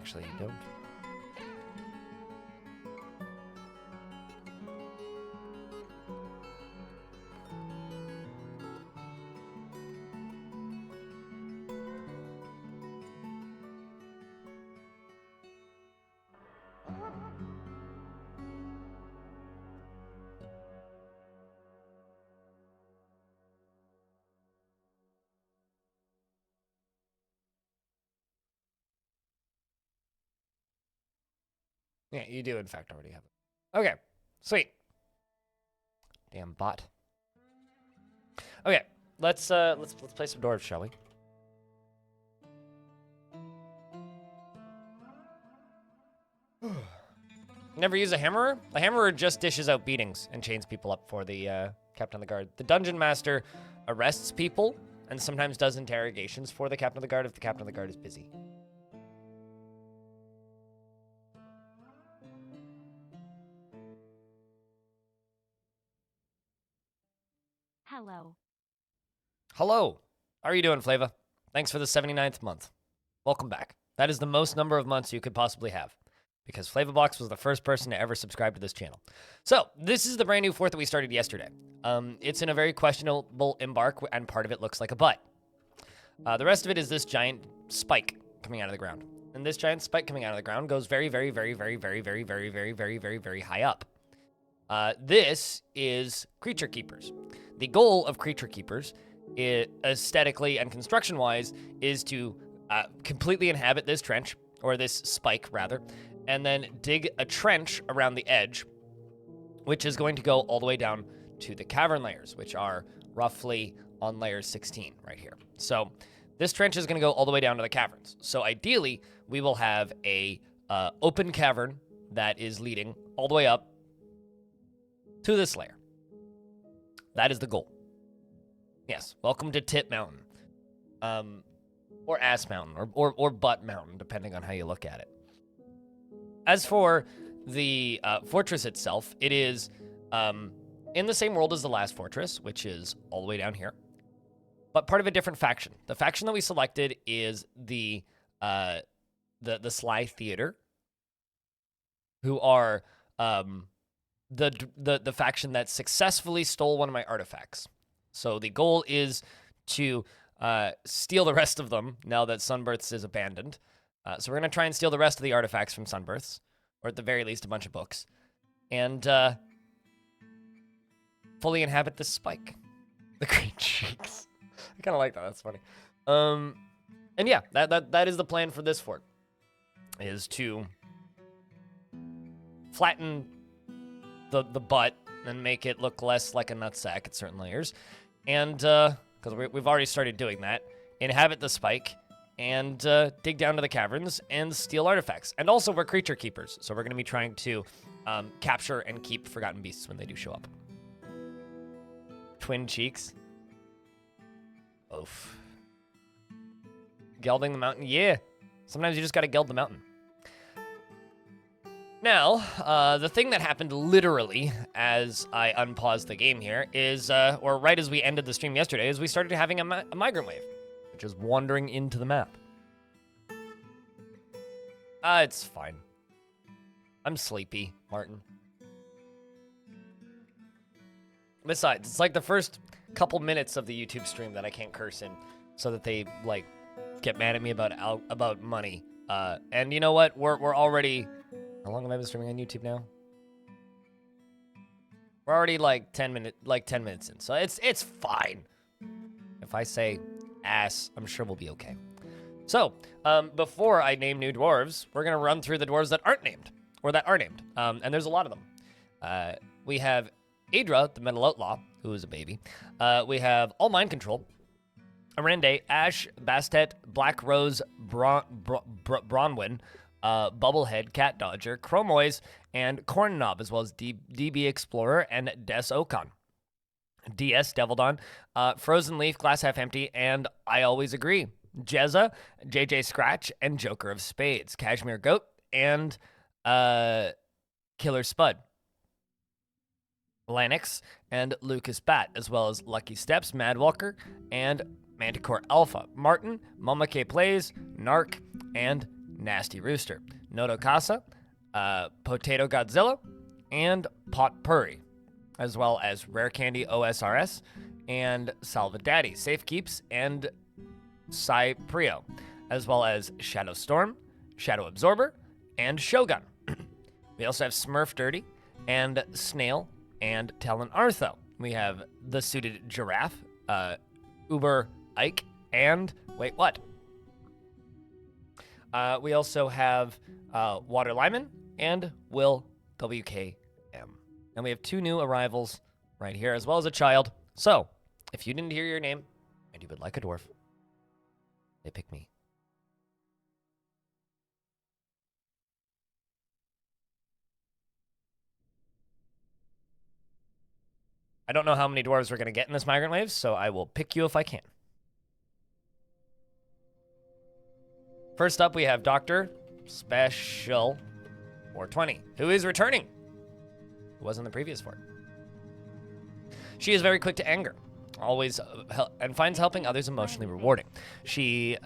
Actually, you don't. Yeah, you do in fact already have it. Okay, sweet. Damn bot. Okay, let's play some dwarves, shall we? Never use a hammerer? The hammerer just dishes out beatings and chains people up for the captain of the guard. The dungeon master arrests people and sometimes does interrogations for the captain of the guard if the captain of the guard is busy. Hello. Hello. How are you doing, Flava? Thanks for the 79th month. Welcome back. That is the most number of months you could possibly have, because Flavabox was the first person to ever subscribe to this channel. So, this is the brand new fort that we started yesterday. It's in a very questionable embark, and part of it looks like a butt. The rest of it is this giant spike coming out of the ground. And this giant spike coming out of the ground goes very, very, very, very, very, very, very, very, very, very, very high up. This is Creaturekeepers. The goal of Creaturekeepers, aesthetically and construction-wise, is to completely inhabit this trench, or this spike, rather, and then dig a trench around the edge, which is going to go all the way down to the cavern layers, which are roughly on layer 16 right here. So this trench is going to go all the way down to the caverns. So ideally, we will have a open cavern that is leading all the way up to this layer. That is the goal. Yes, welcome to Tit Mountain. Or Ass Mountain, or Butt Mountain, depending on how you look at it. As for the fortress itself, it is in the same world as the last fortress, which is all the way down here, but part of a different faction. The faction that we selected is the Sly Theater, who are the faction that successfully stole one of my artifacts. So the goal is to steal the rest of them now that Sunbirths is abandoned. So we're going to try and steal the rest of the artifacts from Sunbirths, or at the very least a bunch of books, and fully inhabit this spike. The green cheeks. I kind of like that. That's funny. And yeah, that is the plan for this fort, is to flatten the butt and make it look less like a nutsack at certain layers, and because we've already started doing that, inhabit the spike, and dig down to the caverns and steal artifacts. And also, we're creature keepers, so we're going to be trying to capture and keep forgotten beasts when they do show up. Twin cheeks. Oof. Gelding the mountain, yeah. Sometimes you just got to geld the mountain. Now, the thing that happened literally as I unpaused the game here is, or right as we ended the stream yesterday, is we started having a migrant wave, which is wandering into the map. It's fine. I'm sleepy, Martin. Besides, it's like the first couple minutes of the YouTube stream that I can't curse in, so that they, like, get mad at me about money. And you know what? We're already... How long have I been streaming on YouTube now? We're already like 10 minutes in, so it's fine. If I say ass, I'm sure we'll be okay. So, before I name new dwarves, we're gonna run through the dwarves that aren't named, or that are named, and there's a lot of them. We have Adra, the Metal Outlaw, who is a baby. We have All Mind Control, Arende, Ash, Bastet, Black Rose, Bronwyn, Bubblehead, Cat Dodger, Chromoise, and Corn Knob, as well as DB Explorer and Des Ocon. DS, Devildawn, Frozen Leaf, Glass Half Empty, and I Always Agree. Jezza, JJ Scratch, and Joker of Spades. Cashmere Goat, and Killer Spud. Lanix, and Lucas Bat, as well as Lucky Steps, Mad Walker, and Manticore Alpha. Martin, Mama K Plays, Narc, and Nasty Rooster, Noto Casa, Potato Godzilla, and Pot Purry, as well as Rare Candy OSRS and Salva Daddy, Safe Keeps, and Cyprio, as well as Shadow Storm, Shadow Absorber, and Shogun. We also have Smurf Dirty, and Snail, and Talon Artho. We have the Suited Giraffe, Uber Ike, and wait, what? We also have Water Lyman and Will WKM. And we have 2 new arrivals right here, as well as a child. So, if you didn't hear your name and you would like a dwarf, they pick me. I don't know how many dwarves we're going to get in this migrant wave, so I will pick you if I can. First up, we have Dr. Special 420, who is returning. Who was in the previous fort. She is very quick to anger, always and finds helping others emotionally rewarding. She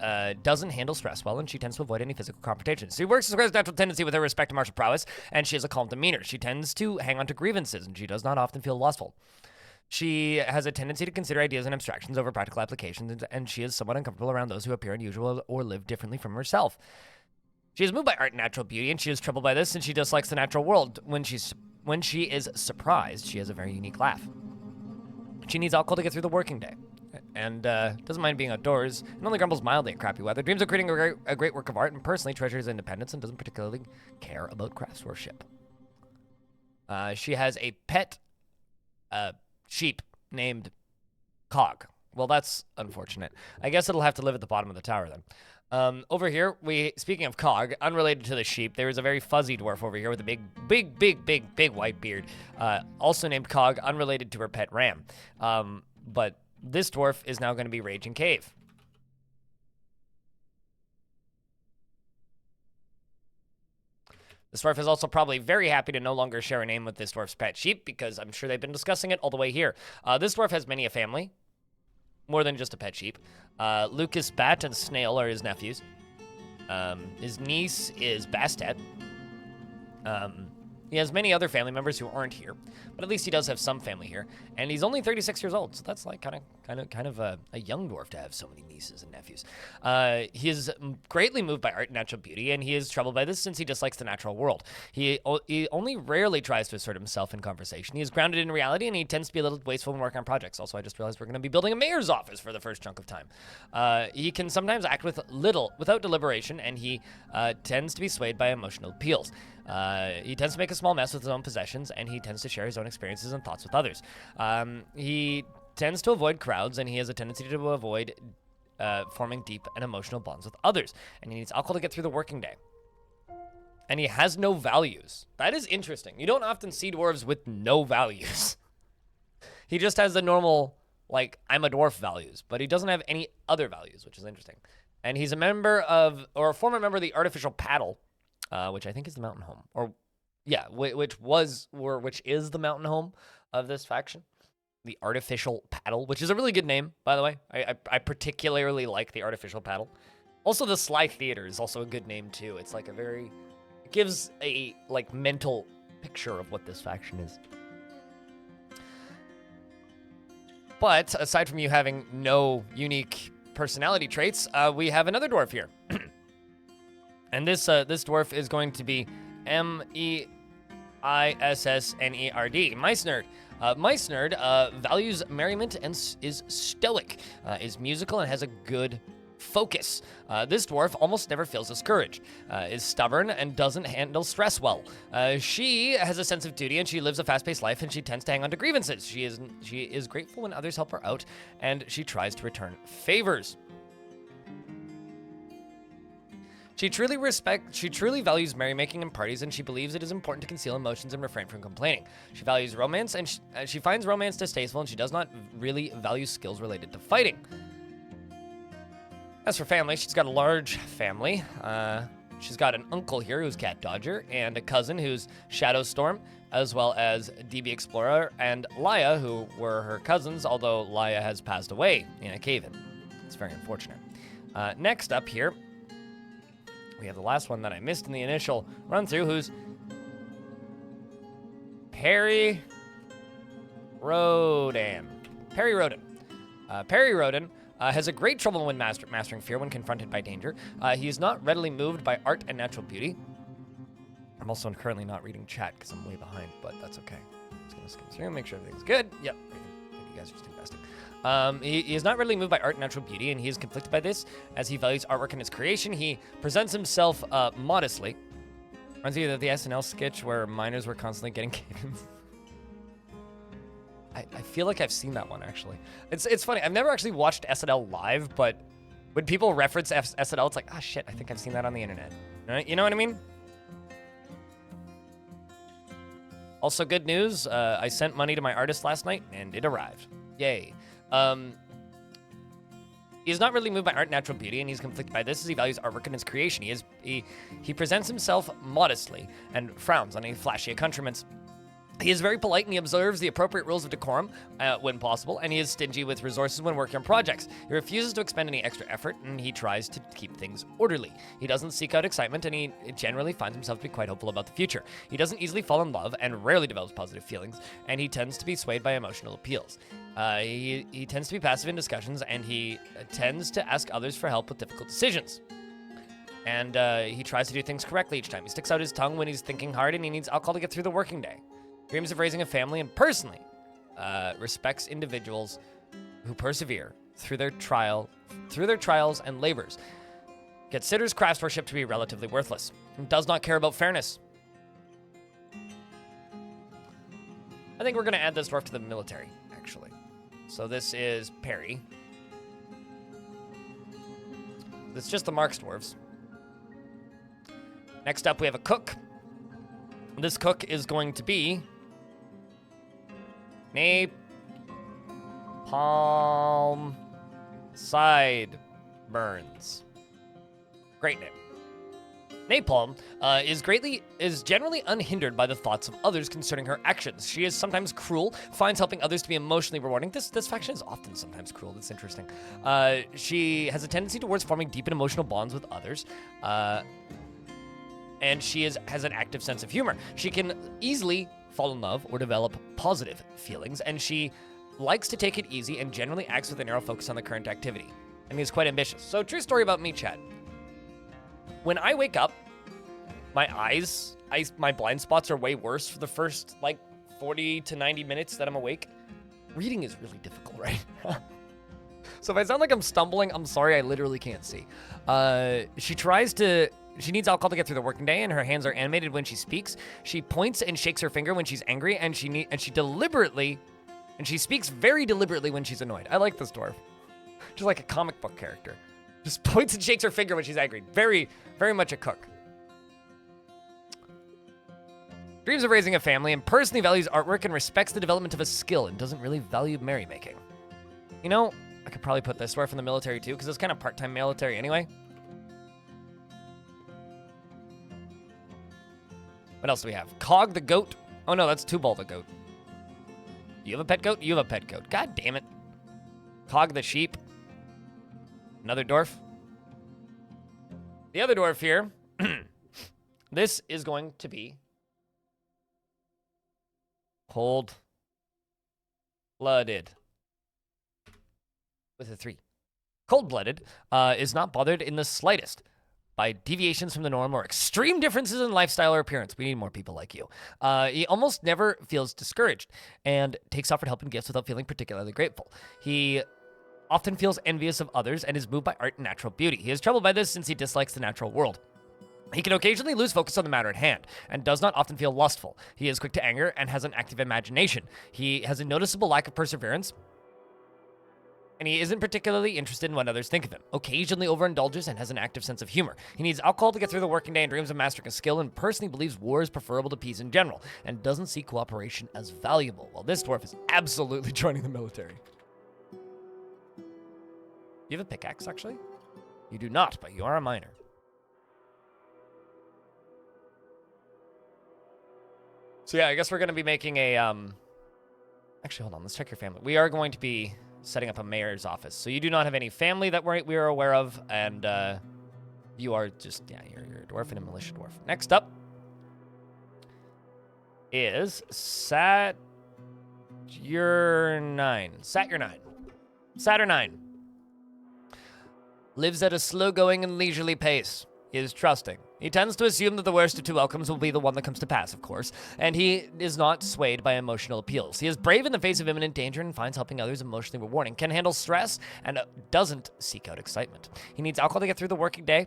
doesn't handle stress well, and she tends to avoid any physical confrontations. She works as a natural tendency with her respect to martial prowess, and she has a calm demeanor. She tends to hang on to grievances, and she does not often feel lustful. She has a tendency to consider ideas and abstractions over practical applications, and she is somewhat uncomfortable around those who appear unusual or live differently from herself. She is moved by art and natural beauty, and she is troubled by this, and she dislikes the natural world. When she is surprised, she has a very unique laugh. She needs alcohol to get through the working day, and doesn't mind being outdoors, and only grumbles mildly at crappy weather. Dreams of creating a great work of art, and personally treasures independence, and doesn't particularly care about craftsmanship. She has a pet sheep named Cog. Well, that's unfortunate. I guess it'll have to live at the bottom of the tower then. Over here, speaking of Cog, unrelated to the sheep, there is a very fuzzy dwarf over here with a big white beard, also named Cog, unrelated to her pet ram. But this dwarf is now going to be Raging Cave. This dwarf is also probably very happy to no longer share a name with this dwarf's pet sheep, because I'm sure they've been discussing it all the way here. This dwarf has many a family, more than just a pet sheep. Lucas Bat and Snail are his nephews. His niece is Bastet. He has many other family members who aren't here, but at least he does have some family here. And he's only 36 years old, so that's like kind of a young dwarf to have so many nieces and nephews. He is greatly moved by art and natural beauty, and he is troubled by this since he dislikes the natural world. He only rarely tries to assert himself in conversation. He is grounded in reality, and he tends to be a little wasteful when working on projects. Also, I just realized we're going to be building a mayor's office for the first chunk of time. He can sometimes act without deliberation, and he tends to be swayed by emotional appeals. He tends to make a small mess with his own possessions, and he tends to share his own experiences and thoughts with others. He tends to avoid crowds, and he has a tendency to avoid forming deep and emotional bonds with others. And he needs alcohol to get through the working day. And he has no values. That is interesting. You don't often see dwarves with no values. He just has the normal, like, I'm a dwarf values, but he doesn't have any other values, which is interesting. And he's a former member of the Artificial Paddle, which I think is the mountain home, which is the mountain home of this faction. The Artificial Paddle, which is a really good name, by the way. I particularly like the Artificial Paddle. Also, the Sly Theater is also a good name too. It's like it gives a like mental picture of what this faction is. But aside from you having no unique personality traits, we have another dwarf here. And this dwarf is going to be Meissnerd, Mice Nerd. Mice Nerd values merriment and is stoic, is musical, and has a good focus. This dwarf almost never feels discouraged, is stubborn, and doesn't handle stress well. She has a sense of duty, and she lives a fast-paced life, and she tends to hang on to grievances. She is grateful when others help her out, and she tries to return favors. She truly values merrymaking and parties, and she believes it is important to conceal emotions and refrain from complaining. She values romance, and she finds romance distasteful, and she does not really value skills related to fighting. As for family, she's got a large family. She's got an uncle here who's Cat Dodger, and a cousin who's Shadow Storm, as well as DB Explorer and Laya, who were her cousins, although Laya has passed away in a cave-in. It's very unfortunate. Next up here, we have the last one that I missed in the initial run-through, who's Perry Rodan. Perry Rodan. Perry Rodan has a great trouble when mastering fear when confronted by danger. He is not readily moved by art and natural beauty. I'm also currently not reading chat because I'm way behind, but that's okay. I'm just going to skim through, make sure everything's good. Yep, you guys are just investing. He is not readily moved by art and natural beauty, and he is conflicted by this as he values artwork and its creation. He presents himself modestly. Reminds me of the SNL sketch where miners were constantly getting kittens. I feel like I've seen that one, actually. It's funny. I've never actually watched SNL live, but when people reference SNL, it's like, ah, shit, I think I've seen that on the internet. You know what I mean? Also, good news. I sent money to my artist last night, and it arrived. Yay. He is not really moved by art and natural beauty, and he's conflicted by this as he values artwork and its creation. He presents himself modestly and frowns on any flashy accoutrements. He is very polite and he observes the appropriate rules of decorum when possible, and he is stingy with resources when working on projects. He refuses to expend any extra effort, and he tries to keep things orderly. He doesn't seek out excitement, and he generally finds himself to be quite hopeful about the future. He doesn't easily fall in love and rarely develops positive feelings, and he tends to be swayed by emotional appeals. He tends to be passive in discussions, and he tends to ask others for help with difficult decisions. And he tries to do things correctly each time. He sticks out his tongue when he's thinking hard, and he needs alcohol to get through the working day. Dreams of raising a family, and personally respects individuals who persevere through their trials and labors. Considers craftsmanship to be relatively worthless, and does not care about fairness. I think we're going to add this dwarf to the military, actually. So this is Perry. It's just the Marks dwarves. Next up, we have a cook. This cook is going to be Napalm Sideburns. Great name. Napalm is generally unhindered by the thoughts of others concerning her actions. She is sometimes cruel, finds helping others to be emotionally rewarding. This faction is often sometimes cruel. That's interesting. She has a tendency towards forming deep and emotional bonds with others. And she has an active sense of humor. She can easily fall in love or develop positive feelings, and she likes to take it easy and generally acts with a narrow focus on the current activity. And is quite ambitious. So, true story about me, chat. When I wake up, my my blind spots are way worse for the first, 40 to 90 minutes that I'm awake. Reading is really difficult, right? So if I sound like I'm stumbling, I'm sorry, I literally can't see. She needs alcohol to get through the working day, and her hands are animated when she speaks. She points and shakes her finger when she's angry, and she speaks very deliberately when she's annoyed. I like this dwarf. Just like a comic book character. Just points and shakes her finger when she's angry. Very, very much a cook. Dreams of raising a family, and personally values artwork and respects the development of a skill, and doesn't really value merrymaking. You know, I could probably put this dwarf in the military too, because it's kind of part-time military anyway. What else do we have? Cog the goat. Oh no, that's Tubal the goat. You have a pet goat? You have a pet goat. God damn it. Cog the sheep. Another dwarf. The other dwarf here. This is going to be Cold-blooded. With a 3. Cold-blooded is not bothered in the slightest by deviations from the norm or extreme differences in lifestyle or appearance. We need more people like you. He almost never feels discouraged and takes offered help and gifts without feeling particularly grateful. He often feels envious of others and is moved by art and natural beauty. He is troubled by this since he dislikes the natural world. He can occasionally lose focus on the matter at hand and does not often feel lustful. He is quick to anger and has an active imagination. He has a noticeable lack of perseverance, and he isn't particularly interested in what others think of him. Occasionally overindulges and has an active sense of humor. He needs alcohol to get through the working day and dreams of mastering a skill, and personally believes war is preferable to peace in general and doesn't see cooperation as valuable. Well, this dwarf is absolutely joining the military. You have a pickaxe, actually? You do not, but you are a miner. So yeah, I guess we're going to be making a, Actually, hold on, let's check your family. We are going to be setting up a mayor's office. So you do not have any family that we are aware of, and You are just, yeah, you're a dwarf and a militia dwarf. Next up is Saturnine. Saturnine. Lives at a slow-going and leisurely pace. He is trusting. He tends to assume that the worst of two outcomes will be the one that comes to pass, of course, and he is not swayed by emotional appeals. He is brave in the face of imminent danger and finds helping others emotionally rewarding, can handle stress, and doesn't seek out excitement. He needs alcohol to get through the working day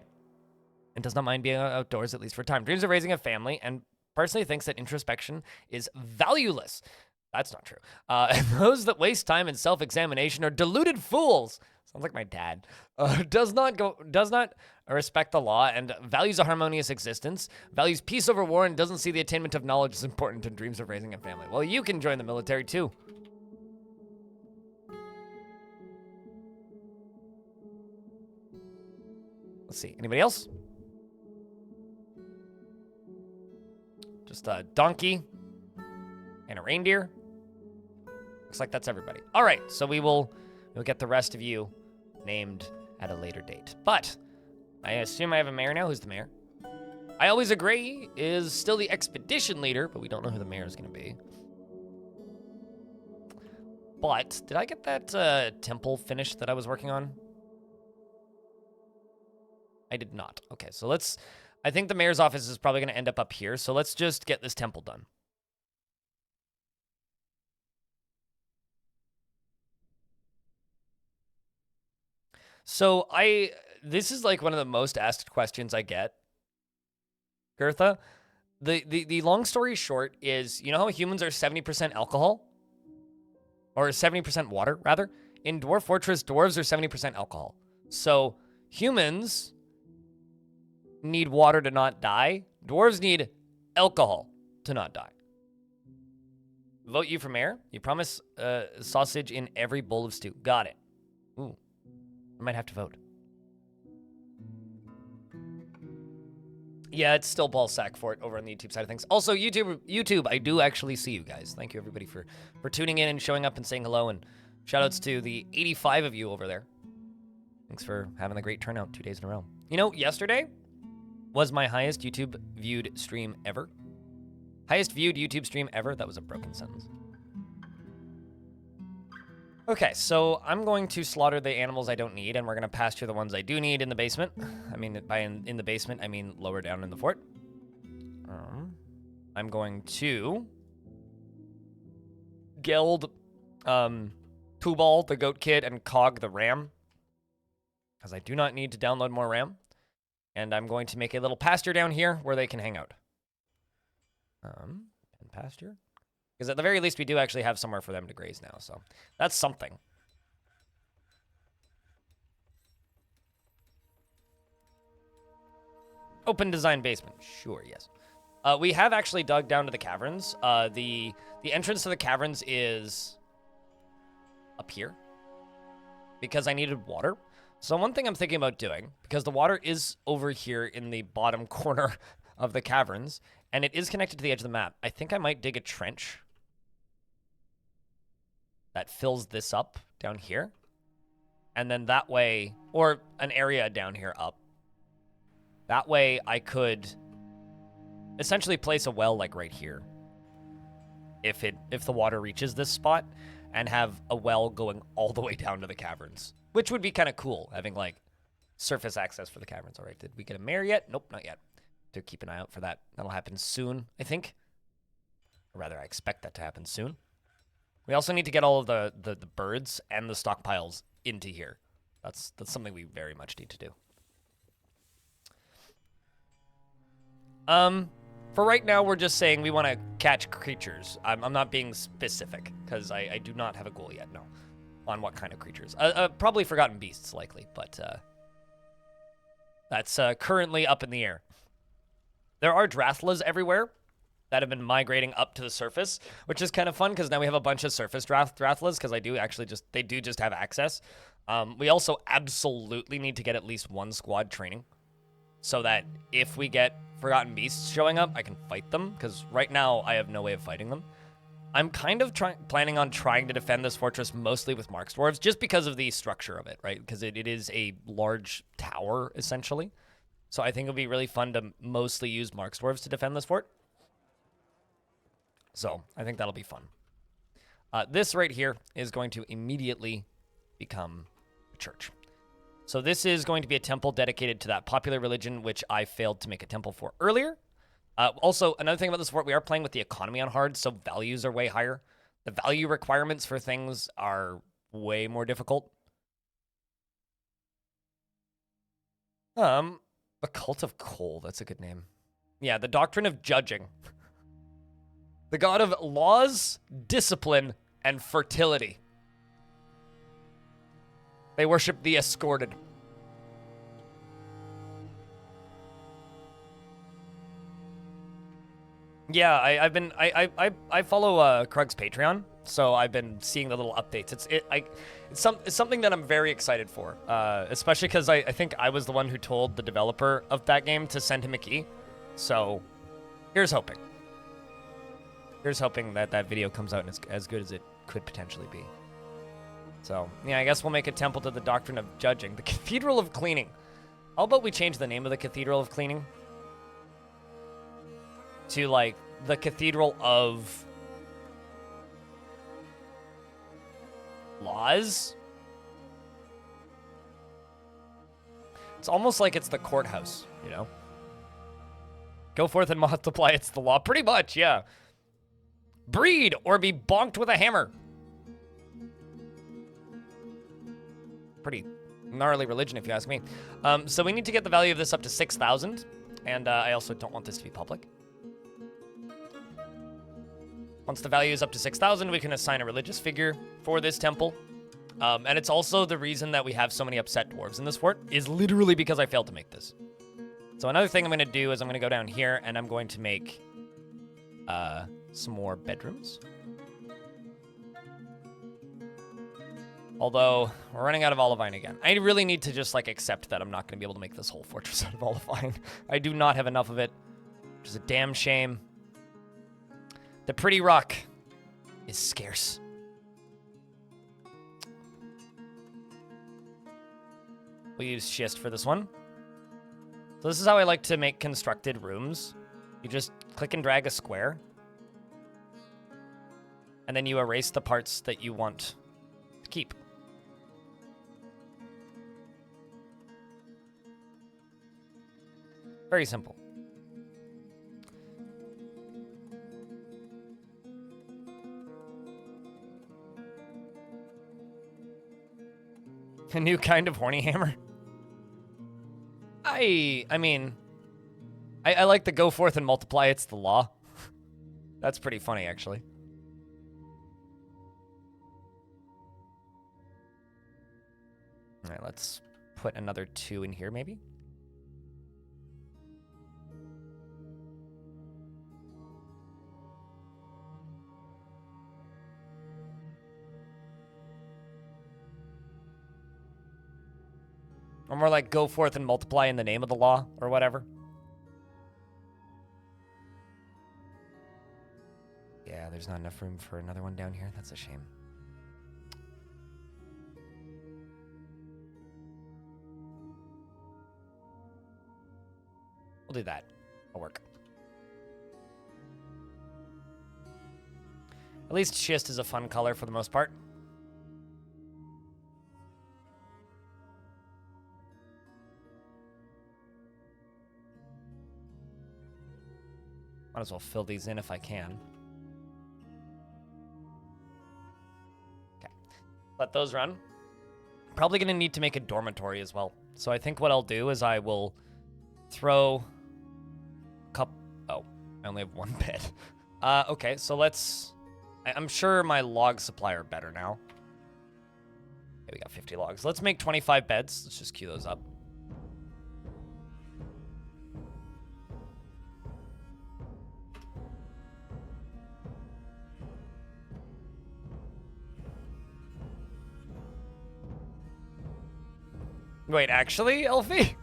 and does not mind being outdoors, at least for a time. Dreams of raising a family and personally thinks that introspection is valueless. That's not true. And those that waste time in self-examination are deluded fools. Sounds like my dad. Does not respect the law and values a harmonious existence, values peace over war, and doesn't see the attainment of knowledge as important and dreams of raising a family. Well, you can join the military too. Let's see. Anybody else? Just a donkey and a reindeer. Looks like that's everybody. All right, so we'll get the rest of you named at a later date. But I assume I have a mayor now. Who's the mayor? I always agree is still the expedition leader, but we don't know who the mayor is going to be. But did I get that temple finished that I was working on? I did not. Okay, so I think the mayor's office is probably going to end up here, so let's just get this temple done. So this is like one of the most asked questions I get, Gertha. The long story short is, you know how humans are 70% alcohol? Or 70% water, rather? In Dwarf Fortress, dwarves are 70% alcohol. So humans need water to not die. Dwarves need alcohol to not die. Vote you for mayor. You promise sausage in every bowl of stew. Got it. Ooh. I might have to vote. Yeah, it's still ball sack for it over on the YouTube side of things. Also, YouTube, I do actually see you guys. Thank you, everybody, for tuning in and showing up and saying hello. And shout-outs to the 85 of you over there. Thanks for having a great turnout 2 days in a row. You know, yesterday was my highest YouTube viewed stream ever. Highest viewed YouTube stream ever. That was a broken sentence. Okay, so I'm going to slaughter the animals I don't need, and we're going to pasture the ones I do need in the basement. I mean, by in the basement, I mean lower down in the fort. I'm going to geld Pooball, the goat kid, and Cog, the ram, because I do not need to download more RAM. And I'm going to make a little pasture down here where they can hang out. And pasture? Because at the very least, we do actually have somewhere for them to graze now, so that's something. Open design basement. Sure, yes. We have actually dug down to the caverns. The entrance to the caverns is up here because I needed water. So one thing I'm thinking about doing, because the water is over here in the bottom corner of the caverns, and it is connected to the edge of the map, I think I might dig a trench that fills this up down here. And then that way, or an area down here up. That way I could essentially place a well like right here. If the water reaches this spot, and have a well going all the way down to the caverns. Which would be kind of cool, having like surface access for the caverns. All right, did we get a mayor yet? Nope, not yet. To keep an eye out for that. That'll happen soon, I think. Or rather, I expect that to happen soon. We also need to get all of the birds and the stockpiles into here. That's something we very much need to do. For right now, we're just saying we want to catch creatures. I'm not being specific, because I do not have a goal yet, no. On what kind of creatures. Probably forgotten beasts, likely, but that's currently up in the air. There are Drathlas everywhere that have been migrating up to the surface, which is kind of fun because now we have a bunch of surface Drathlas because they do just have access. We also absolutely need to get at least one squad training so that if we get Forgotten Beasts showing up, I can fight them because right now I have no way of fighting them. I'm kind of planning on trying to defend this fortress mostly with Marks Dwarves just because of the structure of it, right? Because it is a large tower, essentially. So I think it'll be really fun to mostly use Mark's Dwarves to defend this fort. So I think that'll be fun. This right here is going to immediately become a church. So this is going to be a temple dedicated to that popular religion, which I failed to make a temple for earlier. Also, another thing about this fort, we are playing with the economy on hard, so values are way higher. The value requirements for things are way more difficult. The Cult of Coal, that's a good name. Yeah, the Doctrine of Judging. The god of laws, discipline, and fertility. They worship the escorted. Yeah, I follow Krug's Patreon, so I've been seeing the little updates. It's something that I'm very excited for, especially because I think I was the one who told the developer of that game to send him a key. So here's hoping. Here's hoping that that video comes out and is as good as it could potentially be. So, yeah, I guess we'll make a temple to the Doctrine of Judging. The Cathedral of Cleaning. How about we change the name of the Cathedral of Cleaning to, like, the Cathedral of Laws? It's almost like it's the courthouse, you know? Go forth and multiply, it's the law. Pretty much, yeah. Breed or be bonked with a hammer. Pretty gnarly religion, if you ask me. So we need to get the value of this up to 6,000. And I also don't want this to be public. Once the value is up to 6,000, we can assign a religious figure for this temple. And it's also the reason that we have so many upset dwarves in this fort is literally because I failed to make this. So another thing I'm going to do is I'm going to go down here and I'm going to make some more bedrooms. Although, we're running out of olivine again. I really need to just, like, accept that I'm not going to be able to make this whole fortress out of olivine. I do not have enough of it, which is a damn shame. The pretty rock is scarce. We'll use schist for this one. So this is how I like to make constructed rooms. You just click and drag a square. And then you erase the parts that you want to keep. Very simple. A new kind of horny hammer. I mean, I like the go forth and multiply, it's the law. That's pretty funny, actually. All right, let's put another 2 in here, maybe. Or more like go forth and multiply in the name of the law, or whatever. Yeah, there's not enough room for another one down here. That's a shame. We'll do that. It'll work. At least schist is a fun color for the most part. Might as well fill these in if I can. Okay. Let those run. Probably going to need to make a dormitory as well. So I think what I'll do is I will throw a cup. Oh, I only have 1 bed. Okay, so let's... I'm sure my log supply are better now. Okay, we got 50 logs. Let's make 25 beds. Let's just queue those up. Wait, actually, Elfie?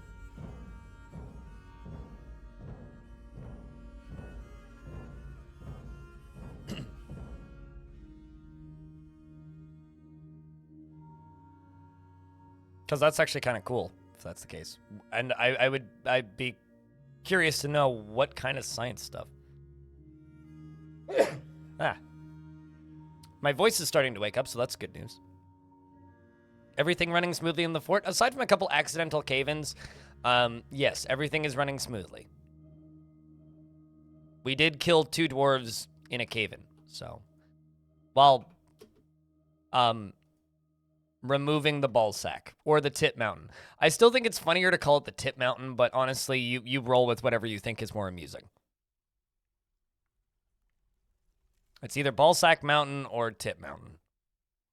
Because that's actually kind of cool, if that's the case. And I'd be curious to know what kind of science stuff. My voice is starting to wake up, so that's good news. Everything running smoothly in the fort, aside from a couple accidental cave-ins. Yes, everything is running smoothly. We did kill 2 dwarves in a cave-in, so while removing the ball sack or the tip mountain. I still think it's funnier to call it the tip mountain, but honestly, you roll with whatever you think is more amusing. It's either ball sack mountain or tip mountain,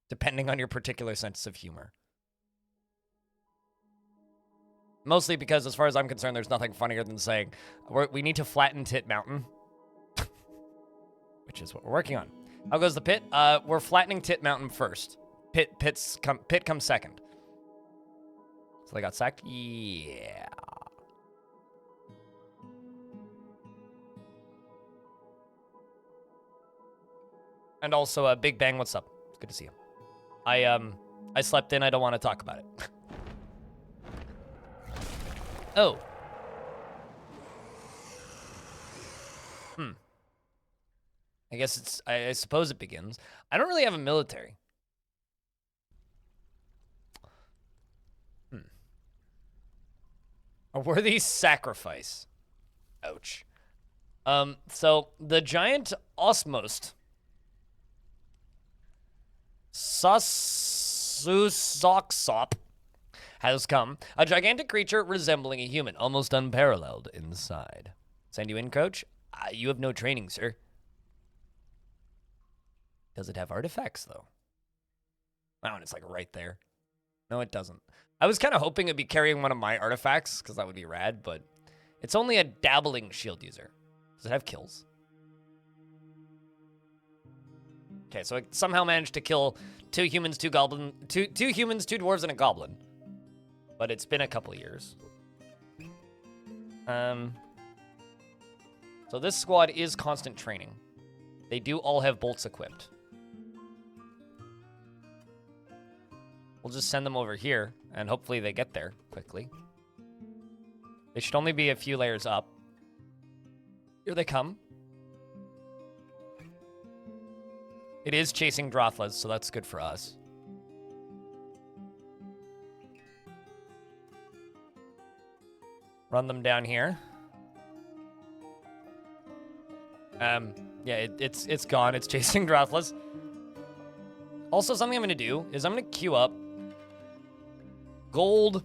depending on your particular sense of humor. Mostly because, as far as I'm concerned, there's nothing funnier than saying, we need to flatten Tit Mountain. Which is what we're working on. How goes the pit? We're flattening Tit Mountain first. Pit comes second. So they got sacked? Yeah. And also, Big Bang, what's up? It's good to see you. I slept in. I don't want to talk about it. Oh. I guess it's, I suppose it begins. I don't really have a military. A worthy sacrifice. Ouch. So the giant Osmost Sussoksop has come. A gigantic creature resembling a human, almost unparalleled inside. Send you in, coach? You have no training, sir. Does it have artifacts, though? Wow, and it's like right there. No, it doesn't. I was kind of hoping it'd be carrying one of my artifacts, because that would be rad, but it's only a dabbling shield user. Does it have kills? Okay, so it somehow managed to kill 2 humans, 2 goblin, two humans, 2 dwarves, and a goblin. But it's been a couple years. So this squad is constant training. They do all have bolts equipped. We'll just send them over here, and hopefully they get there quickly. They should only be a few layers up. Here they come. It is chasing Drothlas, so that's good for us. Run them down here. Yeah, it's gone. It's chasing Drothlas. Also, something I'm going to do is I'm going to queue up Gold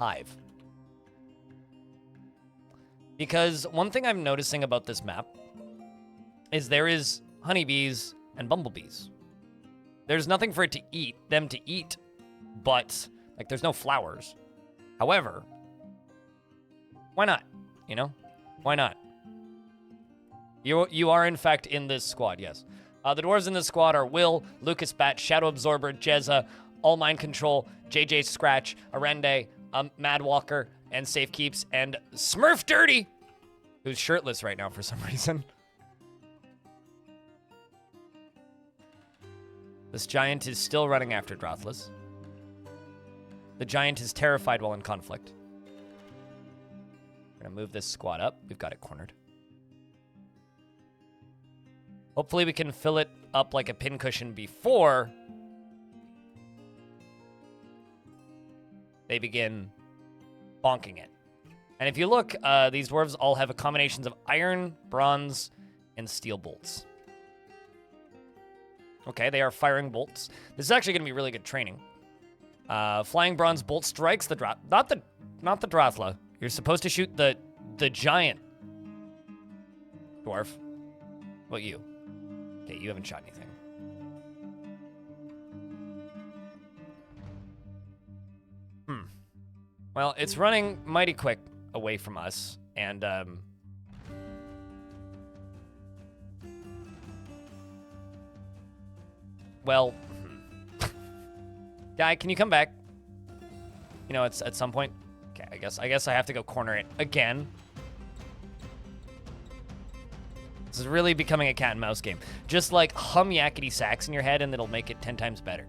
Hive. Because one thing I'm noticing about this map is there is honeybees and bumblebees. There's nothing for them to eat, but like there's no flowers. However, why not? You know? Why not? You are in fact in this squad, yes. The dwarves in this squad are Will, Lucas Bat, Shadow Absorber, Jezza, All Mind Control, JJ Scratch, Arende, Mad Walker, and Safe Keeps, and Smurf Dirty, who's shirtless right now for some reason. This giant is still running after Drothlas. The giant is terrified while in conflict. We're gonna move this squad up. We've got it cornered. Hopefully we can fill it up like a pincushion before they begin bonking it. And if you look, these dwarves all have a combinations of iron, bronze, and steel bolts. Okay, they are firing bolts. This is actually going to be really good training. Flying bronze bolt strikes the not the Drothla. You're supposed to shoot the giant dwarf. What about you? Okay, you haven't shot anything. Well, it's running mighty quick away from us, and well, guy, can you come back? You know, it's at some point. Okay, I guess I have to go corner it again. This is really becoming a cat and mouse game. Just like hum yakety sax in your head and it'll make it 10 times better.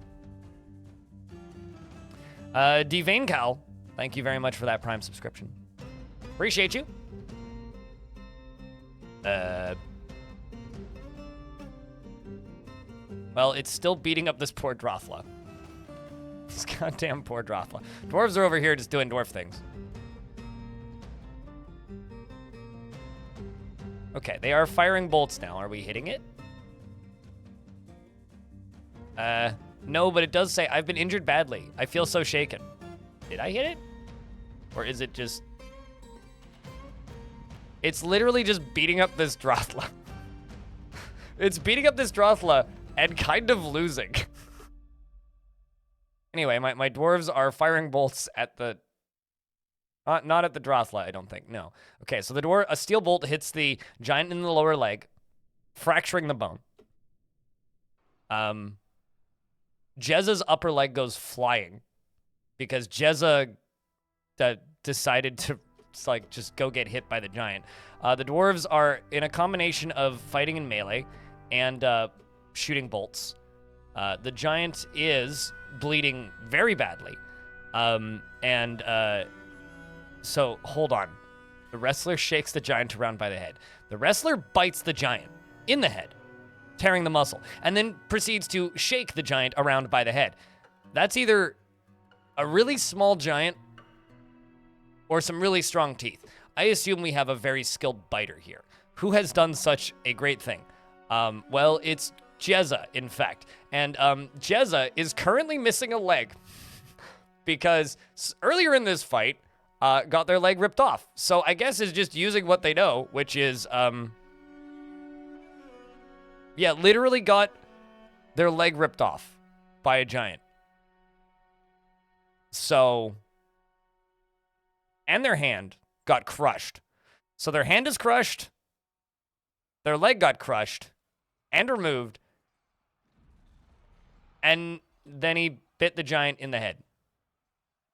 Devane Cal, thank you very much for that Prime subscription. Appreciate you. Well, it's still beating up this poor Drothla. This goddamn poor Drothla. Dwarves are over here just doing dwarf things. Okay, they are firing bolts now. Are we hitting it? No, but it does say, I've been injured badly. I feel so shaken. Did I hit it? Or is it just... It's literally just beating up this Drothla. It's beating up this Drothla and kind of losing. Anyway, my dwarves are firing bolts at the... Not at the Drothla, I don't think. No. Okay, so a steel bolt hits the giant in the lower leg, fracturing the bone. Jezza's upper leg goes flying because Jezza decided to just go get hit by the giant. The dwarves are in a combination of fighting in melee and shooting bolts. The giant is bleeding very badly. So hold on. The wrestler shakes the giant around by the head. The wrestler bites the giant in the head, tearing the muscle, and then proceeds to shake the giant around by the head. That's either a really small giant or some really strong teeth. I assume we have a very skilled biter here. Who has done such a great thing? Well, it's Jezza, in fact. And Jezza is currently missing a leg because earlier in this fight, got their leg ripped off. So I guess is just using what they know, which is, yeah, literally got their leg ripped off by a giant. So, and their hand got crushed. So their hand is crushed, their leg got crushed and removed, and then he bit the giant in the head.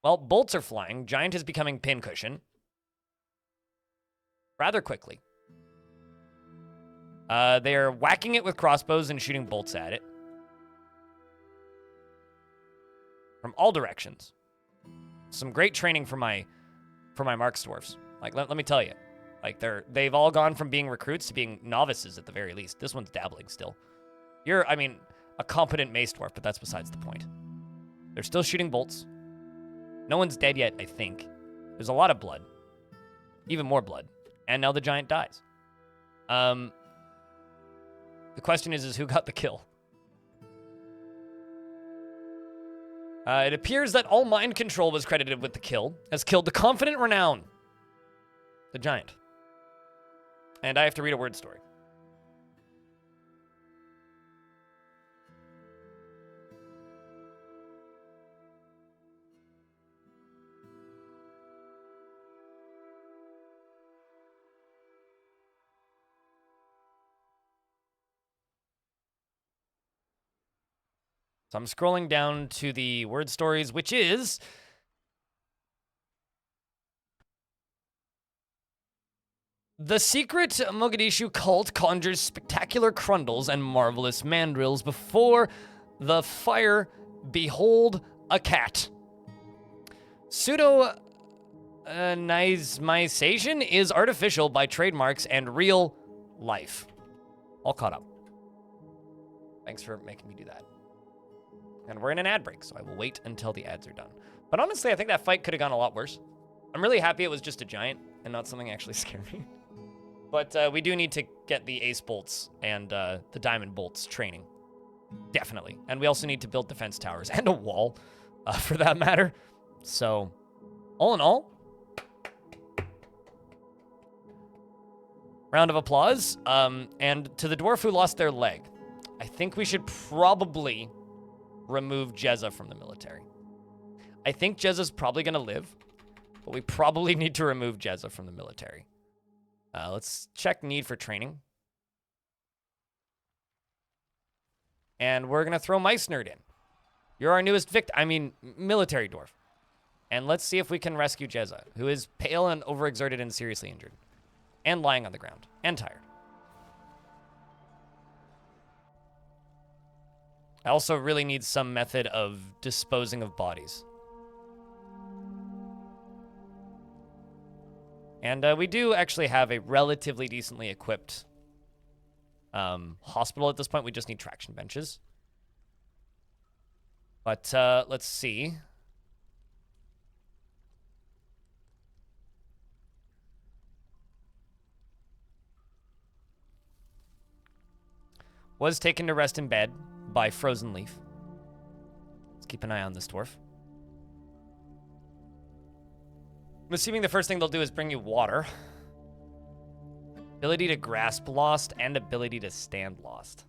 Well, bolts are flying. Giant is becoming pincushion rather quickly. They are whacking it with crossbows and shooting bolts at it from all directions. Some great training for my Marks dwarves. Like, let me tell you, like they've all gone from being recruits to being novices at the very least. This one's dabbling still. You're, I mean, a competent mace dwarf, but that's besides the point. They're still shooting bolts. No one's dead yet, I think. There's a lot of blood. Even more blood. And now the giant dies. The question is who got the kill? It appears that all mind control was credited with the kill, has killed the confident renown, the giant. And I have to read a word story. So I'm scrolling down to the word stories, which is... The secret Mogadishu cult conjures spectacular crundles and marvelous mandrills before the fire. Behold a cat. Pseudo-nizmization is artificial by trademarks and real life. All caught up. Thanks for making me do that. And we're in an ad break, so I will wait until the ads are done. But honestly, I think that fight could have gone a lot worse. I'm really happy it was just a giant and not something actually scary. But we do need to get the ace bolts and the diamond bolts training. Definitely. And we also need to build defense towers and a wall, for that matter. So, all in all, round of applause. And to the dwarf who lost their leg, I think we should probably remove Jezza from the military. I think Jezza's probably going to live, but we probably need to remove Jezza from the military. Let's check need for training. And we're going to throw Mice Nerd in. You're our newest military dwarf. And let's see if we can rescue Jezza, who is pale and overexerted and seriously injured. And lying on the ground. And tired. I also really need some method of disposing of bodies. And we do actually have a relatively decently equipped hospital at this point. We just need traction benches. But let's see. Was taken to rest in bed by Frozen Leaf. Let's keep an eye on this dwarf. I'm assuming the first thing they'll do is bring you water. Ability to grasp lost and ability to stand lost.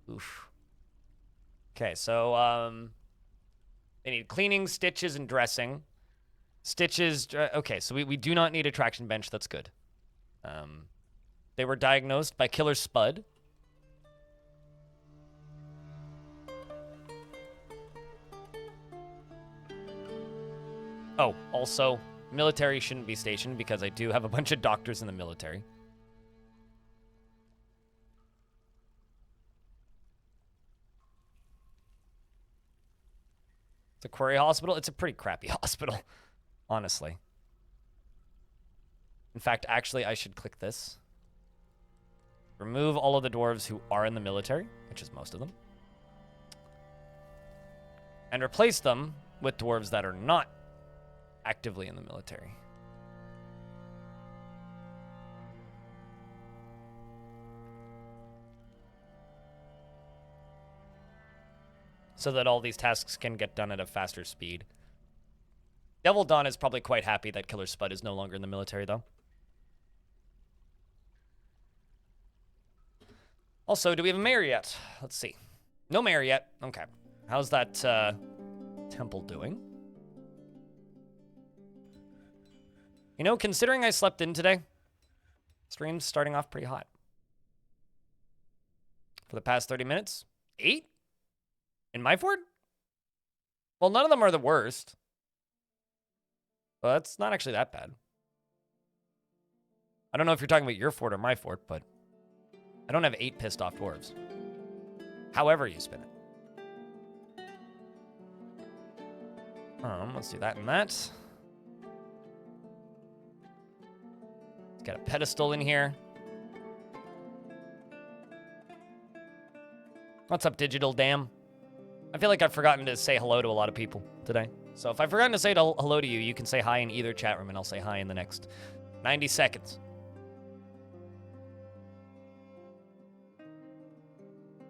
Oof. Okay, so they need cleaning, stitches, and dressing. Stitches, okay, so we do not need a traction bench. That's good. They were diagnosed by Killer Spud. Oh, also, military shouldn't be stationed because I do have a bunch of doctors in the military. It's a quarry hospital. It's a pretty crappy hospital, honestly. In fact, actually, I should click this. Remove all of the dwarves who are in the military, which is most of them. And replace them with dwarves that are not actively in the military. So that all these tasks can get done at a faster speed. Devil Dawn is probably quite happy that Killer Spud is no longer in the military, though. Also, do we have a mayor yet? Let's see. No mayor yet. Okay. How's that temple doing? You know, considering I slept in today, stream's starting off pretty hot. For the past 30 minutes, 8? In my fort? Well, none of them are the worst. Well, that's not actually that bad. I don't know if you're talking about your fort or my fort, but I don't have 8 pissed off dwarves. However you spin it. Let's do that and that. Got a pedestal in here. What's up, Digital Dam? I feel like I've forgotten to say hello to a lot of people today. So if I've forgotten to say hello to you, you can say hi in either chat room, and I'll say hi in the next 90 seconds.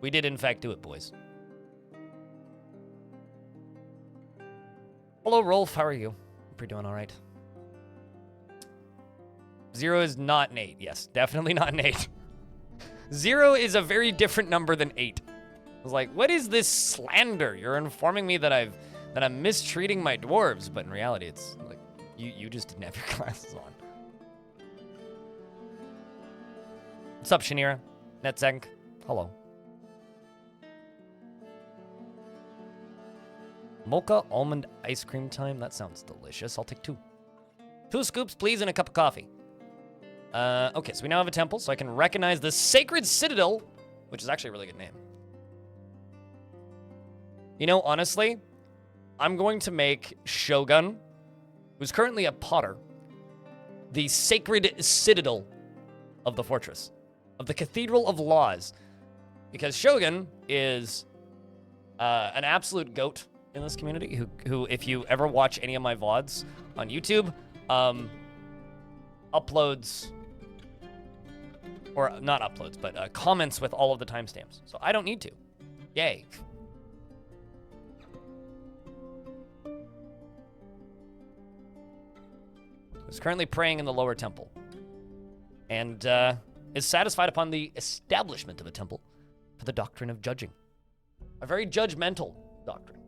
We did, in fact, do it, boys. Hello, Rolf. How are you? Hope you're doing all right. 0 is not an 8. Yes, definitely not an 8. 0 is a very different number than 8. I was like, what is this slander? You're informing me that I'm mistreating my dwarves, but in reality, it's like you just didn't have your glasses on. What's up, Shanira? Netzeng. Hello. Mocha almond ice cream time. That sounds delicious. I'll take 2. 2 scoops, please, and a cup of coffee. Okay, so we now have a temple, so I can recognize the Sacred Citadel, which is actually a really good name. You know, honestly, I'm going to make Shogun, who's currently a potter, the Sacred Citadel of the fortress, of the Cathedral of Laws, because Shogun is an absolute goat in this community, who if you ever watch any of my VODs on YouTube, uploads... Or not uploads, but comments with all of the timestamps. So I don't need to. Yay. Is currently praying in the lower temple. And is satisfied upon the establishment of a temple for the doctrine of judging. A very judgmental doctrine.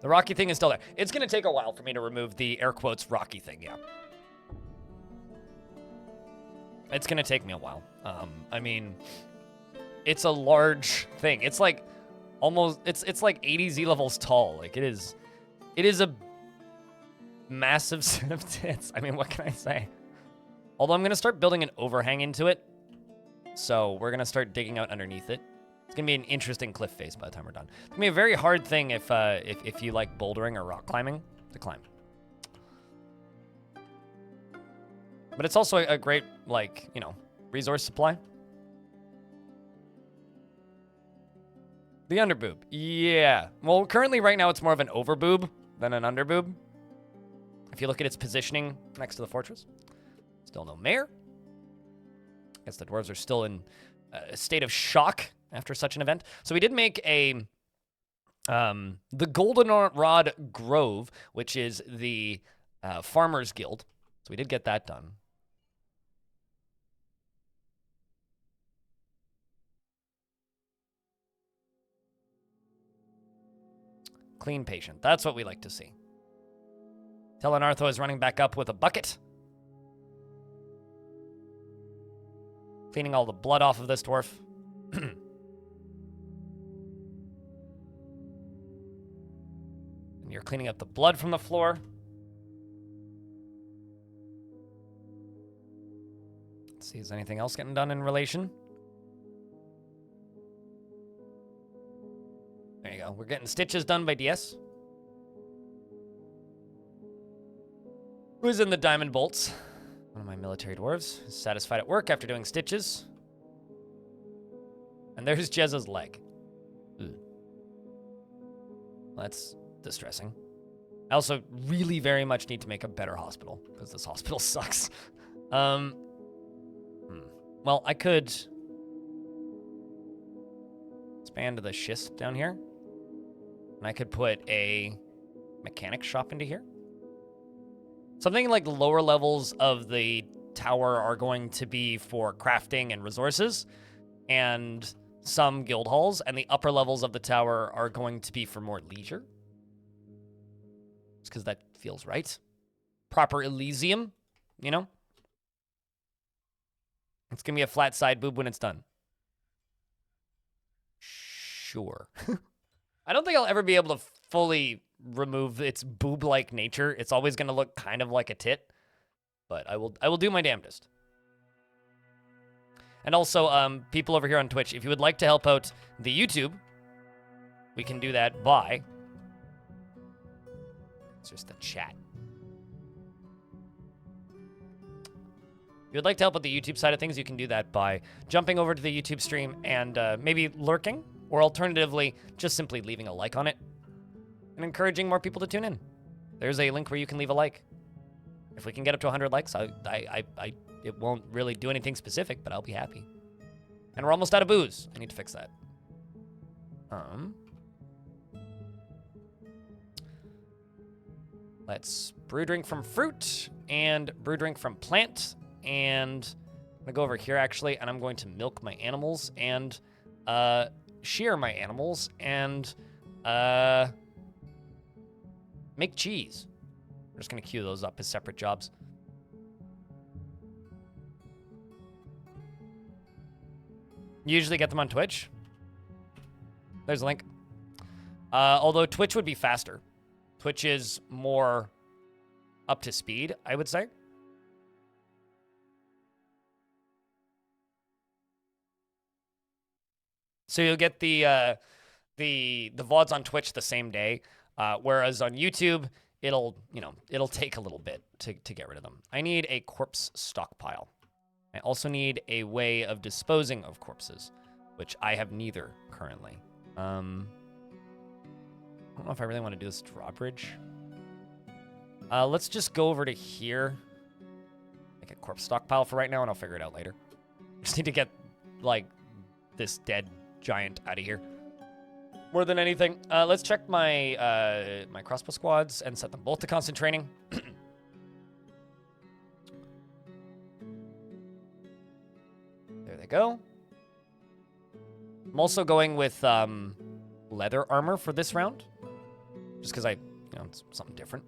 The Rocky thing is still there. It's going to take a while for me to remove the air quotes Rocky thing, yeah. It's going to take me a while. I mean, it's a large thing. It's like almost, it's like 80 Z levels tall. Like it is a massive set of tits. I mean, what can I say? Although I'm going to start building an overhang into it. So we're going to start digging out underneath it. It's gonna be an interesting cliff face by the time we're done. It's gonna be a very hard thing if you like bouldering or rock climbing to climb. But it's also a great, like, you know, resource supply. The underboob. Yeah. Well, currently right now it's more of an overboob than an underboob. If you look at its positioning next to the fortress. Still no mayor. I guess the dwarves are still in a state of shock after such an event. So we did make a the Goldenrod Grove, which is the Farmers Guild. So we did get that done. Clean patient. That's what we like to see. Telenartho is running back up with a bucket. Cleaning all the blood off of this dwarf. And you're cleaning up the blood from the floor. Let's see, is anything else getting done in relation? There you go. We're getting stitches done by DS. Who's in the diamond bolts? One of my military dwarves is satisfied at work after doing stitches. And there's Jezza's leg. Ugh. That's distressing. I also really very much need to make a better hospital, because this hospital sucks. Well, I could expand the schist down here. And I could put a mechanic shop into here. Something like the lower levels of the tower are going to be for crafting and resources, and some guild halls, and the upper levels of the tower are going to be for more leisure. Just because that feels right. Proper Elysium, you know? It's going to be a flat side boob when it's done. Sure. I don't think I'll ever be able to fully remove its boob-like nature. It's always going to look kind of like a tit, but I will do my damnedest. And also, people over here on Twitch, if you would like to help out the YouTube, we can do that by... It's just the chat. If you'd like to help with the YouTube side of things, you can do that by jumping over to the YouTube stream and maybe lurking, or alternatively, just simply leaving a like on it and encouraging more people to tune in. There's a link where you can leave a like. If we can get up to 100 likes, it won't really do anything specific, but I'll be happy. And we're almost out of booze. I need to fix that. Let's brew drink from fruit and brew drink from plant. And I'm gonna go over here actually, and I'm going to milk my animals and shear my animals and make cheese. We're just gonna queue those up as separate jobs. You usually get them on Twitch. There's a link. Although Twitch would be faster. Twitch is more up to speed, I would say. So you'll get the VODs on Twitch the same day, whereas on YouTube, it'll take a little bit to get rid of them. I need a corpse stockpile. I also need a way of disposing of corpses, which I have neither currently. I don't know if I really want to do this drawbridge. Let's just go over to here. Make a corpse stockpile for right now, and I'll figure it out later. Just need to get, like, this dead giant out of here. More than anything. Let's check my my crossbow squads and set them both to constant training. There they go. I'm also going with leather armor for this round. Just because it's something different.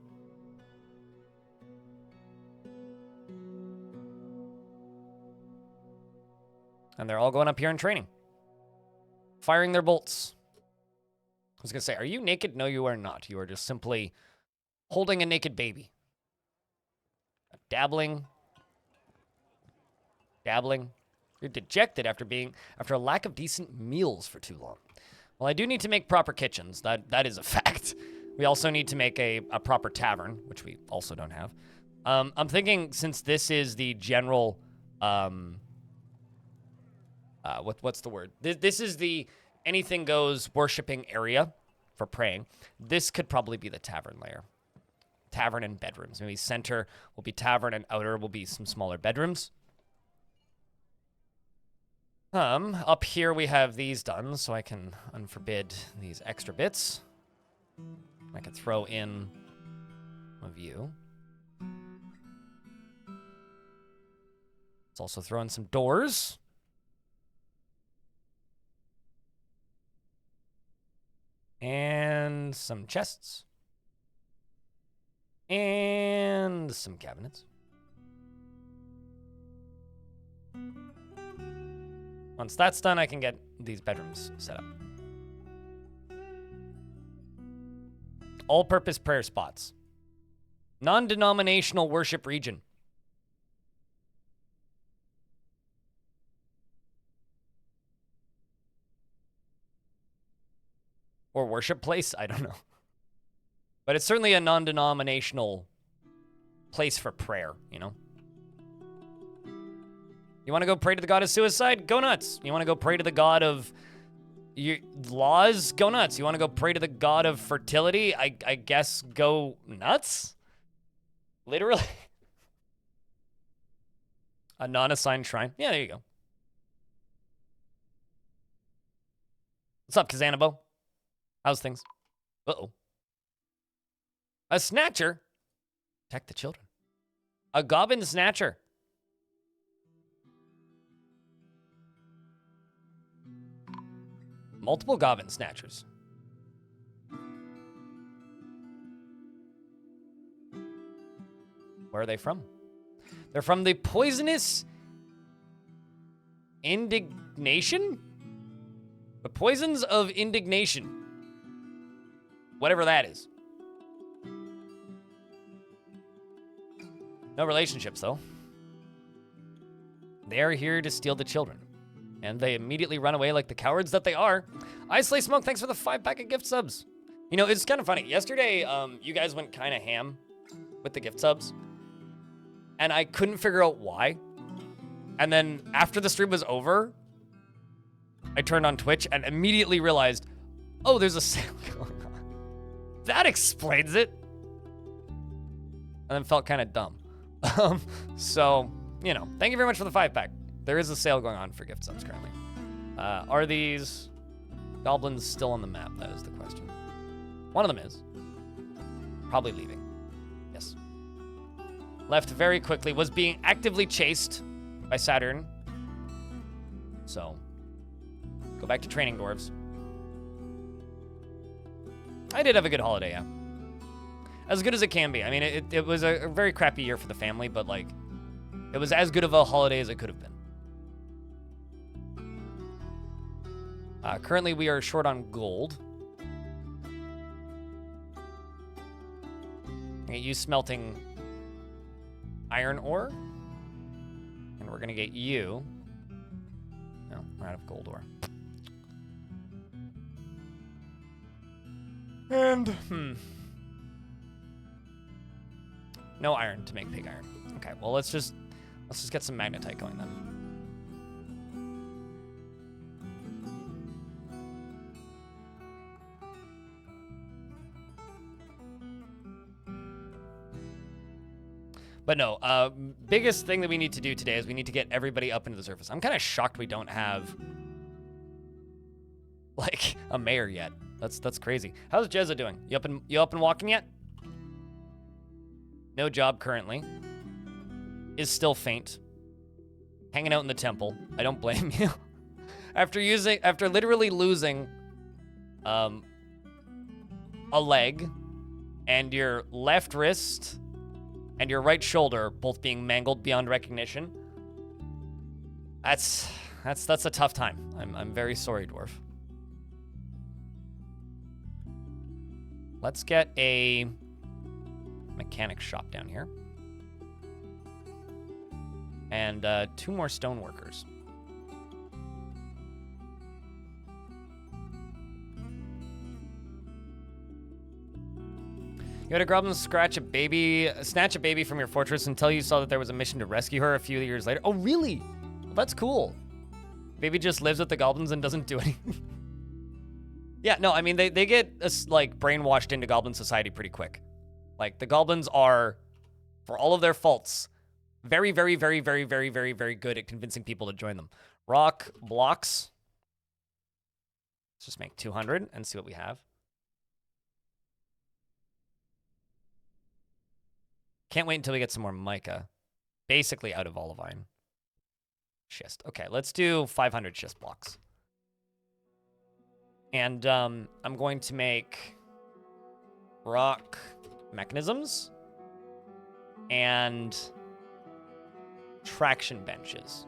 And they're all going up here in training. Firing their bolts. I was going to say, are you naked? No, you are not. You are just simply holding a naked baby. Dabbling. Dabbling. You're dejected after a lack of decent meals for too long. Well, I do need to make proper kitchens. That is a fact. We also need to make a proper tavern, which we also don't have. I'm thinking since this is the general, what's the word? This is the anything goes worshiping area for praying. This could probably be the tavern layer. Tavern and bedrooms. Maybe center will be tavern and outer will be some smaller bedrooms. Up here we have these done, so I can unforbid these extra bits. I can throw in a view. Let's also throw in some doors. And some chests. And some cabinets. Once that's done, I can get these bedrooms set up. All-purpose prayer spots. Non-denominational worship region. Or worship place? I don't know. But it's certainly a non-denominational place for prayer, you know? You want to go pray to the god of suicide? Go nuts. You want to go pray to the god of laws? Go nuts. You want to go pray to the god of fertility? I guess go nuts? Literally? A non-assigned shrine? Yeah, there you go. What's up, Kazanabo? How's things? Uh-oh. A snatcher? Protect the children. A goblin snatcher. Multiple goblin snatchers. Where are they from? They're from the poisonous indignation? The poisons of indignation. Whatever that is. No relationships, though. They're here to steal the children. And they immediately run away like the cowards that they are. Islay Smoke, thanks for the 5-pack of gift subs. You know, it's kind of funny. Yesterday, you guys went kind of ham with the gift subs. And I couldn't figure out why. And then after the stream was over, I turned on Twitch and immediately realized, oh, there's a sale going on. That explains it. And then felt kind of dumb. So, you know, thank you very much for the 5-pack. There is a sale going on for gift subs currently. Are these goblins still on the map? That is the question. One of them is. Probably leaving. Yes. Left very quickly. Was being actively chased by Saturn. So, go back to training, dwarves. I did have a good holiday, yeah. As good as it can be. I mean, it was a very crappy year for the family, but, like, it was as good of a holiday as it could have been. Currently, we are short on gold. Get you smelting iron ore. And we're going to get you. No, we're out of gold ore. And, no iron to make pig iron. Okay, well, let's just get some magnetite going then. But no, biggest thing that we need to do today is we need to get everybody up into the surface. I'm kind of shocked we don't have, like, a mayor yet. That's crazy. How's Jezza doing? You up and walking yet? No job currently. Is still faint. Hanging out in the temple. I don't blame you. After literally losing a leg and your left wrist and your right shoulder both being mangled beyond recognition. That's a tough time. I'm very sorry, Dwarf. Let's get a mechanic shop down here. And 2 more stone workers. You had a goblin snatch a baby from your fortress until you saw that there was a mission to rescue her a few years later. Oh, really? Well, that's cool. Baby just lives with the goblins and doesn't do anything. Yeah, no, I mean, they get, like, brainwashed into goblin society pretty quick. Like, the goblins are, for all of their faults, very, very, very, very, very, very, very good at convincing people to join them. Rock blocks. Let's just make 200 and see what we have. Can't wait until we get some more mica. Basically out of olivine. Schist. Okay, let's do 500 schist blocks. And I'm going to make rock mechanisms and traction benches.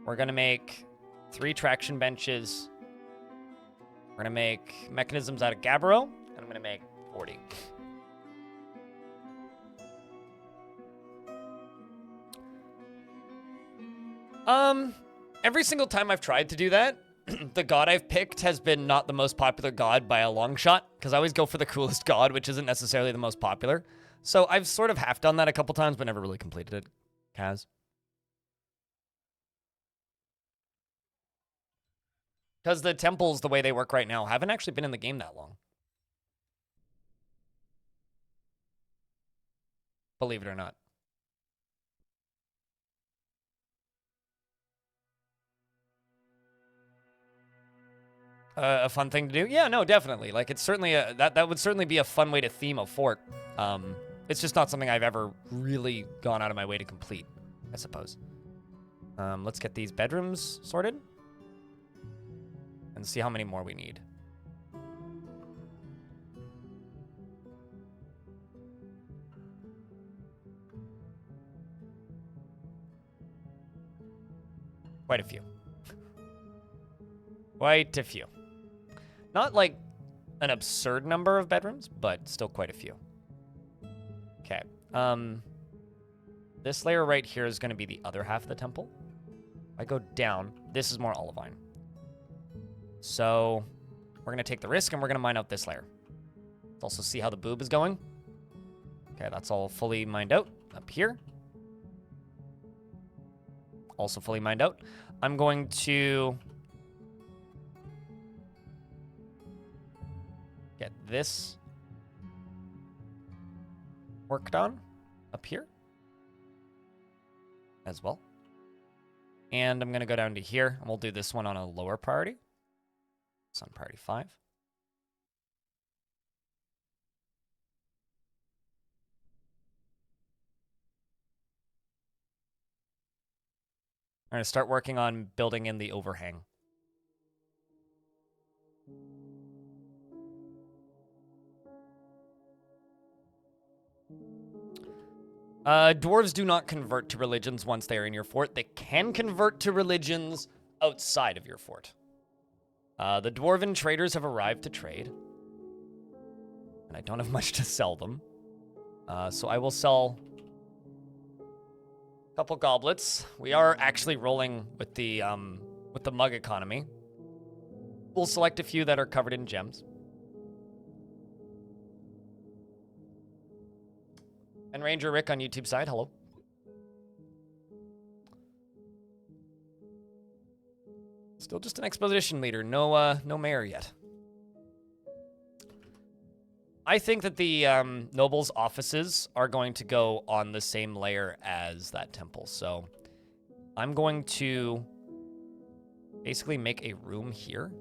We're going to make 3 traction benches. We're going to make mechanisms out of gabbro, and I'm going to make 40. Every single time I've tried to do that, the god I've picked has been not the most popular god by a long shot, because I always go for the coolest god, which isn't necessarily the most popular. So I've sort of half done that a couple times, but never really completed it. Kaz. Because the temples, the way they work right now, haven't actually been in the game that long. Believe it or not. A fun thing to do? Yeah, no, definitely. Like, it's certainly that would certainly be a fun way to theme a fort. It's just not something I've ever really gone out of my way to complete, I suppose. Let's get these bedrooms sorted and see how many more we need. Quite a few. Quite a few. Not like an absurd number of bedrooms, but still quite a few. Okay. This layer right here is going to be the other half of the temple. If I go down, this is more olivine. So we're going to take the risk and we're going to mine out this layer. Let's also see how the boob is going. Okay, that's all fully mined out up here. Also fully mined out. I'm going to get this worked on up here as well. And I'm going to go down to here, and we'll do this one on a lower priority. It's on priority 5. I'm going to start working on building in the overhang. Dwarves do not convert to religions once they are in your fort. They can convert to religions outside of your fort. The dwarven traders have arrived to trade. And I don't have much to sell them. So I will sell a couple goblets. We are actually rolling with the mug economy. We'll select a few that are covered in gems. And Ranger Rick on YouTube side, hello. Still just an exposition leader, no mayor yet. I think that the nobles' offices are going to go on the same layer as that temple, so I'm going to basically make a room here.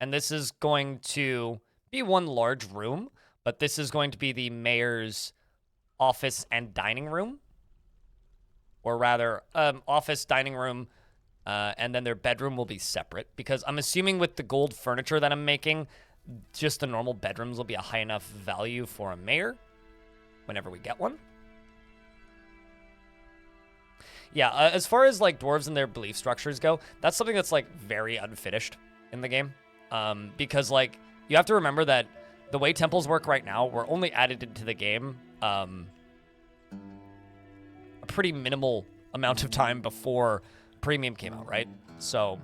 And this is going to be one large room, but this is going to be the mayor's office and dining room. Or rather, office, dining room, and then their bedroom will be separate. Because I'm assuming with the gold furniture that I'm making, just the normal bedrooms will be a high enough value for a mayor whenever we get one. Yeah, as far as like dwarves and their belief structures go, that's something that's like very unfinished in the game. Because like you have to remember that the way temples work right now were only added into the game pretty minimal amount of time before Premium came out, right? So,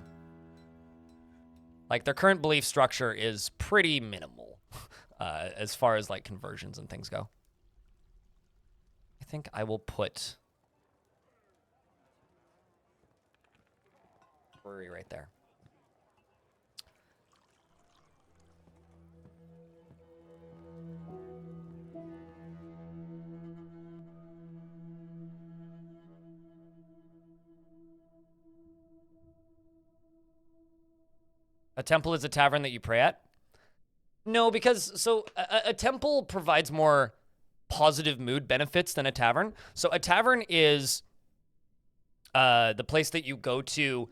like, their current belief structure is pretty minimal as far as, like, conversions and things go. I think I will put brewery right there. A temple is a tavern that you pray at? No, because so a temple provides more positive mood benefits than a tavern. So a tavern is the place that you go to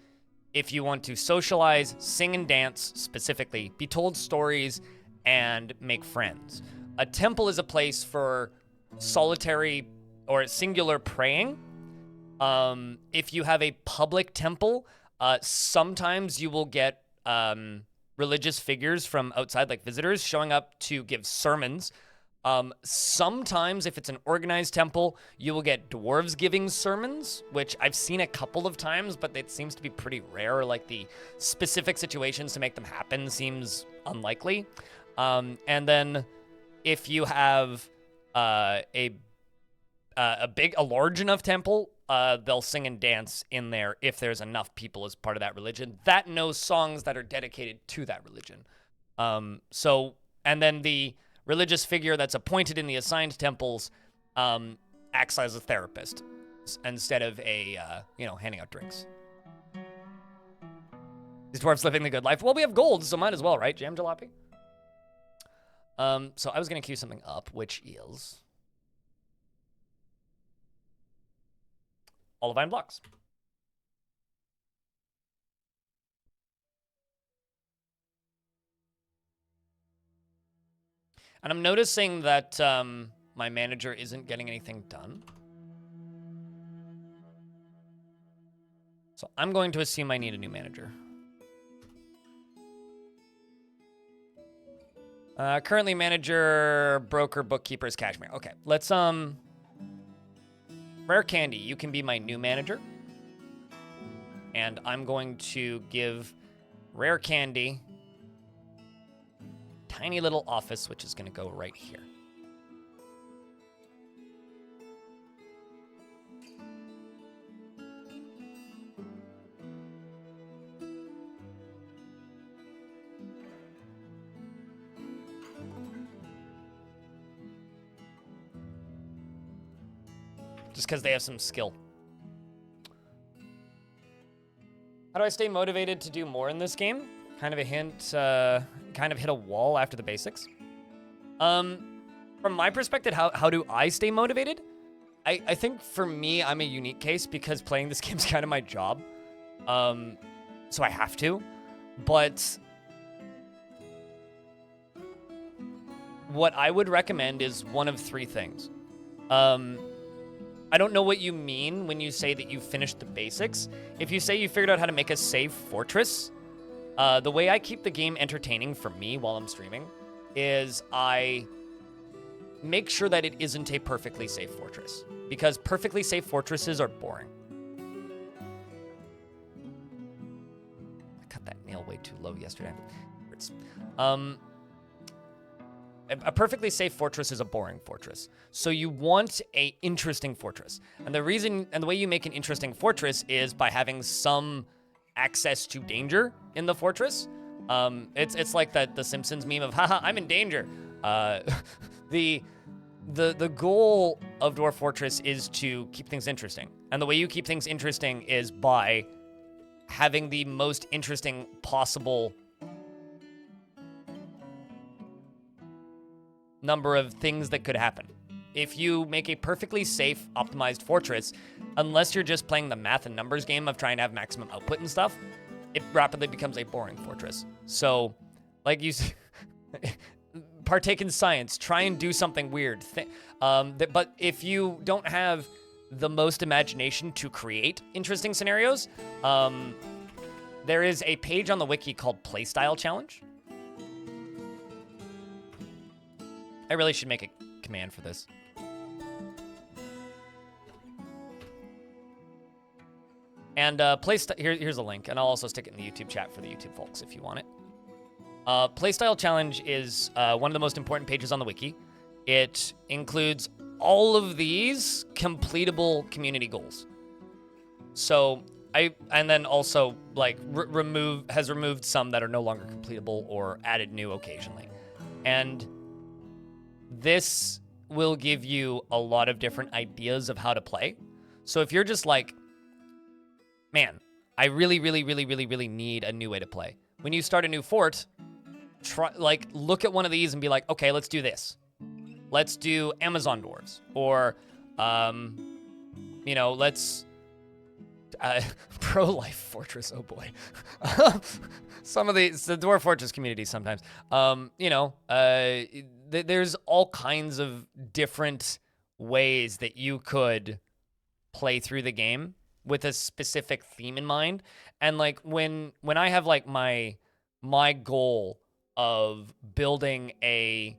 if you want to socialize, sing and dance specifically, be told stories, and make friends. A temple is a place for solitary or singular praying. If you have a public temple, sometimes you will get religious figures from outside, like visitors, showing up to give sermons. Sometimes, if it's an organized temple, you will get dwarves giving sermons, which I've seen a couple of times, but it seems to be pretty rare. Like, the specific situations to make them happen seems unlikely. And then if you have a large enough temple, they'll sing and dance in there if there's enough people as part of that religion that knows songs that are dedicated to that religion. And then the religious figure that's appointed in the assigned temples acts as a therapist instead of handing out drinks. These dwarves living the good life. Well, we have gold, so might as well, right, Jam Jalopy? So I was going to queue something up, which is Olivine blocks. And I'm noticing that my manager isn't getting anything done. So I'm going to assume I need a new manager. Currently manager, broker, bookkeepers, cashmere. Okay, let's Rare Candy, you can be my new manager. And I'm going to give Rare Candy tiny little office, which is going to go right here. Just because they have some skill. How do I stay motivated to do more in this game? Kind of a hint, kind of hit a wall after the basics. From my perspective, how do I stay motivated? I think for me, I'm a unique case because playing this game's kind of my job. So I have to. But what I would recommend is one of three things. I don't know what you mean when you say that you finished the basics. If you say you figured out how to make a safe fortress, the way I keep the game entertaining for me while I'm streaming is I make sure that it isn't a perfectly safe fortress, because perfectly safe fortresses are boring. I cut that nail way too low yesterday. A perfectly safe fortress is a boring fortress. So you want a interesting fortress. And the reason and the way you make an interesting fortress is by having some access to danger in the fortress. It's like the Simpsons meme of, haha, I'm in danger. The goal of Dwarf Fortress is to keep things interesting. And the way you keep things interesting is by having the most interesting possible number of things that could happen. If you make a perfectly safe, optimized fortress, unless you're just playing the math and numbers game of trying to have maximum output and stuff, it rapidly becomes a boring fortress. So, like you partake in science, try and do something weird. But if you don't have the most imagination to create interesting scenarios, there is a page on the wiki called Playstyle Challenge. I really should make a command for this. And here's a link, and I'll also stick it in the YouTube chat for the YouTube folks if you want it. Playstyle challenge is one of the most important pages on the wiki. It includes all of these completable community goals. So and then also like has removed some that are no longer completable or added new occasionally. And this will give you a lot of different ideas of how to play. So if you're just like, man, I really, really, really, really, really need a new way to play. When you start a new fort, look at one of these and be like, okay, let's do this. Let's do Amazon Dwarves, or, let's pro-life fortress. Oh boy, some of the Dwarf Fortress communities sometimes. There's all kinds of different ways that you could play through the game with a specific theme in mind. And like when I have like my goal of building a,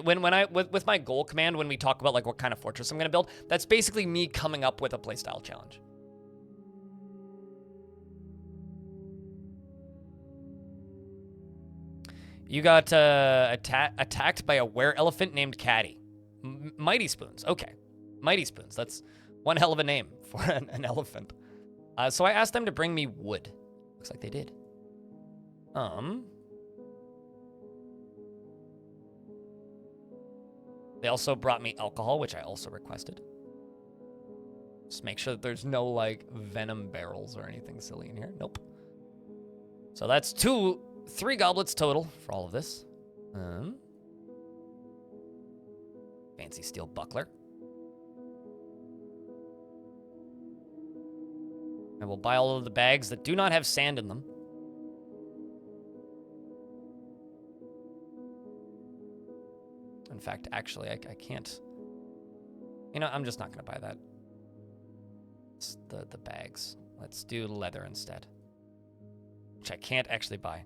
with my goal command, when we talk about like what kind of fortress I'm gonna build, that's basically me coming up with a playstyle challenge. You got attacked by a were-elephant named Caddy. Mighty Spoons. Okay. Mighty Spoons. That's one hell of a name for an elephant. So I asked them to bring me wood. Looks like they did. They also brought me alcohol, which I also requested. Just make sure that there's no, like, venom barrels or anything silly in here. Nope. So that's 3 goblets total for all of this. Fancy steel buckler. I will buy all of the bags that do not have sand in them. In fact, actually, I can't. I'm just not going to buy that. It's the bags. Let's do leather instead. Which I can't actually buy,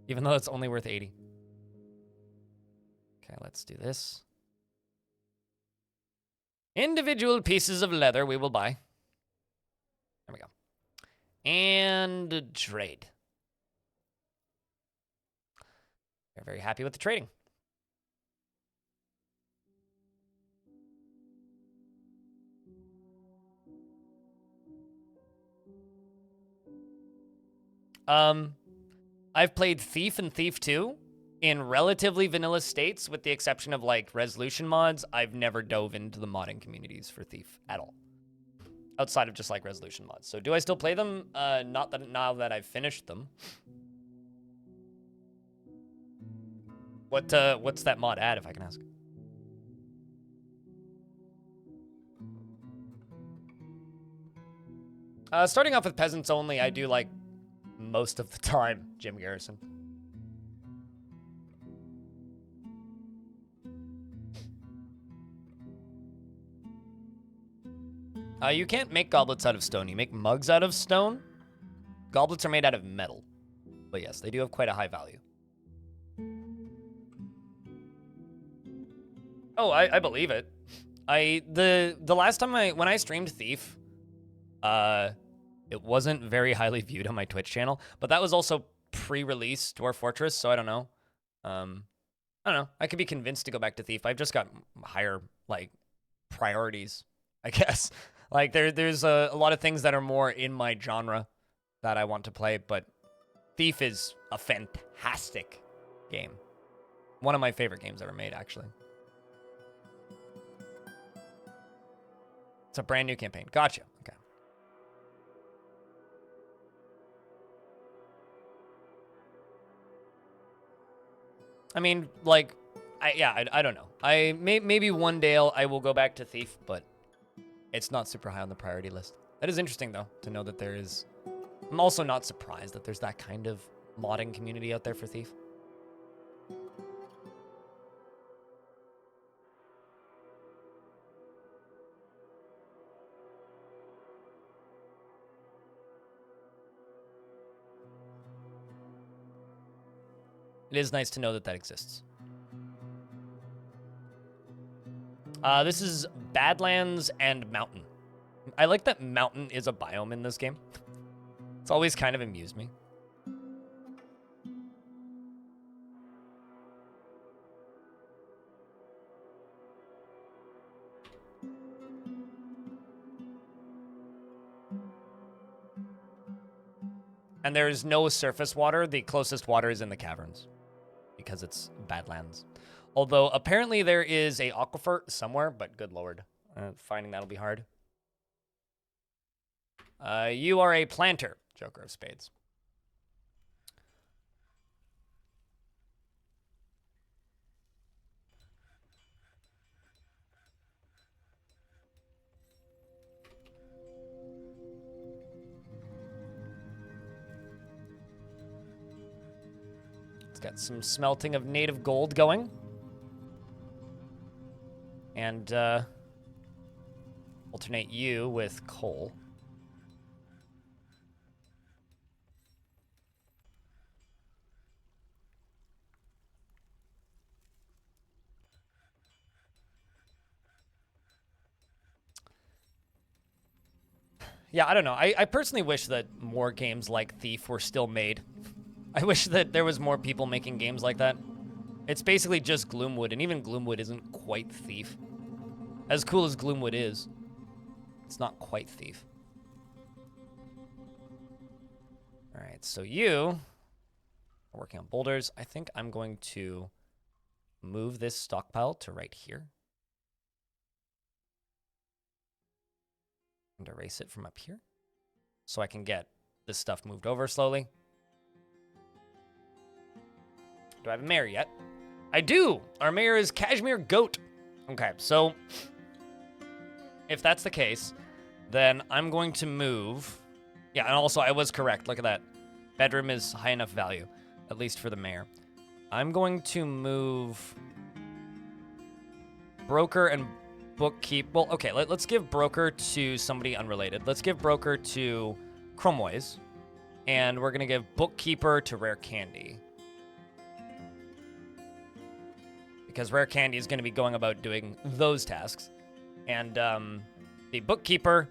even though it's only worth 80. Okay, let's do this. Individual pieces of leather we will buy. There we go. And trade. We're very happy with the trading. I've played Thief and Thief 2 in relatively vanilla states, with the exception of like resolution mods. I've never dove into the modding communities for Thief at all, outside of just like resolution mods. So do I still play them? Not that now that I've finished them. What's that mod add, if I can ask? Starting off with peasants only, I do like most of the time, Jim Garrison. You can't make goblets out of stone. You make mugs out of stone. Goblets are made out of metal. But yes, they do have quite a high value. Oh, I believe it. The last time when I streamed Thief, it wasn't very highly viewed on my Twitch channel, but that was also pre-release Dwarf Fortress, so I don't know. I don't know. I could be convinced to go back to Thief. I've just got higher, like, priorities, I guess. Like, there's a lot of things that are more in my genre that I want to play, but Thief is a fantastic game. One of my favorite games ever made, actually. It's a brand new campaign. Gotcha. Okay. I mean, like, I don't know. Maybe one day I will go back to Thief, but it's not super high on the priority list. That is interesting, though, to know that there is. I'm also not surprised that there's that kind of modding community out there for Thief. It is nice to know that that exists. This is Badlands and Mountain. I like that mountain is a biome in this game. It's always kind of amused me. And there's no surface water. The closest water is in the caverns because it's Badlands. Although apparently there is a aquifer somewhere, but good lord, finding that'll be hard. You are a planter, Joker of Spades. It's got some smelting of native gold going. And alternate you with coal. Yeah, I don't know. I personally wish that more games like Thief were still made. I wish that there was more people making games like that. It's basically just Gloomwood, and even Gloomwood isn't quite Thief. As cool as Gloomwood is, it's not quite Thief. All right, so you are working on boulders. I think I'm going to move this stockpile to right here. And erase it from up here so I can get this stuff moved over slowly. Do I have a mayor yet? I do! Our mayor is Cashmere Goat. Okay, so if that's the case, then I'm going to move. Yeah, and also I was correct. Look at that. Bedroom is high enough value, at least for the mayor. I'm going to move broker and bookkeep. Well, okay, let's give broker to somebody unrelated. Let's give broker to Chromoise, and we're going to give bookkeeper to Rare Candy. Because Rare Candy is going to be going about doing those tasks. And the bookkeeper,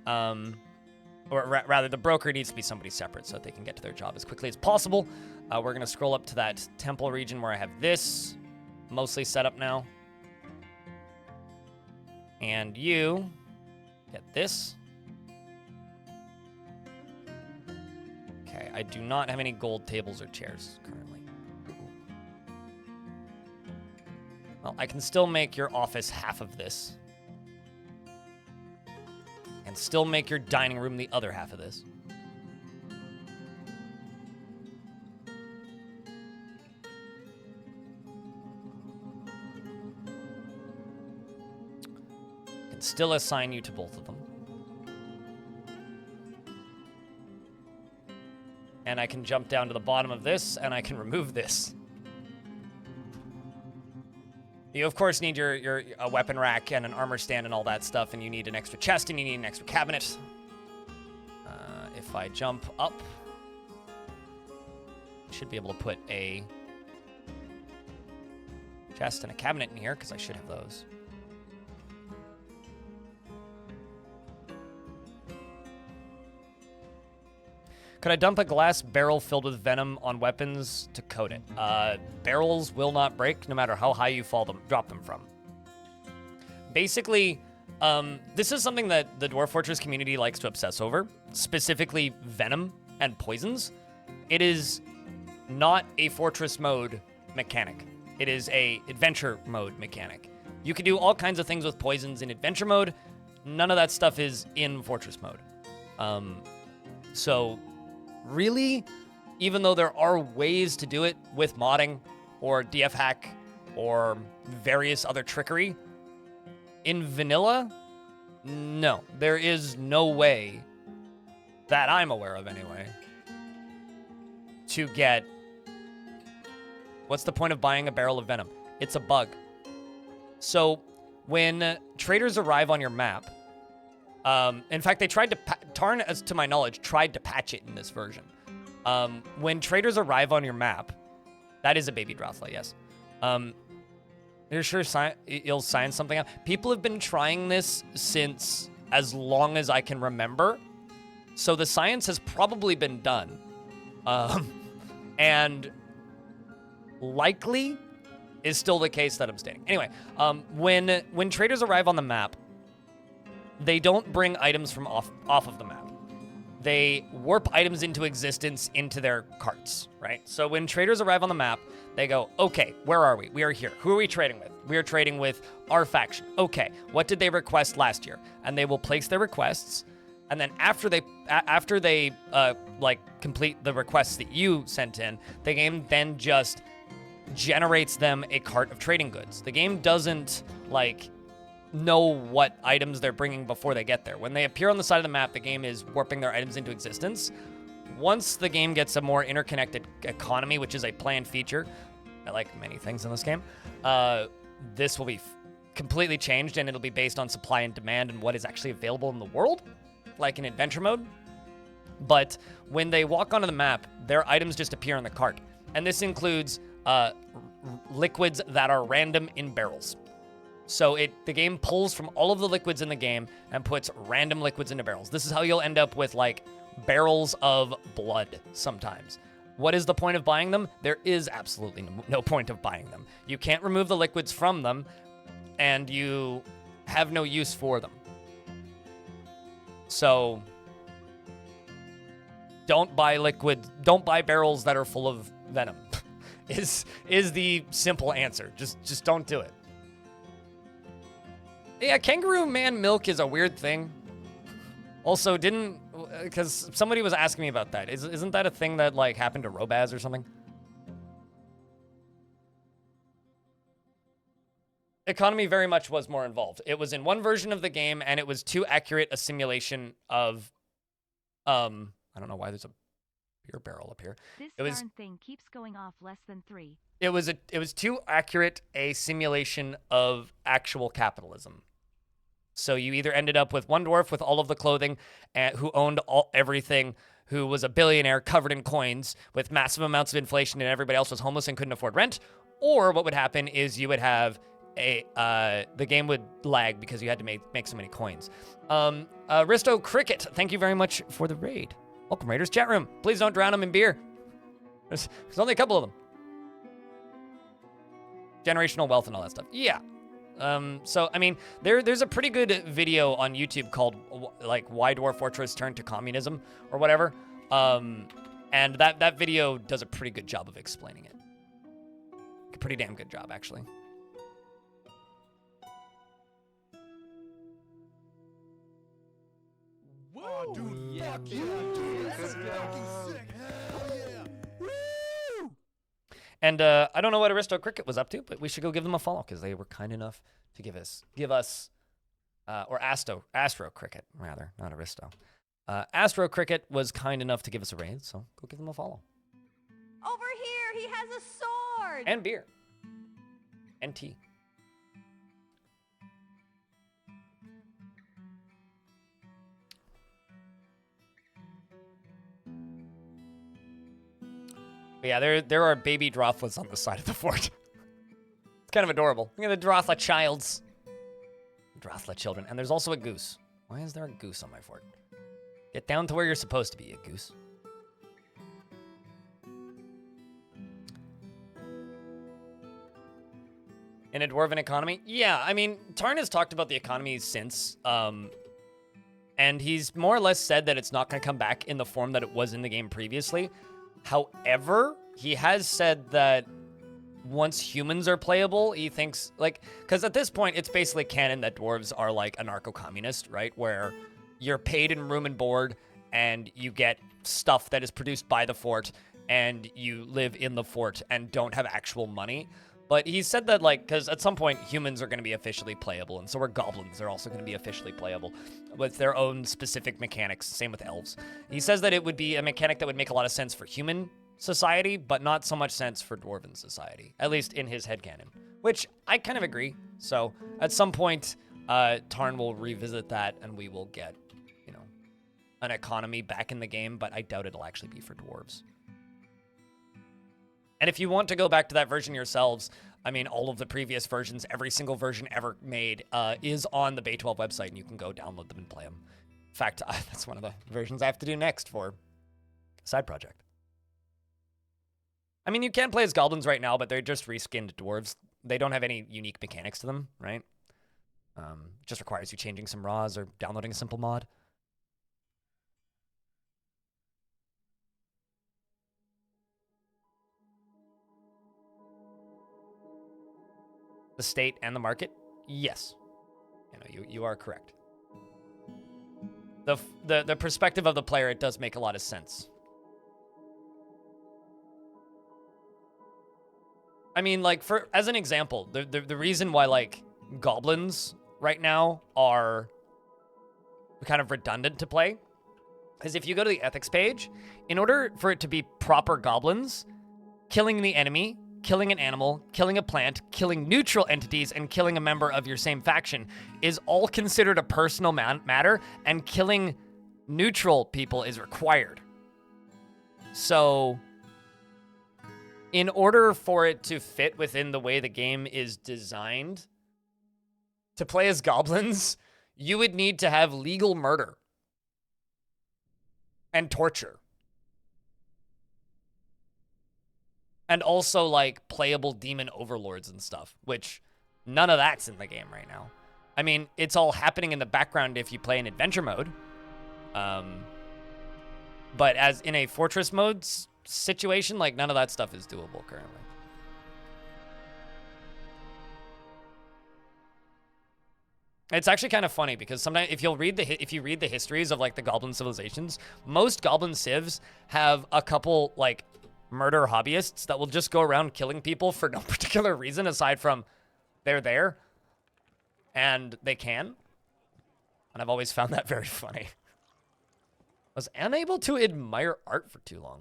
or rather the broker needs to be somebody separate so that they can get to their job as quickly as possible. We're going to scroll up to that temple region where I have this mostly set up now. And you get this. Okay, I do not have any gold tables or chairs currently. Well, I can still make your office half of this. And still make your dining room the other half of this. Can still assign you to both of them. And I can jump down to the bottom of this, and I can remove this. You, of course, need your weapon rack and an armor stand and all that stuff, and you need an extra chest, and you need an extra cabinet. If I jump up, I should be able to put a chest and a cabinet in here, because I should have those. Could I dump a glass barrel filled with venom on weapons to coat it? Barrels will not break no matter how high you drop them from. Basically, this is something that the Dwarf Fortress community likes to obsess over, specifically venom and poisons. It is not a fortress mode mechanic. It is a adventure mode mechanic. You can do all kinds of things with poisons in adventure mode. None of that stuff is in fortress mode. So really, even though there are ways to do it with modding or DF hack or various other trickery, in vanilla, no, there is no way that I'm aware of anyway to get. What's the point of buying a barrel of venom? It's a bug. So when traders arrive on your map, in fact, they tried to, Tarn, as to my knowledge, tried to patch it in this version. When traders arrive on your map, that is a baby Drothla, yes. You're sure you'll sign something up? People have been trying this since as long as I can remember. So the science has probably been done. And likely is still the case that I'm stating. Anyway, when traders arrive on the map, they don't bring items from off of the map. They warp items into existence into their carts, right? So when traders arrive on the map, they go, okay, where are we? We are here. Who are we trading with? We are trading with our faction. Okay, what did they request last year? And they will place their requests, and then after they like complete the requests that you sent in, the game then just generates them a cart of trading goods. The game doesn't like know what items they're bringing before they get there. When they appear on the side of the map, the game is warping their items into existence. Once the game gets a more interconnected economy, which is a planned feature, like many things in this game, this will be completely changed, and it'll be based on supply and demand and what is actually available in the world, like in adventure mode. But when they walk onto the map, their items just appear in the cart. And this includes liquids that are random in barrels. So the game pulls from all of the liquids in the game and puts random liquids into barrels. This is how you'll end up with like barrels of blood sometimes. What is the point of buying them? There is absolutely no point of buying them. You can't remove the liquids from them, and you have no use for them. So don't buy barrels that are full of venom. is the simple answer. Just don't do it. Yeah, kangaroo man milk is a weird thing. Also, because somebody was asking me about that. Isn't that a thing that like happened to Robaz or something? Economy very much was more involved. It was in one version of the game, and it was too accurate a simulation of, I don't know why there's a beer barrel up here. This darn thing keeps going off less than 3. It was too accurate a simulation of actual capitalism. So you either ended up with one dwarf with all of the clothing, who owned everything, who was a billionaire covered in coins with massive amounts of inflation, and everybody else was homeless and couldn't afford rent. Or what would happen is you would have the game would lag because you had to make so many coins. Risto Cricket, thank you very much for the raid. Welcome, Raiders chat room. Please don't drown them in beer. There's only a couple of them. Generational wealth and all that stuff. Yeah. So, I mean, there's a pretty good video on YouTube called, like, Why Dwarf Fortress Turned to Communism, or whatever. And that video does a pretty good job of explaining it. A pretty damn good job, actually. Whoa, dude, fuck yeah, dude. That's fucking sick. Hell yeah. Woo! And I don't know what Aristo Cricket was up to, but we should go give them a follow because they were kind enough to give us, or Astro Cricket rather, not Aristo. Astro Cricket was kind enough to give us a raid, so go give them a follow. Over here, he has a sword. And beer. And tea. But yeah, there are baby Drothlas on the side of the fort. It's kind of adorable. Look at the Drothla childs. Drothla children. And there's also a goose. Why is there a goose on my fort? Get down to where you're supposed to be, you goose. In a dwarven economy? Yeah, I mean, Tarn has talked about the economy since, and he's more or less said that it's not going to come back in the form that it was in the game previously. However, he has said that once humans are playable, he thinks, like, because at this point, it's basically canon that dwarves are like anarcho-communist, right? Where you're paid in room and board, and you get stuff that is produced by the fort, and you live in the fort and don't have actual money. But he said that, like, because at some point, humans are going to be officially playable, and so are goblins. They're also going to be officially playable with their own specific mechanics. Same with elves. He says that it would be a mechanic that would make a lot of sense for human society, but not so much sense for dwarven society, at least in his headcanon, which I kind of agree. So at some point, Tarn will revisit that, and we will get, you know, an economy back in the game, but I doubt it'll actually be for dwarves. And if you want to go back to that version yourselves, I mean, all of the previous versions, every single version ever made is on the Bay 12 website, and you can go download them and play them. In fact, that's one of the versions I have to do next for side project. I mean, you can play as goblins right now, but they're just reskinned dwarves. They don't have any unique mechanics to them, right? Just requires you changing some raws or downloading a simple mod. The state and the market? Yes. You are correct. The perspective of the player, it does make a lot of sense. I mean, like, as an example, the reason why, like, goblins right now are kind of redundant to play is if you go to the ethics page, in order for it to be proper goblins, killing the enemy, killing an animal, killing a plant, killing neutral entities, and killing a member of your same faction is all considered a personal matter, and killing neutral people is required. So, in order for it to fit within the way the game is designed, to play as goblins, you would need to have legal murder and torture. And also, like, playable demon overlords and stuff, which none of that's in the game right now. I mean, it's all happening in the background if you play in adventure mode. But as in a fortress mode situation, like, none of that stuff is doable currently. It's actually kind of funny because sometimes if you read the histories of, like, the goblin civilizations, most goblin civs have a couple, like, murder hobbyists that will just go around killing people for no particular reason aside from they're there and they can. And I've always found that very funny. I was unable to admire art for too long.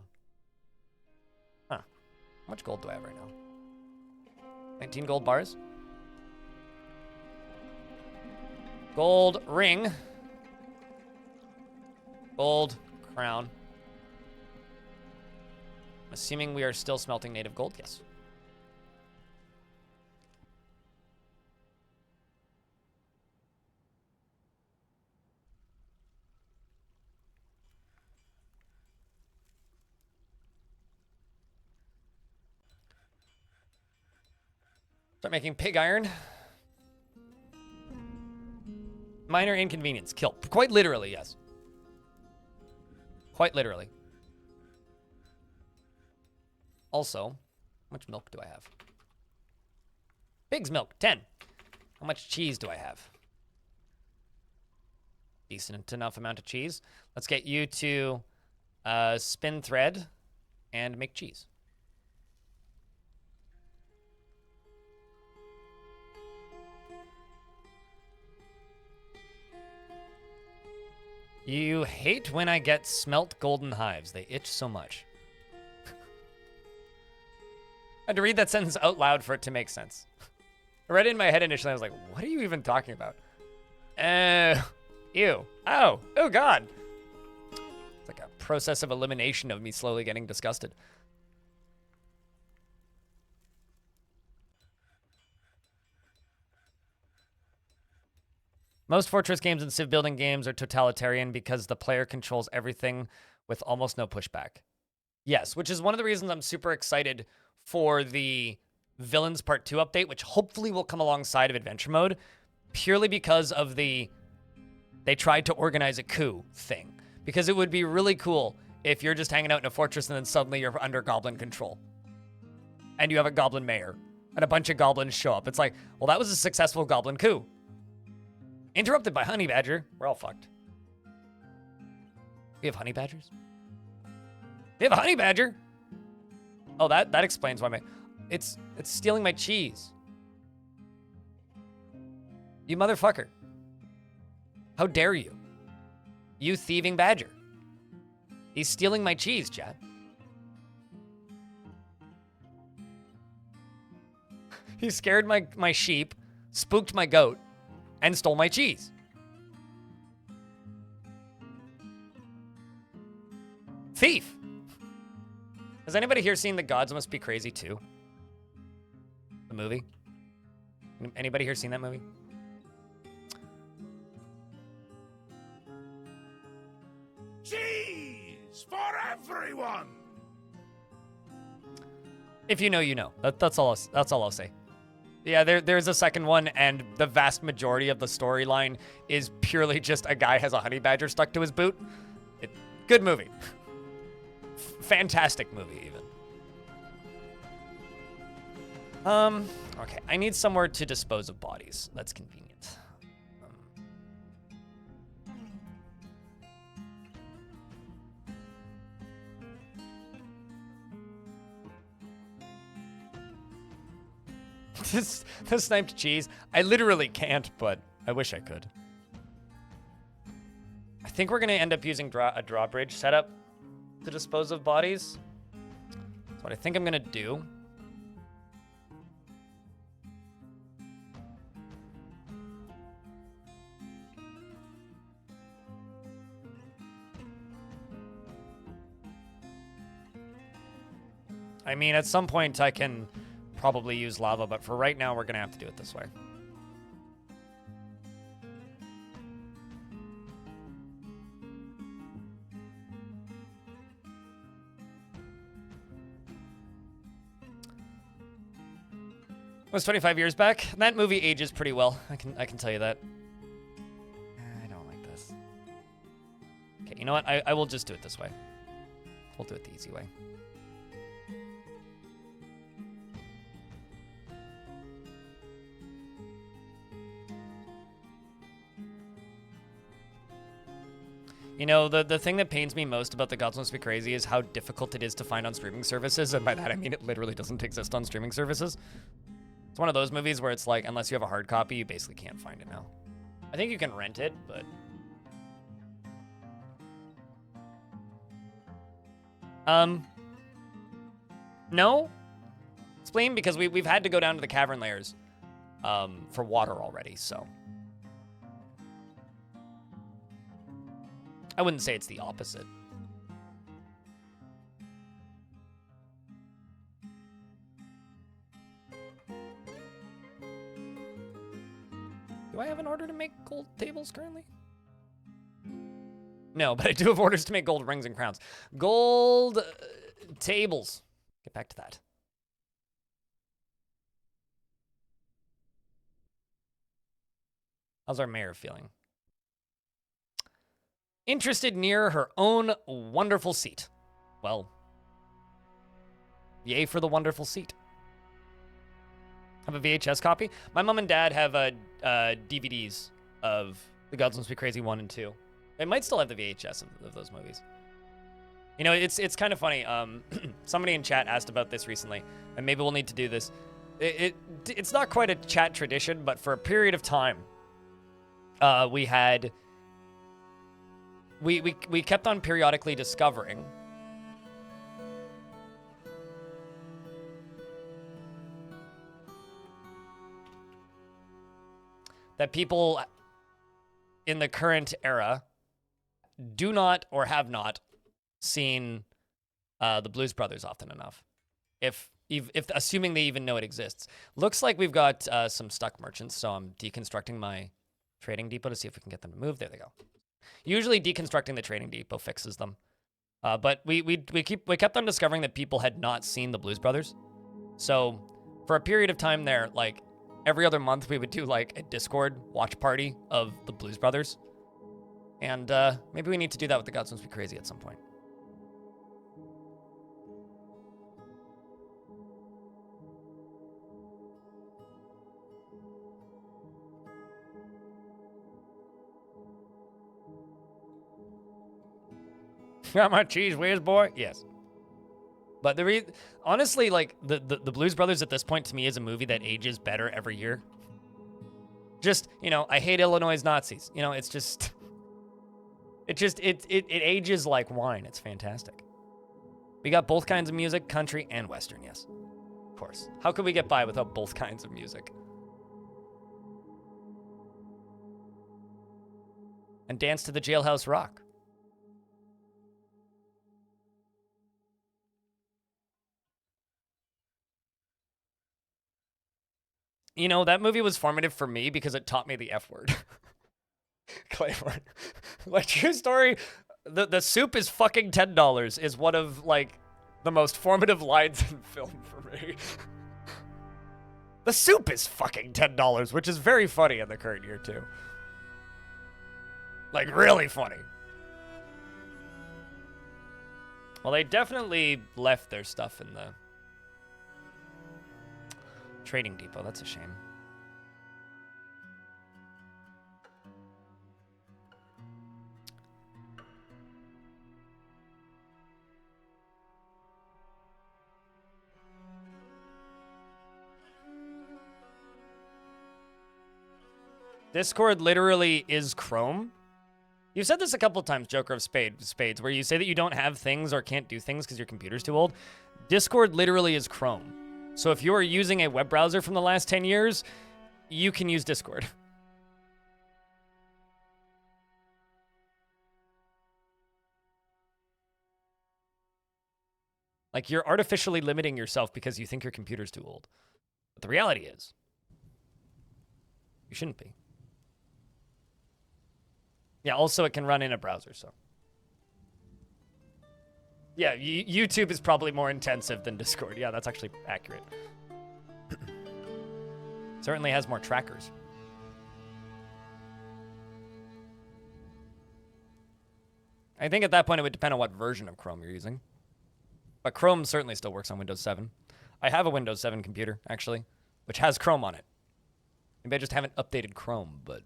Huh. How much gold do I have right now? 19 gold bars. Gold ring. Gold crown. Assuming we are still smelting native gold, yes. Start making pig iron. Minor inconvenience. Kill. Quite literally, yes. Quite literally. Also, how much milk do I have? Pig's milk, 10. How much cheese do I have? Decent enough amount of cheese. Let's get you to spin thread and make cheese. You hate when I get smelt golden hives. They itch so much. I had to read that sentence out loud for it to make sense. I read it in my head initially. I was like, what are you even talking about? Ew. Oh God. It's like a process of elimination of me slowly getting disgusted. Most Fortress games and civ building games are totalitarian because the player controls everything with almost no pushback. Yes, which is one of the reasons I'm super excited for the Villains Part 2 update, which hopefully will come alongside of Adventure Mode, purely because of they tried to organize a coup thing. Because it would be really cool if you're just hanging out in a fortress and then suddenly you're under goblin control. And you have a goblin mayor. And a bunch of goblins show up. It's like, well, that was a successful goblin coup. Interrupted by honey badger. We're all fucked. We have honey badgers? We have a honey badger? Oh, that explains why it's stealing my cheese. You motherfucker. How dare you? You thieving badger. He's stealing my cheese, chat. He scared my sheep, spooked my goat, and stole my cheese. Thief. Has anybody here seen The Gods Must Be Crazy too? The movie. Anybody here seen that movie? Cheese for everyone. If you know, you know. That's all I'll say. Yeah, there's a second one, and the vast majority of the storyline is purely just a guy has a honey badger stuck to his boot. Good movie. Fantastic movie, even. Okay, I need somewhere to dispose of bodies. That's convenient. This sniped cheese. I literally can't, but I wish I could. I think we're gonna end up using a drawbridge setup to dispose of bodies. That's what I think I'm gonna do. I mean, at some point I can probably use lava, but for right now, we're gonna have to do it this way. It was 25 years back. That movie ages pretty well. I can tell you that. I don't like this. Okay, you know what? I will just do it this way. We'll do it the easy way. You know, the thing that pains me most about The Gods Must Be Crazy is how difficult it is to find on streaming services, and by that I mean it literally doesn't exist on streaming services. It's one of those movies where it's like, unless you have a hard copy, you basically can't find it now. I think you can rent it, but... No? Spleen, because we've had to go down to the cavern layers for water already, so... I wouldn't say it's the opposite. Do I have an order to make gold tables currently? No, but I do have orders to make gold rings and crowns. Gold tables. Get back to that. How's our mayor feeling? Interested near her own wonderful seat. Well, yay for the wonderful seat. Have a VHS copy? My mom and dad have DVDs of The Gods Must Be Crazy 1 and 2. They might still have the VHS of those movies. You know, it's kind of funny. Somebody in chat asked about this recently, and maybe we'll need to do this. It's not quite a chat tradition, but for a period of time, we kept on periodically discovering that people in the current era do not or have not seen the Blues Brothers often enough. If assuming they even know it exists. Looks like we've got some stuck merchants, so I'm deconstructing my trading depot to see if we can get them to move. There they go. Usually deconstructing the trading depot fixes them. But we kept on discovering that people had not seen the Blues Brothers. So for a period of time there, like every other month we would do like a Discord watch party of the Blues Brothers. And maybe we need to do that with The Gods Must Be Crazy at some point. Got my cheese whiz, boy? Yes. But honestly, like, the Blues Brothers at this point, to me, is a movie that ages better every year. Just, you know, I hate Illinois Nazis. You know, it's just... It ages like wine. It's fantastic. We got both kinds of music, country and Western, yes. Of course. How could we get by without both kinds of music? And dance to the Jailhouse Rock. You know, that movie was formative for me because it taught me the F word. Claymore. Like, true story, the soup is fucking $10 is one of, like, the most formative lines in film for me. The soup is fucking $10, which is very funny in the current year, too. Like, really funny. Well, they definitely left their stuff in the trading depot. That's a shame. Discord literally is Chrome. You've said this a couple times, Joker of Spades, where you say that you don't have things or can't do things because your computer's too old. Discord literally is Chrome. So if you are using a web browser from the last 10 years, you can use Discord. Like, you're artificially limiting yourself because you think your computer's too old. But the reality is, you shouldn't be. Yeah, also it can run in a browser, so. Yeah, YouTube is probably more intensive than Discord. Yeah, that's actually accurate. Certainly has more trackers. I think at that point it would depend on what version of Chrome you're using. But Chrome certainly still works on Windows 7. I have a Windows 7 computer, actually, which has Chrome on it. Maybe I just haven't updated Chrome, but...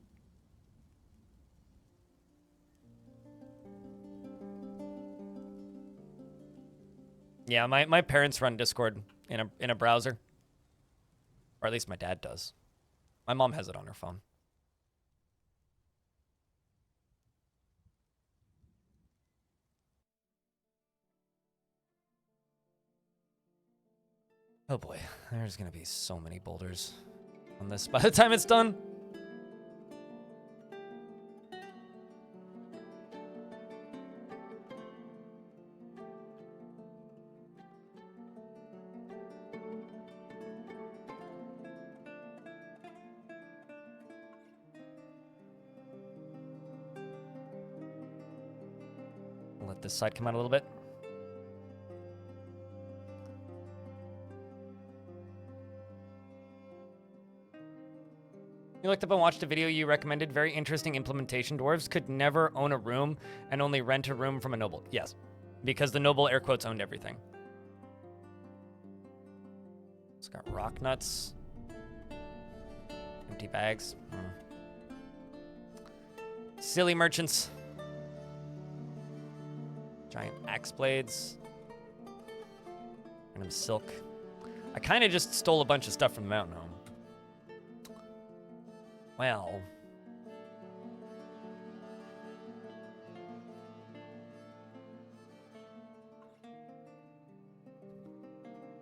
Yeah, my parents run Discord in a browser. Or at least my dad does. My mom has it on her phone. Oh boy, there's gonna be so many boulders on this by the time it's done. Let this side come out a little bit. You looked up and watched a video you recommended. Very interesting implementation. Dwarves could never own a room and only rent a room from a noble. Yes, because the noble, air quotes, owned everything. It's got rock nuts. Empty bags. Silly merchants. Giant axe blades. Random silk. I kind of just stole a bunch of stuff from the mountain home. Well.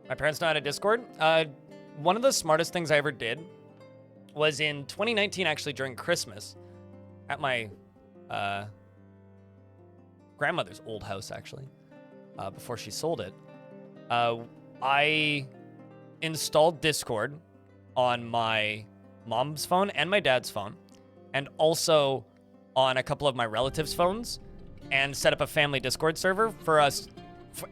My parents know how to Discord. One of the smartest things I ever did was in 2019, actually, during Christmas, at my grandmother's old house, actually, before she sold it. I installed Discord on my mom's phone and my dad's phone, and also on a couple of my relatives' phones, and set up a family Discord server for us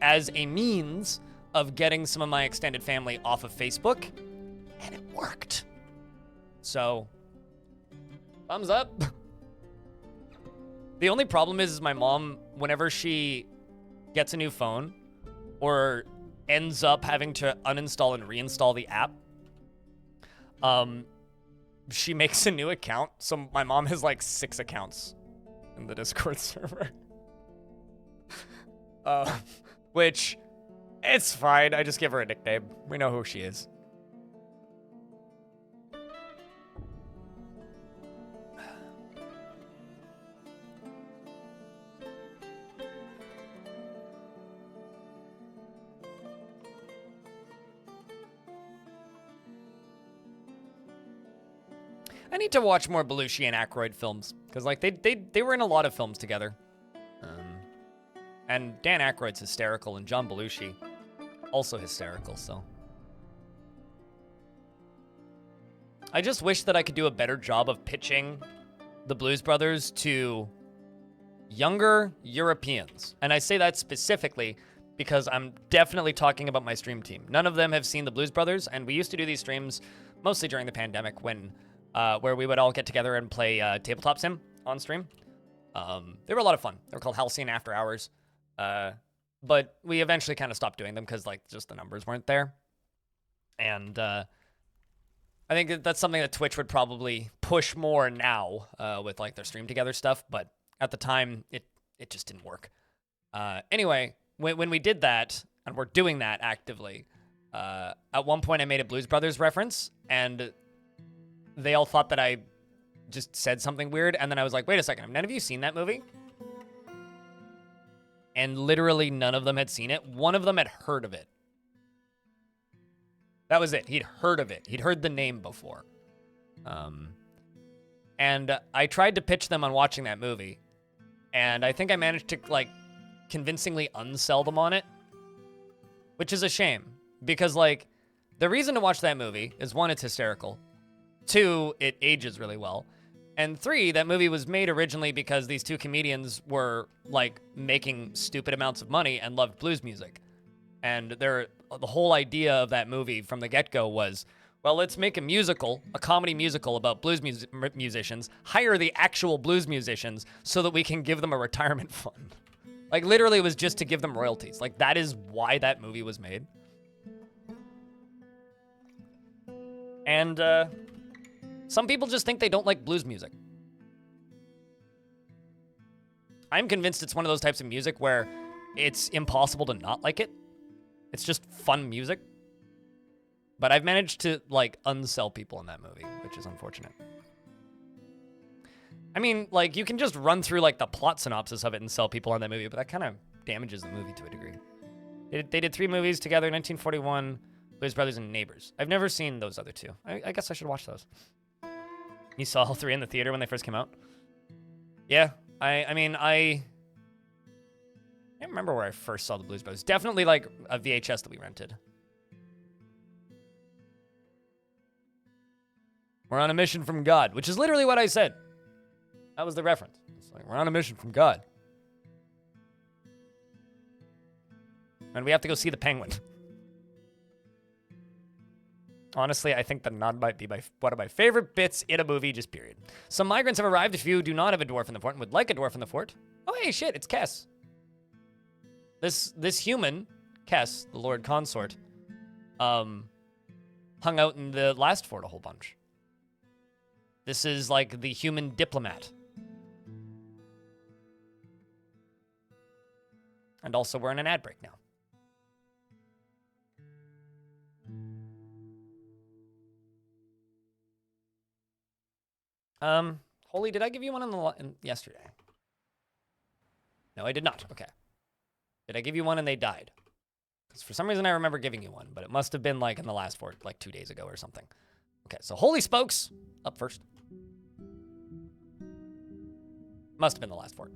as a means of getting some of my extended family off of Facebook, and it worked. So, thumbs up. The only problem is my mom, whenever she gets a new phone or ends up having to uninstall and reinstall the app, she makes a new account. So my mom has like 6 accounts in the Discord server. Which, it's fine. I just give her a nickname. We know who she is. I need to watch more Belushi and Aykroyd films, because like they were in a lot of films together. And Dan Aykroyd's hysterical, and John Belushi also hysterical, so. I just wish that I could do a better job of pitching the Blues Brothers to younger Europeans. And I say that specifically because I'm definitely talking about my stream team. None of them have seen the Blues Brothers, and we used to do these streams mostly during the pandemic when where we would all get together and play tabletop sim on stream. They were a lot of fun. They were called Halcyon After Hours. But we eventually kind of stopped doing them because, like, just the numbers weren't there. And I think that's something that Twitch would probably push more now with, like, their stream together stuff. But at the time, it just didn't work. Anyway, when we did that, and we're doing that actively, at one point I made a Blues Brothers reference, and they all thought that I just said something weird. And then I was like, wait a second, have none of you seen that movie? And literally none of them had seen it. One of them had heard of it. That was it. He'd heard of it. He'd heard the name before. And I tried to pitch them on watching that movie. And I think I managed to, like, convincingly unsell them on it. Which is a shame. Because, like, the reason to watch that movie is, one, it's hysterical. Two, it ages really well. And three, that movie was made originally because these two comedians were, like, making stupid amounts of money and loved blues music. And the whole idea of that movie from the get-go was, well, let's make a musical, a comedy musical about blues musicians, hire the actual blues musicians so that we can give them a retirement fund. Like, literally, it was just to give them royalties. Like, that is why that movie was made. And, some people just think they don't like blues music. I'm convinced it's one of those types of music where it's impossible to not like it. It's just fun music. But I've managed to, like, unsell people in that movie, which is unfortunate. I mean, like, you can just run through, like, the plot synopsis of it and sell people on that movie, but that kind of damages the movie to a degree. They did 3 movies together, 1941, Blues Brothers, and Neighbors. I've never seen those other 2. I guess I should watch those. You saw all 3 in the theater when they first came out? Yeah, I mean, I can't remember where I first saw the Blues Brothers. Definitely, like, a VHS that we rented. We're on a mission from God, which is literally what I said. That was the reference. It's like, we're on a mission from God. And we have to go see the penguin. Honestly, I think the nod might be one of my favorite bits in a movie, just period. Some migrants have arrived. If you do not have a dwarf in the fort and would like a dwarf in the fort. Oh, hey, shit, it's Kess. This human, Kess, the Lord Consort, hung out in the last fort a whole bunch. This is like the human diplomat. And also, we're in an ad break now. Holy, did I give you one yesterday? No, I did not. Okay. Did I give you one and they died? Because for some reason I remember giving you one, but it must have been like in the last fort, like 2 days ago or something. Okay, so Holy Spokes, up first. Must have been the last fort.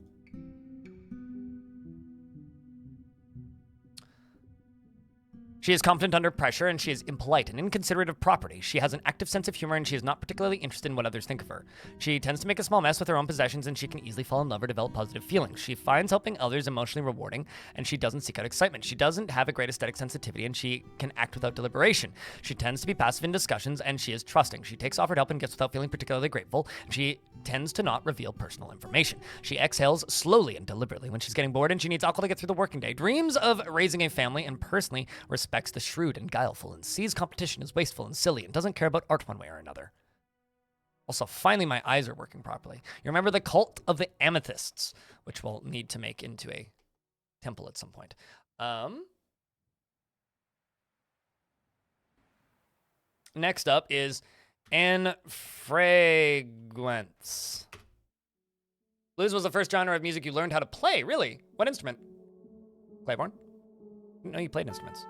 She is confident under pressure, and she is impolite and inconsiderate of property. She has an active sense of humor, and she is not particularly interested in what others think of her. She tends to make a small mess with her own possessions, and she can easily fall in love or develop positive feelings. She finds helping others emotionally rewarding, and she doesn't seek out excitement. She doesn't have a great aesthetic sensitivity, and she can act without deliberation. She tends to be passive in discussions, and she is trusting. She takes offered help and gets without feeling particularly grateful. She tends to not reveal personal information. She exhales slowly and deliberately when she's getting bored, and she needs alcohol to get through the working day. Dreams of raising a family, and personally respects the shrewd and guileful, and sees competition as wasteful and silly, and doesn't care about art one way or another. Also, finally, my eyes are working properly. You remember the cult of the amethysts, which we'll need to make into a temple at some point. Next up is An Fragrance. Blues was the first genre of music you learned how to play. Really? What instrument? Claiborne? I didn't know you played instruments.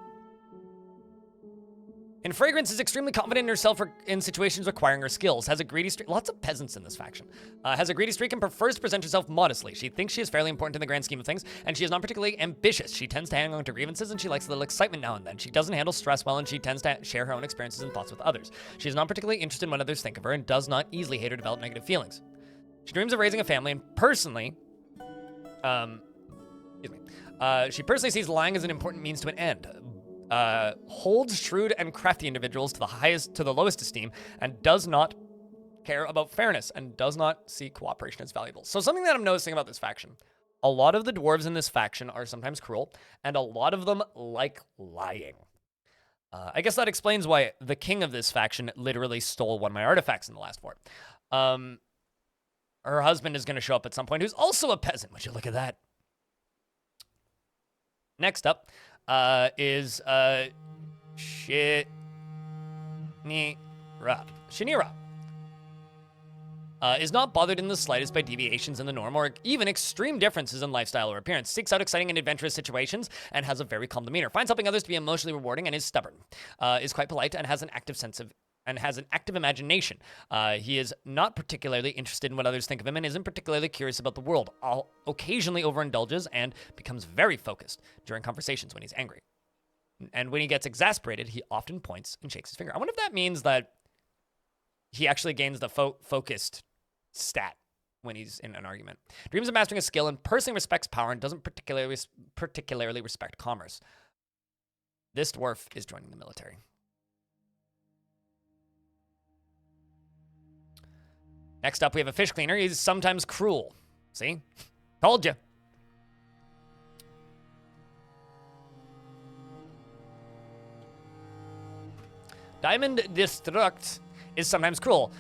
In Fragrance, is extremely confident in herself in situations requiring her skills. Has a greedy streak. Lots of peasants in this faction. Has a greedy streak and prefers to present herself modestly. She thinks she is fairly important in the grand scheme of things, and she is not particularly ambitious. She tends to hang on to grievances, and she likes a little excitement now and then. She doesn't handle stress well, and she tends to share her own experiences and thoughts with others. She is not particularly interested in what others think of her, and does not easily hate or develop negative feelings. She dreams of raising a family, and personally, she personally sees lying as an important means to an end. Holds shrewd and crafty individuals to the lowest esteem, and does not care about fairness, and does not see cooperation as valuable. So something that I'm noticing about this faction, a lot of the dwarves in this faction are sometimes cruel, and a lot of them like lying. I guess that explains why the king of this faction literally stole one of my artifacts in the last fort. Her husband is going to show up at some point, who's also a peasant. Would you look at that? Next up is Shinira. Shinira is not bothered in the slightest by deviations in the norm or even extreme differences in lifestyle or appearance. Seeks out exciting and adventurous situations and has a very calm demeanor. Finds helping others to be emotionally rewarding and is stubborn. Is quite polite and has an active imagination. He is not particularly interested in what others think of him and isn't particularly curious about the world. Occasionally overindulges and becomes very focused during conversations when he's angry. And when he gets exasperated, he often points and shakes his finger. I wonder if that means that he actually gains the focused stat when he's in an argument. Dreams of mastering a skill and personally respects power and doesn't particularly respect commerce. This dwarf is joining the military. Next up, we have a fish cleaner. He's sometimes cruel. See? Told you. Diamond Destruct is sometimes cruel.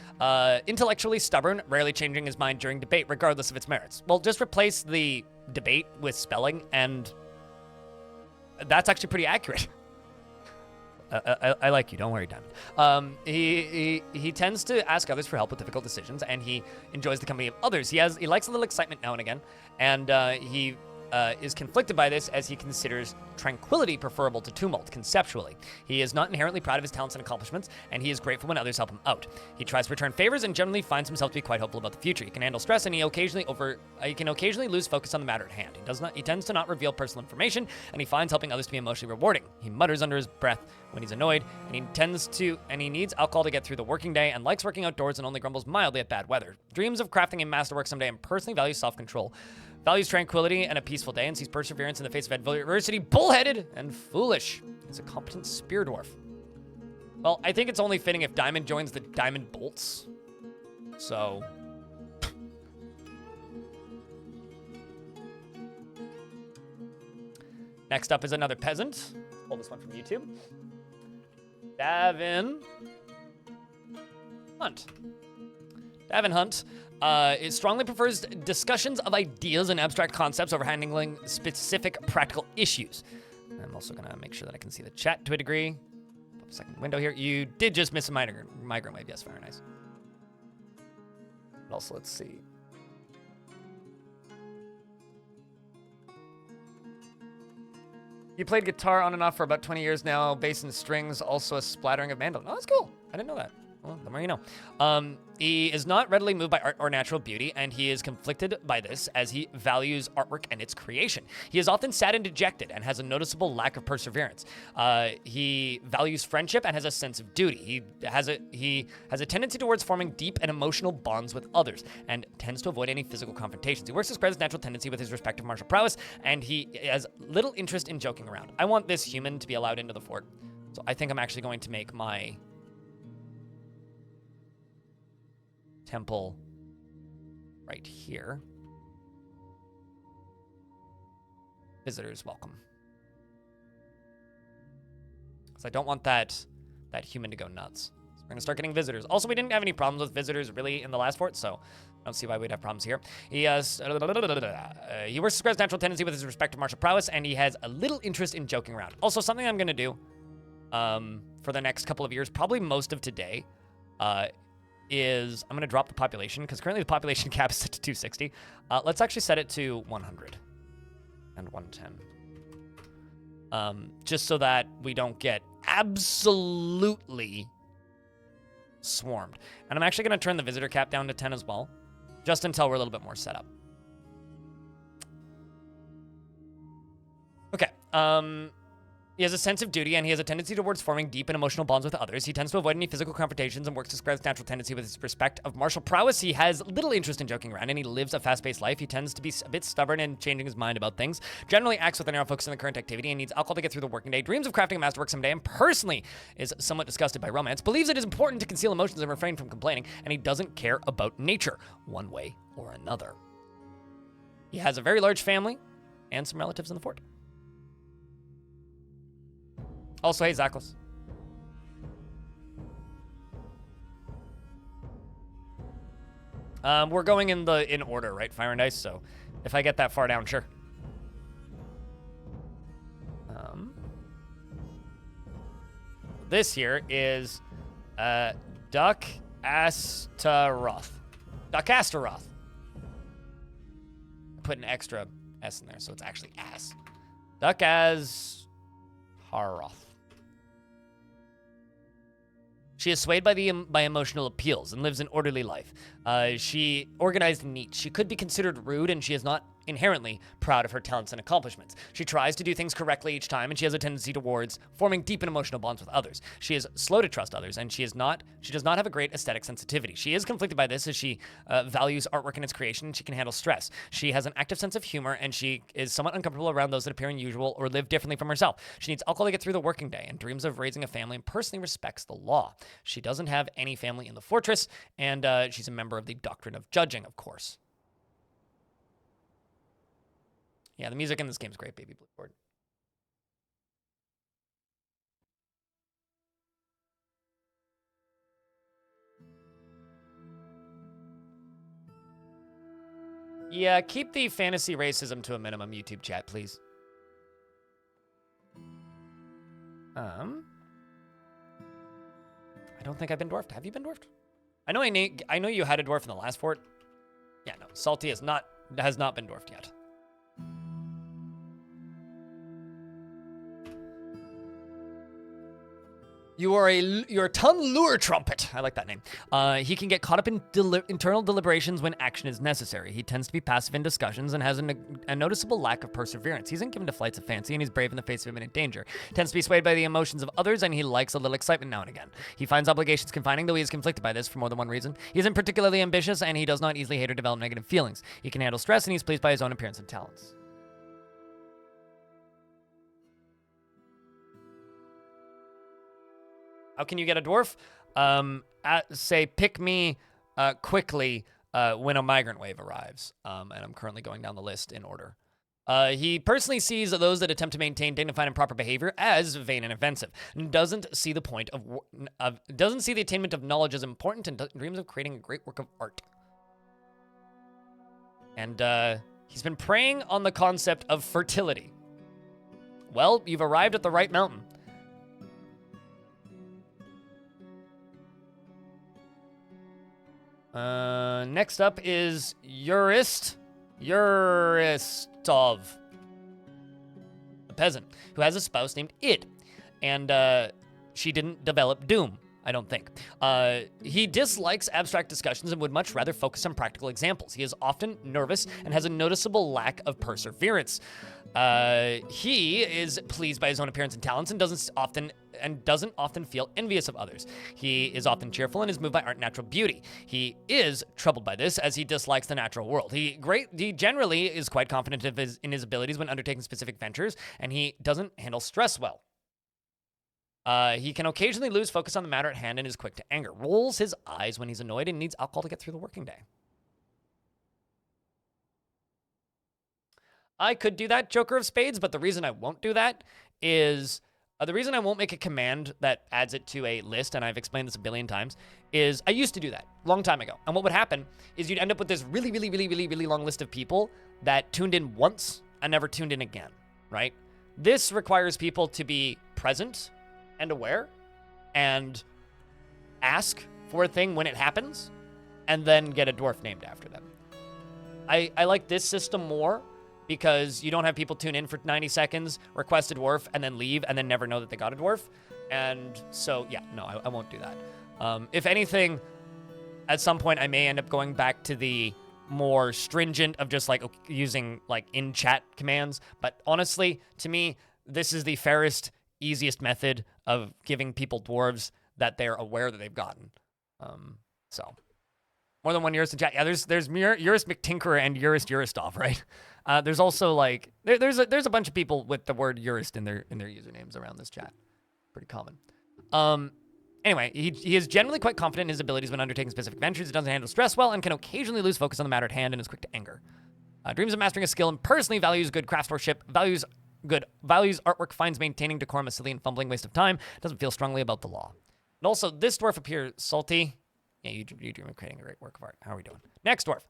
Intellectually stubborn, rarely changing his mind during debate, regardless of its merits. Well, just replace the debate with spelling, and that's actually pretty accurate. I like you. Don't worry, Diamond. He tends to ask others for help with difficult decisions, and he enjoys the company of others. He likes a little excitement now and again, and he is conflicted by this as he considers tranquility preferable to tumult conceptually. He is not inherently proud of his talents and accomplishments, and he is grateful when others help him out. He tries to return favors and generally finds himself to be quite hopeful about the future. He can handle stress, and he can occasionally lose focus on the matter at hand. He tends to not reveal personal information, and he finds helping others to be emotionally rewarding. He mutters under his breath when he's annoyed, and he needs alcohol to get through the working day, and likes working outdoors and only grumbles mildly at bad weather. Dreams of crafting a masterwork someday, and personally values self-control. Values tranquility and a peaceful day, and sees perseverance in the face of adversity. Bullheaded and foolish. He's a competent spear dwarf. Well, I think it's only fitting if Diamond joins the Diamond Bolts. So. Next up is another peasant. Pull this one from YouTube. Davin Hunt. Davin Hunt it strongly prefers discussions of ideas and abstract concepts over handling specific practical issues. I'm also going to make sure that I can see the chat to a degree. Pop a second window here. You did just miss a migrant wave. Yes, very nice. But also, let's see. You played guitar on and off for about 20 years now. Bass and strings, also a splattering of mandolin. Oh, that's cool. I didn't know that. Well, the more you know. He is not readily moved by art or natural beauty, and he is conflicted by this as he values artwork and its creation. He is often sad and dejected and has a noticeable lack of perseverance. He values friendship and has a sense of duty. He has a tendency towards forming deep and emotional bonds with others and tends to avoid any physical confrontations. He works to spread his natural tendency with his respective martial prowess, and he has little interest in joking around. I want this human to be allowed into the fort, so I think I'm actually going to make my temple right here. Visitors welcome. Because I don't want that human to go nuts. So we're gonna start getting visitors. Also, we didn't have any problems with visitors really in the last fort, so I don't see why we'd have problems here. He has he works to spread his natural tendency with his respective martial prowess, and he has a little interest in joking around. Also, something I'm gonna do for the next couple of years, probably most of today, is I'm going to drop the population because currently the population cap is set to 260. Let's actually set it to 100 and 110. just so that we don't get absolutely swarmed. And I'm actually going to turn the visitor cap down to 10 as well, just until we're a little bit more set up. Okay. He has a sense of duty, and he has a tendency towards forming deep and emotional bonds with others. He tends to avoid any physical confrontations and works to spread his natural tendency with his respect of martial prowess. He has little interest in joking around, and he lives a fast-paced life. He tends to be a bit stubborn and changing his mind about things. Generally acts with a narrow focus on the current activity and needs alcohol to get through the working day. Dreams of crafting a masterwork someday, and personally is somewhat disgusted by romance. Believes it is important to conceal emotions and refrain from complaining, and he doesn't care about nature, one way or another. He has a very large family and some relatives in the fort. Also, hey, Zachless. We're going in order, right? Fire and Ice, so if I get that far down, sure. This here is Duck Astaroth. Duck Astaroth. Put an extra S in there, so it's actually ass. Duck Astaroth. She is swayed by emotional appeals and lives an orderly life. She organized and neat. She could be considered rude, and she is not inherently proud of her talents and accomplishments. She tries to do things correctly each time, and she has a tendency towards forming deep and emotional bonds with others. She is slow to trust others, and she does not have a great aesthetic sensitivity. She is conflicted by this as she values artwork and its creation, and she can handle stress. She has an active sense of humor, and she is somewhat uncomfortable around those that appear unusual or live differently from herself. She needs alcohol to get through the working day and dreams of raising a family and personally respects the law. She doesn't have any family in the fortress, and she's a member of the Doctrine of Judging, of course. Yeah, the music in this game is great, baby Blueboard. Yeah, keep the fantasy racism to a minimum, YouTube chat, please. I don't think I've been dwarfed. Have you been dwarfed? I know you had a dwarf in the last fort. Yeah, no, Salty has not been dwarfed yet. You're a ton lure trumpet. I like that name. He can get caught up in internal deliberations when action is necessary. He tends to be passive in discussions and has a noticeable lack of perseverance. He isn't given to flights of fancy, and he's brave in the face of imminent danger. Tends to be swayed by the emotions of others, and he likes a little excitement now and again. He finds obligations confining, though he is conflicted by this for more than one reason. He isn't particularly ambitious, and he does not easily hate or develop negative feelings. He can handle stress, and he's pleased by his own appearance and talents. How can you get a dwarf? Say, pick me quickly when a migrant wave arrives. And I'm currently going down the list in order. He personally sees those that attempt to maintain dignified and proper behavior as vain and offensive, and doesn't see the attainment of knowledge as important, and dreams of creating a great work of art. And he's been preying on the concept of fertility. Well, you've arrived at the right mountain. Next up is Euristov, a peasant who has a spouse named Id, and she didn't develop Doom, I don't think. He dislikes abstract discussions and would much rather focus on practical examples. He is often nervous and has a noticeable lack of perseverance. He is pleased by his own appearance and talents and doesn't often feel envious of others. He is often cheerful and is moved by art and natural beauty. He is troubled by this as he dislikes the natural world. He generally is quite confident in his abilities when undertaking specific ventures, and he doesn't handle stress well. He can occasionally lose focus on the matter at hand and is quick to anger. Rolls his eyes when he's annoyed and needs alcohol to get through the working day. I could do that, Joker of Spades, but the reason I won't do that is... the reason I won't make a command that adds it to a list, and I've explained this a billion times, is I used to do that a long time ago. And what would happen is you'd end up with this really, really, really, really, really long list of people that tuned in once and never tuned in again, right? This requires people to be present and aware and ask for a thing when it happens and then get a dwarf named after them. I like this system more because you don't have people tune in for 90 seconds, request a dwarf, and then leave, and then never know that they got a dwarf. And so, yeah, no, I won't do that. If anything, at some point, I may end up going back to the more stringent of just like using like in-chat commands. But honestly, to me, this is the fairest, easiest method of giving people dwarves that they're aware that they've gotten. So more than one Urist in chat. Yeah, there's Urist McTinkerer and Urist Uristov, right? There's also like there's a bunch of people with the word Urist in their usernames around this chat. Pretty common. Anyway, he is generally quite confident in his abilities when undertaking specific ventures. He doesn't handle stress well and can occasionally lose focus on the matter at hand and is quick to anger. Dreams of mastering a skill and personally values good craftsmanship, values artwork, finds maintaining decorum a silly and fumbling waste of time, doesn't feel strongly about the law. And also, this dwarf appears salty. Yeah, you dream of creating a great work of art. How are we doing? Next dwarf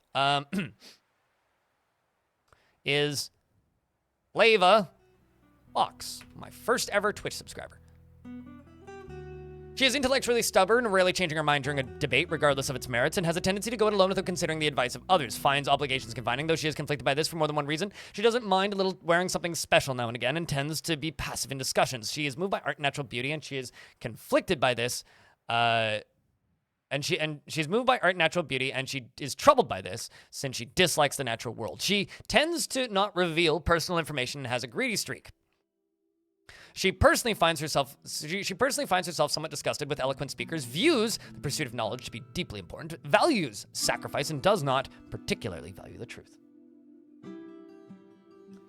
is Lava Ox, my first ever Twitch subscriber. She is intellectually stubborn, rarely changing her mind during a debate, regardless of its merits, and has a tendency to go it alone without considering the advice of others. Finds obligations confining, though she is conflicted by this for more than one reason. She doesn't mind a little wearing something special now and again, and tends to be passive in discussions. She is moved by art and natural beauty, and she is conflicted by this. She's moved by art and natural beauty, and she is troubled by this since she dislikes the natural world. She tends to not reveal personal information and has a greedy streak. She personally finds herself somewhat disgusted with eloquent speakers, views the pursuit of knowledge to be deeply important, values sacrifice, and does not particularly value the truth.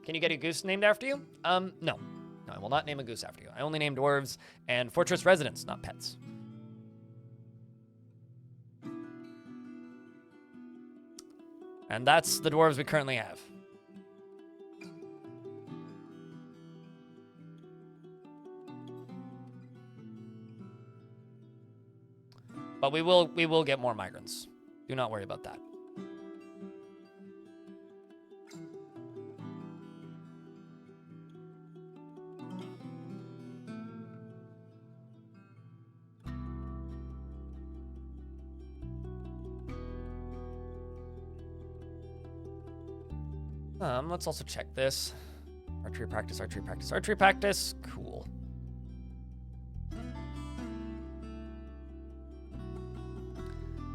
Can you get a goose named after you? No. No, I will not name a goose after you. I only name dwarves and fortress residents, not pets. And that's the dwarves we currently have. But we will get more migrants. Do not worry about that. Let's also check this. Archery practice, archery practice, archery practice. Cool.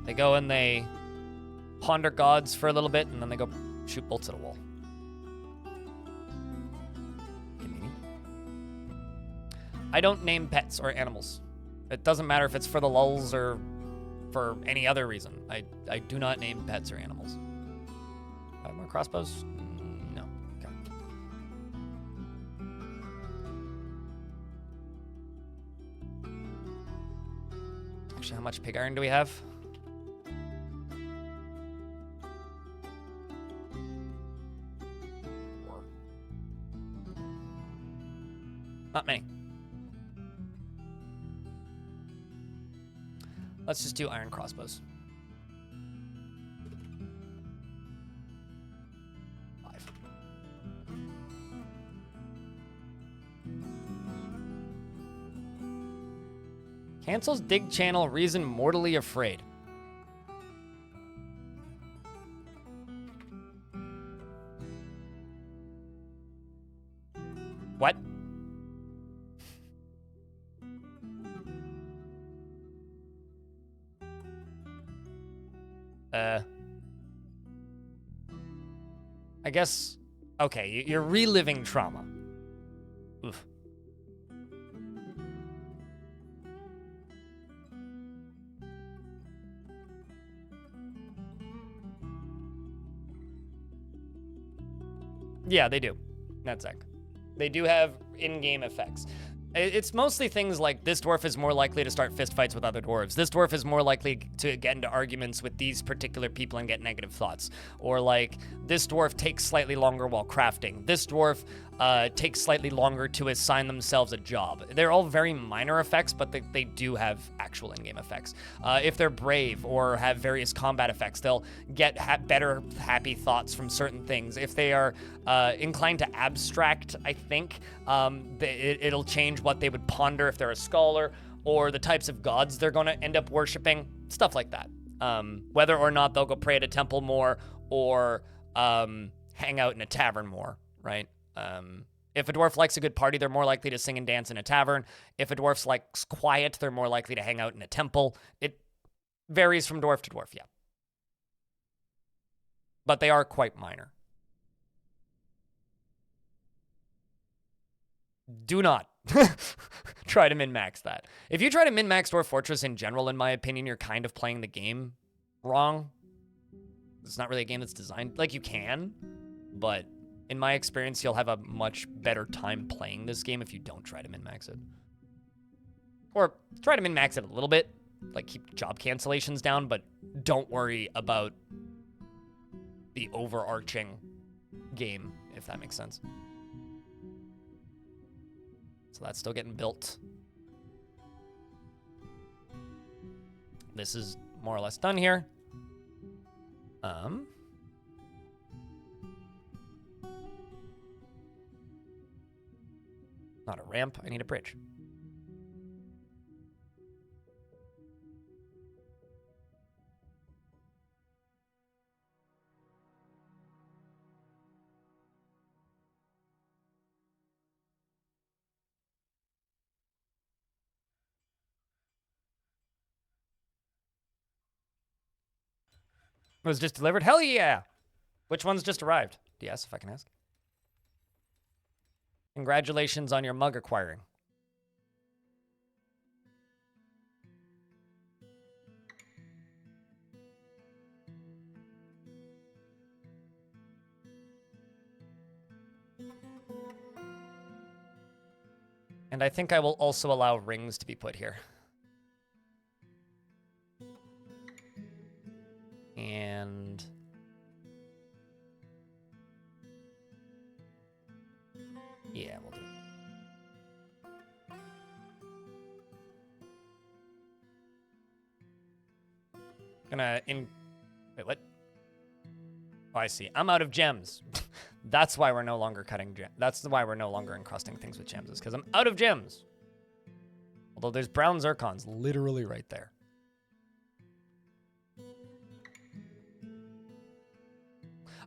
They go and they ponder gods for a little bit, and then they go shoot bolts at a wall. I don't name pets or animals. It doesn't matter if it's for the lulz or for any other reason. I do not name pets or animals. More crossbows? No. Okay. Actually, how much pig iron do we have? Not many. Let's just do iron crossbows. 5. Cancels dig channel, reason mortally afraid. What? I guess, okay, you're reliving trauma. Oof. Yeah, they do. NetSec. They do have in-game effects. It's mostly things like this dwarf is more likely to start fistfights with other dwarves. This dwarf is more likely to get into arguments with these particular people and get negative thoughts. Or like, this dwarf takes slightly longer while crafting. This dwarf takes slightly longer to assign themselves a job. They're all very minor effects, but they do have actual in-game effects. If they're brave or have various combat effects, they'll get better happy thoughts from certain things. If they are inclined to abstract, I think, it'll change what they would ponder if they're a scholar, or the types of gods they're going to end up worshiping, stuff like that. Whether or not they'll go pray at a temple more, or hang out in a tavern more, right? If a dwarf likes a good party, they're more likely to sing and dance in a tavern. If a dwarf likes quiet, they're more likely to hang out in a temple. It varies from dwarf to dwarf, yeah. But they are quite minor. Do not try to min-max that. If you try to min-max Dwarf Fortress in general, in my opinion, you're kind of playing the game wrong. It's not really a game that's designed... Like, you can, but in my experience, you'll have a much better time playing this game if you don't try to min-max it. Or try to min-max it a little bit, like keep job cancellations down, but don't worry about the overarching game, if that makes sense. So that's still getting built. This is more or less done here. Not a ramp, I need a bridge. It was just delivered? Hell yeah! Which one's just arrived? Yes, if I can ask. Congratulations on your mug acquiring. And I think I will also allow rings to be put here. And yeah, we'll do it. Wait, what? Oh, I see. I'm out of gems. That's why we're no longer cutting gems. That's why we're no longer encrusting things with gems, is because I'm out of gems. Although there's brown zircons literally right there.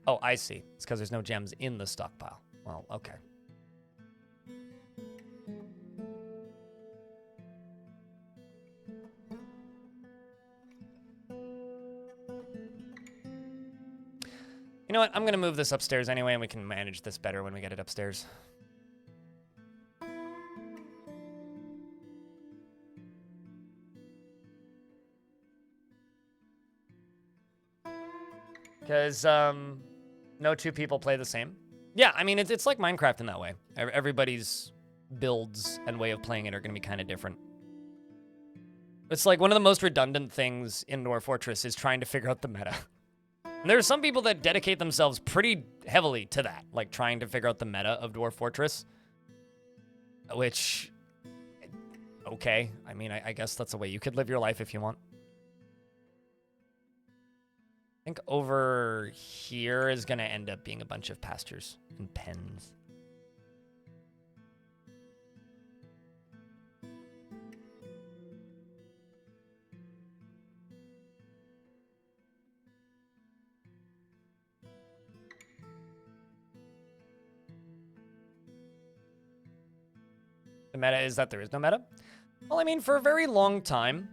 Oh, I see. It's because there's no gems in the stockpile. Well, okay. You know what? I'm going to move this upstairs anyway, and we can manage this better when we get it upstairs. Because, no two people play the same. Yeah, I mean, it's like Minecraft in that way. Everybody's builds and way of playing it are going to be kind of different. It's like one of the most redundant things in Dwarf Fortress is trying to figure out the meta. And there are some people that dedicate themselves pretty heavily to that, like trying to figure out the meta of Dwarf Fortress. Which, okay, I mean, I guess that's a way you could live your life if you want. I think over here is going to end up being a bunch of pastures and pens. The meta is that there is no meta? Well, I mean, for a very long time,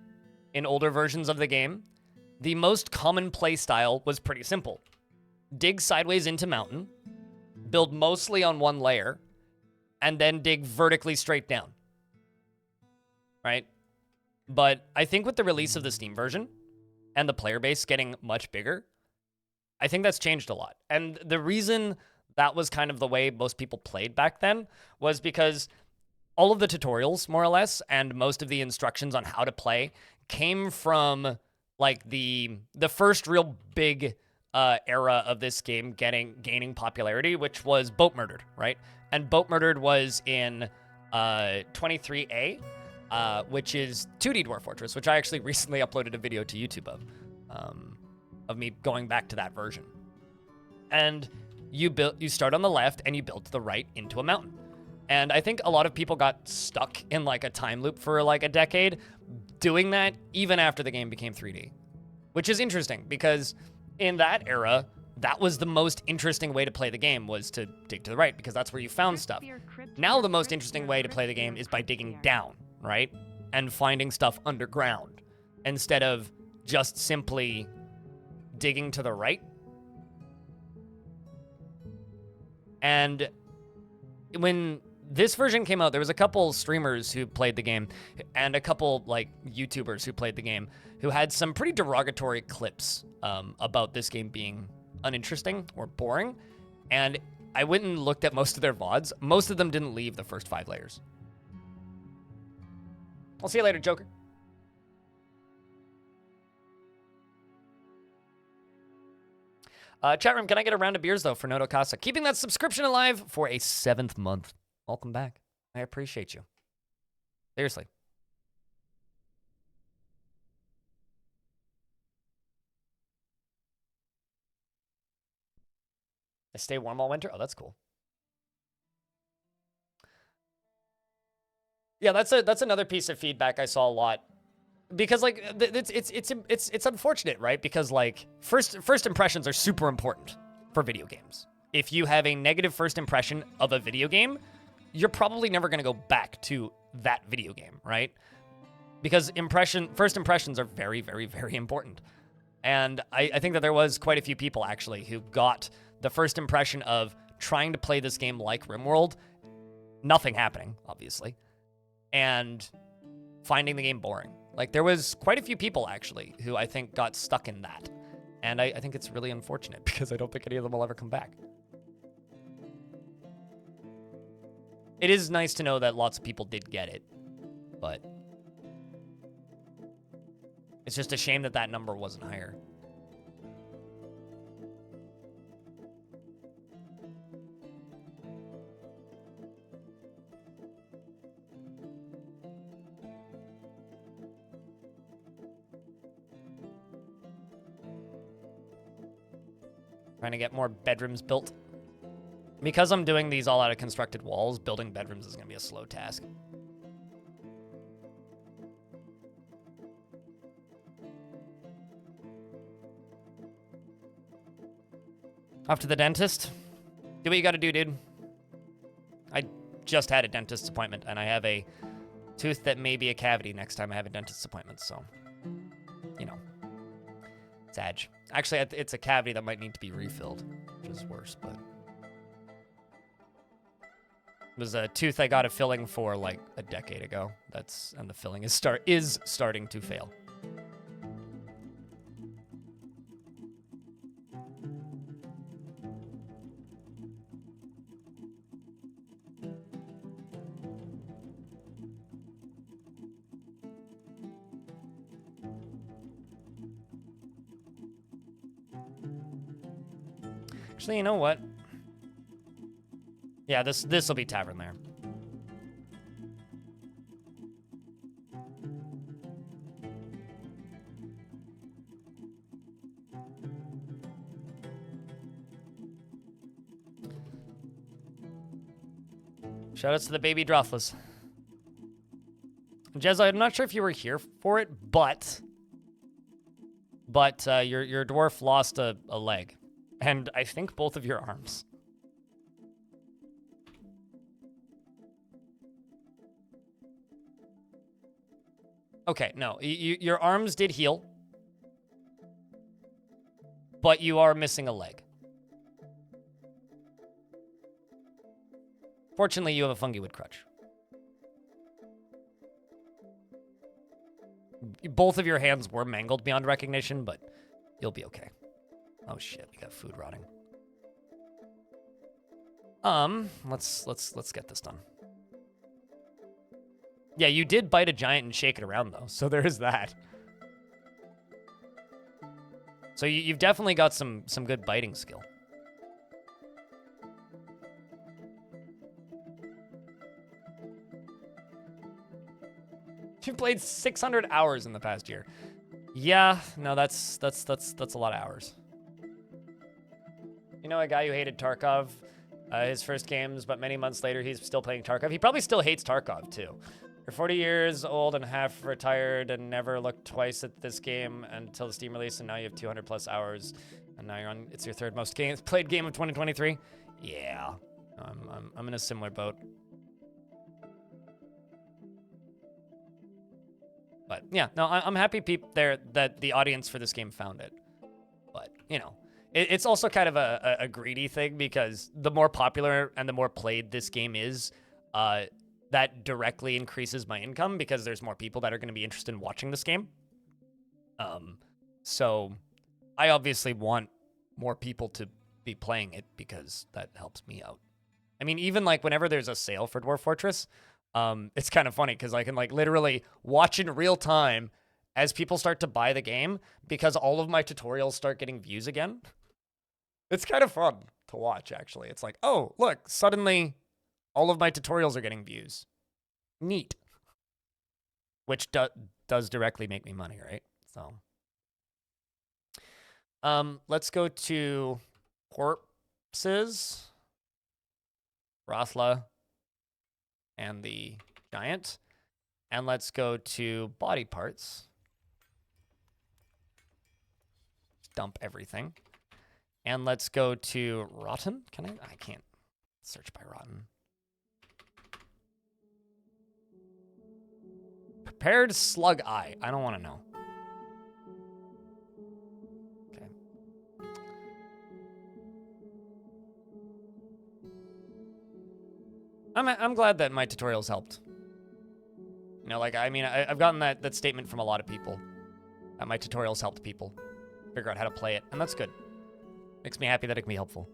in older versions of the game, the most common play style was pretty simple. Dig sideways into mountain, build mostly on one layer, and then dig vertically straight down. Right? But I think with the release of the Steam version and the player base getting much bigger, I think that's changed a lot. And the reason that was kind of the way most people played back then was because all of the tutorials, more or less, and most of the instructions on how to play came from like the first real big era of this game gaining popularity, which was Boat Murdered, right? And Boat Murdered was in 23A, which is 2D Dwarf Fortress, which I actually recently uploaded a video to YouTube of me going back to that version. And you start on the left and you build to the right into a mountain. And I think a lot of people got stuck in like a time loop for like a decade doing that even after the game became 3D, which is interesting because in that era, that was the most interesting way to play the game, was to dig to the right, because that's where you found stuff. Now the most interesting way to play the game is by digging down, right? And finding stuff underground, instead of just simply digging to the right. And when this version came out, there was a couple streamers who played the game, and a couple, like, YouTubers who played the game, who had some pretty derogatory clips about this game being uninteresting or boring. And I went and looked at most of their VODs. Most of them didn't leave the first 5 layers. I'll see you later, Joker. Chat room, can I get a round of beers, though, for Noto Casa? Keeping that subscription alive for a 7th month. Welcome back. I appreciate you. Seriously. I stay warm all winter? Oh, that's cool. Yeah, that's another piece of feedback I saw a lot. Because, like, it's unfortunate, right? Because, like, first impressions are super important for video games. If you have a negative first impression of a video game, you're probably never going to go back to that video game, right? Because first impressions are very, very, very important. And I think that there was quite a few people, actually, who got the first impression of trying to play this game like RimWorld, nothing happening, obviously, and finding the game boring. Like, there was quite a few people, actually, who I think got stuck in that. And I think it's really unfortunate, because I don't think any of them will ever come back. It is nice to know that lots of people did get it, but it's just a shame that that number wasn't higher. Trying to get more bedrooms built. Because I'm doing these all out of constructed walls, building bedrooms is going to be a slow task. Off to the dentist. Do what you got to do, dude. I just had a dentist's appointment, and I have a tooth that may be a cavity next time I have a dentist's appointment, so, you know. It's edge. Actually, it's a cavity that might need to be refilled, which is worse, but... It was a tooth I got a filling for like a decade ago. And the filling is starting to fail. Actually, you know what? Yeah, this will be Tavern there. Shoutouts to the baby Dwarfless. Jezza, I'm not sure if you were here for it, but your dwarf lost a leg, and I think both of your arms. Okay, no, your arms did heal, but you are missing a leg. Fortunately, you have a fungi wood crutch. Both of your hands were mangled beyond recognition, but you'll be okay. Oh shit, we got food rotting. Let's get this done. Yeah, you did bite a giant and shake it around, though, so there is that. So you've definitely got some good biting skill. You've played 600 hours in the past year. Yeah, no, that's a lot of hours. You know a guy who hated Tarkov, his first games, but many months later he's still playing Tarkov. He probably still hates Tarkov, too. You're 40 years old and half retired and never looked twice at this game until the Steam release, and now you have 200 plus hours And now you're on. It's your third most played game of 2023. Yeah, I'm in a similar boat. But yeah, no, I'm happy that the audience for this game found it. But you know, it's also kind of a greedy thing because the more popular and the more played this game is, that directly increases my income because there's more people that are going to be interested in watching this game. So I obviously want more people to be playing it because that helps me out. I mean, even like whenever there's a sale for Dwarf Fortress, it's kind of funny because I can like literally watch in real time as people start to buy the game because all of my tutorials start getting views again. It's kind of fun to watch, actually. It's like, oh, look, suddenly all of my tutorials are getting views. Neat. Which does directly make me money, right? So, let's go to corpses, Rothla, and the giant. And let's go to body parts. Dump everything. And let's go to rotten. Can I can't search by rotten. Prepared slug eye. I don't want to know. Okay. I'm glad that my tutorials helped. You know, like, I mean, I've gotten that statement from a lot of people. That my tutorials helped people figure out how to play it, and that's good. Makes me happy that it can be helpful.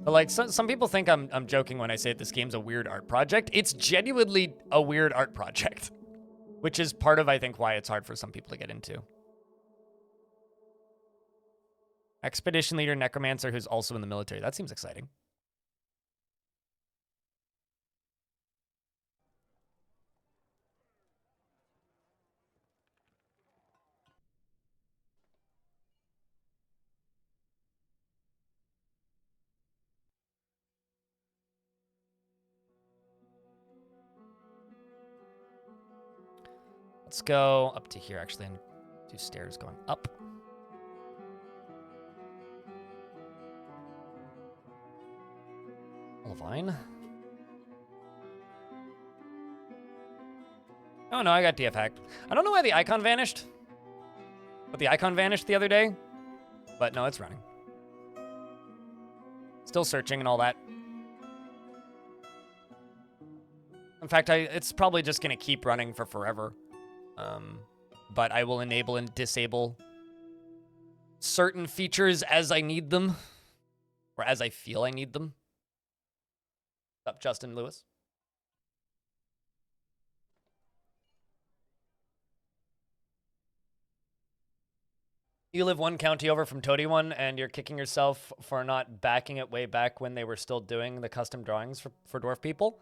But like, some people think I'm joking when I say this game's a weird art project. It's genuinely a weird art project, which is part of, I think, why it's hard for some people to get into. Expedition leader, necromancer, who's also in the military. That seems exciting. Let's go up to here, actually, and do stairs going up. Levine. Oh, no, I got DF hacked. I don't know why the icon vanished. But the icon vanished the other day. But no, it's running. Still searching and all that. In fact, it's probably just going to keep running for forever. But I will enable and disable certain features as I need them. Or as I feel I need them. What's up, Justin Lewis? You live one county over from Toady One, and you're kicking yourself for not backing it way back when they were still doing the custom drawings for dwarf people.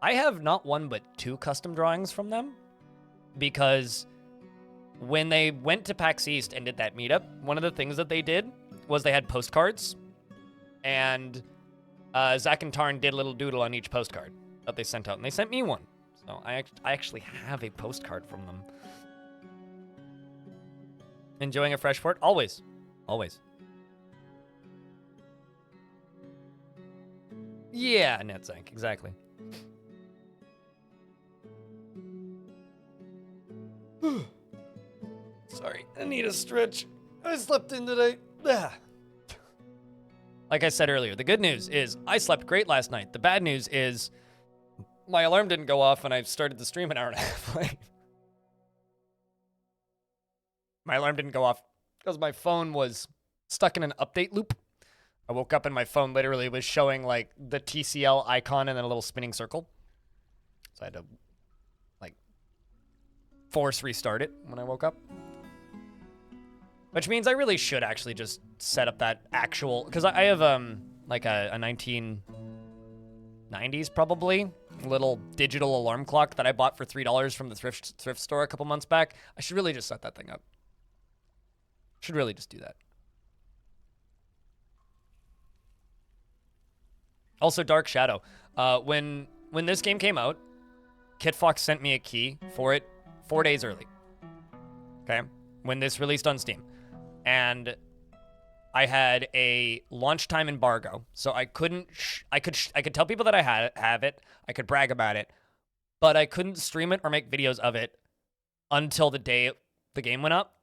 I have not one but 2 custom drawings from them, because when they went to PAX East and did that meetup, one of the things that they did was they had postcards, and Zach and Tarn did a little doodle on each postcard that they sent out, and they sent me one. So I actually have a postcard from them. Enjoying a fresh fort? Always. Always. Yeah, NetZank, exactly. Sorry, I need a stretch. I slept in today. Like I said earlier, the good news is I slept great last night. The bad news is my alarm didn't go off and I started the stream an hour and a half late. My alarm didn't go off because my phone was stuck in an update loop. I woke up and my phone literally was showing like the TCL icon and then a little spinning circle. So I had to like force restart it when I woke up. Which means I really should actually just set up that actual, because I have like a 1990s probably little digital alarm clock that I bought for $3 from the thrift store a couple months back. I should really just set that thing up. Should really just do that. Also, Dark Shadow. When this game came out, Kitfox sent me a key for it 4 days early. Okay, when this released on Steam, and I had a launch time embargo, so I couldn't. I could tell people that I have it. I could brag about it, but I couldn't stream it or make videos of it until the day the game went up.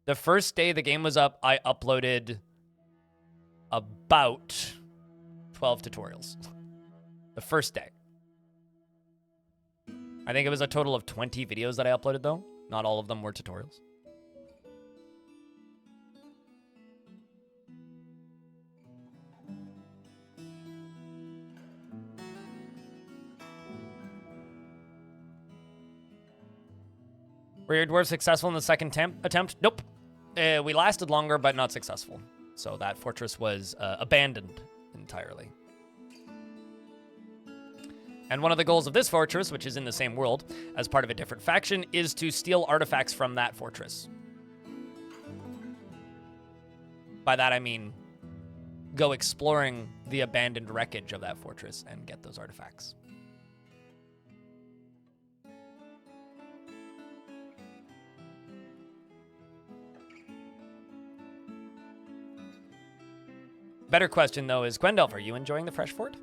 The first day the game was up, I uploaded about 12 tutorials. The first day. I think it was a total of 20 videos that I uploaded, though. Not all of them were tutorials. Were your dwarves successful in the second attempt? Nope. We lasted longer, but not successful. So that fortress was abandoned entirely. And one of the goals of this fortress, which is in the same world, as part of a different faction, is to steal artifacts from that fortress. By that I mean go exploring the abandoned wreckage of that fortress and get those artifacts. Better question, though, is Gwendelf, are you enjoying the fresh fort?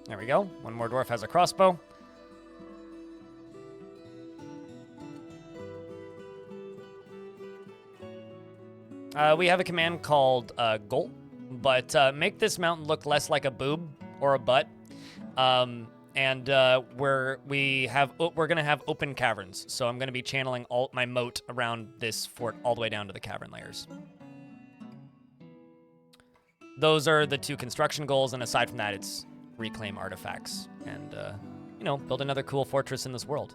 There we go. One more dwarf has a crossbow. We have a command called goal, but make this mountain look less like a boob or a butt. We're gonna have open caverns, so I'm gonna be channeling all my moat around this fort all the way down to the cavern layers. Those are the two construction goals, and aside from that, it's reclaim artifacts and build another cool fortress in this world.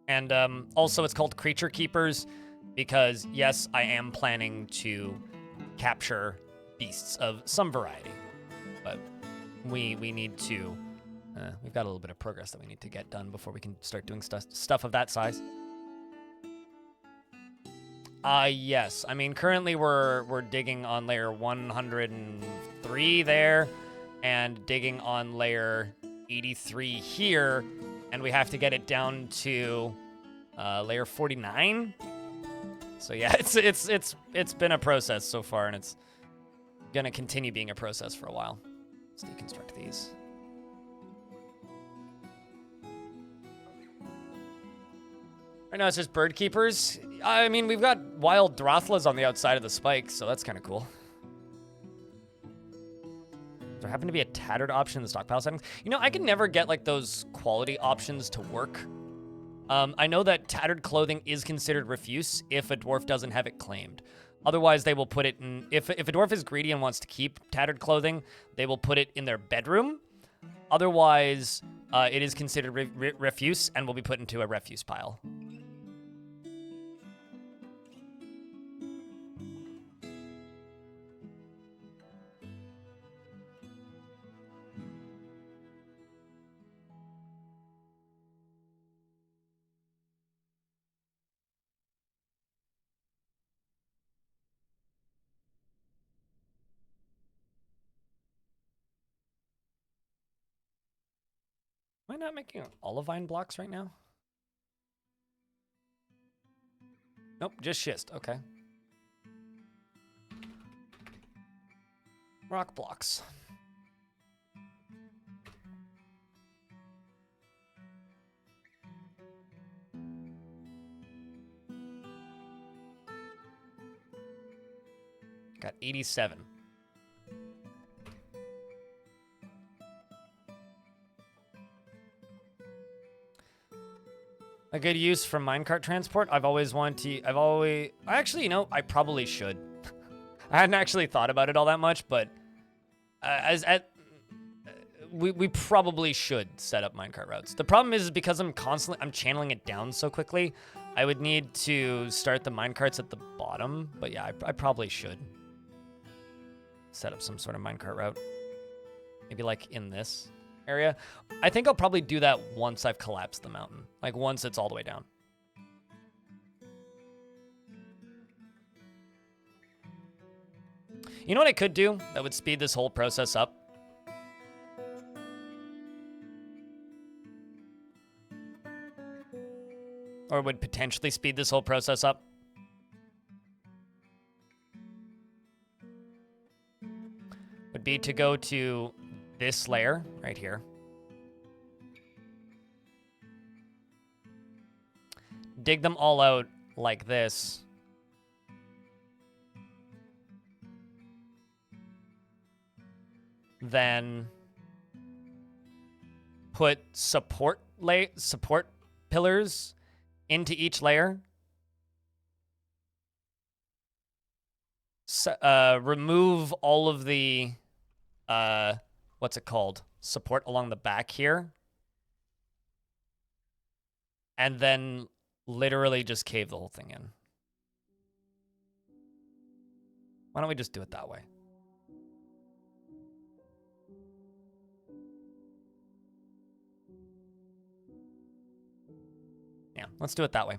And also it's called Creaturekeepers because, yes, I am planning to capture beasts of some variety. But we need to... we've got a little bit of progress that we need to get done before we can start doing stuff of that size. Yes. I mean, currently we're digging on layer 103 there and digging on layer 83 here, and we have to get it down to layer 49. So yeah, it's been a process so far, and it's gonna continue being a process for a while. Let's deconstruct these. Right now it's just bird keepers. I mean, we've got wild Drothlas on the outside of the spikes, so that's kind of cool. There happen to be a tattered option in the stockpile settings. I can never get like those quality options to work. I know that tattered clothing is considered refuse if a dwarf doesn't have it claimed. Otherwise, they will put it in... If a dwarf is greedy and wants to keep tattered clothing, they will put it in their bedroom. Otherwise, it is considered refuse and will be put into a refuse pile. Am I not making olivine blocks right now? Nope, just schist. Okay. Rock blocks. Got 87. A good use for minecart transport. I've always wanted to. Actually, I probably should. I hadn't actually thought about it all that much, but We probably should set up minecart routes. The problem is because I'm channeling it down so quickly, I would need to start the minecarts at the bottom. But yeah, I probably should set up some sort of minecart route. Maybe like in this area. I think I'll probably do that once I've collapsed the mountain. Like once it's all the way down. You know what I could do that would speed this whole process up? Or would potentially speed this whole process up? Would be to go to this layer right here. Dig them all out like this. Then put support pillars into each layer. Remove all of the what's it called? Support along the back here. And then literally just cave the whole thing in. Why don't we just do it that way? Yeah, let's do it that way.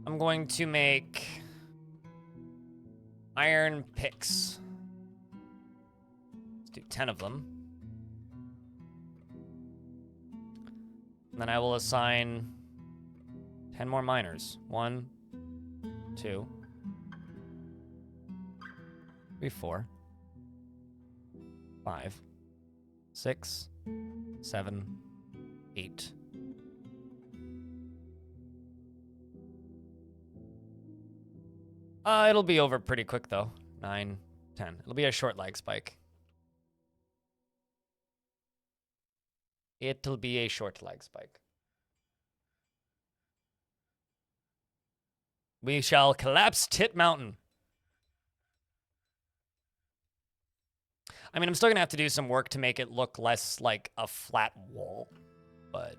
I'm going to make iron picks. Let's do 10 of them. And then I will assign 10 more miners. 1, 2, 3, 4, 5, 6, 7, 8. It'll be over pretty quick though. 9, 10. It'll be a short lag spike. It'll be a short lag spike. We shall collapse Tit Mountain. I mean, I'm still gonna have to do some work to make it look less like a flat wall, but...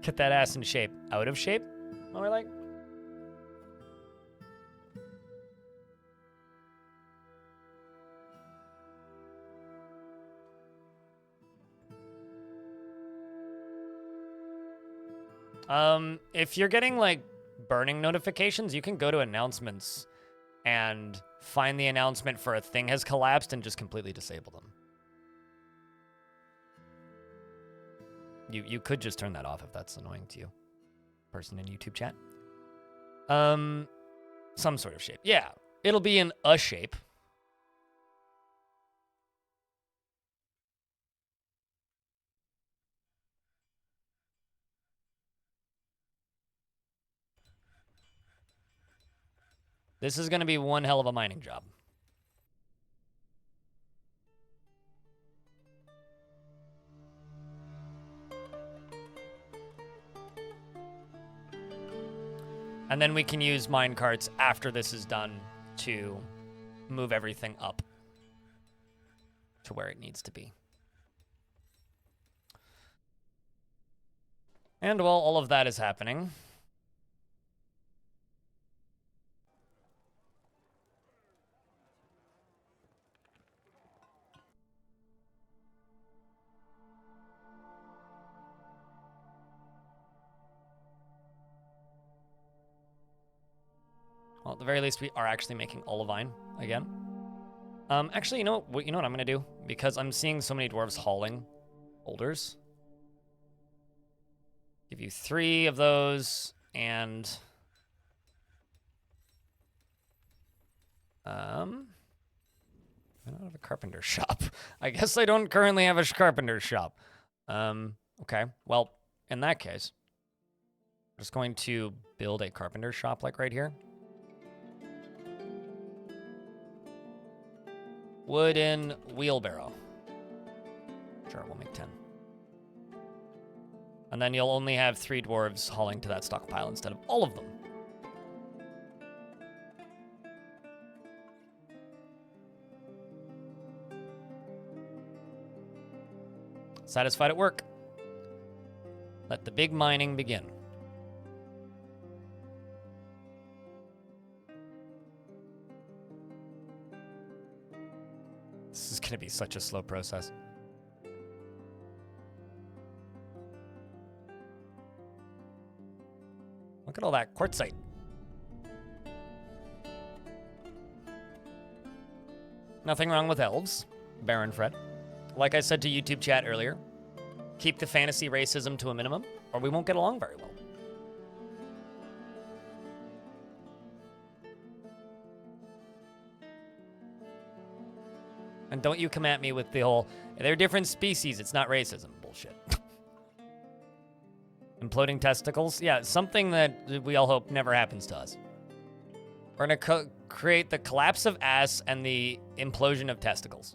Get that ass in shape. Out of shape? More like? If you're getting, like, burning notifications, you can go to announcements and find the announcement for a thing has collapsed and just completely disable them. You could just turn that off if that's annoying to you. Person in YouTube chat. Some sort of shape. Yeah, it'll be in a shape. This is going to be one hell of a mining job. And then we can use minecarts after this is done to move everything up to where it needs to be. And while all of that is happening, well, at the very least, we are actually making olivine again. Actually, you know what I'm gonna do? Because I'm seeing so many dwarves hauling boulders. Give you 3 of those, and... I don't have a carpenter shop. I guess I don't currently have a carpenter shop. Okay. Well, in that case, I'm just going to build a carpenter shop like right here. Wooden wheelbarrow. Sure, we'll make 10. And then you'll only have 3 dwarves hauling to that stockpile instead of all of them. Satisfied at work. Let the big mining begin. This is going to be such a slow process. Look at all that quartzite. Nothing wrong with elves, Baron Fred. Like I said to YouTube chat earlier, keep the fantasy racism to a minimum, or we won't get along very well. And don't you come at me with the whole, they're different species, it's not racism bullshit. Imploding testicles? Yeah, something that we all hope never happens to us. We're gonna create the collapse of ass and the implosion of testicles.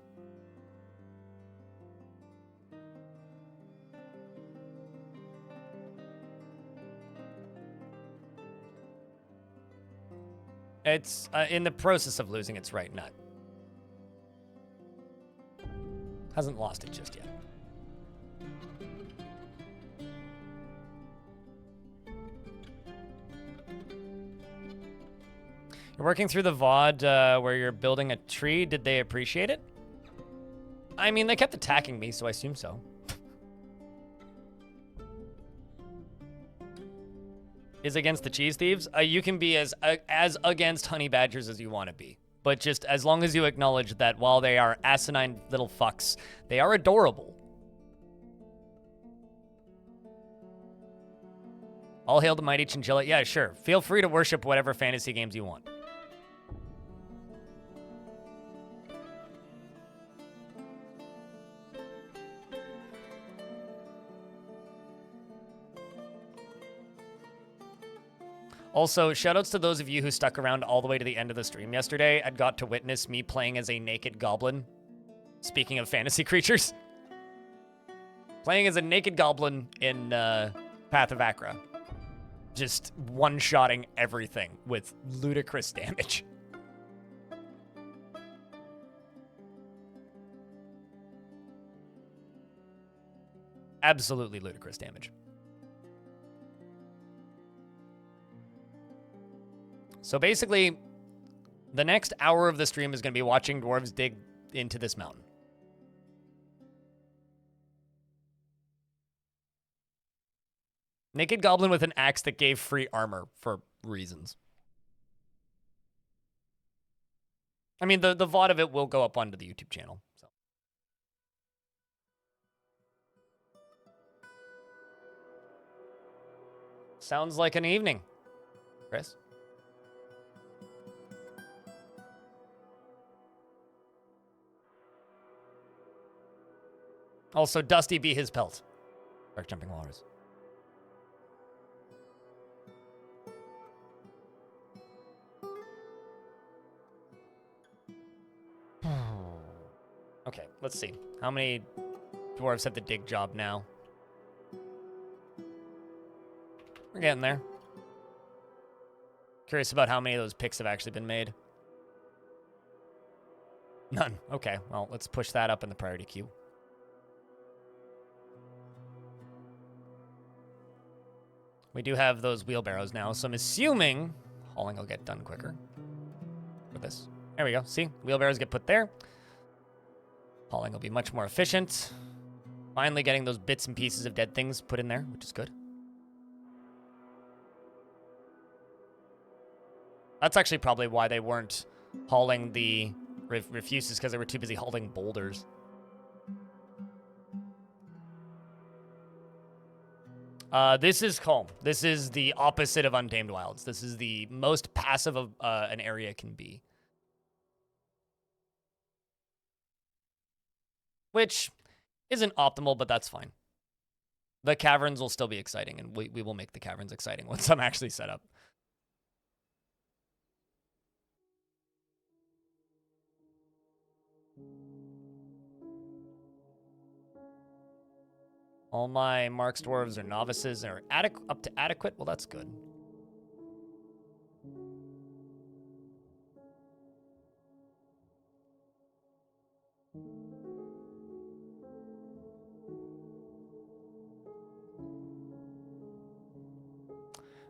It's in the process of losing its right nut. Hasn't lost it just yet. You're working through the VOD where you're building a tree. Did they appreciate it? I mean, they kept attacking me, so I assume so. Is against the cheese thieves? You can be as against honey badgers as you want to be. But just as long as you acknowledge that while they are asinine little fucks, they are adorable. All hail the mighty chinchilla. Yeah, sure. Feel free to worship whatever fantasy games you want. Also, shoutouts to those of you who stuck around all the way to the end of the stream yesterday and got to witness me playing as a naked goblin. Speaking of fantasy creatures. Playing as a naked goblin in Path of Acra. Just one-shotting everything with ludicrous damage. Absolutely ludicrous damage. So basically, the next hour of the stream is going to be watching dwarves dig into this mountain. Naked goblin with an axe that gave free armor for reasons. I mean, the VOD of it will go up onto the YouTube channel. So. Sounds like an evening. Chris? Also, Dusty be his pelt. Dark jumping walrus. Okay, let's see. How many dwarves have the dig job now? We're getting there. Curious about how many of those picks have actually been made. None. Okay, well, let's push that up in the priority queue. We do have those wheelbarrows now, so I'm assuming hauling will get done quicker with this. There we go. See? Wheelbarrows get put there. Hauling will be much more efficient. Finally getting those bits and pieces of dead things put in there, which is good. That's actually probably why they weren't hauling the refuses, because they were too busy hauling boulders. This is calm. This is the opposite of Untamed Wilds. This is the most passive of an area can be. Which isn't optimal, but that's fine. The caverns will still be exciting, and we will make the caverns exciting once I'm actually set up. All my Marks Dwarves are novices and are up to adequate. Well, that's good.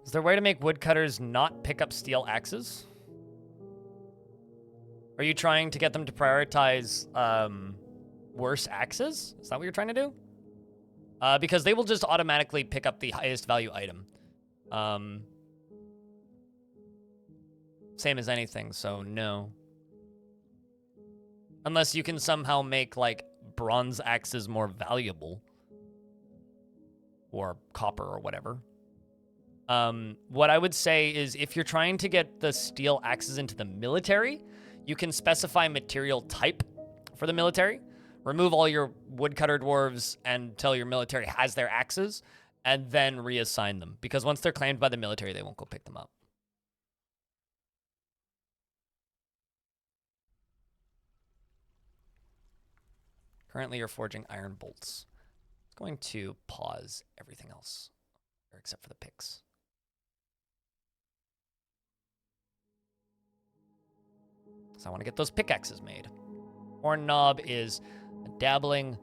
Is there a way to make woodcutters not pick up steel axes? Are you trying to get them to prioritize worse axes? Is that what you're trying to do? Because they will just automatically pick up the highest value item. Same as anything, so no. Unless you can somehow make, like, bronze axes more valuable. Or copper or whatever. What I would say is if you're trying to get the steel axes into the military, you can specify material type for the military. Remove all your woodcutter dwarves until your military has their axes, and then reassign them. Because once they're claimed by the military, they won't go pick them up. Currently, you're forging iron bolts. It's going to pause everything else, except for the picks. So I want to get those pickaxes made. Horn Knob is a dabbling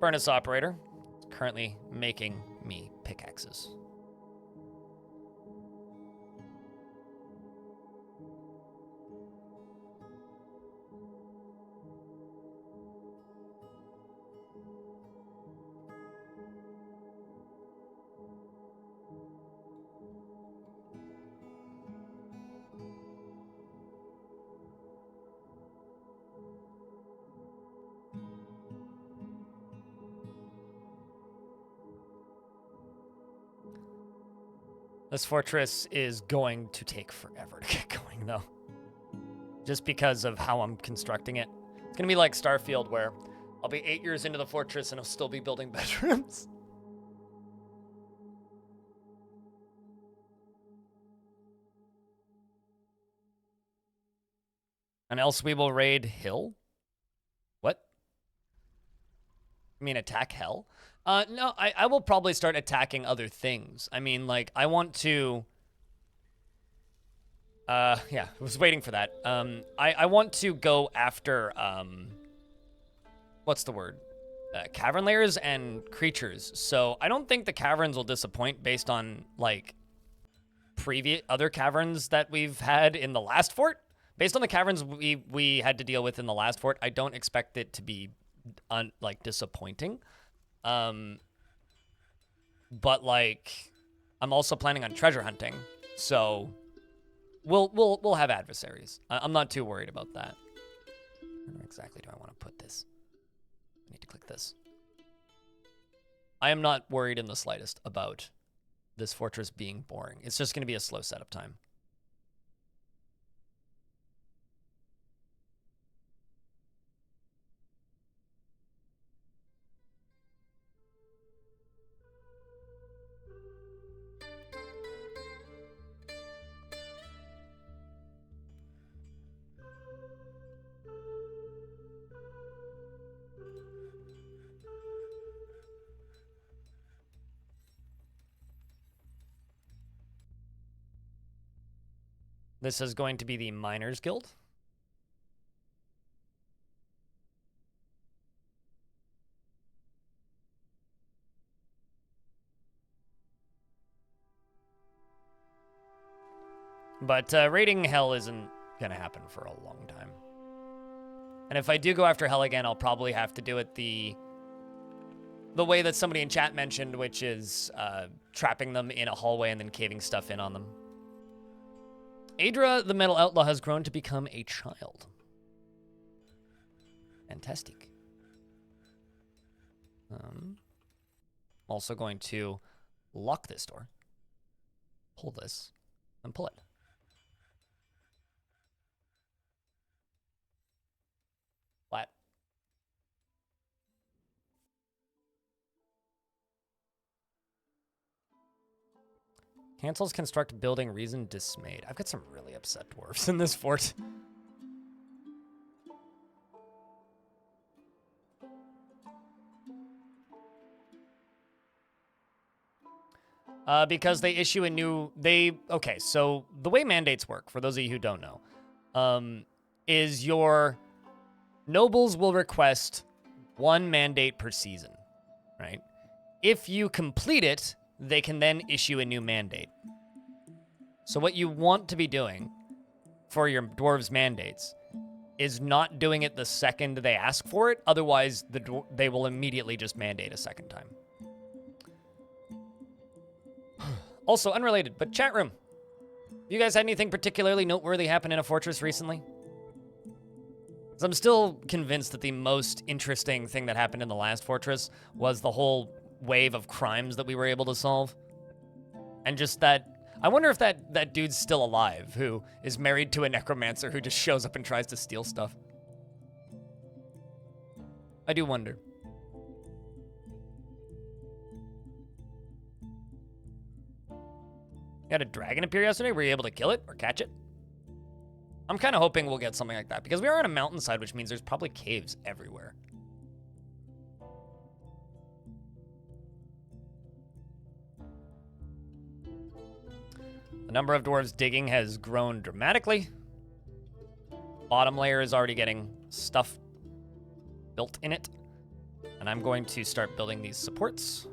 furnace operator. It's currently making me pickaxes. This fortress is going to take forever to get going, though. Just because of how I'm constructing it. It's going to be like Starfield, where I'll be 8 years into the fortress and I'll still be building bedrooms. And else we will raid Hill? What? You mean attack Hell? No, I will probably start attacking other things. I mean, like, I want to... yeah, I was waiting for that. I want to go after, what's the word? Cavern layers and creatures. So I don't think the caverns will disappoint based on, like, previous other caverns that we've had in the last fort. Based on the caverns we had to deal with in the last fort, I don't expect it to be, like, disappointing. But, like, I'm also planning on treasure hunting, so we'll have adversaries. I'm not too worried about that. Where exactly do I want to put this? I need to click this. I am not worried in the slightest about this fortress being boring. It's just going to be a slow setup time. This is going to be the Miners Guild. But raiding Hell isn't going to happen for a long time. And if I do go after Hell again, I'll probably have to do it the way that somebody in chat mentioned, which is trapping them in a hallway and then caving stuff in on them. Adra, the Metal Outlaw, has grown to become a child. Fantastic. Also going to lock this door, pull this, and pull it. Flat. Cancels construct building, reason dismayed. I've got some really upset dwarves in this fort. Because they issue a new, okay, so the way mandates work, for those of you who don't know, is your nobles will request one mandate per season, right? If you complete it, they can then issue a new mandate. So what you want to be doing for your dwarves' mandates is not doing it the second they ask for it, otherwise they will immediately just mandate a second time. Also, unrelated, but chat room. You guys had anything particularly noteworthy happen in a fortress recently? 'Cause I'm still convinced that the most interesting thing that happened in the last fortress was the whole wave of crimes that we were able to solve. And just that, I wonder if that dude's still alive, who is married to a necromancer who just shows up and tries to steal stuff. I do wonder. You had a dragon appear yesterday? Were you able to kill it or catch it? I'm kind of hoping we'll get something like that, because we are on a mountainside, which means there's probably caves everywhere. The number of dwarves digging has grown dramatically. Bottom layer is already getting stuff built in it. And I'm going to start building these supports.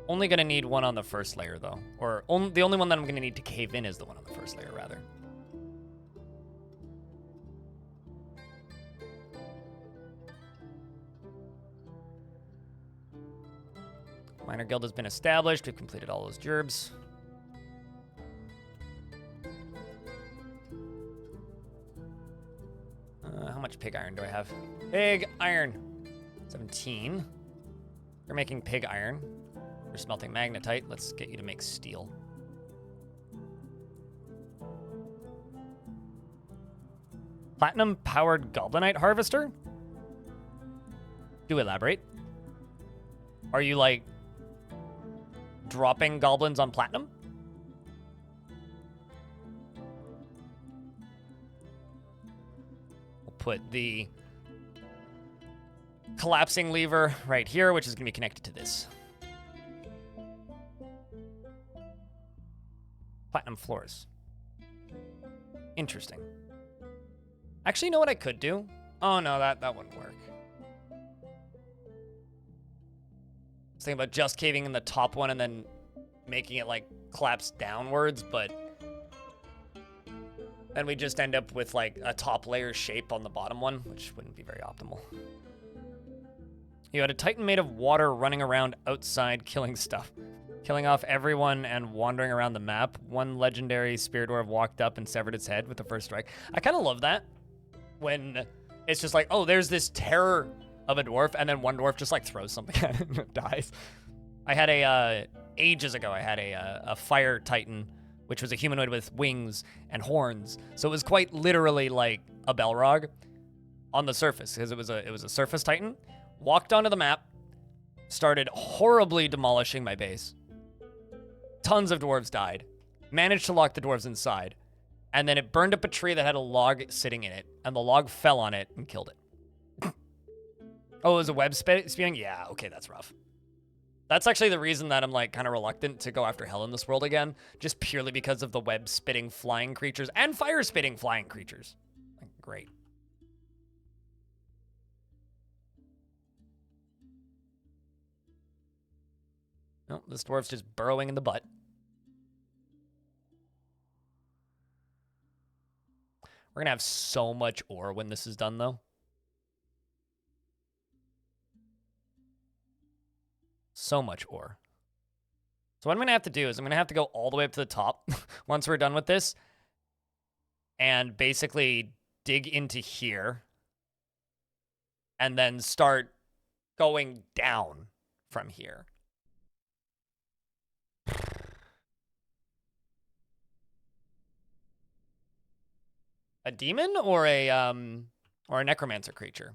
Only gonna need one on the first layer, though. Or the only one that I'm gonna need to cave in is the one on the first layer, rather. Miner guild has been established. We've completed all those gerbs. How much pig iron do I have? Pig iron. 17. You're making pig iron. You're smelting magnetite. Let's get you to make steel. Platinum-powered goblinite harvester? Do elaborate. Are you, like, dropping goblins on platinum? We'll put the collapsing lever right here, which is going to be connected to this. Platinum floors. Interesting. Actually, you know what I could do? Oh, no, that wouldn't work. I was thinking about just caving in the top one and then making it, like, collapse downwards, but then we just end up with, like, a top layer shape on the bottom one, which wouldn't be very optimal. You had a titan made of water running around outside killing stuff. Killing off everyone and wandering around the map. One legendary spear dwarf walked up and severed its head with the first strike. I kind of love that. When it's just like, oh, there's this terror of a dwarf, and then one dwarf just like throws something at it and it dies. I had ages ago, I had a fire titan, which was a humanoid with wings and horns. So it was quite literally like a Belrog on the surface, because it was a surface titan. Walked onto the map, started horribly demolishing my base. Tons of dwarves died. Managed to lock the dwarves inside. And then it burned up a tree that had a log sitting in it, and the log fell on it and killed it. Oh, it was a web spewing? Yeah, okay, that's rough. That's actually the reason that I'm, like, kind of reluctant to go after hell in this world again, just purely because of the web-spitting flying creatures and fire-spitting flying creatures. Like, great. No, this dwarf's just burrowing in the butt. We're going to have so much ore when this is done, though. So much ore. So what I'm going to have to do is I'm going to have to go all the way up to the top once we're done with this. And basically dig into here and then start going down from here. A demon or a necromancer creature?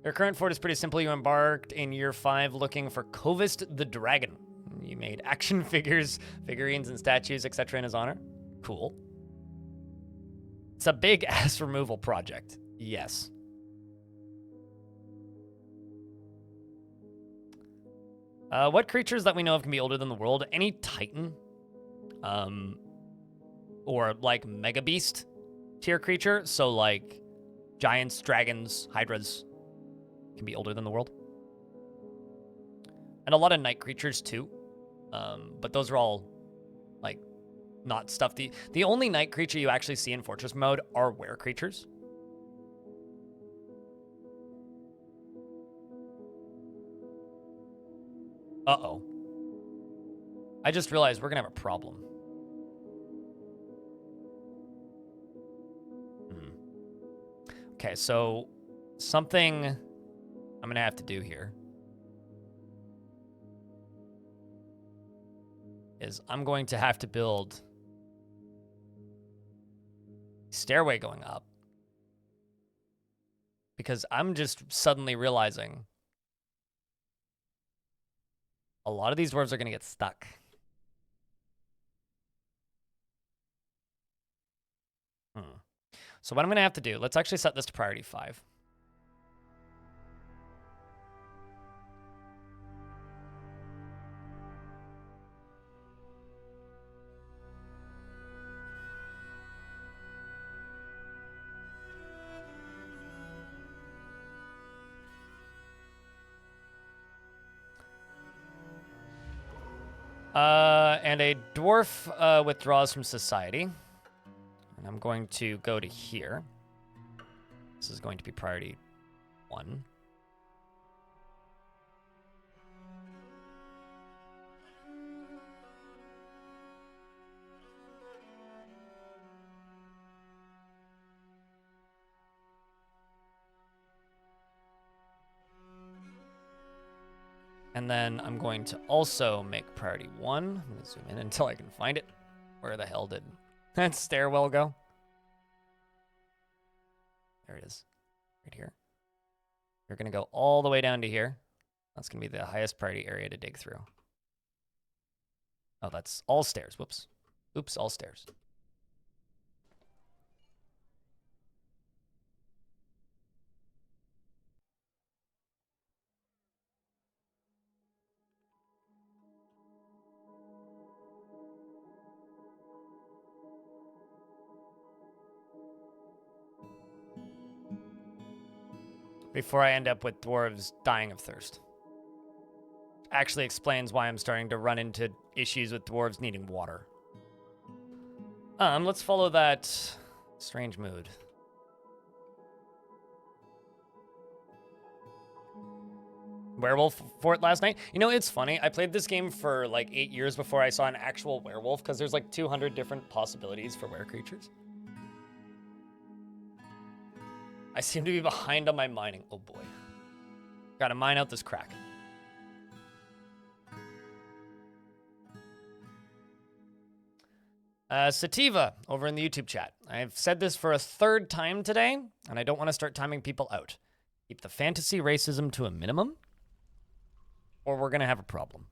Your current fort is pretty simple. You embarked in year 5 looking for Kovist the Dragon. You made action figures, figurines, and statues, etc. in his honor. Cool. It's a big ass removal project. Yes. What creatures that we know of can be older than the world? Any Titan, or like Mega Beast tier creature. So like giants, dragons, hydras can be older than the world, and a lot of night creatures too. But those are all like not stuff. The only night creature you actually see in Fortress mode are were creatures. Uh-oh. I just realized we're gonna have a problem. Okay, so something I'm gonna have to do here is I'm going to have to build stairway going up, because I'm just suddenly realizing a lot of these dwarves are going to get stuck. So what I'm going to have to do, let's actually set this to priority 5. And a dwarf withdraws from society. And I'm going to go to here. This is going to be priority 1. And then I'm going to also make priority 1. I'm going to zoom in until I can find it. Where the hell did that stairwell go? There it is. Right here. You're going to go all the way down to here. That's going to be the highest priority area to dig through. Oh, that's all stairs. Whoops. Oops, all stairs. Before I end up with dwarves dying of thirst. Actually explains why I'm starting to run into issues with dwarves needing water. Let's follow that strange mood. Werewolf fort last night. You know, it's funny. I played this game for like 8 years before I saw an actual werewolf, because there's like 200 different possibilities for were creatures. I seem to be behind on my mining. Oh boy. Gotta mine out this crack. Sativa over in the YouTube chat. I've said this for a 3rd time today, and I don't want to start timing people out. Keep the fantasy racism to a minimum, or we're going to have a problem.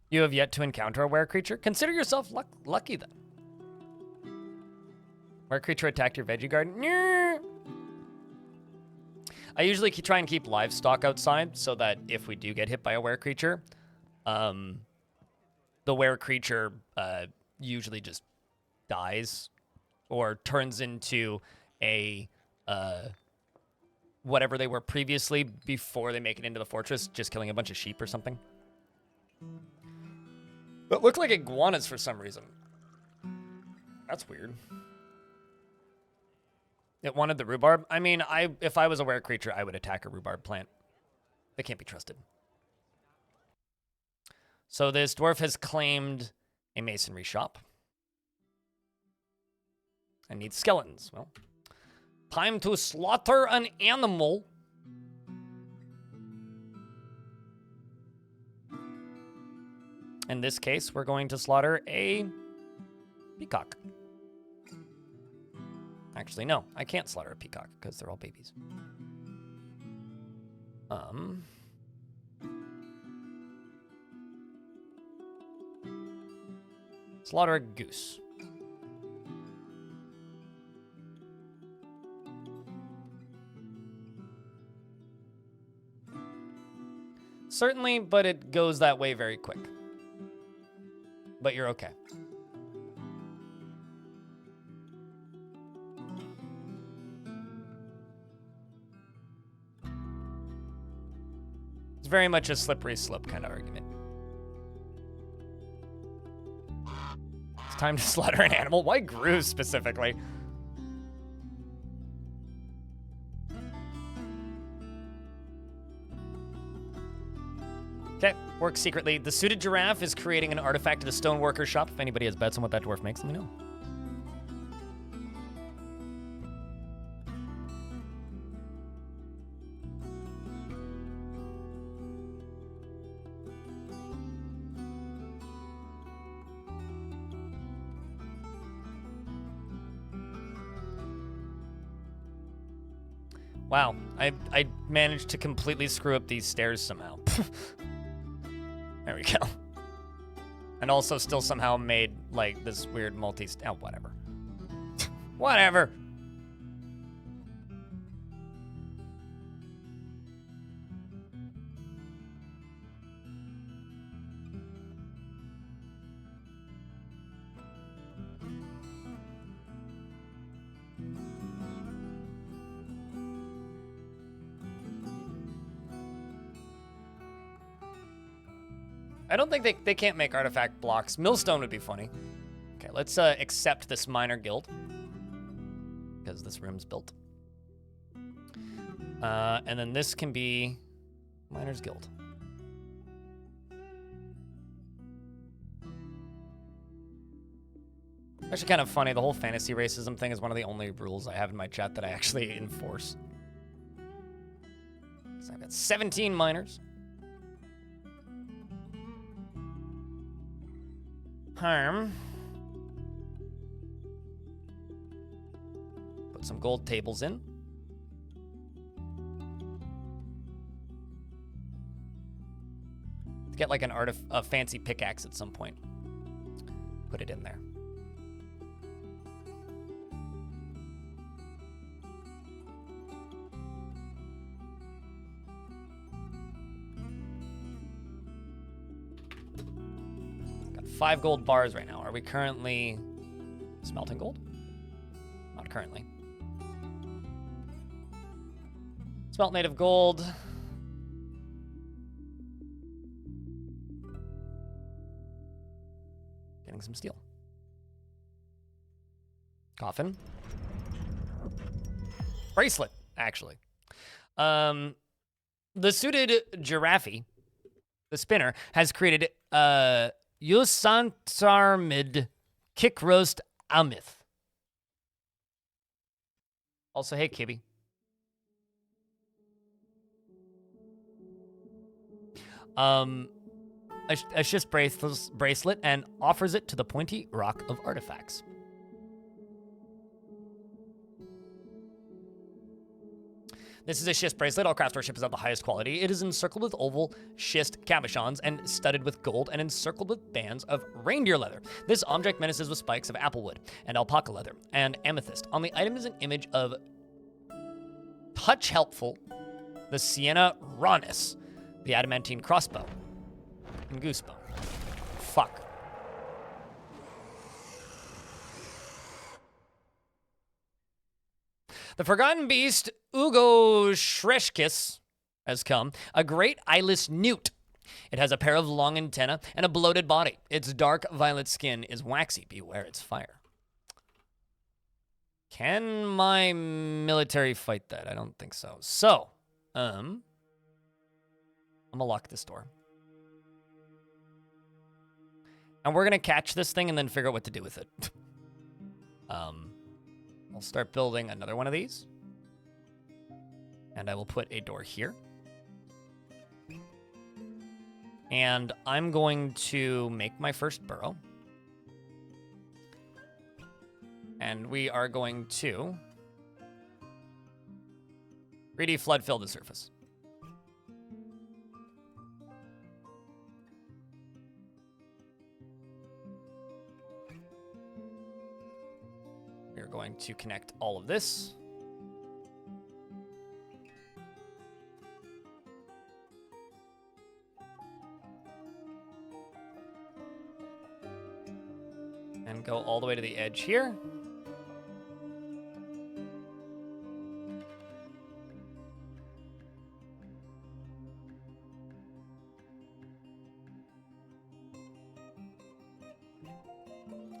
You have yet to encounter a were creature? Consider yourself lucky then. Were creature attacked your veggie garden? Nyeh. I usually try and keep livestock outside so that if we do get hit by a were creature, the were creature usually just dies or turns into a whatever they were previously before they make it into the fortress, just killing a bunch of sheep or something. But look like iguanas for some reason. That's weird. It wanted the rhubarb. I mean, if I was a were creature, I would attack a rhubarb plant. They can't be trusted. So this dwarf has claimed a masonry shop. And needs skeletons. Well, time to slaughter an animal. In this case, we're going to slaughter a peacock. Actually, no, I can't slaughter a peacock because they're all babies. Slaughter a goose. Certainly, but it goes that way very quick. But you're okay. It's very much a slippery slope kind of argument. It's time to slaughter an animal. Why Gru specifically? Okay, works secretly. The suited giraffe is creating an artifact at the stoneworker shop. If anybody has bets on what that dwarf makes, let me know. Wow, I managed to completely screw up these stairs somehow. There we go. And also still somehow made, like, this weird oh, whatever. Whatever. I don't think they can't make artifact blocks. Millstone would be funny. Okay, let's accept this minor guild. Because this room's built. And then this can be Miner's Guild. Actually kind of funny, the whole fantasy racism thing is one of the only rules I have in my chat that I actually enforce. So I've got 17 miners. Put some gold tables in. Get like a fancy pickaxe at some point. Put it in there. Got 5 gold bars right now. Are we currently smelting gold? Not currently. Smelt native gold. Getting some steel. Coffin. Bracelet, actually. The suited giraffe, the spinner, has created Yusantarmid Kick Roast Amith. Also, hey, Kibby. A schist bracelet and offers it to the pointy rock of artifacts. This is a schist bracelet. All craft worship is of the highest quality. It is encircled with oval schist cabochons and studded with gold and encircled with bands of reindeer leather. This object menaces with spikes of applewood and alpaca leather and amethyst. On the item is an image of Touch Helpful, the Sienna Rawness, the adamantine crossbow, and goosebone. Fuck. The forgotten beast, Ugo Shreshkis, has come. A great eyeless newt. It has a pair of long antennae and a bloated body. Its dark violet skin is waxy. Beware its fire. Can my military fight that? I don't think so. So, I'm gonna lock this door. And we're gonna catch this thing and then figure out what to do with it. I'll start building another one of these. And I will put a door here. And I'm going to make my first burrow. And we are going to 3D flood fill the surface. We're going to connect all of this. And go all the way to the edge here.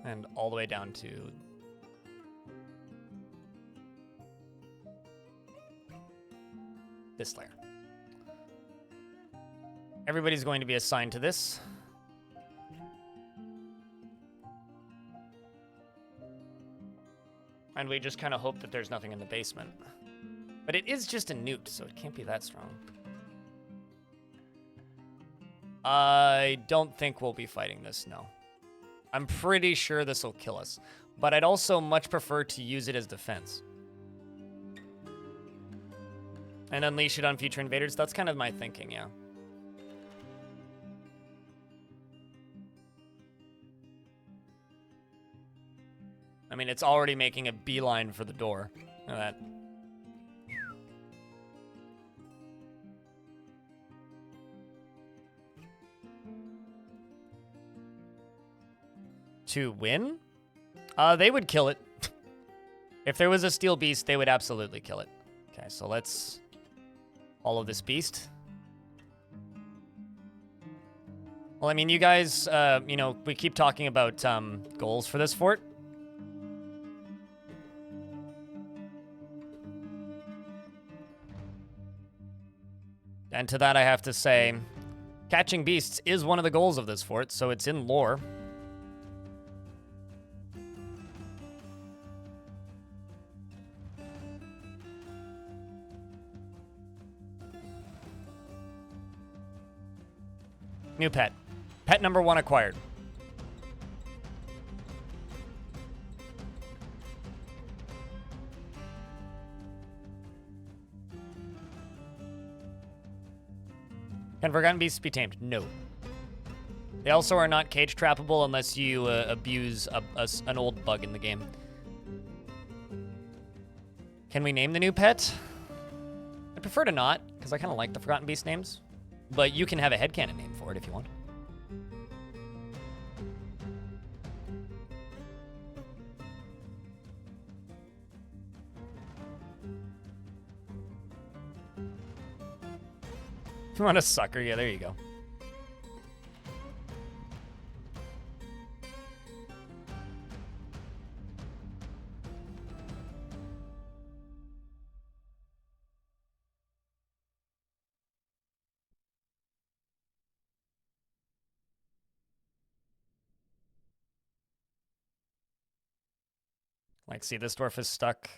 And all the way down to this layer. Everybody's going to be assigned to this. And we just kind of hope that there's nothing in the basement. But it is just a newt, so it can't be that strong. I don't think we'll be fighting this, no. I'm pretty sure this will kill us. But I'd also much prefer to use it as defense. And unleash it on future invaders. That's kind of my thinking, yeah. I mean, it's already making a beeline for the door. Look at that. To win? They would kill it. If there was a steel beast, they would absolutely kill it. Okay, so let's follow this beast. Well, I mean, you guys, you know, we keep talking about goals for this fort. And to that, I have to say, catching beasts is one of the goals of this fort, so it's in lore. New pet. Pet number 1 acquired. Can forgotten beasts be tamed? No. They also are not cage trappable unless you abuse an old bug in the game. Can we name the new pet? I prefer to not, because I kind of like the forgotten beast names. But you can have a headcanon name for it if you want. If you want a sucker, yeah, there you go. Like, see, this dwarf is stuck.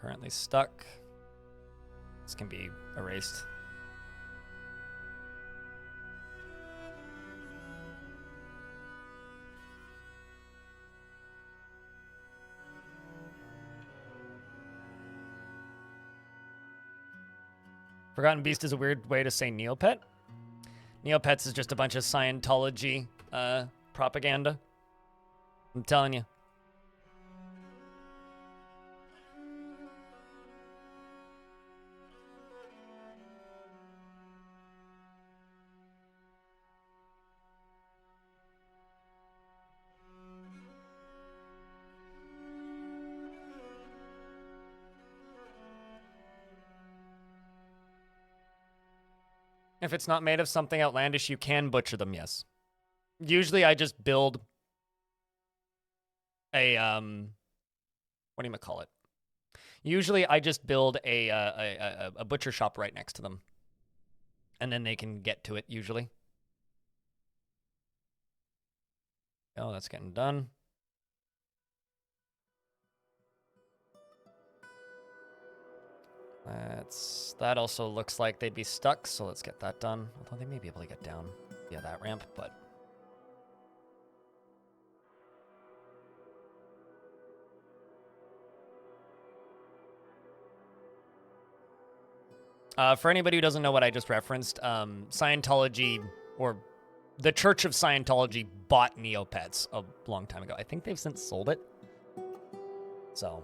Currently stuck. This can be erased. Forgotten Beast is a weird way to say Neopet. Neopets is just a bunch of Scientology propaganda. I'm telling you. If it's not made of something outlandish, you can butcher them, yes. Usually I just build a, whatchamacallit? Usually I just build a butcher shop right next to them. And then they can get to it, usually. Oh, that's getting done. That also looks like they'd be stuck, so let's get that done. Although they may be able to get down via that ramp, but... for anybody who doesn't know what I just referenced, Scientology, or the Church of Scientology, bought Neopets a long time ago. I think they've since sold it. So,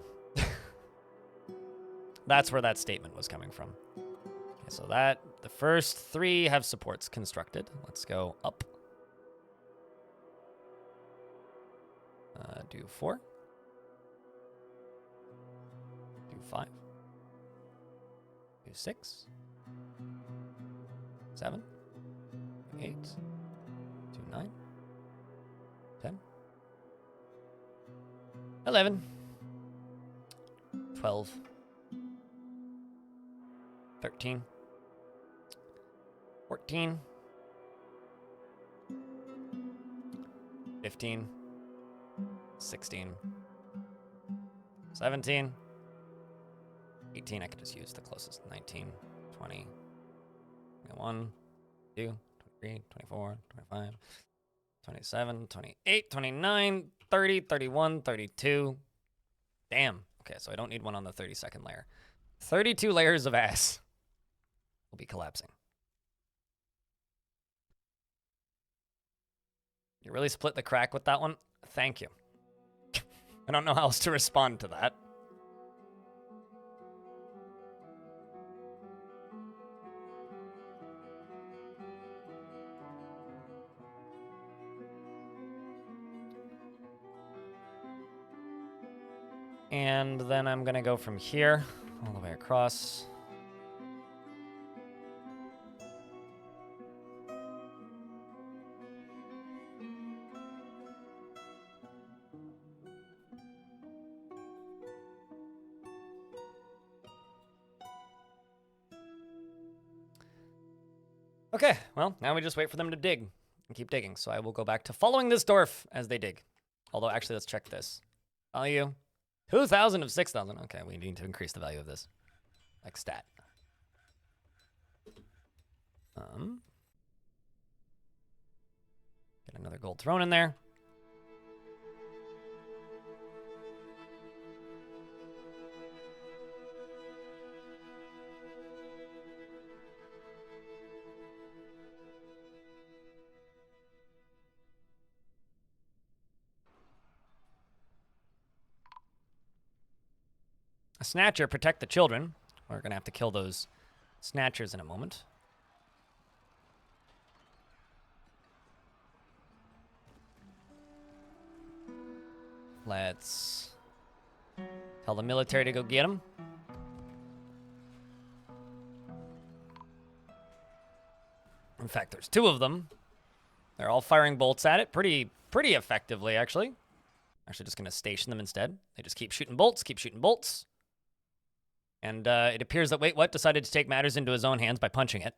that's where that statement was coming from. Okay, so the first 3 have supports constructed. Let's go up. Do 4. Do 5. Do 6. 7. 8. Do 9. 10. 11. 12. 13. 14. 15. 16. 17. 18, I could just use the closest. 19, 20, 21, 22, 23, 24, 25, 27, 28, 29, 30, 31, 32. Damn. Okay, so I don't need one on the 32nd layer. 32 layers of ass will be collapsing. You really split the crack with that one? Thank you. I don't know how else to respond to that. And then I'm going to go from here all the way across. Okay, well, now we just wait for them to dig and keep digging. So I will go back to following this dwarf as they dig. Although, actually, let's check this. Value, 2,000 of 6,000. Okay, we need to increase the value of this. Like stat. Get another gold thrown in there. A snatcher, protect the children. We're going to have to kill those snatchers in a moment. Let's tell the military to go get them. In fact, there's 2 of them. They're all firing bolts at it pretty effectively, actually. Actually, just going to station them instead. They just keep shooting bolts, keep shooting bolts. And it appears that Wait What decided to take matters into his own hands by punching it.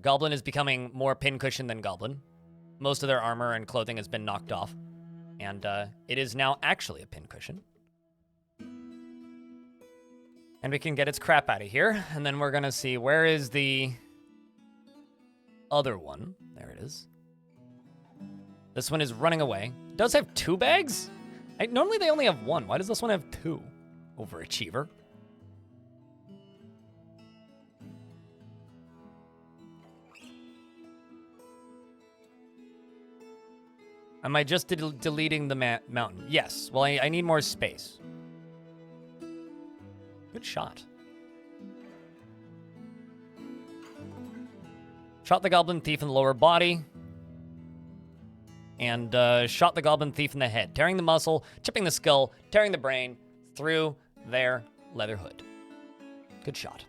Goblin is becoming more pincushion than Goblin. Most of their armor and clothing has been knocked off. And it is now actually a pincushion. And we can get its crap out of here. And then we're going to see, where is the other one? There it is. This one is running away. It does have 2 bags? Normally they only have 1. Why does this one have 2? Overachiever. Am I just deleting the mountain? Yes. Well, I need more space. Good shot. Shot the Goblin Thief in the lower body. And shot the Goblin Thief in the head, tearing the muscle, chipping the skull, tearing the brain through their leather hood. Good shot.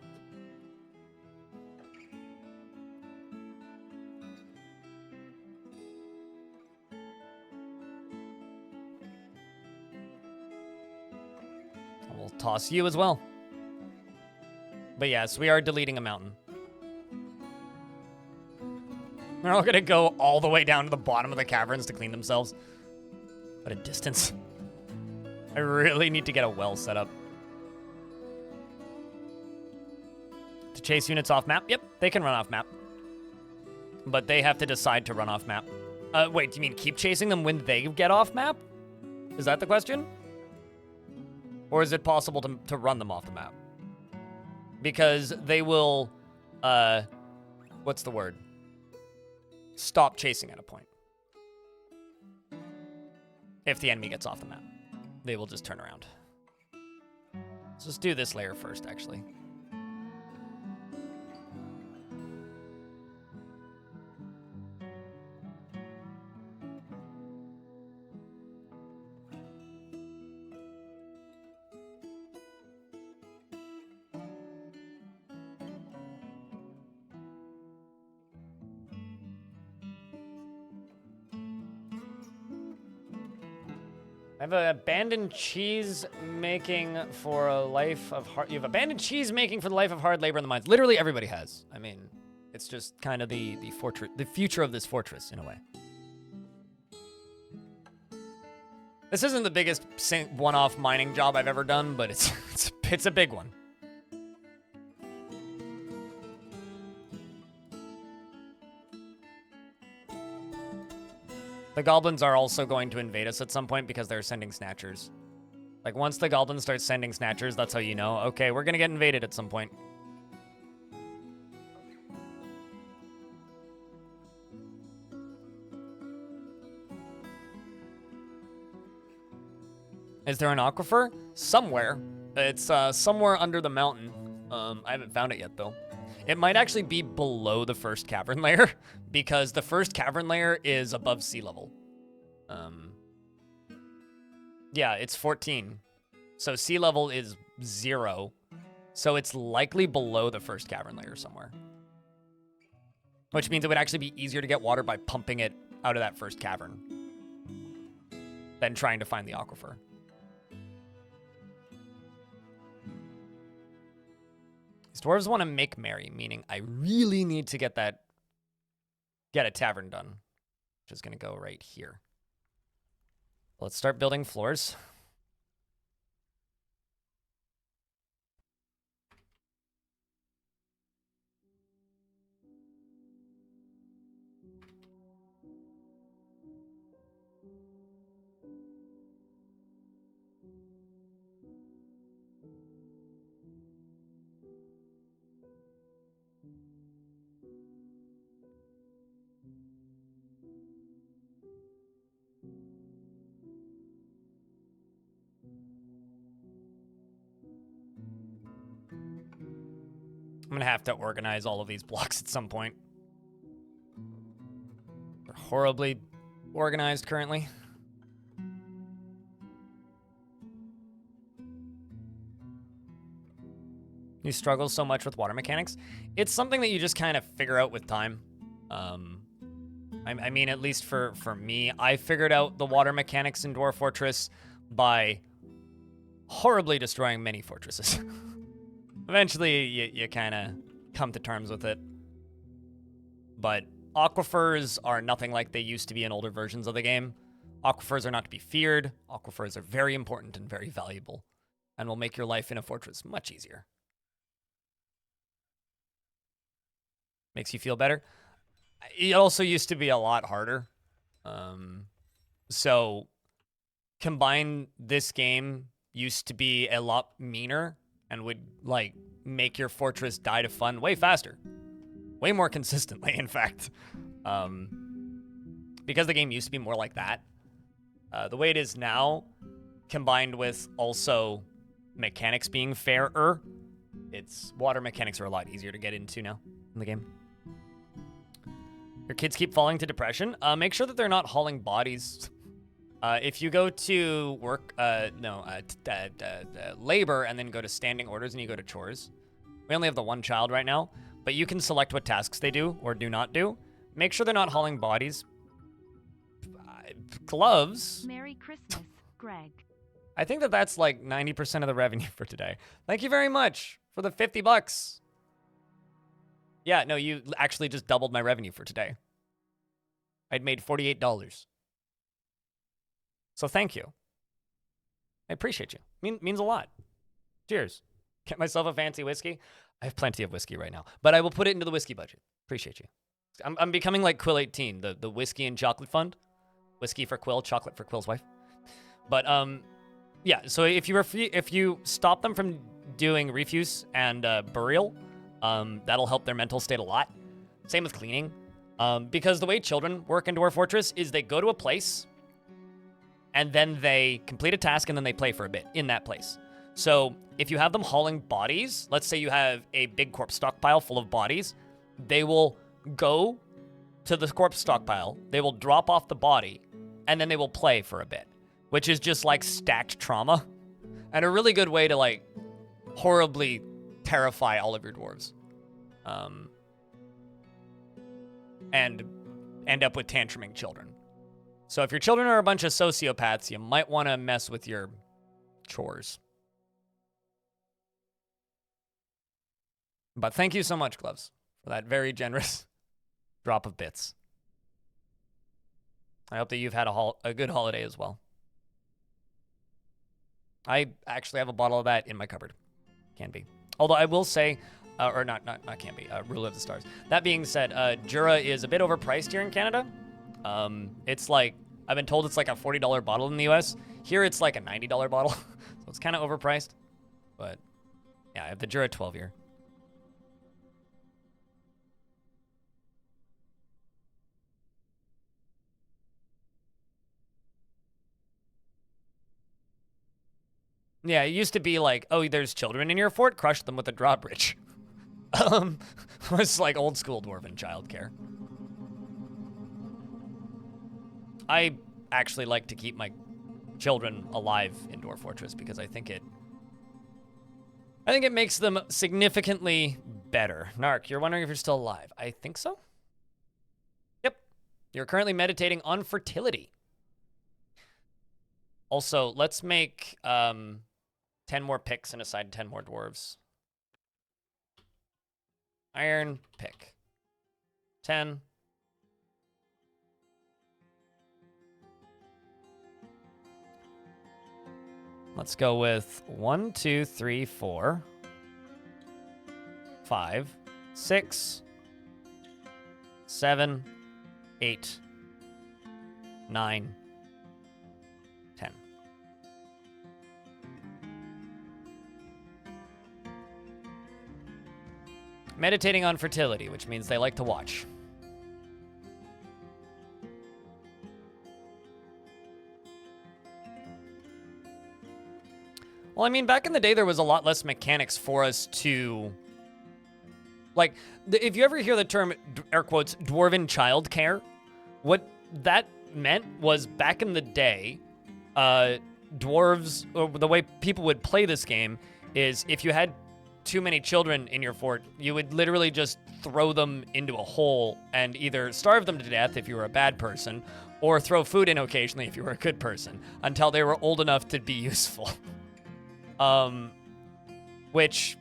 we'll toss you as well. But yes, we are deleting a mountain. They're all gonna go all the way down to the bottom of the caverns to clean themselves. At a distance. I really need to get a well set up. To chase units off map? Yep, they can run off map. But they have to decide to run off map. Wait, do you mean keep chasing them when they get off map? Is that the question? Or is it possible to run them off the map? Because they will, what's the word? Stop chasing at a point. If the enemy gets off the map, they will just turn around. Let's just do this layer first, actually. I have abandoned cheese making for a life of hard. You have abandoned cheese making for the life of hard labor in the mines. Literally everybody has. I mean, it's just kind of the fortress, the future of this fortress in a way. This isn't the biggest one-off mining job I've ever done, but it's a big one. The goblins are also going to invade us at some point because they're sending snatchers. Like, once the goblins start sending snatchers, that's how you know, okay, we're gonna get invaded at some point. Is there an aquifer? Somewhere. It's somewhere under the mountain. I haven't found it yet, though. It might actually be below the first cavern layer, because the first cavern layer is above sea level. Yeah, it's 14. So sea level is 0. So it's likely below the first cavern layer somewhere. Which means it would actually be easier to get water by pumping it out of that first cavern than trying to find the aquifer. These dwarves want to make merry, meaning I really need to get a tavern done, which is going to go right here. Let's start building floors. I'm gonna have to organize all of these blocks at some point. They're horribly organized currently. You struggle so much with water mechanics. It's something that you just kind of figure out with time. I mean, at least for me, I figured out the water mechanics in Dwarf Fortress by horribly destroying many fortresses. Eventually, you kind of come to terms with it. But aquifers are nothing like they used to be in older versions of the game. Aquifers are not to be feared. Aquifers are very important and very valuable, and will make your life in a fortress much easier. Makes you feel better. It also used to be a lot harder. So, combine this game used to be a lot meaner and would, like, make your fortress die to fun way faster. Way more consistently, in fact. Because the game used to be more like that. The way it is now, combined with also mechanics being fairer, water mechanics are a lot easier to get into now in the game. Your kids keep falling to depression. Make sure that they're not hauling bodies. If you go to labor and then go to standing orders and you go to chores, we only have the one child right now, but you can select what tasks they do or do not do. Make sure they're not hauling bodies. Gloves. Merry Christmas, Greg. I think that that's like 90% of the revenue for today. Thank you very much for the 50 bucks. Yeah, no, you actually just doubled my revenue for today. I'd made $48. So thank you. I appreciate you. Means a lot. Cheers. Get myself a fancy whiskey. I have plenty of whiskey right now, but I will put it into the whiskey budget. Appreciate you. I'm becoming like Quill 18, the whiskey and chocolate fund. Whiskey for Quill, chocolate for Quill's wife. But yeah. So if you stop them from doing refuse and burial, that'll help their mental state a lot. Same with cleaning, because the way children work in Dwarf Fortress is they go to a place, and then they complete a task, and then they play for a bit in that place. So if you have them hauling bodies, let's say you have a big corpse stockpile full of bodies, they will go to the corpse stockpile, they will drop off the body, and then they will play for a bit, which is just like stacked trauma and a really good way to like horribly terrify all of your dwarves. And end up with tantruming children. So if your children are a bunch of sociopaths, you might want to mess with your chores. But thank you so much, Gloves, for that very generous drop of bits. I hope that you've had a good holiday as well. I actually have a bottle of that in my cupboard. Can be. Although I will say, or not can be, Ruler of the Stars. That being said, Jura is a bit overpriced here in Canada. It's like, I've been told it's like a $40 bottle in the US. Here it's like a $90 bottle. So it's kind of overpriced. But yeah, I have the Jura 12 year. Yeah, it used to be like, oh, there's children in your fort, crush them with a drawbridge. Was like old school dwarven childcare. I actually like to keep my children alive in Dwarf Fortress because I think it makes them significantly better. Narc, you're wondering if you're still alive. I think so. Yep. You're currently meditating on fertility. Also, let's make 10 more picks and assign 10 more dwarves. Iron pick. 10. Let's go with 1, 2, 3, 4, 5, 6, 7, 8, 9, 10. Meditating on fertility, which means they like to watch. Well, I mean, back in the day, there was a lot less mechanics for us to... Like, if you ever hear the term, air quotes, dwarven childcare, what that meant was back in the day, dwarves, or the way people would play this game is if you had too many children in your fort, you would literally just throw them into a hole and either starve them to death if you were a bad person, or throw food in occasionally if you were a good person, until they were old enough to be useful. Which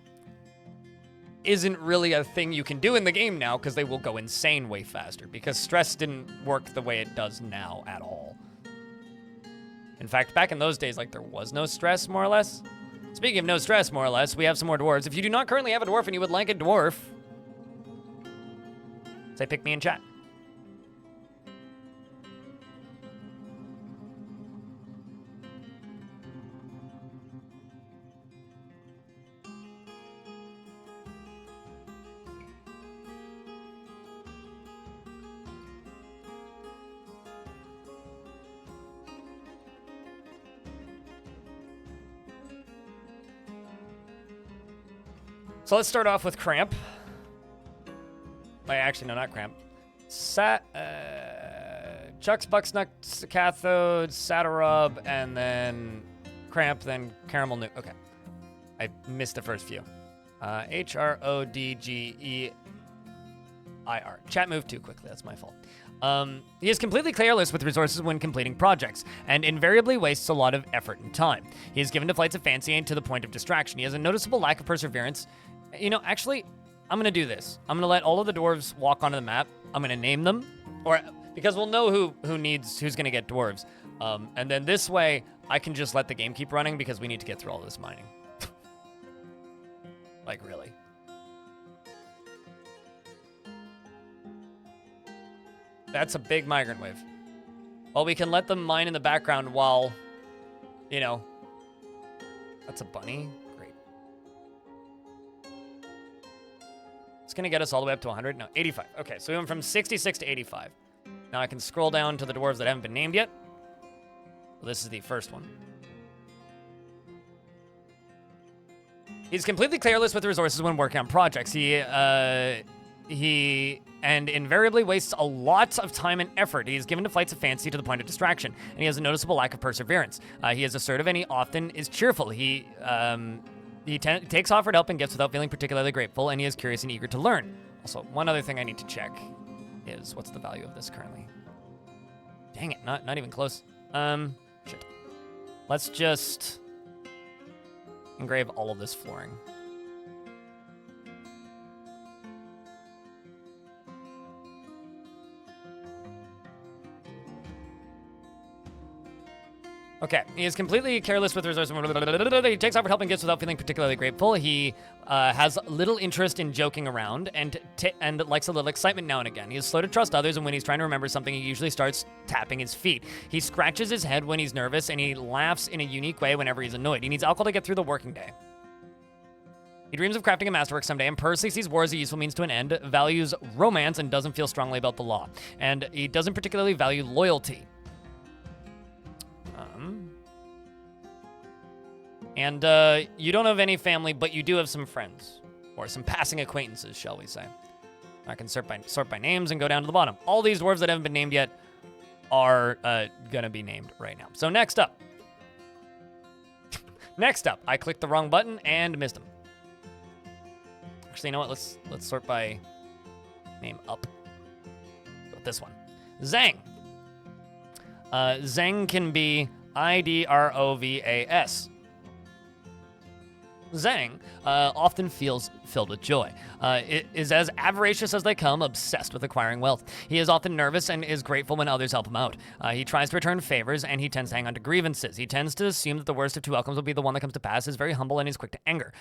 isn't really a thing you can do in the game now because they will go insane way faster because stress didn't work the way it does now at all. In fact, back in those days, like, there was no stress, more or less. Speaking of no stress, more or less, we have some more dwarves. If you do not currently have a dwarf and you would like a dwarf, say pick me in chat. So let's start off with Cramp. Actually, no, not Cramp. Chucks, Bucksnuts, Cathode, Satarub, and then Cramp, then Caramel Nuke. Okay. I missed the first few. Hrodgeir. Chat moved too quickly. That's my fault. He is completely careless with resources when completing projects, and invariably wastes a lot of effort and time. He is given to flights of fancy and to the point of distraction. He has a noticeable lack of perseverance. You know, actually, I'm gonna do this. I'm gonna let all of the dwarves walk onto the map. I'm gonna name them, or because we'll know who's gonna get dwarves. And then this way, I can just let the game keep running because we need to get through all this mining. Like, really. That's a big migrant wave. Well, we can let them mine in the background while, you know. That's a bunny. Great. It's going to get us all the way up to 100. No, 85. Okay, so we went from 66 to 85. Now I can scroll down to the dwarves that haven't been named yet. Well, this is the first one. He's completely careless with resources when working on projects. He invariably wastes a lot of time and effort. He is given to flights of fancy to the point of distraction, and he has a noticeable lack of perseverance. He is assertive, and he often is cheerful. He takes offered help and gifts without feeling particularly grateful, and he is curious and eager to learn. Also, one other thing I need to check is what's the value of this currently? Dang it, not even close. Shit. Let's just engrave all of this flooring. Okay, he is completely careless with resources. He takes offered help and gifts without feeling particularly grateful. He has little interest in joking around and likes a little excitement now and again. He is slow to trust others, and when he's trying to remember something, he usually starts tapping his feet. He scratches his head when he's nervous, and he laughs in a unique way whenever he's annoyed. He needs alcohol to get through the working day. He dreams of crafting a masterwork someday and personally sees war as a useful means to an end, values romance, and doesn't feel strongly about the law. And he doesn't particularly value loyalty. And you don't have any family, but you do have some friends. Or some passing acquaintances, shall we say. I can sort by names and go down to the bottom. All these dwarves that haven't been named yet are gonna be named right now. So next up. Next up, I clicked the wrong button and missed them. Actually, you know what? Let's sort by name up. Go with this one. Zhang. Zhang can be Idrovas. Zhang often feels filled with joy. Is as avaricious as they come, obsessed with acquiring wealth. He is often nervous and is grateful when others help him out. He tries to return favors, and he tends to hang on to grievances. He tends to assume that the worst of two outcomes will be the one that comes to pass, is very humble, and is quick to anger.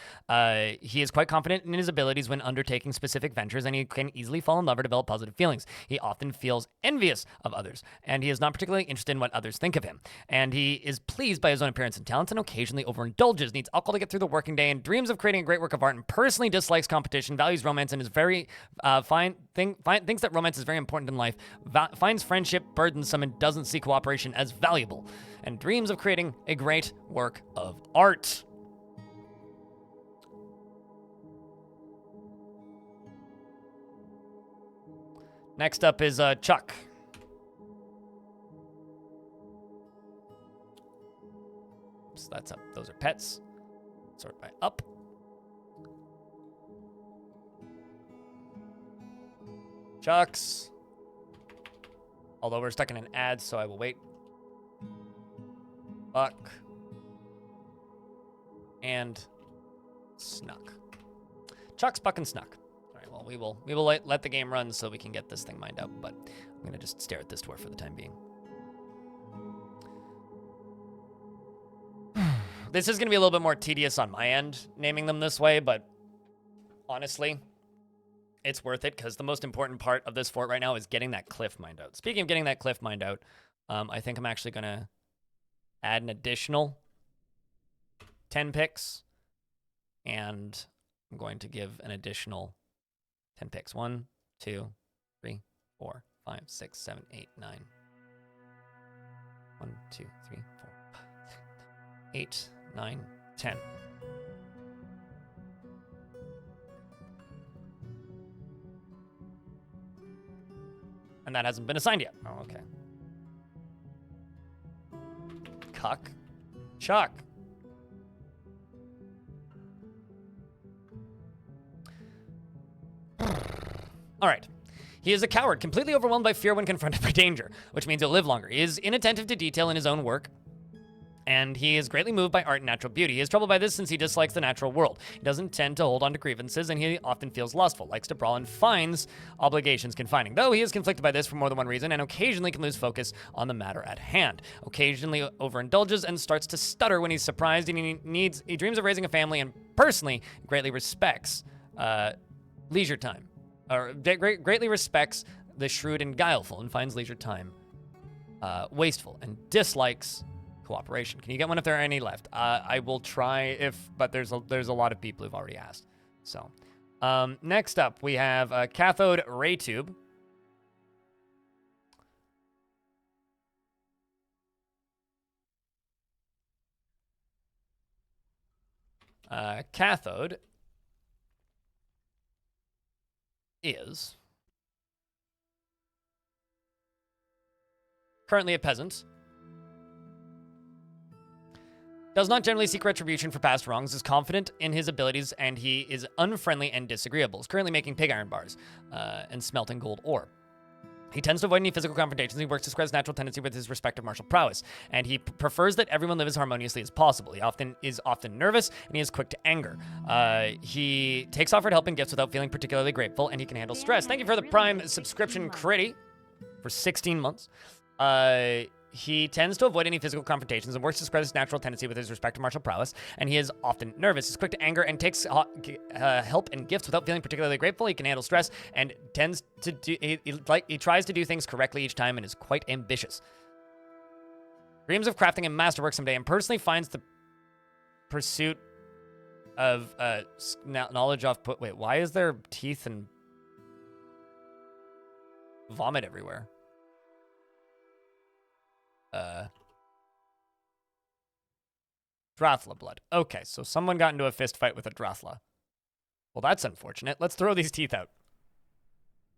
He is quite confident in his abilities when undertaking specific ventures, and he can easily fall in love or develop positive feelings. He often feels envious of others, and he is not particularly interested in what others think of him. And he is pleased by his own appearance and talents, and occasionally overindulges, needs alcohol to get through the working day, and dreams of creating a great work of art, and personally dislikes competition, values romance, and is very thinks that romance is very important in life, finds friendship burdensome, and doesn't see cooperation as valuable, and dreams of creating a great work of art. Next up is Chuck. So that's up. Those are pets. Sort by up. Chucks. Although we're stuck in an ad, so I will wait. Buck. And Snuck. Chucks, Buck, and Snuck. All right, well, we will let the game run so we can get this thing mined out, but I'm going to just stare at this dwarf for the time being. This is going to be a little bit more tedious on my end, naming them this way, but honestly, it's worth it because the most important part of this fort right now is getting that cliff mined out. Speaking of getting that cliff mined out, I think I'm actually going to add an additional 10 picks, and I'm going to give an additional 10 picks. 1, 2, 3, 4, 5, 6, 7, 8, 9. 1, 2, 3, 4, 5, 8, 9, 10. And that hasn't been assigned yet. Oh, okay. Cuck. Chuck. All right. He is a coward, completely overwhelmed by fear when confronted by danger, which means he'll live longer. He is inattentive to detail in his own work, and he is greatly moved by art and natural beauty. He is troubled by this since he dislikes the natural world. He doesn't tend to hold on to grievances, and he often feels lustful, likes to brawl, and finds obligations confining. Though he is conflicted by this for more than one reason, and occasionally can lose focus on the matter at hand. Occasionally overindulges and starts to stutter when he's surprised, and he dreams of raising a family, and personally greatly respects leisure time, or greatly respects the shrewd and guileful, and finds leisure time wasteful, and dislikes cooperation. Can you get one if there are any left? I will try but there's a lot of people who've already asked. So, next up we have cathode ray tube. Cathode is currently a peasant. Does not generally seek retribution for past wrongs, is confident in his abilities, and he is unfriendly and disagreeable. Is currently making pig iron bars and smelting gold ore. He tends to avoid any physical confrontations. He works to square his natural tendency with his respective martial prowess, and he prefers that everyone live as harmoniously as possible. He is often nervous, and he is quick to anger. He takes offered help and gifts without feeling particularly grateful, and he can handle stress. Thank you for the Prime subscription, Critty, for 16 months. He tends to avoid any physical confrontations and works to spread his natural tendency with his respective martial prowess, and he is often nervous. He's quick to anger and takes help and gifts without feeling particularly grateful. He can handle stress and tends to do, he tries to do things correctly each time and is quite ambitious. Dreams of crafting and masterwork someday, and personally finds the pursuit of knowledge off put. Wait, why is there teeth and vomit everywhere? Drathla blood. Okay, so someone got into a fist fight with a Drathla. Well, that's unfortunate. Let's throw these teeth out.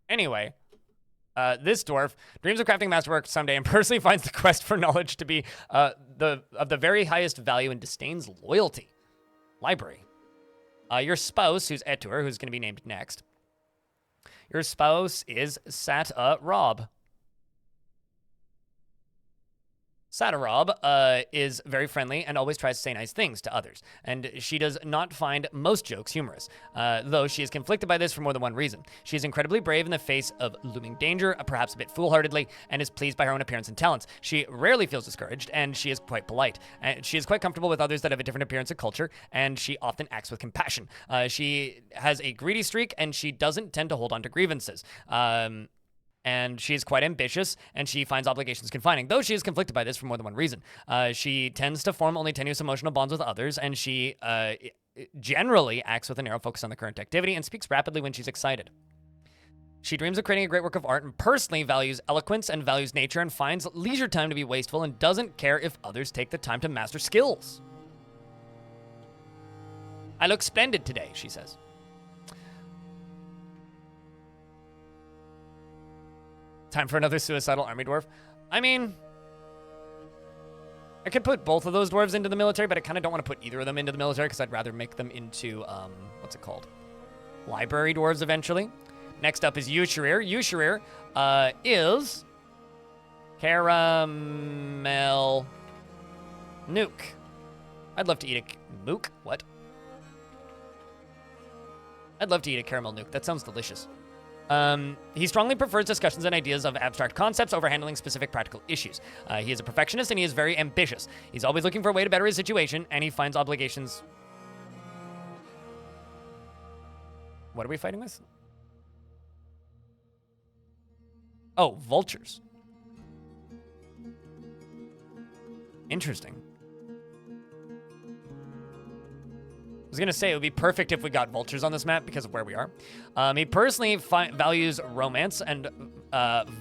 Anyway, this dwarf dreams of crafting masterwork someday and personally finds the quest for knowledge to be of the very highest value and disdains loyalty. Library. Your spouse, who's Etur, who's going to be named next. Your spouse is Rob. Satarob is very friendly and always tries to say nice things to others, and she does not find most jokes humorous, though she is conflicted by this for more than one reason. She is incredibly brave in the face of looming danger, perhaps a bit foolhardily, and is pleased by her own appearance and talents. She rarely feels discouraged, and she is quite polite. She is quite comfortable with others that have a different appearance and culture, and she often acts with compassion. She has a greedy streak, and she doesn't tend to hold on to grievances. And she is quite ambitious, and she finds obligations confining, though she is conflicted by this for more than one reason. She tends to form only tenuous emotional bonds with others, and she generally acts with a narrow focus on the current activity and speaks rapidly when she's excited. She dreams of creating a great work of art and personally values eloquence and values nature and finds leisure time to be wasteful and doesn't care if others take the time to master skills. I look splendid today, she says. Time for another suicidal army dwarf. I mean, I could put both of those dwarves into the military, but I kind of don't want to put either of them into the military because I'd rather make them into, what's it called? Library dwarves eventually. Next up is Yushirir. Yushirir is caramel nuke. I'd love to eat a mook. What? I'd love to eat a caramel nuke. That sounds delicious. He strongly prefers discussions and ideas of abstract concepts over handling specific practical issues. He is a perfectionist and he is very ambitious. He's always looking for a way to better his situation, and he finds obligations. What are we fighting with? Oh, vultures. Interesting. I was going to say it would be perfect if we got vultures on this map because of where we are. He personally values romance and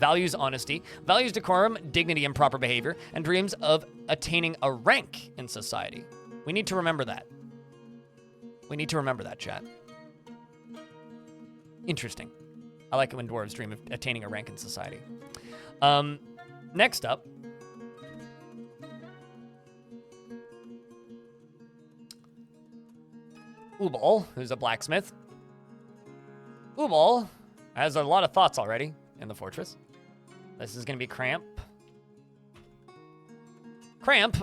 values honesty, values decorum, dignity, and proper behavior, and dreams of attaining a rank in society. We need to remember that. We need to remember that, chat. Interesting. I like it when dwarves dream of attaining a rank in society. Next up, Ubal, who's a blacksmith. Ubal, Has a lot of thoughts already in the fortress. This is going to be Cramp. Cramp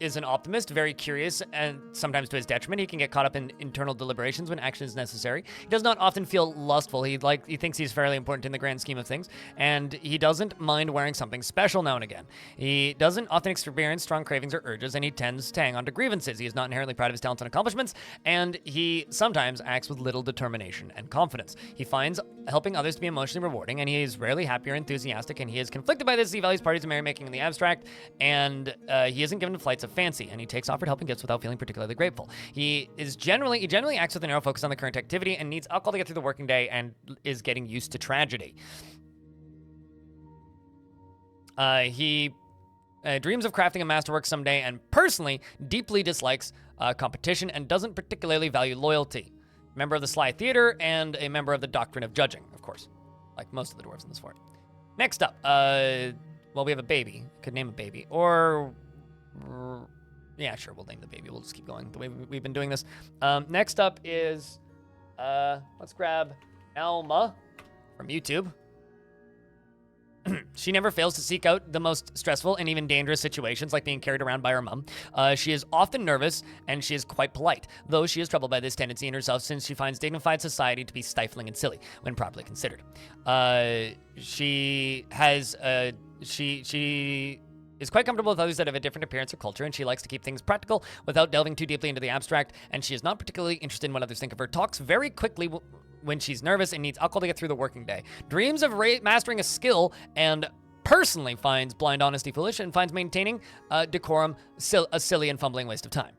is an optimist, very curious, and sometimes to his detriment. He can get caught up in internal deliberations when action is necessary. He does not often feel lustful. He thinks he's fairly important in the grand scheme of things, and he doesn't mind wearing something special now and again. He doesn't often experience strong cravings or urges, and he tends to hang on to grievances. He is not inherently proud of his talents and accomplishments, and he sometimes acts with little determination and confidence. He finds helping others to be emotionally rewarding, and he is rarely happy or enthusiastic, and he is conflicted by this. He values parties and merrymaking in the abstract, and he isn't given to flights of fancy, and he takes offered helping gifts without feeling particularly grateful. He generally acts with a narrow focus on the current activity and needs alcohol to get through the working day and is getting used to tragedy. He dreams of crafting a masterwork someday and personally deeply dislikes competition and doesn't particularly value loyalty. Member of the Sly Theater and a member of the Doctrine of Judging, of course, like most of the dwarves in this fort. Next up, well, we have a baby. Could name a baby. Or, yeah, sure, we'll name the baby. We'll just keep going the way we've been doing this. Next up is, let's grab Alma from YouTube. She never fails to seek out the most stressful and even dangerous situations, like being carried around by her mom. She is often nervous, and she is quite polite, though she is troubled by this tendency in herself since she finds dignified society to be stifling and silly when properly considered. She is quite comfortable with others that have a different appearance or culture, and she likes to keep things practical without delving too deeply into the abstract, and she is not particularly interested in what others think of her. Talks very quickly when she's nervous and needs alcohol to get through the working day. Dreams of mastering a skill and personally finds blind honesty foolish and finds maintaining decorum a silly and fumbling waste of time.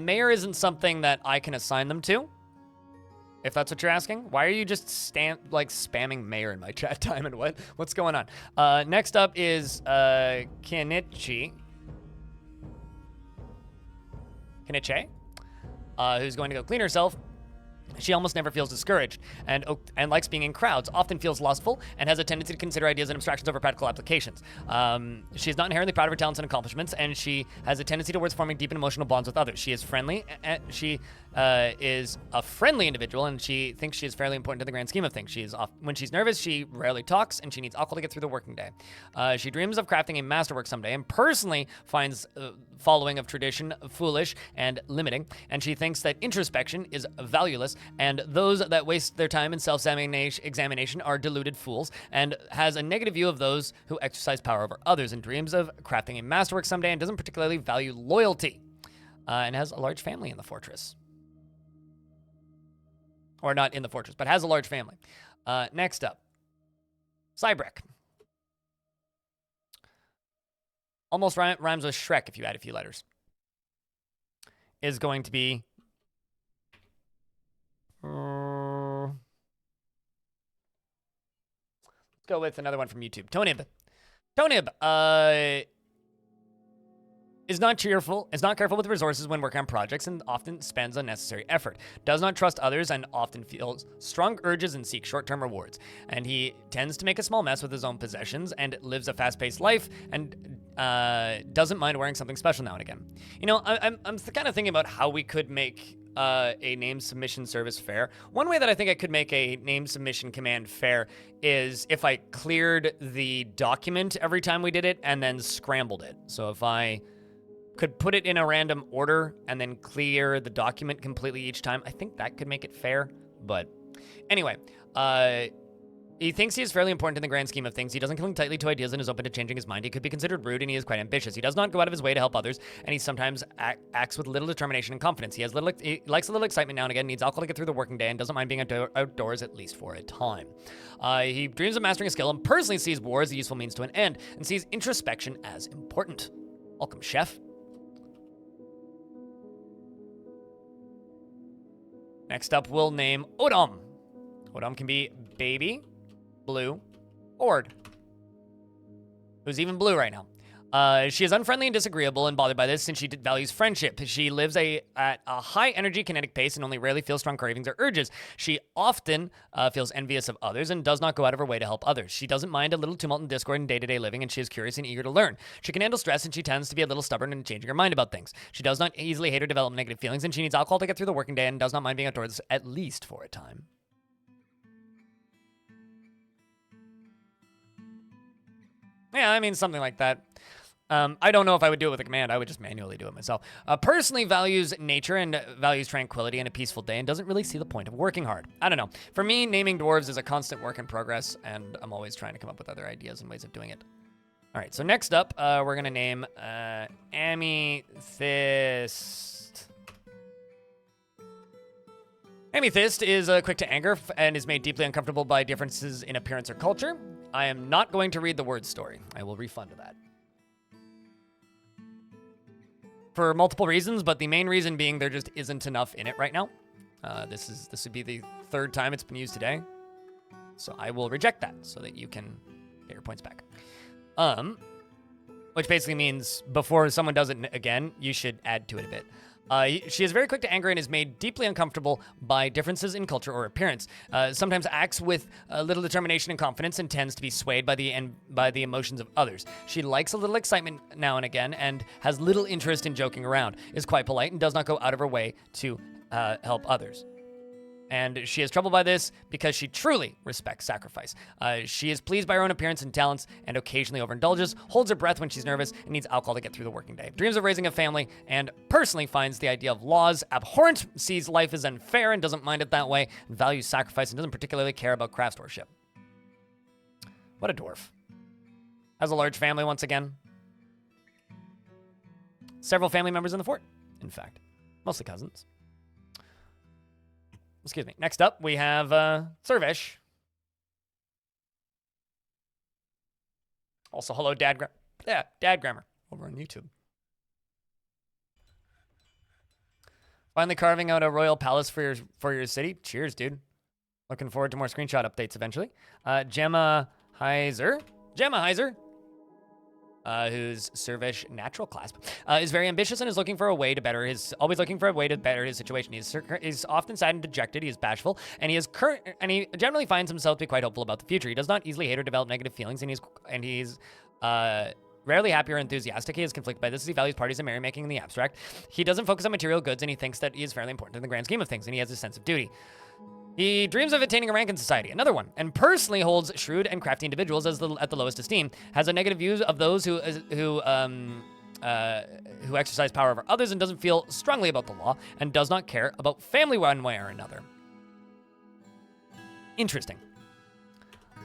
Mayor isn't something that I can assign them to, if that's what you're asking. Why are you just spamming mayor in my chat time and what's going on? Next up is Keniche, who's going to go clean herself. She almost never feels discouraged and likes being in crowds, often feels lustful, and has a tendency to consider ideas and abstractions over practical applications. She is not inherently proud of her talents and accomplishments, and she has a tendency towards forming deep and emotional bonds with others. She is friendly, and she is a friendly individual, and she thinks she is fairly important in the grand scheme of things. When she's nervous, she rarely talks, and she needs alcohol to get through the working day. She dreams of crafting a masterwork someday, and personally finds following of tradition foolish and limiting, and she thinks that introspection is valueless, and those that waste their time in self-examination are deluded fools, and has a negative view of those who exercise power over others, and dreams of crafting a masterwork someday, and doesn't particularly value loyalty, and has a large family in the fortress. Or not in the fortress, but has a large family. Next up, Cybrek. Almost rhymes with Shrek if you add a few letters. Is going to be... let's go with another one from YouTube. Tonib. Tonib is not cheerful, is not careful with resources when working on projects, and often spends unnecessary effort. Does not trust others and often feels strong urges and seeks short-term rewards. And he tends to make a small mess with his own possessions and lives a fast-paced life and doesn't mind wearing something special now and again. You know, I'm kind of thinking about how we could make a name submission service fair. One way that I think I could make a name submission command fair is if I cleared the document every time we did it and then scrambled it. So if I could put it in a random order and then clear the document completely each time, I think that could make it fair. But anyway, he thinks he is fairly important in the grand scheme of things. He doesn't cling tightly to ideas and is open to changing his mind. He could be considered rude, and he is quite ambitious. He does not go out of his way to help others, and he sometimes acts with little determination and confidence. He likes a little excitement now and again, needs alcohol to get through the working day, and doesn't mind being outdoors at least for a time. He dreams of mastering a skill and personally sees war as a useful means to an end, and sees introspection as important. Welcome, Chef. Next up, we'll name Odom. Odom can be baby, blue, Ord, who's even blue right now. She is unfriendly and disagreeable and bothered by this since she values friendship. She lives at a high energy kinetic pace and only rarely feels strong cravings or urges. She often feels envious of others and does not go out of her way to help others. She doesn't mind a little tumult and discord in day-to-day living, and she is curious and eager to learn. She can handle stress, and she tends to be a little stubborn and changing her mind about things. She does not easily hate or develop negative feelings, and she needs alcohol to get through the working day and does not mind being outdoors at least for a time. Yeah, I mean, something like that. I don't know if I would do it with a command. I would just manually do it myself. Personally values nature and values tranquility and a peaceful day and doesn't really see the point of working hard. I don't know. For me, naming dwarves is a constant work in progress, and I'm always trying to come up with other ideas and ways of doing it. All right, so next up, we're going to name Amethyst. Amethyst is quick to anger and is made deeply uncomfortable by differences in appearance or culture. I am not going to read the word story. I will refund that. For multiple reasons, but the main reason being there just isn't enough in it right now. This would be the third time it's been used today. So I will reject that so that you can get your points back. Which basically means before someone does it again, you should add to it a bit. She is very quick to anger and is made deeply uncomfortable by differences in culture or appearance. Sometimes acts with little determination and confidence and tends to be swayed by the emotions of others. She likes a little excitement now and again and has little interest in joking around, is quite polite, and does not go out of her way to help others. And she is troubled by this because she truly respects sacrifice. She is pleased by her own appearance and talents and occasionally overindulges, holds her breath when she's nervous, and needs alcohol to get through the working day. Dreams of raising a family and personally finds the idea of laws abhorrent, sees life as unfair and doesn't mind it that way, values sacrifice and doesn't particularly care about craftsmanship. What a dwarf. Has a large family once again. Several family members in the fort, in fact. Mostly cousins. Excuse me. Next up, we have Servish. Also, hello, Dad Grammar over on YouTube. Finally carving out a royal palace for your city. Cheers, dude. Looking forward to more screenshot updates eventually. Gemma Heiser. Who's Servish natural clasp, is very ambitious and is looking for a way to better his, always looking for a way to better his situation. He's often sad and dejected. He is bashful, and he generally finds himself to be quite hopeful about the future. He does not easily hate or develop negative feelings, and he's rarely happy or enthusiastic. He is conflicted by this as he values parties and merrymaking in the abstract. He doesn't focus on material goods, and he thinks that he is fairly important in the grand scheme of things, and he has a sense of duty. He dreams of attaining a rank in society, another one, and personally holds shrewd and crafty individuals at the lowest esteem, has a negative view of those who exercise power over others and doesn't feel strongly about the law, and does not care about family one way or another. Interesting.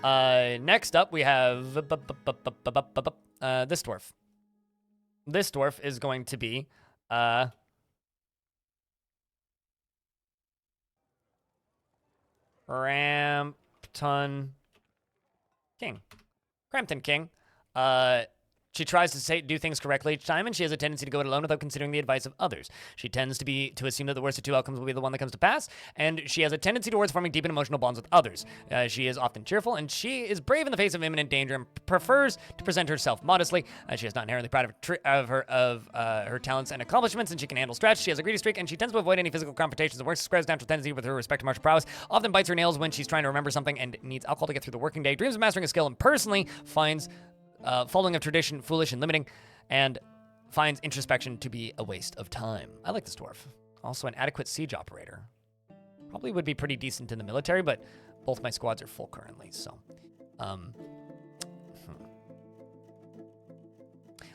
Next up, we have this dwarf. This dwarf is going to be Crampton King. She tries to do things correctly each time, and she has a tendency to go it alone without considering the advice of others. She tends to assume that the worst of two outcomes will be the one that comes to pass, and she has a tendency towards forming deep and emotional bonds with others. She is often cheerful, and she is brave in the face of imminent danger and prefers to present herself modestly. She is not inherently proud of her talents and accomplishments, and she can handle stress. She has a greedy streak, and she tends to avoid any physical confrontations and works squares natural tendency with her respect to martial prowess, often bites her nails when she's trying to remember something and needs alcohol to get through the working day, dreams of mastering a skill, and personally finds following of tradition foolish and limiting, and finds introspection to be a waste of time. I like this dwarf. Also an adequate siege operator. Probably would be pretty decent in the military, but both my squads are full currently, so.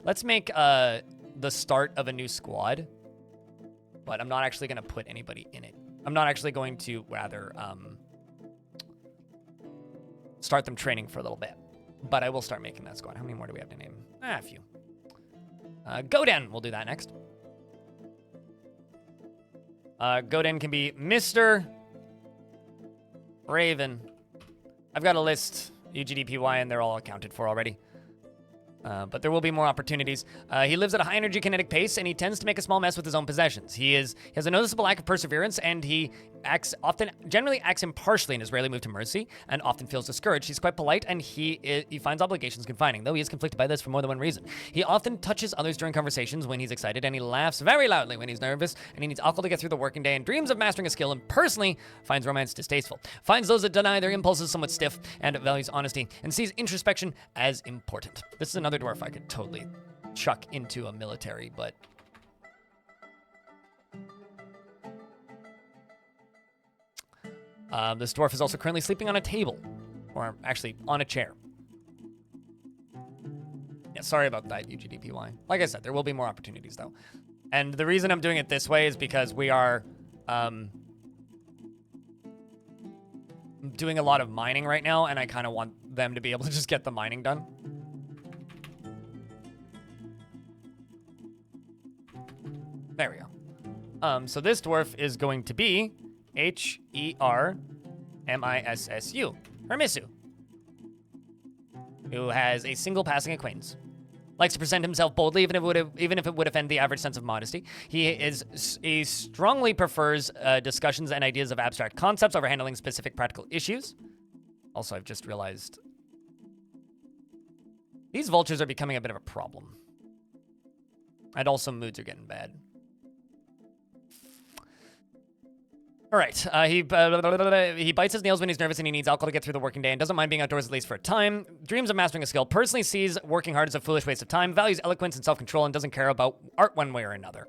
Let's make the start of a new squad, but I'm not actually going to put anybody in it. I'm not actually going to, rather, start them training for a little bit. But I will start making that squad. How many more do we have to name? A few. Godin, we'll do that next. Godin can be Mr. Raven. I've got a list, UGDPY, and they're all accounted for already. But there will be more opportunities. He lives at a high energy kinetic pace, and he tends to make a small mess with his own possessions. He has a noticeable lack of perseverance, and he generally acts impartially and is rarely moved to mercy, and often feels discouraged. He's quite polite, and he finds obligations confining, though he is conflicted by this for more than one reason. He often touches others during conversations when he's excited, and he laughs very loudly when he's nervous, and he needs alcohol to get through the working day, and dreams of mastering a skill, and personally finds romance distasteful. Finds those that deny their impulses somewhat stiff, and values honesty, and sees introspection as important. This is another dwarf I could totally chuck into a military, but this dwarf is also currently sleeping on a table, or actually on a chair. Yeah, sorry about that, UGDPY. Like I said, there will be more opportunities though. And the reason I'm doing it this way is because we are doing a lot of mining right now, and I kind of want them to be able to just get the mining done. There we go. So this dwarf is going to be Hermissu, Hermissu, who has a single passing acquaintance. Likes to present himself boldly, even if it would offend the average sense of modesty. He strongly prefers discussions and ideas of abstract concepts over handling specific practical issues. Also, I've just realized these vultures are becoming a bit of a problem. And also moods are getting bad. All right, he bites his nails when he's nervous and he needs alcohol to get through the working day and doesn't mind being outdoors at least for a time. Dreams of mastering a skill. Personally sees working hard as a foolish waste of time. Values eloquence and self-control and doesn't care about art one way or another.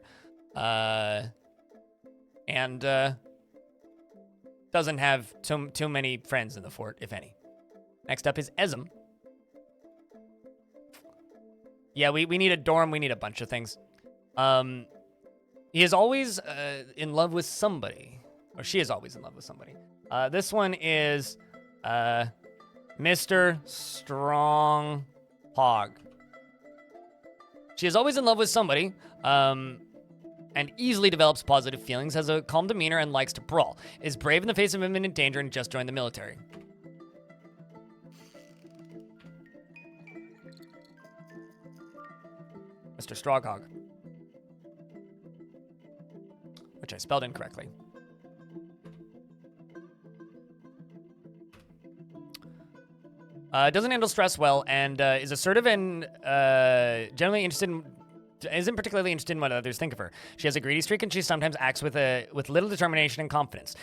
Doesn't have too many friends in the fort, if any. Next up is Ezem. Yeah, we need a dorm. We need a bunch of things. He is always in love with somebody. Or she is always in love with somebody. This one is Mr. Strong Hog. She is always in love with somebody, and easily develops positive feelings, has a calm demeanor, and likes to brawl. Is brave in the face of imminent danger and just joined the military. Mr. Strawhog. Which I spelled incorrectly. Doesn't handle stress well, and is assertive and generally isn't particularly interested in what others think of her. She has a greedy streak, and she sometimes acts with little determination and confidence.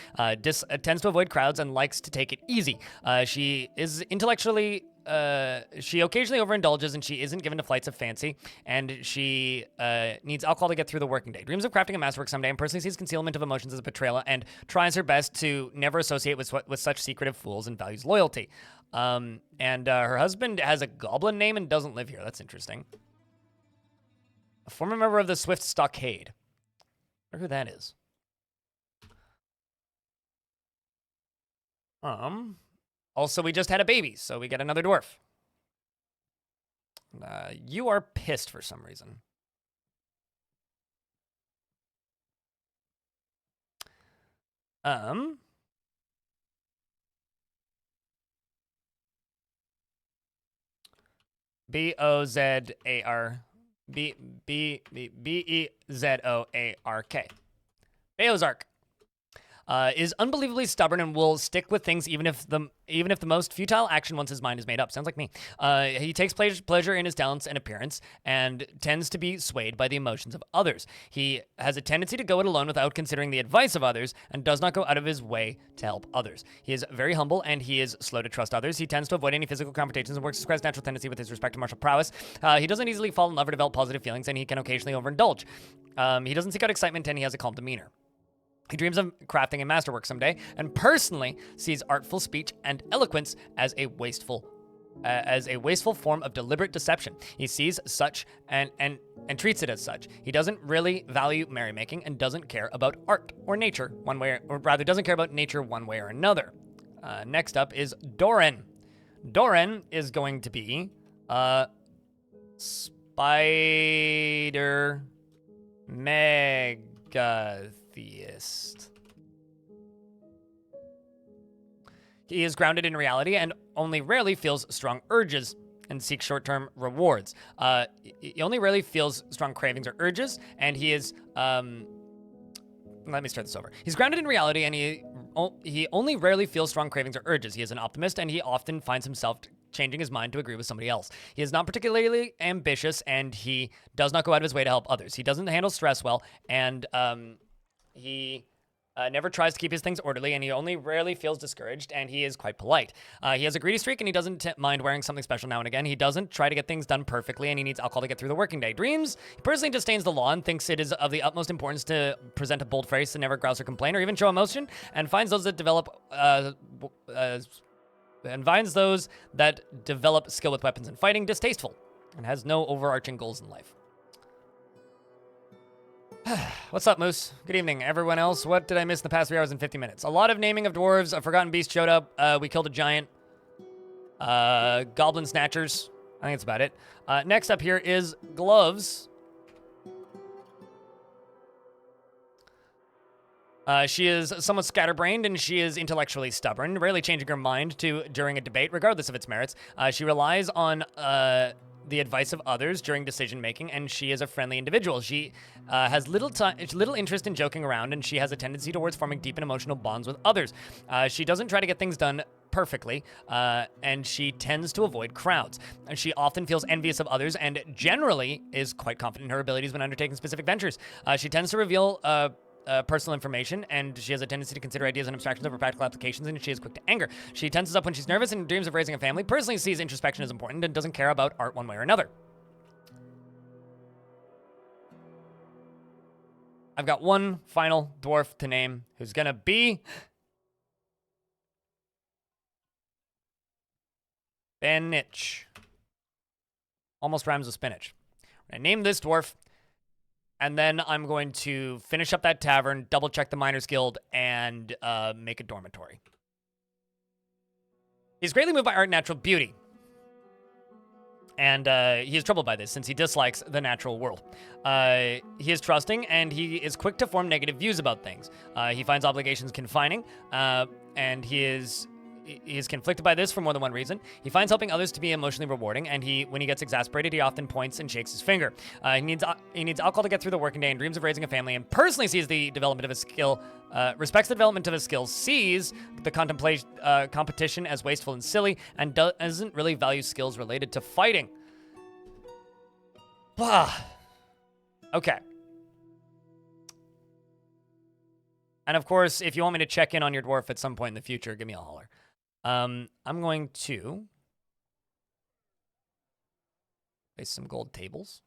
Tends to avoid crowds and likes to take it easy. She is intellectually. She occasionally overindulges, and she isn't given to flights of fancy, and she needs alcohol to get through the working day. Dreams of crafting a masterwork someday, and personally sees concealment of emotions as a betrayal, and tries her best to never associate with such secretive fools, and values loyalty. Her husband has a goblin name and doesn't live here. That's interesting. A former member of the Swift Stockade. I wonder who that is. Also, we just had a baby, so we get another dwarf. You are pissed for some reason. Bezoark. Beozark. Is unbelievably stubborn and will stick with things even if the most futile action once his mind is made up. Sounds like me. He takes pleasure in his talents and appearance and tends to be swayed by the emotions of others. He has a tendency to go it alone without considering the advice of others and does not go out of his way to help others. He is very humble and he is slow to trust others. He tends to avoid any physical confrontations and works to his natural tendency with his respect to martial prowess. He doesn't easily fall in love or develop positive feelings, and he can occasionally overindulge. He doesn't seek out excitement, and he has a calm demeanor. He dreams of crafting a masterwork someday, and personally sees artful speech and eloquence as a wasteful form of deliberate deception. He sees such and treats it as such. He doesn't really value merrymaking and doesn't care about art or nature one way, or rather doesn't care about nature one way or another. Next up is Doran. Doran is going to be Spider Megatheist. He is grounded in reality and only rarely feels strong urges. and seek short-term rewards. He only rarely feels strong cravings or urges, and he is let me start this over. He's grounded in reality, and he only rarely feels strong cravings or urges. He is an optimist, and he often finds himself changing his mind to agree with somebody else. He is not particularly ambitious, and he does not go out of his way to help others. He doesn't handle stress well, and he never tries to keep his things orderly, and he only rarely feels discouraged, and he is quite polite. He has a greedy streak, and he doesn't mind wearing something special now and again. He doesn't try to get things done perfectly, and he needs alcohol to get through the working day. Dreams, he personally disdains the law and thinks it is of the utmost importance to present a bold face and never grouse or complain or even show emotion, and finds those that develop skill with weapons and fighting distasteful, and has no overarching goals in life. What's up, Moose? Good evening, everyone else. What did I miss in the past 3 hours and 50 minutes? A lot of naming of dwarves. A forgotten beast showed up. We killed a giant. Goblin snatchers. I think that's about it. Next up here is Gloves. She is somewhat scatterbrained, and she is intellectually stubborn, rarely changing her mind during a debate, regardless of its merits. She relies on the advice of others during decision-making, and she is a friendly individual. She has little interest in joking around, and she has a tendency towards forming deep and emotional bonds with others. She doesn't try to get things done perfectly, and she tends to avoid crowds. And she often feels envious of others and generally is quite confident in her abilities when undertaking specific ventures. She tends to reveal personal information, and she has a tendency to consider ideas and abstractions over practical applications, and she is quick to anger. She tenses up when she's nervous and dreams of raising a family, personally sees introspection as important, and doesn't care about art one way or another. I've got one final dwarf to name, who's gonna be Spinach. Almost rhymes with spinach. I name this dwarf, and then I'm going to finish up that tavern, double check the Miners Guild, and make a dormitory. He's greatly moved by art and natural beauty. And he is troubled by this since he dislikes the natural world. He is trusting, and he is quick to form negative views about things. He finds obligations confining, and he is conflicted by this for more than one reason. He finds helping others to be emotionally rewarding, and when he gets exasperated, he often points and shakes his finger. He needs alcohol to get through the working day and dreams of raising a family, and personally sees the development of his skill, respects the development of his skills, sees the competition as wasteful and silly, and doesn't really value skills related to fighting. Okay. And of course, if you want me to check in on your dwarf at some point in the future, give me a holler. I'm going to place some gold tables.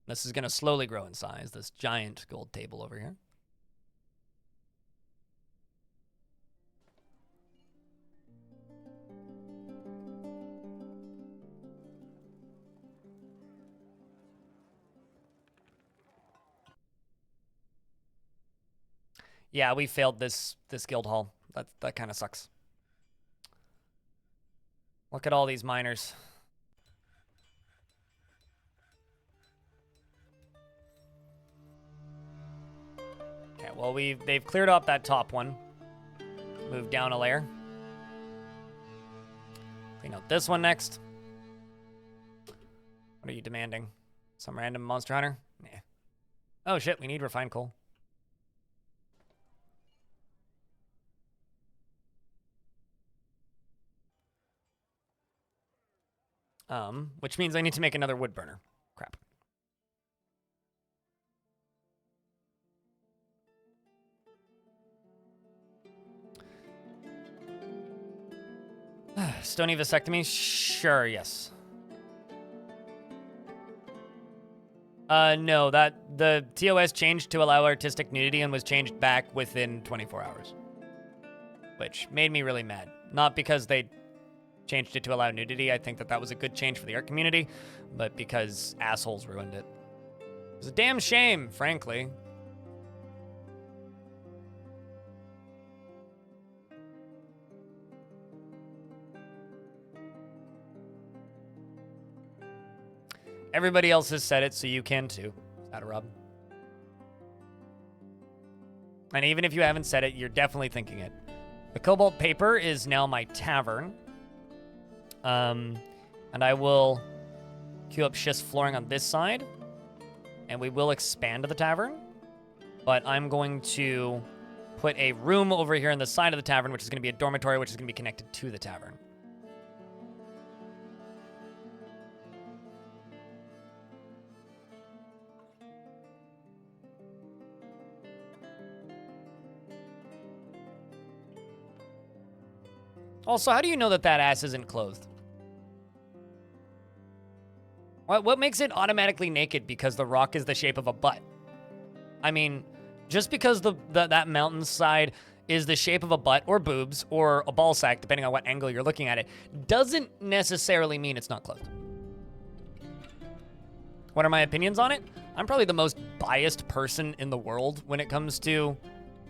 This is going to slowly grow in size, this giant gold table over here. Yeah, we failed this guild hall. That kind of sucks. Look at all these miners. Okay, well they've cleared up that top one. Move down a layer. Clean out this one next. What are you demanding? Some random monster hunter? Nah. Oh shit, we need refined coal. Which means I need to make another wood burner. Crap. Stony vasectomy? Sure, yes. No, the TOS changed to allow artistic nudity and was changed back within 24 hours. Which made me really mad. Not because they changed it to allow nudity. I think that was a good change for the art community, but because assholes ruined it. It was a damn shame, frankly. Everybody else has said it, so you can too. Is that a rub? And even if you haven't said it, you're definitely thinking it. The cobalt paper is now my tavern. And I will queue up schist flooring on this side, and we will expand the tavern. But I'm going to put a room over here on the side of the tavern, which is going to be a dormitory, which is going to be connected to the tavern. Also, how do you know that that ass isn't clothed? What makes it automatically naked because the rock is the shape of a butt? I mean, just because that mountainside is the shape of a butt or boobs or a ball sack, depending on what angle you're looking at it, doesn't necessarily mean it's not clothed. What are my opinions on it? I'm probably the most biased person in the world when it comes to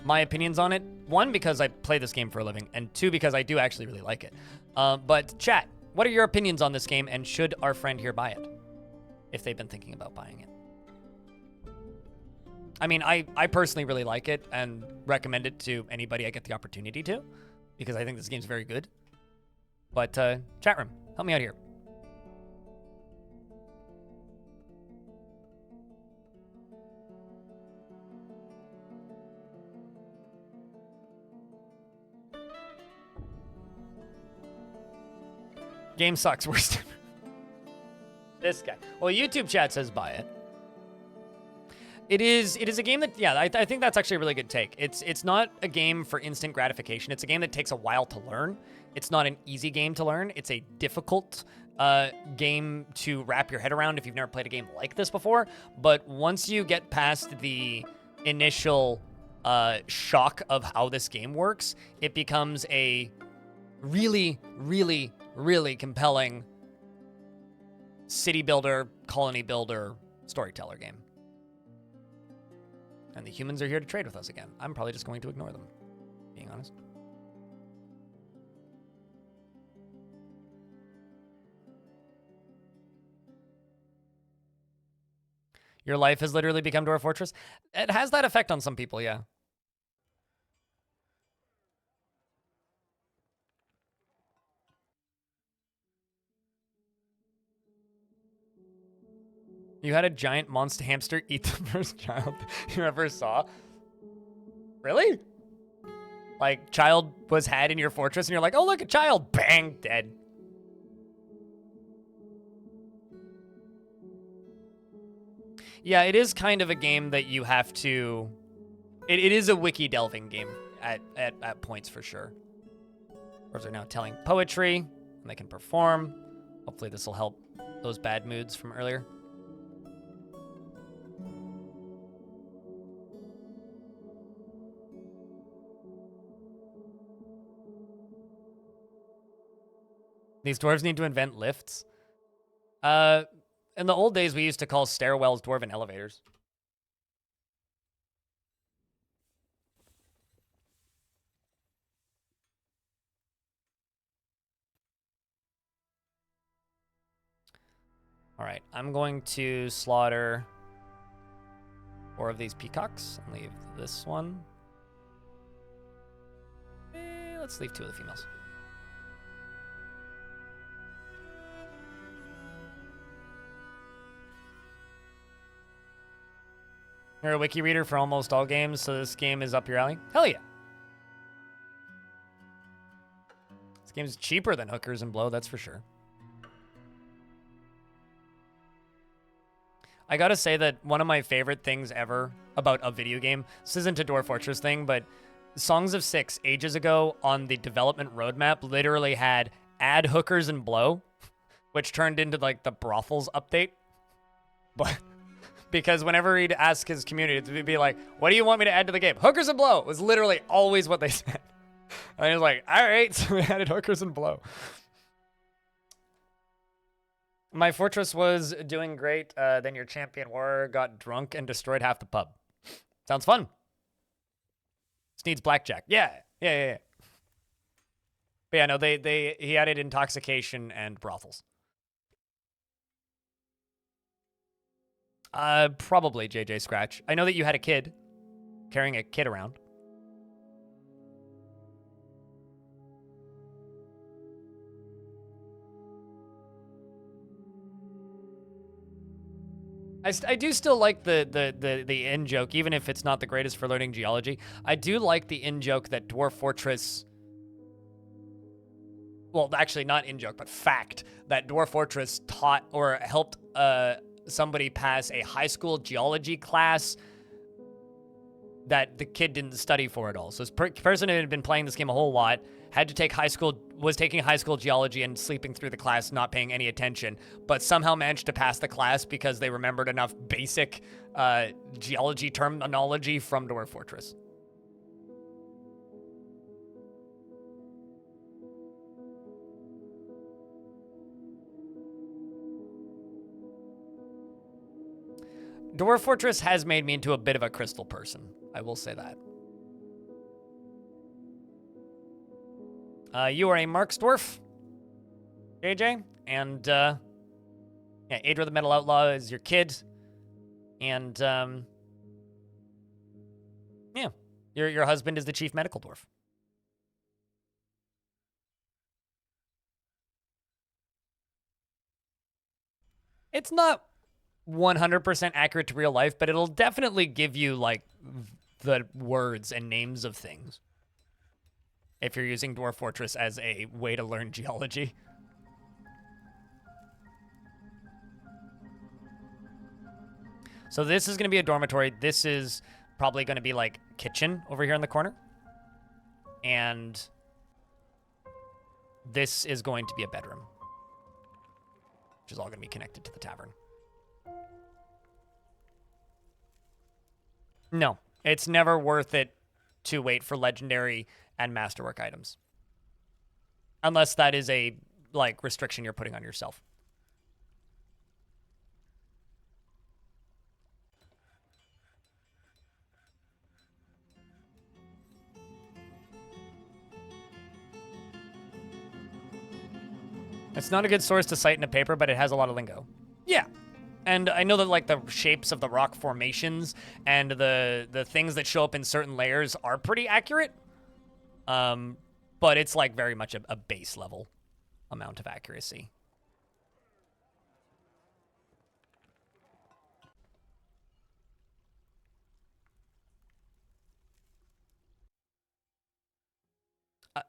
my opinions on it. One, because I play this game for a living, and two, because I do actually really like it. But chat, what are your opinions on this game, and should our friend here buy it? If they've been thinking about buying it. I mean, I personally really like it and recommend it to anybody I get the opportunity to, because I think this game's very good. But chat room, help me out here. Game sucks. Worst. This guy. Well, YouTube chat says buy it. It is a game that, yeah, I think that's actually a really good take. It's not a game for instant gratification. It's a game that takes a while to learn. It's not an easy game to learn. It's a difficult game to wrap your head around if you've never played a game like this before. But once you get past the initial shock of how this game works, it becomes a really, really, really compelling city builder, colony builder, storyteller game. And the humans are here to trade with us again. I'm probably just going to ignore them, being honest. Your life has literally become Dwarf Fortress. It has that effect on some people, yeah. You had a giant monster hamster eat the first child you ever saw? Really? Like, child was had in your fortress, and you're like, oh, look, a child. Bang, dead. Yeah, it is kind of a game that you have to... It is a wiki-delving game at points, for sure. Dwarves are now telling poetry, and they can perform. Hopefully this will help those bad moods from earlier. These dwarves need to invent lifts. In the old days, we used to call stairwells dwarven elevators. All right, I'm going to slaughter 4 of these peacocks and leave this one. Let's leave 2 of the females. You're a wiki reader for almost all games, so this game is up your alley? Hell yeah. This game's cheaper than Hookers and Blow, that's for sure. I gotta say that one of my favorite things ever about a video game, this isn't a Dwarf Fortress thing, but Songs of Six ages ago on the development roadmap literally had add Hookers and Blow, which turned into like the brothels update. But because whenever he'd ask his community, it'd be like, what do you want me to add to the game? Hookers and Blow was literally always what they said. And he was like, all right, so we added Hookers and Blow. My fortress was doing great. Then your champion warrior got drunk and destroyed half the pub. Sounds fun. This needs blackjack. Yeah. But yeah, no, he added intoxication and brothels. Probably JJ Scratch. I know that you had a kid, carrying a kid around. I do still like the in joke, even if it's not the greatest for learning geology. I do like the in joke that Dwarf Fortress. Well, actually, not in joke, but fact that Dwarf Fortress taught or helped somebody pass a high school geology class that the kid didn't study for at all. So this person who had been playing this game a whole lot had to take was taking high school geology and sleeping through the class, not paying any attention, but somehow managed to pass the class because they remembered enough basic geology terminology from Dwarf Fortress. Dwarf Fortress has made me into a bit of a crystal person. I will say that. You are a Marks Dwarf, JJ, and yeah, Adra the Metal Outlaw is your kid, and yeah, your husband is the Chief Medical Dwarf. It's not 100% accurate to real life, but it'll definitely give you, like, the words and names of things if you're using Dwarf Fortress as a way to learn geology. So this is going to be a dormitory. This is probably going to be, like, kitchen over here in the corner. And this is going to be a bedroom, which is all going to be connected to the tavern. No, it's never worth it to wait for legendary and masterwork items. Unless that is a, like, restriction you're putting on yourself. It's not a good source to cite in a paper, but it has a lot of lingo. Yeah. And I know that, like, the shapes of the rock formations and the things that show up in certain layers are pretty accurate. But it's, like, very much a base level amount of accuracy.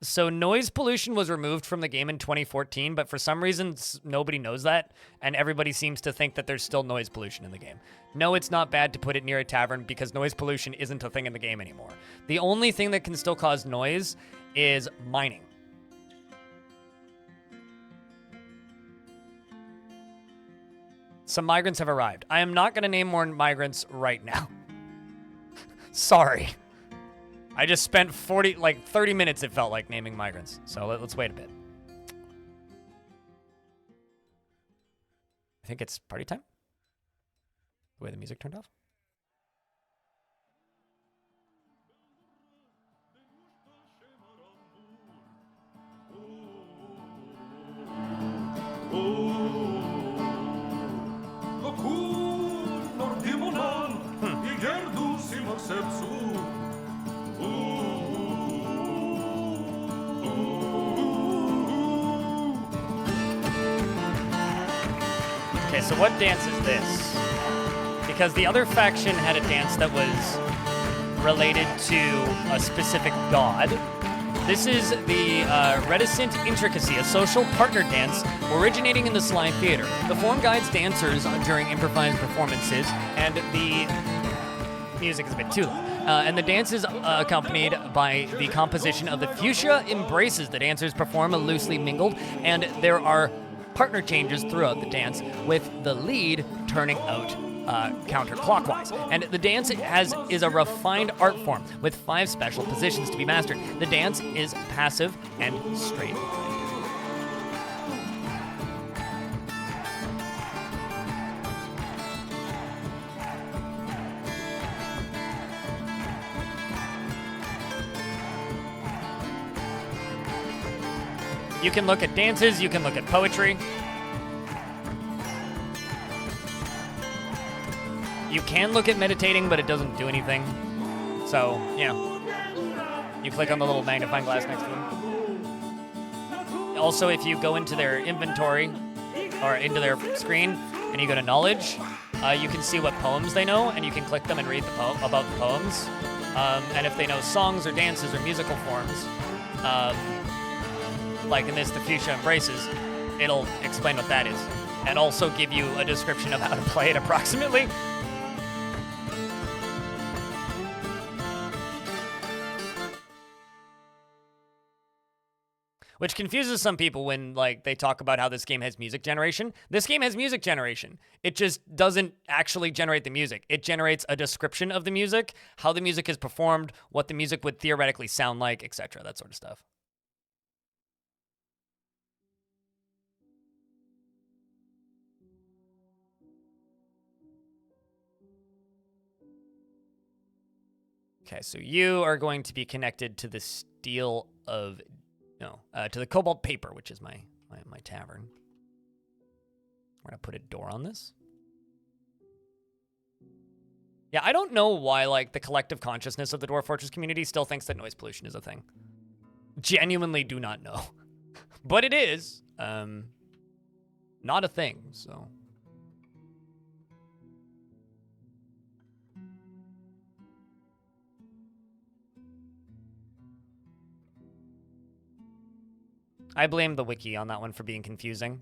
So noise pollution was removed from the game in 2014, but for some reason, nobody knows that, and everybody seems to think that there's still noise pollution in the game. No, it's not bad to put it near a tavern because noise pollution isn't a thing in the game anymore. The only thing that can still cause noise is mining. Some migrants have arrived. I am not going to name more migrants right now. Sorry. I just spent 30 minutes, it felt like, naming migrants. So let's wait a bit. I think it's party time. The way the music turned off. Okay, so what dance is this? Because the other faction had a dance that was related to a specific god. This is the Reticent Intricacy, a social partner dance originating in the Sly Theater. The form guides dancers during improvised performances, and the music is a bit too loud. And the dance is accompanied by the composition of the fuchsia embraces. The dancers perform loosely mingled, and there are partner changes throughout the dance, with the lead turning out counterclockwise. And the dance is a refined art form with 5 special positions to be mastered. The dance is passive and straight. You can look at dances, you can look at poetry. You can look at meditating, but it doesn't do anything. So, yeah. You click on the little magnifying glass next to them. Also, if you go into their inventory, or into their screen, and you go to knowledge, you can see what poems they know, and you can click them and read about the poems. And if they know songs or dances or musical forms, like in this, the Fuchsia Embraces, it'll explain what that is, and also give you a description of how to play it approximately. Which confuses some people when like they talk about how this game has music generation. This game has music generation. It just doesn't actually generate the music. It generates a description of the music, how the music is performed, what the music would theoretically sound like, etc. That sort of stuff. Okay, so you are going to be connected to the steel of to the cobalt paper, which is my tavern. We're gonna put a door on this. Yeah, I don't know why like the collective consciousness of the Dwarf Fortress community still thinks that noise pollution is a thing. Genuinely do not know. But it is not a thing, so. I blame the wiki on that one for being confusing.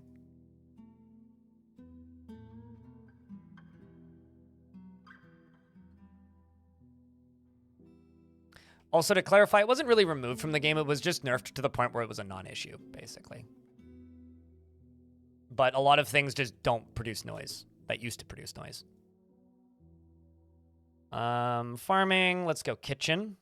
Also, to clarify, it wasn't really removed from the game. It was just nerfed to the point where it was a non-issue, basically. But a lot of things just don't produce noise that used to produce noise. Farming, let's go kitchen.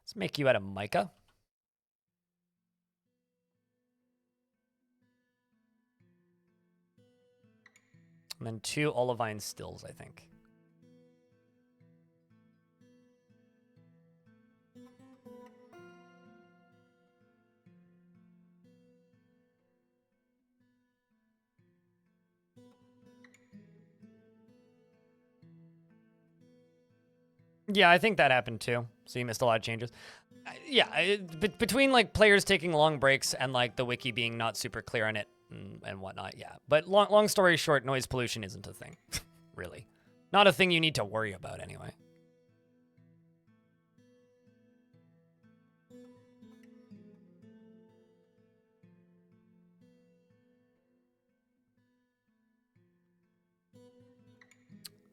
Let's make you out of mica. And then 2 olivine stills, I think. Yeah, I think that happened too. So you missed a lot of changes. Yeah, between like players taking long breaks and like the wiki being not super clear on it and whatnot, yeah. But long story short, noise pollution isn't a thing, really. Not a thing you need to worry about anyway.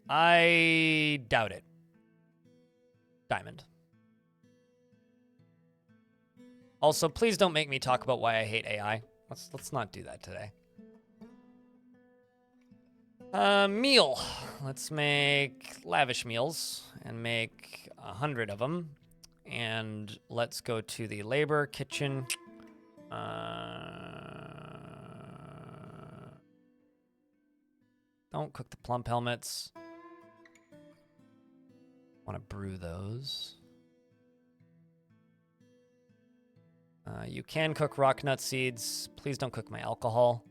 I doubt it. Diamond. Also, please don't make me talk about why I hate AI. Let's not do that today. Meal. Let's make lavish meals and make 100 of them. And let's go to the labor kitchen. Don't cook the plump helmets. Want to brew those. You can cook rock nut seeds. Please don't cook my alcohol.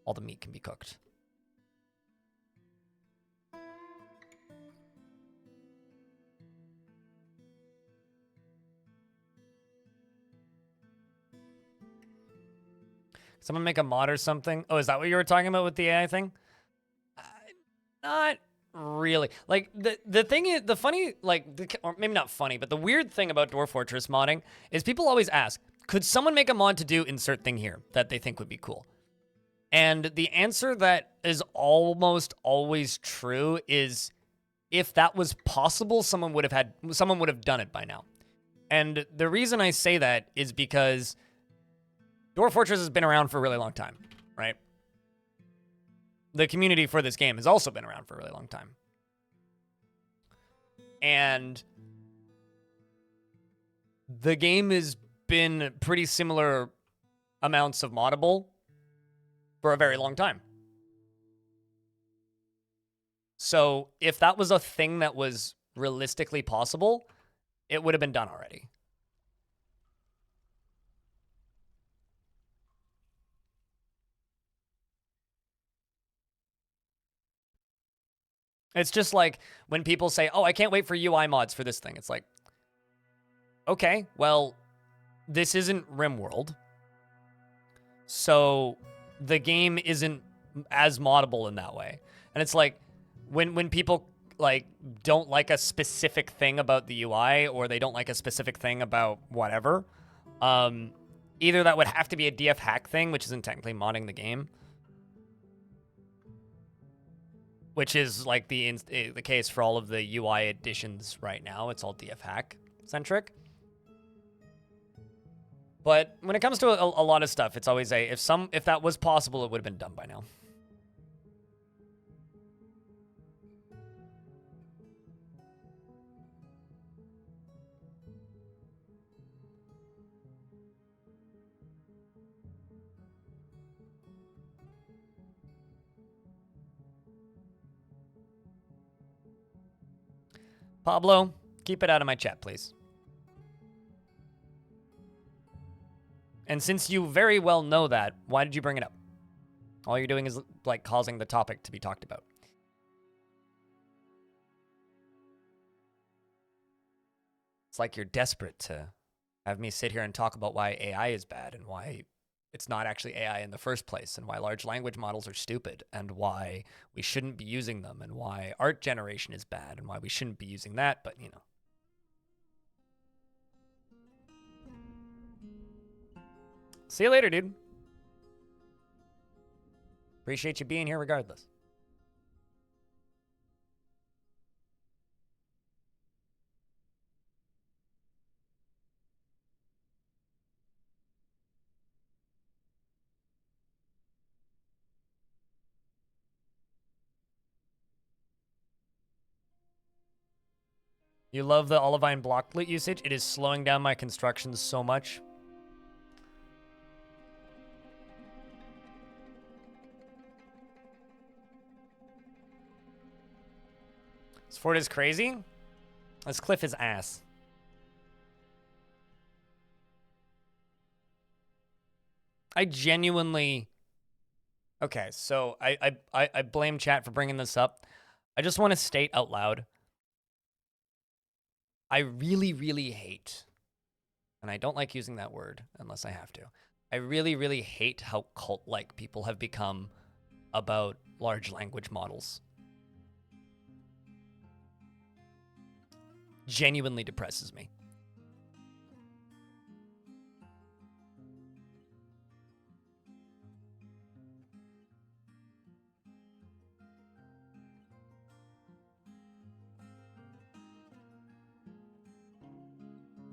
All the meat can be cooked. Someone make a mod or something? Oh, is that what you were talking about with the AI thing? Not really. Like, the thing is, the funny, like, or maybe not funny, but the weird thing about Dwarf Fortress modding is people always ask, could someone make a mod to do insert thing here that they think would be cool? And the answer that is almost always true is if that was possible, someone would have done it by now. And the reason I say that is because Dwarf Fortress has been around for a really long time, right? The community for this game has also been around for a really long time. And the game has been pretty similar amounts of moddable for a very long time. So if that was a thing that was realistically possible, it would have been done already. It's just like when people say, oh, I can't wait for UI mods for this thing. It's like, okay, well, this isn't RimWorld. So the game isn't as moddable in that way. And it's like when people like don't like a specific thing about the UI or they don't like a specific thing about whatever, either that would have to be a DF hack thing, which isn't technically modding the game, which is like the case for all of the UI additions right now. It's all DF hack centric. But when it comes to a lot of stuff, it's always if that was possible, it would have been done by now. Pablo, keep it out of my chat, please. And since you very well know that, why did you bring it up? All you're doing is like causing the topic to be talked about. It's like you're desperate to have me sit here and talk about why AI is bad and why it's not actually AI in the first place and why large language models are stupid and why we shouldn't be using them and why art generation is bad and why we shouldn't be using that, but you know. See you later, dude. Appreciate you being here regardless. You love the Olivine blocklet usage? It is slowing down my constructions so much. This fort is crazy. This cliff is ass. I genuinely... Okay, so I blame chat for bringing this up. I just want to state out loud. I really, really hate, and I don't like using that word unless I have to. I really, really hate how cult-like people have become about large language models. Genuinely depresses me.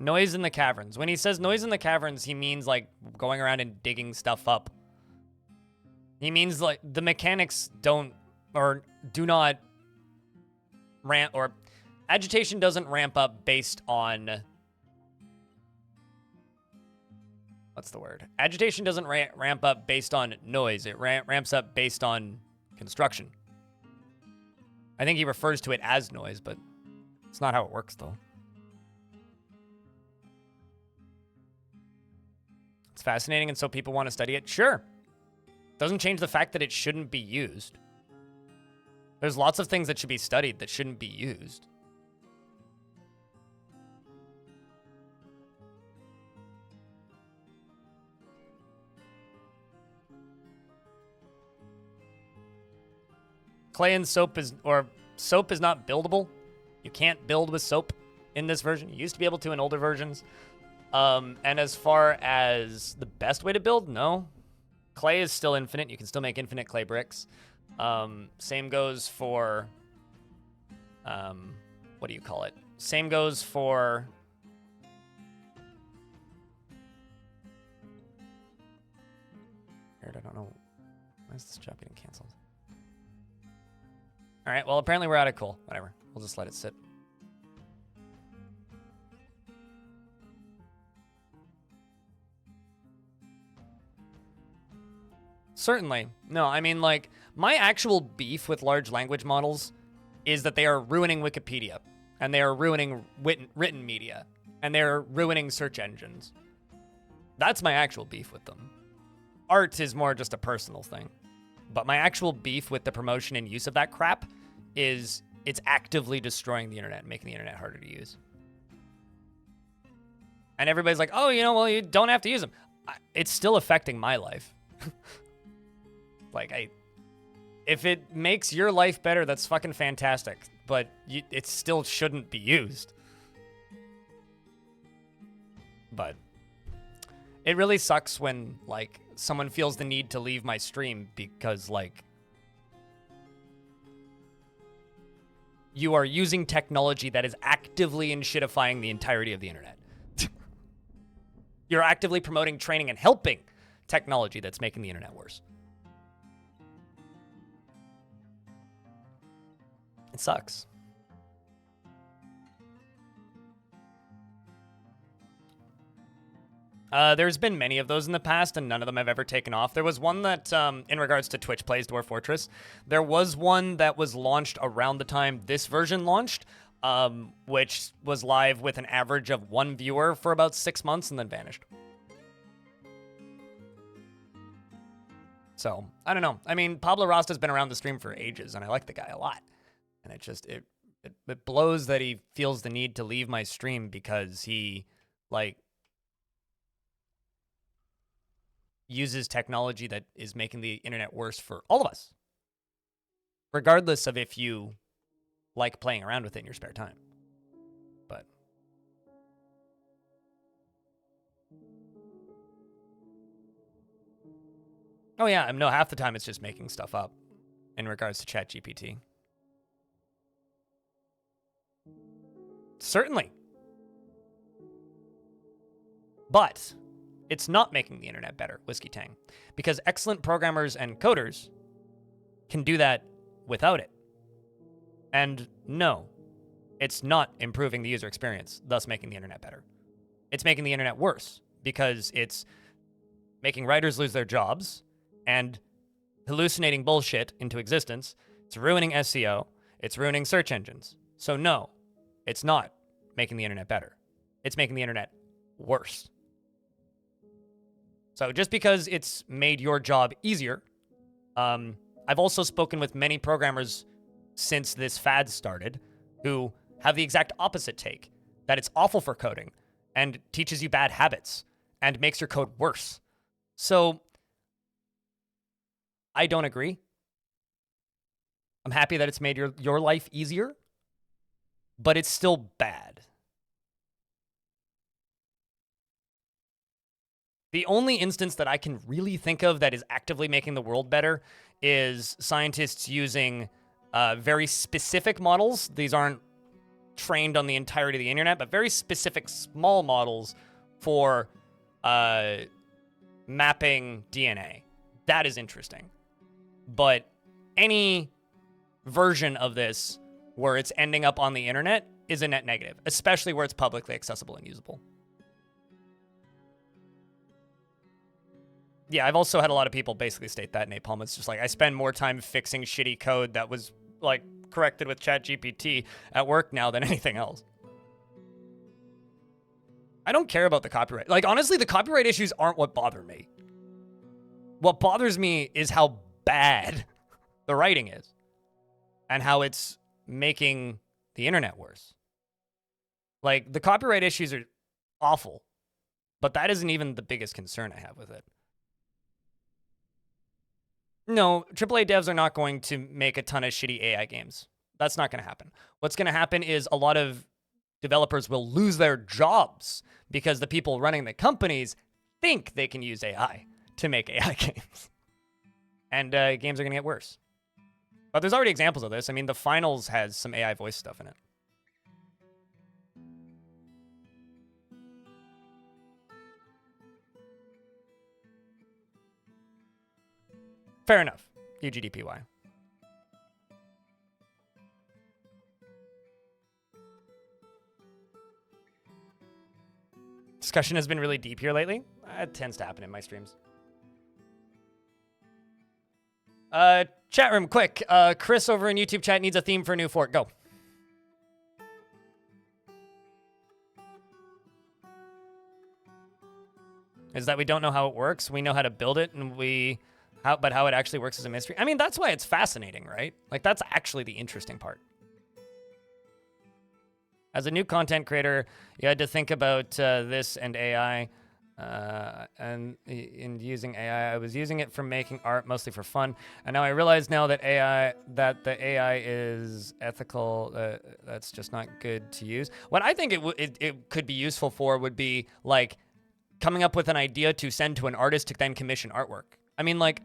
Noise in the caverns. When he says noise in the caverns, he means like going around and digging stuff up. He means like the mechanics don't or do not ramp, or agitation doesn't ramp up based on, what's the word? Agitation doesn't ramp up based on noise. It ramps up based on construction. I think he refers to it as noise, but it's not how it works though. It's fascinating, and so people want to study it. Sure. Doesn't change the fact that it shouldn't be used. There's lots of things that should be studied that shouldn't be used. Clay and soap is, or soap is not buildable. You can't build with soap in this version. You used to be able to in older versions. And as far as the best way to build, no. Clay is still infinite. You can still make infinite clay bricks. Same goes for, what do you call it? Same goes for, I don't know. Why is this job getting canceled? All right, well, apparently we're out of coal. Whatever. We'll just let it sit. Certainly. No, I mean, like, my actual beef with large language models is that they are ruining Wikipedia, and they are ruining written media, and they're ruining search engines. That's my actual beef with them. Art is more just a personal thing. But my actual beef with the promotion and use of that crap is it's actively destroying the internet and making the internet harder to use. And everybody's like, oh, well, you don't have to use them. It's still affecting my life. Like, if it makes your life better, that's fucking fantastic. But it still shouldn't be used. But it really sucks when, like, someone feels the need to leave my stream because, like, you are using technology that is actively enshittifying the entirety of the internet. You're actively promoting, training, and helping technology that's making the internet worse. It sucks. There's been many of those in the past, and none of them have ever taken off. There was one that, in regards to Twitch Plays Dwarf Fortress, there was one that was launched around the time this version launched, which was live with an average of 1 viewer for about 6 months and then vanished. So, I don't know. I mean, Pablo Rasta's been around the stream for ages, and I like the guy a lot. And it just, it blows that he feels the need to leave my stream because he, like, uses technology that is making the internet worse for all of us. Regardless of if you like playing around with it in your spare time. But oh yeah, no, half the time it's just making stuff up in regards to ChatGPT. Certainly. But it's not making the internet better, Whiskey Tang, because excellent programmers and coders can do that without it. And no, it's not improving the user experience, thus making the internet better. It's making the internet worse because it's making writers lose their jobs and hallucinating bullshit into existence. It's ruining SEO. It's ruining search engines. So no, it's not making the internet better. It's making the internet worse. So just because it's made your job easier, I've also spoken with many programmers since this fad started who have the exact opposite take, that it's awful for coding and teaches you bad habits and makes your code worse. So I don't agree. I'm happy that it's made your life easier, but it's still bad. The only instance that I can really think of that is actively making the world better is scientists using very specific models. These aren't trained on the entirety of the internet, but very specific small models for mapping DNA. That is interesting. But any version of this where it's ending up on the internet is a net negative, especially where it's publicly accessible and usable. Yeah, I've also had a lot of people basically state that, Napalm. It's just like, I spend more time fixing shitty code that was, like, corrected with ChatGPT at work now than anything else. I don't care about the copyright. Like, honestly, the copyright issues aren't what bother me. What bothers me is how bad the writing is and how it's making the internet worse. Like, the copyright issues are awful, but that isn't even the biggest concern I have with it. No, AAA devs are not going to make a ton of shitty AI games. That's not going to happen. What's going to happen is a lot of developers will lose their jobs because the people running the companies think they can use AI to make AI games. And games are going to get worse. But there's already examples of this. I mean, the finals has some AI voice stuff in it. Fair enough. UGDPY. Discussion has been really deep here lately. It tends to happen in my streams. Chat room, quick. Chris over in YouTube chat needs a theme for a new fort. Go. Is that we don't know how it works. We know how to build it, and but how it actually works is a mystery. I mean, that's why it's fascinating, right? Like, that's actually the interesting part. As a new content creator, you had to think about this and AI. And in using AI, I was using it for making art, mostly for fun. And now I realize now that the AI is ethical. That's just not good to use. What I think it could be useful for would be like coming up with an idea to send to an artist to then commission artwork. I mean, like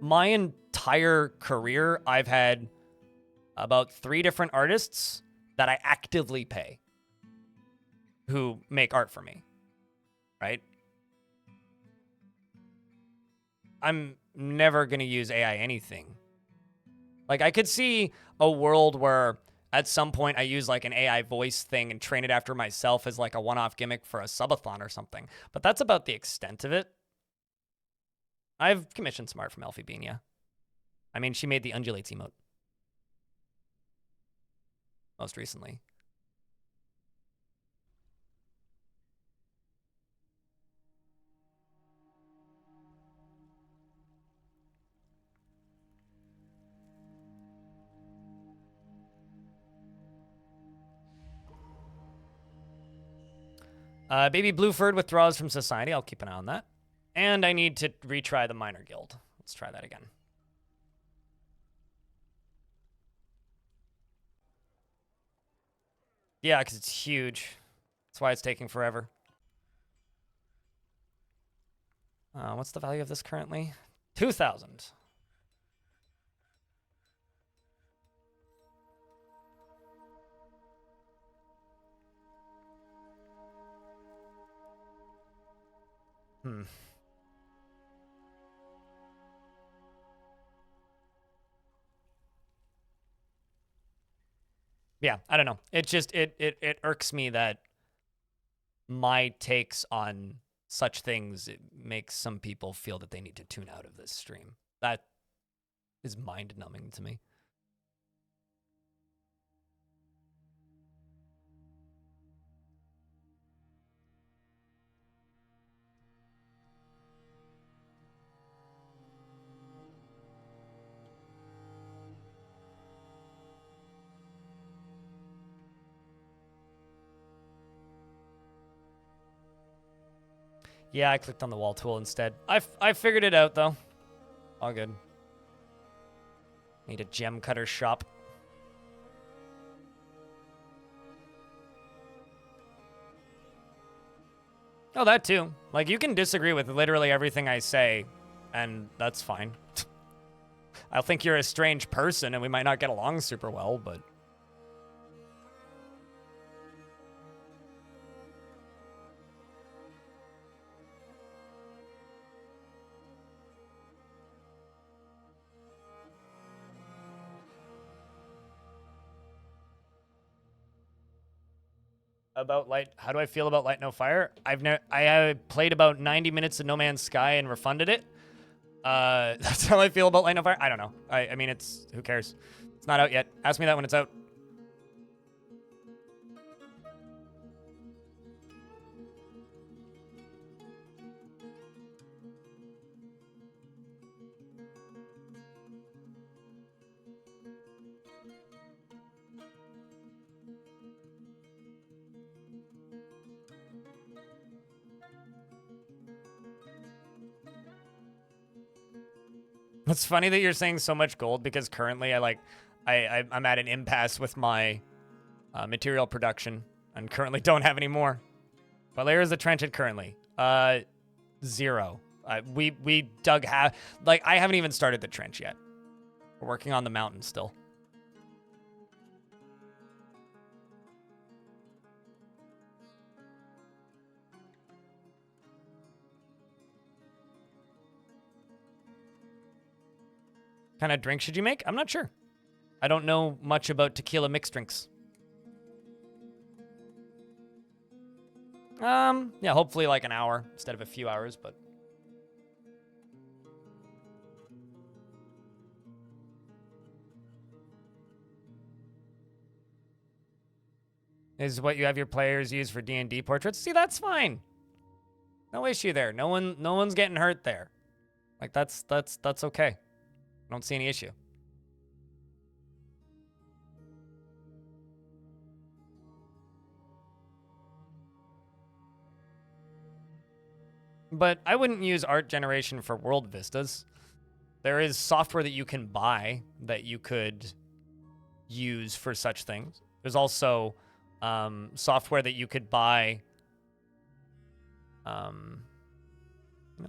my entire career, I've had about 3 different artists that I actively pay who make art for me. Right? I'm never going to use AI anything. Like, I could see a world where at some point I use like an AI voice thing and train it after myself as like a one-off gimmick for a subathon or something. But that's about the extent of it. I've commissioned some art from Elfie Bean, yeah. I mean, she made the undulates emote. Most recently. Baby Blueford withdraws from society. I'll keep an eye on that. And I need to retry the Minor Guild. Let's try that again. Yeah, because it's huge. That's why it's taking forever. What's the value of this currently? 2,000. Yeah, I don't know. It just it irks me that my takes on such things, it makes some people feel that they need to tune out of this stream. That is mind-numbing to me. Yeah, I clicked on the wall tool instead. I figured it out, though. All good. Need a gem cutter shop. Oh, that too. Like, you can disagree with literally everything I say, and that's fine. I'll think you're a strange person, and we might not get along super well, but... About Light, how do I feel about Light No Fire? I played about 90 minutes of No Man's Sky and refunded it. That's how I feel about Light No Fire. I don't know. I mean, who cares? It's not out yet. Ask me that when it's out. It's funny that you're saying so much gold because currently I'm at an impasse with my material production and currently don't have any more. What layer is the trench at currently? 0. We dug half. Like, I haven't even started the trench yet. We're working on the mountain still. What kind of drink should you make? I'm not sure. I don't know much about tequila mixed drinks. Yeah, hopefully like an hour instead of a few hours, but... Is what you have your players use for D&D portraits? See, that's fine. No issue there. No one's getting hurt there. Like, that's okay. I don't see any issue. But I wouldn't use art generation for world vistas. There is software that you can buy that you could use for such things. There's also software that you could buy.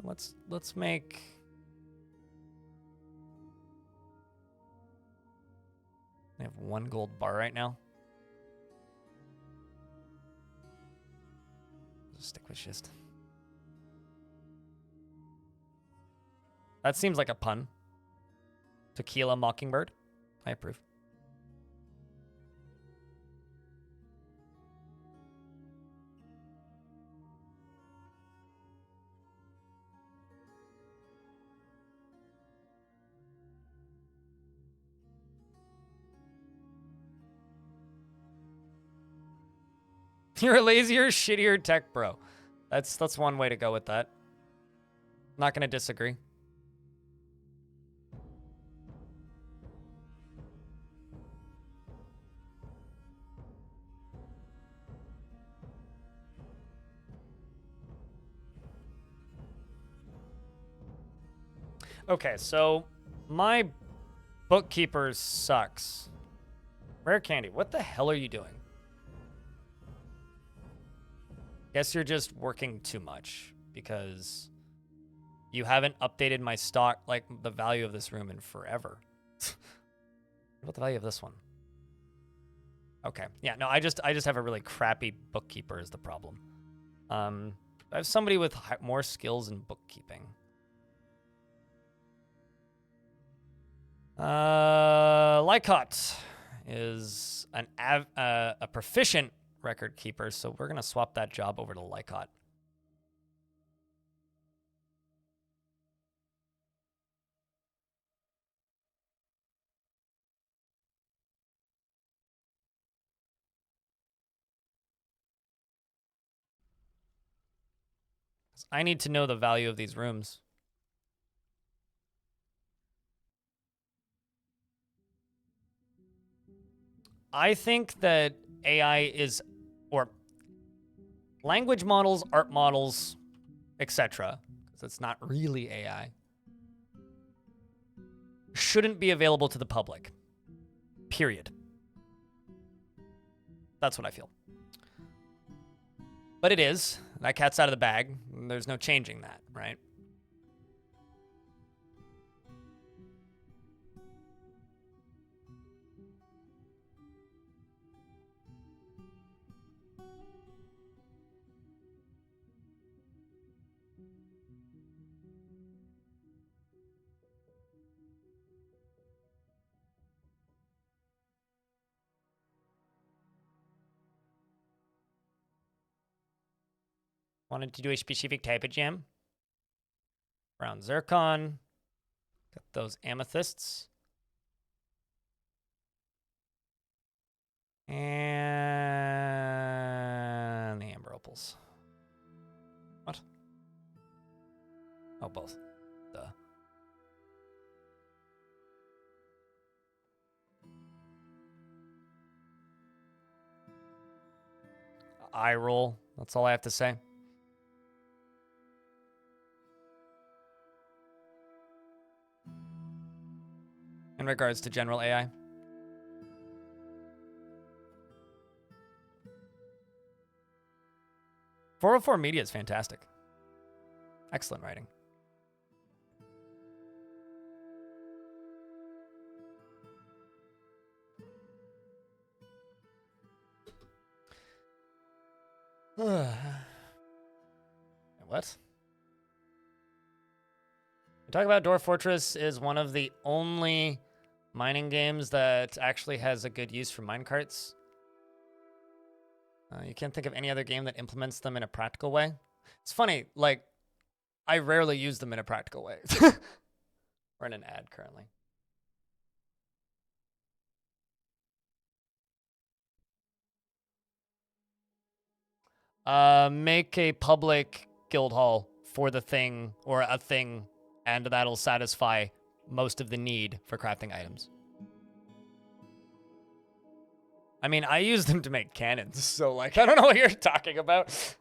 Let's make. I have 1 gold bar right now. Just stick with schist. That seems like a pun. Tequila Mockingbird. I approve. You're a lazier, shittier tech bro. That's one way to go with that. Not gonna disagree. Okay, so my bookkeeper sucks. Rare Candy, what the hell are you doing? Guess you're just working too much because you haven't updated my stock, like the value of this room in forever. What about the value of this one? Okay, yeah, no, I just have a really crappy bookkeeper is the problem. I have somebody with more skills in bookkeeping. Lycott is a proficient record keeper, so we're gonna swap that job over to Lycott. I need to know the value of these rooms. I think that AI is, or language models, art models, etc., because it's not really AI, shouldn't be available to the public. Period. That's what I feel. But it is. That cat's out of the bag. There's no changing that, right? Wanted to do a specific type of gem. Brown zircon. Got those amethysts. And the amber opals. What? Oh, both. Duh. Eye roll. That's all I have to say. In regards to general AI. .404 Media is fantastic. Excellent writing. What? We talk about Dwarf Fortress is one of the only mining games that actually has a good use for minecarts. You can't think of any other game that implements them in a practical way. It's funny, like, I rarely use them in a practical way. We're in an ad currently. Make a public guild hall for the thing or a thing, and that'll satisfy most of the need for crafting items. I mean, I use them to make cannons, so, like, I don't know what you're talking about.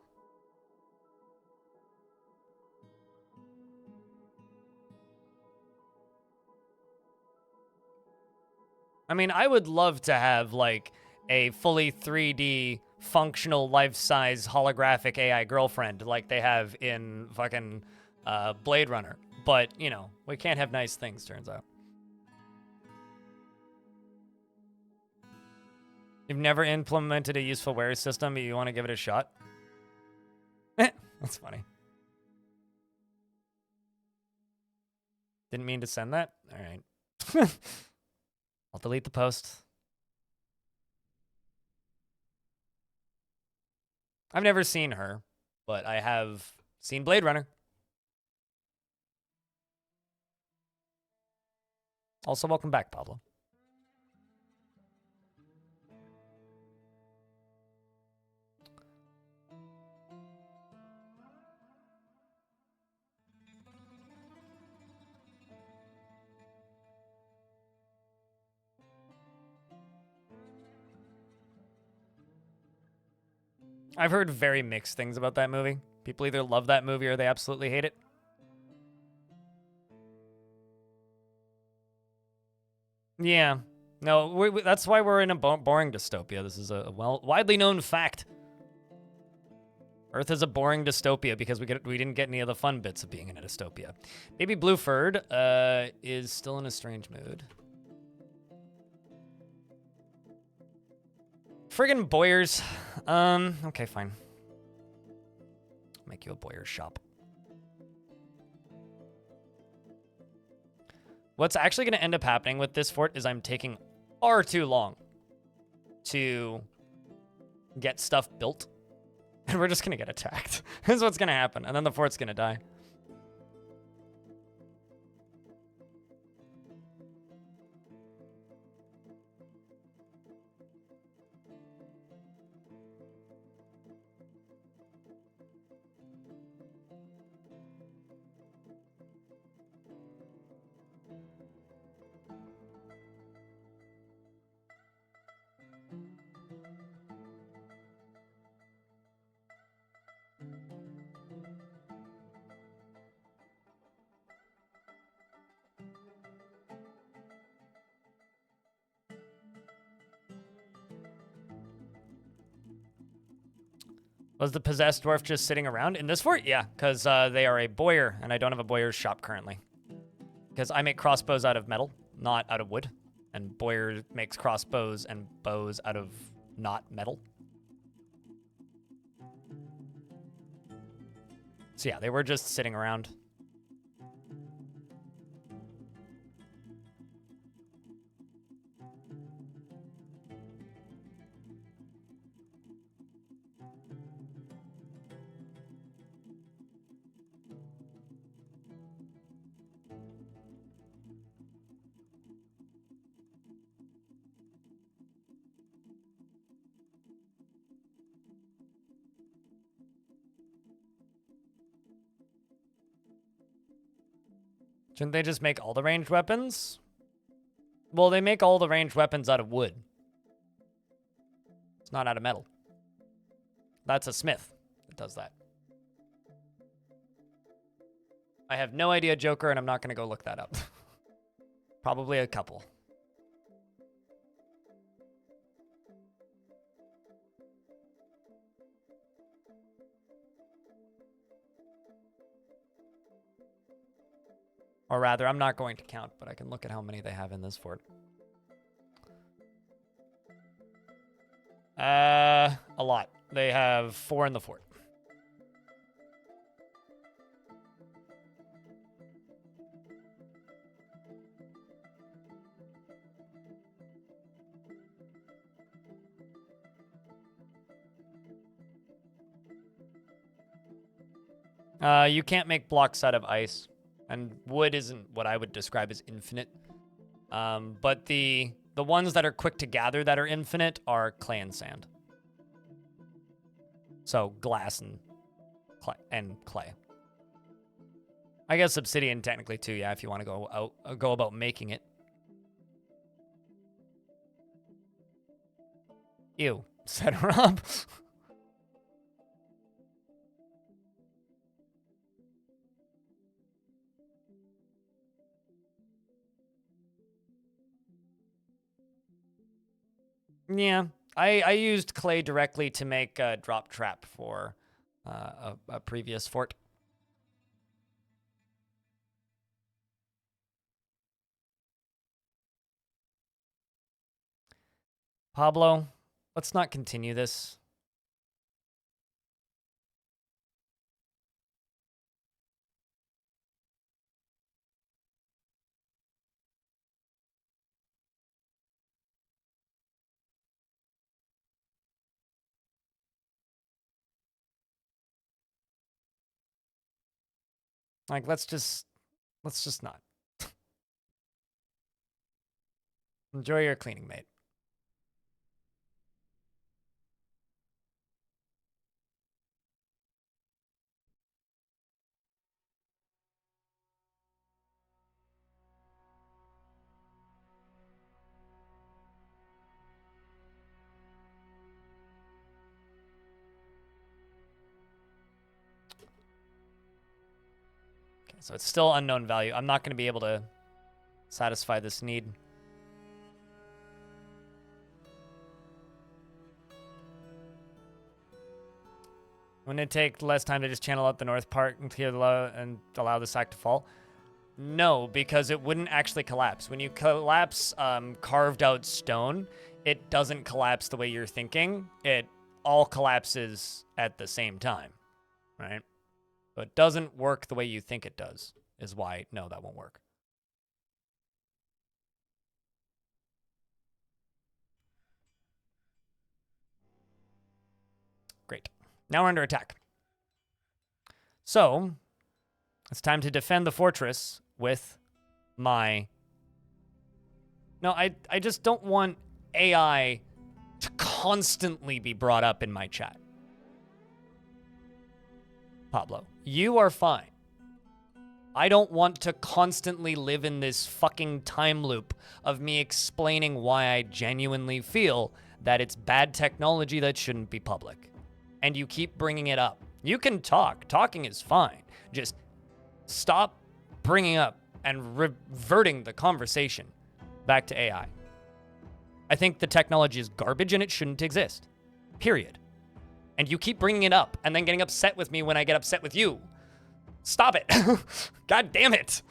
I mean, I would love to have, like, a fully 3D functional life-size holographic AI girlfriend like they have in fucking Blade Runner. But, you know, we can't have nice things, turns out. You've never implemented a useful wear system, but you want to give it a shot? That's funny. Didn't mean to send that? All right. I'll delete the post. I've never seen her, but I have seen Blade Runner. Also, welcome back, Pablo. I've heard very mixed things about that movie. People either love that movie or they absolutely hate it. Yeah. No, that's why we're in a boring dystopia. This is a widely known fact. Earth is a boring dystopia because we didn't get any of the fun bits of being in a dystopia. Baby Blueford is still in a strange mood. Friggin' Boyers. Okay, fine. Make you a Boyers shop. What's actually going to end up happening with this fort is I'm taking far too long to get stuff built. And we're just going to get attacked. This is what's going to happen. And then the fort's going to die. Was the possessed dwarf just sitting around in this fort? Yeah, because they are a boyer, and I don't have a boyer's shop currently. Because I make crossbows out of metal, not out of wood. And boyer makes crossbows and bows out of not metal. So yeah, they were just sitting around. Shouldn't they just make all the ranged weapons? Well, they make all the ranged weapons out of wood. It's not out of metal. That's a smith that does that. I have no idea, Joker, and I'm not going to go look that up. Probably a couple. Or rather, I'm not going to count, but I can look at how many they have in this fort. A lot. They have 4 in the fort. You can't make blocks out of ice. And wood isn't what I would describe as infinite. But the ones that are quick to gather that are infinite are clay and sand. So glass and clay. I guess obsidian technically too, yeah, if you want to go about making it. Ew, said Rob. Yeah, I used clay directly to make a drop trap for a previous fort. Pablo, let's not continue this. Like, let's just not. Enjoy your cleaning, mate. Okay, so it's still unknown value. I'm not going to be able to satisfy this need. Wouldn't it take less time to just channel out the north part and clear the and allow the sack to fall? No, because it wouldn't actually collapse. When you collapse carved out stone, it doesn't collapse the way you're thinking. It all collapses at the same time, right? So it doesn't work the way you think it does, is why, no, that won't work. Great. Now we're under attack. So it's time to defend the fortress with my... No, I just don't want AI to constantly be brought up in my chat. Pablo, you are fine. I don't want to constantly live in this fucking time loop of me explaining why I genuinely feel that it's bad technology that shouldn't be public. And you keep bringing it up. You can talk. Talking is fine. Just stop bringing up and reverting the conversation back to AI. I think the technology is garbage and it shouldn't exist. Period. And you keep bringing it up and then getting upset with me when I get upset with you. Stop it. God damn it.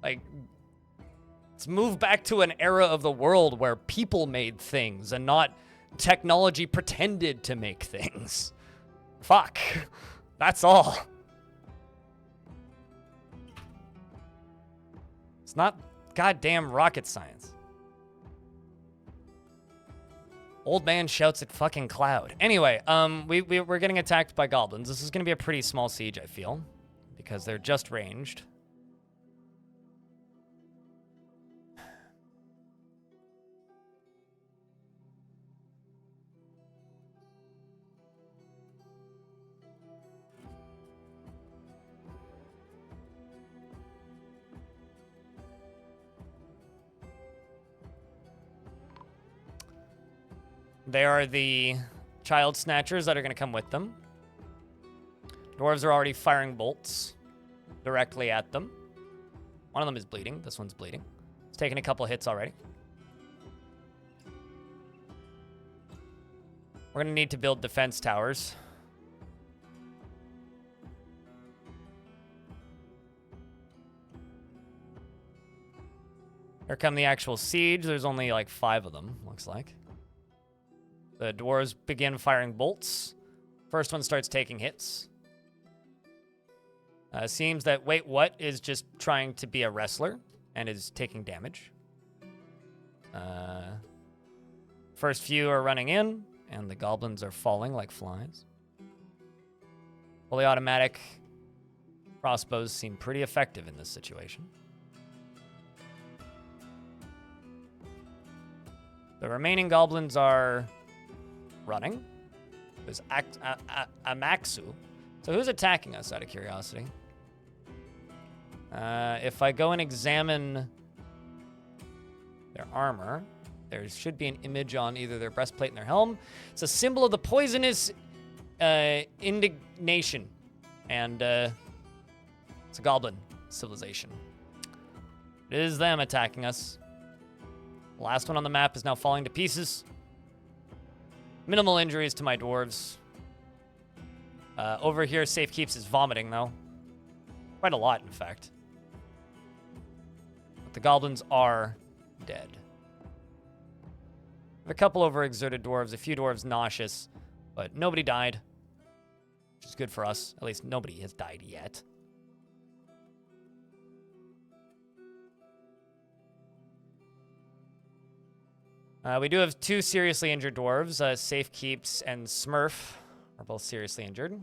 Like, let's move back to an era of the world where people made things and not technology pretended to make things. Fuck. That's all. It's not goddamn rocket science. Old man shouts at fucking cloud. Anyway, we're getting attacked by goblins. This is going to be a pretty small siege, I feel, because they're just ranged. They are the child snatchers that are going to come with them. Dwarves are already firing bolts directly at them. One of them is bleeding. This one's bleeding. It's taken a couple hits already. We're going to need to build defense towers. Here come the actual siege. There's only like 5 of them, looks like. The dwarves begin firing bolts. First one starts taking hits. Seems that Wait What is just trying to be a wrestler and is taking damage. First few are running in, and the goblins are falling like flies. Fully automatic crossbows seem pretty effective in this situation. The remaining goblins are running. There's Amaxu. So who's attacking us, out of curiosity? If I go and examine their armor, there should be an image on either their breastplate and their helm. It's a symbol of the poisonous indignation. And it's a goblin civilization. It is them attacking us. The last one on the map is now falling to pieces. Minimal injuries to my dwarves. Over here, Safe Keeps is vomiting, though. Quite a lot, in fact. But the goblins are dead. A couple overexerted dwarves, a few dwarves nauseous, but nobody died. Which is good for us. At least nobody has died yet. We do have 2 seriously injured dwarves. Safe Keeps and Smurf are both seriously injured.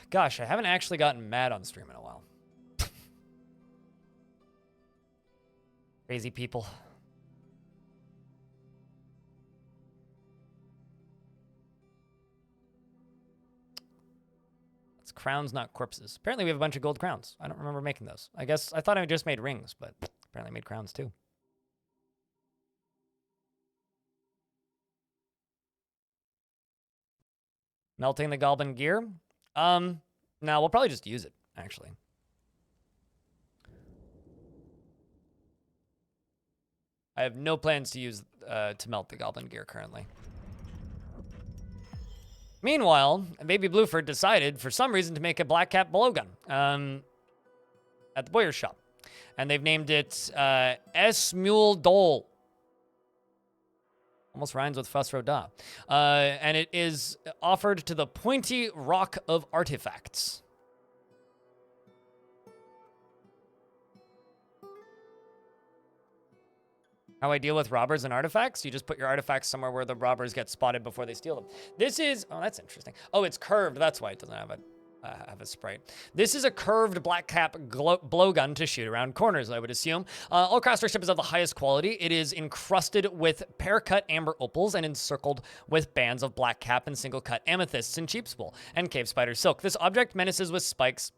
Gosh, I haven't actually gotten mad on stream in a while. Crazy people. It's crowns, not corpses. Apparently we have a bunch of gold crowns. I don't remember making those. I guess I thought I just made rings, but apparently I made crowns too. Melting the goblin gear? No, we'll probably just use it, actually. I have no plans to use to melt the goblin gear currently. Meanwhile, Baby Blueford decided, for some reason, to make a black cap blowgun at the Boyer's shop. And they've named it S. Mule Dole. Almost rhymes with Fussroda. And it is offered to the Pointy Rock of Artifacts. How I deal with robbers and artifacts? You just put your artifacts somewhere where the robbers get spotted before they steal them. This is... Oh, that's interesting. Oh, it's curved. That's why it doesn't have a sprite. This is a curved black cap blowgun to shoot around corners, I would assume. All craftsmanship is of the highest quality. It is encrusted with pear-cut amber opals and encircled with bands of black cap and single-cut amethysts and sheep's wool and cave spider silk. This object menaces with spikes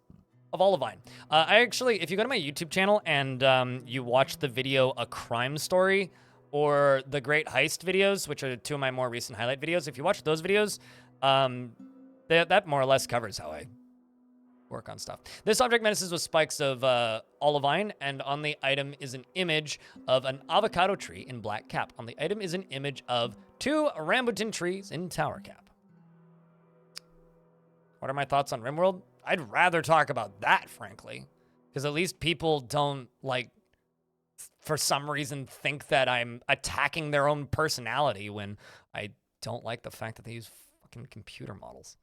of olivine. I actually, if you go to my YouTube channel and you watch the video A Crime Story or the Great Heist videos, which are 2 of my more recent highlight videos, if you watch those videos, that more or less covers how I work on stuff. This object menaces with spikes of olivine, and on the item is an image of an avocado tree in black cap. On the item is an image of 2 rambutan trees in tower cap. What are my thoughts on RimWorld? I'd rather talk about that, frankly, because at least people don't, like, for some reason think that I'm attacking their own personality when I don't like the fact that they use fucking computer models.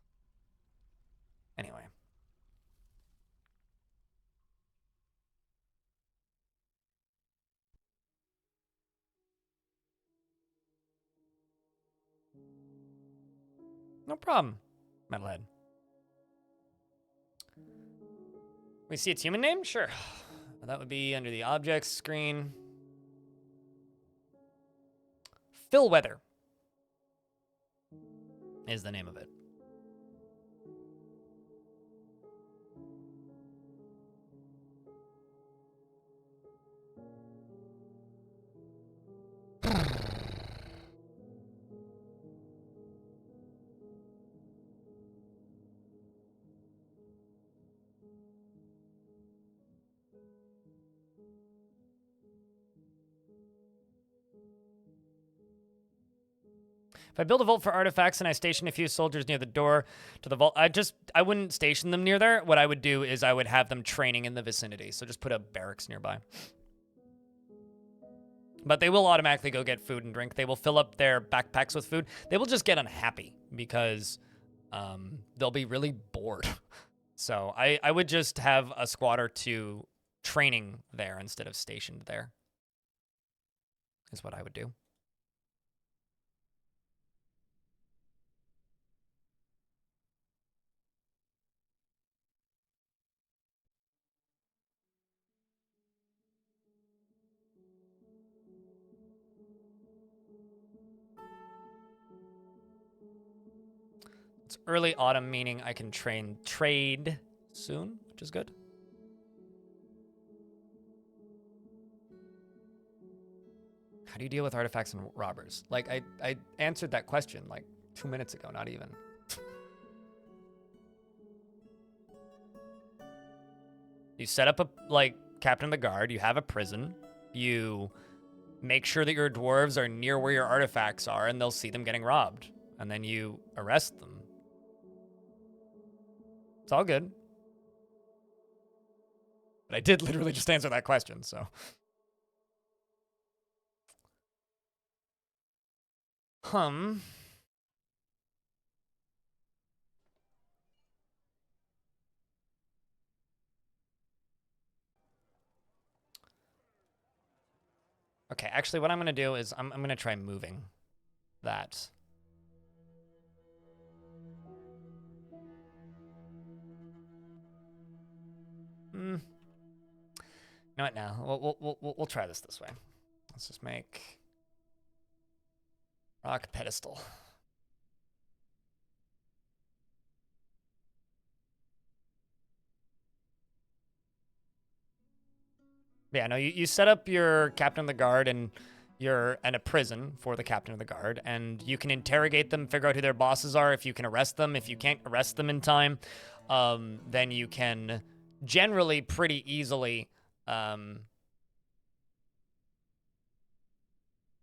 Anyway. No problem, Metalhead. We see its human name? Sure. That would be under the objects screen. Philweather is the name of it. If I build a vault for artifacts and I station a few soldiers near the door to the vault, I wouldn't station them near there. What I would do is I would have them training in the vicinity. So just put a barracks nearby. But they will automatically go get food and drink. They will fill up their backpacks with food. They will just get unhappy because they'll be really bored. So I would just have a squad or 2 training there instead of stationed there. Is what I would do. It's early autumn, meaning I can trade soon. which is good. How do you deal with artifacts and robbers? Like, I answered that question like 2 minutes ago, not even. You set up a, like, captain of the guard, you have a prison, you make sure that your dwarves are near where your artifacts are and they'll see them getting robbed. And then you arrest them. It's all good. But I did literally just answer that question, so. Okay, actually what I'm going to do is I'm going to try moving that. You know what now? We'll try this way. Let's just make rock pedestal. Yeah, no, you set up your captain of the guard and a prison for the captain of the guard, and you can interrogate them, figure out who their bosses are, if you can arrest them. If you can't arrest them in time, then you can generally pretty easily what's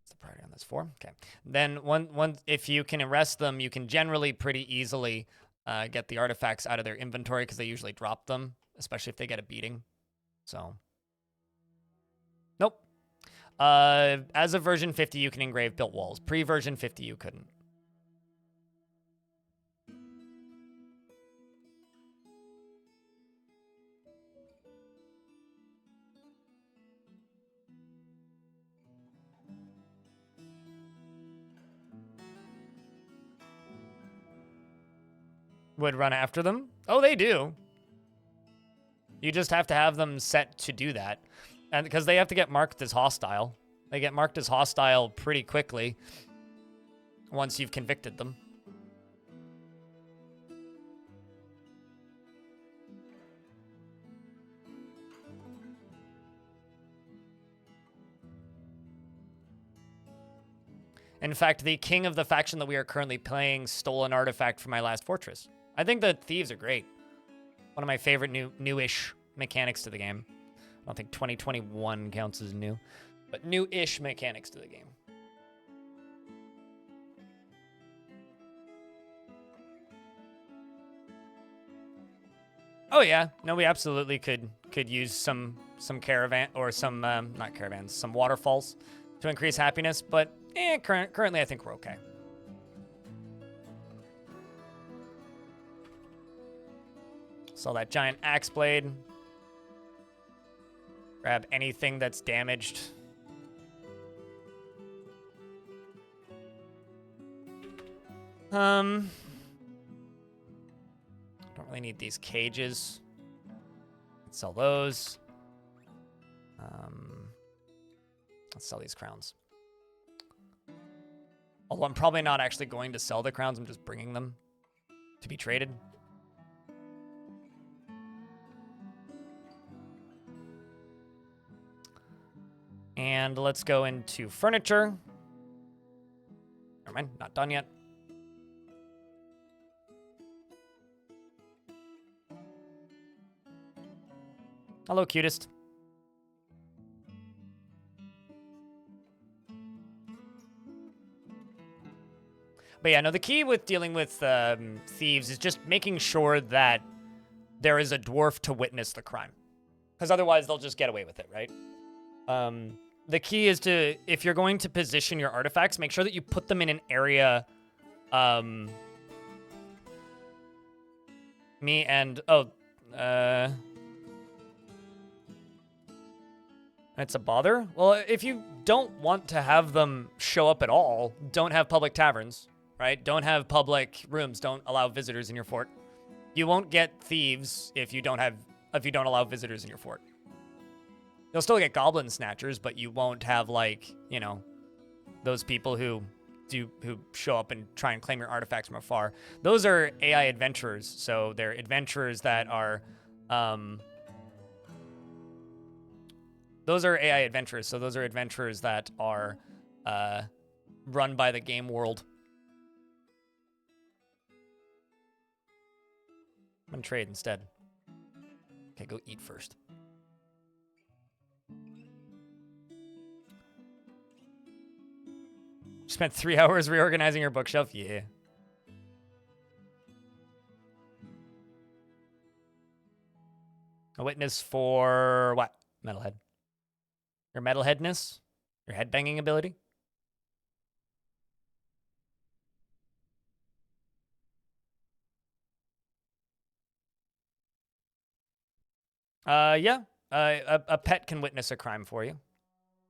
the priority on this? 4? Okay. Then if you can arrest them, you can generally pretty easily get the artifacts out of their inventory because they usually drop them, especially if they get a beating. So nope. As of version 50, you can engrave built walls. Pre-version 50, you couldn't. Would run after them? Oh, they do. You just have to have them set to do that. And because they have to get marked as hostile. They get marked as hostile pretty quickly once you've convicted them. In fact, the king of the faction that we are currently playing stole an artifact from my last fortress. I think the thieves are great. One of my favorite newish mechanics to the game. I don't think 2021 counts as new, but new-ish mechanics to the game. Oh yeah, no, we absolutely could use some caravan or some not caravans, some waterfalls to increase happiness, but currently I think we're okay. Sell that giant axe blade. Grab anything that's damaged. Don't really need these cages. Let's sell those. Let's sell these crowns. Although I'm probably not actually going to sell the crowns, I'm just bringing them to be traded. And let's go into furniture. Never mind, not done yet. Hello, cutest. But yeah, no, the key with dealing with thieves is just making sure that there is a dwarf to witness the crime. Because otherwise they'll just get away with it, right? The key is to, if you're going to position your artifacts, make sure that you put them in an area, it's a bother? Well, if you don't want to have them show up at all, don't have public taverns, right? Don't have public rooms, don't allow visitors in your fort. You won't get thieves if you don't allow visitors in your fort. You'll still get goblin snatchers, but you won't have, like, you know, those people who show up and try and claim your artifacts from afar. Those are AI adventurers, so they're adventurers that are Those are AI adventurers, so those are adventurers that are run by the game world. I'm gonna trade instead. Okay, go eat first. Spent 3 hours reorganizing your bookshelf? Yeah. A witness for what? Metalhead. Your metalheadness? Your headbanging ability? Yeah. A pet can witness a crime for you.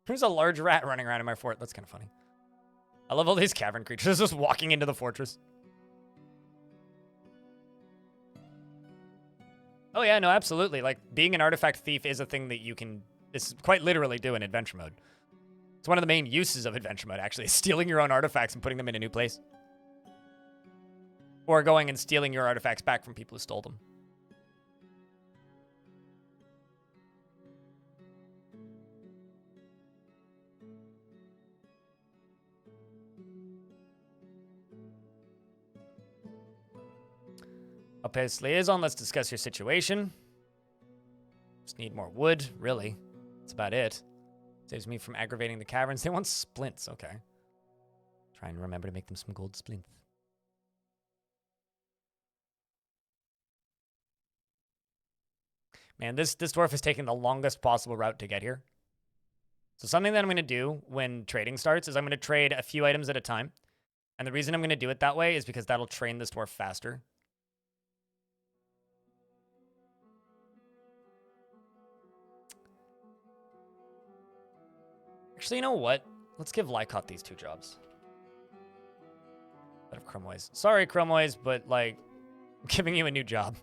There's a large rat running around in my fort. That's kind of funny. I love all these cavern creatures just walking into the fortress. Oh yeah, no, absolutely. Like, being an artifact thief is a thing that you can quite literally do in adventure mode. It's one of the main uses of adventure mode, actually, is stealing your own artifacts and putting them in a new place. Or going and stealing your artifacts back from people who stole them. Opus liaison, let's discuss your situation. Just need more wood, really. That's about it. Saves me from aggravating the caverns. They want splints, okay. Try and remember to make them some gold splints. Man, this dwarf is taking the longest possible route to get here. So something that I'm going to do when trading starts is I'm going to trade a few items at a time. And the reason I'm going to do it that way is because that'll train this dwarf faster. Actually, you know what? Let's give Lycott these 2 jobs. Instead of Chromoise. Sorry, Chromoise, but, like, I'm giving you a new job.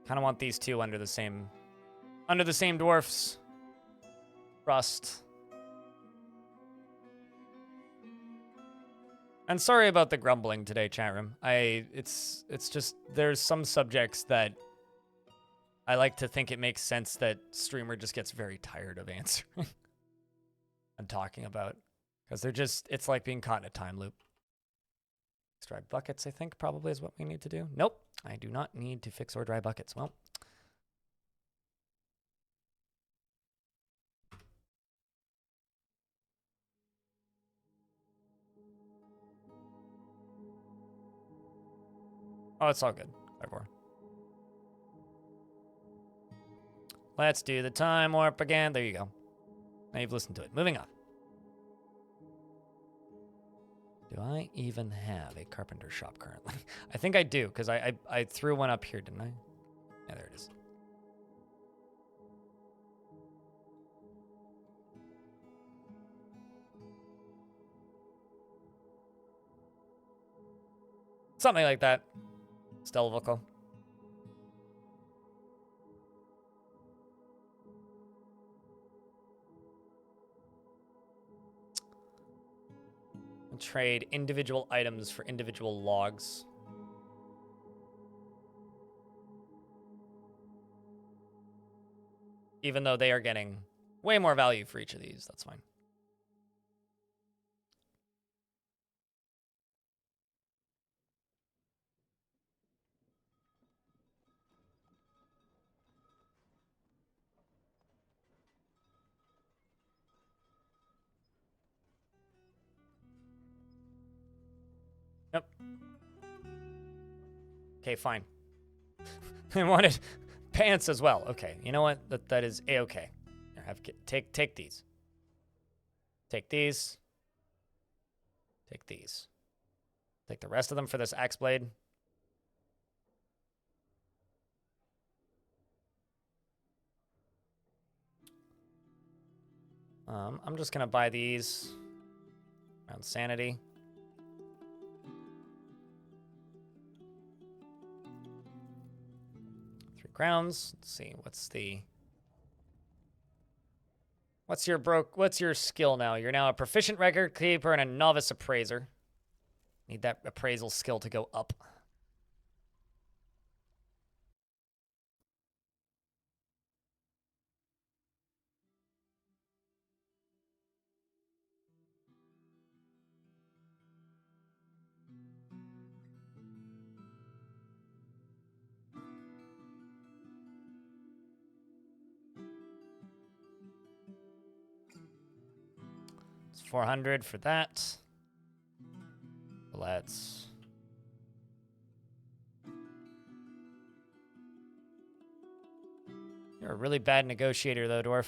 Kind of want these 2 under the same dwarfs. Rust. And sorry about the grumbling today, chat room. It's just, there's some subjects that I like to think it makes sense that streamer just gets very tired of answering and talking about. Because they're just, it's like being caught in a time loop. Dry buckets, I think, probably is what we need to do. Nope, I do not need to fix or dry buckets. Well. Oh, it's all good. Therefore. Let's do the time warp again. There you go. Now you've listened to it. Moving on. Do I even have a carpenter shop currently? I think I do, because I threw one up here, didn't I? Yeah, there it is. Something like that. Stelvocal. And trade individual items for individual logs. Even though they are getting way more value for each of these, that's fine. Yep. Okay, fine. I wanted pants as well. Okay, you know what? That is a-okay. Take these. Take these. Take these. Take the rest of them for this axe blade. I'm just gonna buy these around sanity. Crowns. Let's see. What's your skill now? You're now a proficient record keeper and a novice appraiser. Need that appraisal skill to go up. 400 for that. Let's... You're a really bad negotiator, though, Dwarf.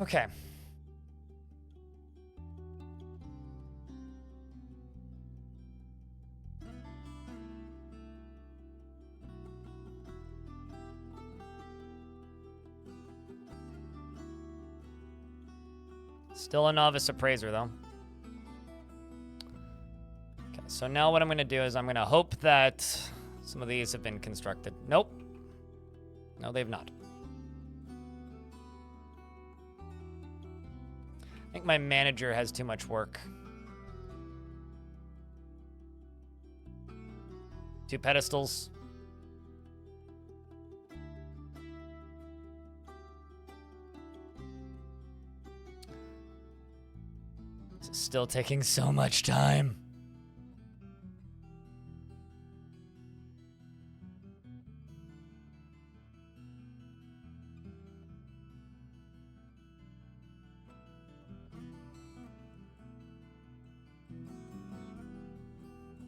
Okay. Still a novice appraiser, though. Okay, so now what I'm going to do is I'm going to hope that some of these have been constructed. Nope. No, they've not. I think my manager has too much work. 2 pedestals. This is still taking so much time.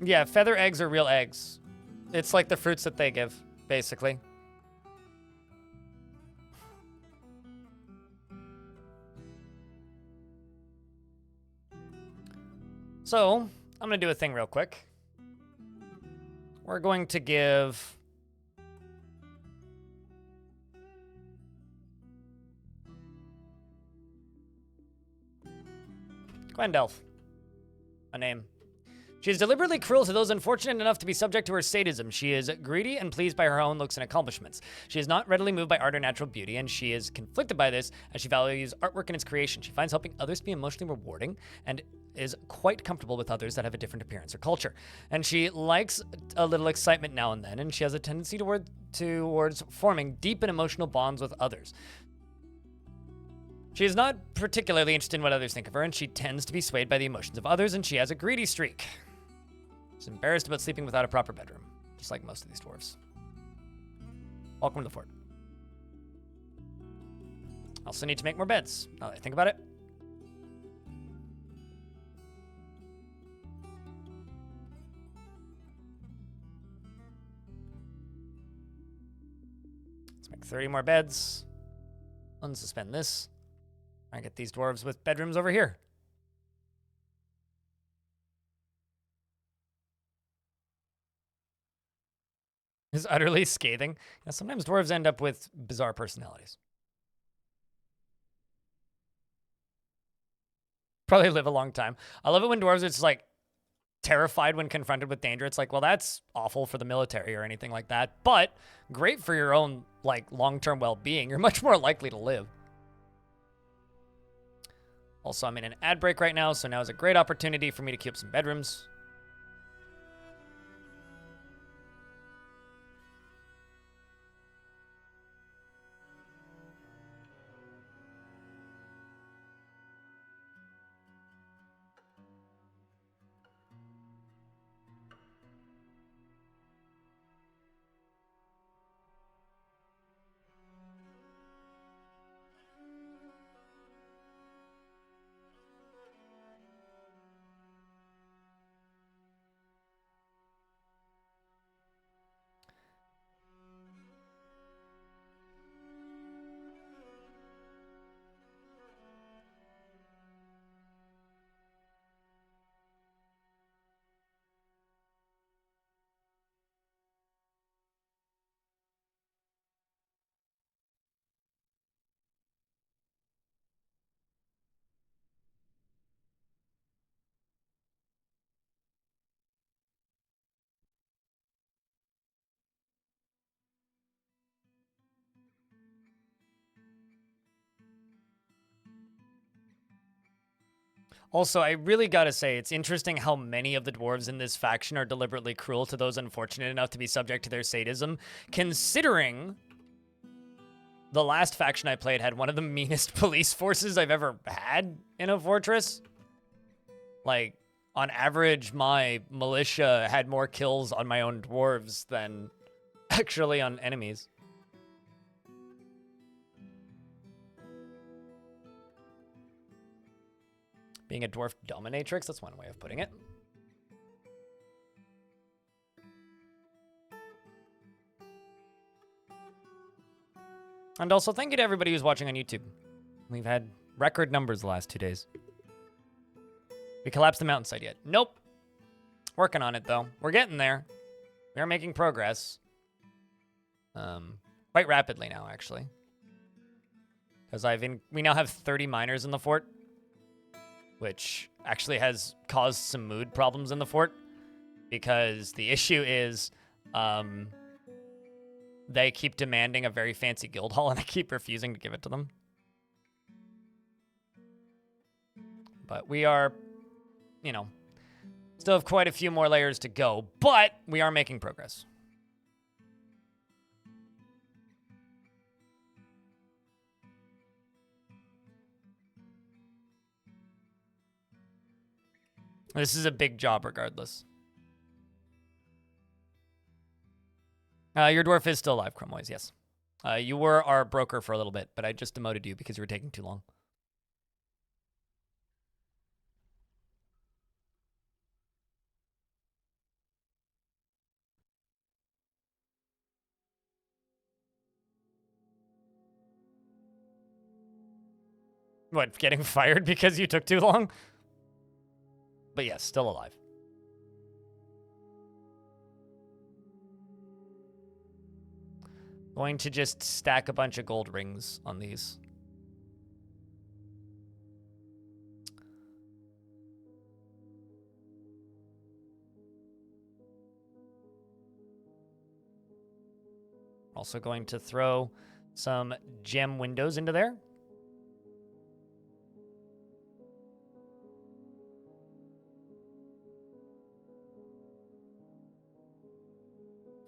Yeah, feather eggs are real eggs. It's like the fruits that they give, basically. So, I'm going to do a thing real quick. We're going to give... Gwendelf a name. She is deliberately cruel to those unfortunate enough to be subject to her sadism. She is greedy and pleased by her own looks and accomplishments. She is not readily moved by art or natural beauty, and she is conflicted by this as she values artwork and its creation. She finds helping others to be emotionally rewarding and is quite comfortable with others that have a different appearance or culture. And she likes a little excitement now and then, and she has a tendency towards forming deep and emotional bonds with others. She is not particularly interested in what others think of her, and she tends to be swayed by the emotions of others, and she has a greedy streak. She's embarrassed about sleeping without a proper bedroom, just like most of these dwarves. Welcome to the fort. Also need to make more beds, now that I think about it. Let's make 30 more beds. Unsuspend this. I get these dwarves with bedrooms over here. Is utterly scathing. Now, sometimes dwarves end up with bizarre personalities. Probably live a long time. I love it when dwarves are just like terrified when confronted with danger. It's like, well, that's awful for the military or anything like that, but great for your own like long-term well-being. You're much more likely to live. Also, I'm in an ad break right now, so now is a great opportunity for me to queue up some bedrooms. Also, I really gotta say, it's interesting how many of the dwarves in this faction are deliberately cruel to those unfortunate enough to be subject to their sadism, considering the last faction I played had one of the meanest police forces I've ever had in a fortress. Like, on average, my militia had more kills on my own dwarves than actually on enemies. Being a dwarf dominatrix, that's one way of putting it. And also, thank you to everybody who's watching on YouTube. We've had record numbers the last 2 days. We collapsed the mountainside yet? Nope. Working on it, though. We're getting there. We are making progress. Quite rapidly now, actually. Because we now have 30 miners in the fort, which actually has caused some mood problems in the fort. Because the issue is, they keep demanding a very fancy guild hall, and I keep refusing to give it to them. But we are, you know, still have quite a few more layers to go, but we are making progress. This is a big job regardless. Your dwarf is still alive, Chromwise, yes. You were our broker for a little bit, but I just demoted you because you were taking too long. What, getting fired because you took too long? But yes, still alive. Going to just stack a bunch of gold rings on these. Also going to throw some gem windows into there.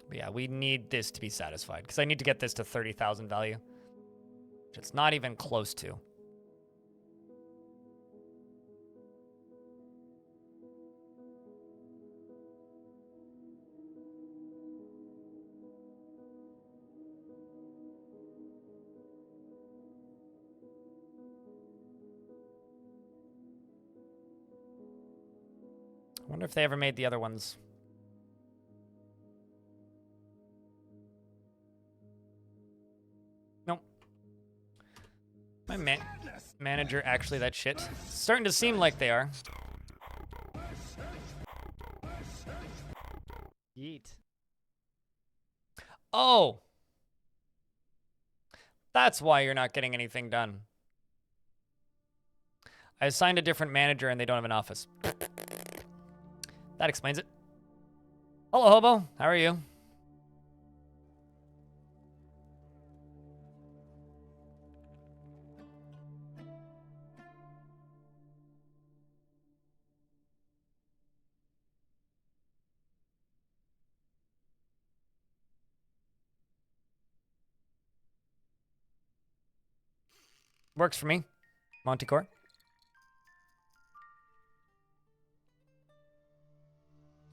But yeah, we need this to be satisfied because I need to get this to 30,000 value, which it's not even close to. I wonder if they ever made the other ones. Nope. My manager actually that shit. It's starting to seem like they are. Yeet. Oh! That's why you're not getting anything done. I assigned a different manager and they don't have an office. That explains it. Hello, Hobo. How are you? Works for me. Montecore.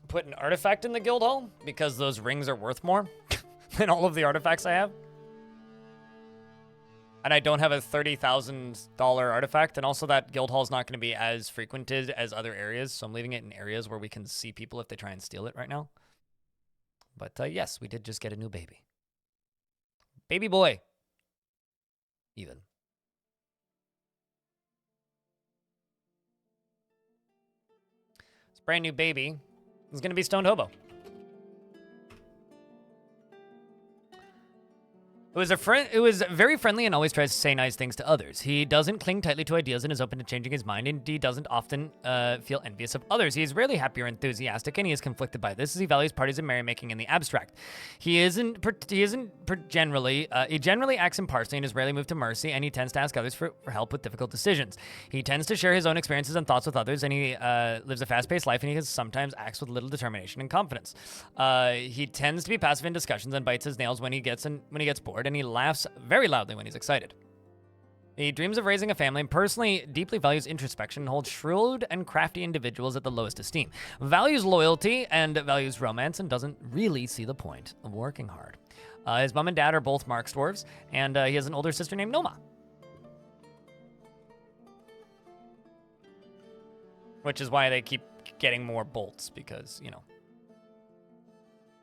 Put an artifact in the guild hall because those rings are worth more than all of the artifacts I have. And I don't have a $30,000 artifact, and also that guild hall is not going to be as frequented as other areas, so I'm leaving it in areas where we can see people if they try and steal it right now. But yes, we did just get a new baby. Baby boy. Even. This brand new baby is going to be Stoned Hobo. It was very friendly and always tries to say nice things to others. He doesn't cling tightly to ideas and is open to changing his mind, and he doesn't often feel envious of others. He is rarely happy or enthusiastic, and he is conflicted by this as he values parties and merrymaking in the abstract. He generally acts impartially and is rarely moved to mercy, and he tends to ask others for help with difficult decisions. He tends to share his own experiences and thoughts with others, and he lives a fast-paced life, and he sometimes acts with little determination and confidence. He tends to be passive in discussions and bites his nails when he gets bored, and he laughs very loudly when he's excited. He dreams of raising a family and personally deeply values introspection and holds shrewd and crafty individuals at the lowest esteem. Values loyalty and values romance and doesn't really see the point of working hard. His mom and dad are both Marks dwarves, and he has an older sister named Noma. Which is why they keep getting more bolts, because, you know,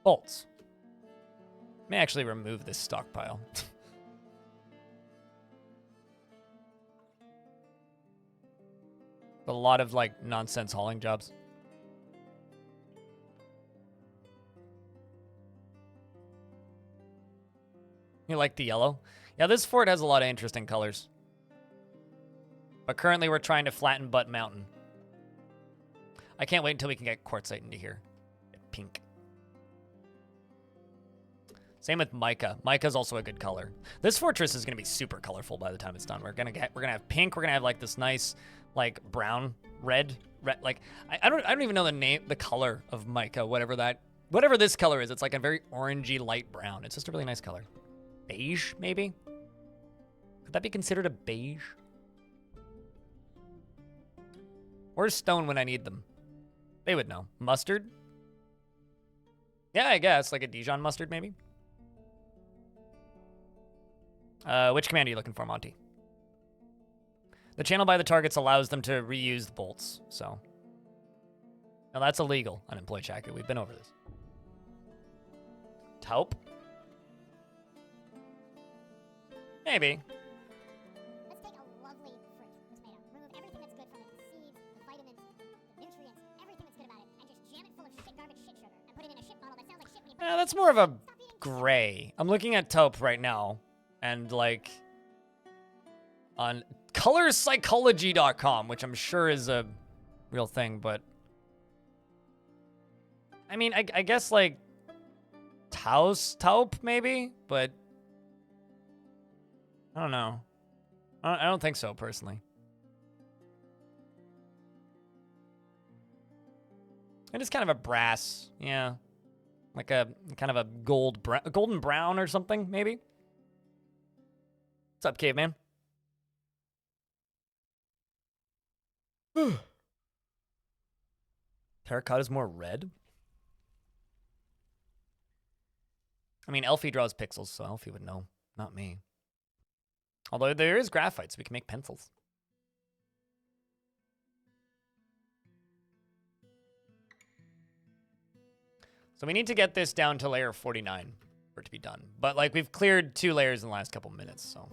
bolts. May actually remove this stockpile. A lot of, like, nonsense hauling jobs. You like the yellow? Yeah, this fort has a lot of interesting colors. But currently we're trying to flatten Butt Mountain. I can't wait until we can get quartzite into here. Pink. Same with mica. Mica's also a good color. This fortress is gonna be super colorful by the time it's done. We're gonna have pink. We're gonna have like this nice, like brown, red. Like I don't even know the color of mica. Whatever this color is, it's like a very orangey light brown. It's just a really nice color. Beige, maybe. Could that be considered a beige? Where's stone when I need them? They would know. Mustard? Yeah, I guess like a Dijon mustard, maybe. Which command are you looking for, Monty? The channel by the targets allows them to reuse the bolts, so. Now that's illegal, unemployed Shaka. We've been over this. Taupe? Maybe. Let's take a lovely fruit, tomato, remove everything that's good from it, the seeds, the vitamins, the nutrients, everything that's good about it, and just jam it full of shit garbage shit sugar, and put it in a shit bottle that sounds like shit when you put it in. That's more of a gray. I'm looking at taupe right now. And like on colorpsychology.com, which I'm sure is a real thing, but I mean, I guess like taupe maybe, but I don't know. I don't think so personally. It is kind of a brass, yeah, like a kind of a golden brown or something maybe. What's up, caveman? Terracotta is more red? I mean, Elfie draws pixels, so Elfie would know. Not me. Although there is graphite, so we can make pencils. So we need to get this down to layer 49 for it to be done. But, like, we've cleared 2 layers in the last couple minutes, so...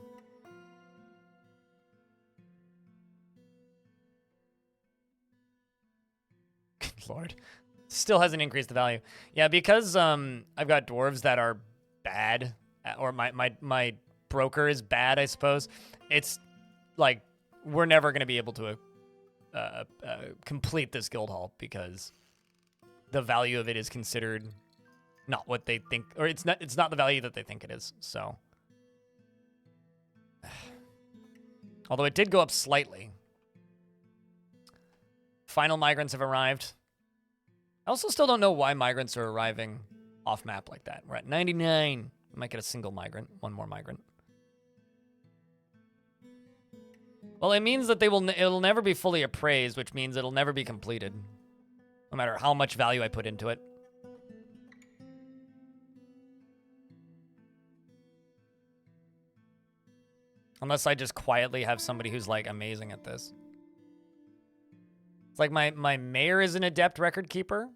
Lord. Still hasn't increased the value. Yeah, because I've got dwarves that are bad, or my broker is bad, I suppose. It's like we're never going to be able to complete this guild hall because the value of it is considered not what they think, or it's not the value that they think it is. So, although it did go up slightly. Final migrants have arrived. I also still don't know why migrants are arriving off map like that. We're at 99. We might get a single migrant, one more migrant. Well, it means that it'll never be fully appraised, which means it'll never be completed, no matter how much value I put into it. Unless I just quietly have somebody who's like amazing at this. It's like my mayor is an adept record keeper.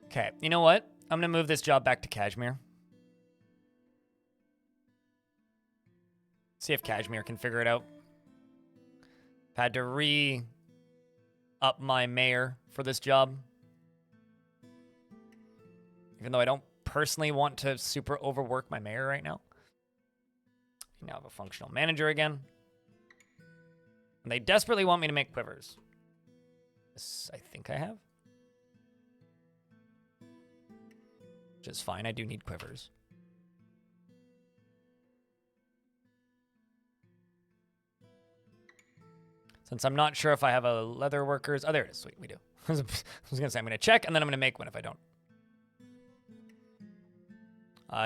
Okay, you know what? I'm gonna move this job back to Kashmir. See if Kashmir can figure it out. Had to up my mayor for this job. Even though I don't personally want to super overwork my mayor right now. We now have a functional manager again. And they desperately want me to make quivers. This I think I have. Which is fine, I do need quivers. Since I'm not sure if I have a leather workers. Oh, there it is. Sweet, we do. I was going to say I'm going to check, and then I'm going to make one if I don't.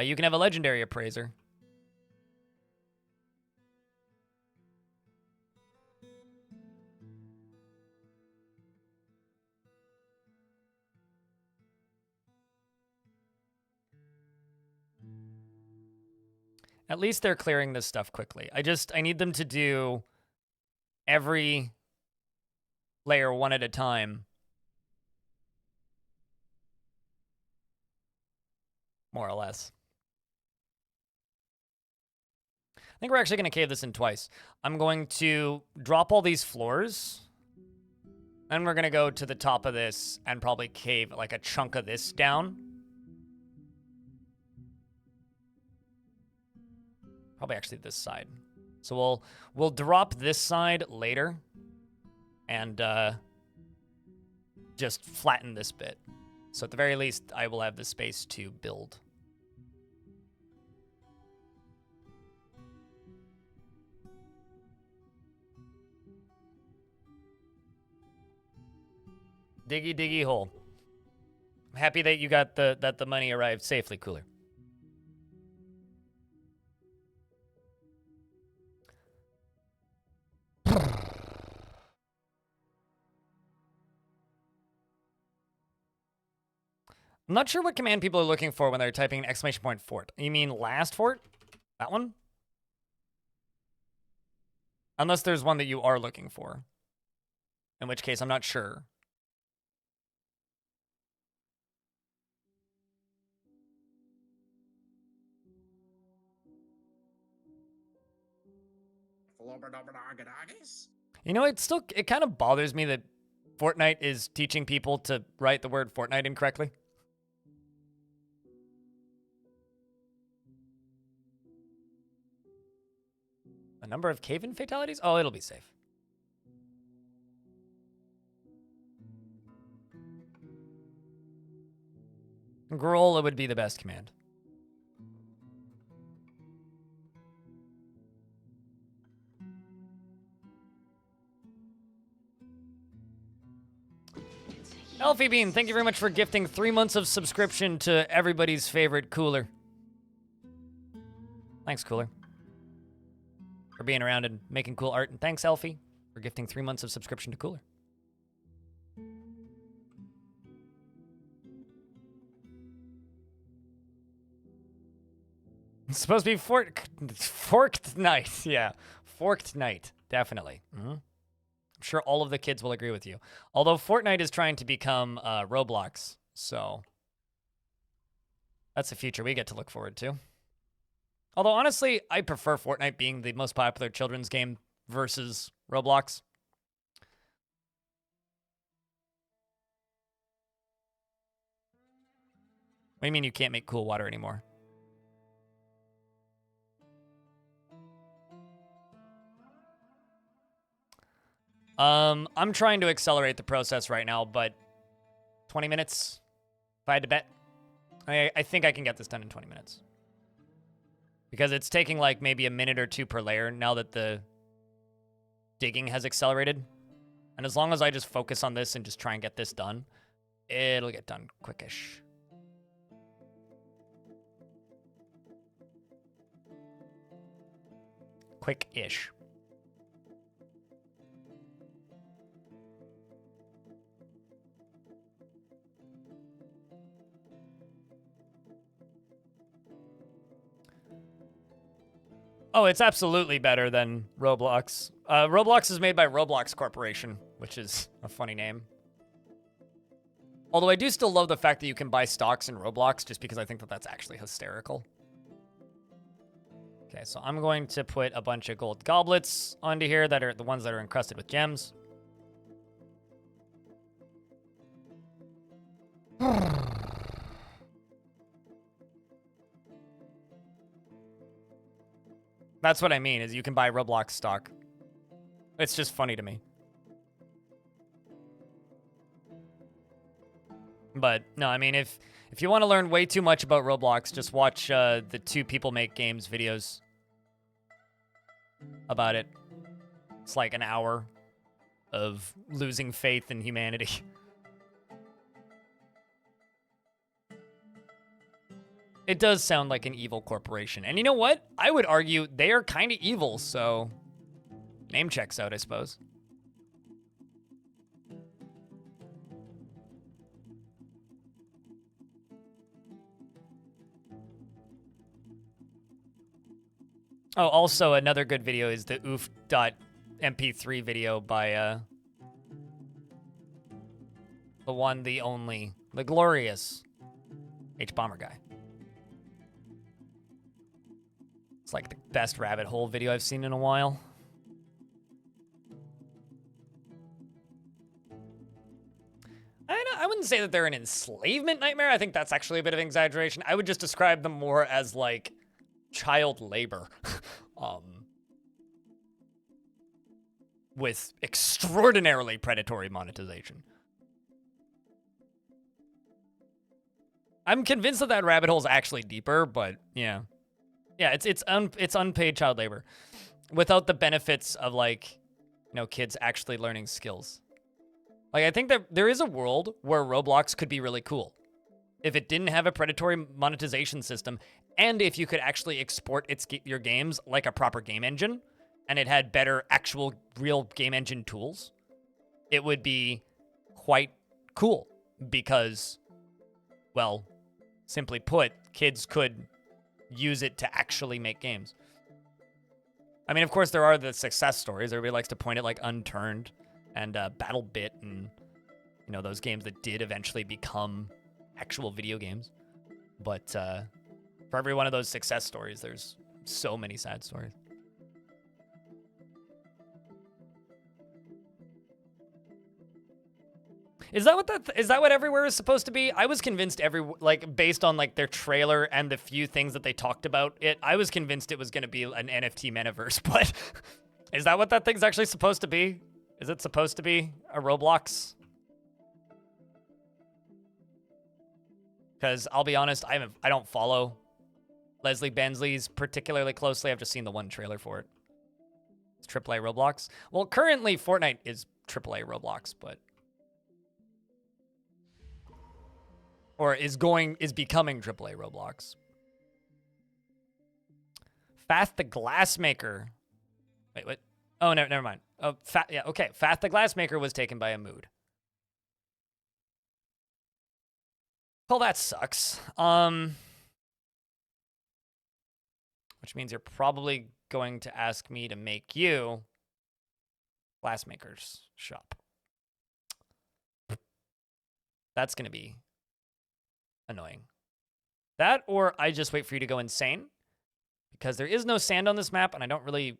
You can have a legendary appraiser. At least they're clearing this stuff quickly. I need them to do every layer one at a time. More or less. I think we're actually going to cave this in twice. I'm going to drop all these floors. Then we're going to go to the top of this and probably cave like a chunk of this down. Probably actually this side. So we'll drop this side later and just flatten this bit. So at the very least, I will have the space to build. Diggy, diggy hole. I'm happy that you got that the money arrived safely, Cooler. I'm not sure what command people are looking for when they're typing an exclamation point fort. You mean last fort? That one? Unless there's one that you are looking for. In which case, I'm not sure. You know, it kind of bothers me that Fortnite is teaching people to write the word Fortnite incorrectly. A number of cave-in fatalities? Oh, it'll be safe. Grolla would be the best command. Elfie Bean, thank you very much for gifting 3 months of subscription to everybody's favorite Cooler. Thanks, Cooler, for being around and making cool art. And thanks, Elfie, for gifting 3 months of subscription to Cooler. It's supposed to be forked night. Yeah, forked night, definitely. I'm sure all of the kids will agree with you. Although Fortnite is trying to become Roblox, so that's a future we get to look forward to. Although, honestly, I prefer Fortnite being the most popular children's game versus Roblox. What do you mean you can't make cool water anymore? I'm trying to accelerate the process right now, but 20 minutes, if I had to bet. I think I can get this done in 20 minutes. Because it's taking like maybe a minute or two per layer now that the digging has accelerated. And as long as I just focus on this and just try and get this done, it'll get done quickish. Quick-ish. Oh, it's absolutely better than Roblox. Roblox is made by Roblox Corporation, which is a funny name. Although I do still love the fact that you can buy stocks in Roblox, just because I think that that's actually hysterical. Okay, so I'm going to put a bunch of gold goblets onto here that are the ones that are encrusted with gems. That's what I mean, is you can buy Roblox stock. It's just funny to me. But, no, I mean, if you want to learn way too much about Roblox, just watch the 2 People Make Games videos about it. It's like an hour of losing faith in humanity. It does sound like an evil corporation. And you know what? I would argue they are kind of evil, so name checks out, I suppose. Oh, also another good video is the oof.mp3 video by the one, the only, the glorious H-Bomber guy. It's like the best rabbit hole video I've seen in a while. I wouldn't say that they're an enslavement nightmare. I think that's actually a bit of an exaggeration. I would just describe them more as like child labor. With extraordinarily predatory monetization. I'm convinced that that rabbit hole is actually deeper, but yeah. Yeah, it's unpaid child labor without the benefits of, like, you know, kids actually learning skills. Like, I think that there is a world where Roblox could be really cool if it didn't have a predatory monetization system, and if you could actually export your games like a proper game engine, and it had better actual real game engine tools. It would be quite cool because, well, simply put, kids could use it to actually make games. I mean, of course, there are the success stories. Everybody likes to point at, like, Unturned and BattleBit and, you know, those games that did eventually become actual video games. But for every one of those success stories, there's so many sad stories. Is that what Everywhere is supposed to be? I was convinced based on like their trailer and the few things that they talked about it, I was convinced it was going to be an NFT metaverse, but is that what that thing's actually supposed to be? Is it supposed to be a Roblox? Because I'll be honest, I don't follow Leslie Bensley's particularly closely. I've just seen the one trailer for it. It's AAA Roblox. Well, currently Fortnite is AAA Roblox, but or is becoming AAA Roblox. Fath the Glassmaker. Wait, what? Oh, no, never mind. Oh, yeah, okay. Fath the Glassmaker was taken by a mood. Well, that sucks. Which means you're probably going to ask me to make you Glassmaker's shop. That's going to be annoying. That, or I just wait for you to go insane, because there is no sand on this map, and I don't really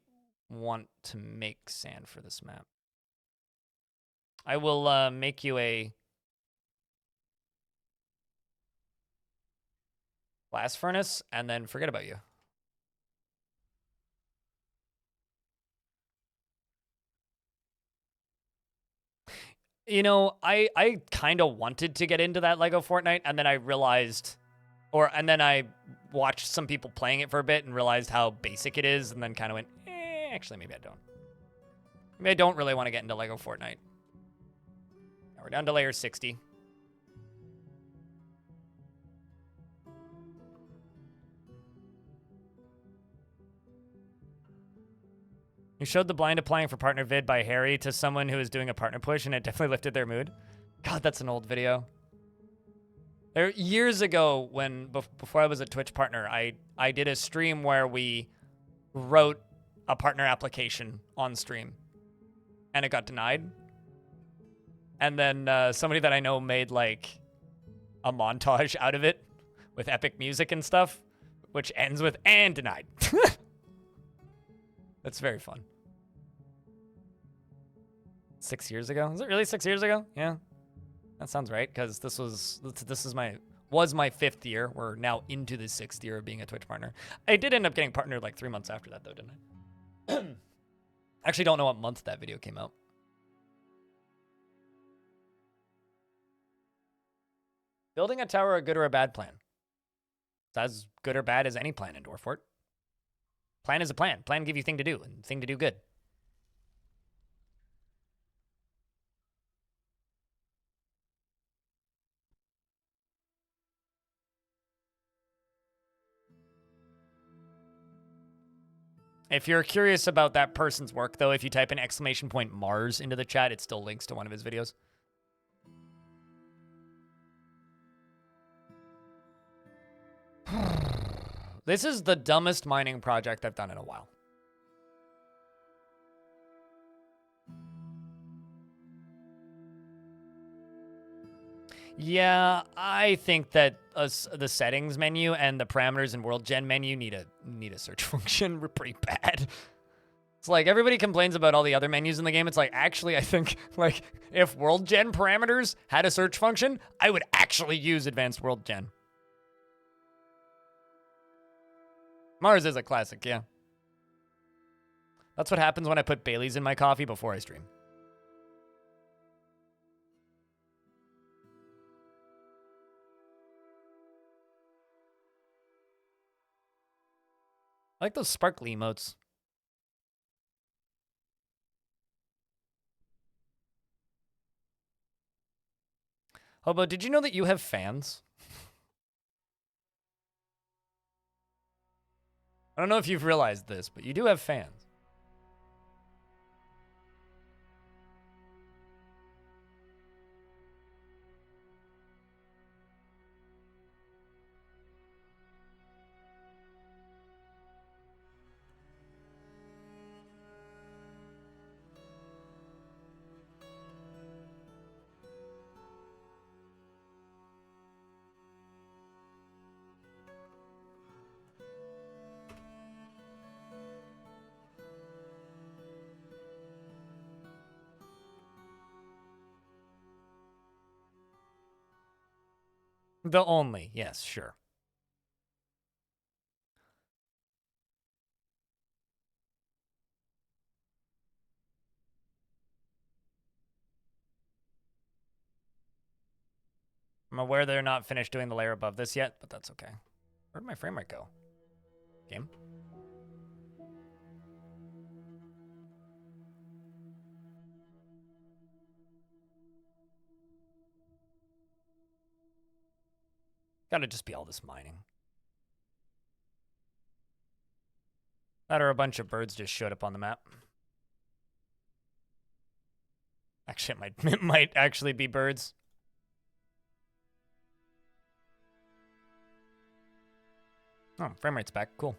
want to make sand for this map. I will make you a blast furnace, and then forget about you. You know, I kind of wanted to get into that Lego Fortnite, and then I realized, and then I watched some people playing it for a bit and realized how basic it is, and then kind of went, actually, maybe I don't. Maybe I don't really want to get into Lego Fortnite. Now we're down to layer 60. You showed the blind applying for partner vid by Harry to someone who was doing a partner push, and it definitely lifted their mood. God, that's an old video. There, years ago, before I was a Twitch partner, I did a stream where we wrote a partner application on stream, and it got denied. And then somebody that I know made like a montage out of it with epic music and stuff, which ends with "and denied." That's very fun. 6 years ago? Is it really 6 years ago? Yeah. That sounds right, because this is my 5th year. We're now into the 6th year of being a Twitch partner. I did end up getting partnered like 3 months after that, though, didn't I? Actually, don't know what month that video came out. Building a tower, a good or a bad plan? It's as good or bad as any plan in Dwarf Fort. Plan is a plan. Plan give you thing to do, and thing to do good. If you're curious about that person's work, though, if you type in !Mars into the chat, it still links to one of his videos. This is the dumbest mining project I've done in a while. Yeah, I think that the settings menu and the parameters and world gen menu need a search function pretty bad. It's like everybody complains about all the other menus in the game. It's like, actually, I think like if world gen parameters had a search function, I would actually use advanced world gen. Mars is a classic, yeah. That's what happens when I put Bailey's in my coffee before I stream. I like those sparkly emotes. Hobo, did you know that you have fans? I don't know if you've realized this, but you do have fans. The only, yes, sure. I'm aware they're not finished doing the layer above this yet, but that's okay. Where'd my frame rate go? Game? Gotta just be all this mining. That or a bunch of birds just showed up on the map. Actually, it might actually be birds. Oh, frame rate's back. Cool.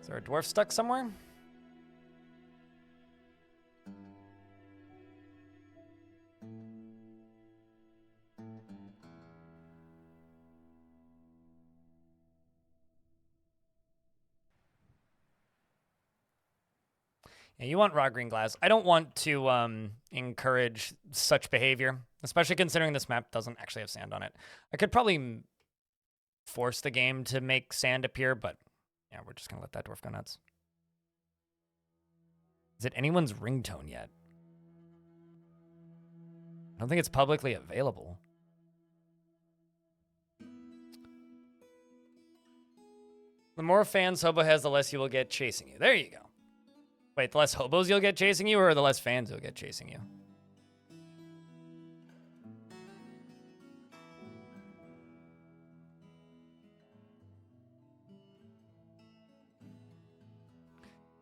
Is there a dwarf stuck somewhere? Yeah, you want raw green glass. I don't want to encourage such behavior, especially considering this map doesn't actually have sand on it. I could probably force the game to make sand appear, but yeah, we're just gonna let that dwarf go nuts. Is it anyone's ringtone yet? I don't think it's publicly available. The more fans Hobo has, the less he will get chasing you. There you go. Wait, the less hobos you'll get chasing you, or the less fans you'll get chasing you?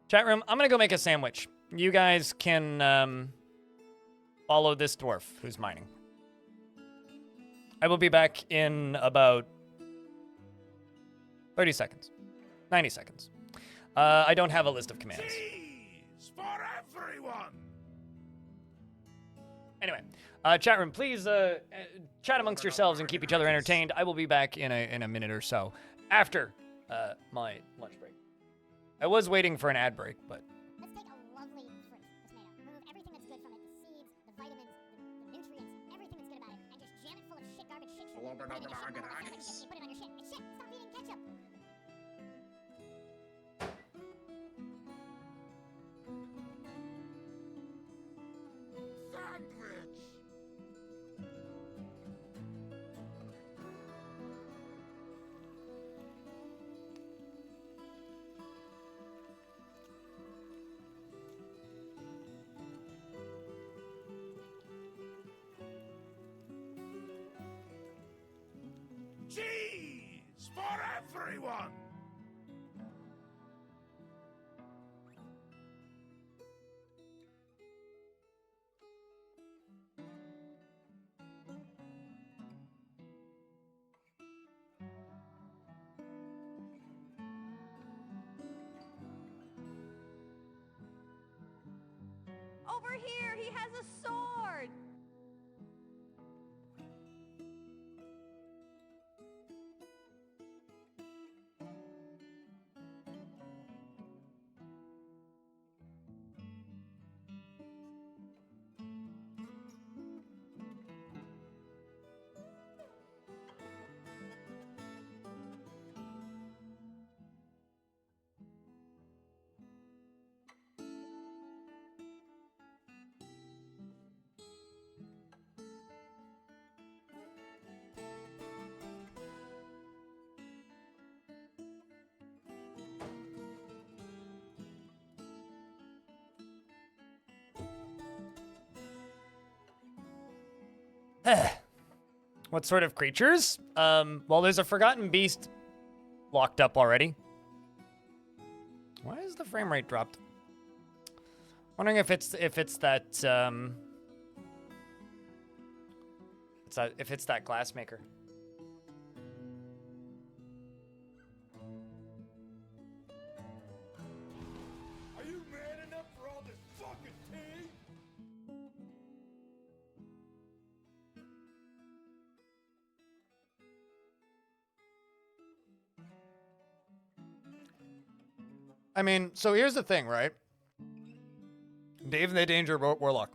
Chat room, I'm gonna go make a sandwich. You guys can follow this dwarf who's mining. I will be back in about 30 seconds. 90 seconds. I don't have a list of commands. Cheese for everyone! Anyway, chat room, please chat amongst yourselves and keep each other entertained. I will be back in a minute or so after my lunch break. I was waiting for an ad break, but... Let's take a lovely fruit, tomato, remove everything that's good from it, the seeds, the vitamins, the nutrients, everything that's good about it, and just jam it full of shit, garbage, shit sugar. Put it in a shit bottle that sounds like shit, you put it on your shit. It's shit! Stop eating ketchup! Sandwich! Cheese for everyone! Over here, he has a sword. What sort of creatures? Well, there's a forgotten beast locked up already. Why is the frame rate dropped? Wondering if it's that if it's that glass maker. Are you man enough for all this fucking tea? I mean, so here's the thing, right? Dave the Danger Warlock.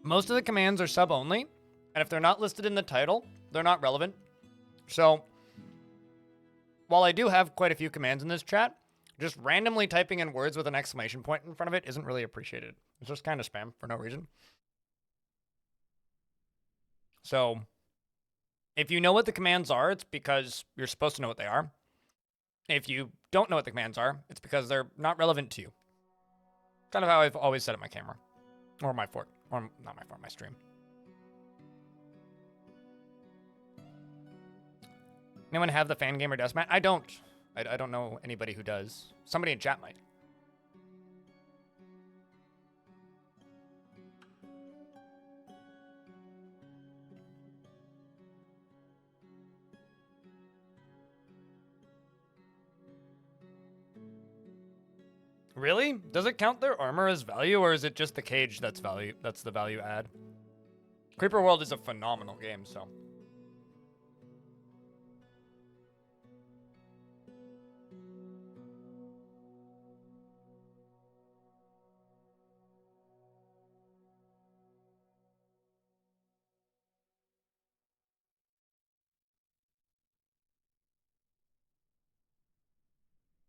Most of the commands are sub only, and if they're not listed in the title, they're not relevant. So, while I do have quite a few commands in this chat, just randomly typing in words with an exclamation point in front of it isn't really appreciated. It's just kind of spam for no reason. So, if you know what the commands are, it's because you're supposed to know what they are. If you don't know what the commands are, it's because they're not relevant to you. Kind of how I've always said it my camera. Or my fort. Or not my fort, my stream. Anyone have the fan gamer deathmatch? I don't. I don't know anybody who does. Somebody in chat might. Really? Does it count their armor as value, or is it just the cage that's value? That's the value add. Creeper World is a phenomenal game, so.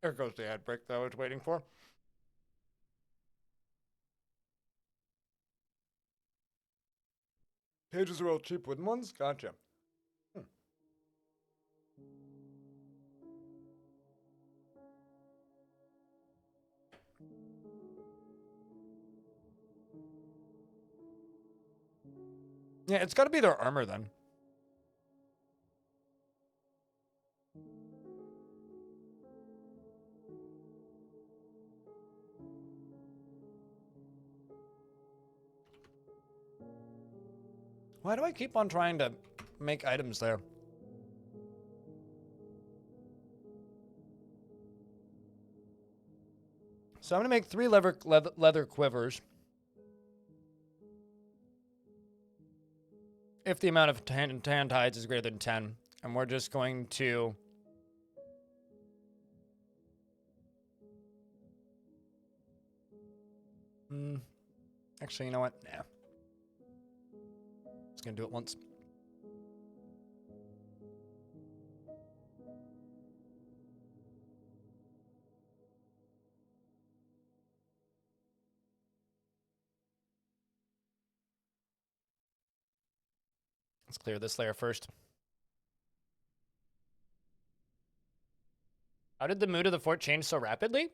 There goes the ad break that I was waiting for. Cages are all cheap wooden ones? Gotcha. Yeah, it's got to be their armor then. Why do I keep on trying to make items there? So I'm going to make 3 leather quivers. if the amount of tan tides is greater than 10, and we're just going to actually, you know what? Nah. Just gonna do it once. Let's clear this layer first. How did the mood of the fort change so rapidly?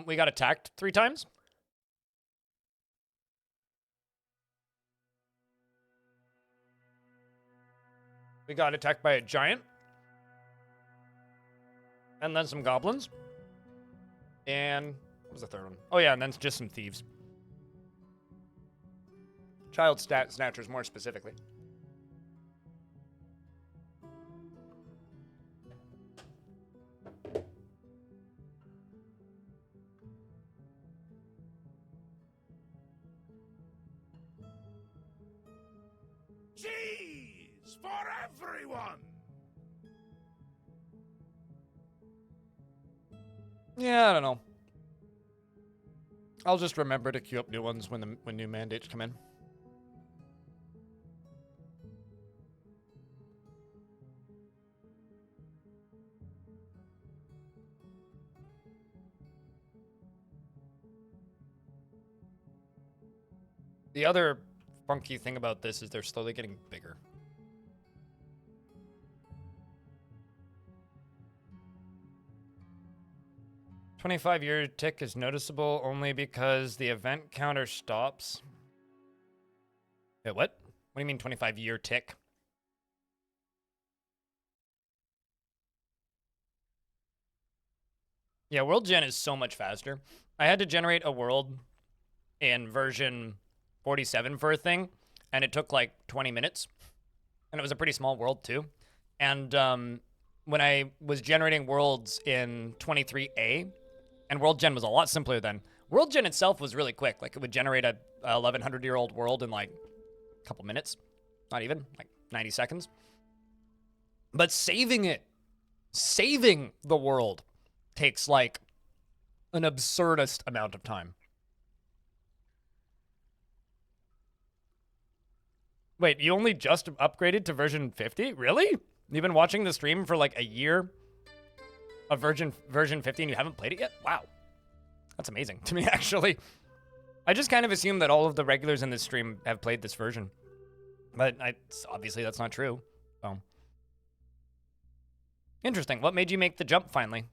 We got attacked 3 times. We got attacked by a giant. And then some goblins. And what was the third one? Oh yeah, and then just some thieves. Child snatchers, more specifically. Cheese for everyone! Yeah, I don't know. I'll just remember to queue up new ones when new mandates come in. The other funky thing about this is they're slowly getting bigger. "25-year tick is noticeable only because the event counter stops." Wait, what? What do you mean 25-year tick? Yeah, world gen is so much faster. I had to generate a world in version 47 for a thing, and it took like 20 minutes. And it was a pretty small world too. And when I was generating worlds in 23A, and world gen was a lot simpler then. World gen itself was really quick. Like, it would generate a 1100-year-old world in like a couple minutes. Not even, like 90 seconds. But saving the world takes like an absurdist amount of time. Wait, you only just upgraded to version 50? Really? You've been watching the stream for like a year of version 50 and you haven't played it yet? Wow. That's amazing to me, actually. I just kind of assumed that all of the regulars in this stream have played this version. But obviously that's not true. So. Interesting. What made you make the jump finally?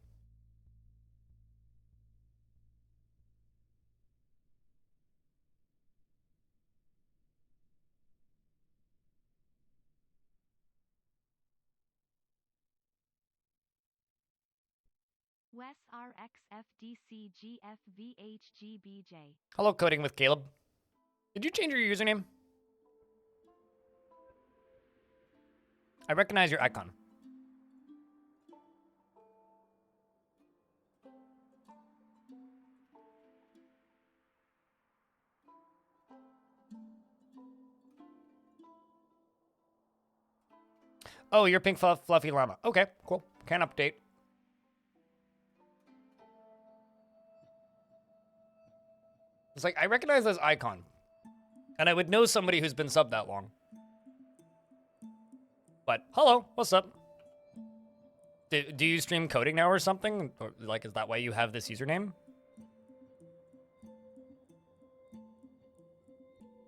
Wes RXFDCGFVHGBJ. Hello, Coding with Caleb. Did you change your username? I recognize your icon. Oh, you're pink fluffy llama. Okay, cool. Can update. It's like, I recognize this icon. And I would know somebody who's been subbed that long. But, hello, what's up? Do you stream coding now or something? Or, like, is that why you have this username?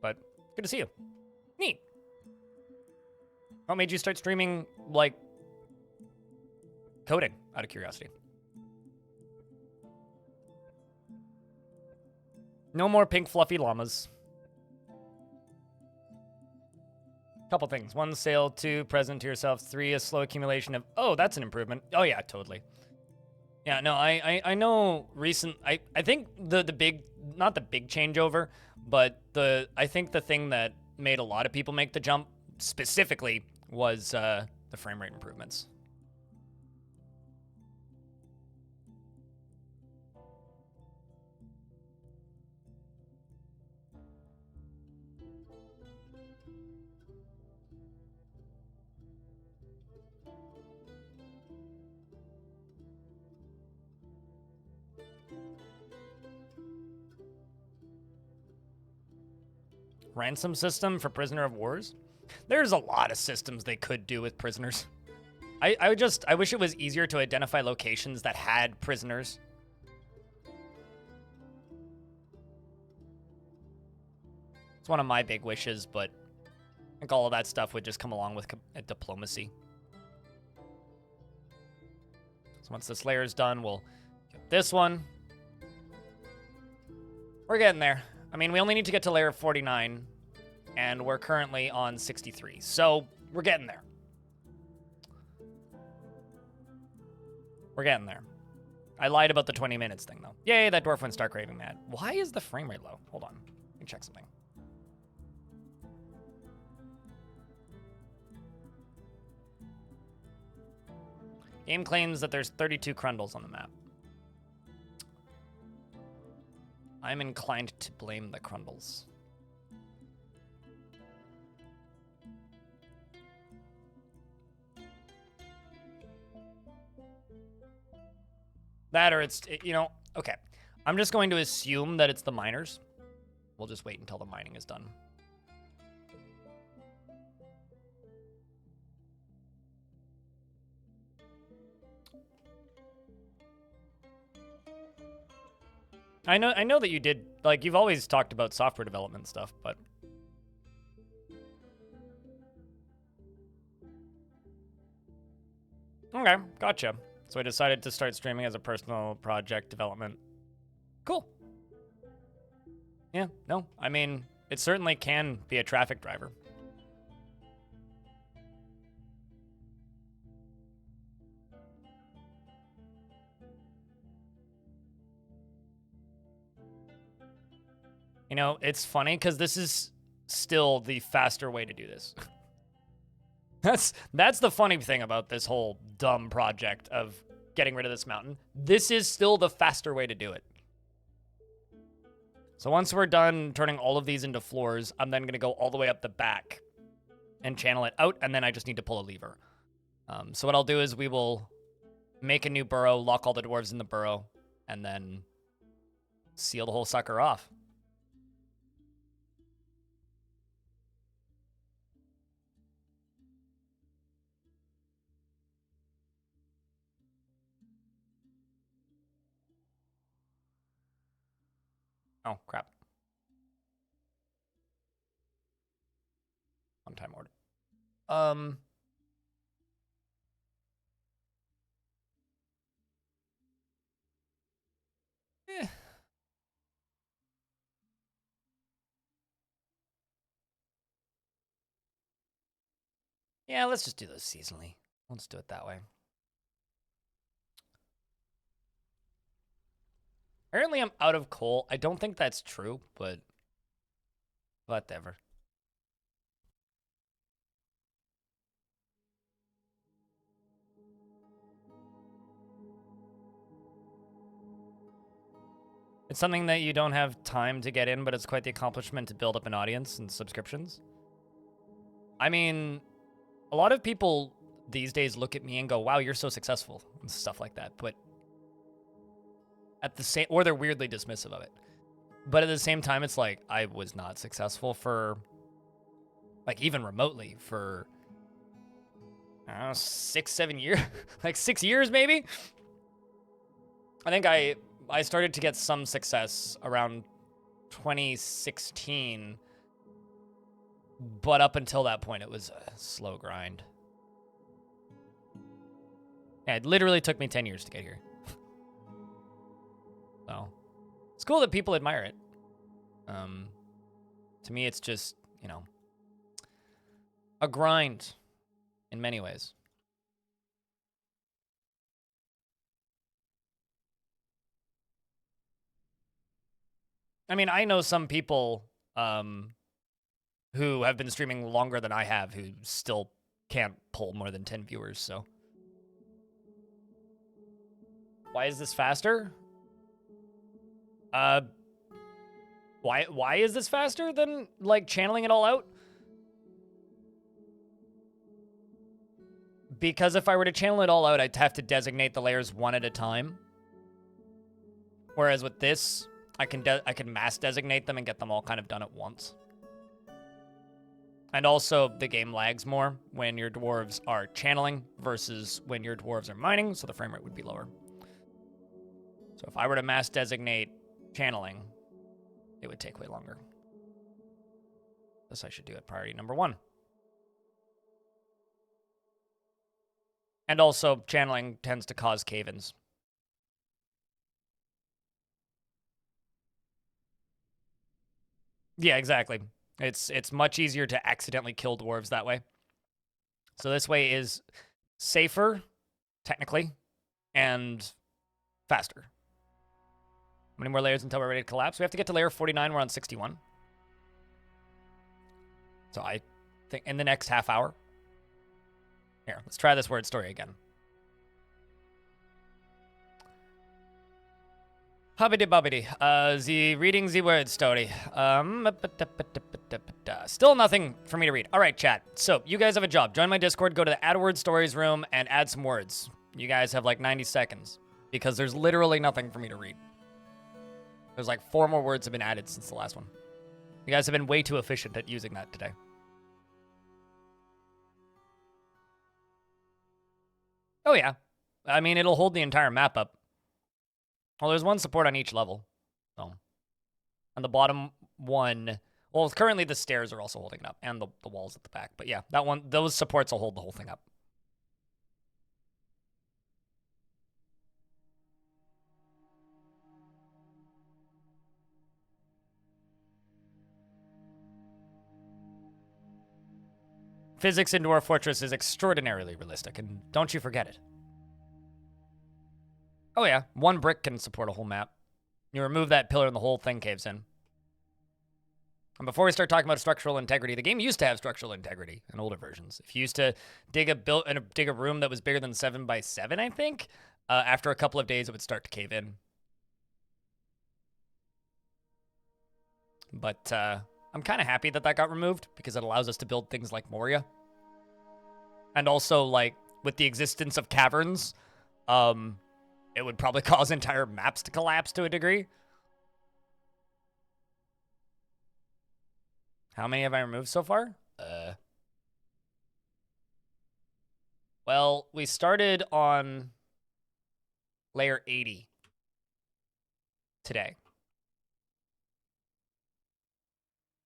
But, good to see you. Neat. What made you start streaming, like, coding, out of curiosity? No more pink fluffy llamas. Couple things. 1, sale. 2, present to yourself. 3, a slow accumulation of... Oh, that's an improvement. Oh, yeah, totally. Yeah, no, I know I think the big... Not the big changeover, but I think the thing that made a lot of people make the jump specifically was the frame rate improvements. Ransom system for prisoner of wars? There's a lot of systems they could do with prisoners. I wish it was easier to identify locations that had prisoners. It's one of my big wishes, but I think all of that stuff would just come along with diplomacy. So once this layer is done, we'll get this one. We're getting there. I mean, we only need to get to layer 49, and we're currently on 63. So we're getting there. We're getting there. I lied about the 20 minutes thing, though. Yay, that dwarf went stark raving mad. Why is the frame rate low? Hold on. Let me check something. Game claims that there's 32 Crundles on the map. I'm inclined to blame the Crundles. That or it's, you know, okay. I'm just going to assume that it's the miners. We'll just wait until the mining is done. I know that you did, like, you've always talked about software development stuff, but okay, gotcha. So I decided to start streaming as a personal project development. Cool. Yeah, no, I mean, it certainly can be a traffic driver. You know, it's funny because this is still the faster way to do this. That's the funny thing about this whole dumb project of getting rid of this mountain. This is still the faster way to do it. So once we're done turning all of these into floors, I'm then going to go all the way up the back and channel it out, and then I just need to pull a lever. So what I'll do is we will make a new burrow, lock all the dwarves in the burrow, and then seal the whole sucker off. Oh, crap. On-time order. Eh. Yeah, let's just do those seasonally. Let's do it that way. Apparently I'm out of coal. I don't think that's true, but whatever. It's something that you don't have time to get in, but it's quite the accomplishment to build up an audience and subscriptions. I mean, a lot of people these days look at me and go, wow, you're so successful, and stuff like that. But at the same, or they're weirdly dismissive of it. But at the same time, it's like, I was not successful for, like, even remotely for, I don't know, 6, 7 years, like 6 years maybe. I think I started to get some success around 2016, but up until that point, it was a slow grind. Yeah, it literally took me 10 years to get here. So, it's cool that people admire it. To me, it's just, you know, a grind in many ways. I mean, I know some people who have been streaming longer than I have who still can't pull more than 10 viewers, so. Why is this faster? Why is this faster than, like, channeling it all out? Because if I were to channel it all out, I'd have to designate the layers one at a time. Whereas with this, I can mass designate them and get them all kind of done at once. And also, the game lags more when your dwarves are channeling versus when your dwarves are mining, so the frame rate would be lower. So if I were to mass designate channeling, it would take way longer. This I should do at priority number 1. And also, channeling tends to cause cave-ins. Yeah, exactly. It's much easier to accidentally kill dwarves that way. So this way is safer, technically, and faster. How many more layers until we're ready to collapse? We have to get to layer 49. We're on 61. So I think in the next half hour. Here, let's try this word story again. Hubbity bubbity. The reading the word story. Still nothing for me to read. All right, chat. So you guys have a job. Join my Discord. Go to the Add Word Stories room and add some words. You guys have like 90 seconds because there's literally nothing for me to read. There's like 4 more words have been added since the last one. You guys have been way too efficient at using that today. Oh yeah. I mean, it'll hold the entire map up. Well, there's 1 support on each level. So, on the bottom one, well, currently the stairs are also holding it up, and the walls at the back. But yeah, that one, those supports will hold the whole thing up. Physics in Dwarf Fortress is extraordinarily realistic, and don't you forget it. Oh yeah, 1 brick can support a whole map. You remove that pillar and the whole thing caves in. And before we start talking about structural integrity, the game used to have structural integrity in older versions. If you used to dig a room that was bigger than 7 by 7, I think, after a couple of days it would start to cave in. But I'm kind of happy that that got removed because it allows us to build things like Moria. And also, like, with the existence of caverns, it would probably cause entire maps to collapse to a degree. How many have I removed so far? Well, we started on layer 80 today.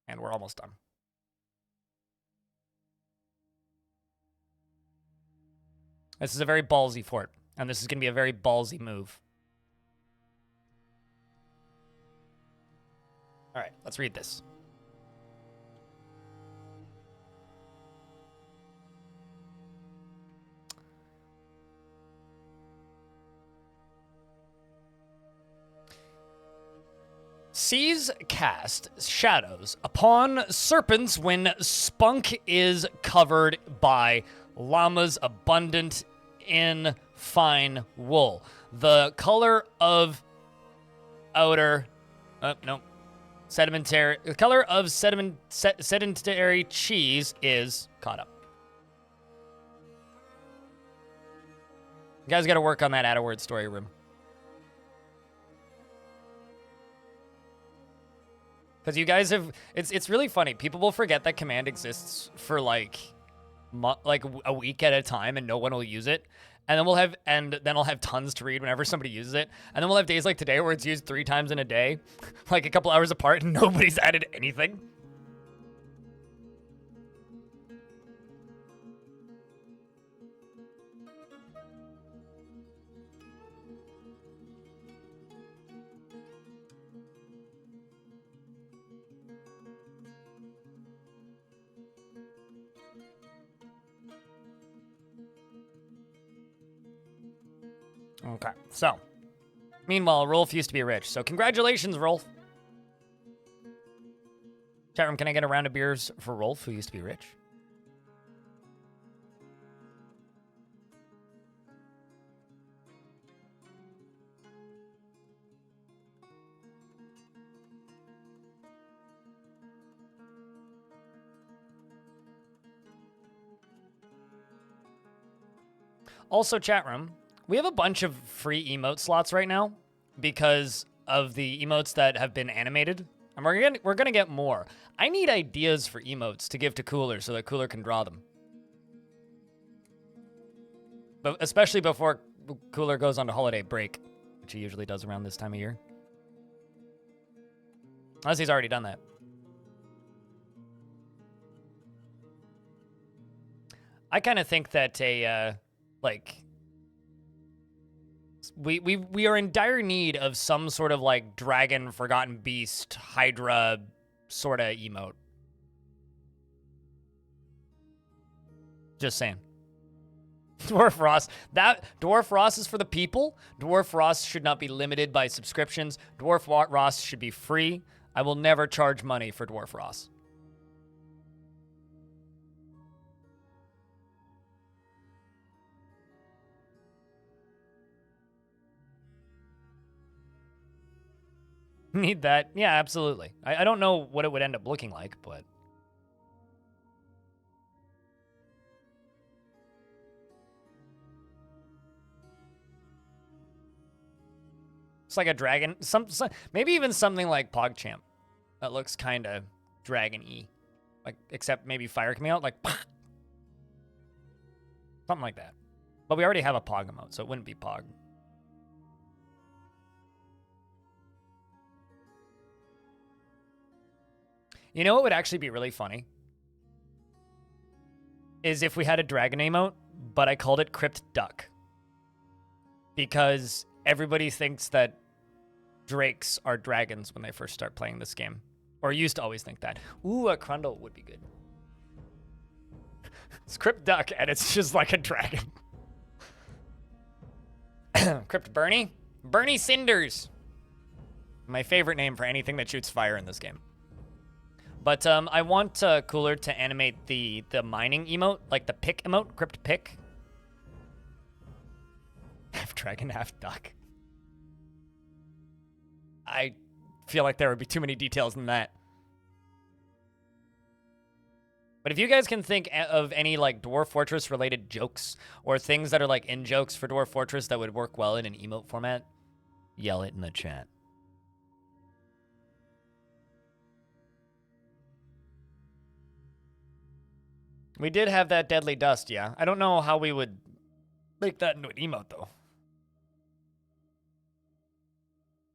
And we're almost done. This is a very ballsy fort. And this is going to be a very ballsy move. All right, let's read this. Seas cast shadows upon serpents when spunk is covered by llamas abundant in fine wool. The color of sedentary cheese is caught up. You guys got to work on that add a word story room. Because you guys have, it's really funny. People will forget that command exists for like a week at a time, and no one will use it. And then I'll have tons to read whenever somebody uses it. And then we'll have days like today where it's used 3 times in a day, like a couple hours apart, and nobody's added anything. Okay, so, meanwhile, Rolf used to be rich, so congratulations, Rolf. Chat room, can I get a round of beers for Rolf, who used to be rich? Also, chat room, we have a bunch of free emote slots right now because of the emotes that have been animated And we're gonna get more. I need ideas for emotes to give to Cooler so that Cooler can draw them. But especially before Cooler goes on to holiday break, which he usually does around this time of year. Unless he's already done that. I kind of think that we are in dire need of some sort of like dragon, forgotten beast, Hydra sort of emote. Just saying. Dwarf Ross. Dwarf Ross is for the people. Dwarf Ross should not be limited by subscriptions. Dwarf Ross should be free. I will never charge money for Dwarf Ross. Need that? Yeah, absolutely. I don't know what it would end up looking like, but... It's like a dragon. Some maybe even something like PogChamp that looks kind of dragon-y. Like, except maybe fire coming out, like... Something like that. But we already have a Pog emote, so it wouldn't be Pog. You know what would actually be really funny? Is if we had a dragon emote, but I called it Crypt Duck. Because everybody thinks that drakes are dragons when they first start playing this game. Or used to always think that. Ooh, a Crundle would be good. It's Crypt Duck, and it's just like a dragon. Crypt Bernie? Bernie Cinders. My favorite name for anything that shoots fire in this game. But I want Cooler to animate the mining emote, like the pick emote, Crypt Pick. Half dragon, half duck. I feel like there would be too many details in that. But if you guys can think of any like Dwarf Fortress related jokes or things that are like in jokes for Dwarf Fortress that would work well in an emote format, yell it in the chat. We did have that deadly dust, yeah. I don't know how we would make that into an emote, though.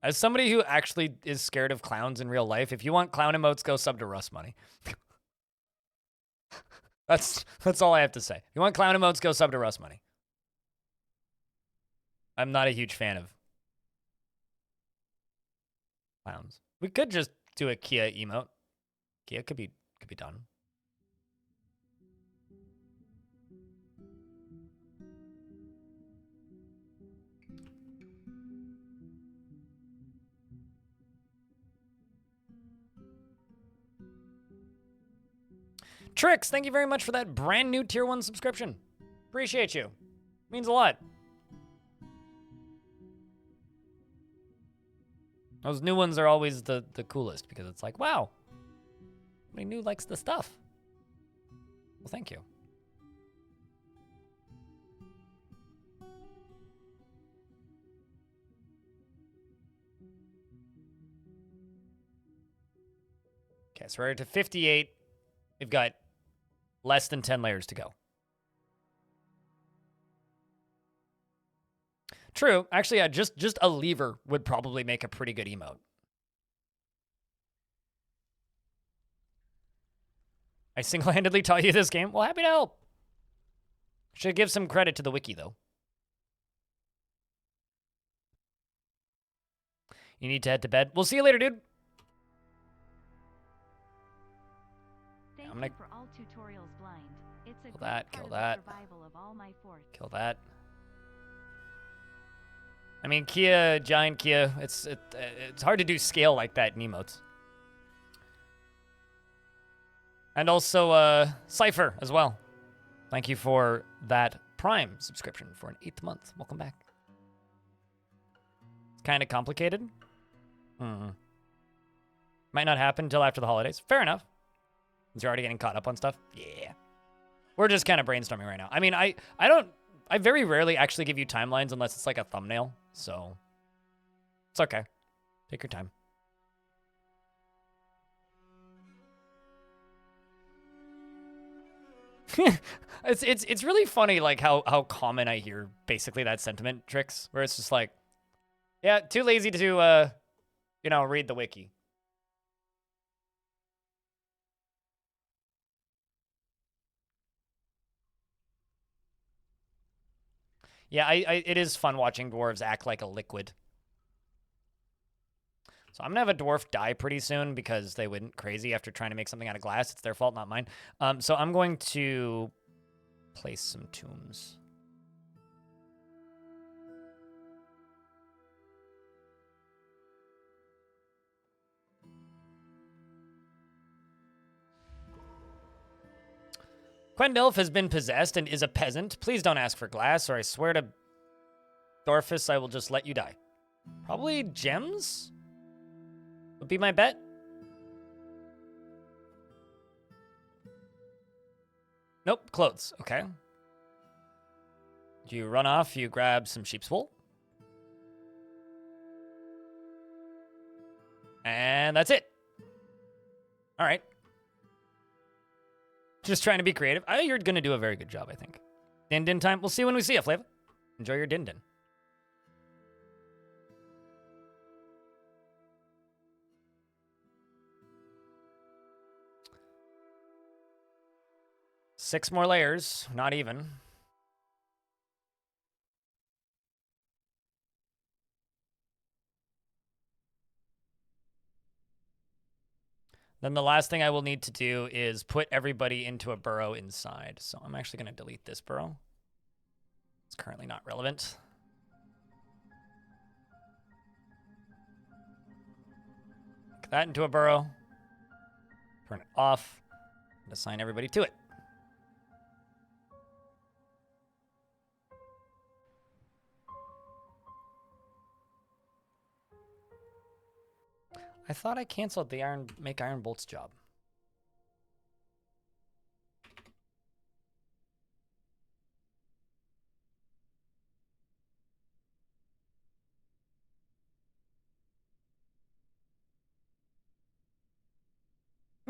As somebody who actually is scared of clowns in real life, if you want clown emotes, go sub to Rust Money. That's all I have to say. If you want clown emotes, go sub to Rust Money. I'm not a huge fan of clowns. We could just do a Kia emote. Kia could be done. Tricks, thank you very much for that brand new tier 1 subscription. Appreciate you. Means a lot. Those new ones are always the coolest because it's like, wow, somebody new likes the stuff. Well, thank you. Okay, so we're to 58. We've got less than 10 layers to go. True. Actually, yeah, just a lever would probably make a pretty good emote. I single-handedly taught you this game? Well, happy to help. Should give some credit to the wiki, though. You need to head to bed. We'll see you later, dude. Thank you for all tutorials blind. It's a Kill that, great kill part of that. the survival of all my forts. Kill that. I mean, Kia, giant Kia, it's hard to do scale like that in emotes. And also, Cypher as well. Thank you for that Prime subscription for an 8th month. Welcome back. It's kind of complicated. Might not happen until after the holidays. Fair enough. Since you're already getting caught up on stuff. Yeah. We're just kind of brainstorming right now. I mean, I very rarely actually give you timelines unless it's like a thumbnail. So it's okay. Take your time. It's really funny, like how common I hear basically that sentiment, Tricks, where it's just like, yeah, too lazy to you know, read the wiki. Yeah, it is fun watching dwarves act like a liquid. So I'm gonna have a dwarf die pretty soon because they went crazy after trying to make something out of glass. It's their fault, not mine. So I'm going to place some tombs. Quendelf has been possessed and is a peasant. Please don't ask for glass, or I swear to Dwarfus, I will just let you die. Probably gems would be my bet. Nope, clothes. Okay. You run off, you grab some sheep's wool. And that's it. All right. Just trying to be creative. You're going to do a very good job, I think. Din-din time. We'll see you when we see you, Flav. Enjoy your din-din. Six more layers. Not even. Then the last thing I will need to do is put everybody into a burrow inside. So I'm actually going to delete this burrow. It's currently not relevant. Make that into a burrow. Turn it off. And assign everybody to it. I thought I canceled the make iron bolts job.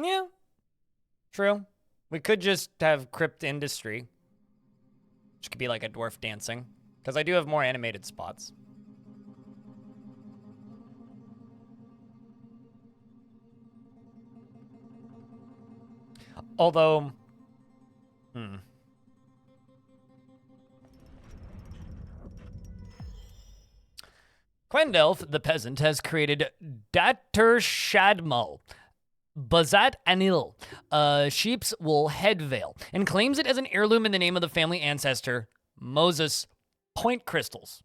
Yeah, true. We could just have crypt industry, which could be like a dwarf dancing, because I do have more animated spots. Although, Quendelf, the peasant, has created Dater Shadmal, Bazat Anil, sheep's wool head veil, and claims it as an heirloom in the name of the family ancestor, Moses Point Crystals.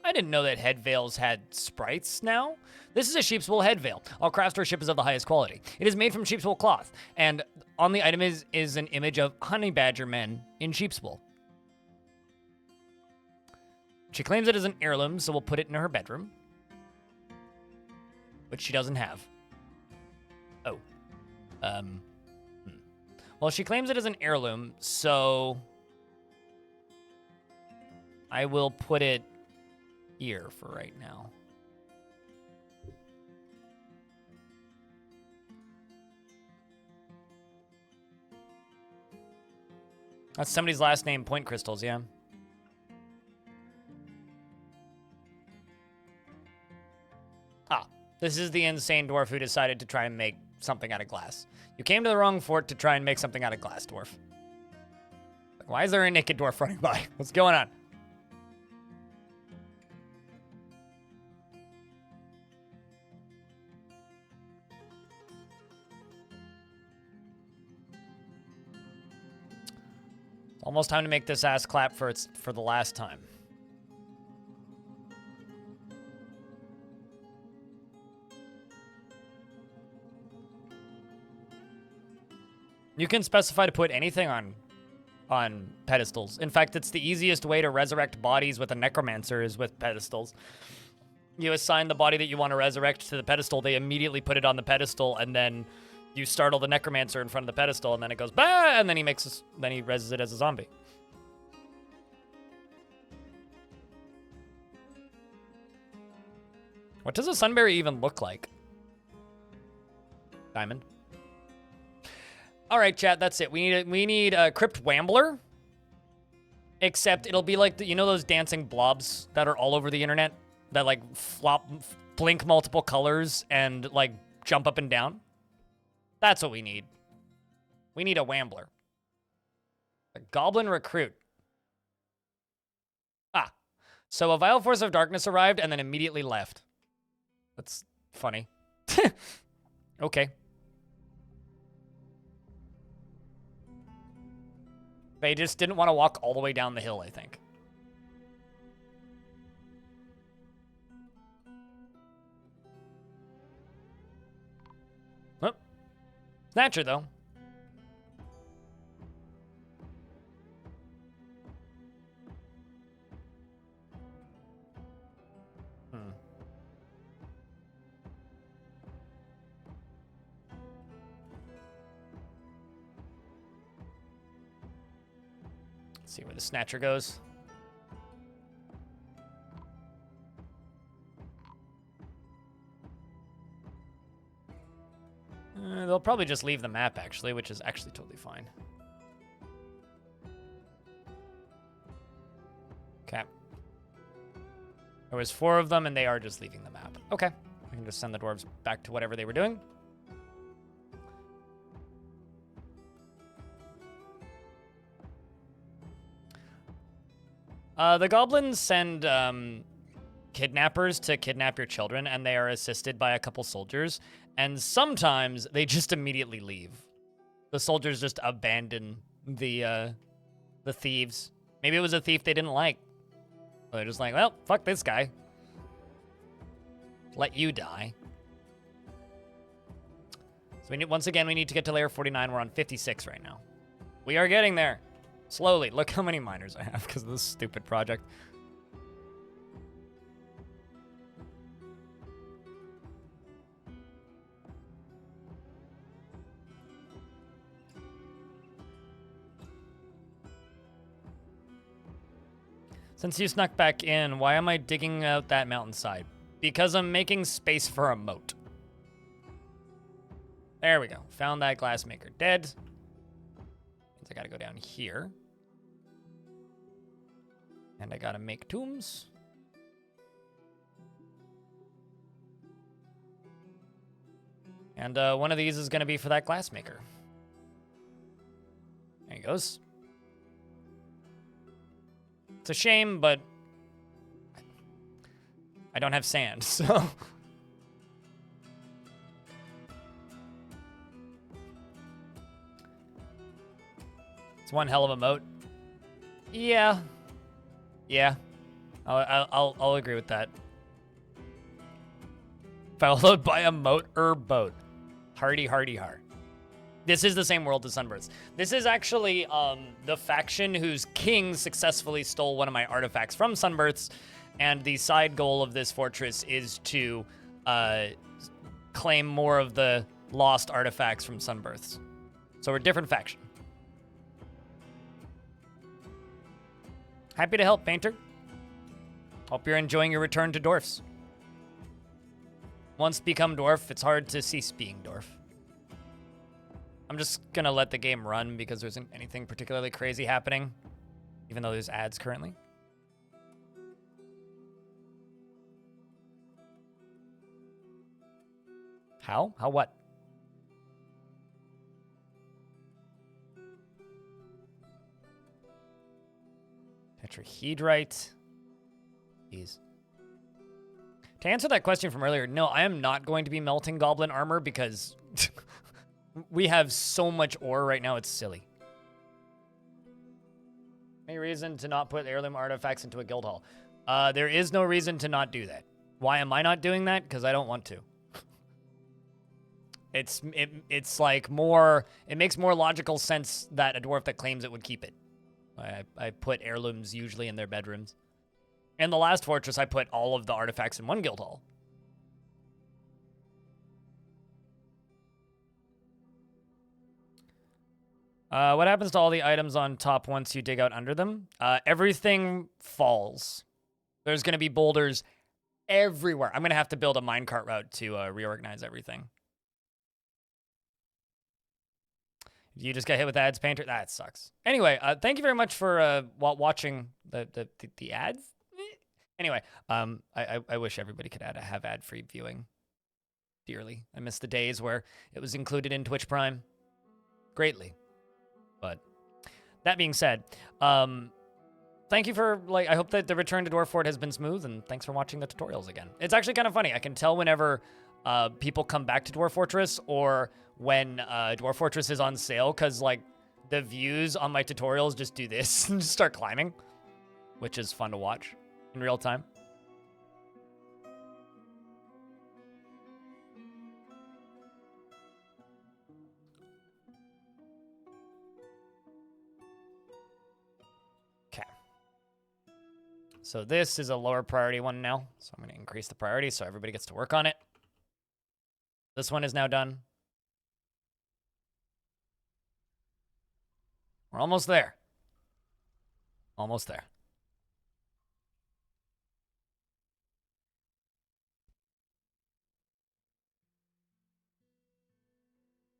I didn't know that head veils had sprites now. This is a sheep's wool head veil. All craftsmanship is of the highest quality. It is made from sheep's wool cloth, and on the item is an image of honey badger men in sheep's wool. She claims it is an heirloom, so we'll put it in her bedroom, which she doesn't have. Oh. Well, she claims it is an heirloom, so I will put it here for right now. That's somebody's last name, Point Crystals, yeah. Ah, this is the insane dwarf who decided to try and make something out of glass. You came to the wrong fort to try and make something out of glass, dwarf. Like, why is there a naked dwarf running by? What's going on? Almost time to make this ass clap for the last time. You can specify to put anything on pedestals. In fact, it's the easiest way to resurrect bodies with a necromancer is with pedestals. You assign the body that you want to resurrect to the pedestal, they immediately put it on the pedestal, and then you startle the necromancer in front of the pedestal, and then it goes, bah! And then he reses it as a zombie. What does a sunberry even look like? Diamond. All right, chat. That's it. We need a Crypt Wambler. Except it'll be like you know those dancing blobs that are all over the internet that like blink multiple colors and like jump up and down. That's what we need. We need a Wambler. A Goblin recruit. Ah, so a vile force of darkness arrived and then immediately left. That's funny. Okay. They just didn't want to walk all the way down the hill, I think. Oh. Snatcher, though. See where the Snatcher goes. They'll probably just leave the map, actually, which is actually totally fine. Okay. There was 4 of them, and they are just leaving the map. Okay. I can just send the dwarves back to whatever they were doing. The goblins send kidnappers to kidnap your children, and they are assisted by a couple soldiers. And sometimes they just immediately leave. The soldiers just abandon the thieves. Maybe it was a thief they didn't like. So they're just like, well, fuck this guy. Let you die. So we need, once again, we need to get to layer 49. We're on 56 right now. We are getting there. Slowly. Look how many miners I have because of this stupid project. Since you snuck back in, why am I digging out that mountainside? Because I'm making space for a moat. There we go. Found that glassmaker dead. Means I gotta go down here. And I gotta make tombs. And one of these is gonna be for that glassmaker. There he goes. It's a shame, but I don't have sand, so. It's one hell of a moat. Yeah. Yeah. I'll agree with that. Followed by a moat or boat. Hardy, hardy, har. This is the same world as Sunbirds. This is actually the faction whose king successfully stole one of my artifacts from Sunbirds, and the side goal of this fortress is to claim more of the lost artifacts from Sunbirths. So we're a different faction. Happy to help, Painter. Hope you're enjoying your return to Dwarfs. Once become Dwarf, it's hard to cease being Dwarf. I'm just gonna let the game run because there isn't anything particularly crazy happening, even though there's ads currently. How? How what? Tetrahedrite. Jeez. To answer that question from earlier, no, I am not going to be melting goblin armor because we have so much ore right now, it's silly. Any reason to not put heirloom artifacts into a guild hall? There is no reason to not do that. Why am I not doing that? Because I don't want to. It's like more, it makes more logical sense that a dwarf that claims it would keep it. I put heirlooms usually in their bedrooms. In the last fortress, I put all of the artifacts in one guild hall. What happens to all the items on top once you dig out under them? Everything falls. There's going to be boulders everywhere. I'm gonna have to build a minecart route to reorganize everything. You just got hit with ads, Painter. That sucks. Anyway, thank you very much for watching the ads. Anyway, I wish everybody could have ad-free viewing. Dearly, I miss the days where it was included in Twitch Prime. Greatly, but that being said, thank you for I hope that the return to Dwarf Fort has been smooth, and thanks for watching the tutorials again. It's actually kind of funny. I can tell whenever people come back to Dwarf Fortress or when Dwarf Fortress is on sale, because the views on my tutorials just do this and just start climbing, which is fun to watch in real time. Okay. So this is a lower priority one now, so I'm going to increase the priority so everybody gets to work on it. This one is now done. We're almost there. Almost there.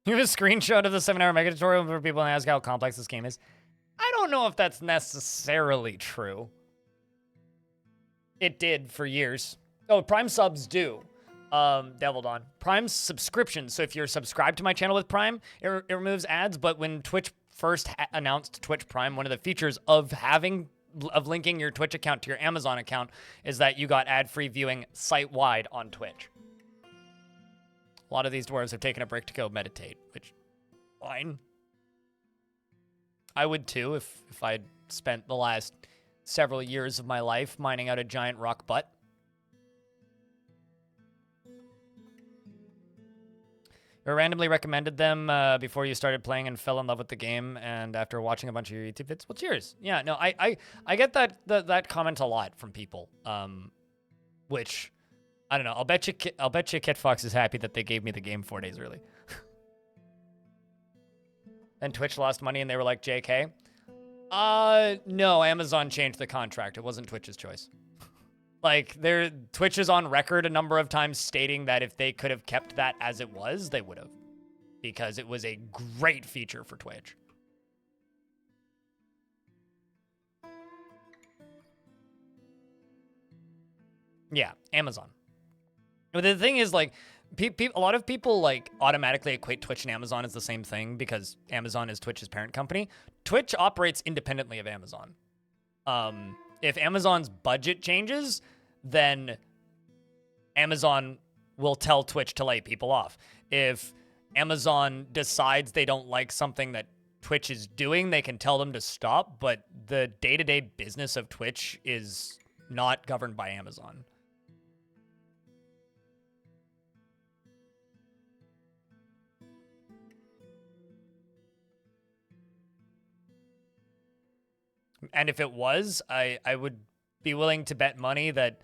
You have a screenshot of the 7-hour mega tutorial for people and ask how complex this game is. I don't know if that's necessarily true. It did for years. Oh, Prime subs do. Devil Dawn. Prime subscriptions. So if you're subscribed to my channel with Prime, it removes ads. But when Twitch first announced Twitch Prime, one of the features of linking your Twitch account to your Amazon account is that you got ad-free viewing site-wide on Twitch. A lot of these dwarves have taken a break to go meditate, which, fine. I would too if I'd spent the last several years of my life mining out a giant rock butt. You randomly recommended them before you started playing and fell in love with the game, and after watching a bunch of your YouTube vids. What's yours? Yeah, no, I get that comment a lot from people, which I don't know. I'll bet you Kit Fox is happy that they gave me the game 4 days early. And Twitch lost money, and they were like, "JK." No, Amazon changed the contract. It wasn't Twitch's choice. Twitch is on record a number of times stating that if they could have kept that as it was, they would have. Because it was a great feature for Twitch. Yeah, Amazon. But the thing is, a lot of people, automatically equate Twitch and Amazon as the same thing because Amazon is Twitch's parent company. Twitch operates independently of Amazon. If Amazon's budget changes, then Amazon will tell Twitch to lay people off. If Amazon decides they don't like something that Twitch is doing, they can tell them to stop, but the day-to-day business of Twitch is not governed by Amazon. And if it was, I would be willing to bet money that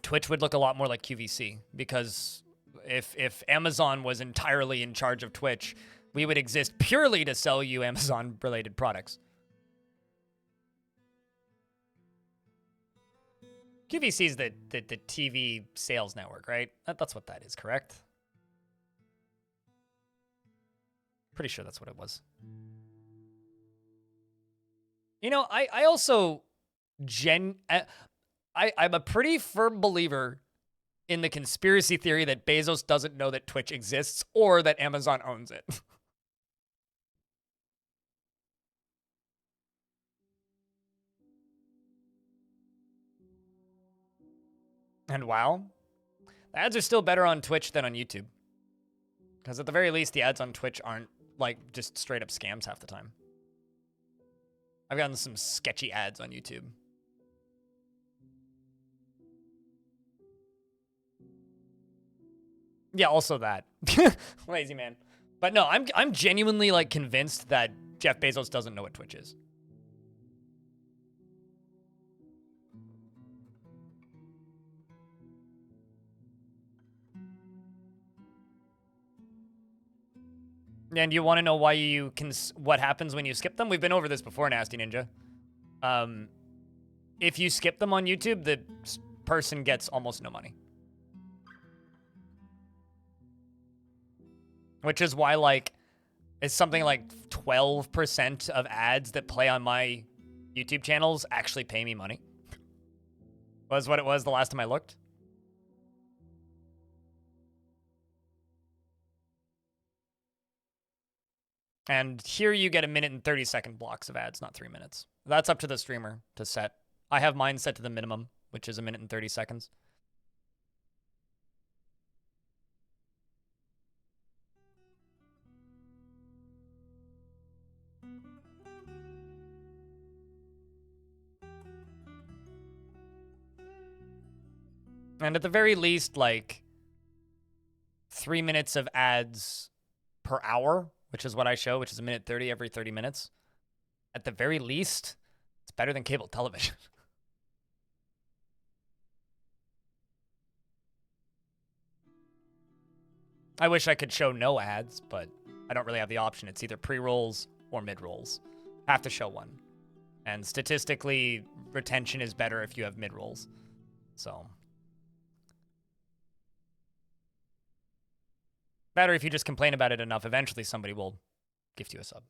Twitch would look a lot more like QVC, because if Amazon was entirely in charge of Twitch, we would exist purely to sell you Amazon-related products. QVC is the TV sales network, right? That's what that is, correct? Pretty sure that's what it was. You know, I also I'm a pretty firm believer in the conspiracy theory that Bezos doesn't know that Twitch exists or that Amazon owns it. And wow, the ads are still better on Twitch than on YouTube. Because at the very least, the ads on Twitch aren't just straight up scams half the time. I've gotten some sketchy ads on YouTube. Yeah, also that. Lazy man. But no, I'm genuinely convinced that Jeff Bezos doesn't know what Twitch is. And you want to know why you can, what happens when you skip them? We've been over this before, Nasty Ninja. If you skip them on YouTube, the person gets almost no money. Which is why, like, it's something like 12% of ads that play on my YouTube channels actually pay me money. Was what it was the last time I looked. And here you get 1 minute and 30-second blocks of ads, not 3 minutes. That's up to the streamer to set. I have mine set to the minimum, which is 1 minute and 30 seconds. And at the very least, like 3 minutes of ads per hour, which is what I show, which is 1 minute 30 every 30 minutes. At the very least, it's better than cable television. I wish I could show no ads, but I don't really have the option. It's either pre-rolls or mid-rolls. Have to show one. And statistically, retention is better if you have mid-rolls. So better if you just complain about it enough. Eventually somebody will gift you a sub.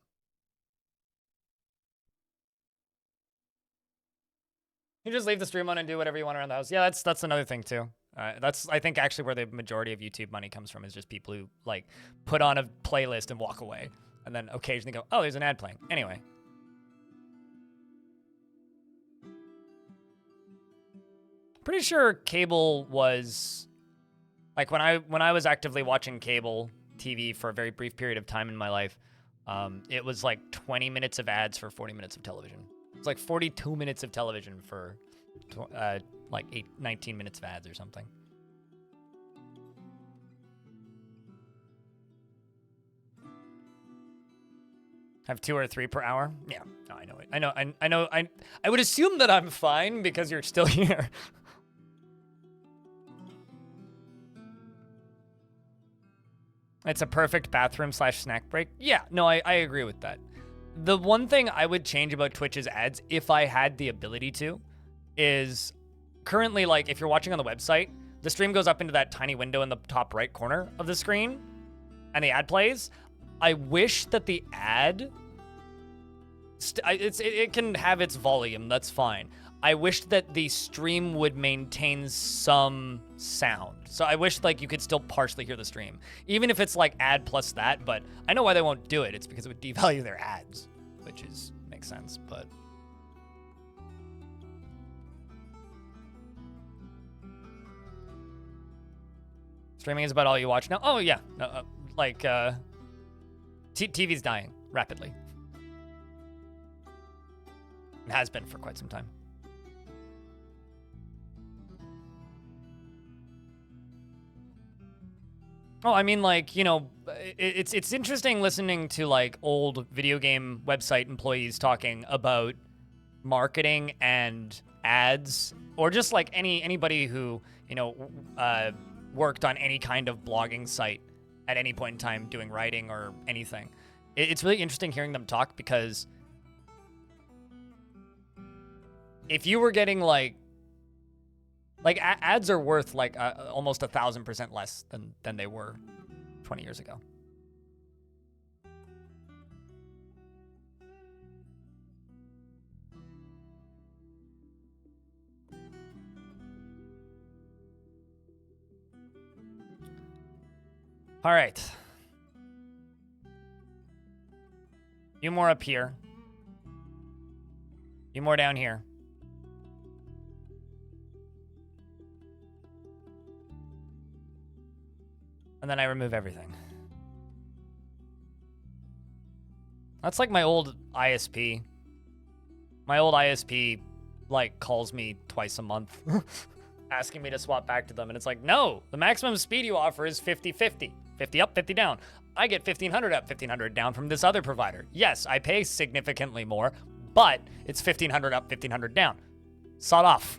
You just leave the stream on and do whatever you want around the house. Yeah, that's another thing too. That's, I think, actually where the majority of YouTube money comes from, is just people who like put on a playlist and walk away, and then occasionally go, oh, there's an ad playing. Anyway. Pretty sure cable was, like, when I was actively watching cable TV for a very brief period of time in my life, it was like 20 minutes of ads for 40 minutes of television. It's like 42 minutes of television for like 19 minutes of ads or something. Have 2 or 3 per hour? Yeah, no, I know it. I know. I would assume that I'm fine because you're still here. It's a perfect bathroom/snack break. Yeah, no, I agree with that. The one thing I would change about Twitch's ads, if I had the ability to, is currently, like, if you're watching on the website, the stream goes up into that tiny window in the top right corner of the screen, and the ad plays. I wish that the ad, it can have its volume, that's fine. I wish that the stream would maintain some sound. So I wish, like, you could still partially hear the stream, even if it's like ad plus that. But I know why they won't do it. It's because it would devalue their ads, which makes sense. But streaming is about all you watch now. Oh yeah, TV's dying rapidly. It has been for quite some time. Oh, I mean, like, you know, it's interesting listening to, like, old video game website employees talking about marketing and ads, or just like anybody who, you know, worked on any kind of blogging site at any point in time doing writing or anything. It's really interesting hearing them talk, because if you were getting like ads are worth like almost 1,000% less than they were 20 years ago. All right. You more up here. You more down here. And then I remove everything. That's like my old ISP. My old ISP, like, calls me twice a month asking me to swap back to them. And it's like, no, the maximum speed you offer is 50-50. 50 up, 50 down. I get 1,500 up, 1,500 down from this other provider. Yes, I pay significantly more, but it's 1,500 up, 1,500 down. Sawed off.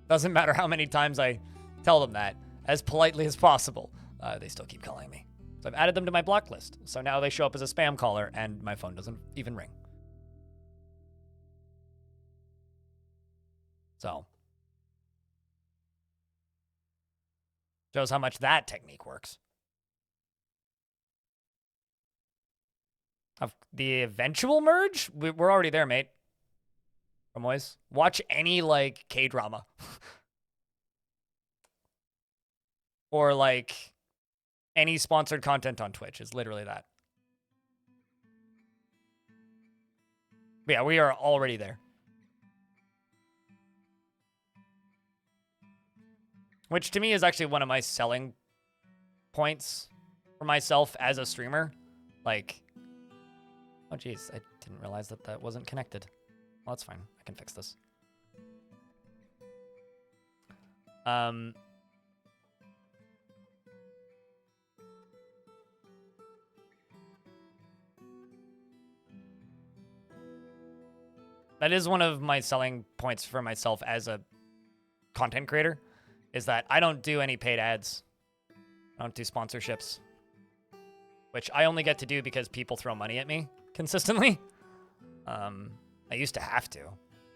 Doesn't matter how many times I tell them that, as politely as possible. They still keep calling me. So I've added them to my block list. So now they show up as a spam caller, and my phone doesn't even ring. So Shows how much that technique works. Of the eventual merge? We're already there, mate. Ramoys. Watch any, like, K-drama. Or, like, any sponsored content on Twitch. It's literally that. But yeah, we are already there. Which to me is actually one of my selling points for myself as a streamer. Like, oh geez, I didn't realize that that wasn't connected. Well, that's fine. I can fix this. That is one of my selling points for myself as a content creator, is that I don't do any paid ads. I don't do sponsorships, which I only get to do because people throw money at me consistently. I used to have to,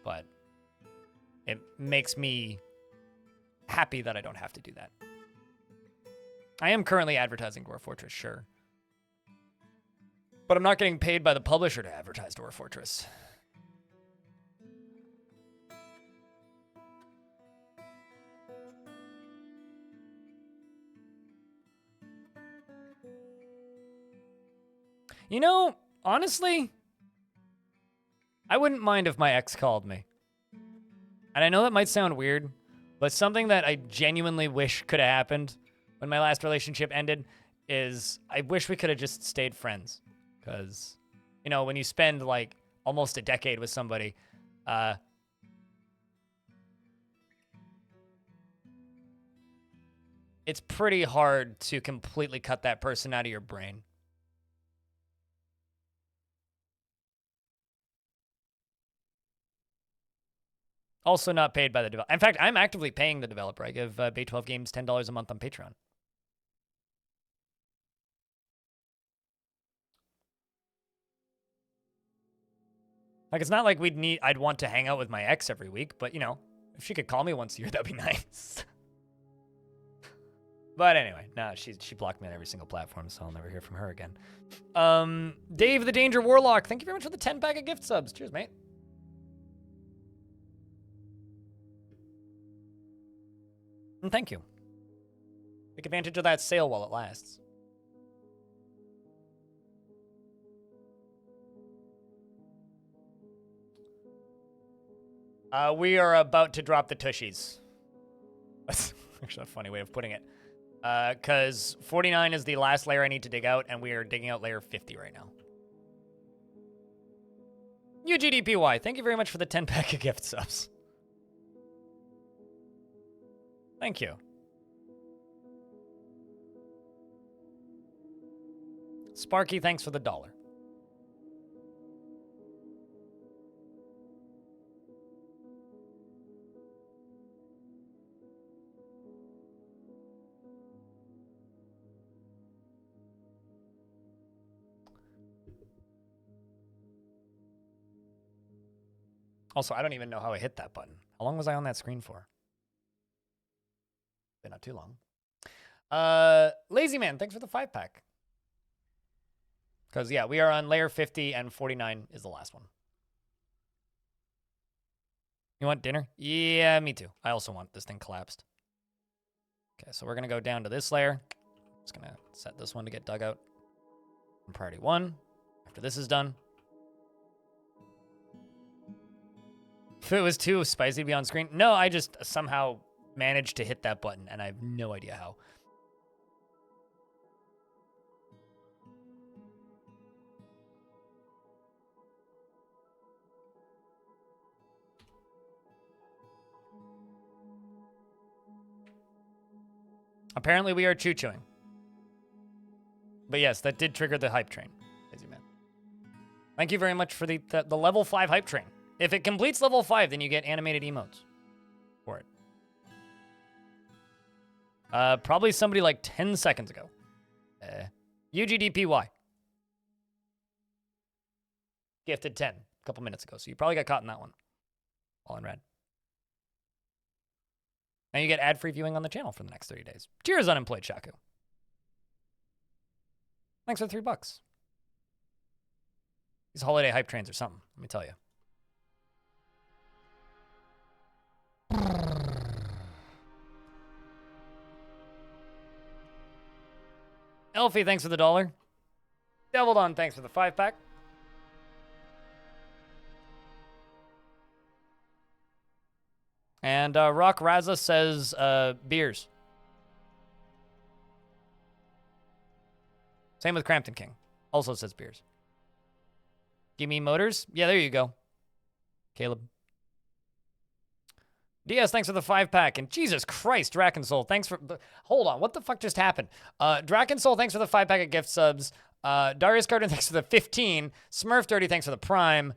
but it makes me happy that I don't have to do that. I am currently advertising Dwarf Fortress, sure. But I'm not getting paid by the publisher to advertise Dwarf Fortress. You know, honestly, I wouldn't mind if my ex called me. And I know that might sound weird, but something that I genuinely wish could have happened when my last relationship ended is I wish we could have just stayed friends. Because, you know, when you spend like almost a decade with somebody, it's pretty hard to completely cut that person out of your brain. Also not paid by the developer. In fact, I'm actively paying the developer. I give Bay12 Games $10 a month on Patreon. Like, it's not like I'd want to hang out with my ex every week, but, you know, if she could call me once a year, that'd be nice. But anyway, no, she blocked me on every single platform, so I'll never hear from her again. Dave the Danger Warlock, thank you very much for the 10-pack of gift subs. Cheers, mate. And thank you. Take advantage of that sale while it lasts. We are about to drop the tushies. That's actually a funny way of putting it. Because 49 is the last layer I need to dig out, and we are digging out layer 50 right now. UGDPY, thank you very much for the 10-pack of gift subs. Thank you. Sparky, thanks for the $1. Also, I don't even know how I hit that button. How long was I on that screen for? Been not too long. Lazy Man, thanks for the 5-pack. Because, yeah, we are on layer 50 and 49 is the last one. You want dinner? Yeah, me too. I also want this thing collapsed. Okay, so we're going to go down to this layer. Just going to set this one to get dug out. And priority 1. After this is done. If it was too spicy to be on screen. No, I just somehow managed to hit that button, and I have no idea how. Apparently we are choo-chooing. But yes, that did trigger the hype train. Lazy Man. Thank you very much for the level 5 hype train. If it completes level 5, then you get animated emotes for it. Probably somebody like 10 seconds ago. UGDPY. Gifted 10 a couple minutes ago. So you probably got caught in that one. All in red. And you get ad-free viewing on the channel for the next 30 days. Cheers, Unemployed Shaku. Thanks for $3. These holiday hype trains are something, let me tell you. Elfie, thanks for the $1. Deviled On, thanks for the 5-pack. And Rock Raza says beers. Same with Crampton King. Also says beers. Give me motors? Yeah, there you go. Caleb. DS, thanks for the 5-pack. And Jesus Christ, Drakensoul, thanks for... Hold on, what the fuck just happened? Drakensoul, thanks for the 5-pack of gift subs. Darius Carter, thanks for the 15. Smurf Dirty, thanks for the Prime.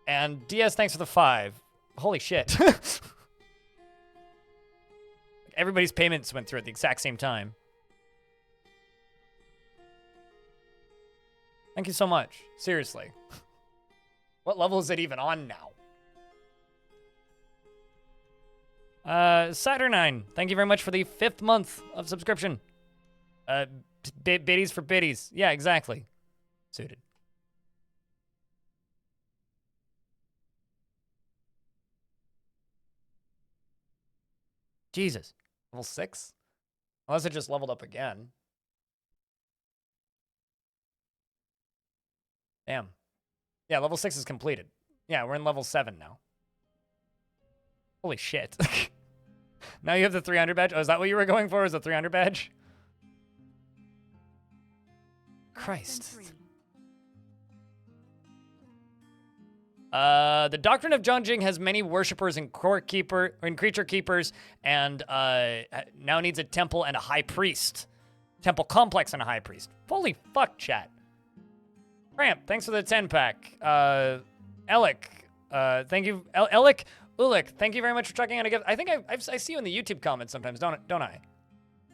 And DS, thanks for the 5. Holy shit. Everybody's payments went through at the exact same time. Thank you so much. Seriously. What level is it even on now? Saturnine, thank you very much for the 5th month of subscription. Biddies for biddies. Yeah, exactly. Suited. Jesus. Level 6? Unless it just leveled up again. Damn. Yeah, level 6 is completed. Yeah, we're in level 7 now. Holy shit. Now you have the 300 badge? Oh, is that what you were going for? Is the 300 badge? Christ. The Doctrine of Junjing has many worshippers in Creature Keepers, and now needs a temple and a high priest. Temple complex and a high priest. Holy fuck, chat. Cramp, thanks for the 10-pack. Alec, thank you. Alec Ulick, thank you very much for chucking out a gift. I think I see you in the YouTube comments sometimes, don't I?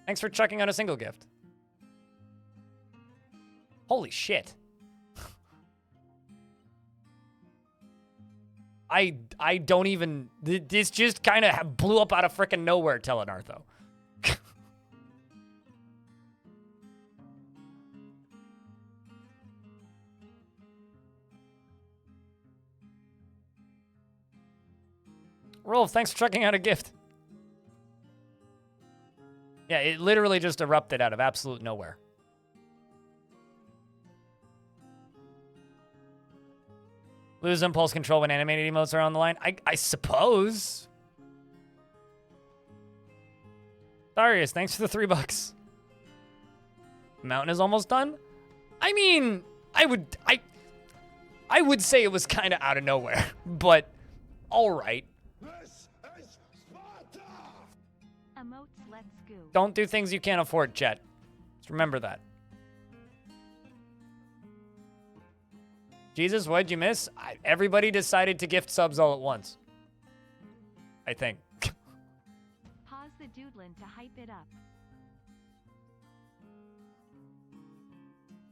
Thanks for chucking out a single gift. Holy shit. I don't even... This just kind of blew up out of frickin' nowhere, Telenartho. Rolf, thanks for checking out a gift. Yeah, it literally just erupted out of absolute nowhere. Lose impulse control when animated emotes are on the line? I suppose. Darius, thanks for the $3. Mountain is almost done? I mean, I would say it was kind of out of nowhere, but all right. Emotes, let's go. Don't do things you can't afford, chat. Just remember that. Jesus, what'd you miss? Everybody decided to gift subs all at once. I think. Pause the doodlin to hype it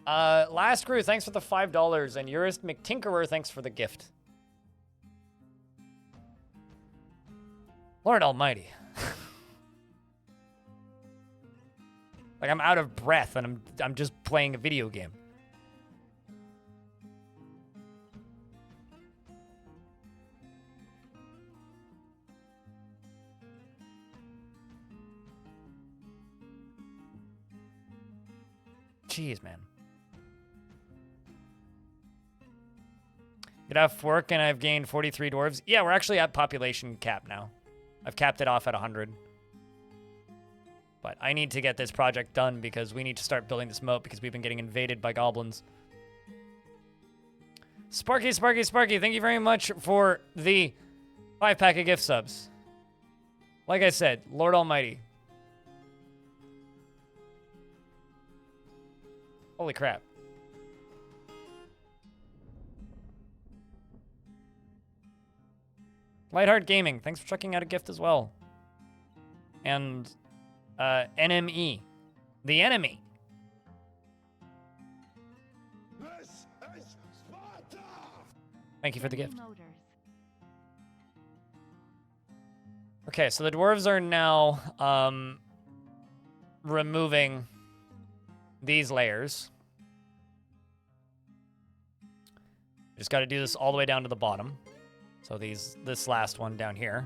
up. Last Crew, thanks for the $5. And Urist McTinkerer, thanks for the gift. Lord Almighty. Like, I'm out of breath and I'm just playing a video game. Jeez, man. Get off work and I've gained 43 dwarves. Yeah, we're actually at population cap now. I've capped it off at 100. But I need to get this project done because we need to start building this moat because we've been getting invaded by goblins. Sparky, thank you very much for the 5-pack of gift subs. Like I said, Lord Almighty. Holy crap. Lightheart Gaming, thanks for checking out a gift as well. And NME, the enemy. Thank you for the gift. Okay, so the dwarves are now removing these layers. Just got to do this all the way down to the bottom. So this last one down here.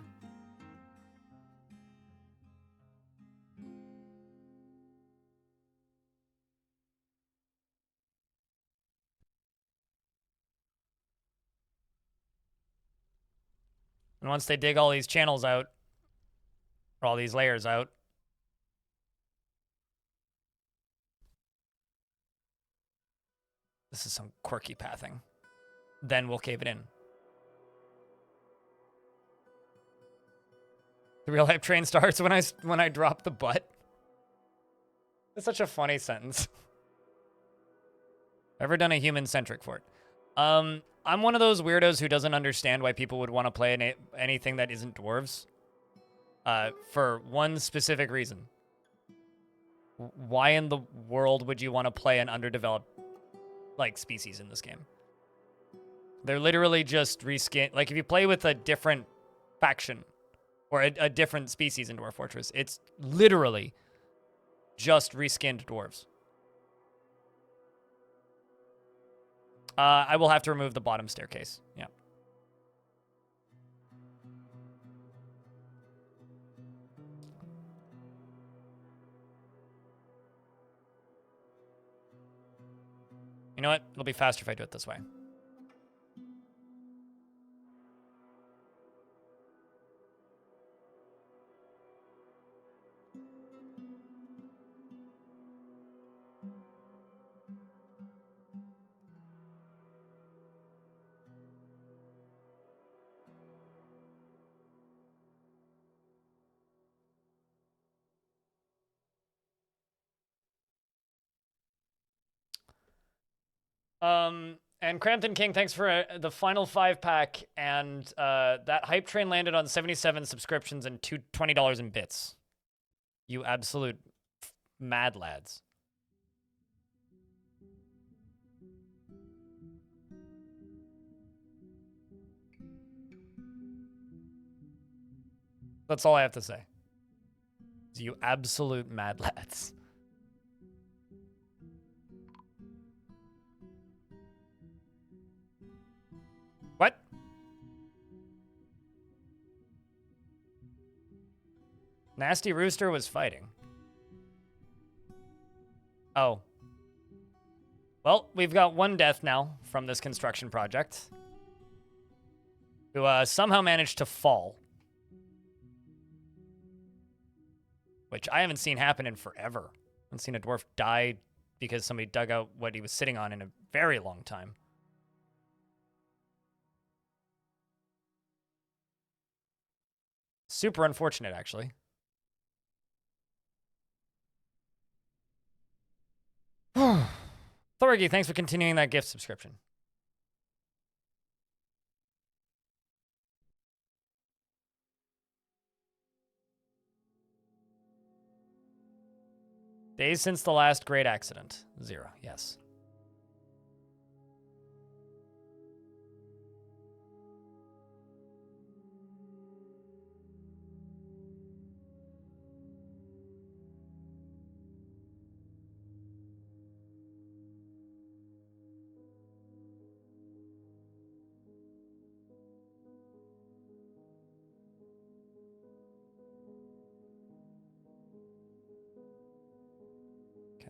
And once they dig all these channels out, or all these layers out, this is some quirky pathing, then we'll cave it in. The real hype train starts when I drop the butt. That's such a funny sentence. Ever done a human-centric fort? I'm one of those weirdos who doesn't understand why people would want to play anything that isn't dwarves. For one specific reason. Why in the world would you want to play an underdeveloped, like, species in this game? They're literally just reskin. Like, if you play with a different faction or a different species in Dwarf Fortress, it's literally just reskinned dwarves. I will have to remove the bottom staircase. Yeah. You know what? It'll be faster if I do it this way. And Crampton King, thanks for the final 5-pack. And that hype train landed on 77 subscriptions and $20 in bits. You absolute mad lads. That's all I have to say. You absolute mad lads. What? Nasty Rooster was fighting. Oh. Well, we've got one death now from this construction project. Who somehow managed to fall. Which I haven't seen happen in forever. I haven't seen a dwarf die because somebody dug out what he was sitting on in a very long time. Super unfortunate, actually. Thorgy, thanks for continuing that gift subscription. Days since the last great accident. 0, yes.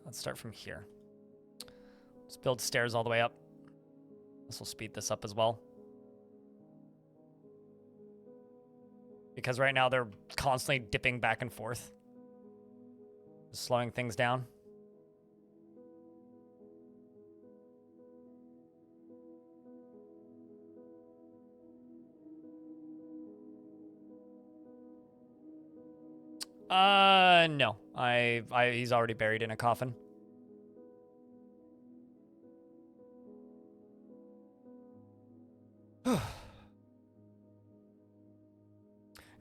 Let's start from here. Let's build stairs all the way up. This will speed this up as well. Because right now they're constantly dipping back and forth. Just slowing things down. No. He's already buried in a coffin.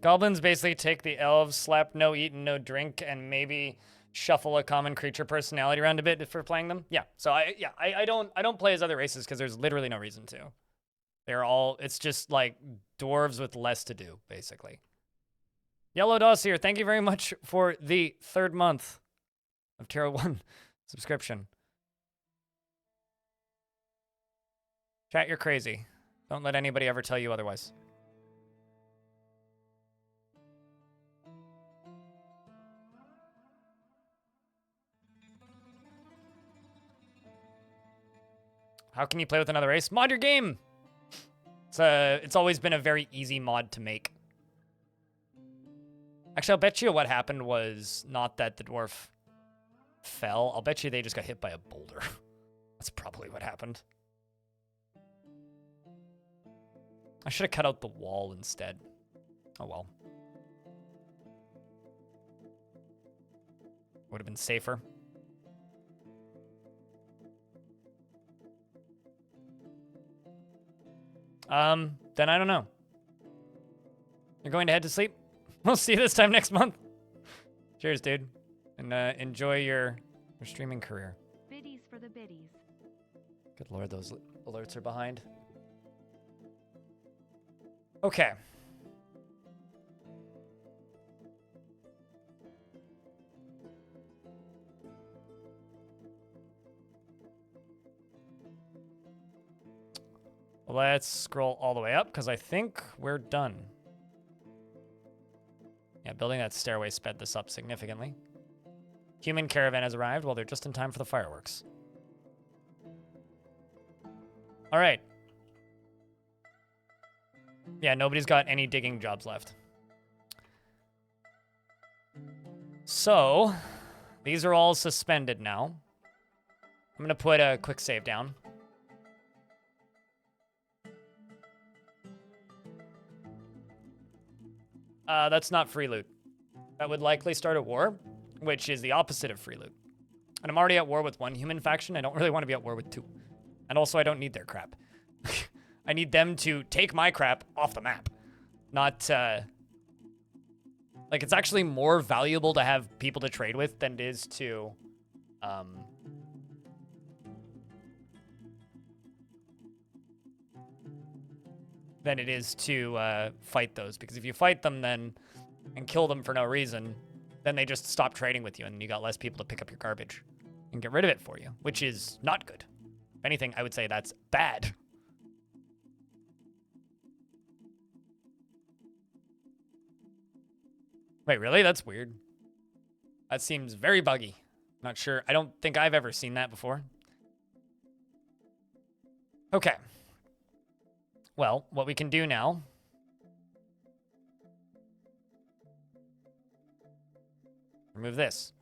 Goblins basically take the elves, slap no eat and no drink, and maybe shuffle a common creature personality around a bit for playing them. Yeah. So I don't play as other races because there's literally no reason to. They're all, it's just like dwarves with less to do, basically. Yellow Dossier, thank you very much for the 3rd month of Tier 1 subscription. Chat, you're crazy. Don't let anybody ever tell you otherwise. How can you play with another race? Mod your game! It's always been a very easy mod to make. Actually, I'll bet you what happened was not that the dwarf fell. I'll bet you they just got hit by a boulder. That's probably what happened. I should have cut out the wall instead. Oh well. Would have been safer. Then I don't know. You're going to head to sleep? We'll see you this time next month. Cheers, dude. And enjoy your streaming career. Biddies for the biddies. Good lord, those alerts are behind. Okay. Let's scroll all the way up, because I think we're done. Yeah, building that stairway sped this up significantly. Human caravan has arrived. Well, they're just in time for the fireworks. All right. Yeah, nobody's got any digging jobs left. So, these are all suspended now. I'm going to put a quick save down. That's not free loot. That would likely start a war, which is the opposite of free loot. And I'm already at war with one human faction. I don't really want to be at war with 2. And also, I don't need their crap. I need them to take my crap off the map. Not, like, it's actually more valuable to have people to trade with than it is to, fight those. Because if you fight them then and kill them for no reason, then they just stop trading with you and you got less people to pick up your garbage and get rid of it for you, which is not good. If anything, I would say that's bad. Wait, really? That's weird. That seems very buggy. Not sure. I don't think I've ever seen that before. Okay. Well, what we can do now... remove this.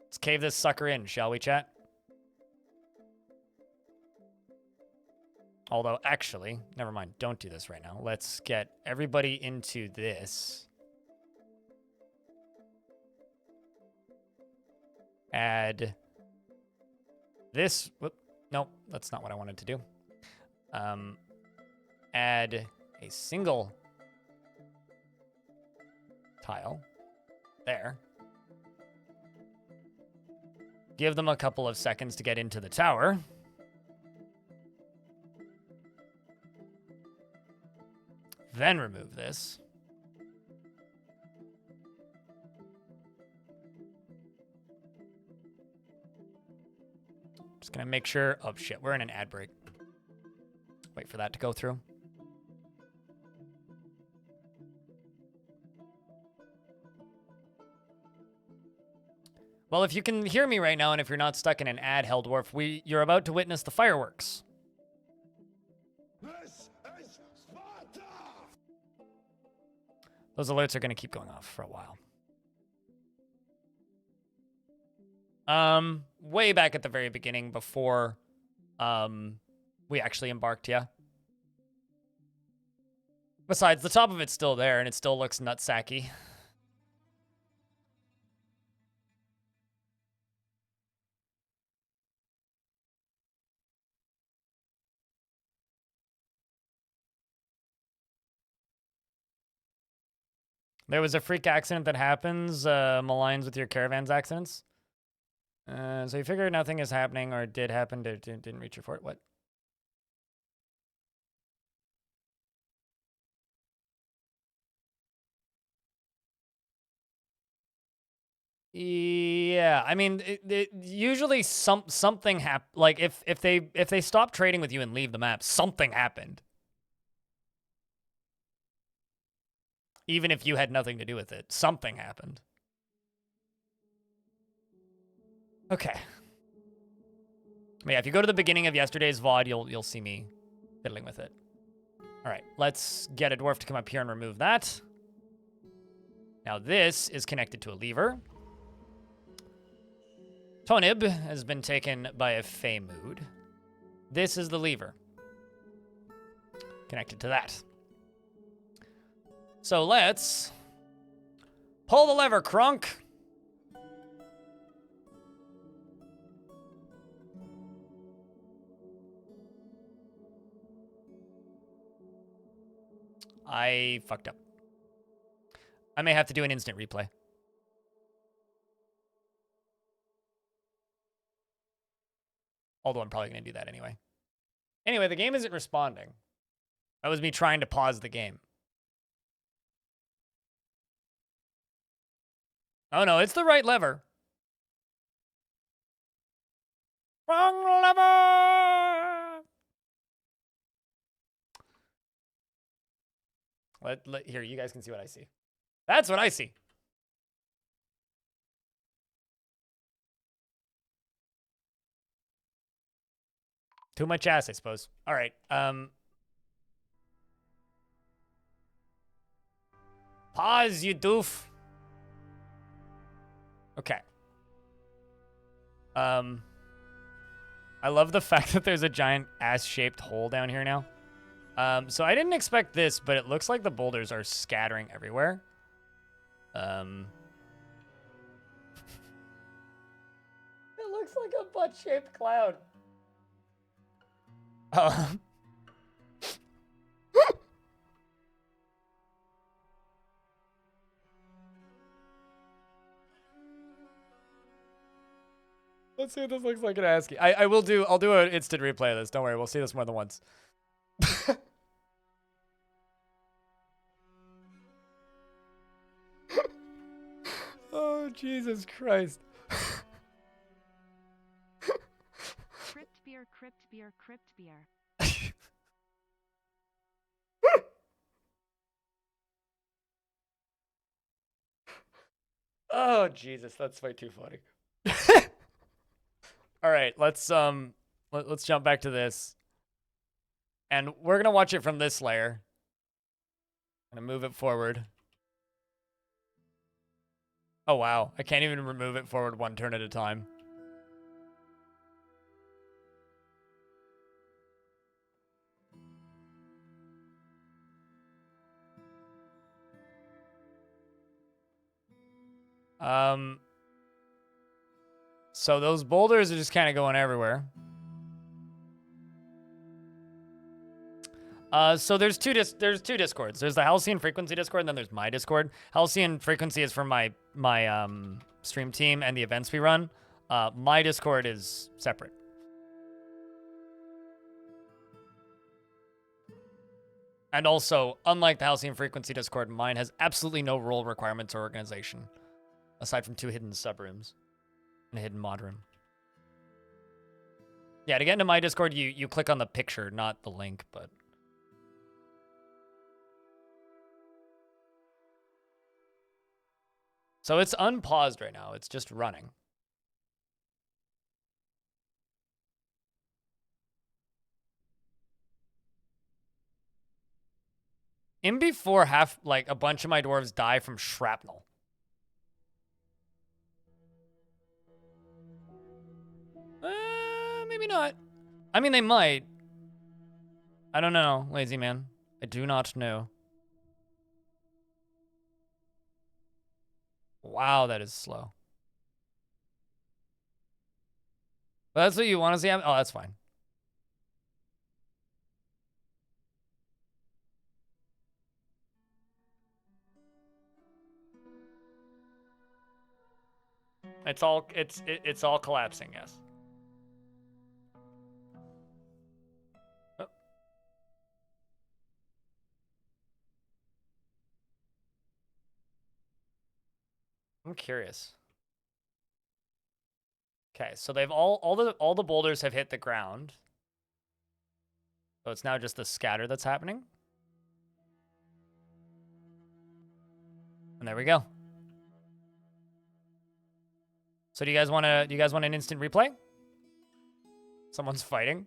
Let's cave this sucker in, shall we, chat? Although, actually, never mind. Don't do this right now. Let's get everybody into this. Add this. Whoop. Nope, that's not what I wanted to do. Add a single tile there. Give them a couple of seconds to get into the tower. Then remove this. Just gonna make sure. Oh shit, we're in an ad break. Wait for that to go through. Well, if you can hear me right now, and if you're not stuck in an ad, Hell Dwarf, you're about to witness the fireworks. This is Sparta! Those alerts are going to keep going off for a while. Way back at the very beginning, before we actually embarked, yeah. Besides, the top of it's still there, and it still looks nutsacky. There was a freak accident that happens, maligns with your caravan's accidents. So you figure nothing is happening or did happen, didn't reach your fort. What? Yeah, I mean, usually something like if they stop trading with you and leave the map, something happened. Even if you had nothing to do with it, something happened. Okay. But yeah, if you go to the beginning of yesterday's VOD, you'll see me fiddling with it. All right, let's get a dwarf to come up here and remove that. Now this is connected to a lever. Tonib has been taken by a Fey mood. This is the lever. Connected to that. So let's pull the lever, Crunk. I fucked up. I may have to do an instant replay. Although I'm probably going to do that anyway. Anyway, the game isn't responding. That was me trying to pause the game. Oh no, it's the right lever. Wrong lever! Here, you guys can see what I see. That's what I see. Too much ass, I suppose. All right. Pause, you doof. Okay. I love the fact that there's a giant ass-shaped hole down here now. So I didn't expect this, but it looks like the boulders are scattering everywhere. It looks like a butt-shaped cloud. Let's see what this looks like in ASCII. I'll do an instant replay of this. Don't worry, we'll see this more than once. Oh, Jesus Christ. Crypt beer, crypt beer, crypt beer. Oh, Jesus, that's way too funny. All right, let's jump back to this. And we're going to watch it from this layer. I'm going to move it forward. Oh, wow. I can't even remove it forward one turn at a time. So those boulders are just kind of going everywhere. So there's two discords. There's the Halcyon Frequency Discord, and then there's my Discord. Halcyon Frequency is for my stream team and the events we run. My Discord is separate. And also, unlike the Halcyon Frequency Discord, mine has absolutely no role requirements or organization, aside from 2 hidden subrooms and a hidden mod room. Yeah, to get into my Discord, you click on the picture, not the link, but... So it's unpaused right now. It's just running. In before a bunch of my dwarves die from shrapnel. Maybe not. I mean, they might. I don't know, lazy man. I do not know. Wow, that is slow. But that's what you want to see? Oh, that's fine. It's all collapsing, yes. Oh. I'm curious. Okay, so they've all the boulders have hit the ground. So it's now just the scatter that's happening. And there we go. So do you guys want an instant replay? Someone's fighting.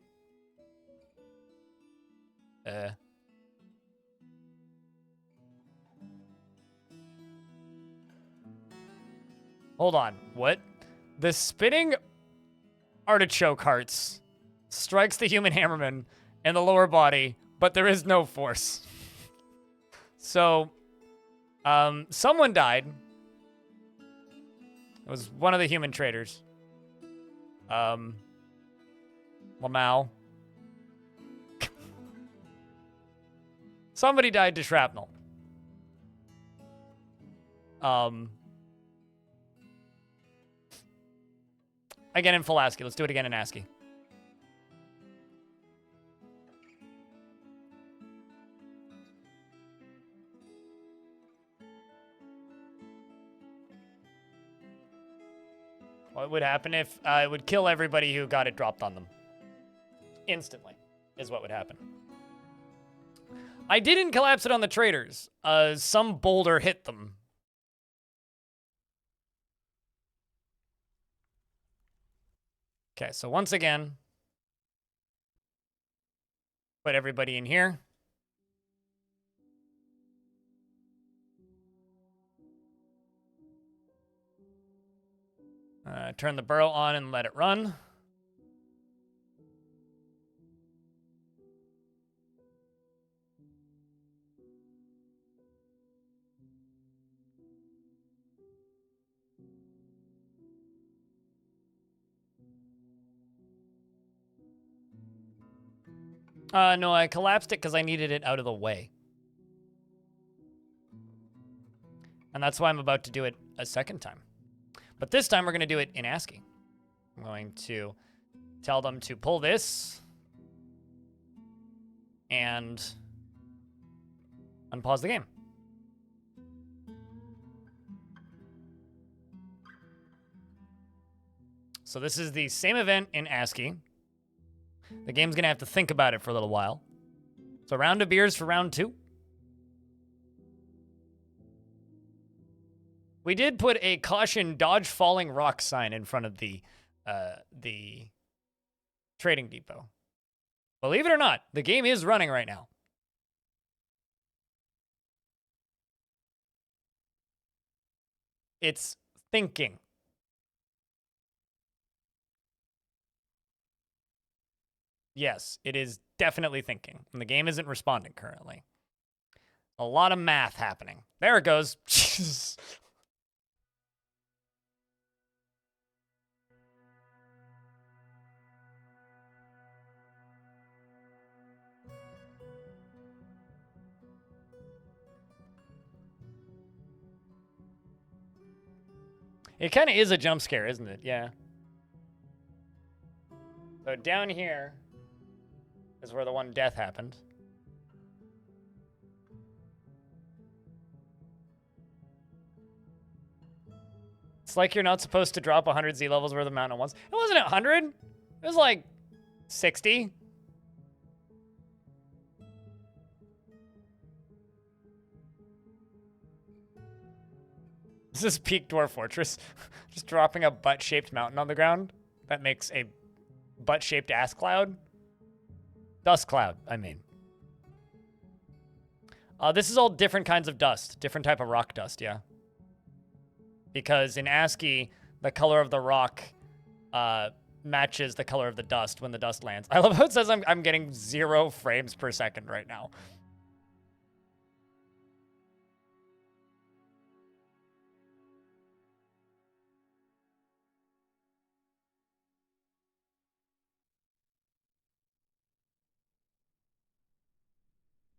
Hold on. What? The spinning artichoke hearts strikes the human hammerman in the lower body, but there is no force. So, someone died. It was one of the human traders. Lamau. Somebody died to shrapnel. Again in full ASCII. Let's do it again in ASCII. What would happen if it would kill everybody who got it dropped on them? Instantly, is what would happen. I didn't collapse it on the traders. Some boulder hit them. Okay, so once again, put everybody in here. Turn the burrow on and let it run. No, I collapsed it because I needed it out of the way. And that's why I'm about to do it a second time. But this time we're going to do it in ASCII. I'm going to tell them to pull this and unpause the game. So this is the same event in ASCII. The game's going to have to think about it for a little while. So round of beers for round 2. We did put a caution dodge falling rock sign in front of the trading depot. Believe it or not, the game is running right now. It's thinking. Yes, it is definitely thinking. And the game isn't responding currently. A lot of math happening. There it goes. It kind of is a jump scare, isn't it? Yeah. So down here is where the one death happened. It's like you're not supposed to drop 100 Z levels worth of mountain at once. It wasn't 100. It was like 60. This is peak Dwarf Fortress. Just dropping a butt-shaped mountain on the ground. That makes a butt-shaped ass cloud. Dust cloud, I mean. This is all different kinds of dust. Different type of rock dust, yeah. Because in ASCII, the color of the rock matches the color of the dust when the dust lands. I love how it says I'm getting 0 frames per second right now.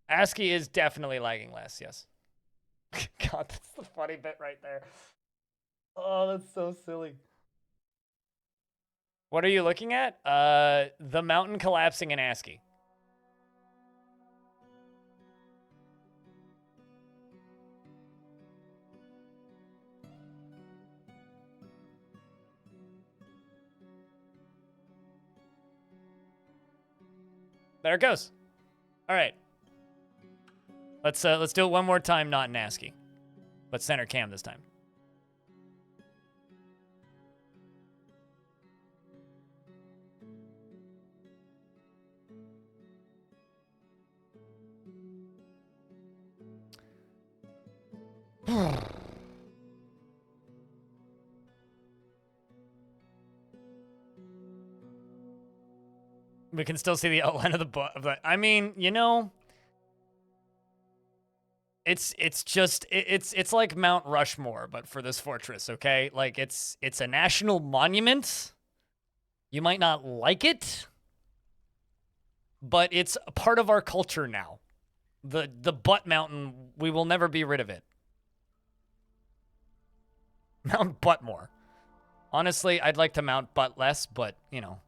ASCII is definitely lagging less, yes. God, that's the funny bit right there. Oh, that's so silly. What are you looking at? The mountain collapsing in ASCII. There it goes. All right. Let's do it one more time, not in ASCII, but center cam this time. We can still see the outline of the book. I mean, you know, it's like Mount Rushmore, but for this fortress, okay? Like it's a national monument. You might not like it, but it's a part of our culture now. The Butt Mountain, we will never be rid of it. Mount Buttmore. Honestly, I'd like to mount Butt less, but you know.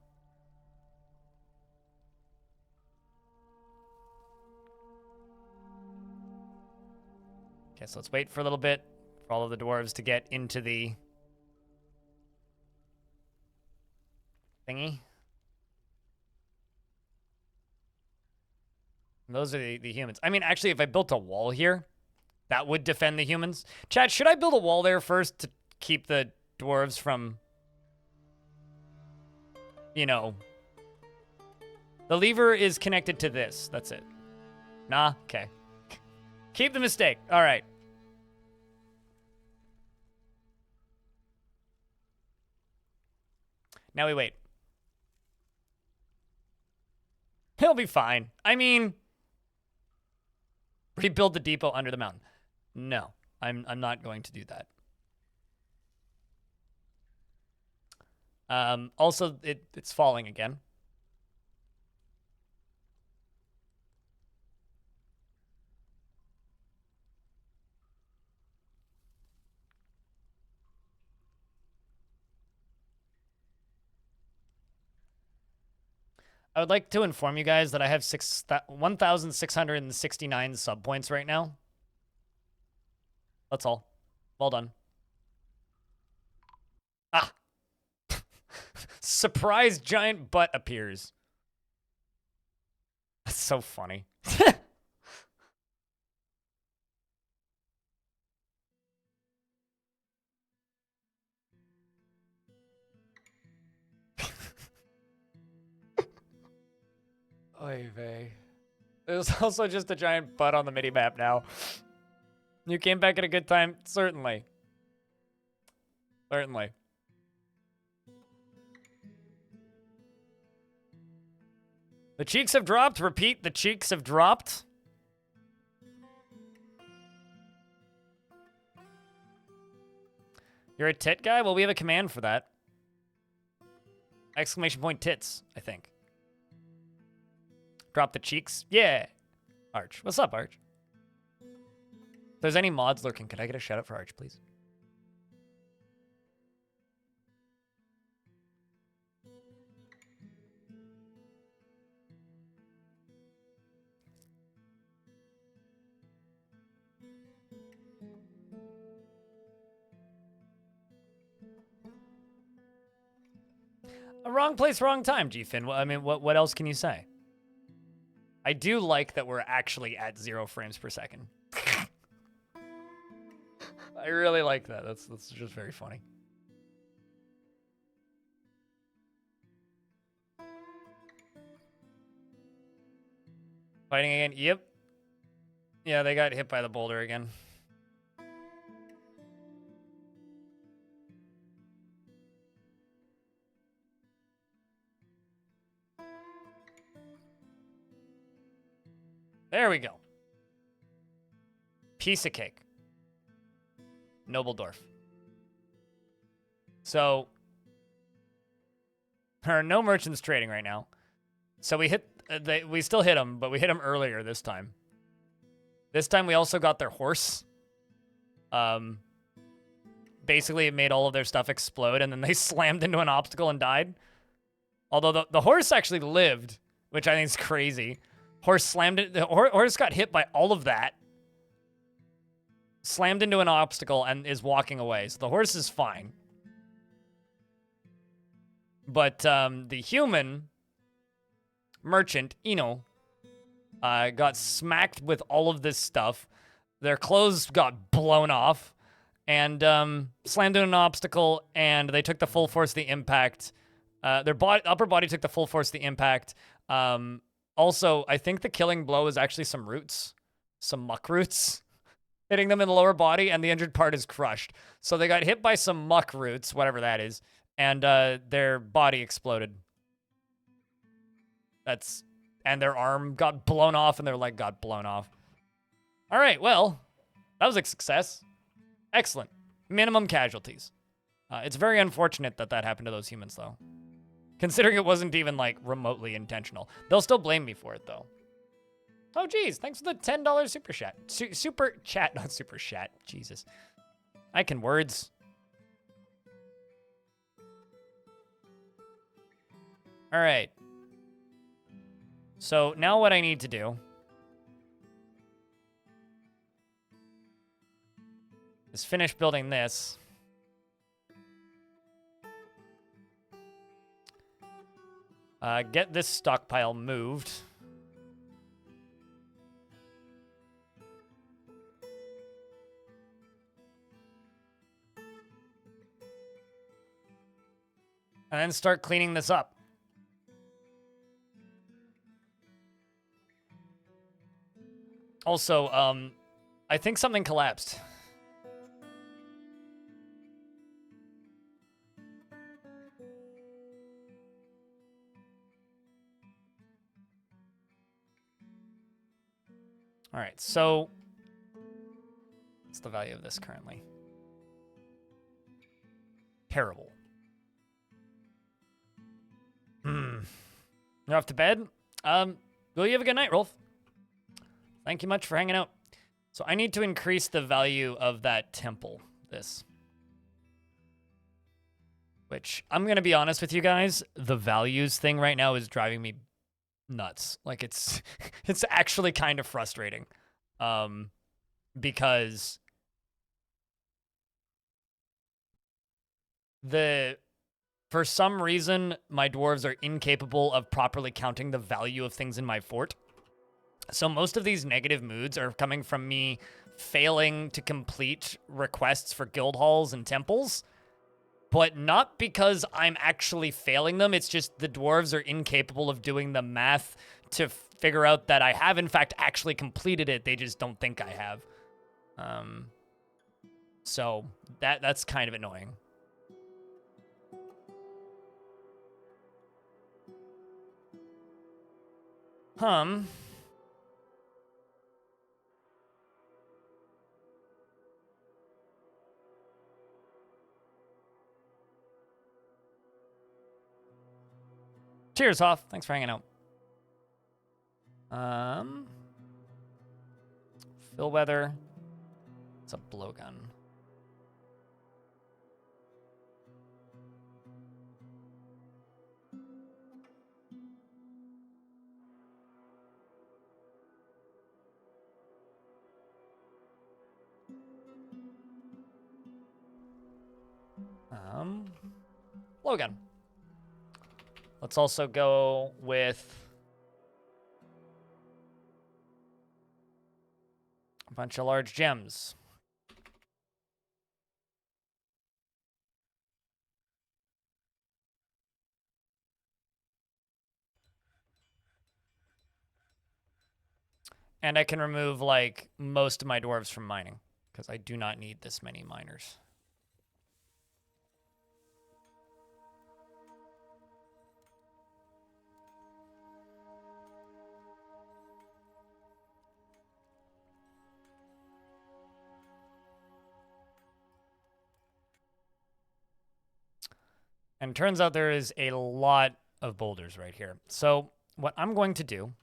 Okay, so let's wait for a little bit for all of the dwarves to get into the thingy. And those are the humans. I mean, actually, if I built a wall here, that would defend the humans. Chat, should I build a wall there first to keep the dwarves from, you know, the lever is connected to this. That's it. Nah? Okay. Keep the mistake. All right. Now we wait. He'll be fine. I mean, rebuild the depot under the mountain. No, I'm not going to do that. Also, it's falling again. I would like to inform you guys that I have 1,669 sub points right now. That's all. Well done. Ah. Surprise giant butt appears. That's so funny. Oy vey. There's also just a giant butt on the mini-map now. You came back at a good time? Certainly. Certainly. The cheeks have dropped. Repeat, the cheeks have dropped. You're a tit guy? Well, we have a command for that. Exclamation point tits, I think. Drop the cheeks. Yeah. Arch. What's up, Arch? If there's any mods lurking, could I get a shout out for Arch, please? A wrong place, wrong time, G-Fin. I mean, what else can you say? I do like that we're actually at 0 frames per second. I really like that. That's just very funny. Fighting again? Yep. Yeah, they got hit by the boulder again. There we go. Piece of cake. Noble Dwarf. So, there are no merchants trading right now. So we hit, we still hit them, but we hit them earlier this time. This time we also got their horse. Basically, it made all of their stuff explode, and then they slammed into an obstacle and died. Although the horse actually lived, which I think is crazy. Horse slammed it. The horse got hit by all of that. Slammed into an obstacle and is walking away. So the horse is fine. But the human merchant, Eno, got smacked with all of this stuff. Their clothes got blown off and slammed into an obstacle, and they took the full force of the impact. Their upper body took the full force of the impact. Also, I think the killing blow is actually some roots, some muck roots, hitting them in the lower body, and the injured part is crushed. So they got hit by some muck roots, whatever that is, and their body exploded. And their arm got blown off, and their leg got blown off. All right, well, that was a success. Excellent. Minimum casualties. It's very unfortunate that that happened to those humans, though. Considering it wasn't even, like, remotely intentional. They'll still blame me for it, though. Oh, geez. Thanks for the $10 super chat. Super chat, not super chat. Jesus. I can words. All right. So now what I need to do is finish building this. Get this stockpile moved. And then start cleaning this up. Also, I think something collapsed. All right, so what's the value of this currently? Terrible. You're off to bed? Well, you have a good night, Rolf. Thank you much for hanging out. So I need to increase the value of that temple, this. Which, I'm going to be honest with you guys, the values thing right now is driving me nuts. Like, it's actually kind of frustrating. Because for some reason, my dwarves are incapable of properly counting the value of things in my fort. So most of these negative moods are coming from me failing to complete requests for guild halls and temples, but not because I'm actually failing them. It's just the dwarves are incapable of doing the math to figure out that I have, in fact, actually completed it. They just don't think I have. So that's kind of annoying. Cheers, Hoff. Thanks for hanging out. Fill weather. It's a blowgun. Blowgun. Let's also go with a bunch of large gems. And I can remove, like, most of my dwarves from mining, because I do not need this many miners. And turns out there is a lot of boulders right here. So what I'm going to do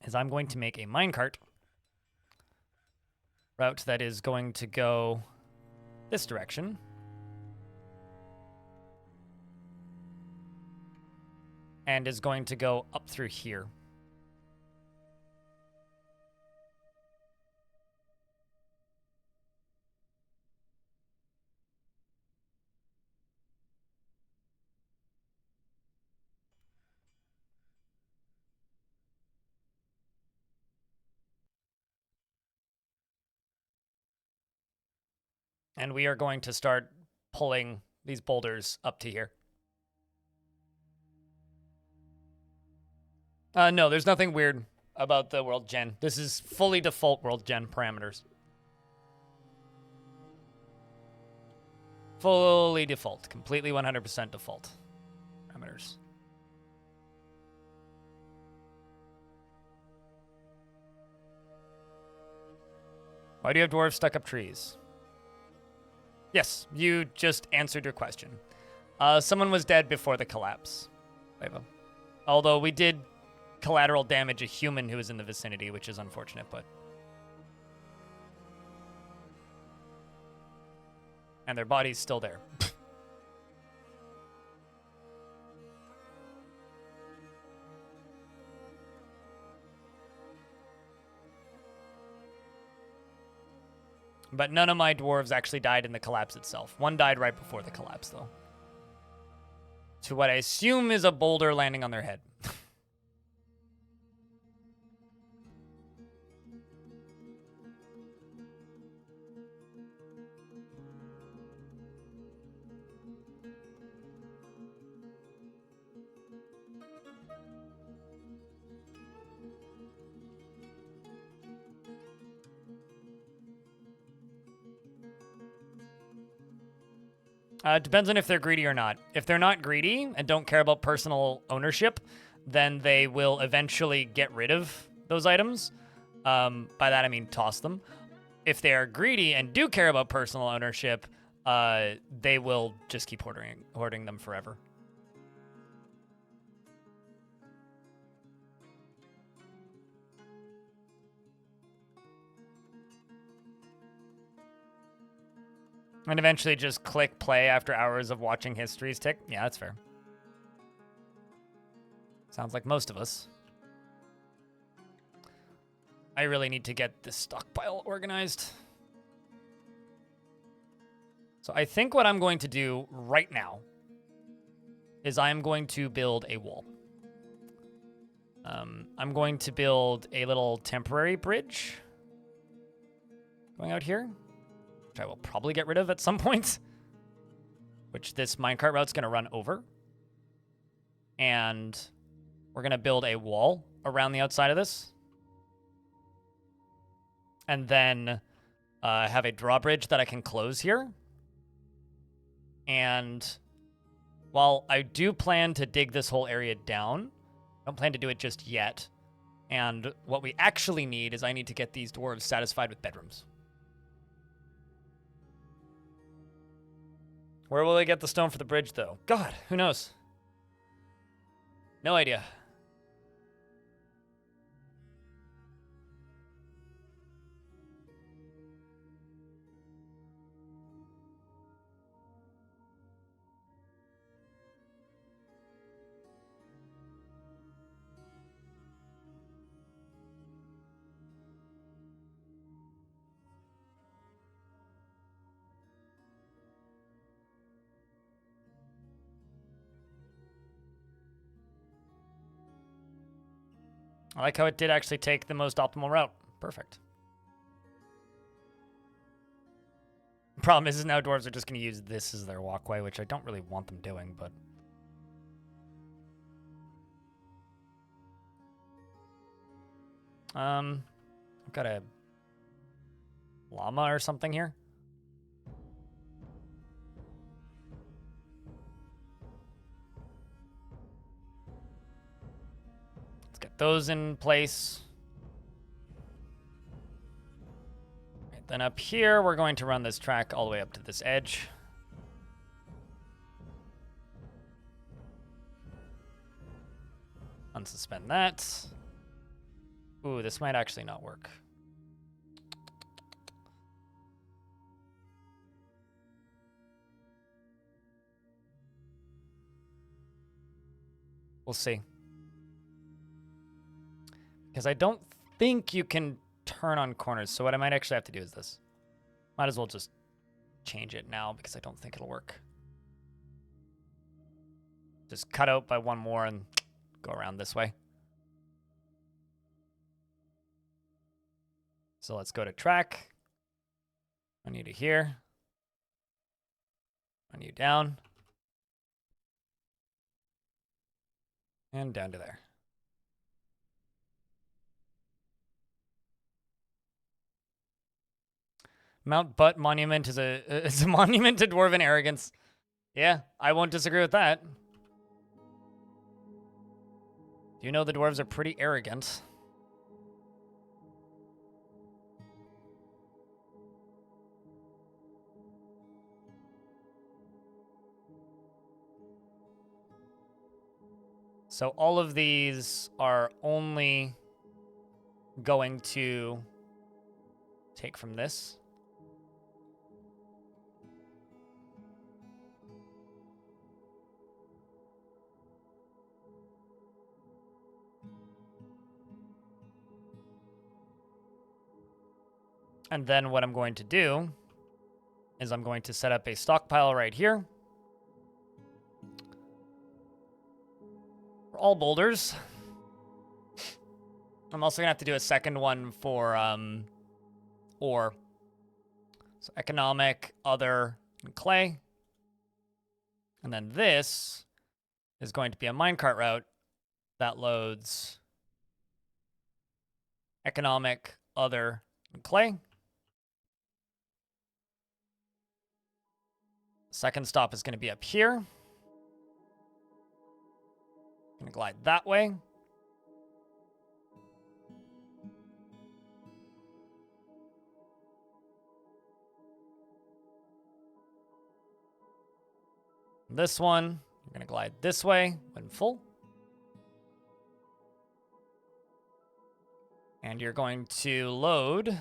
is I'm going to make a minecart route that is going to go this direction. And is going to go up through here. And we are going to start pulling these boulders up to here. No, there's nothing weird about the world gen. This is fully default world gen parameters. Fully default. Completely 100% default parameters. Why do you have dwarves stuck up trees? Yes, you just answered your question. Someone was dead before the collapse. Although we did collateral damage a human who was in the vicinity, which is unfortunate, but... And their body's still there. But none of my dwarves actually died in the collapse itself. One died right before the collapse, though. To what I assume is a boulder landing on their head. It depends on if they're greedy or not. If they're not greedy and don't care about personal ownership, then they will eventually get rid of those items. By that, I mean toss them. If they are greedy and do care about personal ownership, they will just keep hoarding them forever. And eventually just click play after hours of watching histories tick. Yeah, that's fair. Sounds like most of us. I really need to get this stockpile organized. So I think what I'm going to do right now is I'm going to build a wall. I'm going to build a little temporary bridge going out here, which I will probably get rid of at some point, which this minecart route's going to run over. And we're going to build a wall around the outside of this. And then have a drawbridge that I can close here. And while I do plan to dig this whole area down, I don't plan to do it just yet. And what we actually need is I need to get these dwarves satisfied with bedrooms. Where will they get the stone for the bridge, though? God, who knows? No idea. I like how it did actually take the most optimal route. Perfect. Problem is now dwarves are just going to use this as their walkway, which I don't really want them doing, but... I've got a llama or something here. Get those in place. Right, then up here, we're going to run this track all the way up to this edge. Unsuspend that. Ooh, this might actually not work. We'll see. Because I don't think you can turn on corners. So what I might actually have to do is this. Might as well just change it now because I don't think it'll work. Just cut out by one more and go around this way. So let's go to track. I need it here. Run you down. And down to there. Mount Butt Monument is a monument to dwarven arrogance. Yeah, I won't disagree with that. You know the dwarves are pretty arrogant. So all of these are only going to take from this. And then what I'm going to do is I'm going to set up a stockpile right here. For all boulders. I'm also going to have to do a second one for ore. So economic, other, and clay. And then this is going to be a minecart route that loads economic, other, and clay. Second stop is going to be up here. Going to glide that way. This one, you're going to glide this way when full. And you're going to load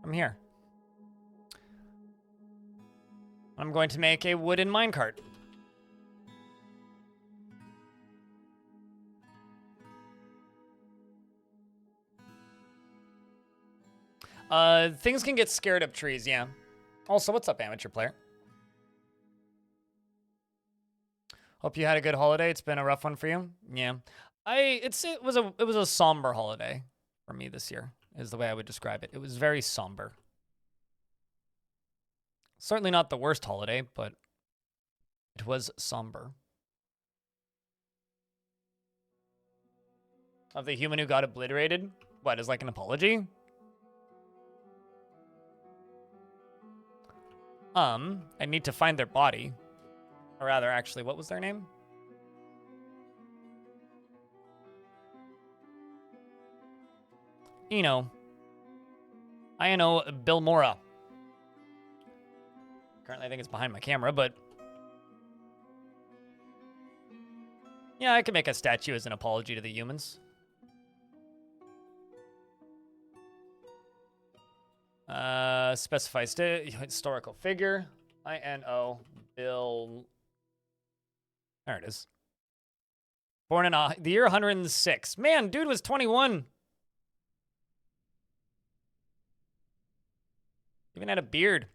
from here. I'm going to make a wooden minecart. Things can get scared up trees, yeah. Also, what's up, amateur player? Hope you had a good holiday. It's been a rough one for you. Yeah. It was a somber holiday for me this year, is the way I would describe it. It was very somber. Certainly not the worst holiday, but it was somber. Of the human who got obliterated? What, is like an apology? I need to find their body. Or rather, actually, what was their name? I know Bill Mora. Currently, I think it's behind my camera, but yeah, I could make a statue as an apology to the humans. Specify historical figure. INO Bill. There it is. Born in the year 106. Man, dude was 21. Even had a beard.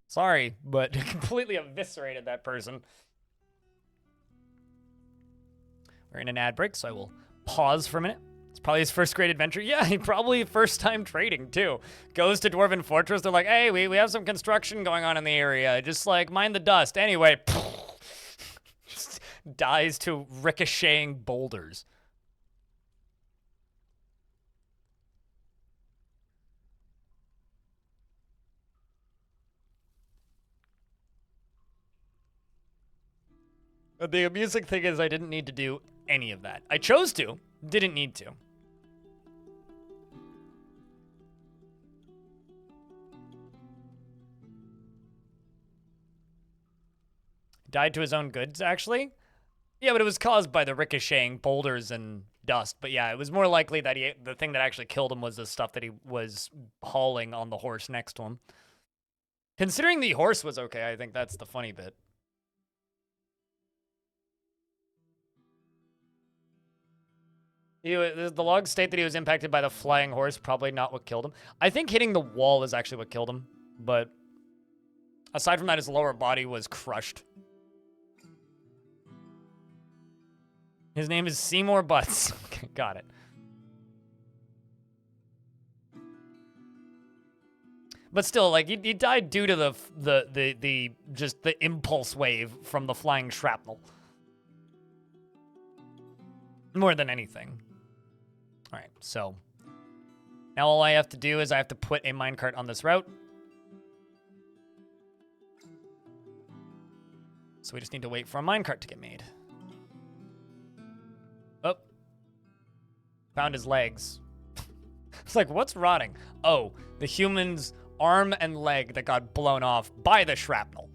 Sorry, but completely eviscerated that person. We're in an ad break, so I will pause for a minute. It's probably his first great adventure. Yeah, he probably first time trading, too. Goes to Dwarven Fortress. They're like, hey, we have some construction going on in the area. Just, like, mind the dust. Anyway, just dies to ricocheting boulders. The amusing thing is I didn't need to do any of that. I chose to, didn't need to. Died to his own goods, actually? Yeah, but it was caused by the ricocheting boulders and dust. But yeah, it was more likely that the thing that actually killed him was the stuff that he was hauling on the horse next to him. Considering the horse was okay, I think that's the funny bit. The logs state that he was impacted by the flying horse, probably not what killed him. I think hitting the wall is actually what killed him, but aside from that, his lower body was crushed. His name is Seymour Butts. Okay, got it. But still, like, he died due to the just the impulse wave from the flying shrapnel. More than anything. All right, so now all I have to do is I have to put a minecart on this route. So we just need to wait for a minecart to get made. Oh. Found his legs. It's like, what's rotting? Oh, the human's arm and leg that got blown off by the shrapnel.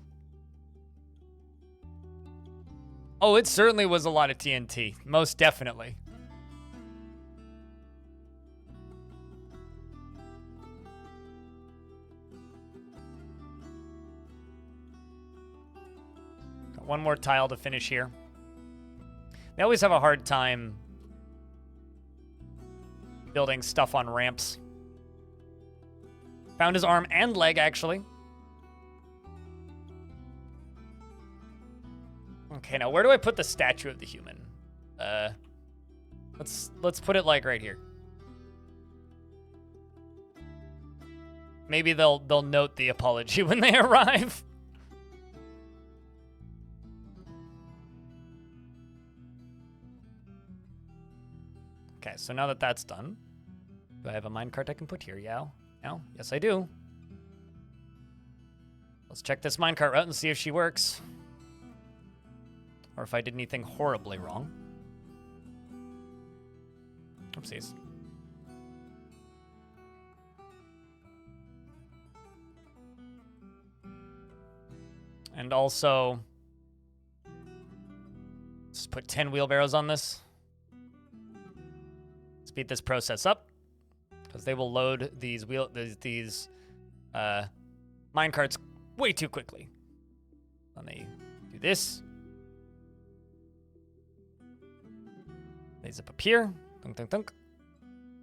Oh, it certainly was a lot of TNT. Most definitely. Got one more tile to finish here. They always have a hard time building stuff on ramps. Found his arm and leg, actually. Okay, now where do I put the statue of the human? Let's put it like right here. Maybe they'll note the apology when they arrive. Okay, so now that that's done, do I have a minecart I can put here? Yeah. No? Yes, I do. Let's check this minecart route and see if she works. Or if I did anything horribly wrong. Oopsies. And also, let's put 10 wheelbarrows on this. Speed this process up, because they will load these minecarts way too quickly. Then they do this. They zip up here, thunk, thunk, thunk,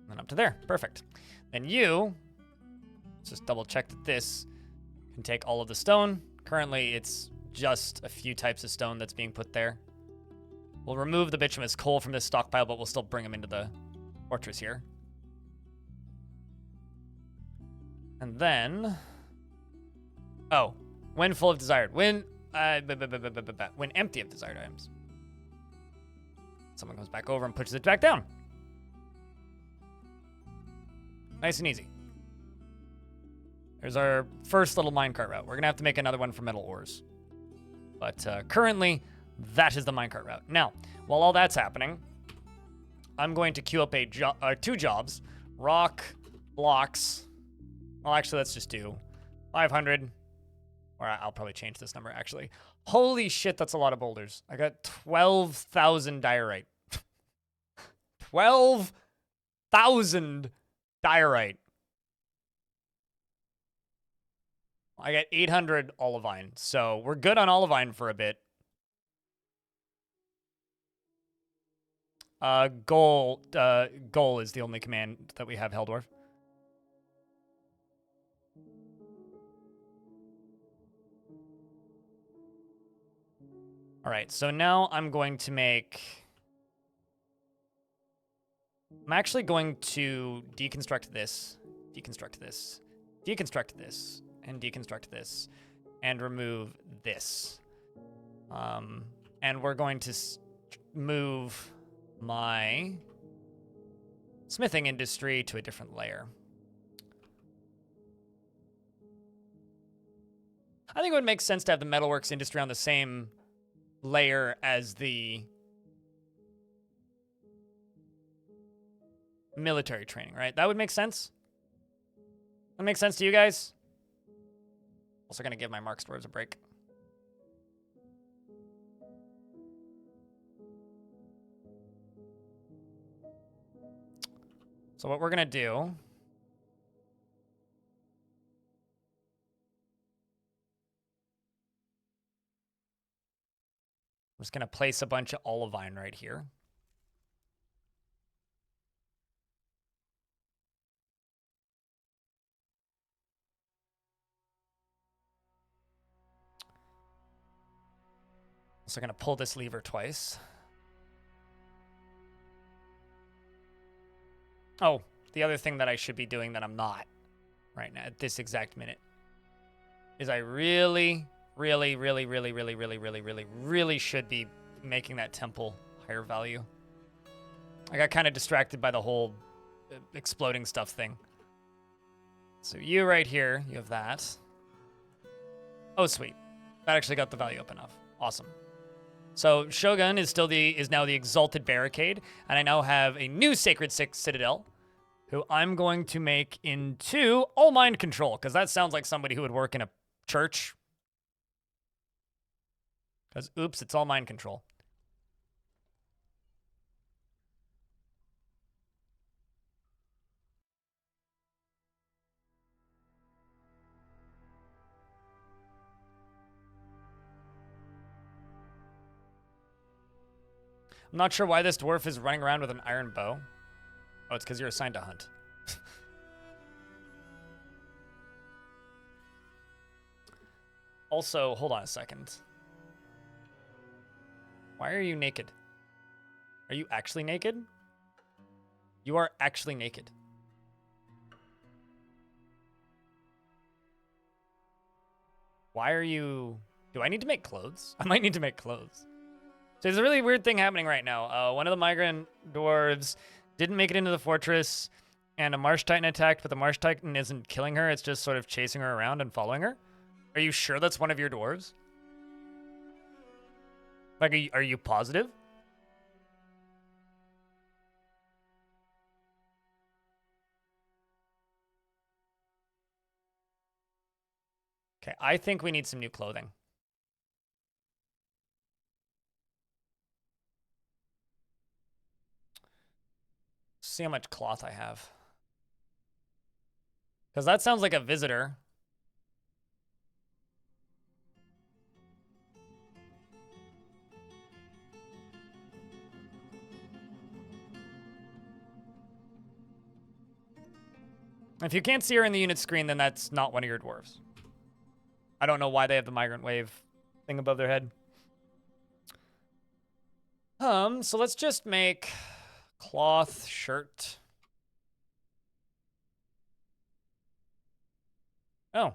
and then up to there. Perfect. Then you, let's just double check that this can take all of the stone. Currently, it's just a few types of stone that's being put there. We'll remove the bituminous coal from this stockpile, but we'll still bring them into the fortress here. And then, oh, when full of desired, when empty of desired items. Someone comes back over and pushes it back down. Nice and easy. There's our first little minecart route. We're gonna have to make another one for metal ores. But currently, that is the minecart route. Now, while all that's happening, I'm going to queue up two jobs. Rock, blocks. Well, actually, let's just do 500. Or I'll probably change this number, actually. Holy shit, that's a lot of boulders. I got 12,000 diorite. 12,000 diorite. I got 800 olivine, so we're good on olivine for a bit. Goal is the only command that we have, Dwarf. All right, so now I'm going to make... I'm actually going to deconstruct this, deconstruct this, deconstruct this, and deconstruct this, and remove this. And we're going to move my smithing industry to a different layer. I think it would make sense to have the metalworks industry on the same layer as the military training, right? That would make sense. That makes sense to you guys? Also gonna give my Mark Dwarves a break. So what we're gonna do, I'm just gonna place a bunch of olivine right here. So I'm gonna pull this lever twice. Oh, the other thing that I should be doing that I'm not. right now at this exact minute is I really should be making that temple higher value. I got kind of distracted by the whole exploding stuff thing. So you right here, you have that. Oh, sweet. That actually got the value up enough. Awesome. So Shogun is now the Exalted Barricade, and I now have a new Sacred Citadel, who I'm going to make into all mind control, because that sounds like somebody who would work in a church. Because, oops, it's all mind control. I'm not sure why this dwarf is running around with an iron bow. Oh, it's because you're assigned to hunt. Also, hold on a second. Why are you naked? Are you actually naked? You are actually naked. Why are you... Do I need to make clothes? I might need to make clothes. So there's a really weird thing happening right now. One of the migrant dwarves didn't make it into the fortress, and a marsh titan attacked, but the marsh titan isn't killing her. It's just sort of chasing her around and following her. Are you sure that's one of your dwarves? Like, are you positive? Okay, I think we need some new clothing. See how much cloth I have. Because that sounds like a visitor. If you can't see her in the unit screen, then that's not one of your dwarves. I don't know why they have the migrant wave thing above their head. So let's just make cloth shirt. Oh.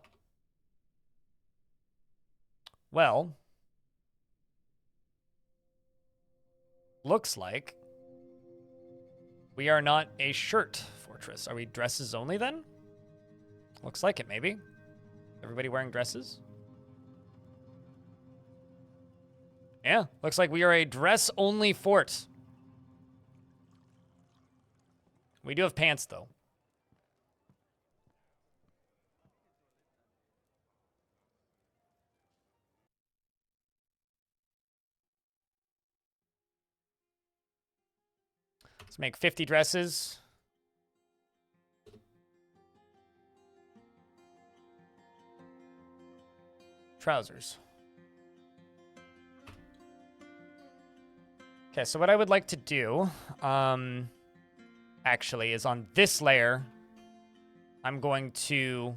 Well. Looks like we are not a shirt fortress. Are we dresses only then? Looks like it, maybe. Everybody wearing dresses? Yeah, looks like we are a dress-only fort. We do have pants, though. Let's make 50 dresses. Trousers. Okay, so what I would like to do, actually, is on this layer, I'm going to...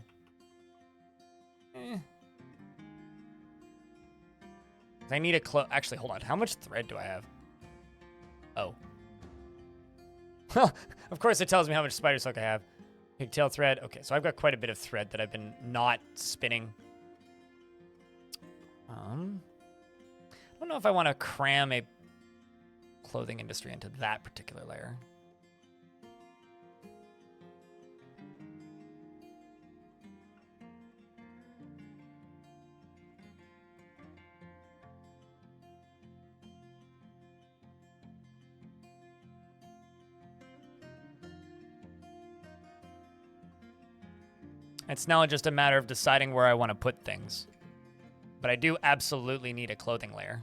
I need a actually, hold on. How much thread do I have? Oh. Of course it tells me how much spider silk I have. Pigtail thread. Okay, so I've got quite a bit of thread that I've been not spinning. I don't know if I want to cram a clothing industry into that particular layer. It's now just a matter of deciding where I want to put things. But I do absolutely need a clothing layer.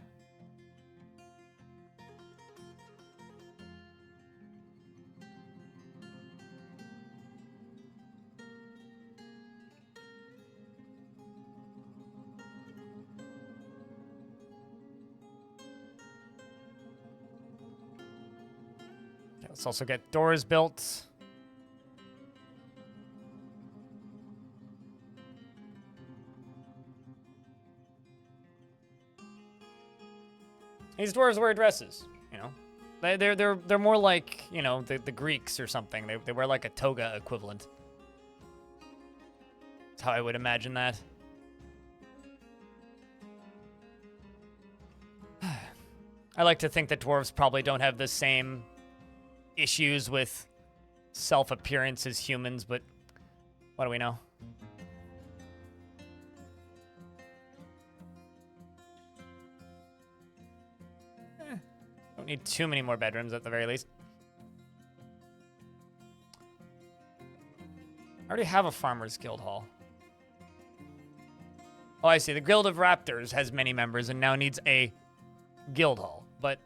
Okay, let's also get doors built. These dwarves wear dresses, you know. They're more like, you know, the Greeks or something. They wear like a toga equivalent. That's how I would imagine that. I like to think that dwarves probably don't have the same issues with self-appearance as humans, but what do we know? Don't need too many more bedrooms at the very least. I already have a Farmer's Guild Hall. Oh, I see. The Guild of Raptors has many members and now needs a guild hall. But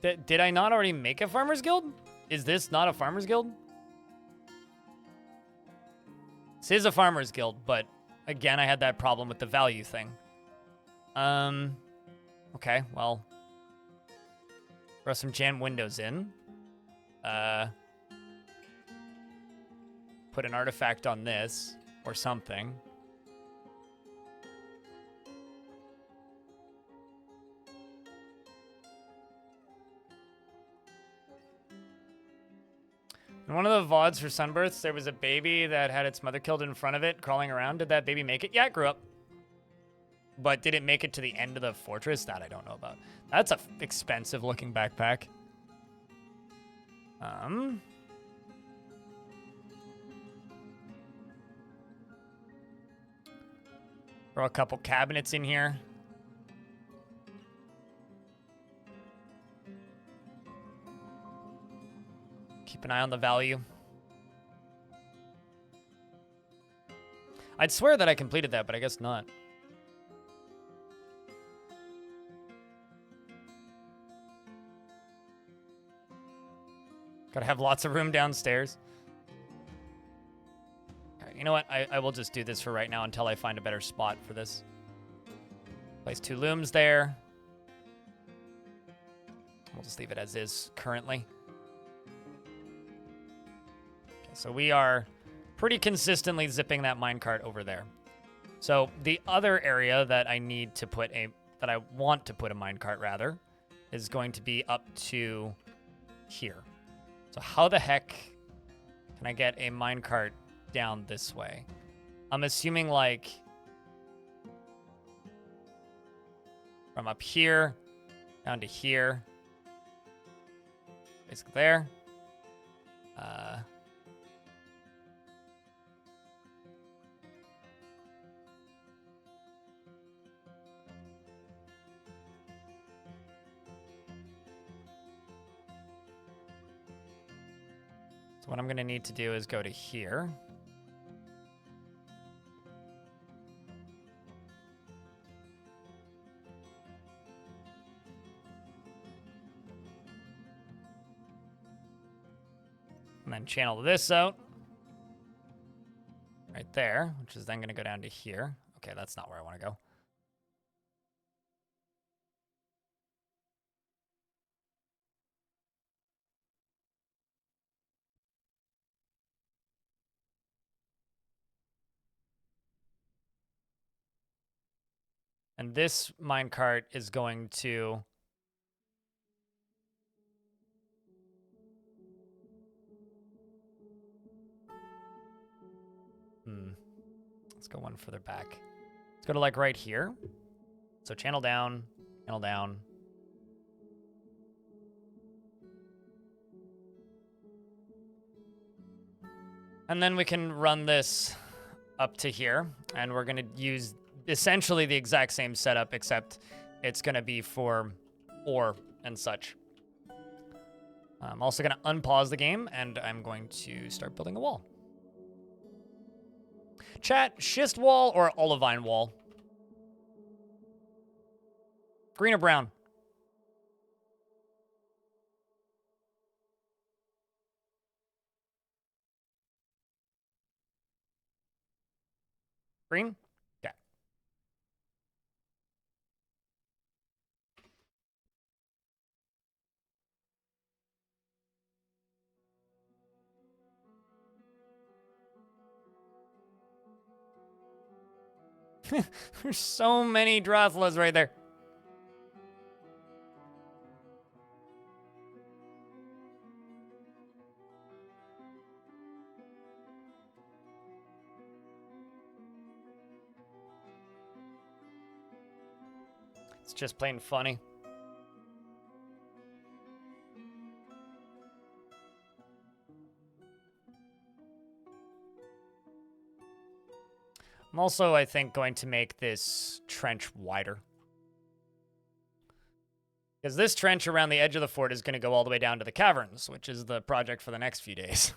did I not already make a Farmer's Guild? Is this not a Farmer's Guild? This is a Farmer's Guild, but again, I had that problem with the value thing. Okay, well. Throw some jam windows in. Put an artifact on this or something. In one of the VODs for Sunbirths, there was a baby that had its mother killed in front of it, crawling around. Did that baby make it? Yeah, it grew up. But did it make it to the end of the fortress? That I don't know about. That's a expensive looking backpack. Throw a couple cabinets in here. Keep an eye on the value. I'd swear that I completed that, but I guess not. Gotta have lots of room downstairs. Okay, you know what? I will just do this for right now until I find a better spot for this. Place 2 looms there. We'll just leave it as is currently. Okay, so we are pretty consistently zipping that minecart over there. So the other area that I need to put that I want to put a minecart rather, is going to be up to here. So how the heck can I get a minecart down this way? I'm assuming like from up here down to here. Basically there. So what I'm going to need to do is go to here. And then channel this out. Right there, which is then going to go down to here. Okay, that's not where I want to go. And this minecart is going to... Let's go one further back. Let's go to like right here. So channel down, channel down. And then we can run this up to here. And we're going to use essentially the exact same setup, except it's going to be for ore and such. I'm also going to unpause the game, and I'm going to start building a wall. Chat, schist wall or olivine wall? Green or brown? Green? Okay. There's so many Drothlas right there. It's just plain funny. I'm also, I think, going to make this trench wider. Because this trench around the edge of the fort is going to go all the way down to the caverns, which is the project for the next few days.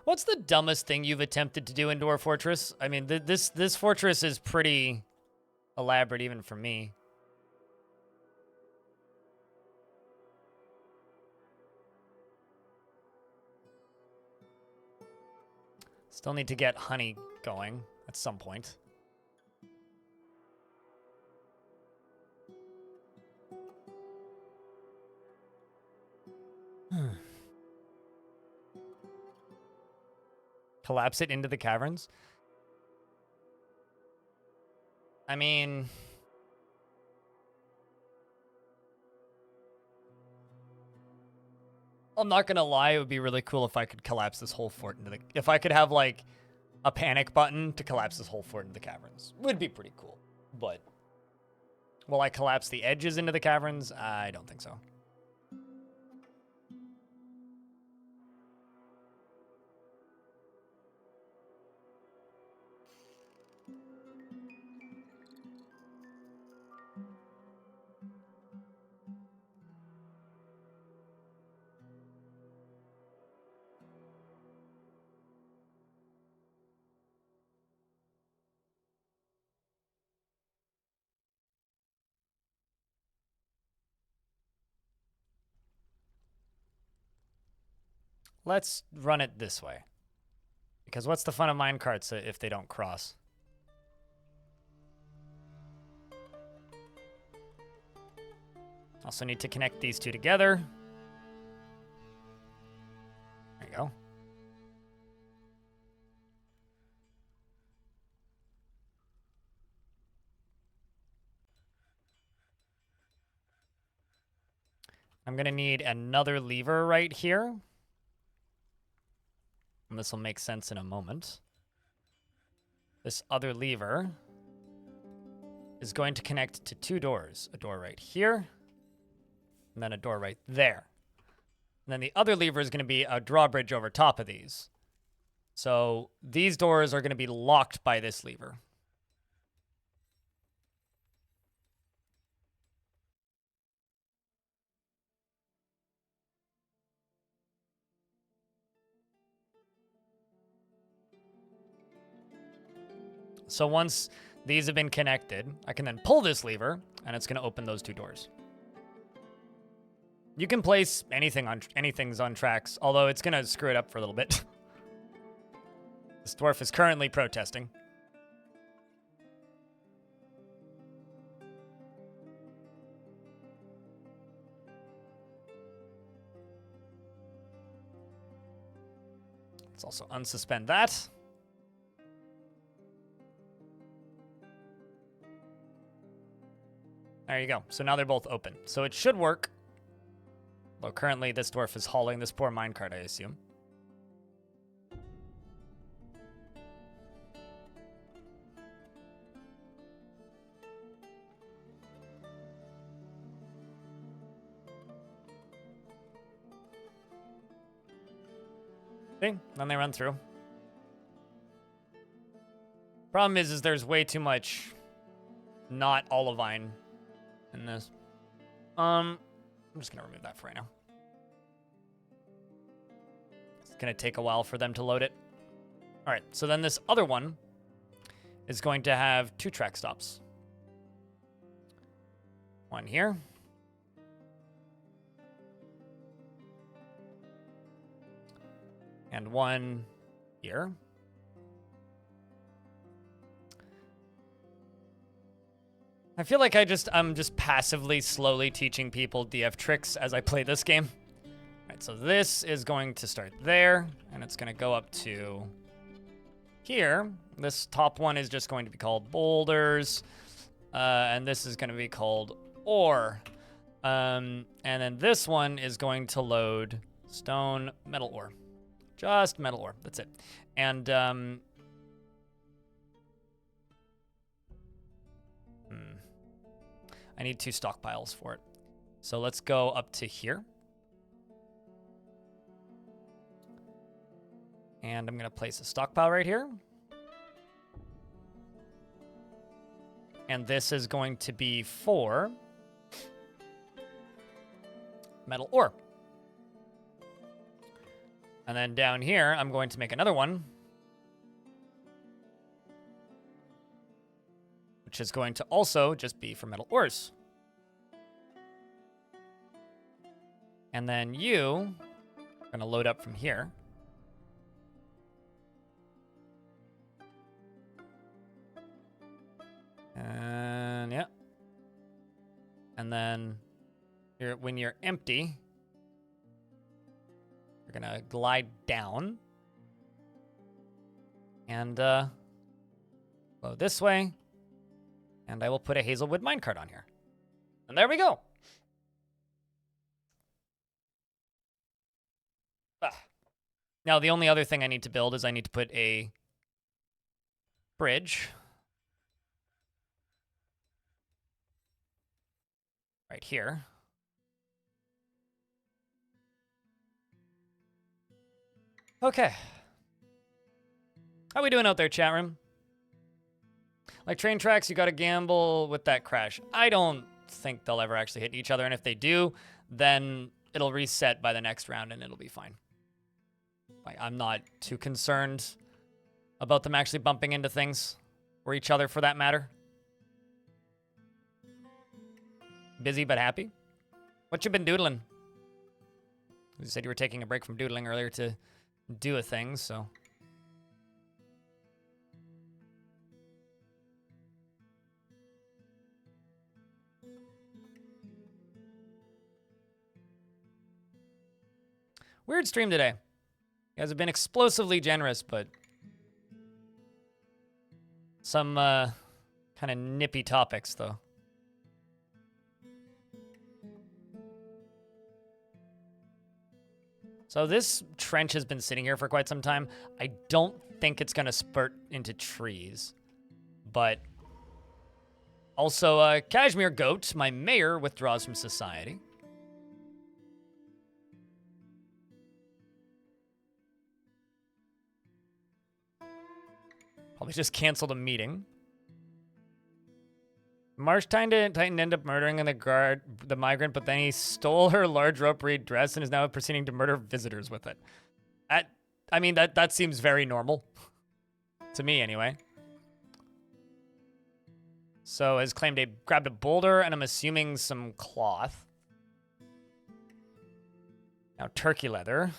What's the dumbest thing you've attempted to do in Dwarf Fortress? I mean, this fortress is pretty elaborate even for me. Still need to get honey going at some point. Collapse it into the caverns? I mean... I'm not gonna lie, it would be really cool if I could collapse this whole fort into the... If I could have, like, a panic button to collapse this whole fort into the caverns. Would be pretty cool. But... will I collapse the edges into the caverns? I don't think so. Let's run it this way. Because what's the fun of minecarts if they don't cross? Also need to connect these two together. There you go. I'm going to need another lever right here. And this will make sense in a moment. This other lever is going to connect to two doors. A door right here, and then a door right there. And then the other lever is going to be a drawbridge over top of these. So these doors are going to be locked by this lever. So once these have been connected, I can then pull this lever, and it's going to open those two doors. You can place anything's on tracks, although it's going to screw it up for a little bit. This dwarf is currently protesting. Let's also unsuspend that. There you go. So now they're both open. So it should work. Though currently this dwarf is hauling this poor minecart, I assume. See? Then they run through. Problem is there's way too much not olivine in this. I'm just gonna remove that for right now. It's gonna take a while for them to load it. All right, so then this other one is going to have two track stops. One here. And one here. I feel like I'm just passively, slowly teaching people DF tricks as I play this game. All right, so this is going to start there, and it's going to go up to here. This top one is just going to be called boulders, and this is going to be called ore. And then this one is going to load stone, metal ore. Just metal ore. That's it. And I need 2 stockpiles for it. So let's go up to here. And I'm going to place a stockpile right here. And this is going to be for metal ore. And then down here, I'm going to make another one, which is going to also just be for metal ores. And then you are going to load up from here. And yeah. And then when you're empty, you're going to glide down and go this way. And I will put a Hazelwood minecart on here. And there we go. Now, the only other thing I need to build is I need to put a bridge right here. Okay. How we doing out there, chat room? Like train tracks, you gotta gamble with that crash. I don't think they'll ever actually hit each other, and if they do, then it'll reset by the next round and it'll be fine. Like, I'm not too concerned about them actually bumping into things, or each other for that matter. Busy but happy. What you been doodling? You said you were taking a break from doodling earlier to do a thing, so. Weird stream today. You guys have been explosively generous, but some kind of nippy topics, though. So this trench has been sitting here for quite some time. I don't think it's going to spurt into trees. But also, Cashmere Goat, my mayor, withdraws from society. Probably just canceled a meeting. Marsh Titan ended up murdering the migrant, but then he stole her large rope reed dress and is now proceeding to murder visitors with it. I mean, that seems very normal. To me, anyway. So, has claimed grabbed a boulder, and I'm assuming some cloth. Now, turkey leather.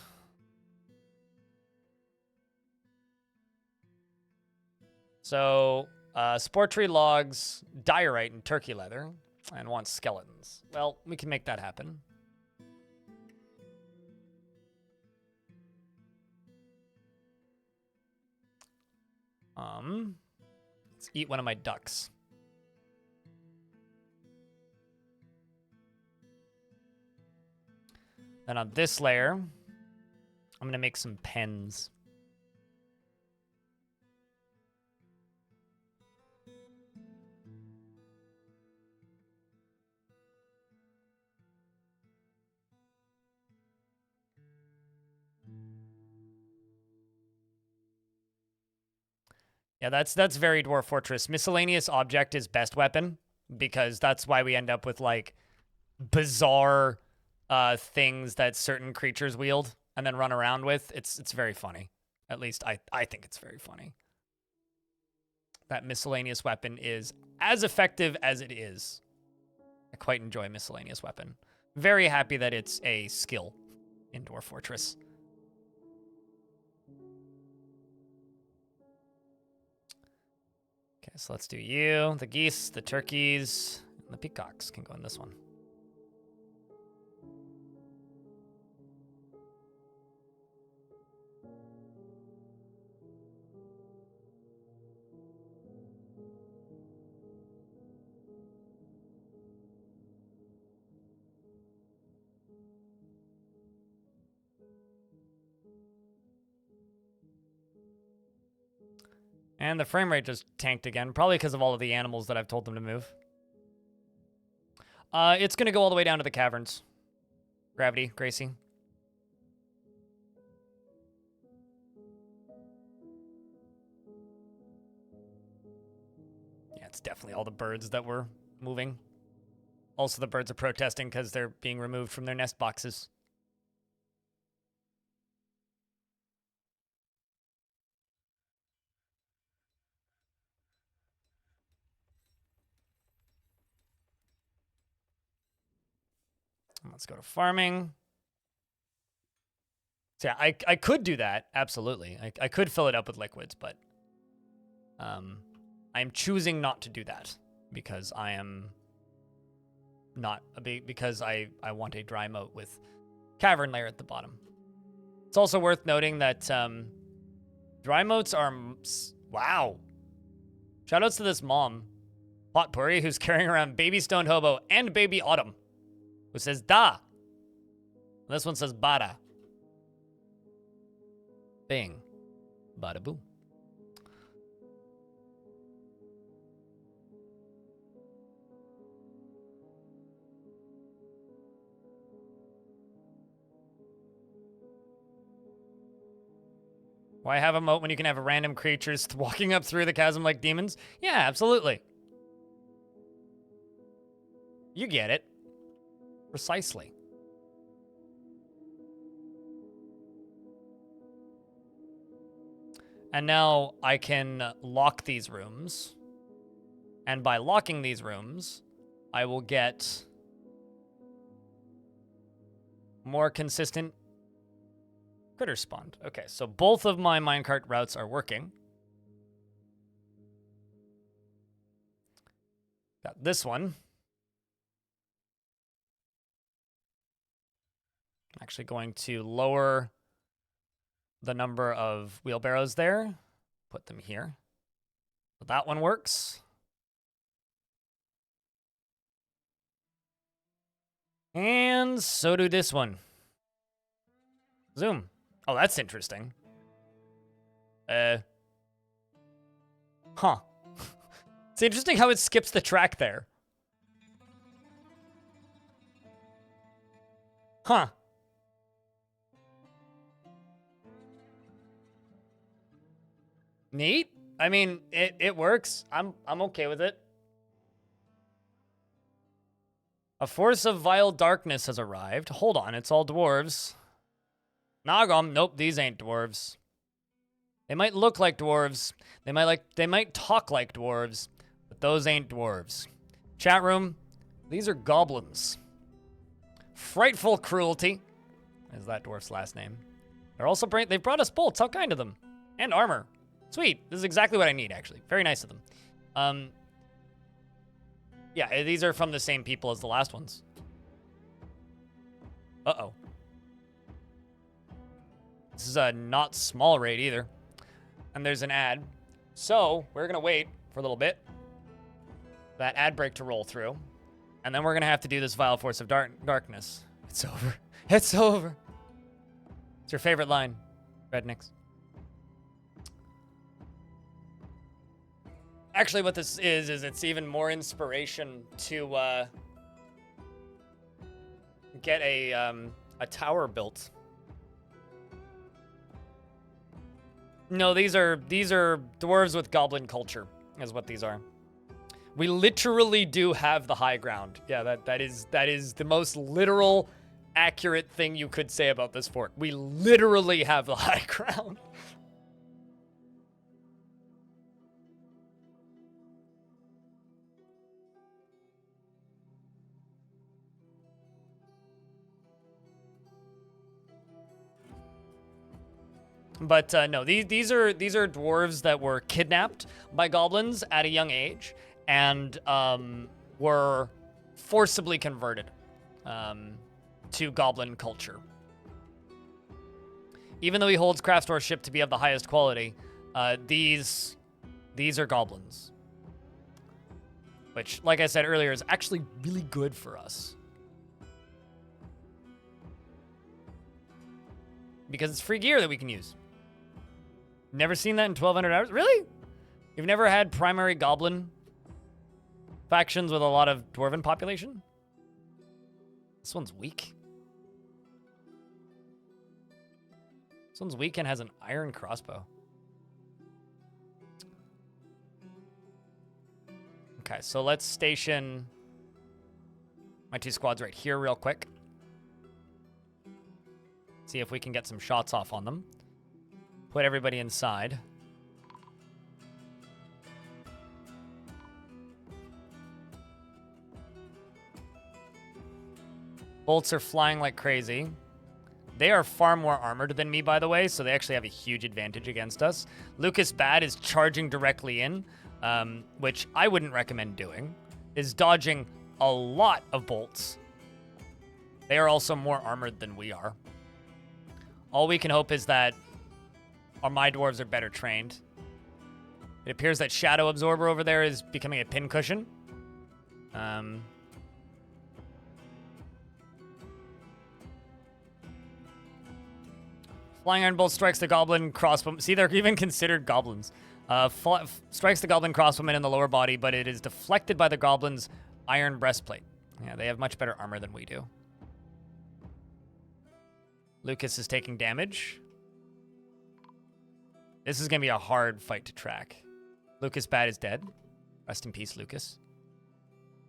So, spore tree logs, diorite, and turkey leather, and wants skeletons. Well, we can make that happen. Let's eat one of my ducks. Then on this layer, I'm gonna make some pens. Yeah, that's very Dwarf Fortress. Miscellaneous object is best weapon, because that's why we end up with, like, bizarre things that certain creatures wield and then run around with. It's very funny. At least I think it's very funny. That miscellaneous weapon is as effective as it is. I quite enjoy miscellaneous weapon. Very happy that it's a skill in Dwarf Fortress. Okay, so let's do you, the geese, the turkeys, and the peacocks can go in this one. And the frame rate just tanked again, probably because of all of the animals that I've told them to move. It's going to go all the way down to the caverns. Gravity, Gracie. Yeah, it's definitely all the birds that were moving. Also, the birds are protesting because they're being removed from their nest boxes. Let's go to farming. So yeah, I could do that, absolutely. I could fill it up with liquids, but I'm choosing not to do that because I am not because I want a dry moat with cavern layer at the bottom. It's also worth noting that dry moats are wow. Shoutouts to this mom, Potpourri, who's carrying around baby Stoned Hobo and baby Autumn, who says da. And this one says bada. Bing. Bada boom. Why have a moat when you can have random creatures walking up through the chasm like demons? Yeah, absolutely. You get it. Precisely. And now I can lock these rooms. And by locking these rooms, I will get more consistent critter spawned. Okay, so both of my minecart routes are working. Got this one. I'm actually going to lower the number of wheelbarrows there. Put them here. So that one works. And so do this one. Zoom. Oh, that's interesting. Huh. It's interesting how it skips the track there. Huh. Neat. I mean, it works. I'm okay with it. A force of vile darkness has arrived. Hold on, it's all dwarves. Nagom, nope, these ain't dwarves. They might look like dwarves. They might talk like dwarves, but those ain't dwarves. Chat room, these are goblins. Frightful cruelty is that dwarf's last name. They're also they've brought us bolts. How kind of them. And armor. Sweet. This is exactly what I need, actually. Very nice of them. Yeah, these are from the same people as the last ones. Uh-oh. This is a not small raid either. And there's an ad. So, we're going to wait for a little bit. That ad break to roll through. And then we're going to have to do this vile force of darkness. It's over. It's over. It's your favorite line, Rednix. Actually, what this is it's even more inspiration to get a tower built. No, these are dwarves with goblin culture, is what these are. We literally do have the high ground. Yeah, that is the most literal, accurate thing you could say about this fort. We literally have the high ground. But no, these are dwarves that were kidnapped by goblins at a young age and were forcibly converted to goblin culture. Even though he holds craft store ship to be of the highest quality, these are goblins, which, like I said earlier, is actually really good for us because it's free gear that we can use. Never seen that in 1,200 hours? Really? You've never had primary goblin factions with a lot of dwarven population? This one's weak. This one's weak and has an iron crossbow. Okay, so let's station my 2 squads right here real quick. See if we can get some shots off on them. Put everybody inside. Bolts are flying like crazy. They are far more armored than me, by the way, so they actually have a huge advantage against us. Lucas Bad is charging directly in, which I wouldn't recommend doing, is dodging a lot of bolts. They are also more armored than we are. All we can hope is that my dwarves are better trained. It appears that Shadow Absorber over there is becoming a pincushion. Flying Iron Bolt strikes the Goblin crossbowman. See, they're even considered goblins. Strikes the Goblin crossbowman in the lower body, but it is deflected by the Goblin's iron breastplate. Yeah, they have much better armor than we do. Lucas is taking damage. This is going to be a hard fight to track. Lucas Bad is dead. Rest in peace, Lucas.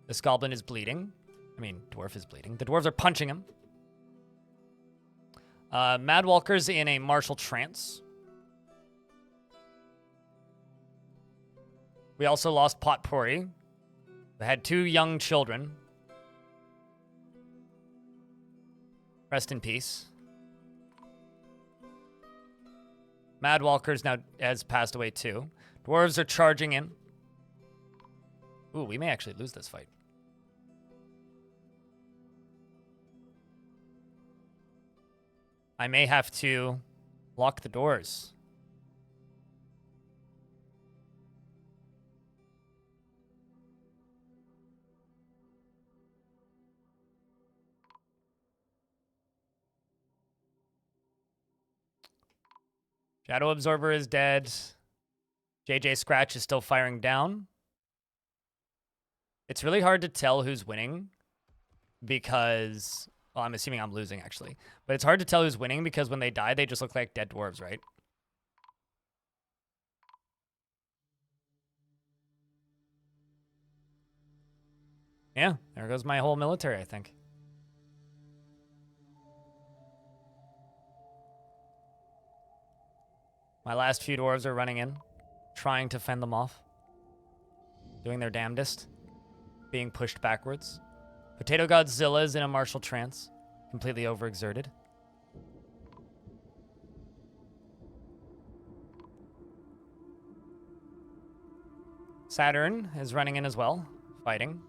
This Goblin is bleeding. I mean, Dwarf is bleeding. The Dwarves are punching him. Madwalker's in a martial trance. We also lost Potpourri. They had 2 young children. Rest in peace. Madwalker's now has passed away too. Dwarves are charging in. Ooh, we may actually lose this fight. I may have to lock the doors. Shadow Absorber is dead. JJ Scratch is still firing down. It's really hard to tell who's winning because... Well, I'm assuming I'm losing, actually. But it's hard to tell who's winning because when they die, they just look like dead dwarves, right? Yeah, there goes my whole military, I think. My last few dwarves are running in, trying to fend them off. Doing their damnedest. Being pushed backwards. Potato Godzilla is in a martial trance. Completely overexerted. Saturn is running in as well, fighting.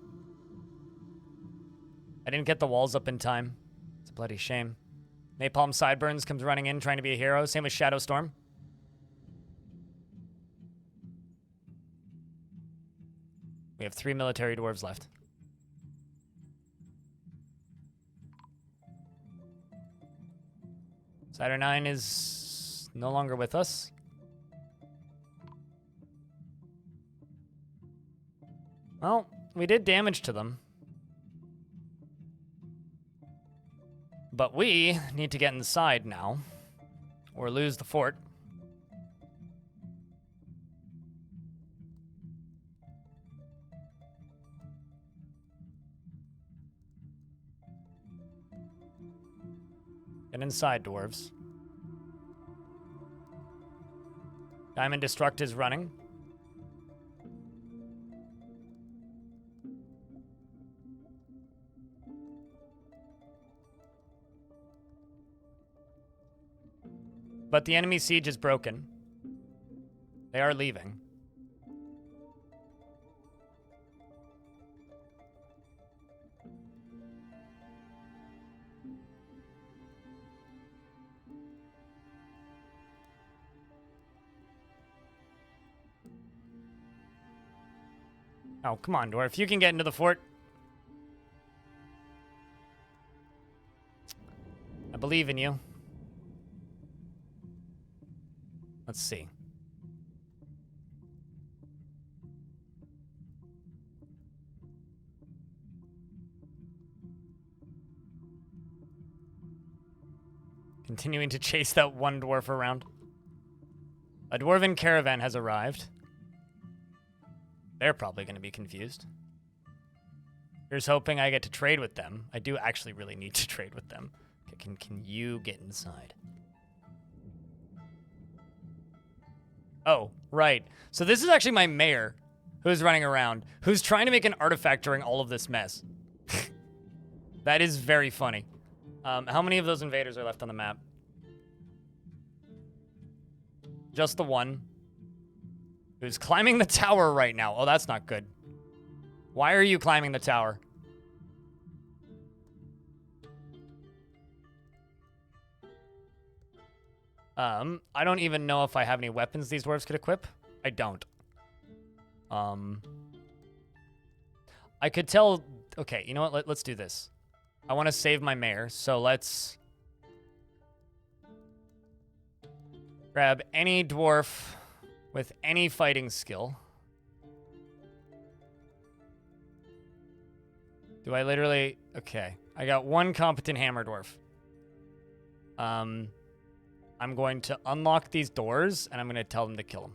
I didn't get the walls up in time. It's a bloody shame. Napalm Sideburns comes running in, trying to be a hero. Same with Shadow Storm. We have 3 military dwarves left. Saturnine is no longer with us. Well, we did damage to them. But we need to get inside now, or lose the fort. Get inside, dwarves. Diamond Destruct is running. But the enemy siege is broken. They are leaving. Oh, come on, Dwarf. You can get into the fort. I believe in you. Let's see. Continuing to chase that one dwarf around. A dwarven caravan has arrived. They're probably going to be confused. Here's hoping I get to trade with them. I do actually really need to trade with them. Okay, can you get inside? Oh, right. So this is actually my mayor who's running around, who's trying to make an artifact during all of this mess. That is very funny. How many of those invaders are left on the map? Just the one. Who's climbing the tower right now. Oh, that's not good. Why are you climbing the tower? I don't even know if I have any weapons these dwarves could equip. I don't. I could tell... Okay, you know what? Let's do this. I want to save my mayor, so let's... grab any dwarf with any fighting skill. Do I literally... Okay. I got one competent hammer dwarf. I'm going to unlock these doors, and I'm going to tell them to kill them.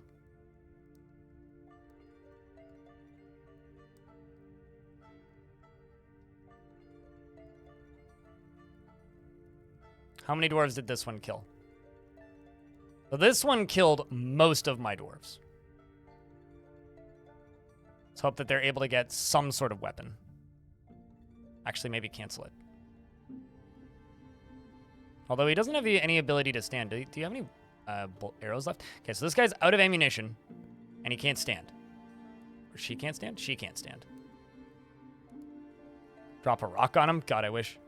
How many dwarves did this one kill? So this one killed most of my dwarves. Let's hope that they're able to get some sort of weapon. Actually, maybe cancel it. Although he doesn't have any ability to stand. Do you have any arrows left? Okay, so this guy's out of ammunition, and he can't stand. Or she can't stand? She can't stand. Drop a rock on him? God, I wish.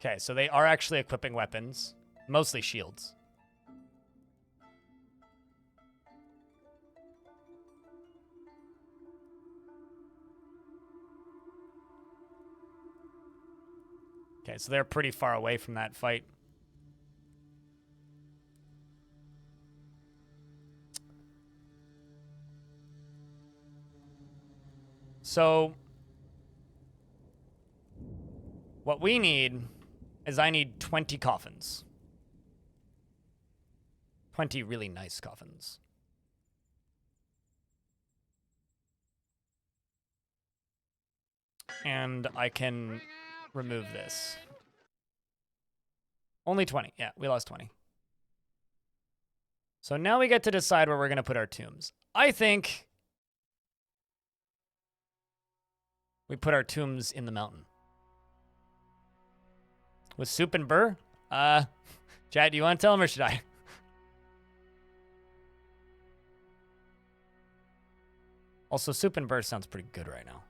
Okay, so they are actually equipping weapons. Mostly shields. Okay, so they're pretty far away from that fight. So, what we need is I need 20 coffins. 20 really nice coffins. And I can remove this. Only 20. Yeah, we lost 20. So now we get to decide where we're going to put our tombs. I think we put our tombs in the mountain. With Soup and Burr? Chad, do you want to tell him or should I? Also, Soup and Burr sounds pretty good right now.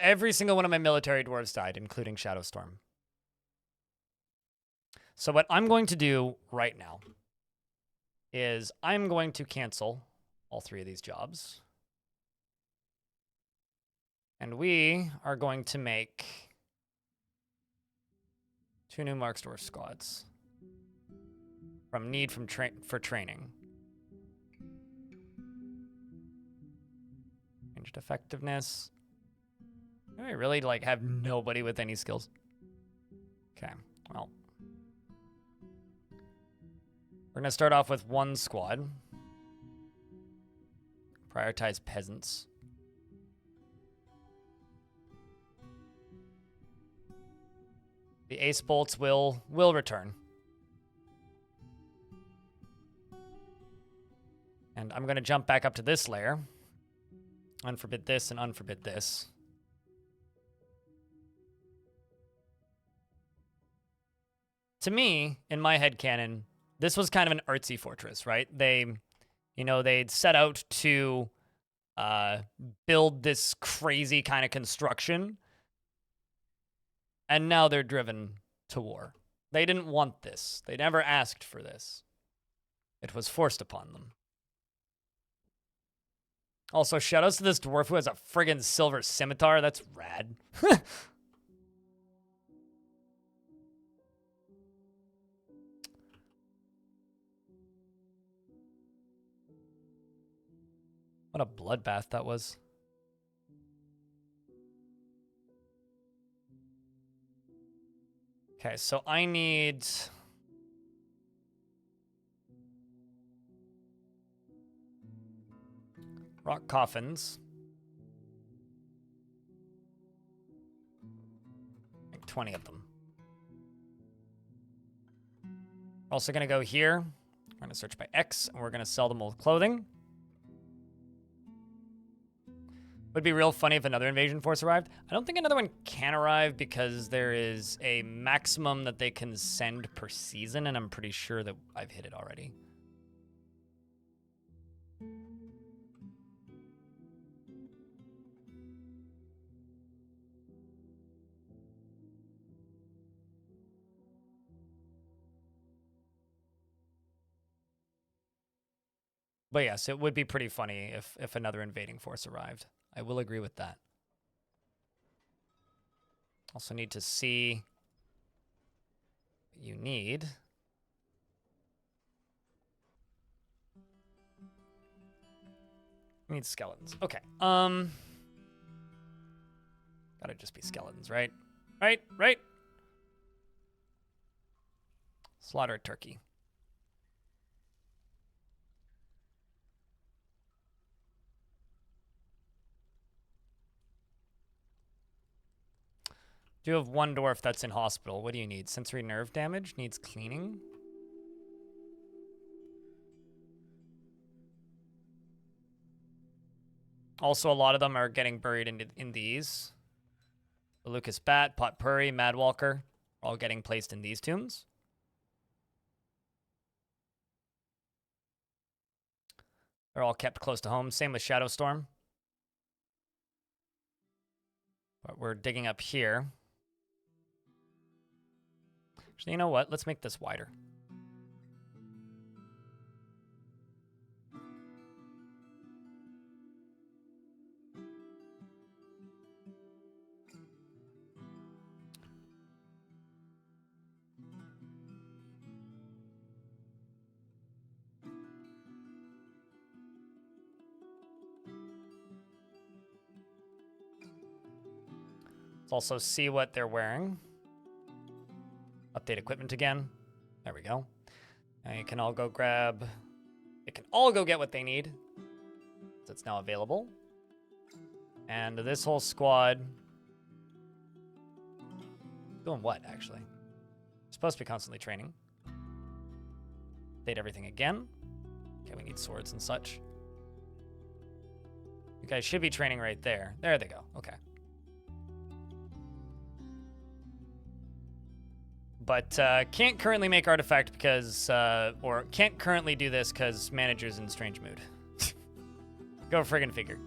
Every single one of my military dwarves died, including Shadowstorm. So what I'm going to do right now is I'm going to cancel all 3 of these jobs. And we are going to make 2 new Marksdwarf squads from need for training. Ranged effectiveness. I really, have nobody with any skills. Okay, well. We're going to start off with 1 squad. Prioritize peasants. The ace bolts will return. And I'm going to jump back up to this layer. Unforbid this and unforbid this. To me, in my headcanon, this was kind of an artsy fortress, right? They'd set out to build this crazy kind of construction, And now they're driven to war. They didn't want this. They never asked for this. It was forced upon them. Also, shoutouts to this dwarf who has a friggin' silver scimitar. That's rad. What a bloodbath that was. Okay, so I need... rock coffins. Like 20 of them. We're also going to go here. We're going to search by X, and we're going to sell them old clothing. Would be real funny if another invasion force arrived. I don't think another one can arrive because there is a maximum that they can send per season, and I'm pretty sure that I've hit it already. But yes, it would be pretty funny if another invading force arrived. I will agree with that. Also need to see what you need. We need skeletons. Okay. Gotta just be skeletons, right? Right? Slaughter a turkey. Do have one dwarf that's in hospital. What do you need? Sensory nerve damage? Needs cleaning? Also, a lot of them are getting buried in these. The Lucas Bat, Potpourri, Madwalker, all getting placed in these tombs. They're all kept close to home. Same with Shadowstorm. But we're digging up here. Actually, you know what? Let's make this wider. Let's also see what they're wearing. Update equipment again. There we go. And you can all go grab... They can all go get what they need. So it's now available. And this whole squad... Doing what, actually? Supposed to be constantly training. Update everything again. Okay, we need swords and such. You guys should be training right there. There they go. Okay. But can't currently make artifact because, or can't currently do this because manager's in strange mood. Go friggin' figure.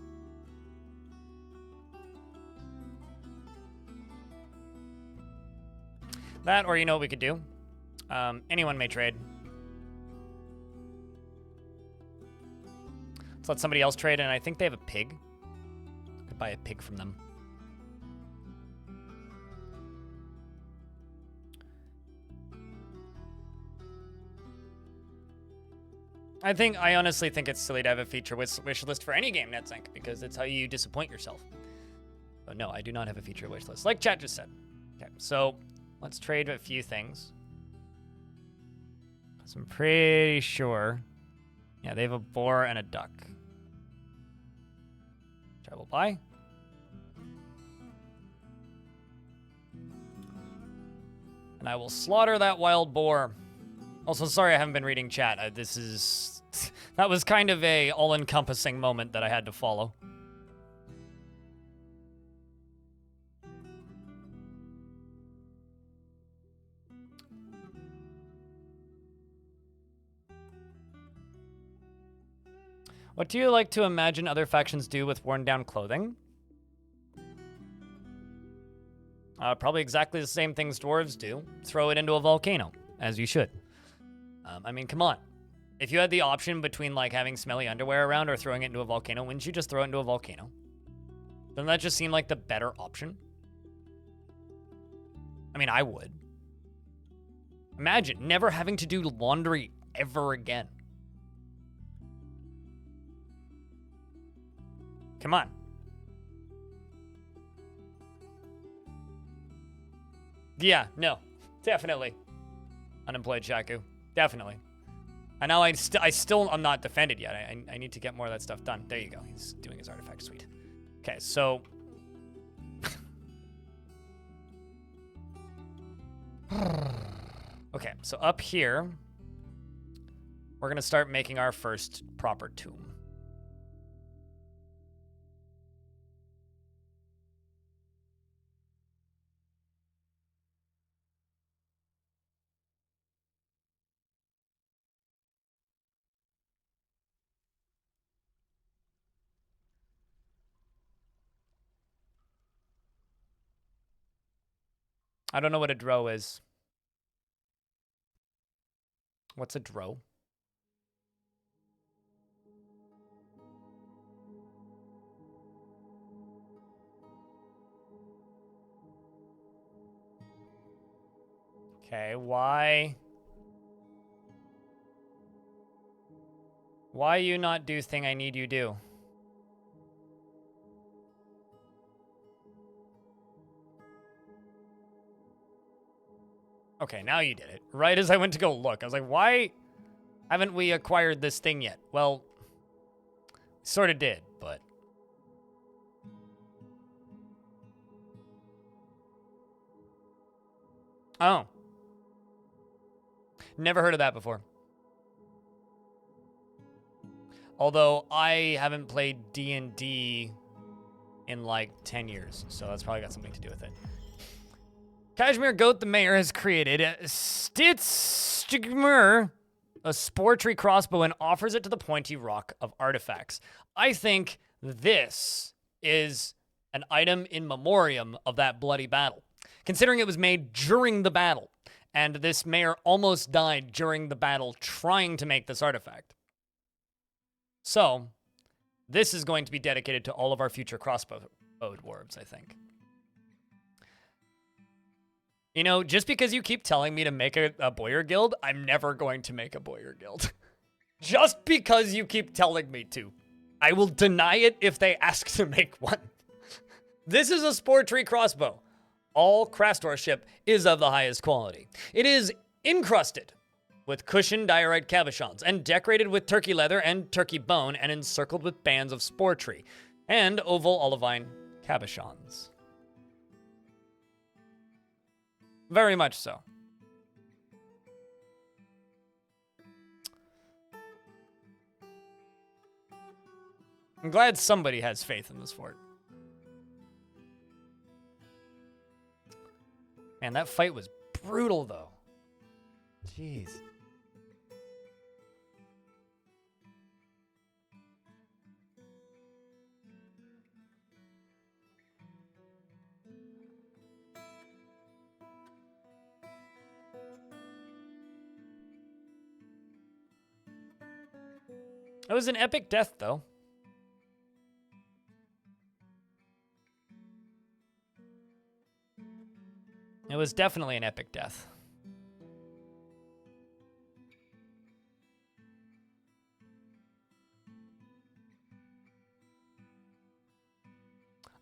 That, or you know what we could do? Anyone may trade. Let's let somebody else trade, and I think they have a pig. Could buy a pig from them. I honestly think it's silly to have a feature wish list for any game, NetSync, because it's how you disappoint yourself. But no, I do not have a feature wish list, like chat just said. Okay, so let's trade a few things. So I'm pretty sure, yeah, they have a boar and a duck. Which I will buy. And I will slaughter that wild boar. Also, sorry I haven't been reading chat. That was kind of a all-encompassing moment that I had to follow. What do you like to imagine other factions do with worn-down clothing? Probably exactly the same things dwarves do. Throw it into a volcano, as you should. I mean, come on. If you had the option between like having smelly underwear around or throwing it into a volcano, wouldn't you just throw it into a volcano? Doesn't that just seem like the better option? I mean, I would. Imagine never having to do laundry ever again. Come on. Yeah, no, definitely. Unemployed Shaku, definitely. And now I still am not defended yet. I need to get more of that stuff done. There you go. He's doing his artifact. Sweet. Okay, so. Okay, so up here, we're gonna start making our first proper tomb. I don't know what a drow is. What's a drow? Okay, why? Why you not do thing I need you do? Okay, now you did it. Right as I went to go look, I was like, why haven't we acquired this thing yet? Well, sort of did, but... Oh. Never heard of that before. Although I haven't played D&D in like 10 years, so that's probably got something to do with it. Kashmir Goat the Mayor has created Stitzstigmer, a spore tree crossbow, and offers it to the pointy rock of artifacts. I think this is an item in memoriam of that bloody battle, considering it was made during the battle, and this mayor almost died during the battle trying to make this artifact. So, this is going to be dedicated to all of our future crossbow dwarves, I think. You know, just because you keep telling me to make a Boyar Guild, I'm never going to make a Boyar Guild. Just because you keep telling me to. I will deny it if they ask to make one. This is a spore tree crossbow. All craftsmanship is of the highest quality. It is encrusted with cushioned diorite cabochons and decorated with turkey leather and turkey bone and encircled with bands of spore tree and oval olivine cabochons. Very much so. I'm glad somebody has faith in this fort. Man, that fight was brutal, though. Jeez. It was an epic death, though. It was definitely an epic death.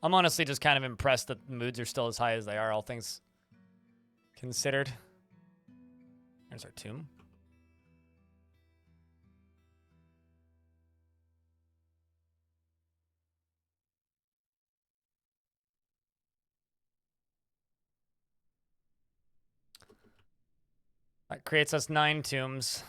I'm honestly just kind of impressed that the moods are still as high as they are, all things considered. There's our tomb. That creates us 9 tombs.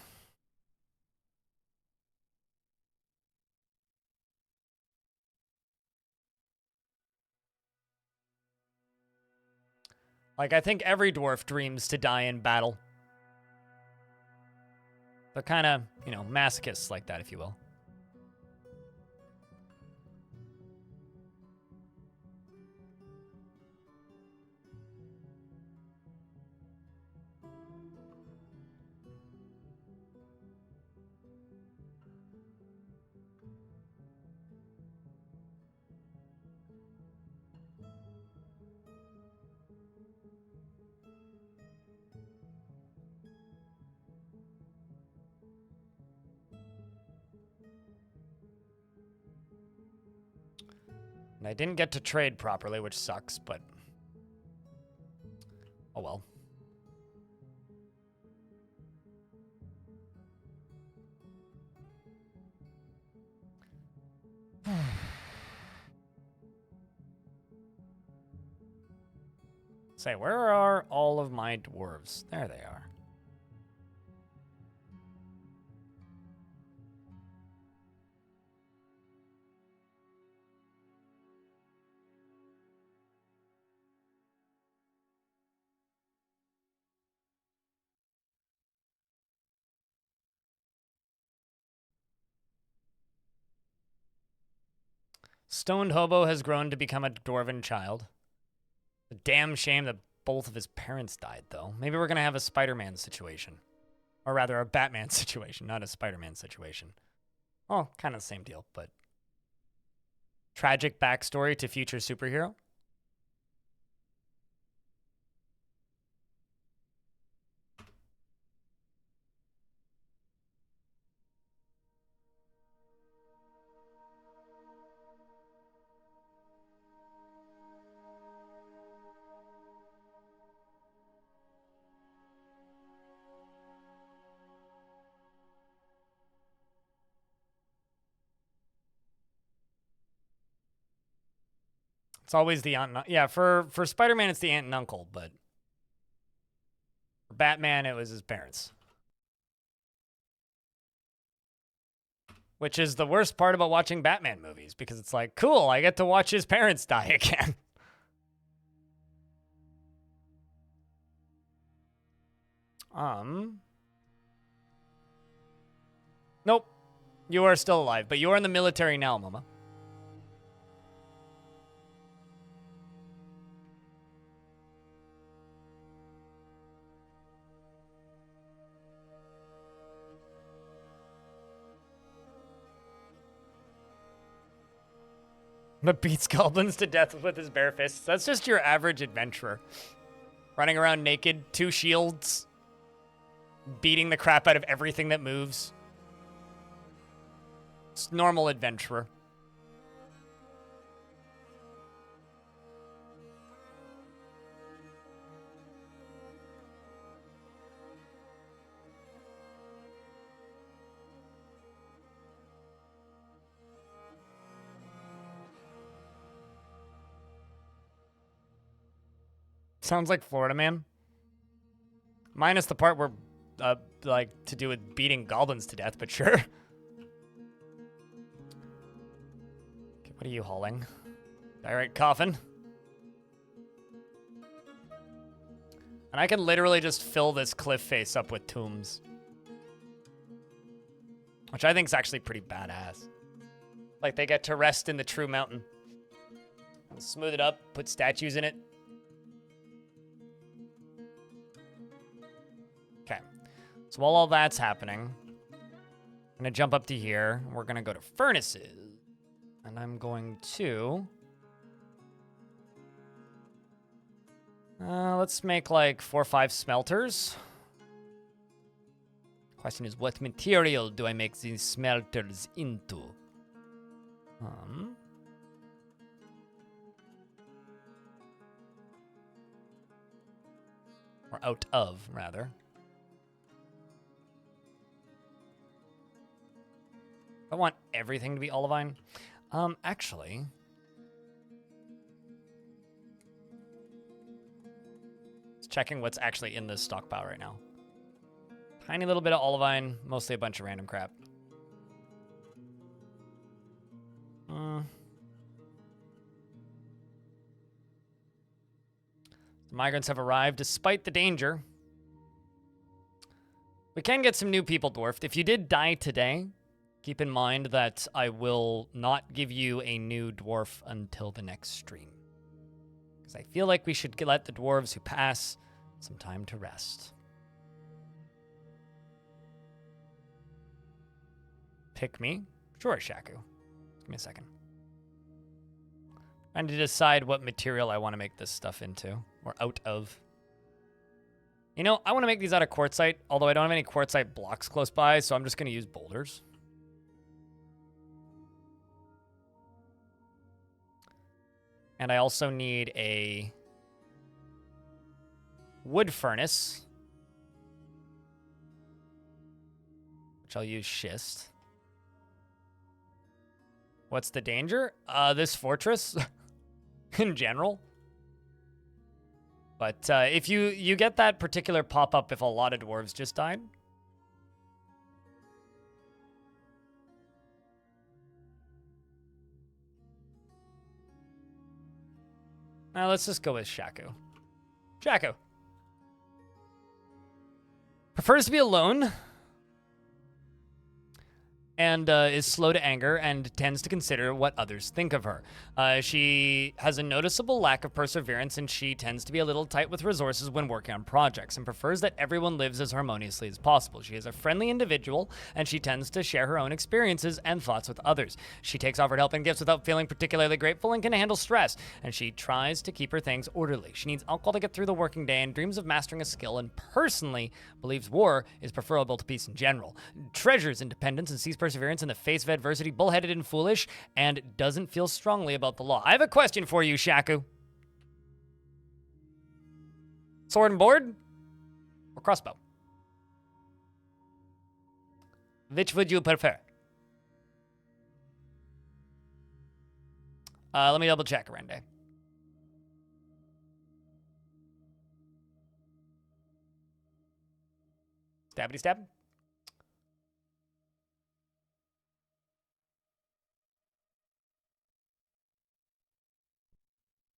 Like, I think every dwarf dreams to die in battle. They're kind of, you know, masochists like that, if you will. And I didn't get to trade properly, which sucks, but... oh well. Say, where are all of my dwarves? There they are. Stoned Hobo has grown to become a dwarven child. A damn shame that both of his parents died, though. Maybe we're going to have a Spider-Man situation. Or rather, a Batman situation, not a Spider-Man situation. Oh, kind of the same deal, but... tragic backstory to future superhero. It's always the aunt and yeah, for Spider-Man, it's the aunt and uncle, but for Batman, it was his parents. Which is the worst part about watching Batman movies, because it's like, cool, I get to watch his parents die again. Nope. You are still alive, but you are in the military now, Mama. But beats goblins to death with his bare fists. That's just your average adventurer. Running around naked, 2 shields, beating the crap out of everything that moves. It's normal adventurer. Sounds like Florida Man. Minus the part where, like, to do with beating goblins to death, but sure. Okay, what are you hauling? Direct coffin. And I can literally just fill this cliff face up with tombs. Which I think is actually pretty badass. Like, they get to rest in the true mountain. Smooth it up, put statues in it. Okay, so while all that's happening, I'm gonna jump up to here. We're gonna go to furnaces, and I'm going to, let's make like 4 or 5 smelters. Question is, what material do I make these smelters into? Or out of, rather. I want everything to be olivine. Actually, just checking what's actually in this stockpile right now. Tiny little bit of olivine, mostly a bunch of random crap. The migrants have arrived despite the danger. We can get some new people dwarfed. If you did die today, keep in mind that I will not give you a new dwarf until the next stream. Because I feel like we should let the dwarves who pass some time to rest. Pick me? Sure, Shaku. Give me a second. Trying to decide what material I want to make this stuff into, or out of. You know, I want to make these out of quartzite, although I don't have any quartzite blocks close by, so I'm just going to use boulders. And I also need a wood furnace, which I'll use schist. What's the danger? This fortress in general. But if you get that particular pop-up if a lot of dwarves just died. Now let's just go with Shaku. Shaku. Prefers to be alone. And is slow to anger and tends to consider what others think of her. She has a noticeable lack of perseverance, and she tends to be a little tight with resources when working on projects and prefers that everyone lives as harmoniously as possible. She is a friendly individual, and she tends to share her own experiences and thoughts with others. She takes offered help and gifts without feeling particularly grateful and can handle stress, and she tries to keep her things orderly. She needs alcohol to get through the working day and dreams of mastering a skill, and personally believes war is preferable to peace in general. Treasures independence and sees perseverance in the face of adversity, bullheaded and foolish, and doesn't feel strongly about the law. I have a question for you, Shaku. Sword and board or crossbow? Which would you prefer? Let me double check, Rende. Stabbity stab.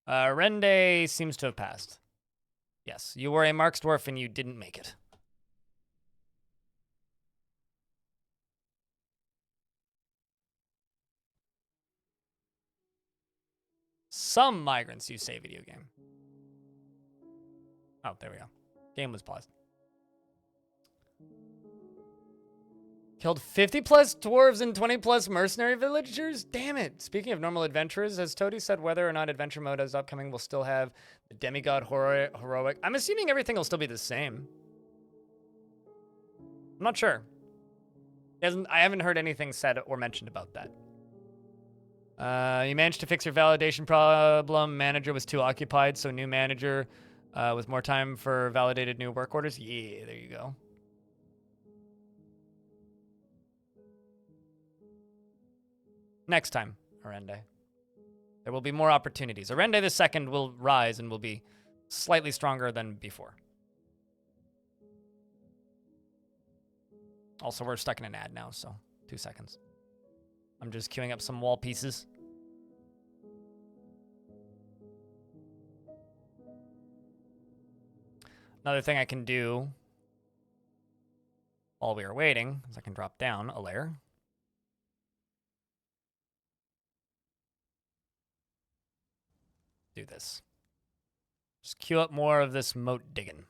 Rende seems to have passed. Yes, you were a Mark's dwarf and you didn't make it. Some migrants use save video game. Oh, there we go. Game was paused. Killed 50 plus dwarves and 20 plus mercenary villagers? Damn it. Speaking of normal adventurers, has Toady said whether or not adventure mode is upcoming will still have the demigod heroic? I'm assuming everything will still be the same. I'm not sure. I haven't heard anything said or mentioned about that. You managed to fix your validation problem. Manager was too occupied, so new manager with more time for validated new work orders. Yeah, there you go. Next time, Arende. There will be more opportunities. Arende the second will rise and will be slightly stronger than before. Also, we're stuck in an ad now, so 2 seconds. I'm just queuing up some wall pieces. Another thing I can do while we are waiting is I can drop down a layer. Do this. Just queue up more of this moat digging.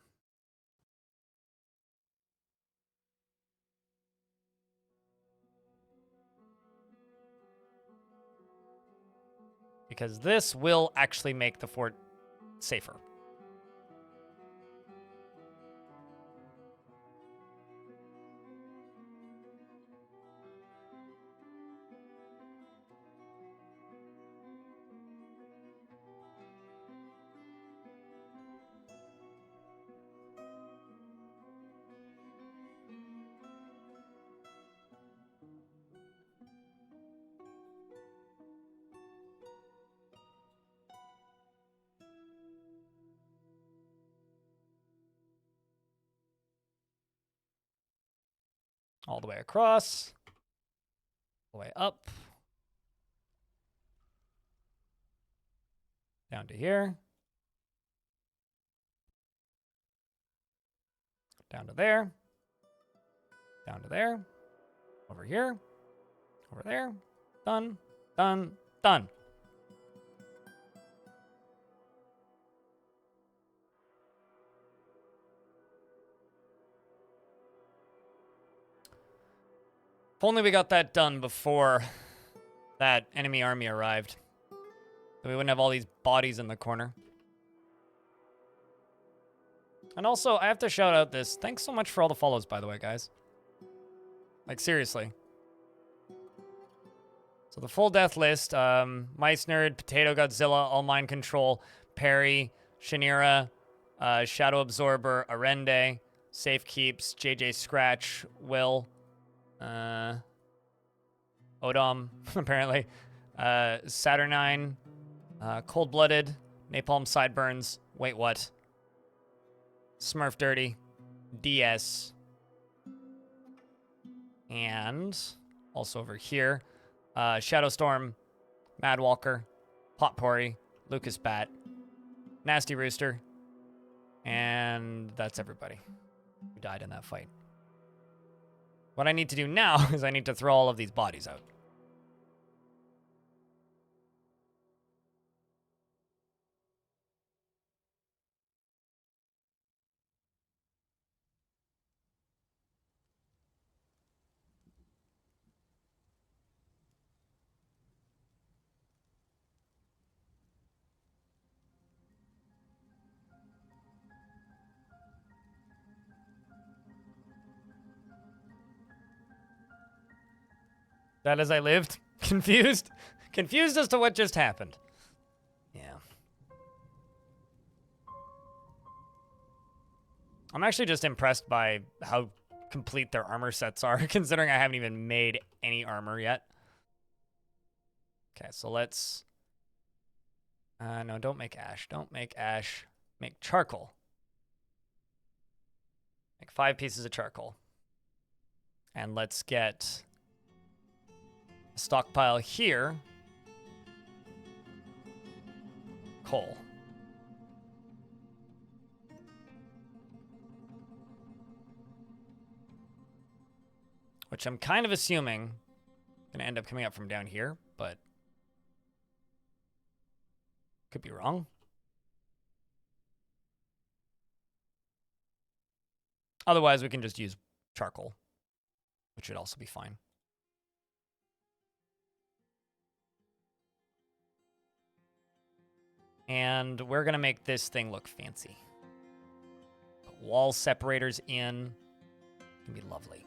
Because this will actually make the fort safer. All the way across, all the way up, down to here, down to there, down to there, over here, over there, done, done, done. If only we got that done before that enemy army arrived. Then we wouldn't have all these bodies in the corner. And also, I have to shout out this. Thanks so much for all the follows, by the way, guys. Like, seriously. So the full death list, Mice Nerd, Potato Godzilla, All Mind Control, Perry, Shanira, Shadow Absorber, Arende, Safe Keeps, JJ Scratch, Will, Odom, apparently, Saturnine, Cold Blooded, Napalm Sideburns, wait, what? Smurf Dirty, DS, and also over here, Shadowstorm, Madwalker, Potpourri, Lucas Bat, Nasty Rooster, and that's everybody who died in that fight. What I need to do now is I need to throw all of these bodies out. That as I lived? Confused? Confused as to what just happened. Yeah. I'm actually just impressed by how complete their armor sets are, considering I haven't even made any armor yet. Okay, so let's... no, don't make ash. Don't make ash. Make charcoal. Make 5 pieces of charcoal. And let's get... stockpile here. Coal. Which I'm kind of assuming gonna end up coming up from down here, but could be wrong. Otherwise, we can just use charcoal, which should also be fine. And we're going to make this thing look fancy. Put wall separators in. It's going to be lovely.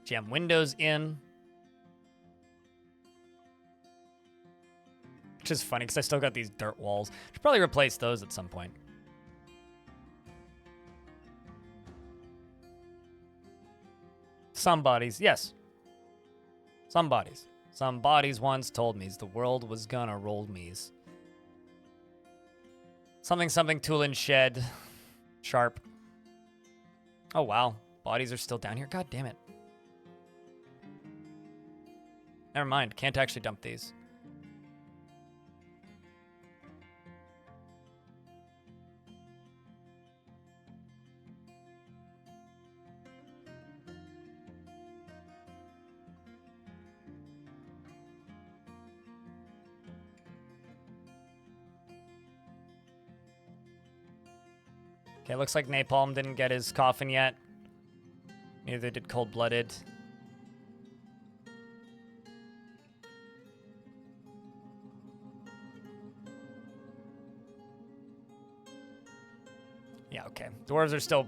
Jam windows in. Which is funny because I still got these dirt walls. Should probably replace those at some point. Some bodies, yes. Some bodies. Some bodies once told me's the world was gonna roll me's. Something, something, tool and shed. Sharp. Oh, wow. Bodies are still down here? God damn it. Never mind. Can't actually dump these. Okay, looks like Napalm didn't get his coffin yet. Neither did Cold Blooded. Yeah, okay. Dwarves are still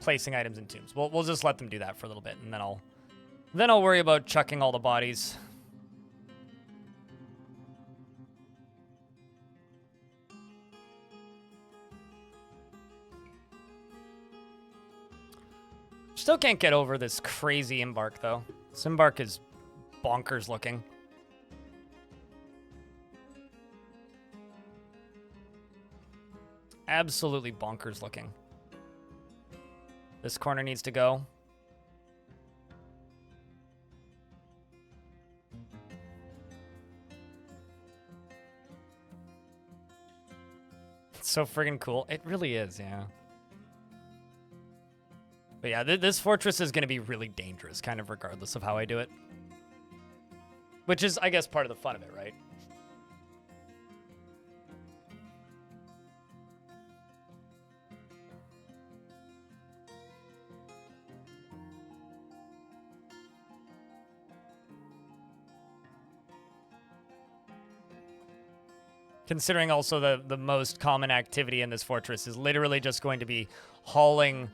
placing items in tombs. We'll just let them do that for a little bit, and then I'll worry about chucking all the bodies. Still can't get over this crazy embark, though. This embark is bonkers looking. Absolutely bonkers looking. This corner needs to go. It's so friggin' cool. It really is, yeah. But yeah, this fortress is going to be really dangerous, kind of regardless of how I do it. Which is, I guess, part of the fun of it, right? Considering also the most common activity in this fortress is literally just going to be hauling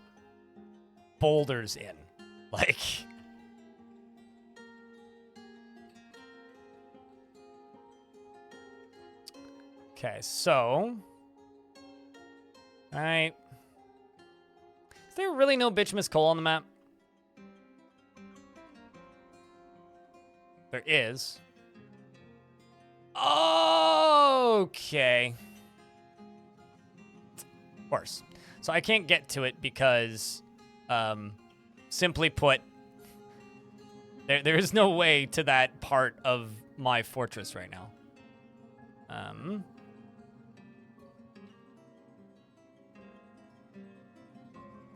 boulders in. Like... Okay, so... Alright. Is there really no Bitchmas coal on the map? There is. Okay. Of course. So I can't get to it because, simply put, there is no way to that part of my fortress right now.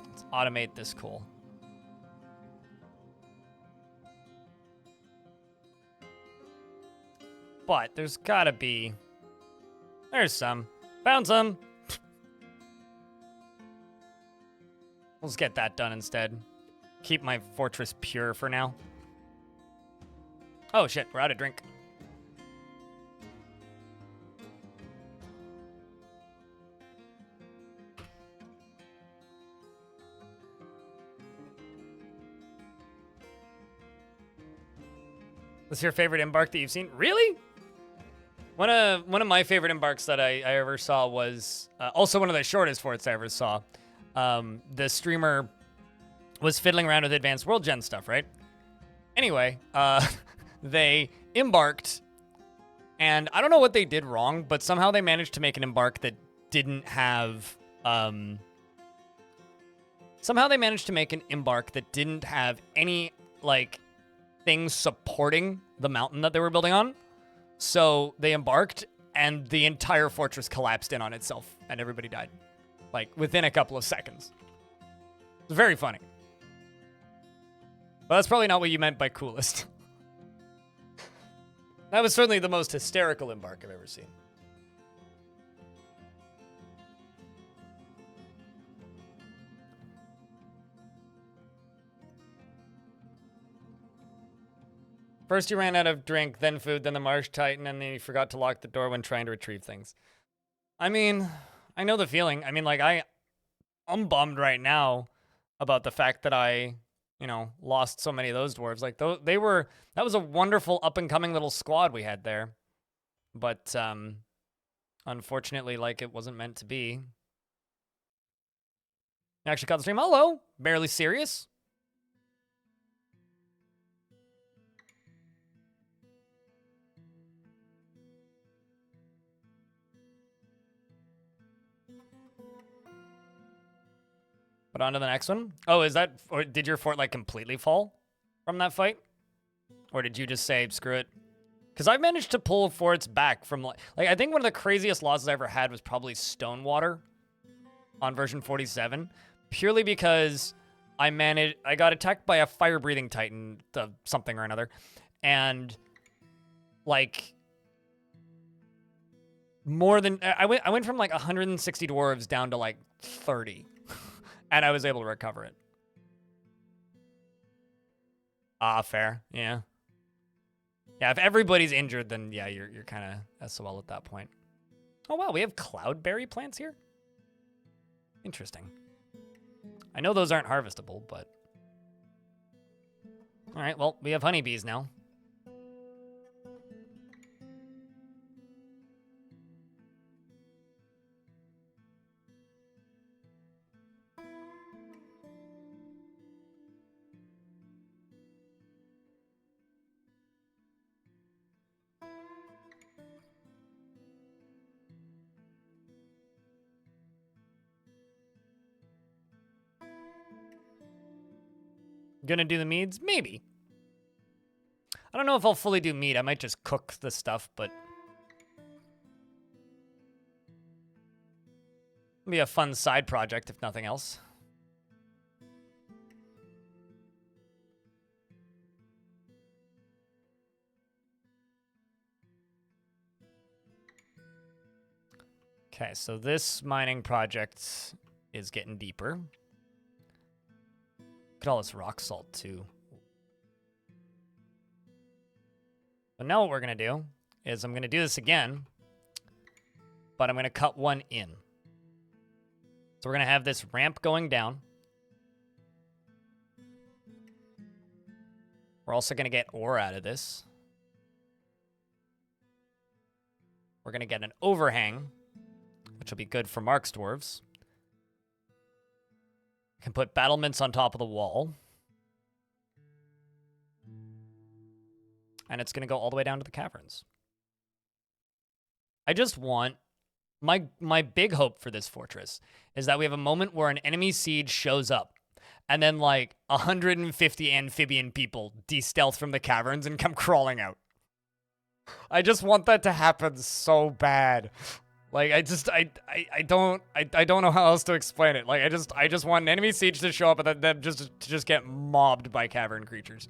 Let's automate this coal. But there's gotta be... There's some. Found some. Let's get that done instead. Keep my fortress pure for now. Oh shit, we're out of drink. What's your favorite embark that you've seen? Really? One of my favorite embarks that I ever saw was also one of the shortest forts I ever saw. The streamer was fiddling around with advanced world gen stuff, right? Anyway, they embarked, and I don't know what they did wrong, but somehow they managed to make an embark that didn't have any like things supporting the mountain that they were building on. So they embarked, and the entire fortress collapsed in on itself, and everybody died. Like, within a couple of seconds. It's very funny. But that's probably not what you meant by coolest. That was certainly the most hysterical embark I've ever seen. First you ran out of drink, then food, then the marsh titan, and then you forgot to lock the door when trying to retrieve things. I mean, I know the feeling. I mean, like, I'm bummed right now about the fact that I, lost so many of those dwarves. Like, that was a wonderful up-and-coming little squad we had there. But, unfortunately, like, it wasn't meant to be. You actually caught the stream. Hello! Barely serious. But on to the next one. Oh, or did your fort, like, completely fall from that fight? Or did you just say, screw it? Because I've managed to pull forts back from, like, I think one of the craziest losses I ever had was probably Stonewater on version 47. Purely because I got attacked by a fire-breathing titan, something or another. And, like, I went from, like, 160 dwarves down to, like, 30. And I was able to recover it. Fair. Yeah. Yeah, if everybody's injured, then yeah, you're kind of SOL at that point. Oh, wow, we have cloudberry plants here? Interesting. I know those aren't harvestable, but... All right, well, we have honeybees now. Gonna do the meads? Maybe. I don't know if I'll fully do mead. I might just cook the stuff, but... It'll be a fun side project, if nothing else. Okay, so this mining project is getting deeper. Look at all this rock salt, too. But now what we're going to do is I'm going to do this again, but I'm going to cut one in. So we're going to have this ramp going down. We're also going to get ore out of this. We're going to get an overhang, which will be good for Mark's dwarves. Can put battlements on top of the wall. And it's going to go all the way down to the caverns. I just want... My big hope for this fortress is that we have a moment where an enemy siege shows up. And then, like, 150 amphibian people de-stealth from the caverns and come crawling out. I just want that to happen so bad. Like, I don't know how else to explain it. Like, I just want an enemy siege to show up and then just get mobbed by cavern creatures.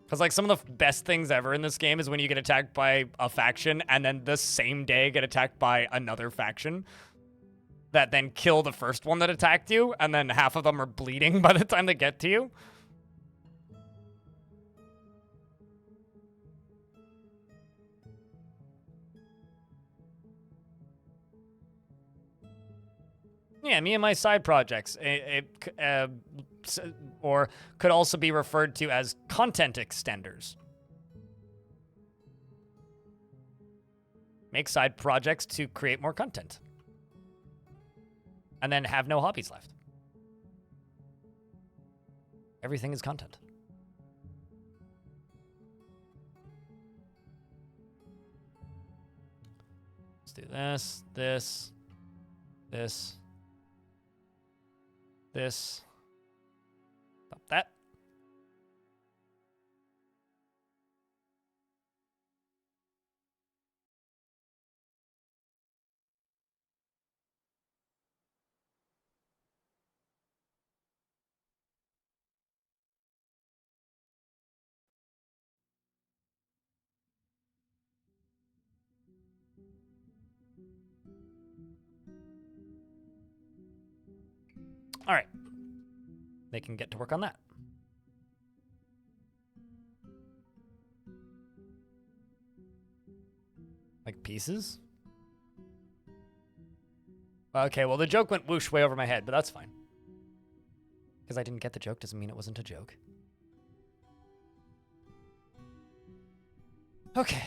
Because, like, some of the best things ever in this game is when you get attacked by a faction and then the same day get attacked by another faction that then kill the first one that attacked you, and then half of them are bleeding by the time they get to you. Yeah, me and my side projects, or could also be referred to as content extenders. Make side projects to create more content. And then have no hobbies left. Everything is content. Let's do this, this, this. This. Stop that. All right. They can get to work on that. Like pieces? Okay, well, the joke went whoosh way over my head, but that's fine. Because I didn't get the joke doesn't mean it wasn't a joke. Okay.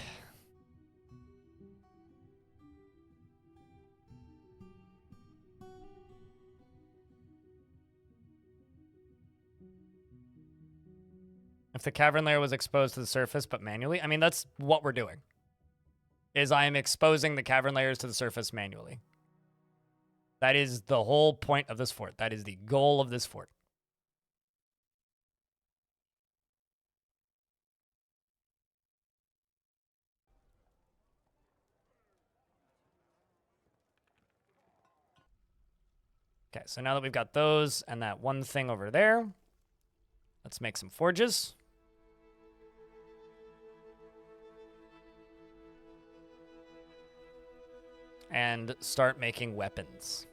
If the cavern layer was exposed to the surface, but manually, I mean, that's what we're doing. Is I am exposing the cavern layers to the surface manually. That is the whole point of this fort. That is the goal of this fort. Okay, so now that we've got those and that one thing over there, let's make some forges. And start making weapons.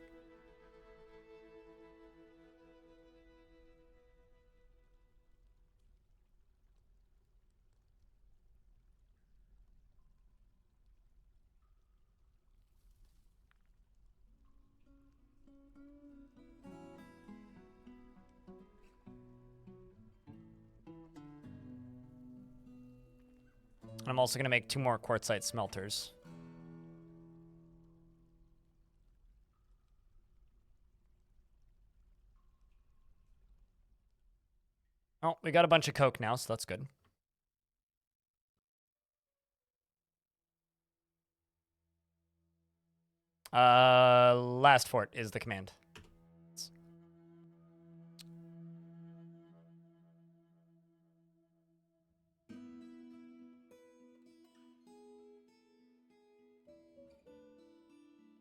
I'm also going to make 2 more quartzite smelters. Oh, we got a bunch of coke now, so that's good. Last fort is the command.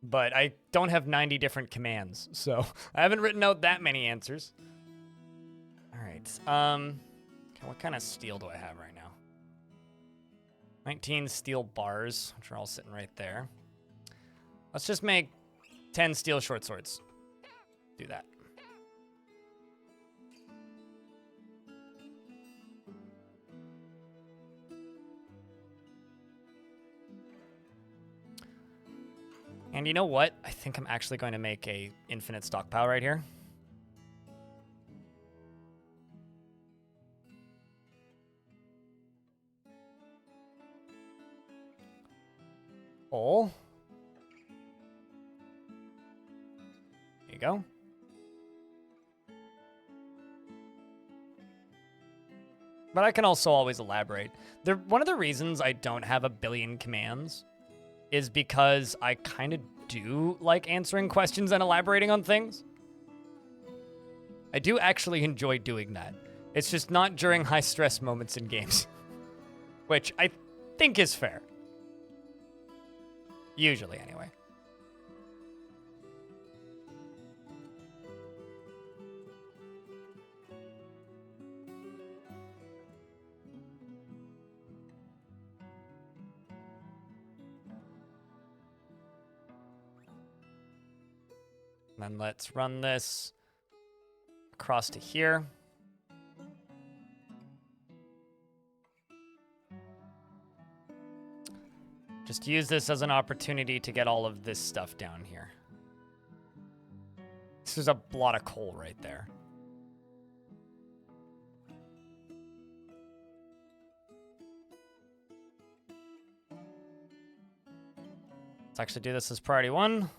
But I don't have 90 different commands, so I haven't written out that many answers. All right. Okay, what kind of steel do I have right now? 19 steel bars, which are all sitting right there. Let's just make 10 steel short swords. Do that. And you know what? I think I'm actually going to make a infinite stockpile right here. coal. There you go. But I can also always elaborate. One of the reasons I don't have a billion commands is because I kind of do like answering questions and elaborating on things. I do actually enjoy doing that. It's just not during high stress moments in games, which I think is fair. Usually, anyway. And then let's run this across to here. Just use this as an opportunity to get all of this stuff down here. This is a lot of coal right there. Let's actually do this as priority 1.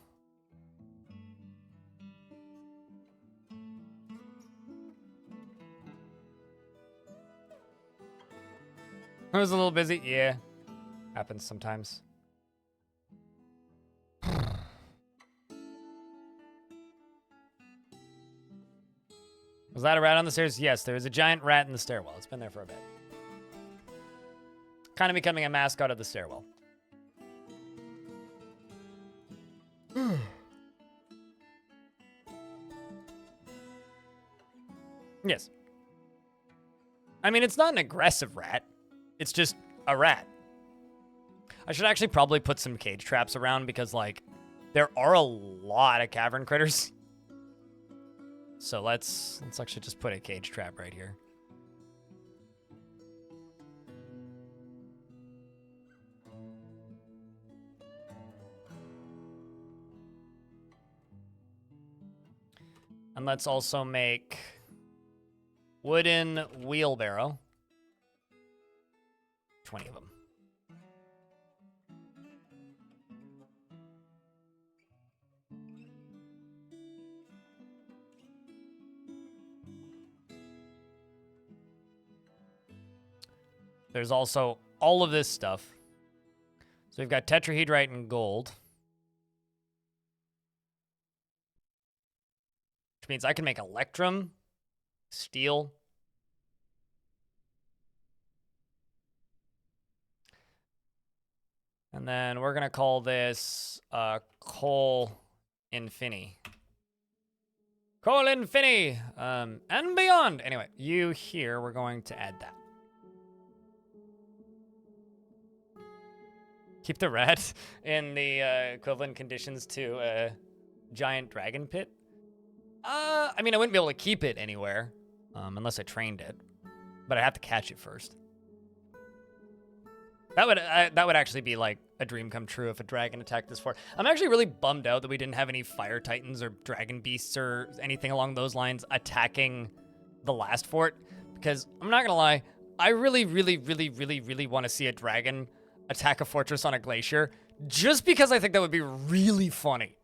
I was a little busy. Yeah. Happens sometimes. Was that a rat on the stairs? Yes, there is a giant rat in the stairwell. It's been there for a bit. Kind of becoming a mascot of the stairwell. Yes. I mean, it's not an aggressive rat. It's just a rat. I should actually probably put some cage traps around because, like, there are a lot of cavern critters. So let's actually just put a cage trap right here. And let's also make wooden wheelbarrow. 20 of them. There's also all of this stuff. So we've got tetrahedrite and gold. Which means I can make electrum, steel. And then we're going to call this coal infini. Coal infini! And beyond! Anyway, you here, we're going to add that. Keep the rat in the equivalent conditions to a giant dragon pit. I mean, I wouldn't be able to keep it anywhere unless I trained it, but I have to catch it first. That would actually be like a dream come true if a dragon attacked this fort. I'm actually really bummed out that we didn't have any fire titans or dragon beasts or anything along those lines attacking the last fort, because I'm not gonna lie, I really want to see a dragon attack a fortress on a glacier, just because I think that would be really funny.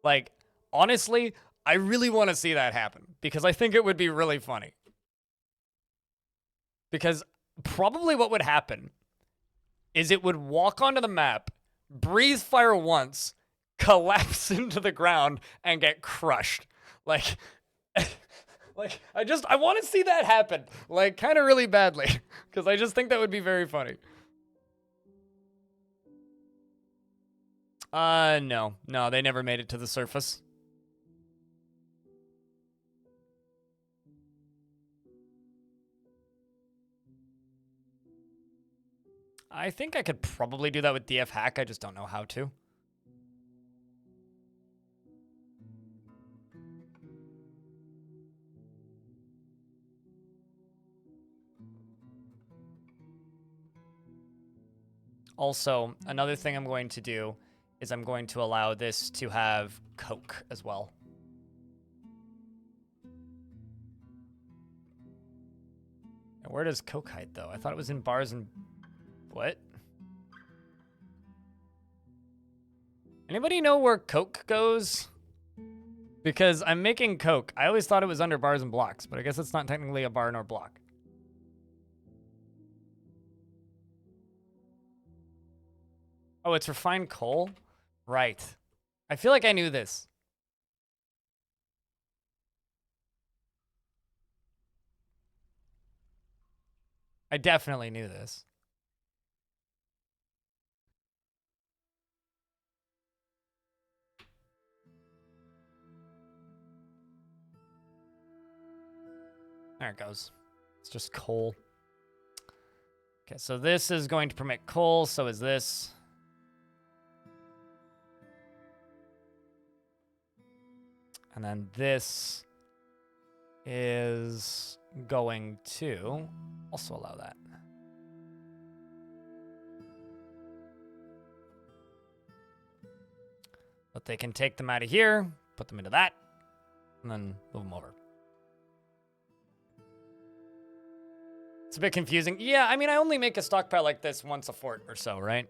Like, honestly, I really want to see that happen, because I think it would be really funny. Because probably what would happen is it would walk onto the map, breathe fire once, collapse into the ground, and get crushed. Like, I want to see that happen, like, kind of really badly, because I just think that would be very funny. No, they never made it to the surface. I think I could probably do that with DF hack, I just don't know how to. Also, another thing I'm going to do is I'm going to allow this to have coke as well. And where does coke hide, though? I thought it was in bars and... What? Anybody know where Coke goes? Because I'm making Coke. I always thought it was under bars and blocks, but I guess it's not technically a bar nor block. Oh, it's refined coal? Right. I feel like I knew this. I definitely knew this. There it goes. It's just coal. Okay, so this is going to permit coal, so is this. And then this is going to also allow that. But they can take them out of here, put them into that, and then move them over. It's a bit confusing. Yeah, I mean, I only make a stockpile like this once a fort or so, right?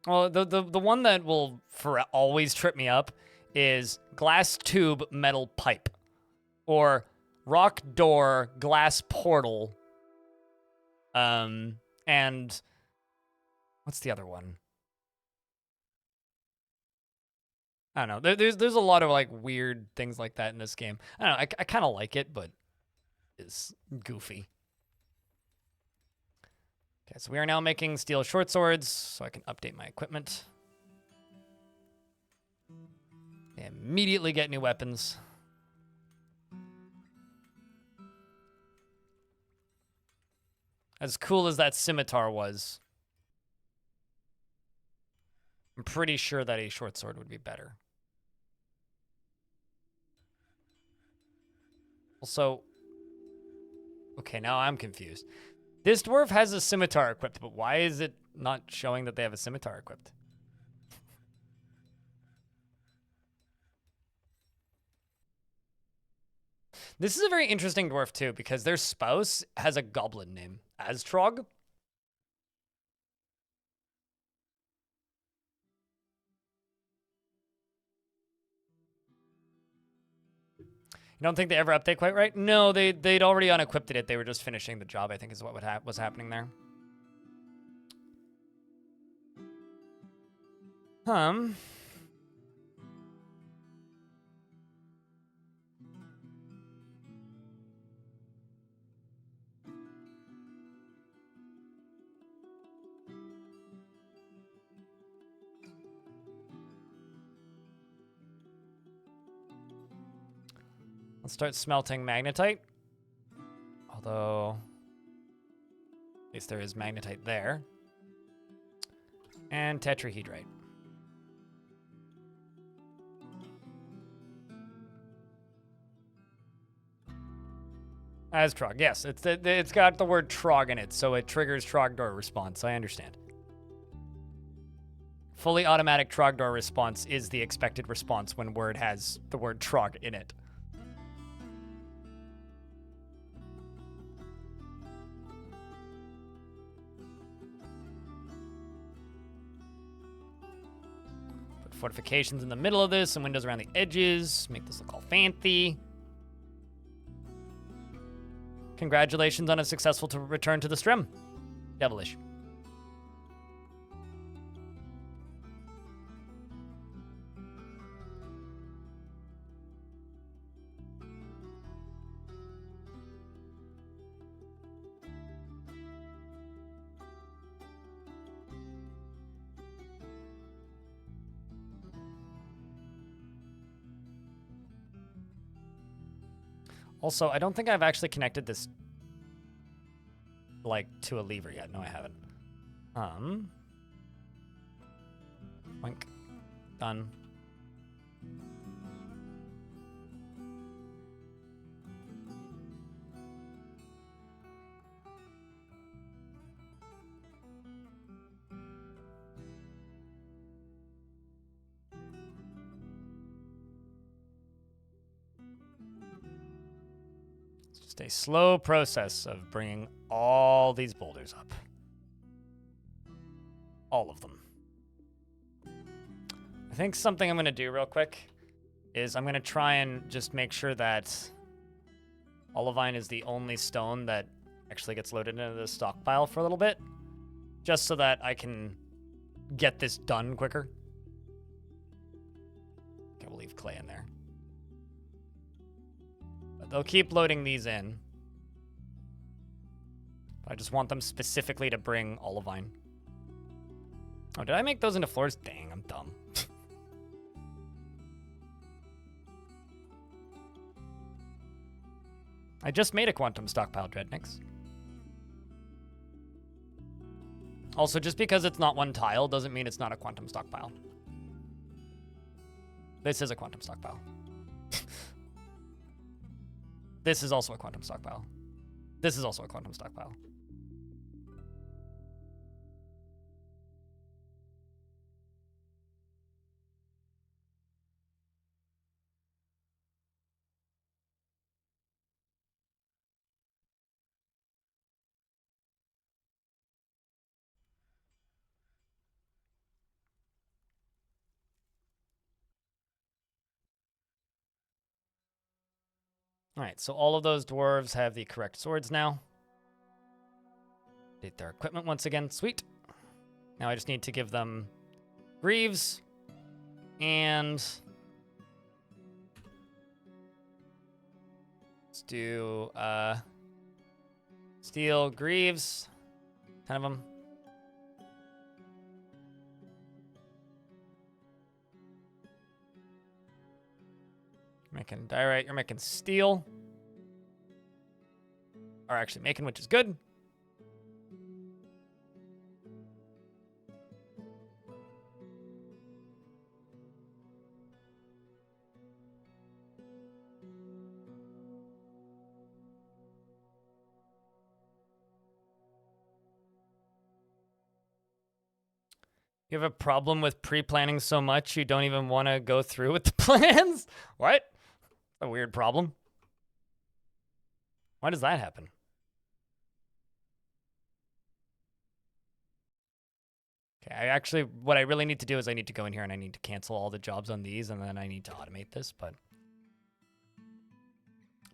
Well, the one that will for always trip me up is glass tube metal pipe, or rock door glass portal. And what's the other one? I don't know. There's a lot of like weird things like that in this game. I don't know. I kind of like it, but it's goofy. Okay, so we are now making steel short swords, so I can update my equipment. And immediately get new weapons. As cool as that scimitar was, I'm pretty sure that a short sword would be better. Also, okay, now I'm confused. This dwarf has a scimitar equipped, but why is it not showing that they have a scimitar equipped? This is a very interesting dwarf, too, because their spouse has a goblin name. Astrog? You don't think they ever update quite right? No, they'd already unequipped it. They were just finishing the job, I think is what was happening there. Let's start smelting magnetite. Although, at least there is magnetite there. And tetrahedrite. As Trog, yes. It's got the word Trog in it, so it triggers Trogdor response. I understand. Fully automatic Trogdor response is the expected response when word has the word Trog in it. Put fortifications in the middle of this and windows around the edges. Make this look all fancy. Congratulations on a successful return to the stream. Devilish. Also, I don't think I've actually connected this, like, to a lever yet. No, I haven't. Wink. Done. Just a slow process of bringing all these boulders up. All of them. I think something I'm going to do real quick is I'm going to try and just make sure that olivine is the only stone that actually gets loaded into the stockpile for a little bit, just so that I can get this done quicker. Okay, we'll leave clay in there. But they'll keep loading these in. I just want them specifically to bring olivine. Oh, did I make those into floors? Dang, I'm dumb. I just made a quantum stockpile, Dreadnix. Also, just because it's not one tile doesn't mean it's not a quantum stockpile. This is a quantum stockpile. This is also a quantum stockpile. This is also a quantum stockpile. All right, so all of those dwarves have the correct swords now. Update their equipment once again. Sweet. Now I just need to give them greaves and let's do steel greaves, 10 of them. Making diorite, you're making steel. Or actually making, which is good. You have a problem with pre-planning so much you don't even want to go through with the plans? What? A weird problem. Why does that happen? Okay, what I really need to do is I need to go in here and I need to cancel all the jobs on these, and then I need to automate this, but...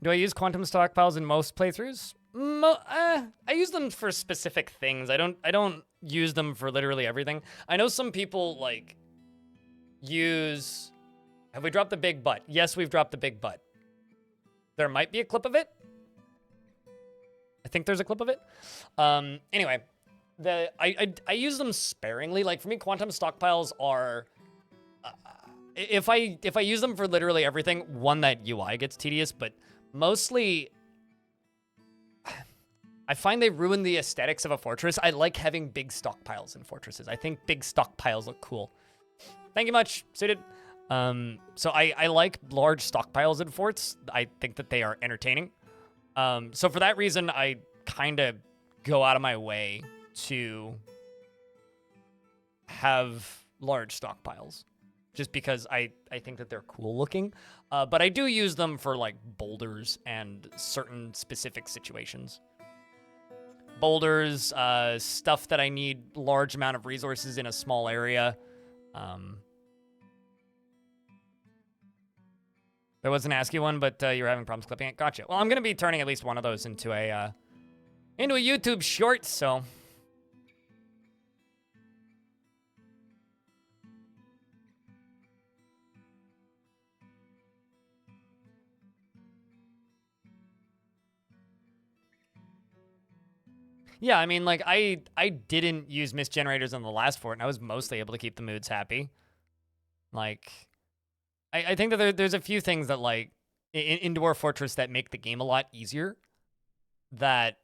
Do I use quantum stockpiles in most playthroughs? I use them for specific things. I don't use them for literally everything. I know some people, like, use... Have we dropped the big butt? Yes, we've dropped the big butt. There might be a clip of it. I think there's a clip of it. Anyway, I use them sparingly. Like, for me, quantum stockpiles are... if I use them for literally everything, one, that UI gets tedious, but mostly... I find they ruin the aesthetics of a fortress. I like having big stockpiles in fortresses. I think big stockpiles look cool. Thank you much, Suited. So I like large stockpiles in forts. I think that they are entertaining. So for that reason, I kind of go out of my way to have large stockpiles. Just because I think that they're cool looking. But I do use them for, like, boulders and certain specific situations. Boulders, stuff that I need large amount of resources in a small area. There was an ASCII one, but you're having problems clipping it. Gotcha. Well, I'm going to be turning at least one of those into a YouTube short, so... Yeah, I mean, like, I didn't use mist generators in the last fort, and I was mostly able to keep the moods happy. Like, I think that there's a few things that, like, in Dwarf Fortress that make the game a lot easier that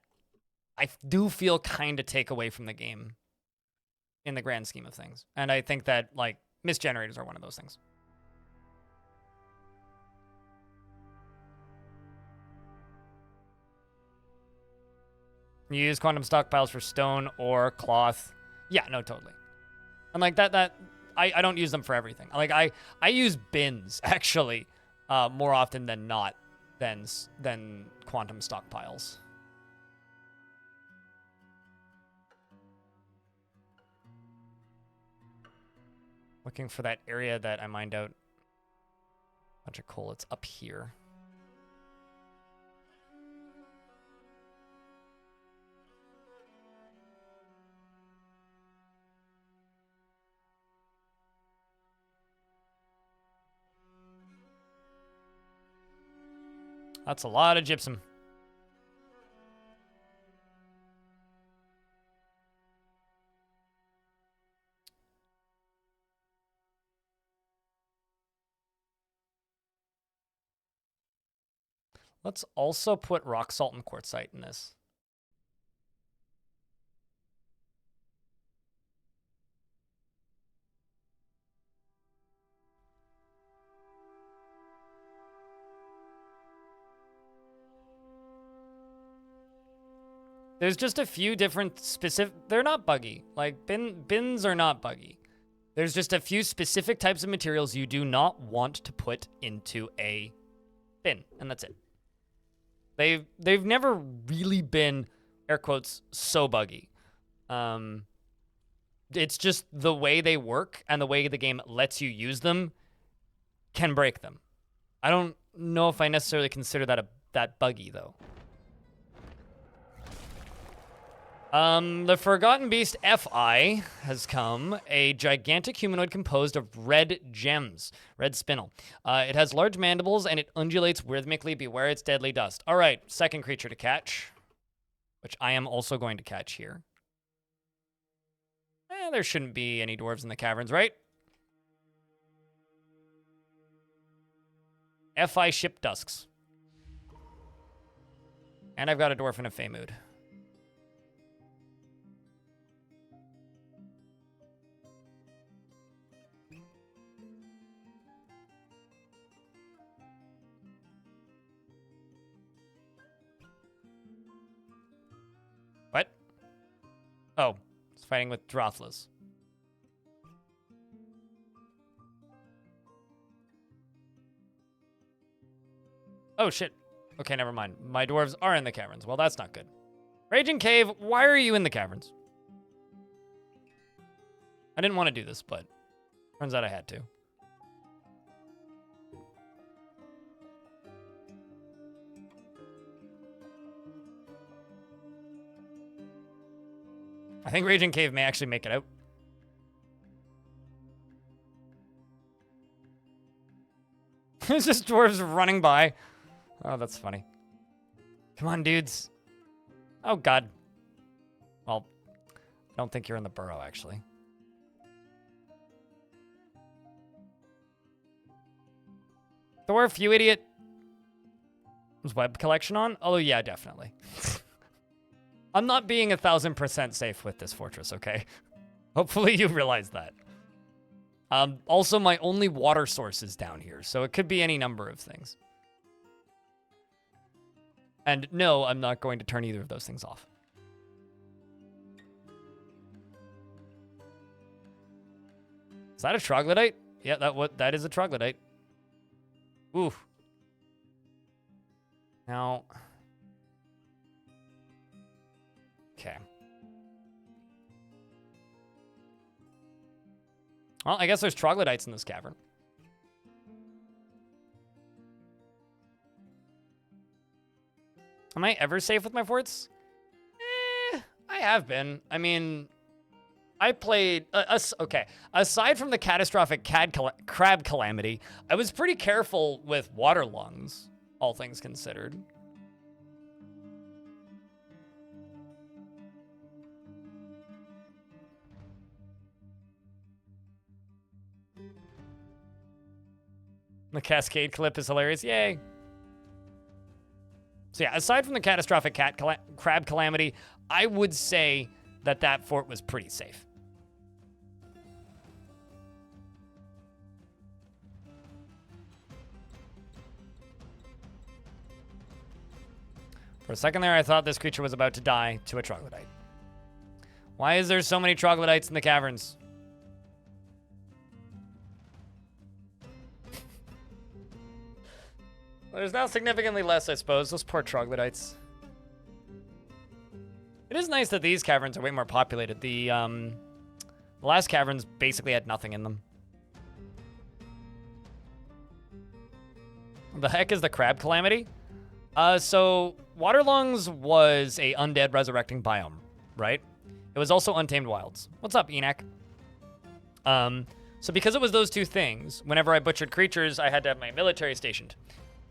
I do feel kind of take away from the game in the grand scheme of things. And I think that, like, mist generators are one of those things. You use quantum stockpiles for stone or cloth. Yeah, no, totally. And like that I don't use them for everything. Like I use bins actually more often than not than quantum stockpiles. Looking for that area that I mined out. Bunch of coal. It's up here. That's a lot of gypsum. Let's also put rock salt and quartzite in this. There's just a few different specific, they're not buggy. Like bins are not buggy. There's just a few specific types of materials you do not want to put into a bin, and that's it. They've never really been, air quotes, so buggy. It's just the way they work and the way the game lets you use them can break them. I don't know if I necessarily consider that buggy though. The Forgotten Beast FI has come, a gigantic humanoid composed of red gems, red spinel. It has large mandibles and it undulates rhythmically. Beware its deadly dust. All right, second creature to catch, which I am also going to catch here. There shouldn't be any dwarves in the caverns, right? FI Ship Dusks. And I've got a dwarf in a Fey mood. What? Oh, it's fighting with Drothlas. Oh, shit. Okay, never mind. My dwarves are in the caverns. Well, that's not good. Raging Cave, why are you in the caverns? I didn't want to do this, but turns out I had to. I think Raging Cave may actually make it out. There's just dwarves running by. Oh, that's funny. Come on, dudes. Oh, God. Well, I don't think you're in the burrow, actually. Dwarf, you idiot. Was web collection on? Oh, yeah, definitely. I'm not being 1000% safe with this fortress, okay? Hopefully you realize that. Also, my only water source is down here, so it could be any number of things. And no, I'm not going to turn either of those things off. Is that a troglodyte? Yeah, that is a troglodyte. Ooh. Now... Okay. Well, I guess there's troglodytes in this cavern. Am I ever safe with my forts? I have been. I mean, I played... okay, aside from the catastrophic crab calamity, I was pretty careful with water lungs, all things considered. The Cascade clip is hilarious. Yay. So yeah, aside from the catastrophic crab calamity, I would say that that fort was pretty safe. For a second there, I thought this creature was about to die to a troglodyte. Why is there so many troglodytes in the caverns? There's now significantly less, I suppose. Those poor troglodytes. It is nice that these caverns are way more populated. The last caverns basically had nothing in them. The heck is the crab calamity? So Waterlungs was a undead resurrecting biome, right? It was also Untamed Wilds. What's up, Enoch? So because it was those two things, whenever I butchered creatures, I had to have my military stationed.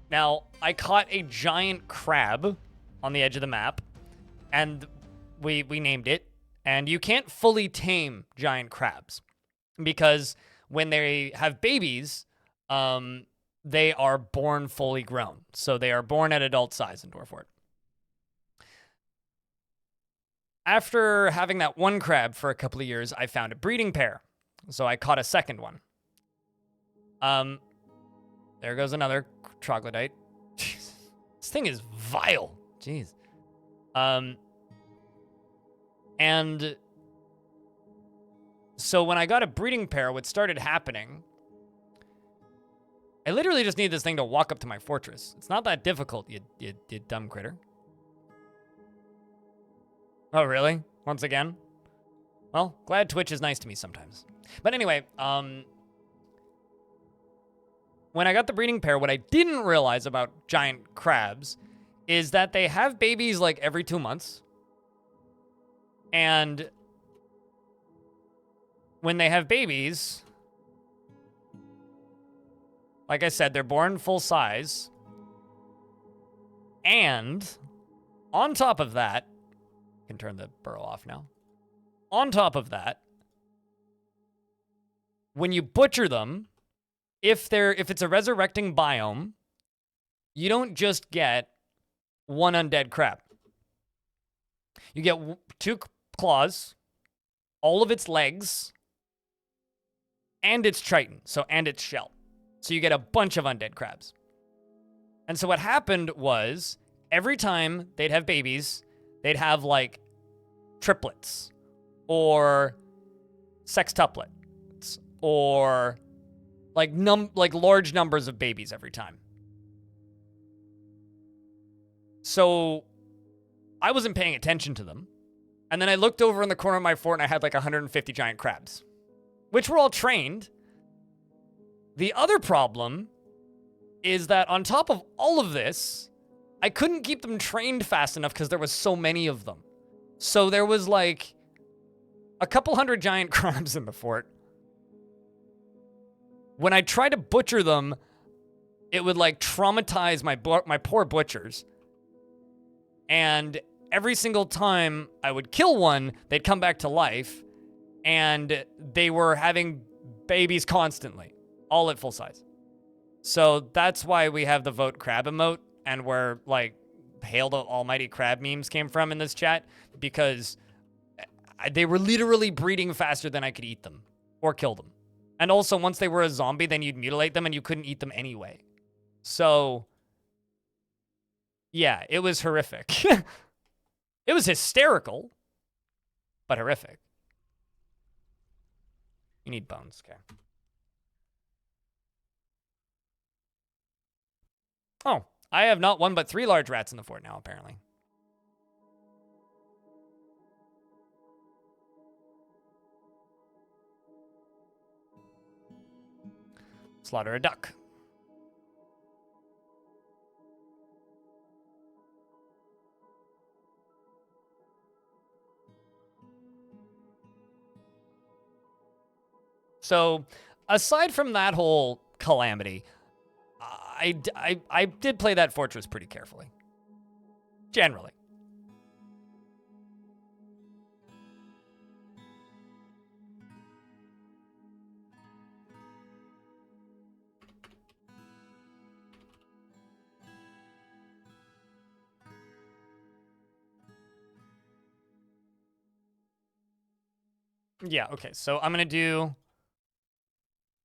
Now, I caught a giant crab on the edge of the map, and we named it. And you can't fully tame giant crabs because when they have babies, they are born fully grown. So they are born at adult size in Dwarf. After having that one crab for a couple of years, I found a breeding pair. So I caught a second one. There goes another troglodyte. Jeez. This thing is vile. Jeez. And so when I got a breeding pair, what started happening, I literally just need this thing to walk up to my fortress. It's not that difficult, you dumb critter. Oh, really? Once again? Well, glad Twitch is nice to me sometimes. But anyway, when I got the breeding pair, what I didn't realize about giant crabs is that they have babies like every 2 months. And when they have babies, like I said, they're born full size. And on top of that, I can turn the burrow off now. On top of that, when you butcher them, if it's a resurrecting biome, you don't just get one undead crab. You get 2 claws, all of its legs, and its chitin, and its shell. So you get a bunch of undead crabs. And so what happened was, every time they'd have babies, they'd have like triplets, or sextuplets, or like large numbers of babies every time. So I wasn't paying attention to them. And then I looked over in the corner of my fort and I had like 150 giant crabs, which were all trained. The other problem is that on top of all of this, I couldn't keep them trained fast enough because there was so many of them. So there was like a couple hundred giant crabs in the fort. When I tried to butcher them, it would like traumatize my poor butchers. And every single time I would kill one, they'd come back to life, and they were having babies constantly, all at full size. So that's why we have the vote crab emote, and where like Hail the Almighty Crab memes came from in this chat, because they were literally breeding faster than I could eat them or kill them. And also, once they were a zombie, then you'd mutilate them and you couldn't eat them anyway. So yeah, it was horrific. It was hysterical, but horrific. You need bones, okay. Oh, I have not 1 but 3 large rats in the fort now, apparently. Slaughter a duck. So, aside from that whole calamity, I did play that fortress pretty carefully. Generally. Yeah, okay, so I'm going to do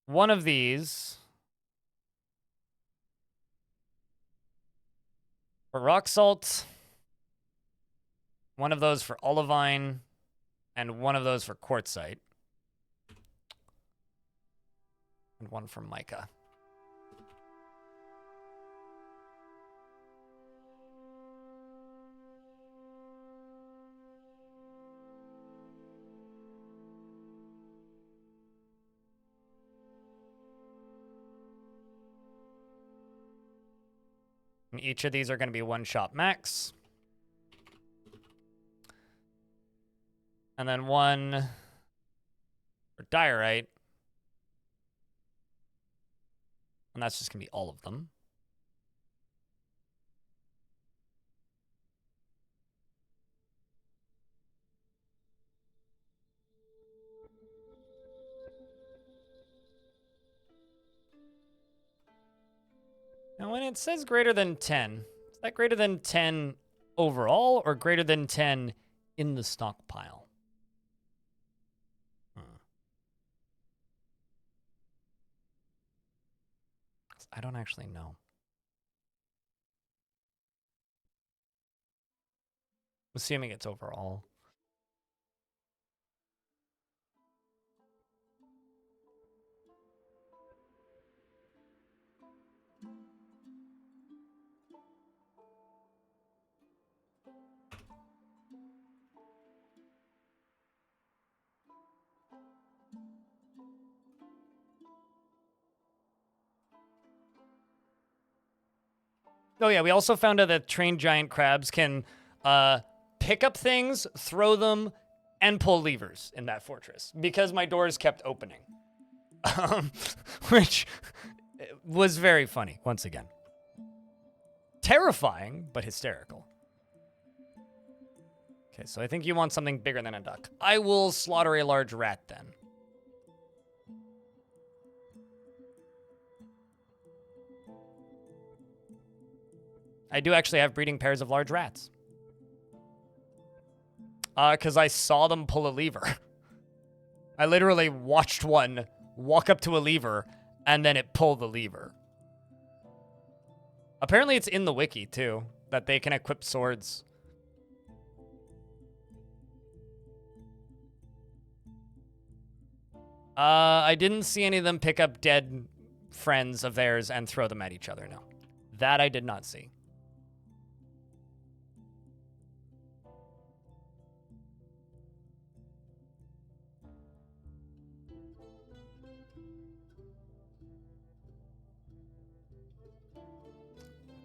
one of these for rock salt, one of those for olivine, and one of those for quartzite, and one for mica. And each of these are going to be 1 shop max. And then 1 for diorite. And that's just going to be all of them. Now, when it says greater than 10, is that greater than 10 overall or greater than 10 in the stockpile? I don't actually know. Assuming it's overall. Oh yeah, we also found out that trained giant crabs can pick up things, throw them, and pull levers in that fortress because my doors kept opening. Which was very funny, once again. Terrifying, but hysterical. Okay, so I think you want something bigger than a duck. I will slaughter a large rat then. I do actually have breeding pairs of large rats. Because I saw them pull a lever. I literally watched one walk up to a lever and then it pulled the lever. Apparently it's in the wiki too, that they can equip swords. I didn't see any of them pick up dead friends of theirs and throw them at each other, no. That I did not see.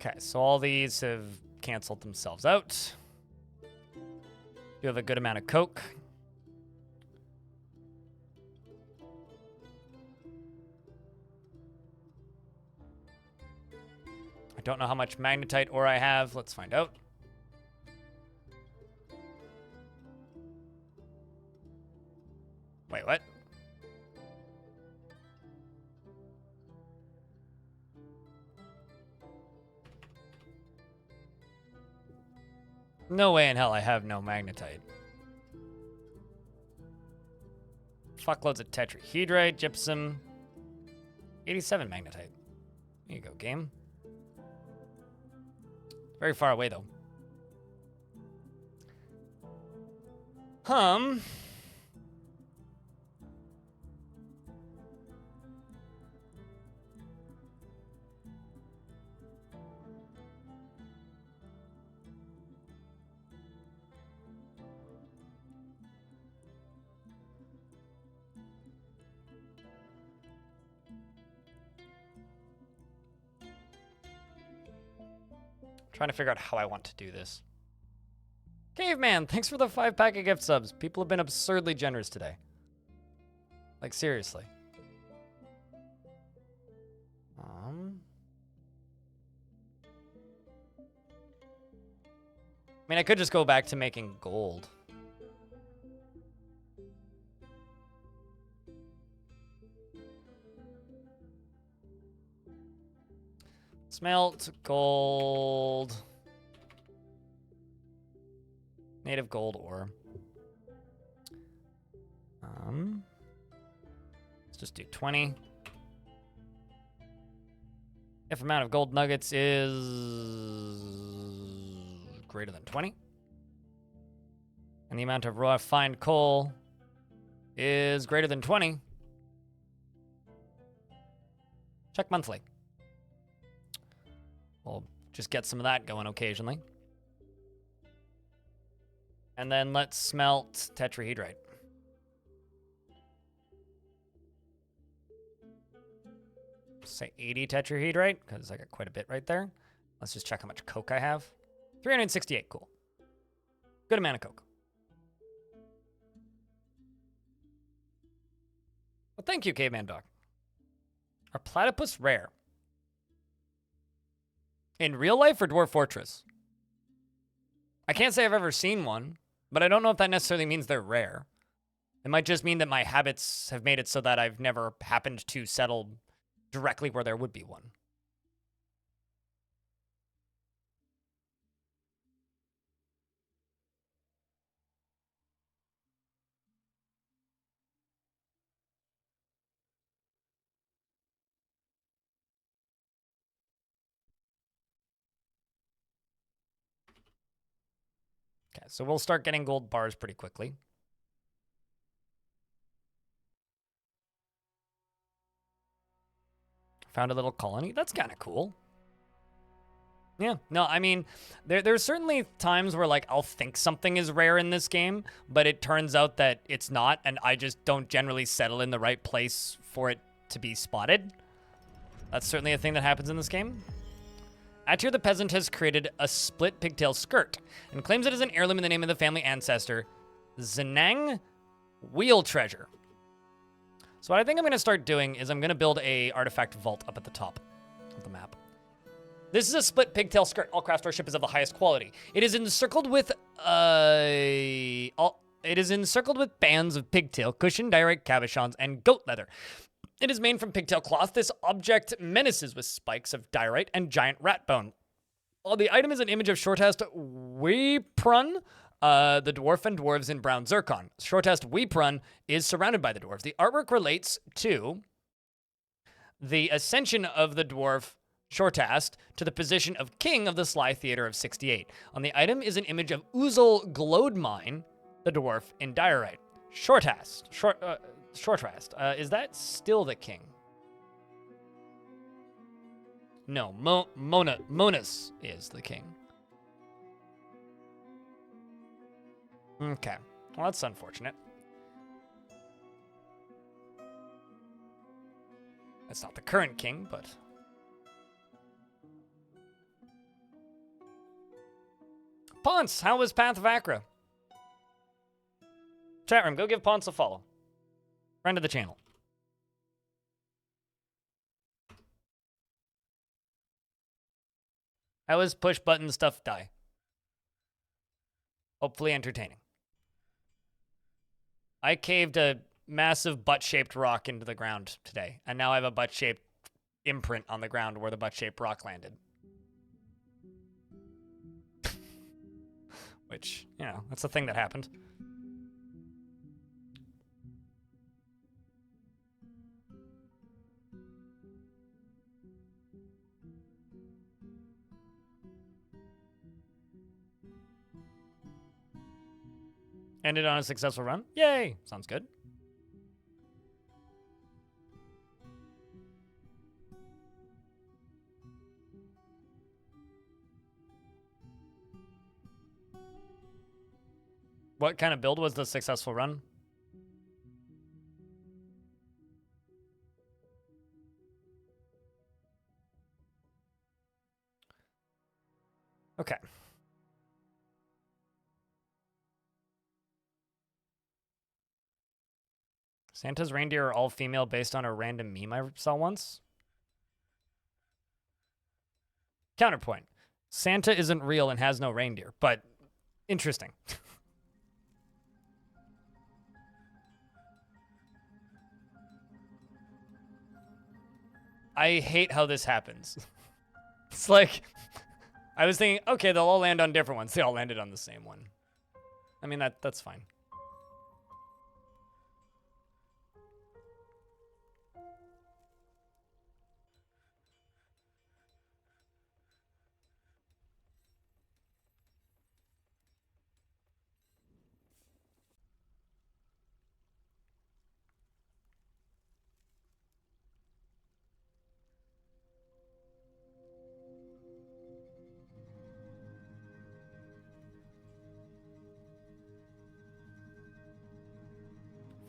Okay, so all these have canceled themselves out. You have a good amount of coke. I don't know how much magnetite ore I have. Let's find out. Wait, what? No way in hell I have no magnetite. Fuckloads of tetrahedrite, gypsum. 87 magnetite. There you go, game. Very far away, though. Trying to figure out how I want to do this. Caveman, thanks for the 5-pack of gift subs. People have been absurdly generous today. Like, seriously. I mean, I could just go back to making gold. Smelt, gold. Native gold ore. Let's just do 20. If amount of gold nuggets is greater than 20. And the amount of raw fine coal is greater than 20. Check monthly. We'll just get some of that going occasionally. And then let's smelt tetrahedrite. Say 80 tetrahedrite, because I got quite a bit right there. Let's just check how much coke I have. 368, cool. Good amount of coke. Well, thank you, Caveman Dog. Are platypus rare? In real life or Dwarf Fortress? I can't say I've ever seen one, but I don't know if that necessarily means they're rare. It might just mean that my habits have made it so that I've never happened to settle directly where there would be one. Okay, so we'll start getting gold bars pretty quickly. Found a little colony. That's kind of cool. Yeah, no, I mean, there's certainly times where, like, I'll think something is rare in this game, but it turns out that it's not, and I just don't generally settle in the right place for it to be spotted. That's certainly a thing that happens in this game. Atir the Peasant has created a split pigtail skirt and claims it as an heirloom in the name of the family ancestor, Zenang Wheel Treasure. So what I think I'm going to start doing is I'm going to build a artifact vault up at the top of the map. This is a split pigtail skirt. All craftsmanship is of the highest quality. It is encircled with bands of pigtail, cushion, diorite, cabochons, and goat leather. It is made from pigtail cloth. This object menaces with spikes of diorite and giant rat bone. Well, the item is an image of Shortest Weeprun, the dwarf and dwarves in brown zircon. Shortest Weeprun is surrounded by the dwarves. The artwork relates to the ascension of the dwarf Shortast to the position of king of the Sly Theater of 68. On the item is an image of Uzel Glodemine, the dwarf in diorite. Shortast, is that still the king? No, Monas is the king. Okay, well, that's unfortunate. That's not the current king, but... Ponce, how was Path of Acra? Chat room, go give Ponce a follow. Friend of the channel. How was push button stuff die? Hopefully entertaining. I caved a massive butt-shaped rock into the ground today, and now I have a butt-shaped imprint on the ground where the butt-shaped rock landed. Which, you know, that's a thing that happened. Ended on a successful run. Yay! Sounds good. What kind of build was the successful run? Okay. Santa's reindeer are all female based on a random meme I saw once. Counterpoint. Santa isn't real and has no reindeer, but interesting. I hate how this happens. It's like, I was thinking, okay, they'll all land on different ones. They all landed on the same one. I mean, that's fine.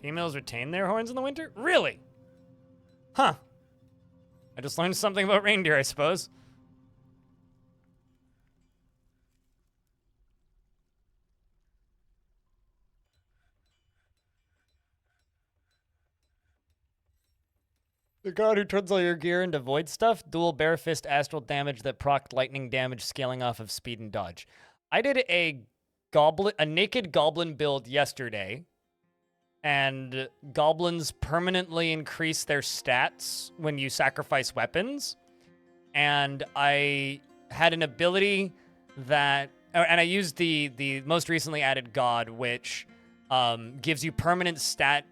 Females retain their horns in the winter? Really? Huh. I just learned something about reindeer, I suppose. The god who turns all your gear into void stuff. Dual bare fist astral damage that procced lightning damage scaling off of speed and dodge. I did a naked goblin build yesterday, and goblins permanently increase their stats when you sacrifice weapons. And I had an ability that, and I used the most recently added god, which gives you permanent stat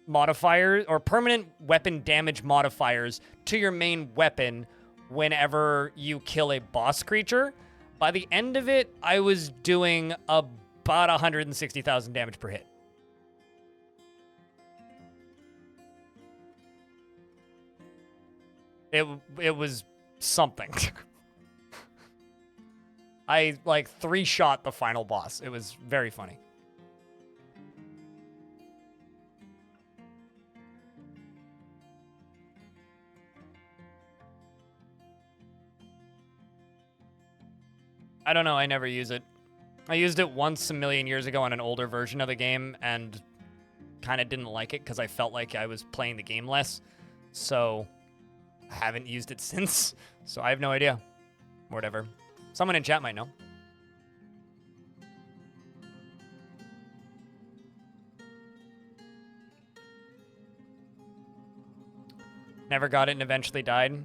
modifiers or permanent weapon damage modifiers to your main weapon whenever you kill a boss creature. By the end of it, I was doing about 160,000 damage per hit. It was something. I like 3-shot the final boss. It was very funny. I don't know. I never use it. I used it once a million years ago on an older version of the game and kind of didn't like it because I felt like I was playing the game less. So I haven't used it since. So I have no idea. Whatever. Someone in chat might know. Never got it and eventually died.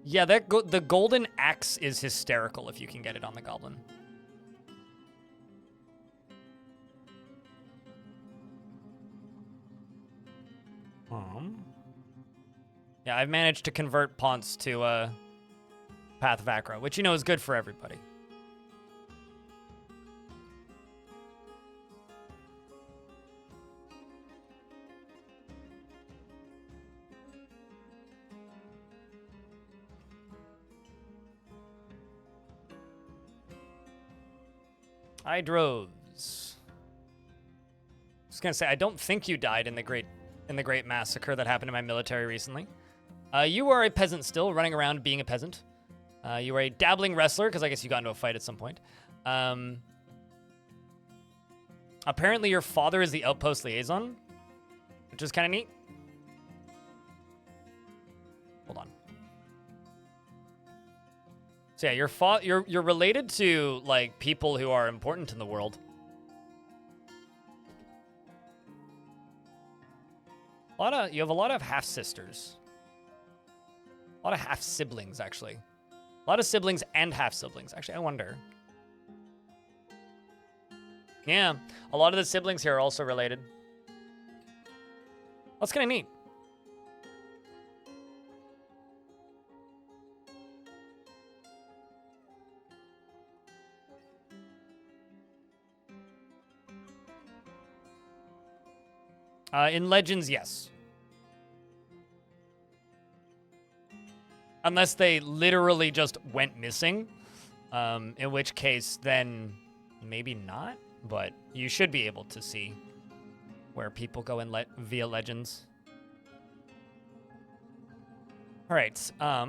Yeah, the golden axe is hysterical if you can get it on the goblin. Yeah, I've managed to convert Ponce to Path of Acro, which you know is good for everybody. Hydros. I was gonna say, I don't think you died in the great massacre that happened in my military recently. You are a peasant still, running around being a peasant. You are a dabbling wrestler, because I guess you got into a fight at some point. Apparently your father is the outpost liaison, which is kind of neat. Hold on. So yeah, you're related to like people who are important in the world. You have a lot of half sisters. A lot of half siblings, actually. A lot of siblings and half siblings. Actually, I wonder. Yeah, a lot of the siblings here are also related. That's kind of neat. In Legends, yes. Unless they literally just went missing, in which case then maybe not, but you should be able to see where people go in via Legends. All right, are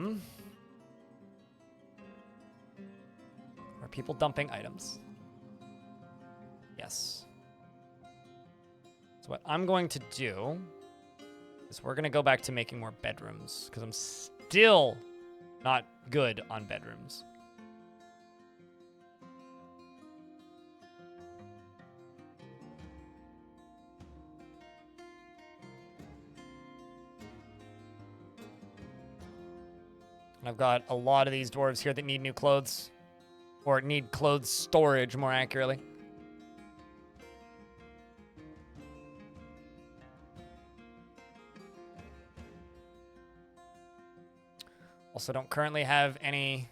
people dumping items? Yes. So what I'm going to do is we're going to go back to making more bedrooms because I'm still not good on bedrooms. And I've got a lot of these dwarves here that need new clothes, or need clothes storage more accurately. Also don't currently have any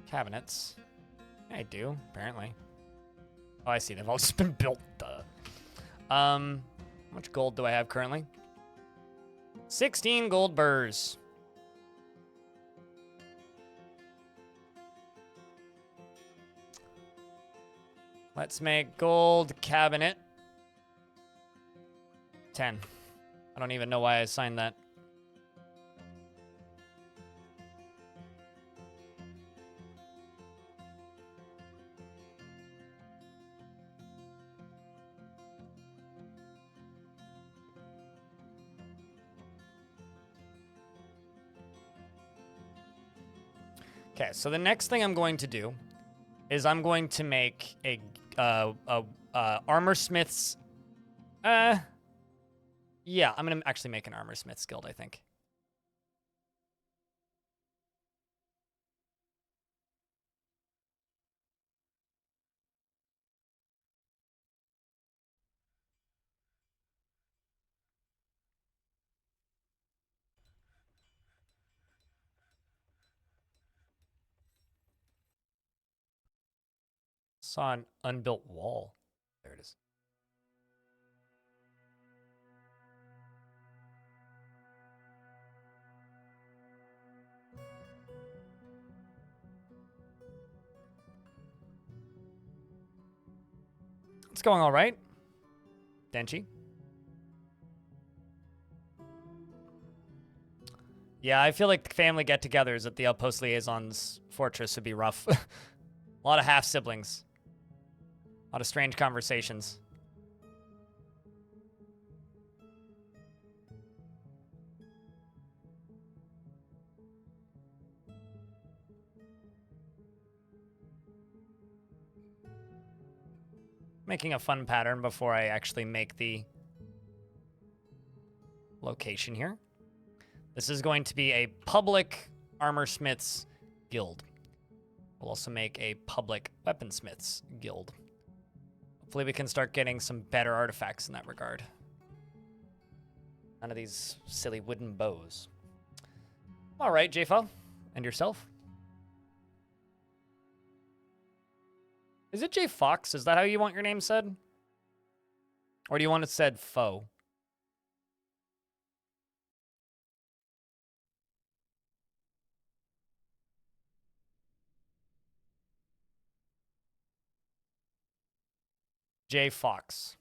cabinets. Yeah, I do, apparently. Oh, I see. They've all just been built. How much gold do I have currently? 16 gold burrs. Let's make gold cabinet 10. I don't even know why I assigned that. Okay, so the next thing I'm going to do is I'm going to make a armor smith's. Yeah, I'm gonna actually make an armor smith's guild, I think. Saw an unbuilt wall. There it is. It's going all right. Denchi. Yeah, I feel like family get-togethers at the Outpost Liaison's fortress would be rough. A lot of half-siblings. A lot of strange conversations. Making a fun pattern before I actually make the location here. This is going to be a public armorsmiths guild. We'll also make a public weaponsmiths guild. Hopefully we can start getting some better artifacts in that regard. None of these silly wooden bows. All right, Jfa. And yourself? Is it J Fox? Is that how you want your name said? Or do you want it said foe? J Fox.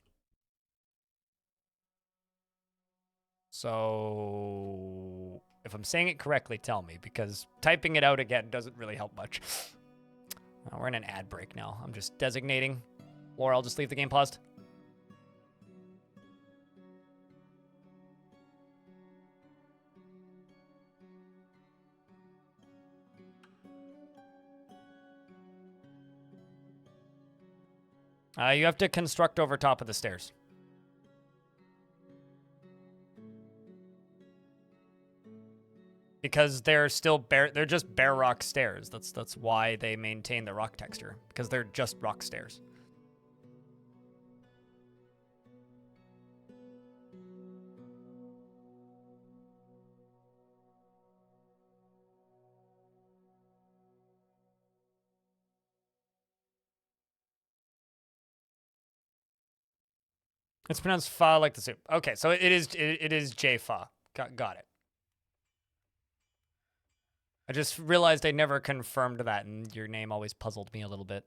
So, if I'm saying it correctly, tell me, because typing it out again doesn't really help much. We're in an ad break now. I'm just designating. Or I'll just leave the game paused. You have to construct over top of the stairs. Because they're still bare, they're just bare rock stairs. That's why they maintain the rock texture, because they're just rock stairs. It's pronounced fa like the soup. Okay, so it is J fa. Got it. I just realized I never confirmed that, and your name always puzzled me a little bit.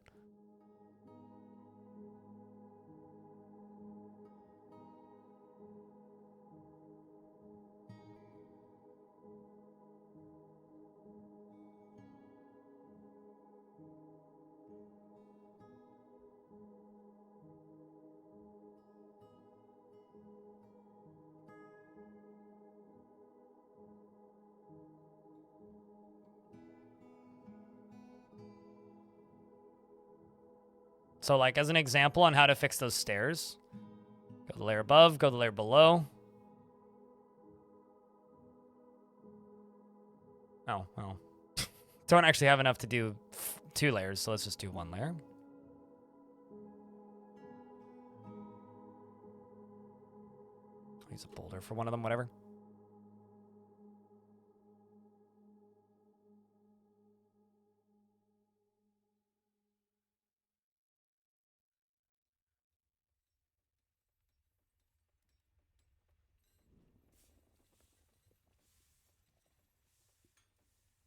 So, like, as an example on how to fix those stairs, go the layer above, go the layer below. Oh, well. Don't actually have enough to do 2 layers, so let's just do 1 layer. Use a boulder for one of them, whatever.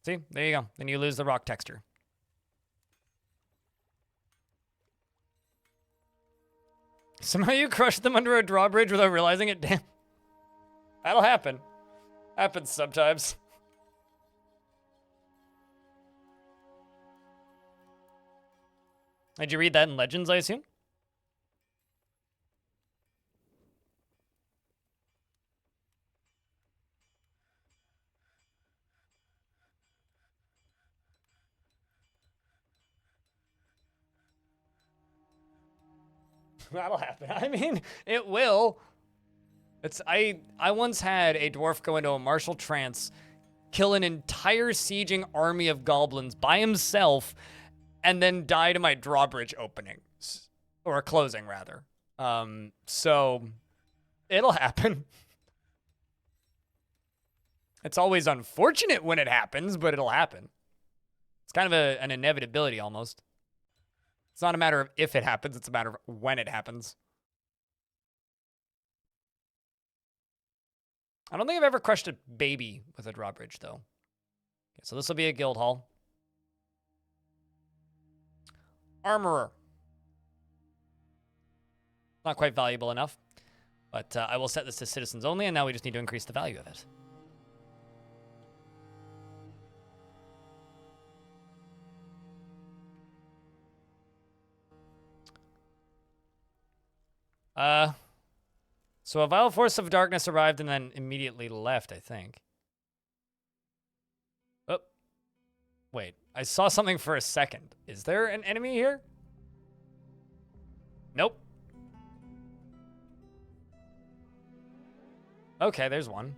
See, there you go. Then you lose the rock texture. Somehow you crushed them under a drawbridge without realizing it. Damn. That'll happen. Happens sometimes. Did you read that in Legends, I assume? That'll happen. I mean, it will. I once had a dwarf go into a martial trance, kill an entire sieging army of goblins by himself, and then die to my drawbridge opening. Or closing, rather. So, it'll happen. It's always unfortunate when it happens, but it'll happen. It's kind of an inevitability, almost. It's not a matter of if it happens, it's a matter of when it happens. I don't think I've ever crushed a baby with a drawbridge, though. Okay, so this will be a guild hall. Armorer. Not quite valuable enough, but I will set this to citizens only, and now we just need to increase the value of it. So a vile force of darkness arrived and then immediately left, I think. Oh. Wait, I saw something for a second. Is there an enemy here? Nope. Okay, there's one.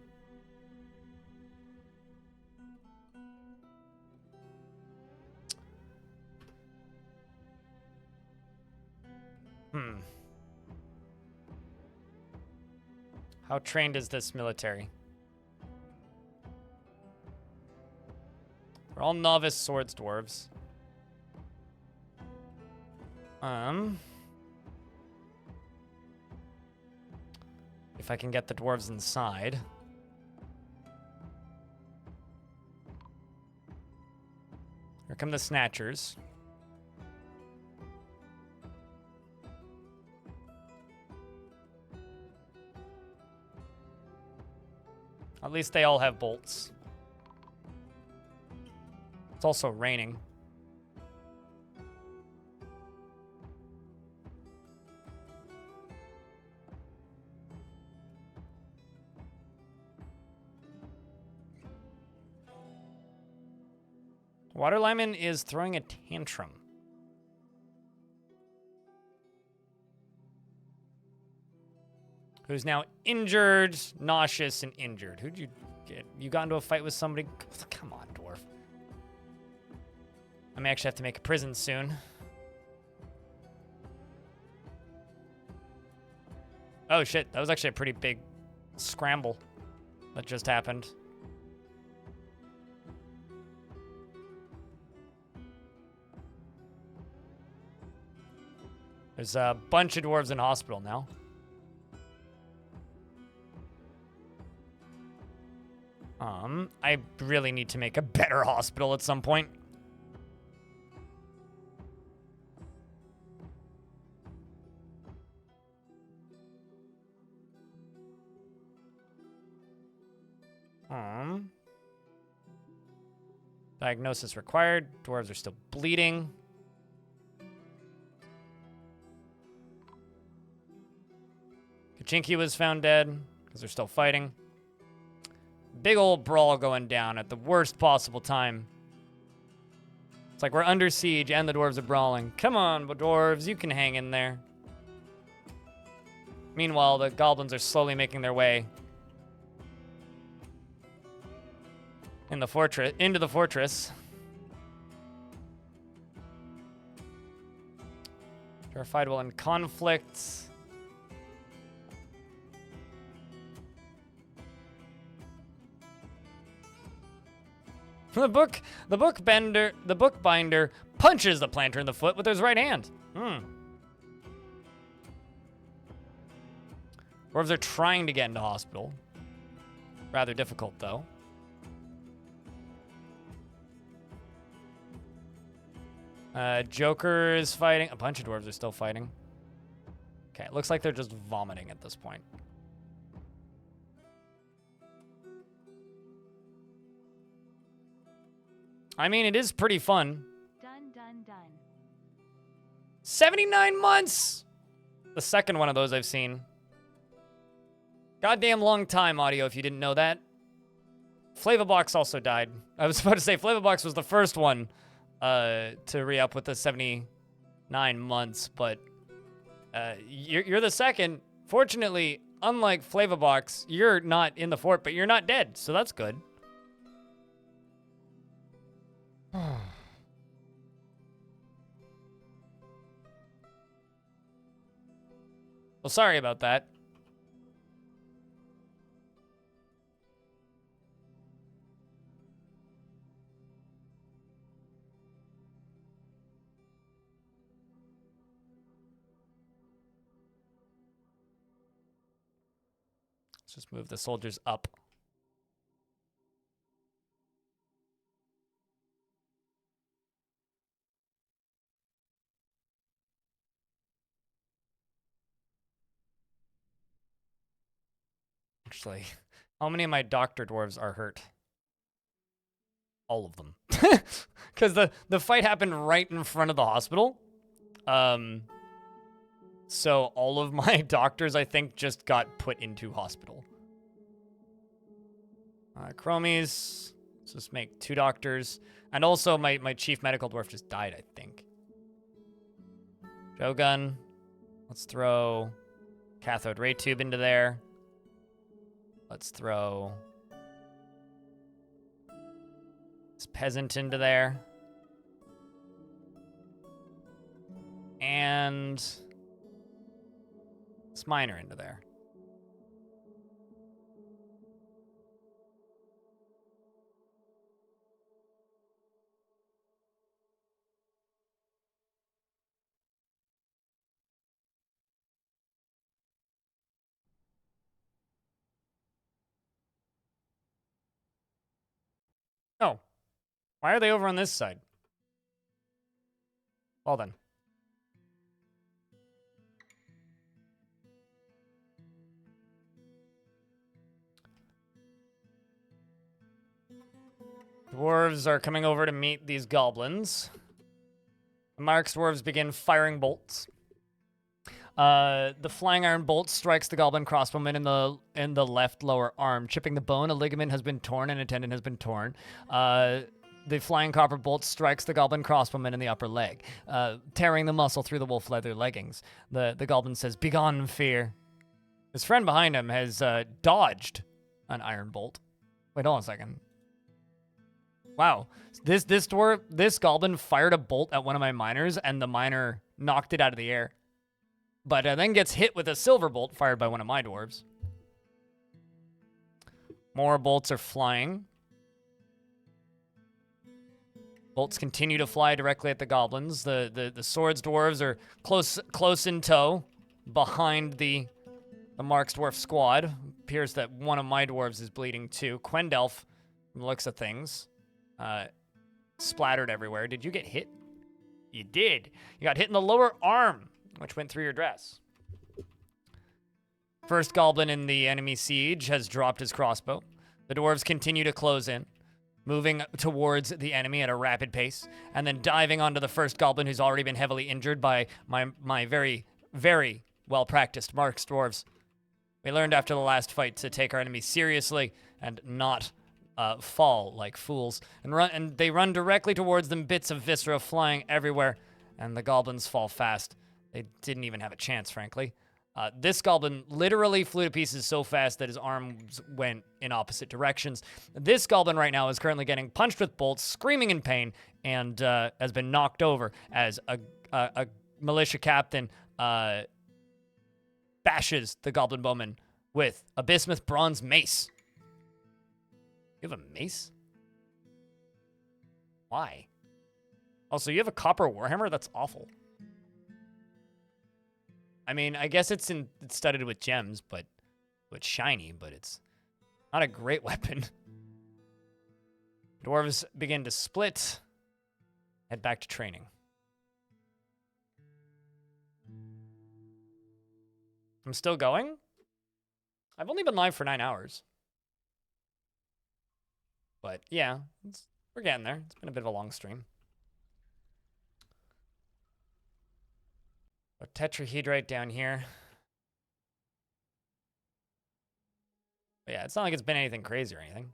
How trained is this military? They're all novice swords dwarves. If I can get the dwarves inside. Here come the snatchers. At least they all have bolts. It's also raining. Water Lyman is throwing a tantrum. Who's now injured, nauseous, and injured. Who'd you get? You got into a fight with somebody? Come on, dwarf. I may actually have to make a prison soon. Oh shit, that was actually a pretty big scramble that just happened. There's a bunch of dwarves in hospital now. I really need to make a better hospital at some point. Diagnosis required. Dwarves are still bleeding. Kachinki was found dead because they're still fighting. Big old brawl going down at the worst possible time. It's like we're under siege and the dwarves are brawling. Come on, dwarves, you can hang in there. Meanwhile, the goblins are slowly making their way in the fortress, into the fortress. Terrified while in conflict. The bookbinder punches the planter in the foot with his right hand. Dwarves are trying to get into hospital. Rather difficult, though. Joker is fighting. A bunch of dwarves are still fighting. Okay, it looks like they're just vomiting at this point. I mean, it is pretty fun. Done. 79 months! The second one of those I've seen. Goddamn long time, audio, if you didn't know that. Flavabox also died. I was about to say, Flavabox was the first one to re-up with the 79 months, but You're the second. Fortunately, unlike Flavabox, you're not in the fort, but you're not dead, so that's good. Well, sorry about that. Let's just move the soldiers up. Actually, how many of my doctor dwarves are hurt? All of them. Because the fight happened right in front of the hospital. So all of my doctors, I think, just got put into hospital. Chromies. Let's just make 2 doctors. And also, my chief medical dwarf just died, I think. Shogun. Let's throw cathode ray tube into there. Let's throw this peasant into there. And this miner into there. Oh, why are they over on this side? Well then. Dwarves are coming over to meet these goblins. The Mark's dwarves begin firing bolts. The flying iron bolt strikes the goblin crossbowman in the left lower arm, chipping the bone. A ligament has been torn and a tendon has been torn. The flying copper bolt strikes the goblin crossbowman in the upper leg, tearing the muscle through the wolf leather leggings. The goblin says, "Begone, fear." His friend behind him has dodged an iron bolt. Wait, hold on a second. Wow, this goblin fired a bolt at one of my miners, and the miner knocked it out of the air. But then gets hit with a silver bolt fired by one of my dwarves. More bolts are flying. Bolts continue to fly directly at the goblins. The swords dwarves are close in tow behind the Mark's dwarf squad. Appears that one of my dwarves is bleeding too. Quendelf, from the looks of things, splattered everywhere. Did you get hit? You did. You got hit in the lower arm, which went through your dress. First goblin in the enemy siege has dropped his crossbow. The dwarves continue to close in, moving towards the enemy at a rapid pace, and then diving onto the first goblin who's already been heavily injured by my very, very well-practiced Mark's dwarves. We learned after the last fight to take our enemies seriously and not fall like fools. And they run directly towards them, bits of viscera flying everywhere, and the goblins fall fast. They didn't even have a chance, frankly. This goblin literally flew to pieces so fast that his arms went in opposite directions. This goblin right now is currently getting punched with bolts, screaming in pain, and has been knocked over as a militia captain bashes the goblin bowman with a bismuth bronze mace. You have a mace? Why? Also, you have a copper warhammer? That's awful. I mean, I guess it's studded with gems, but it's shiny, but it's not a great weapon. Dwarves begin to split, head back to training. I'm still going? I've only been live for 9 hours. But yeah, we're getting there. It's been a bit of a long stream. A tetrahedrite down here. But yeah, it's not like it's been anything crazy or anything.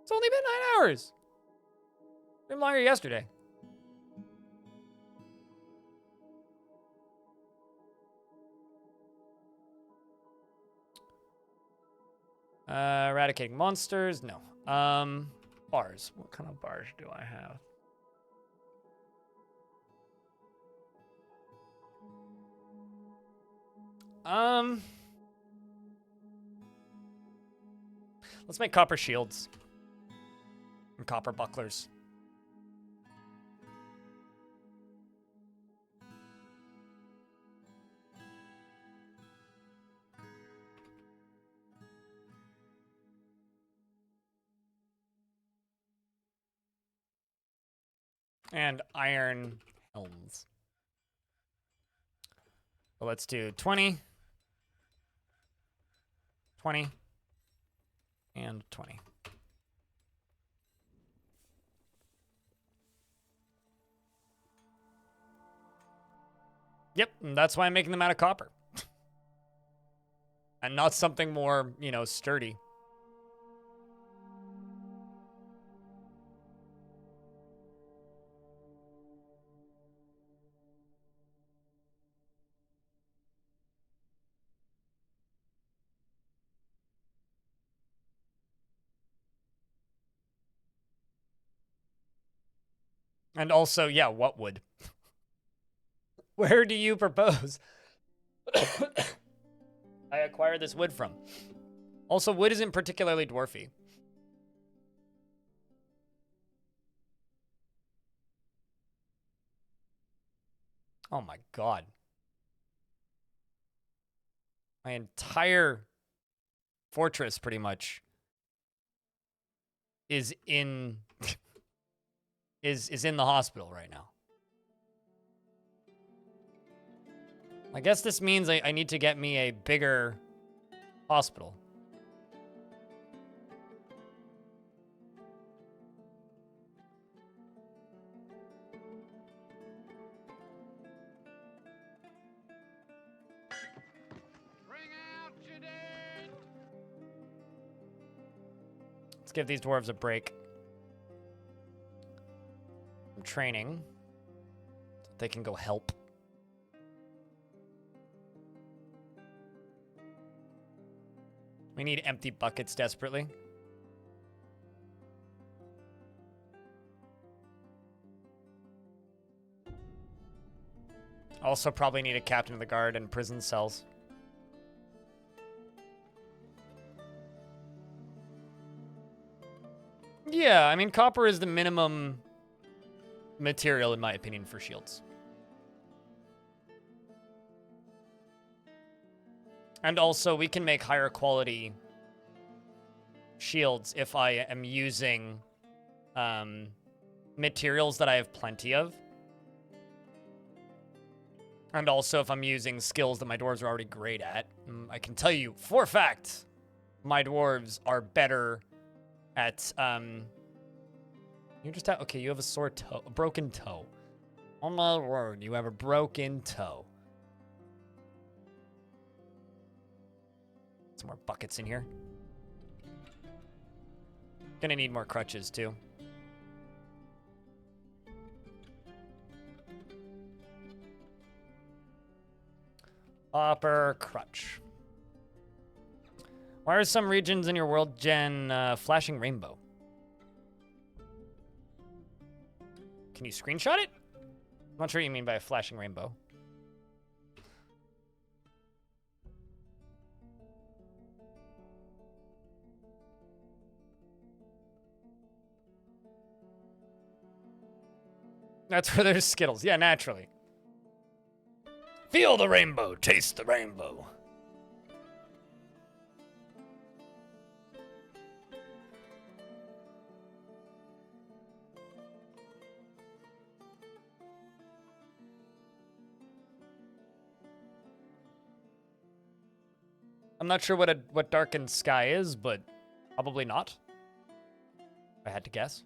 It's only been 9 hours. Been longer yesterday. Eradicating monsters. No. Bars. What kind of bars do I have? Let's make copper shields and copper bucklers. And iron helms. So let's do 20, 20, and 20. Yep, and that's why I'm making them out of copper. And not something more, you know, sturdy. And also, yeah, what wood? Where do you propose I acquire this wood from? Also, wood isn't particularly dwarfy. Oh my god. My entire fortress, pretty much, is in is in the hospital right now. I guess this means I need to get me a bigger hospital. Let's give these dwarves a break from training so they can go help. We need empty buckets desperately. Also probably need a captain of the guard and prison cells. Yeah, I mean, copper is the minimum material, in my opinion, for shields. And also, we can make higher quality shields if I am using materials that I have plenty of. And also, if I'm using skills that my dwarves are already great at. I can tell you, for a fact, my dwarves are better at... You just have... Okay, you have a sore toe. A broken toe. Oh my word, you have a broken toe. Some more buckets in here. Gonna need more crutches, too. Copper crutch. Why are some regions in your world gen flashing rainbow? Can you screenshot it? I'm not sure what you mean by a flashing rainbow. That's where there's Skittles. Yeah, naturally. Feel the rainbow, taste the rainbow. I'm not sure what darkened sky is, but probably not. If I had to guess.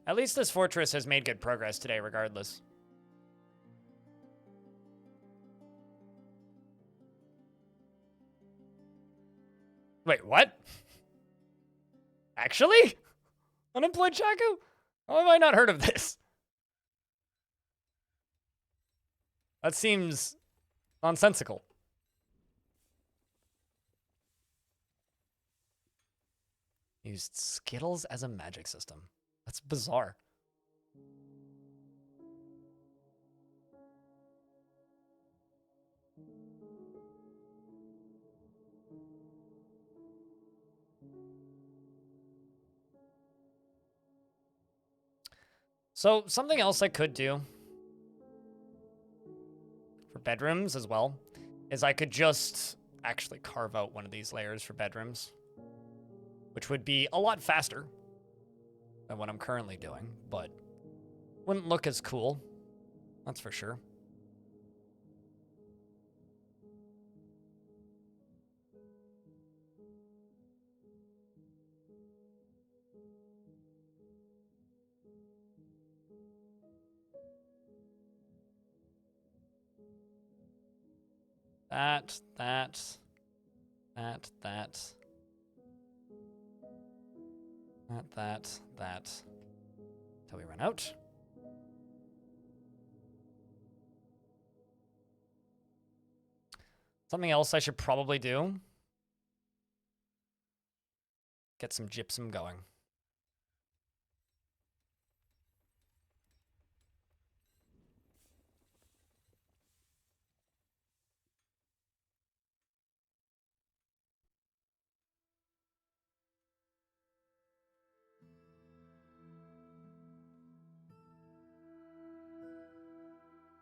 At least this fortress has made good progress today, regardless. Wait, what? Actually? Unemployed Chaku? How have I not heard of this? That seems nonsensical. Used Skittles as a magic system. That's bizarre. So, something else I could do for bedrooms as well is I could just actually carve out one of these layers for bedrooms, which would be a lot faster than what I'm currently doing, but wouldn't look as cool, that's for sure. That. Till we run out. Something else I should probably do. Get some gypsum going.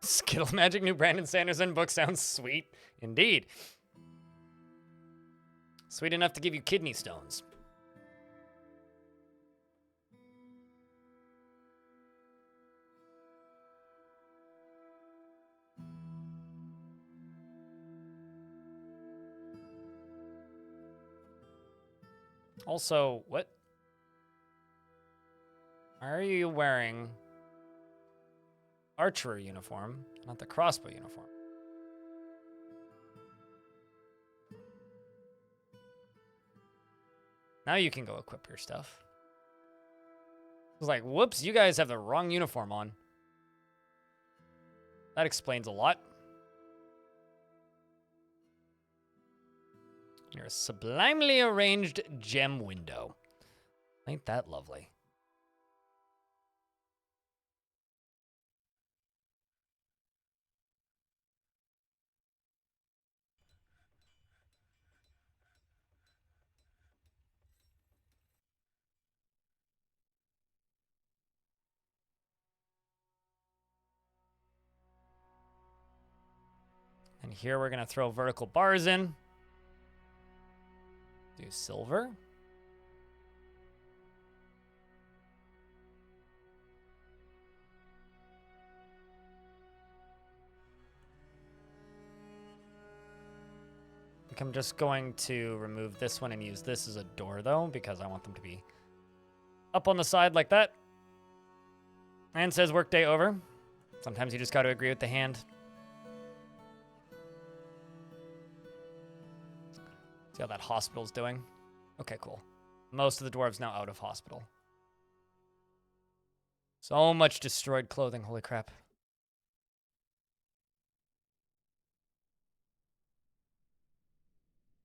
Skittle Magic new Brandon Sanderson book sounds sweet. Indeed. Sweet enough to give you kidney stones. Also, what? Why are you wearing archery uniform, not the crossbow uniform? Now you can go equip your stuff. I was like, whoops, you guys have the wrong uniform on. That explains a lot. You're a sublimely arranged gem window. Ain't that lovely? And here we're going to throw vertical bars in. Do silver. I think I'm just going to remove this one and use this as a door, though, because I want them to be up on the side like that. And says workday over. Sometimes you just got to agree with the hand. See how that hospital's doing? Okay, cool. Most of the dwarves now out of hospital. So much destroyed clothing, holy crap.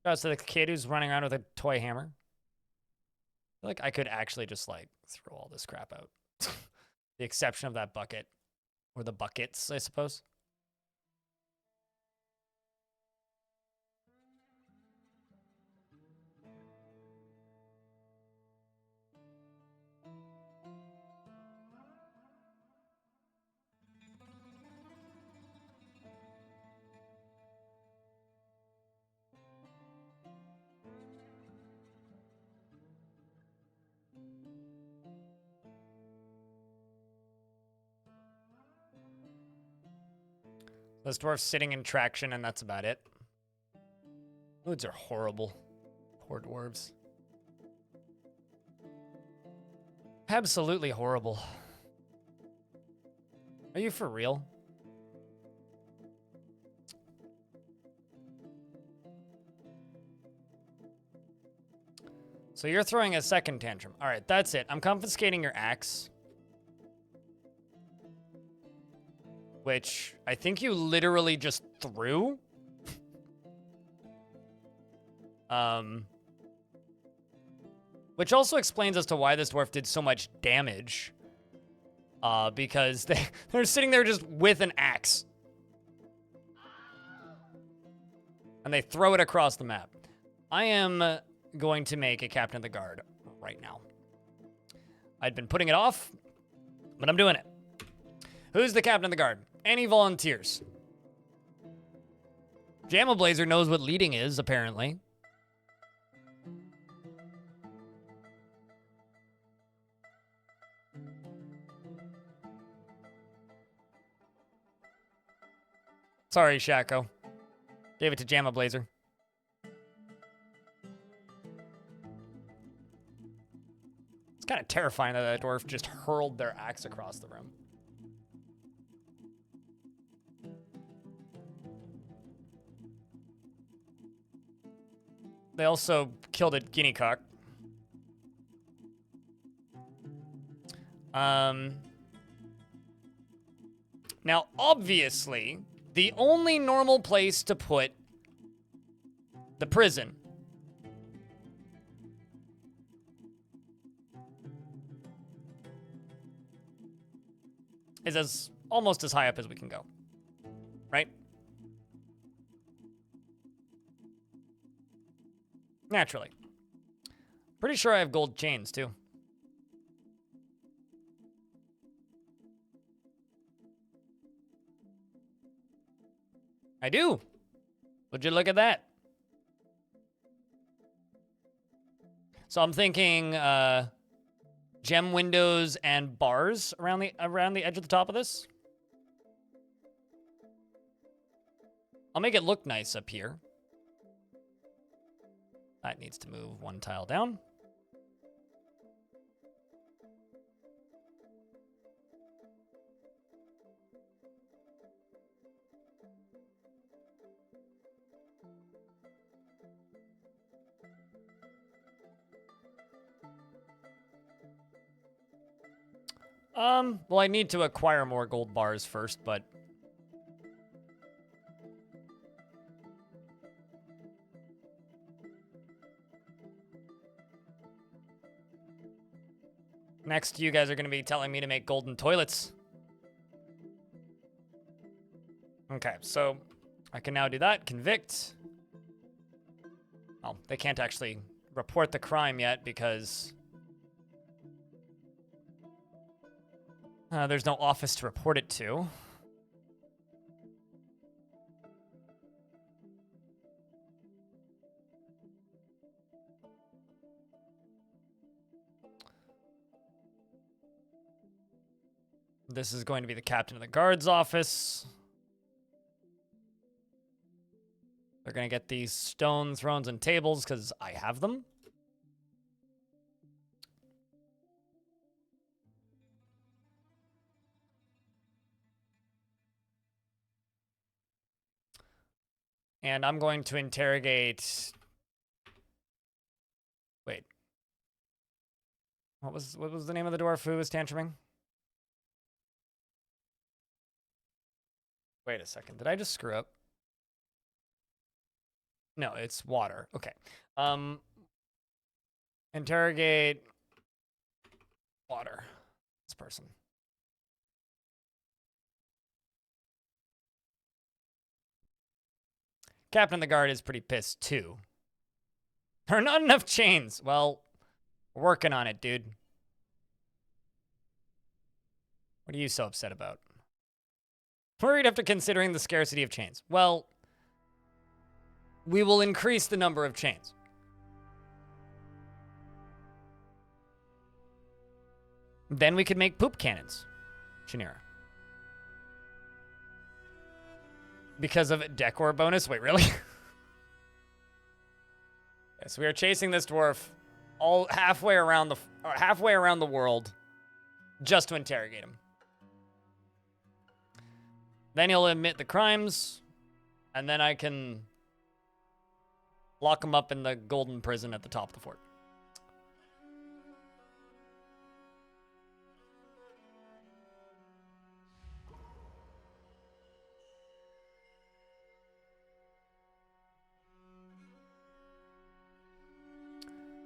Oh, so the kid who's running around with a toy hammer. I feel like I could actually just, like, throw all this crap out. The exception of that bucket. Or the buckets, I suppose. Those dwarfs sitting in traction, and that's about it. Moods are horrible. Poor dwarves. Absolutely horrible. Are you for real? So you're throwing a second tantrum. All right, that's it. I'm confiscating your axe. Which I think you literally just threw. Which also explains as to why this dwarf did so much damage. Because they're sitting there just with an axe. And they throw it across the map. I am going to make a captain of the guard right now. I'd been putting it off, but I'm doing it. Who's the captain of the guard? Any volunteers? JAMA Blazer knows what leading is, apparently. Sorry, Shaco. Gave it to JAMA Blazer. It's kind of terrifying that that dwarf just hurled their axe across the room. They also killed a guinea cock. Now, obviously, the only normal place to put the prison is almost as high up as we can go, right? Naturally. Pretty sure I have gold chains, too. I do. Would you look at that? So I'm thinking gem windows and bars around the edge of the top of this. I'll make it look nice up here. That needs to move one tile down. Well, I need to acquire more gold bars first, but next, you guys are going to be telling me to make golden toilets. Okay, so I can now do that. Convict. Oh, they can't actually report the crime yet because there's no office to report it to. This is going to be the captain of the guard's office. They're going to get these stone thrones and tables because I have them. And I'm going to interrogate... Wait. What was the name of the dwarf who was tantruming? Wait a second. Did I just screw up? No, it's water. Okay. Interrogate water. This person. Captain of the guard is pretty pissed too. There are not enough chains. Well, we're working on it, dude. What are you so upset about? Worried after considering the scarcity of chains. Well, we will increase the number of chains. Then we could make poop cannons. Chinera. Because of decor bonus? Wait, really? Yes, we are chasing this dwarf all halfway around the world just to interrogate him. Then he'll admit the crimes, and then I can lock him up in the golden prison at the top of the fort.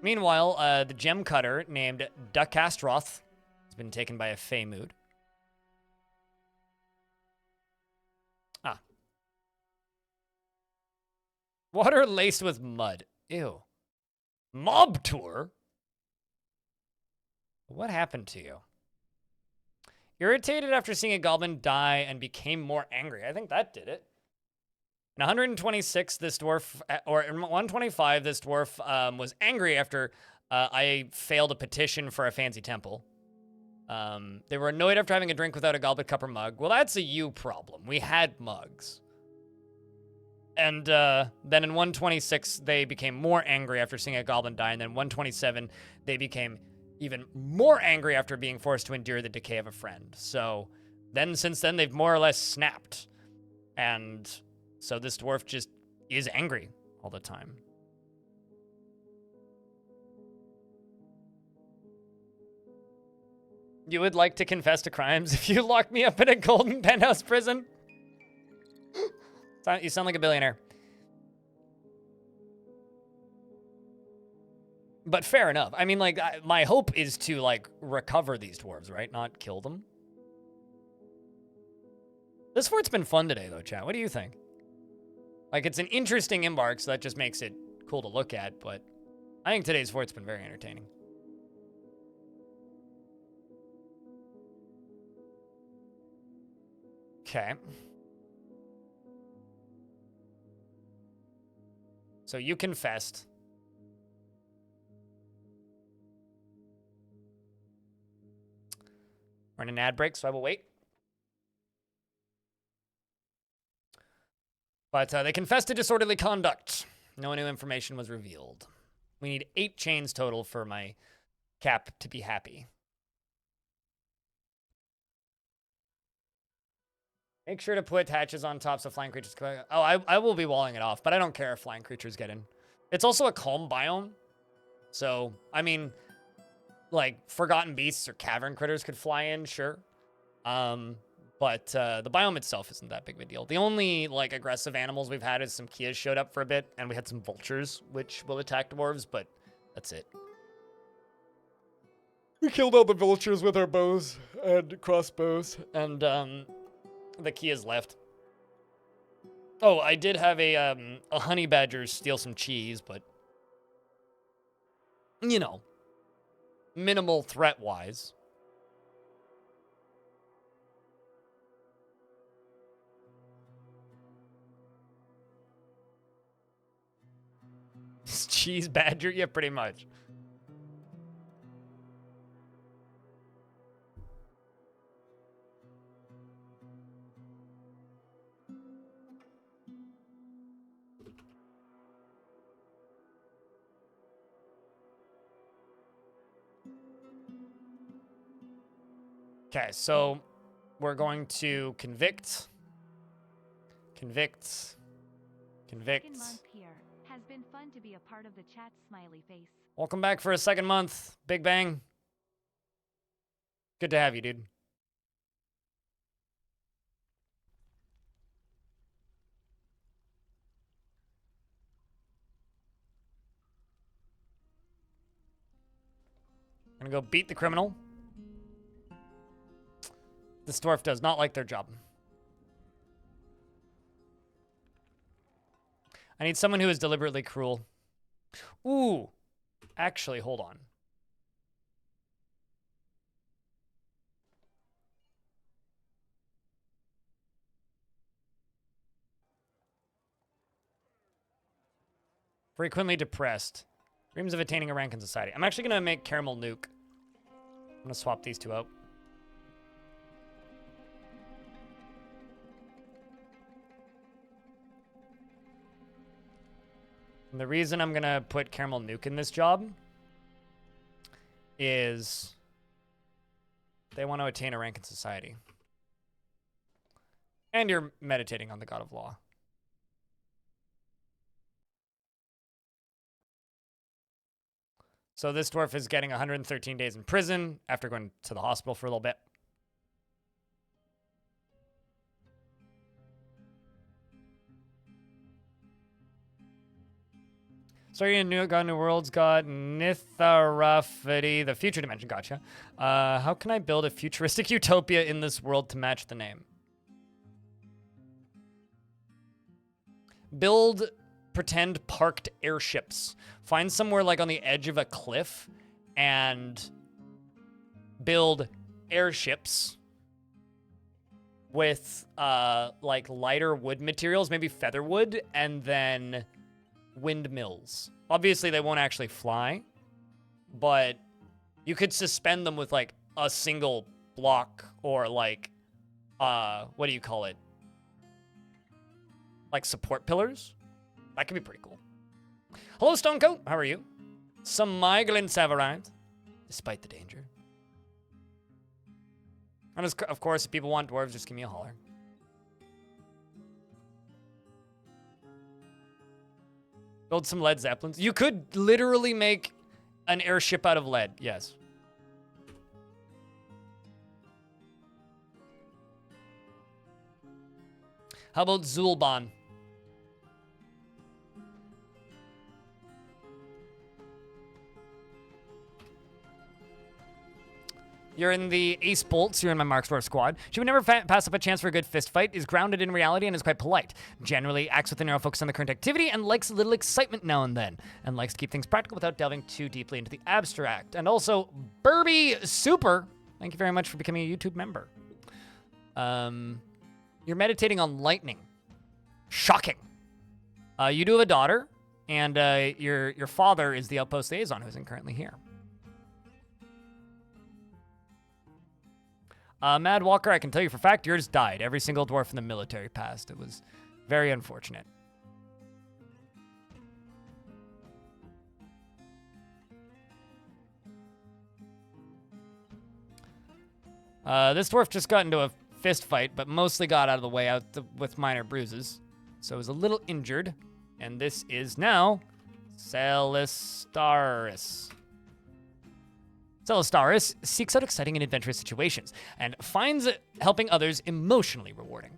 Meanwhile, the gem cutter named Duckastroth has been taken by a Fey mood. Ah. Water laced with mud. Ew. Mob tour? What happened to you? Irritated after seeing a goblin die and became more angry. I think that did it. In 126, this dwarf, or in 125, this dwarf was angry after I failed a petition for a fancy temple. They were annoyed after having a drink without a goblet, cup, or mug. Well, that's a you problem. We had mugs. And then in 126, they became more angry after seeing a goblin die. And then 127, they became even more angry after being forced to endure the decay of a friend. So then, since then, they've more or less snapped. And so this dwarf just is angry all the time. You would like to confess to crimes if you locked me up in a golden penthouse prison? You sound like a billionaire. But fair enough. I mean, like, my hope is to, like, recover these dwarves, right? Not kill them. This fort's been fun today, though, chat. What do you think? Like, it's an interesting embark, so that just makes it cool to look at, but I think today's fort's been very entertaining. Okay. So you confessed. We're in an ad break, so I will wait. But they confessed to disorderly conduct. No new information was revealed. We need 8 chains total for my cap to be happy. Make sure to put hatches on top so flying creatures... Oh, I will be walling it off, but I don't care if flying creatures get in. It's also a calm biome. So, I mean, like, forgotten beasts or cavern critters could fly in, sure. But the biome itself isn't that big of a deal. The only, like, aggressive animals we've had is some Kias showed up for a bit, and we had some vultures, which will attack dwarves, but that's it. We killed all the vultures with our bows and crossbows, and the Kias left. Oh, I did have a honey badger steal some cheese, but, you know, minimal threat-wise. Cheese badger? Yeah, pretty much. Okay, so we're going to convict. Convict. Convict. Second month here. Has been fun to be a part of the chat, smiley face. Welcome back for a second month, Big Bang. Good to have you, dude. Gonna go beat the criminal. This dwarf does not like their job. I need someone who is deliberately cruel. Ooh. Actually, hold on. Frequently depressed. Dreams of attaining a rank in society. I'm actually going to make Caramel Nuke. I'm going to swap these two out. And the reason I'm going to put Caramel Nuke in this job is they want to attain a rank in society. And you're meditating on the God of Law. So this dwarf is getting 113 days in prison after going to the hospital for a little bit. Starting a new God, New Worlds got Nitharafity, the future dimension. Gotcha. How can I build a futuristic utopia in this world to match the name? Build pretend parked airships. Find somewhere like on the edge of a cliff and build airships with like lighter wood materials, maybe feather wood, and then windmills. Obviously, they won't actually fly, but you could suspend them with like a single block or like, what do you call it? Like support pillars. That could be pretty cool. Hello, Stonecoat. How are you? Some migrants have arrived, despite the danger. And of course, if people want dwarves, just give me a holler. Build some lead zeppelins. You could literally make an airship out of lead. Yes. How about Zulban? You're in the Ace Bolts. You're in my Marksdwarf squad. She would never pass up a chance for a good fist fight, is grounded in reality, and is quite polite. Generally acts with a narrow focus on the current activity, and likes a little excitement now and then, and likes to keep things practical without delving too deeply into the abstract. And also, Burby Super. Thank you very much for becoming a YouTube member. You're meditating on lightning. Shocking. You do have a daughter, and your father is the outpost liaison who isn't currently here. Mad Walker, I can tell you for a fact, yours died. Every single dwarf in the military passed. It was very unfortunate. This dwarf just got into a fist fight, but mostly got out of the way with minor bruises. So is a little injured. And this is now Celistaris. Celistaris seeks out exciting and adventurous situations and finds helping others emotionally rewarding.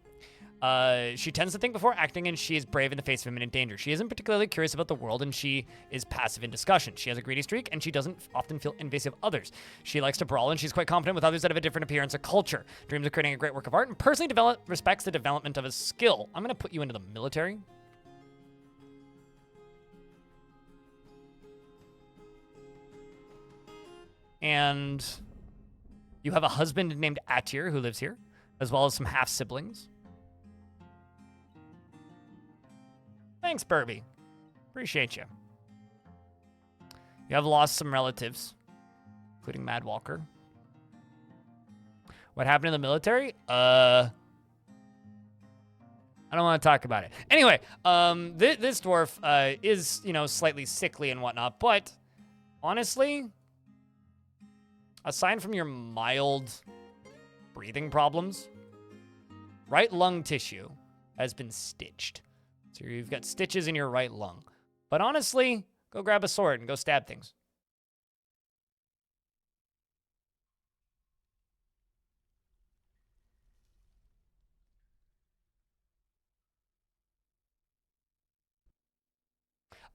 She tends to think before acting, and she is brave in the face of imminent danger. She isn't particularly curious about the world, and she is passive in discussion. She has a greedy streak, and she doesn't often feel envious of others. She likes to brawl, and she's quite confident with others that have a different appearance or culture. Dreams of creating a great work of art, and personally respects the development of a skill. I'm going to put you into the military. And you have a husband named Atir who lives here, as well as some half-siblings. Thanks, Burby. Appreciate you. You have lost some relatives, including Mad Walker. What happened in the military? I don't want to talk about it. Anyway, this dwarf is, slightly sickly and whatnot, but honestly, aside from your mild breathing problems, right lung tissue has been stitched. So you've got stitches in your right lung. But honestly, go grab a sword and go stab things.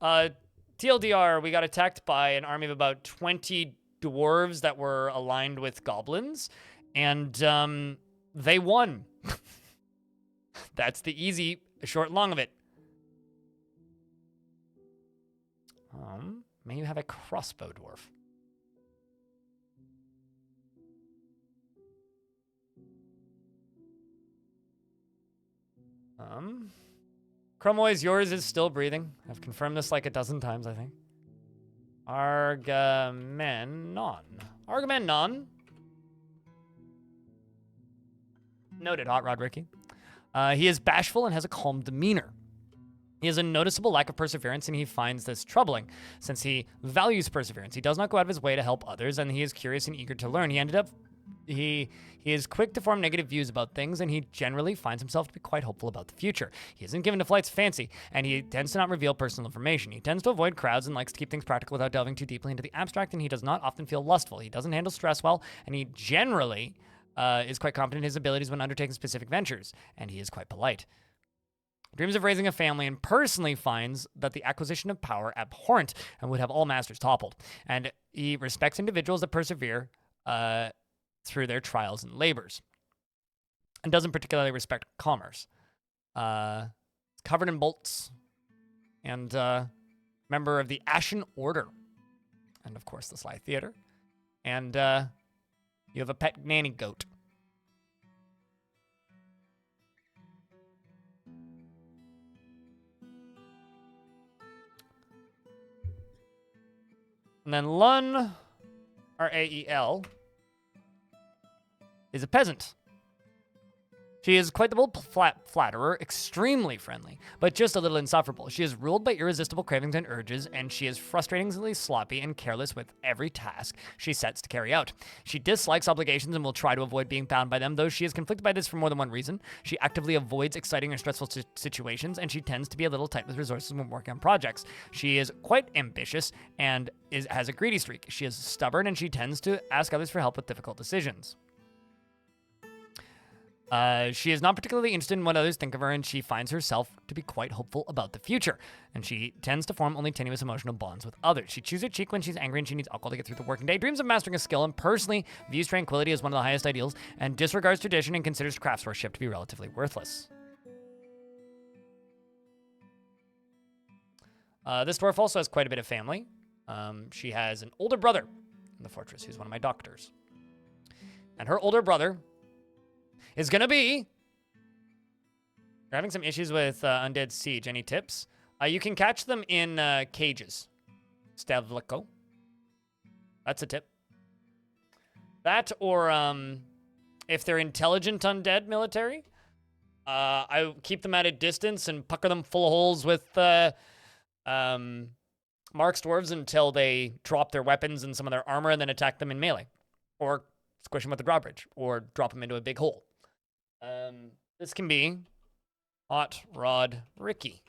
TLDR, we got attacked by an army of about 20 dwarves that were aligned with goblins, and they won. That's the easy, short, long of it. May you have a crossbow dwarf. Chromoise, yours is still breathing. I've confirmed this like a dozen times, I think. Argamenon. Noted, Hot Rod Ricky. He is bashful and has a calm demeanor. He has a noticeable lack of perseverance, and he finds this troubling, since he values perseverance. He does not go out of his way to help others, and he is curious and eager to learn. He is quick to form negative views about things, and he generally finds himself to be quite hopeful about the future. He isn't given to flight's fancy, and he tends to not reveal personal information. He tends to avoid crowds and likes to keep things practical without delving too deeply into the abstract, and he does not often feel lustful. He doesn't handle stress well, and he generally is quite confident in his abilities when undertaking specific ventures, and he is quite polite. Dreams of raising a family and personally finds that the acquisition of power abhorrent and would have all masters toppled. And he respects individuals that persevere through their trials and labors, and doesn't particularly respect commerce. Covered in bolts, and member of the Ashen Order, and of course the Sly Theater. And you have a pet nanny goat. And then Lun, Rael, is a peasant. She is quite the bold flatterer, extremely friendly, but just a little insufferable. She is ruled by irresistible cravings and urges, and she is frustratingly sloppy and careless with every task she sets to carry out. She dislikes obligations and will try to avoid being bound by them, though she is conflicted by this for more than one reason. She actively avoids exciting or stressful situations, and she tends to be a little tight with resources when working on projects. She is quite ambitious and has a greedy streak. She is stubborn, and she tends to ask others for help with difficult decisions. She is not particularly interested in what others think of her, and she finds herself to be quite hopeful about the future. And she tends to form only tenuous emotional bonds with others. She chews her cheek when she's angry, and she needs alcohol to get through the working day. Dreams of mastering a skill, and personally views tranquility as one of the highest ideals, and disregards tradition and considers craftsmanship to be relatively worthless. This dwarf also has quite a bit of family. She has an older brother in the fortress who's one of my doctors. And her older brother is going to be... You're having some issues with Undead Siege. Any tips? You can catch them in cages. Stavliko. That's a tip. That, or if they're intelligent undead military, I keep them at a distance and pucker them full of holes with Mark's dwarves until they drop their weapons and some of their armor, and then attack them in melee. Or squish them with the drawbridge, or drop them into a big hole. This can be Hot Rod Ricky.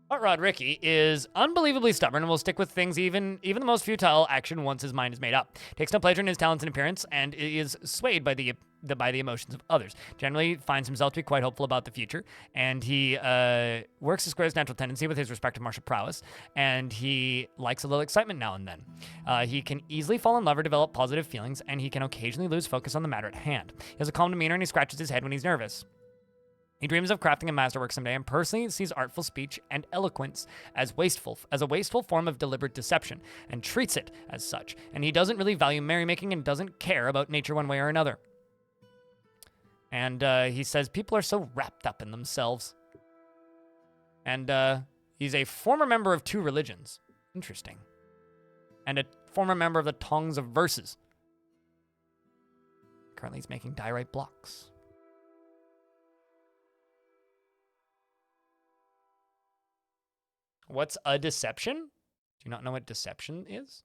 Hot Rod Ricky is unbelievably stubborn and will stick with things even the most futile action once his mind is made up. Takes no pleasure in his talents and appearance, and is swayed by the emotions of others. Generally finds himself to be quite hopeful about the future, and he works to square his natural tendency with his respective martial prowess, and he likes a little excitement now and then. He can easily fall in love or develop positive feelings, and he can occasionally lose focus on the matter at hand. He has a calm demeanor, and he scratches his head when he's nervous. He dreams of crafting a masterwork someday, and personally sees artful speech and eloquence as a wasteful form of deliberate deception, and treats it as such. And he doesn't really value merrymaking and doesn't care about nature one way or another. And he says people are so wrapped up in themselves. And he's a former member of 2 religions. Interesting. And a former member of the Tongues of Verses. Currently he's making diorite blocks. What's a deception? Do you not know what deception is?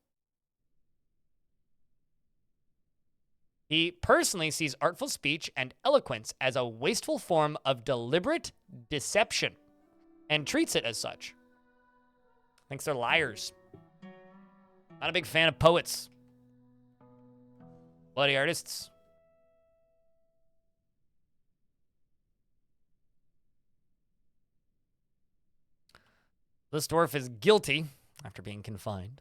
He personally sees artful speech and eloquence as a wasteful form of deliberate deception and treats it as such. Thinks they're liars. Not a big fan of poets. Bloody artists. This dwarf is guilty after being confined.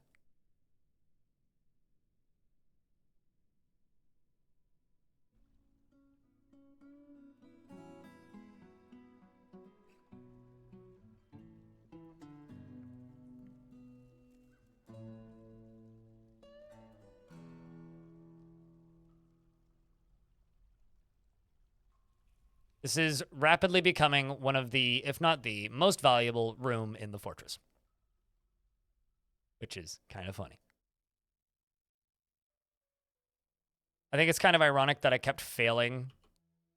This is rapidly becoming one of the, if not the, most valuable room in the fortress. Which is kind of funny. I think it's kind of ironic that I kept failing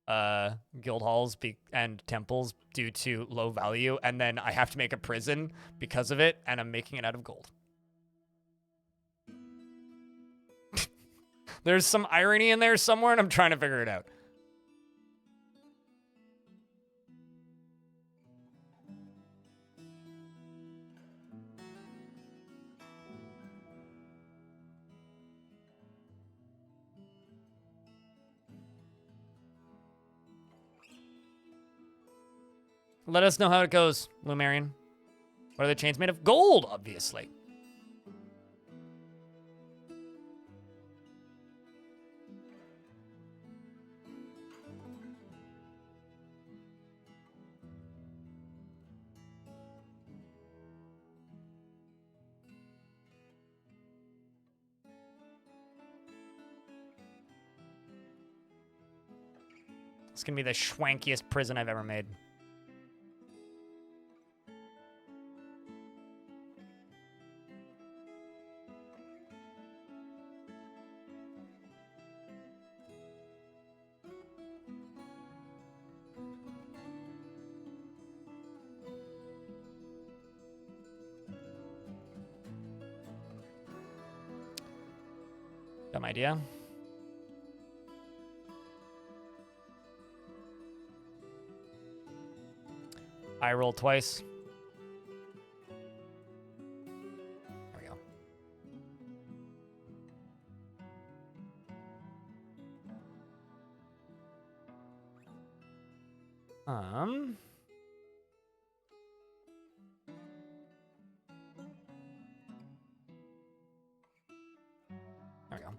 guild halls and temples due to low value, and then I have to make a prison because of it, and I'm making it out of gold. There's some irony in there somewhere, and I'm trying to figure it out. Let us know how it goes, Lumerian. What are the chains made of? Gold, obviously. It's gonna be the schwankiest prison I've ever made. Dumb idea. I roll twice. There we go. There we go.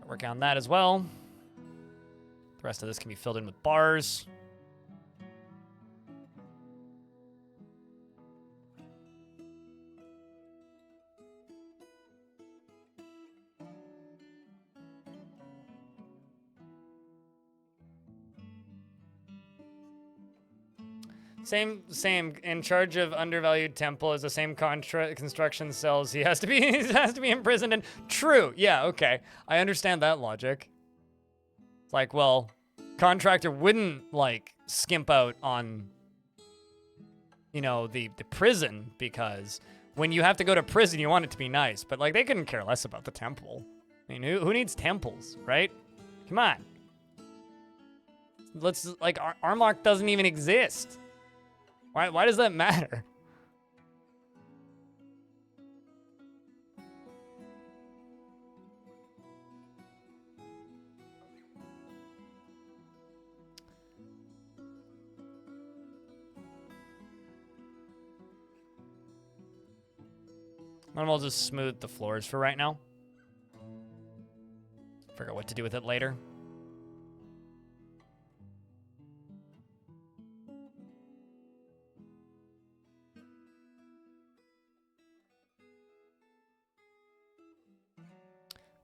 Work on that as well. The rest of this can be filled in with bars. Same. In charge of undervalued temple is the same construction cells. He has to be imprisoned in. True. Yeah. Okay. I understand that logic. It's like, well, contractor wouldn't like skimp out on, you know, the prison, because when you have to go to prison, you want it to be nice. But like, they couldn't care less about the temple. I mean, who needs temples, right? Come on. Let's like, Armlock doesn't even exist. Why does that matter? I'll just smooth the floors for right now. Figure out what to do with it later.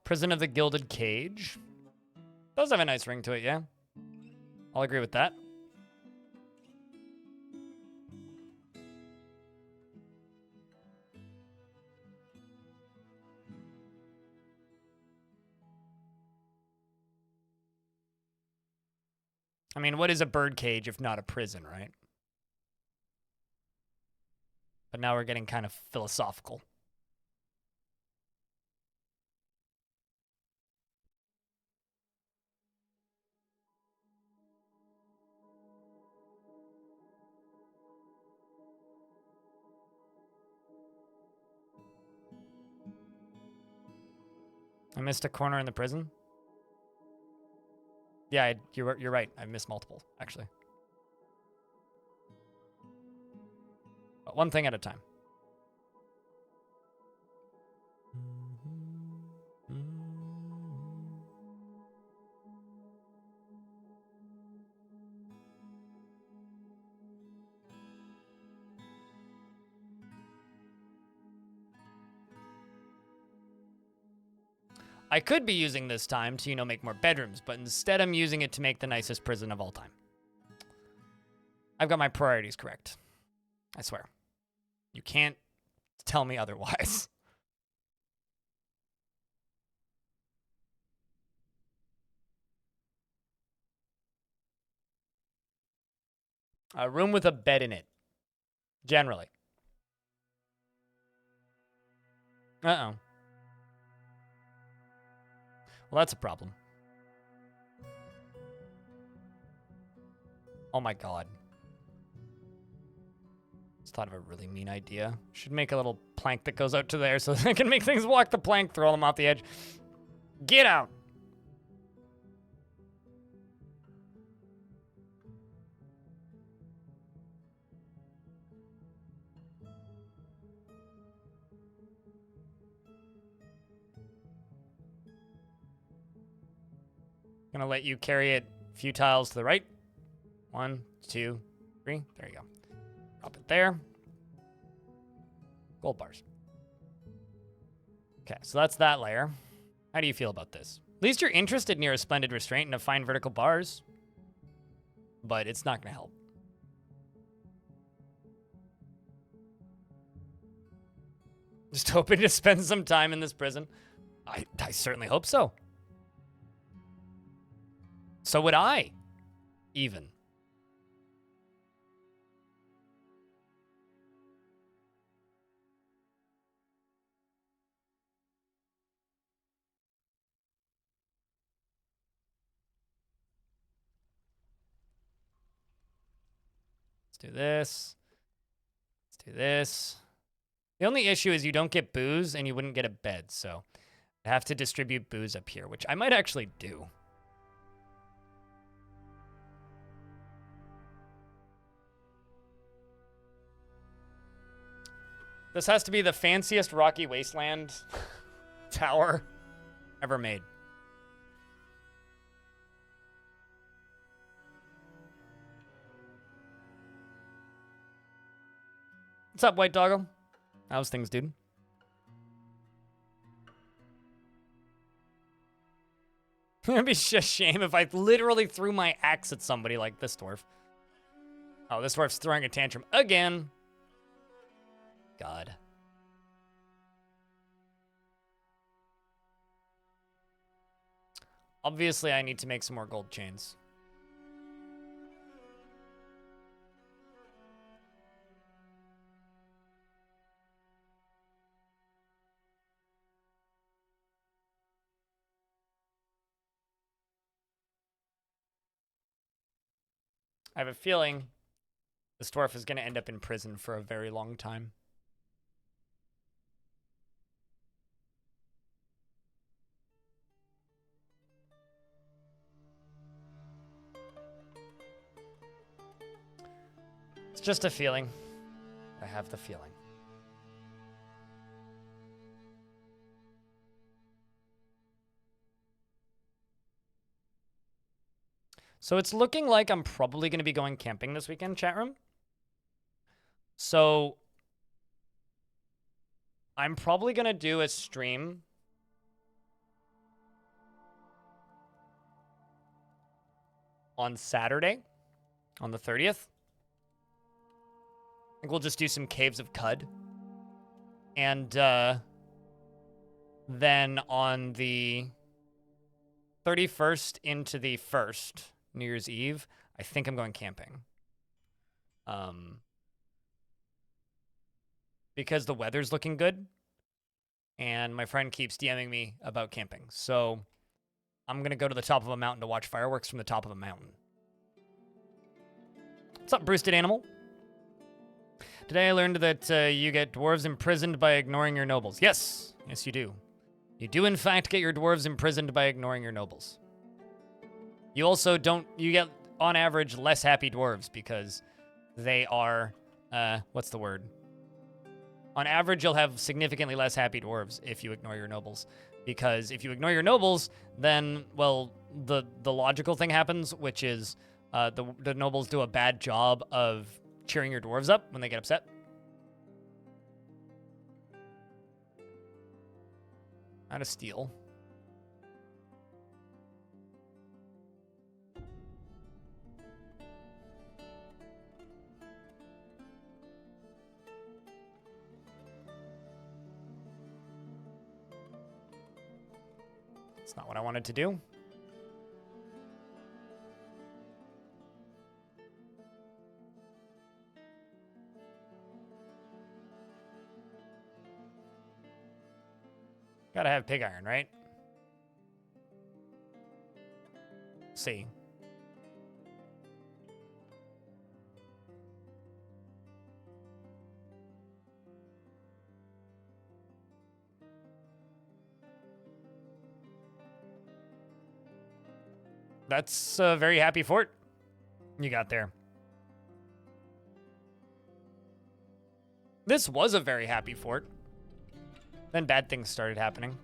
Prison of the Gilded Cage. Does have a nice ring to it, yeah. I'll agree with that. I mean, what is a bird cage if not a prison, right? But now we're getting kind of philosophical. I missed a corner in the prison. Yeah, you're right. I missed multiple, actually. But one thing at a time. I could be using this time to, you know, make more bedrooms, but instead I'm using it to make the nicest prison of all time. I've got my priorities correct. I swear. You can't tell me otherwise. A room with a bed in it. Generally. Uh-oh. Well, that's a problem. Oh my god. Just thought of a really mean idea. Should make a little plank that goes out to there so I can make things walk the plank, throw them off the edge. Get out! Gonna let you carry it a few tiles to the right. 1, 2, 3. There you go. Drop it there. Gold bars. Okay, so that's that layer. How do you feel about this? At least you're interested near a splendid restraint and a fine vertical bars. But it's not gonna help. Just hoping to spend some time in this prison. I certainly hope so. So would I, even. Let's do this. Let's do this. The only issue is you don't get booze and you wouldn't get a bed, so I have to distribute booze up here, which I might actually do. This has to be the fanciest rocky wasteland tower ever made. What's up, White Doggo? How's things, dude? It'd be just a shame if I literally threw my axe at somebody like this dwarf. Oh, this dwarf's throwing a tantrum again. God. Obviously, I need to make some more gold chains. I have a feeling this dwarf is going to end up in prison for a very long time. It's just a feeling. I have the feeling. So it's looking like I'm probably going to be going camping this weekend, chat room. So I'm probably going to do a stream on Saturday, on the 30th. I think we'll just do some Caves of Cud. And then on the 31st into the 1st, New Year's Eve, I think I'm going camping. Because the weather's looking good. And my friend keeps DMing me about camping. So I'm going to go to the top of a mountain to watch fireworks from the top of a mountain. What's up, Bruised Animal? Today I learned that you get dwarves imprisoned by ignoring your nobles. Yes. Yes, you do. You do, in fact, get your dwarves imprisoned by ignoring your nobles. You also don't... You get, on average, less happy dwarves because they are... what's the word? On average, you'll have significantly less happy dwarves if you ignore your nobles. Because if you ignore your nobles, then, well, the logical thing happens, which is the nobles do a bad job of cheering your dwarves up when they get upset. Not a steal. It's not what I wanted to do. Gotta have pig iron, right? See. That's a very happy fort you got there. This was a very happy fort. Then bad things started happening.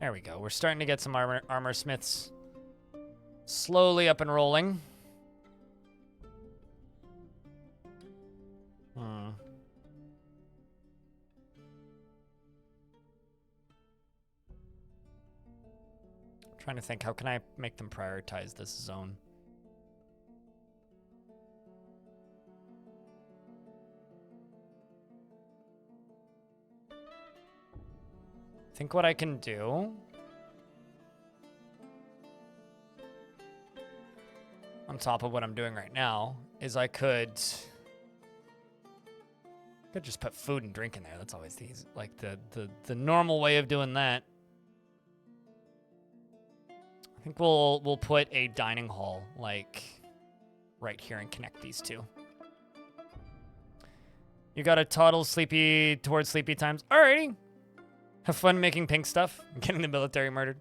There we go. We're starting to get some armor smiths slowly up and rolling. Trying to think, how can I make them prioritize this zone? I think what I can do on top of what I'm doing right now is I could just put food and drink in there. That's always the normal way of doing that. I think we'll put a dining hall like right here and connect these two. You got a toddle sleepy towards sleepy times. Alrighty. Have fun making pink stuff and getting the military murdered.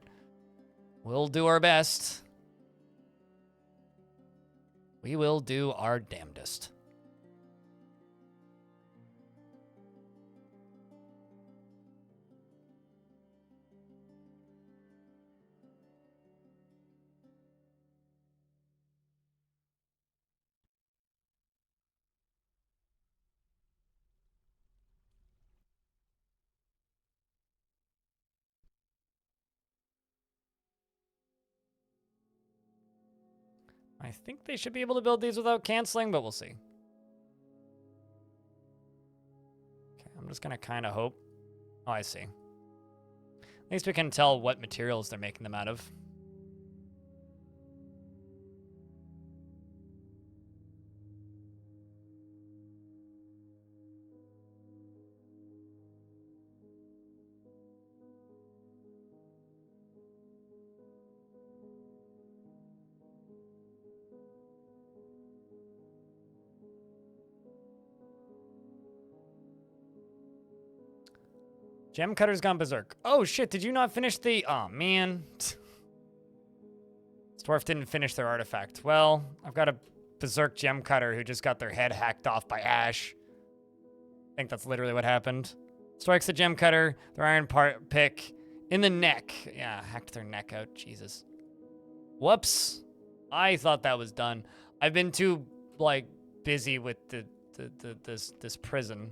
We'll do our best. We will do our damnedest. I think they should be able to build these without canceling, but we'll see. Okay, I'm just gonna kind of hope. Oh, I see. At least we can tell what materials they're making them out of. Gem Cutter's gone berserk. Oh shit, did you not finish the... Oh man. Dwarf didn't finish their artifact. Well, I've got a berserk Gem Cutter who just got their head hacked off by Ash. I think that's literally what happened. Strikes the Gem Cutter, their iron pick in the neck. Yeah, hacked their neck out. Jesus. Whoops. I thought that was done. I've been too, like, busy with this prison.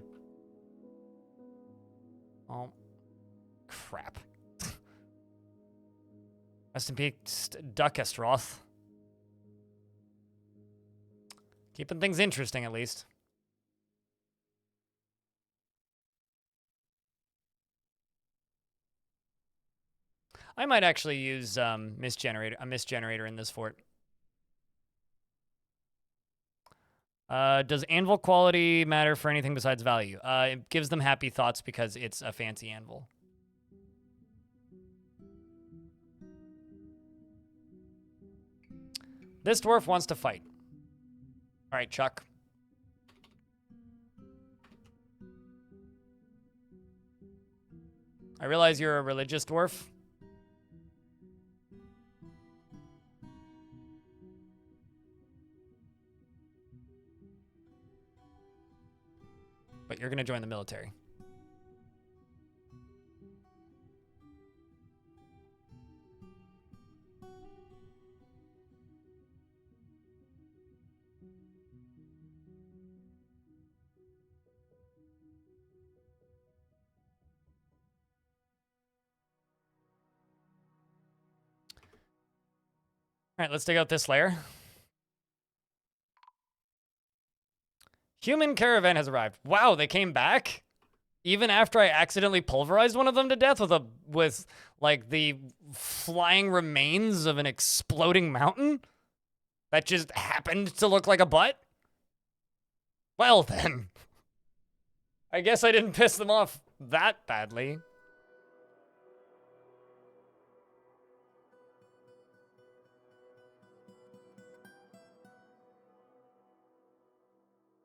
Oh, crap. Rest in peace, Duck Estroth. Keeping things interesting, at least. I might actually use a mist generator in this fort. Does anvil quality matter for anything besides value? It gives them happy thoughts because it's a fancy anvil. This dwarf wants to fight. All right, Chuck. I realize you're a religious dwarf. But you're going to join the military. All right, let's dig out this layer. Human caravan has arrived. Wow, they came back? Even after I accidentally pulverized one of them to death with like the flying remains of an exploding mountain that just happened to look like a butt? Well then. I guess I didn't piss them off that badly.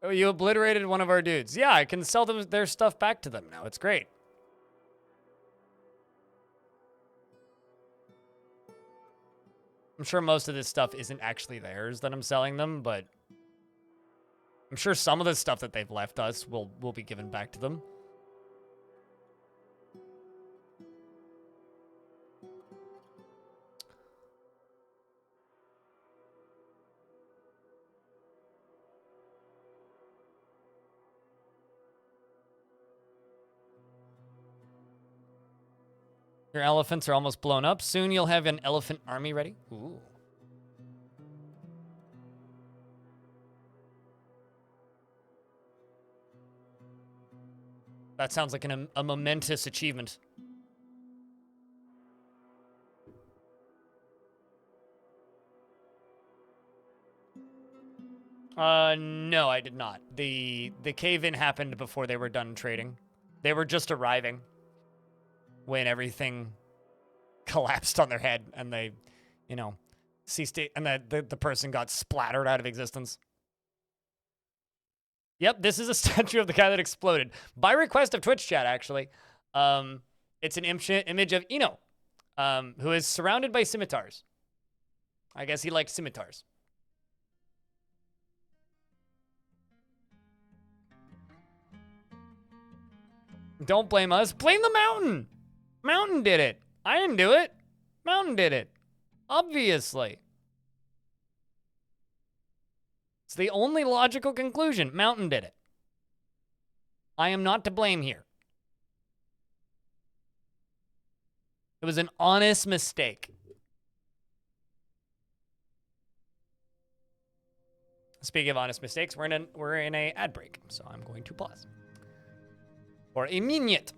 Oh, you obliterated one of our dudes. Yeah, I can sell them their stuff back to them now. It's great. I'm sure most of this stuff isn't actually theirs that I'm selling them, but I'm sure some of the stuff that they've left us will be given back to them. Your elephants are almost blown up. Soon you'll have an elephant army ready. Ooh. That sounds like a momentous achievement. No, I did not. The cave-in happened before they were done trading. They were just arriving when everything collapsed on their head and they, you know, ceased it, and the person got splattered out of existence. Yep, this is a statue of the guy that exploded. By request of Twitch chat, actually. It's an image of Eno, who is surrounded by scimitars. I guess he liked scimitars. Don't blame us. Blame the mountain. Mountain did it. I didn't do it. Mountain did it. Obviously. It's the only logical conclusion. Mountain did it. I am not to blame here. It was an honest mistake. Speaking of honest mistakes, we're in a ad break, so I'm going to pause. Or a minute.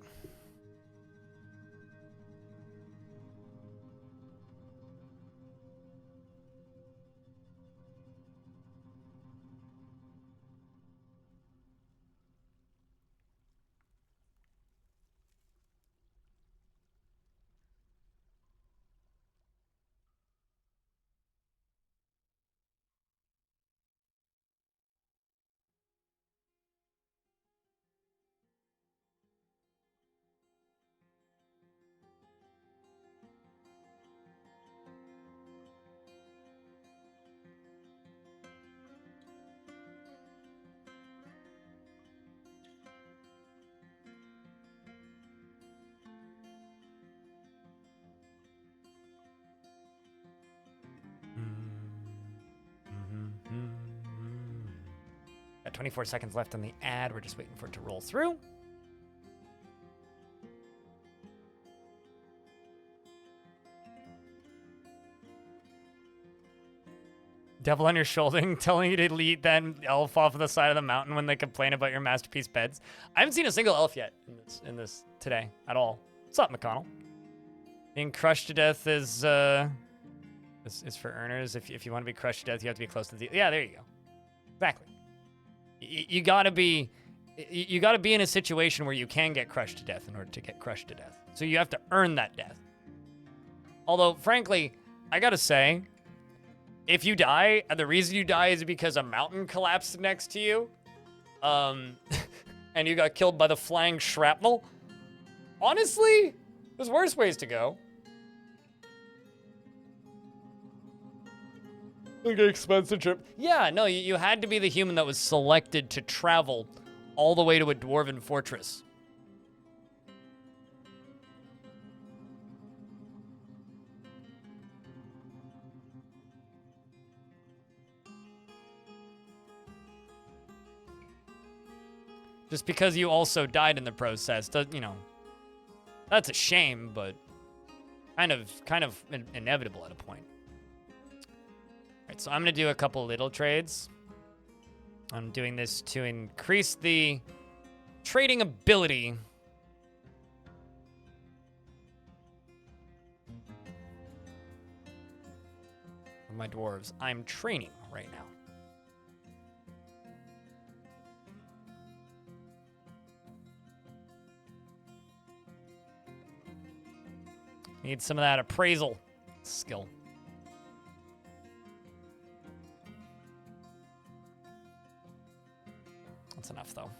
Got 24 seconds left on the ad. We're just waiting for it to roll through. Devil on your shoulder telling you to lead that elf off of the side of the mountain when they complain about your masterpiece beds. I haven't seen a single elf yet in this today at all. What's up, McConnell? Being crushed to death is for earners. If you want to be crushed to death, you have to be close to the... Yeah, there you go. Exactly. You gotta be in a situation where you can get crushed to death in order to get crushed to death. So you have to earn that death. Although, frankly, I gotta say, if you die, and the reason you die is because a mountain collapsed next to you, and you got killed by the flying shrapnel, honestly, there's worse ways to go. Like an expensive trip. Yeah, no, you had to be the human that was selected to travel all the way to a dwarven fortress. Just because you also died in the process, you know, that's a shame, but kind of inevitable at a point. Alright, so I'm gonna do a couple little trades. I'm doing this to increase the trading ability. Of my dwarves. I'm training right now. Need some of that appraisal skill. That's enough, though.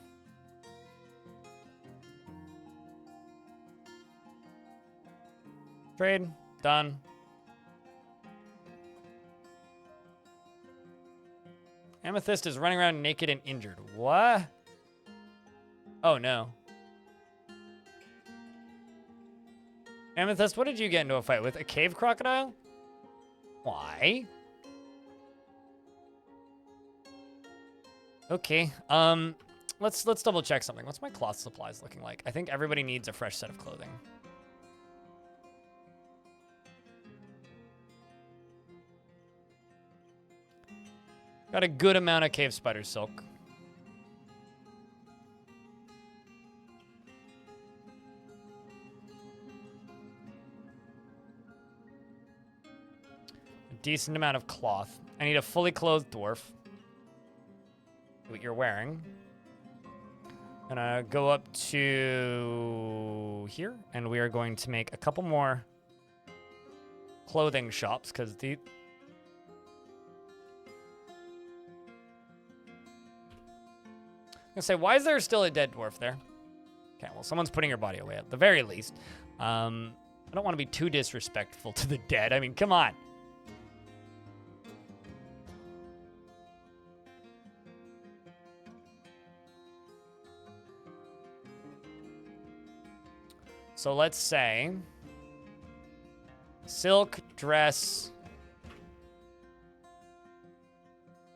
Trade. Done. Amethyst is running around naked and injured. What? Oh, no. Amethyst, what did you get into a fight with? A cave crocodile? Why? Okay, let's double check something. What's my cloth supplies looking like? I think everybody needs a fresh set of clothing. Got a good amount of cave spider silk. A decent amount of cloth. I need a fully clothed dwarf. What you're wearing. Gonna go up to here, and we are going to make a couple more clothing shops, because the... I'm gonna say, why is there still a dead dwarf there? Okay, well, someone's putting your body away at the very least. I don't want to be too disrespectful to the dead. I mean, come on. So let's say silk dress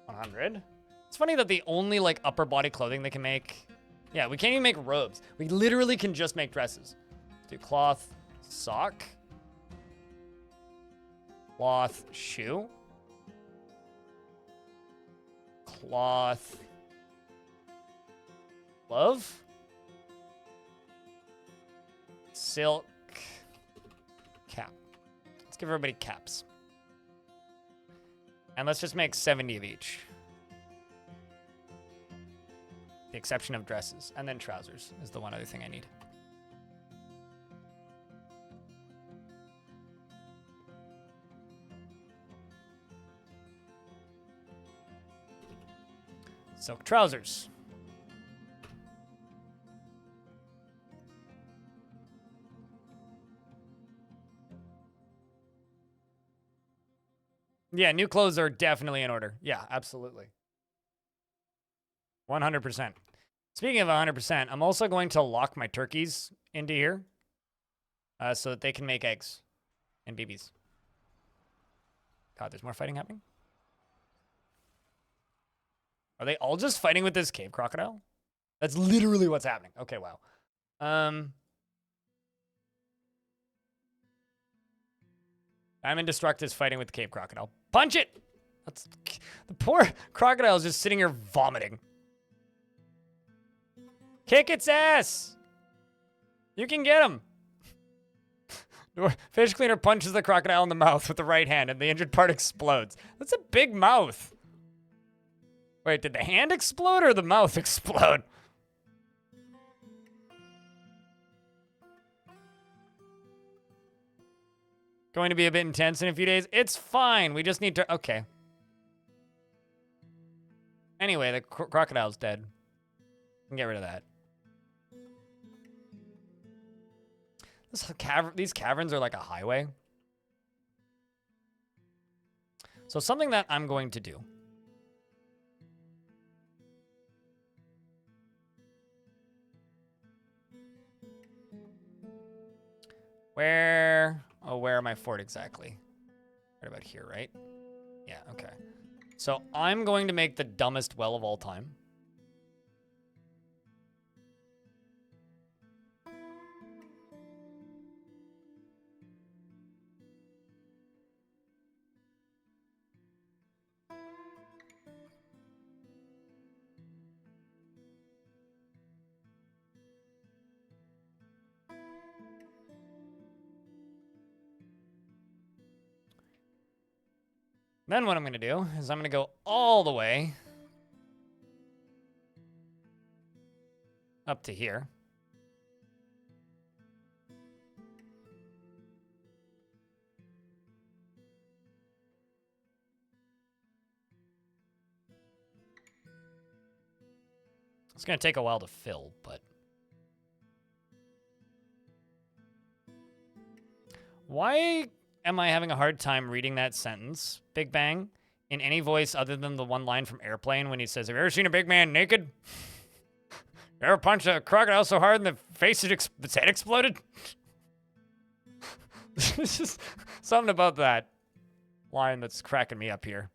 100. It's funny that the only like upper body clothing they can make, yeah, we can't even make robes. We literally can just make dresses. Do cloth sock, cloth shoe, cloth glove, silk cap. Let's give everybody caps. And let's just make 70 of each. The exception of dresses. And then trousers is the one other thing I need. Silk trousers. Yeah, new clothes are definitely in order. Yeah, absolutely. 100%. Speaking of 100%, I'm also going to lock my turkeys into here so that they can make eggs and babies. God, there's more fighting happening? Are they all just fighting with this cave crocodile? That's literally what's happening. Okay, wow. I'm Indestruct is fighting with the cave crocodile. Punch it! That's, the poor crocodile is just sitting here vomiting. Kick its ass! You can get him. Fish cleaner punches the crocodile in the mouth with the right hand, and the injured part explodes. That's a big mouth. Wait, did the hand explode or the mouth explode? Going to be a bit intense in a few days. It's fine. We just need to... Okay. Anyway, the crocodile's dead. We can get rid of that. These caverns are like a highway. So something that I'm going to do. Where am I for it exactly? Right about here, right? Yeah, okay. So I'm going to make the dumbest well of all time. Then what I'm going to do is I'm going to go all the way up to here. It's going to take a while to fill, but... Why am I having a hard time reading that sentence, Big Bang, in any voice other than the one line from Airplane when he says, "Have you ever seen a big man naked? You ever punched a crocodile so hard in the face its head exploded?" There's just something about that line that's cracking me up here.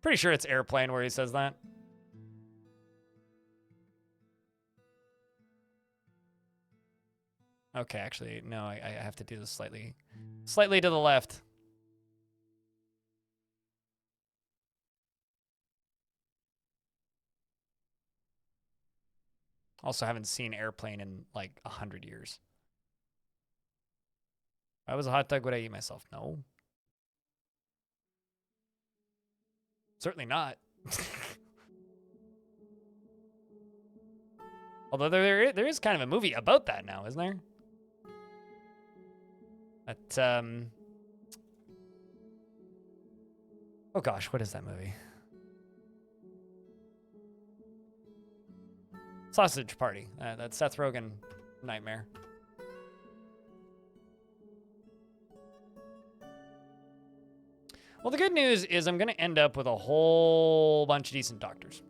Pretty sure it's Airplane where he says that. Okay, actually, no, I have to do this slightly to the left. Also haven't seen Airplane in like 100 years. If I was a hot dog, would I eat myself? No. Certainly not. Although there is kind of a movie about that now, isn't there? But, oh gosh, what is that movie? Sausage Party. That's Seth Rogen nightmare. Well, the good news is I'm going to end up with a whole bunch of decent doctors.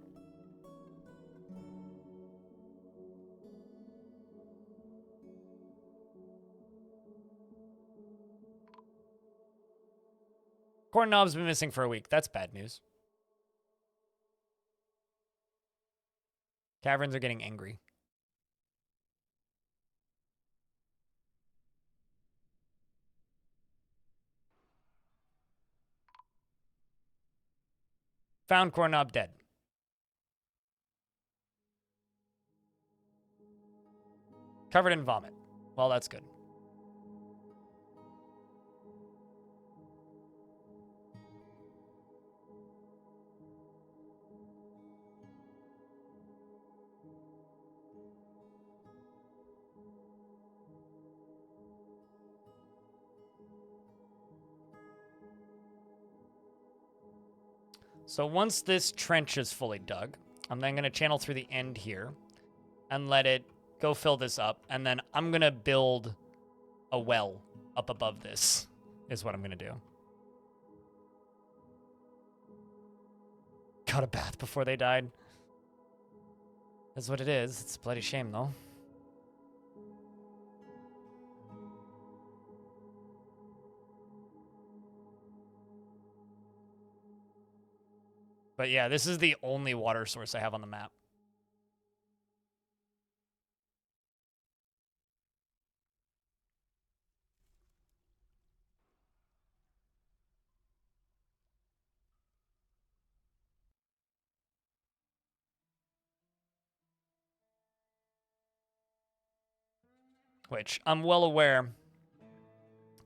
Corn Knob's been missing for a week. That's bad news. Caverns are getting angry. Found Corn Knob dead. Covered in vomit. Well, that's good. So once this trench is fully dug, I'm then going to channel through the end here and let it go fill this up. And then I'm going to build a well up above this is what I'm going to do. Got a bath before they died. That's what it is. It's a bloody shame, though. But yeah, this is the only water source I have on the map. Which I'm well aware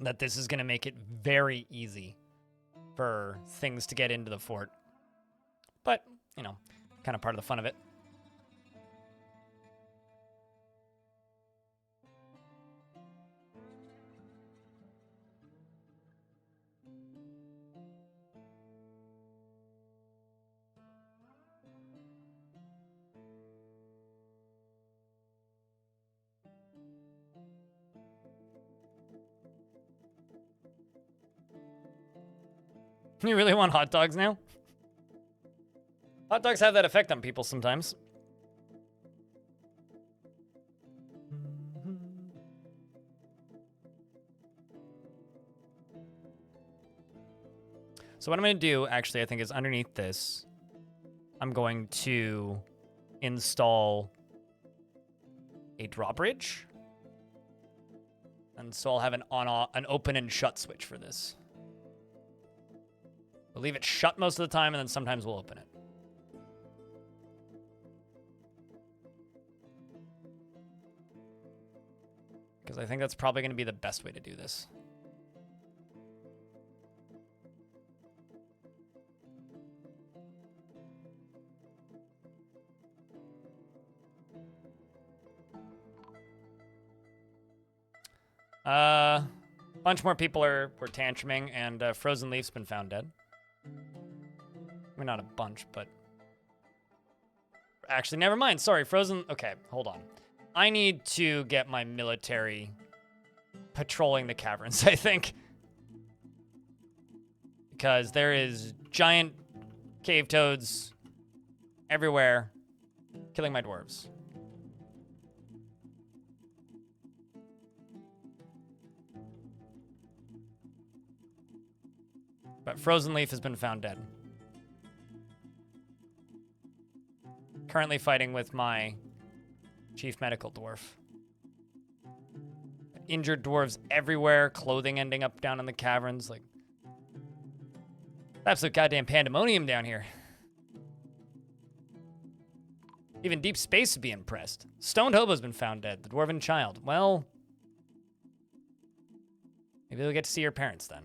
that this is going to make it very easy for things to get into the fort. But, you know, kind of part of the fun of it. You really want hot dogs now? Hot dogs have that effect on people sometimes. So what I'm going to do, actually, I think is underneath this, I'm going to install a drawbridge. And so I'll have an open and shut switch for this. We'll leave it shut most of the time, and then sometimes we'll open it. Because I think that's probably going to be the best way to do this. Bunch more people were tantruming, and Frozen Leaf's been found dead. I mean, not a bunch, but... Actually, never mind. Sorry, Frozen... Okay, hold on. I need to get my military patrolling the caverns, I think. Because there is giant cave toads everywhere killing my dwarves. But Frozen Leaf has been found dead. Currently fighting with my chief medical dwarf. Injured dwarves everywhere, clothing ending up down in the caverns. Like, absolute goddamn pandemonium down here. Even deep space would be impressed. Stoned hobo's been found dead. The dwarven child. Well, maybe we'll get to see your parents then.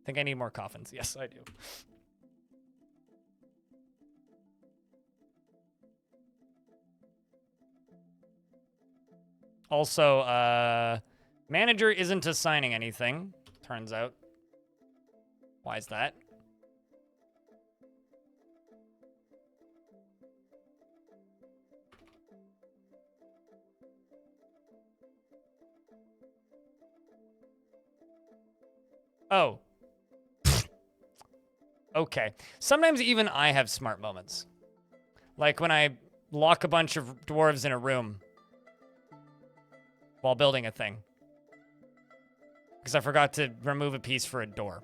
Think I need more coffins. Yes, I do. Also, manager isn't assigning anything, turns out. Why is that? Oh. Okay. Sometimes even I have smart moments. Like when I lock a bunch of dwarves in a room while building a thing. Because I forgot to remove a piece for a door.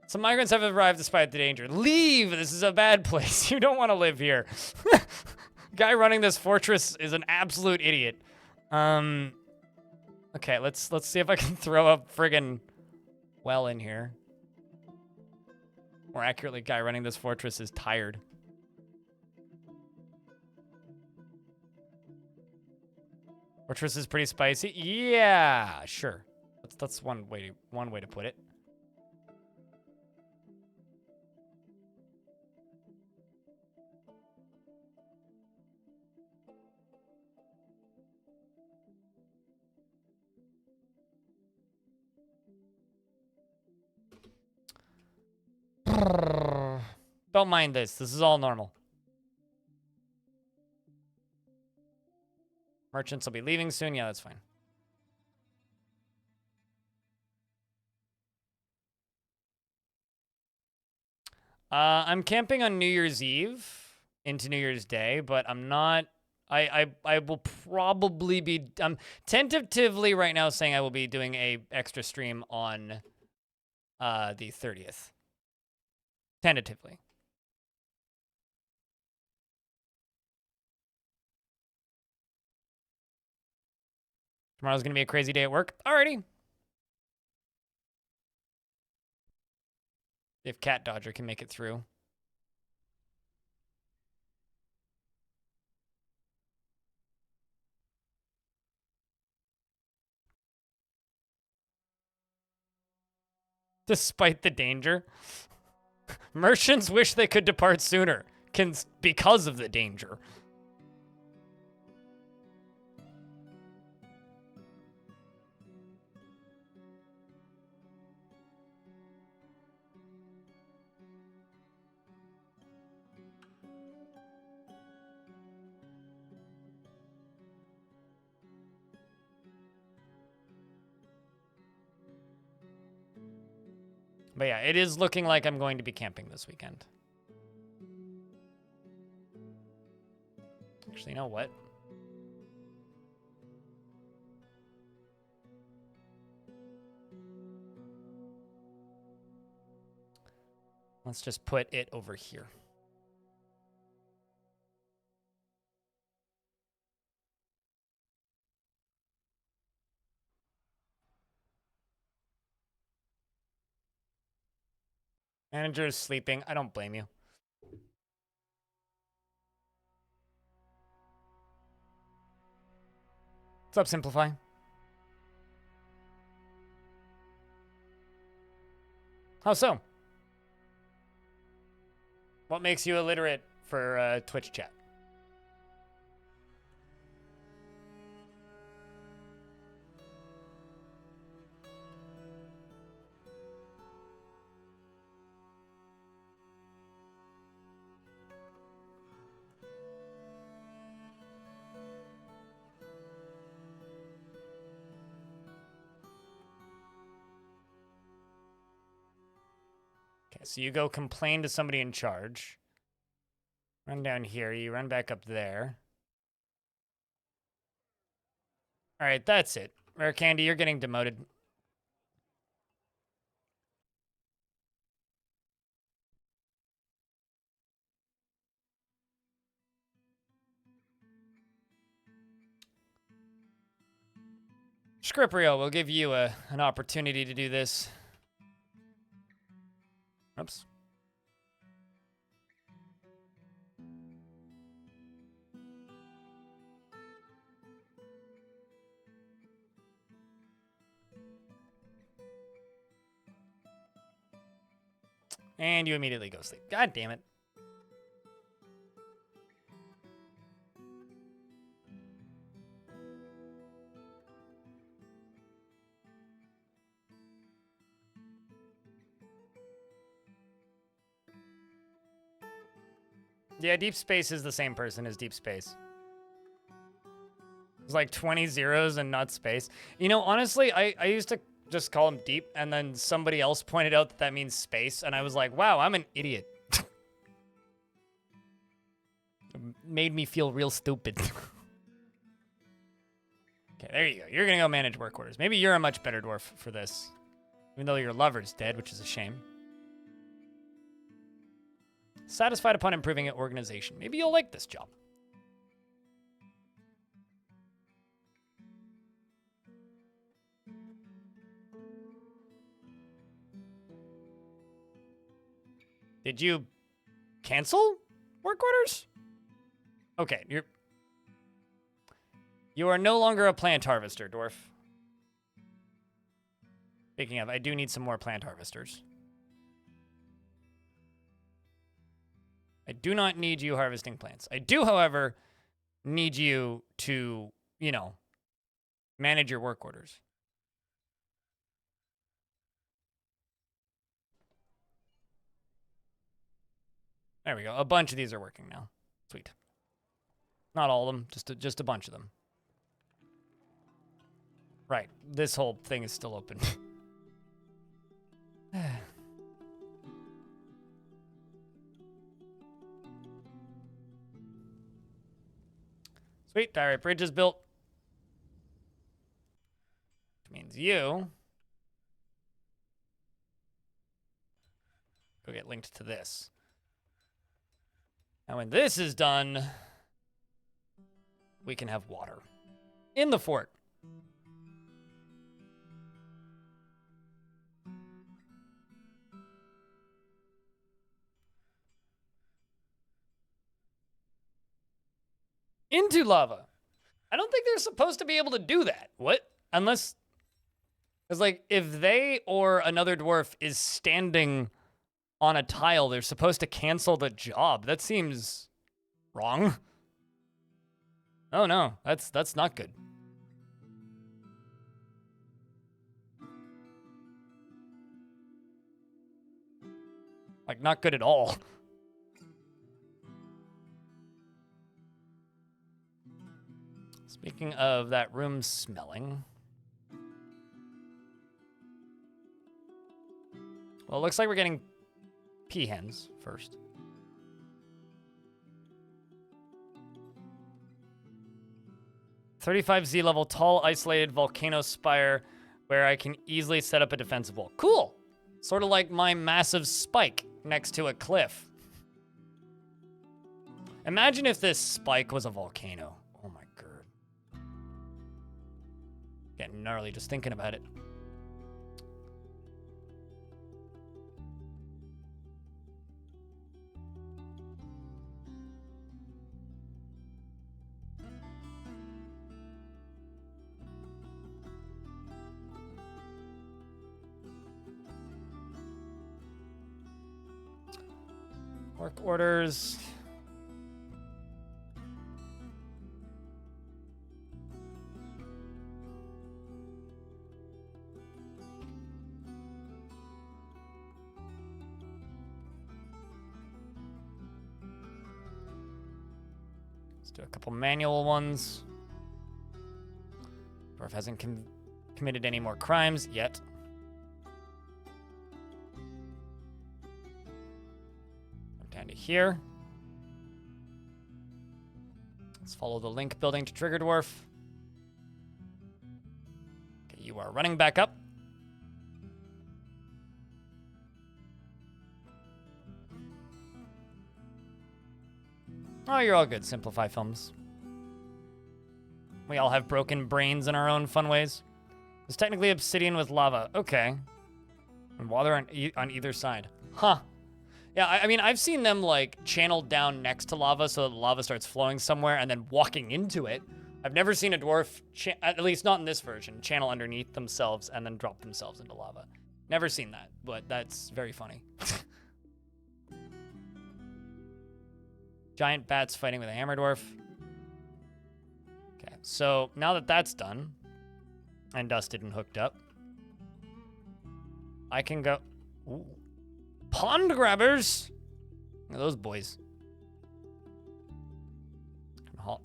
Some migrants have arrived despite the danger. Leave! This is a bad place. You don't want to live here. Guy running this fortress is an absolute idiot. Okay, let's see if I can throw a friggin' well in here. More accurately, guy running this fortress is tired. Fortress is pretty spicy. Yeah, sure. That's one way to put it. Don't mind this. This is all normal. Merchants will be leaving soon. Yeah, that's fine. I'm camping on New Year's Eve into New Year's Day, but I'm not. I will probably be. I'm tentatively right now saying I will be doing a extra stream on the 30th. Tentatively. Tomorrow's gonna be a crazy day at work. Alrighty. If Cat Dodger can make it through. Despite the danger. Merchants wish they could depart sooner, because of the danger. But yeah, it is looking like I'm going to be camping this weekend. Actually, you know what? Let's just put it over here. Manager is sleeping. I don't blame you. What's up, Simplify? How so? What makes you illiterate for Twitch chat? Okay, so you go complain to somebody in charge. Run down here. You run back up there. All right, that's it. Rare Candy, you're getting demoted. Scriprio, we'll give you an opportunity to do this. Oops. And you immediately go sleep. God damn it. Yeah, Deep Space is the same person as Deep Space. It's like 20 zeros and not space. You know, honestly, I used to just call him Deep, and then somebody else pointed out that that means space, and I was like, wow, I'm an idiot. It made me feel real stupid. Okay, there you go. You're gonna go manage work orders. Maybe you're a much better dwarf for this. Even though your lover's dead, which is a shame. Satisfied upon improving your organization. Maybe you'll like this job. Did you cancel work orders? Okay, you are no longer a plant harvester, Dwarf. Speaking of, I do need some more plant harvesters. I do not need you harvesting plants. I do, however, need you to, you know, manage your work orders. There we go. A bunch of these are working now. Sweet. Not all of them, just a bunch of them. Right. This whole thing is still open. Sweet. Direct bridge is built. Which means you go get linked to this. Now when this is done, we can have water in the fort. Into lava. I don't think they're supposed to be able to do that. What? Unless, it's like, if they or another dwarf is standing on a tile, they're supposed to cancel the job. That seems wrong. Oh no, that's not good. Like, not good at all. Speaking of that room smelling. Well, it looks like we're getting peahens first. $35Z level, tall, isolated volcano spire where I can easily set up a defensive wall. Cool! Sort of like my massive spike next to a cliff. Imagine if this spike was a volcano. Oh my god. Getting gnarly just thinking about it. Work orders. Let's do a couple manual ones. Dwarf hasn't committed any more crimes yet. Down to here. Let's follow the link building to Trigger Dwarf. Okay, you are running back up. Oh, you're all good. Simplify films. We all have broken brains in our own fun ways. There's technically obsidian with lava. Okay. And water on either side. Huh. Yeah, I mean, I've seen them like channeled down next to lava so that the lava starts flowing somewhere and then walking into it. I've never seen a dwarf, at least not in this version, channel underneath themselves and then drop themselves into lava. Never seen that, but that's very funny. Giant bats fighting with a hammer dwarf. Okay, so now that that's done and dusted and hooked up, I can go... Ooh. Pond grabbers! Look at those boys.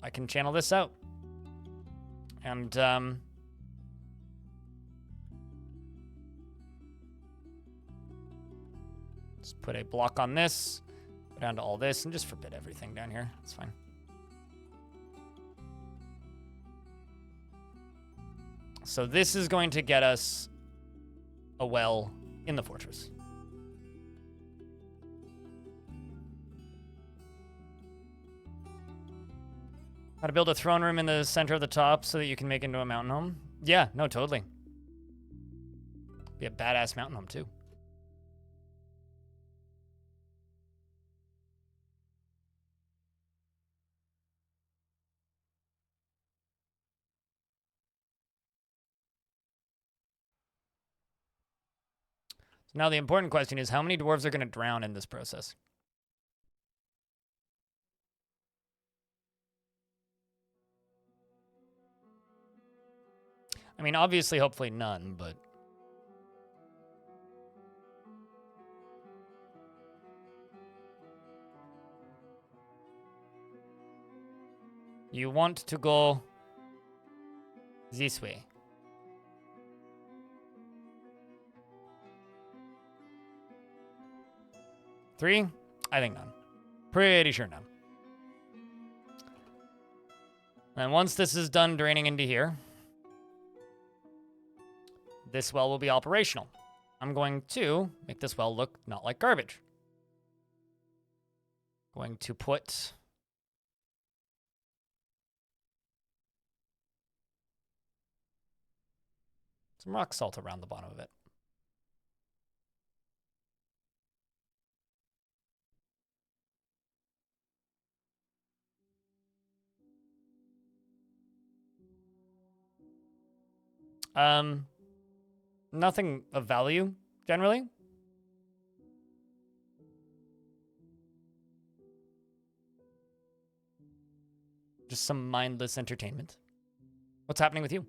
I can channel this out. And, just put a block on this, go down to all this, and just forbid everything down here. It's fine. So this is going to get us a well in the fortress. How to build a throne room in the center of the top so that you can make it into a mountain home? Yeah, no, totally. Be a badass mountain home, too. So now the important question is, how many dwarves are going to drown in this process? I mean, obviously, hopefully none, but... You want to go this way. Three? I think none. Pretty sure none. And once this is done draining into here, this well will be operational. I'm going to make this well look not like garbage. Going to put some rock salt around the bottom of it. Nothing of value, generally. Just some mindless entertainment. What's happening with you?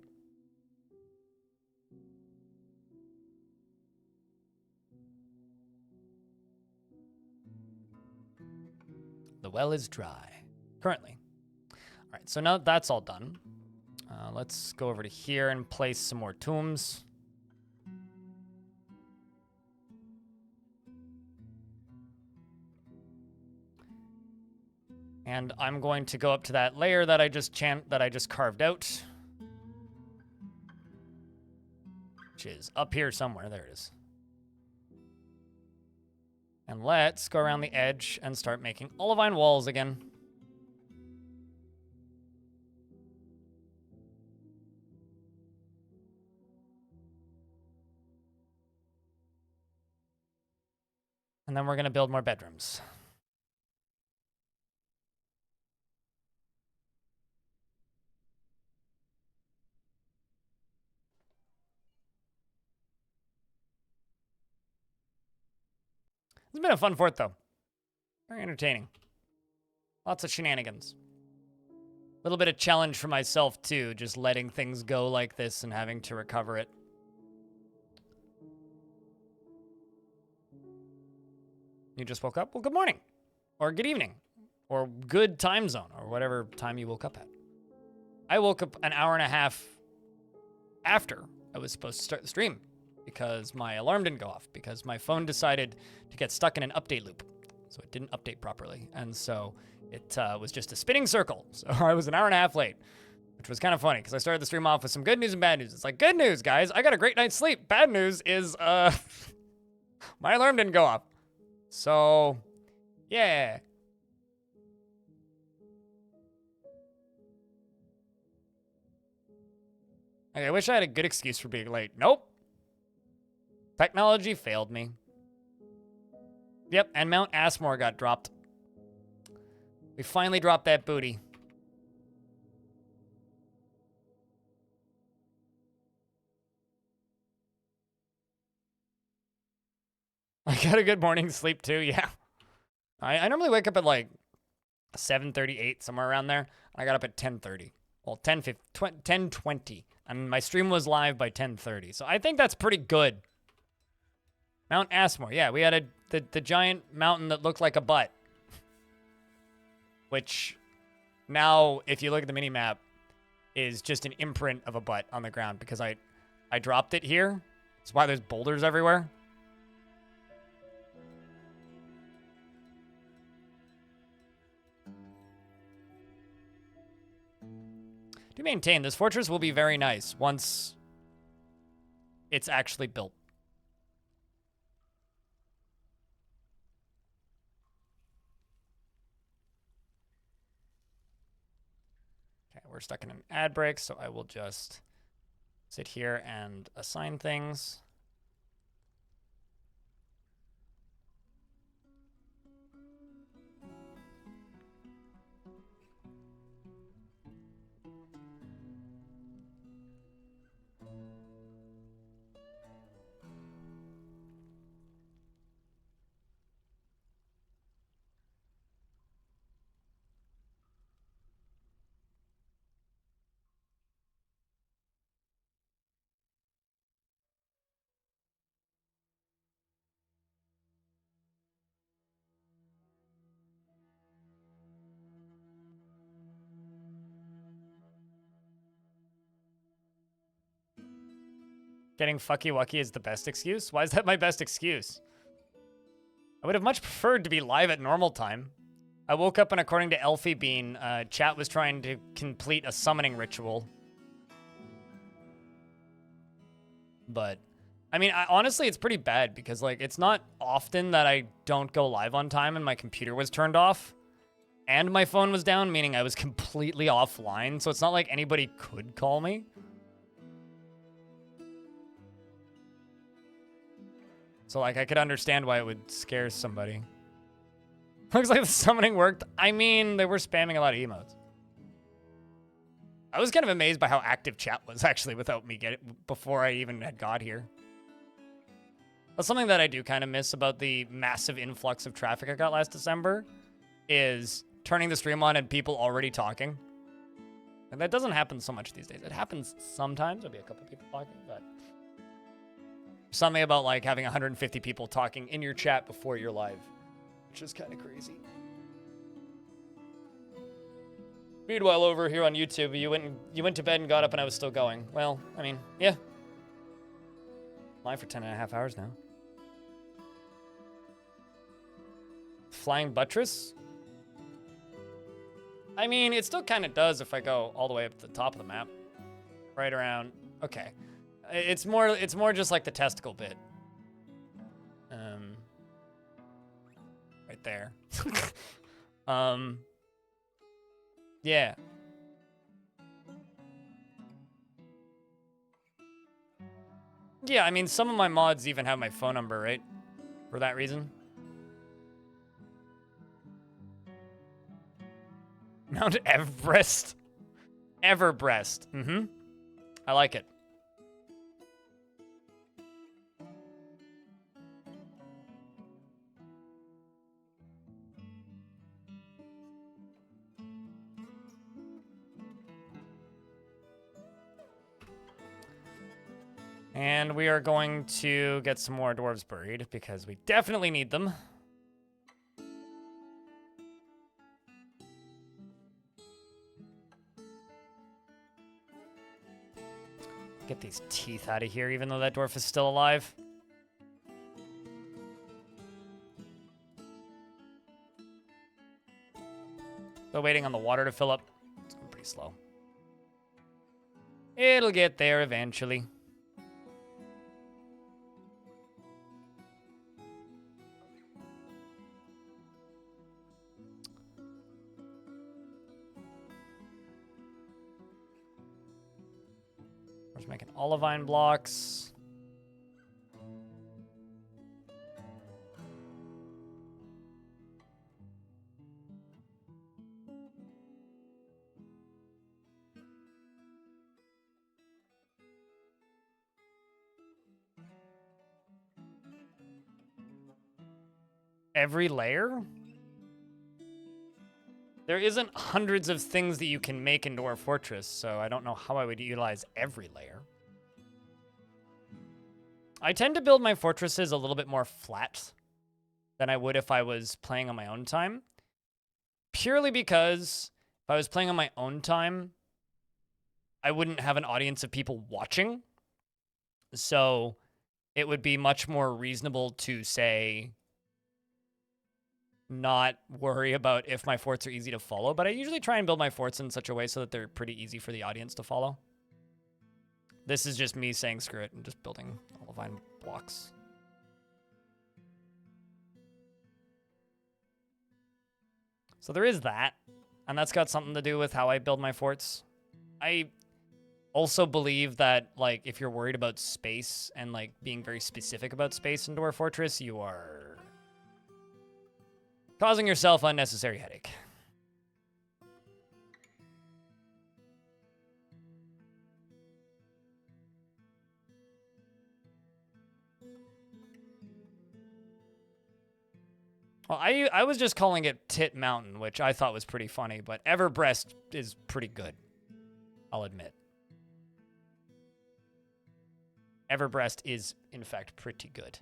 The well is dry, currently. All right, so now that that's all done, let's go over to here and place some more tombs. And I'm going to go up to that layer that I just carved out, which is up here somewhere. There it is. And let's go around the edge and start making olivine walls again. And then we're going to build more bedrooms. It's been a fun fort, though. Very entertaining. Lots of shenanigans. A little bit of challenge for myself, too, just letting things go like this and having to recover it. You just woke up? Well, good morning. Or good evening. Or good time zone, or whatever time you woke up at. I woke up an hour and a half after I was supposed to start the stream, because my alarm didn't go off, because my phone decided to get stuck in an update loop. So it didn't update properly. And so it was just a spinning circle. So I was an hour and a half late, which was kind of funny, because I started the stream off with some good news and bad news. It's like, good news, guys, I got a great night's sleep. Bad news is my alarm didn't go off. So, yeah. Okay, I wish I had a good excuse for being late. Nope. Technology failed me. Yep, and Mount Asmore got dropped. We finally dropped that booty. I got a good morning's sleep too, yeah. I normally wake up at like 7:38, somewhere around there. I got up at 10:30. Well, 10:20. And my stream was live by 10:30. So I think that's pretty good. Mount Asmore. Yeah, we had the giant mountain that looked like a butt. Which now, if you look at the mini map, is just an imprint of a butt on the ground because I dropped it here. That's why there's boulders everywhere. Do maintain, this fortress will be very nice once it's actually built. Okay, we're stuck in an ad break, so I will just sit here and assign things. Getting fucky wucky is the best excuse? Why is that my best excuse? I would have much preferred to be live at normal time. I woke up and according to Elfie Bean, chat was trying to complete a summoning ritual. But, I mean, honestly, it's pretty bad because, like, it's not often that I don't go live on time and my computer was turned off. And my phone was down, meaning I was completely offline. So it's not like anybody could call me. So, like, I could understand why it would scare somebody. Looks like the summoning worked. I mean, they were spamming a lot of emotes. I was kind of amazed by how active chat was, actually, without me before I even had got here. That's something that I do kind of miss about the massive influx of traffic I got last December, is turning the stream on and people already talking. And that doesn't happen so much these days. It happens sometimes. There'll be a couple people talking, but... something about, like, having 150 people talking in your chat before you're live, which is kind of crazy. Meanwhile, over here on YouTube, you went to bed and got up and I was still going. Well, I mean, yeah. Live for 10.5 hours now. Flying buttress? I mean, it still kind of does if I go all the way up to the top of the map. Right around, okay. It's more just like the testicle bit. Right there. Yeah. Yeah, I mean, some of my mods even have my phone number, right? For that reason. Mount Everest. Everbreast. Mm-hmm. I like it. And we are going to get some more dwarves buried because we definitely need them. Get these teeth out of here, even though that dwarf is still alive. Still waiting on the water to fill up. It's going pretty slow. It'll get there eventually. We're just making olivine blocks. every layer? There isn't hundreds of things that you can make in Dwarf Fortress, so I don't know how I would utilize every layer. I tend to build my fortresses a little bit more flat than I would if I was playing on my own time. Purely because if I was playing on my own time, I wouldn't have an audience of people watching. So it would be much more reasonable to say, not worry about if my forts are easy to follow. But I usually try and build my forts in such a way so that they're pretty easy for the audience to follow. This is just me saying screw it and just building olivine blocks. So there is that. And that's got something to do with how I build my forts. I also believe that, like, if you're worried about space and, like, being very specific about space in Dwarf Fortress, you are causing yourself unnecessary headache. Well, I was just calling it Tit Mountain, which I thought was pretty funny, but Everbreast is pretty good, I'll admit. Everbreast is, in fact, pretty good.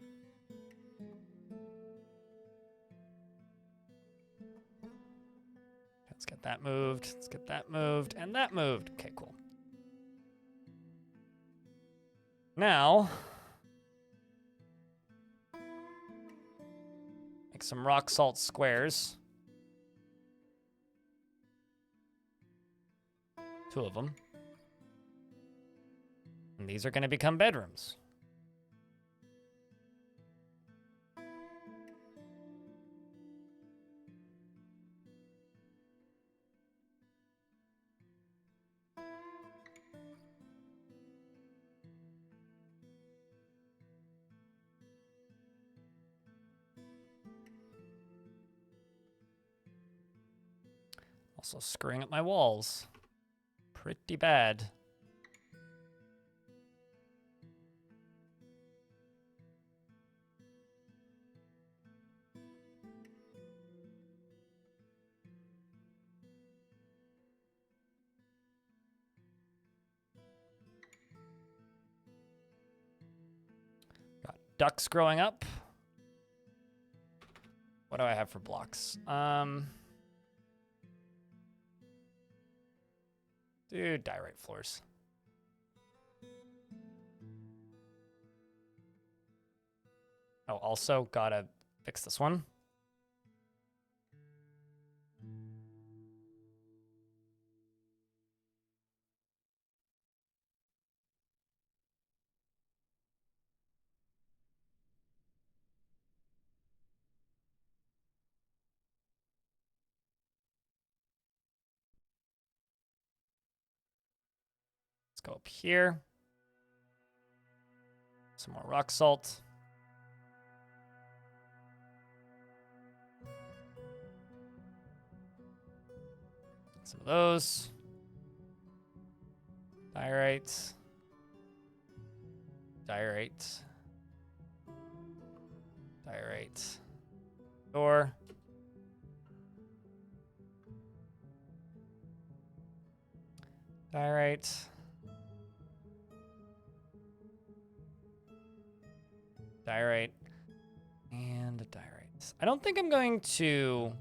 Let's get that moved. Let's get that moved. And that moved. Okay, cool. Now, make some rock salt squares. 2 of them. And these are going to become bedrooms. Also screwing up my walls. Pretty bad. Got ducks growing up. What do I have for blocks? Dude, diorite floors. Oh, also gotta fix this one. Let's go up here. Some more rock salt. Some of those. Diorite. Diorite. Diorite. Door. Diorite. Diorite. And diorite. I don't think I'm going to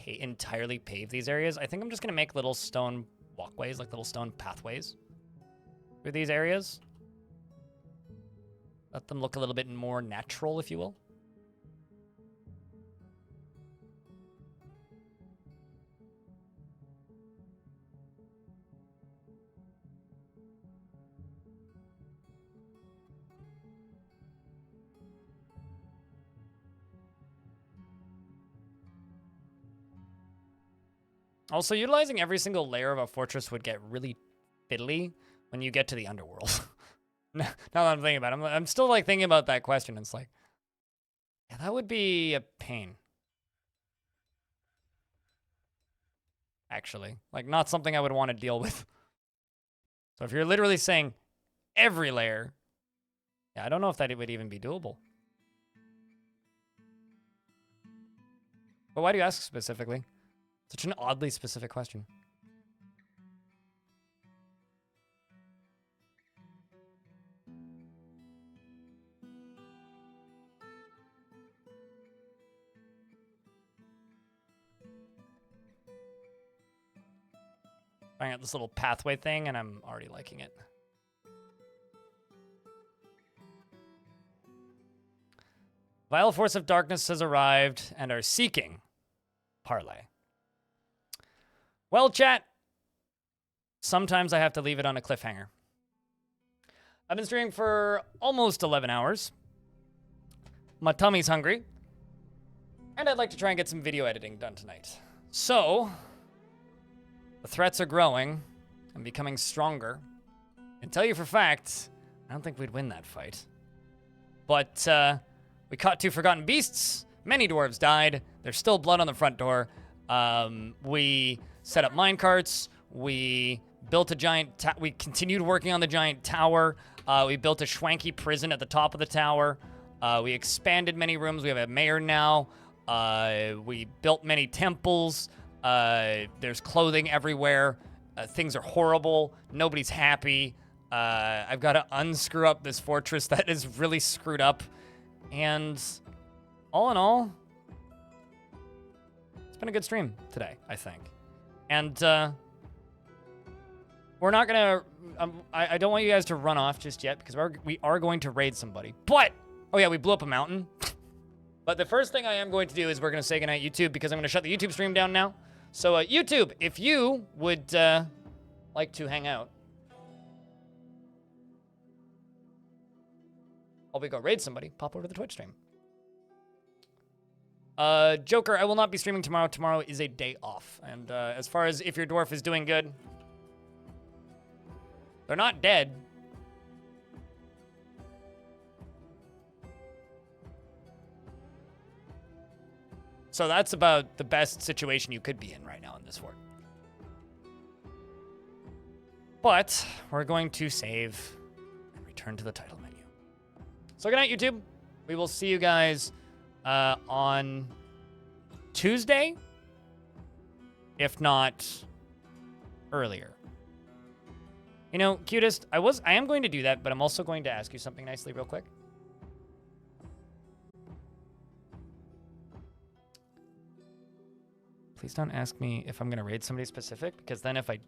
entirely pave these areas. I think I'm just going to make little stone walkways, like little stone pathways through these areas. Let them look a little bit more natural, if you will. Also, utilizing every single layer of a fortress would get really fiddly when you get to the underworld. Now that I'm thinking about it, I'm still like thinking about that question. It's like, yeah, that would be a pain. Actually, like not something I would want to deal with. So if you're literally saying every layer, yeah, I don't know if that would even be doable. But why do you ask specifically? Such an oddly specific question. Trying out this little pathway thing, and I'm already liking it. Vile Force of Darkness has arrived and are seeking parlay. Well, chat, sometimes I have to leave it on a cliffhanger. I've been streaming for almost 11 hours. My tummy's hungry. And I'd like to try and get some video editing done tonight. So, the threats are growing and becoming stronger. I can tell you for fact, I don't think we'd win that fight. But, we caught 2 forgotten beasts. Many dwarves died. There's still blood on the front door. We set up minecarts. We built a giant... we continued working on the giant tower. We built a schwanky prison at the top of the tower. We expanded many rooms. We have a mayor now. We built many temples. There's clothing everywhere. Things are horrible. Nobody's happy. I've got to unscrew up this fortress that is really screwed up. And all in all, it's been a good stream today, I think. And we're not going to... I don't want you guys to run off just yet because we are going to raid somebody. But... oh, yeah, we blew up a mountain. But the first thing I am going to do is we're going to say goodnight, YouTube, because I'm going to shut the YouTube stream down now. So, YouTube, if you would like to hang out, while we go raid somebody, pop over to the Twitch stream. Joker, I will not be streaming tomorrow. Tomorrow is a day off. And as far as if your dwarf is doing good, they're not dead. So that's about the best situation you could be in right now in this fort. But we're going to save and return to the title menu. So good night, YouTube. We will see you guys on Tuesday, if not earlier. You know, cutest, I am going to do that, but I'm also going to ask you something nicely real quick. Please don't ask me if I'm going to raid somebody specific, because then if I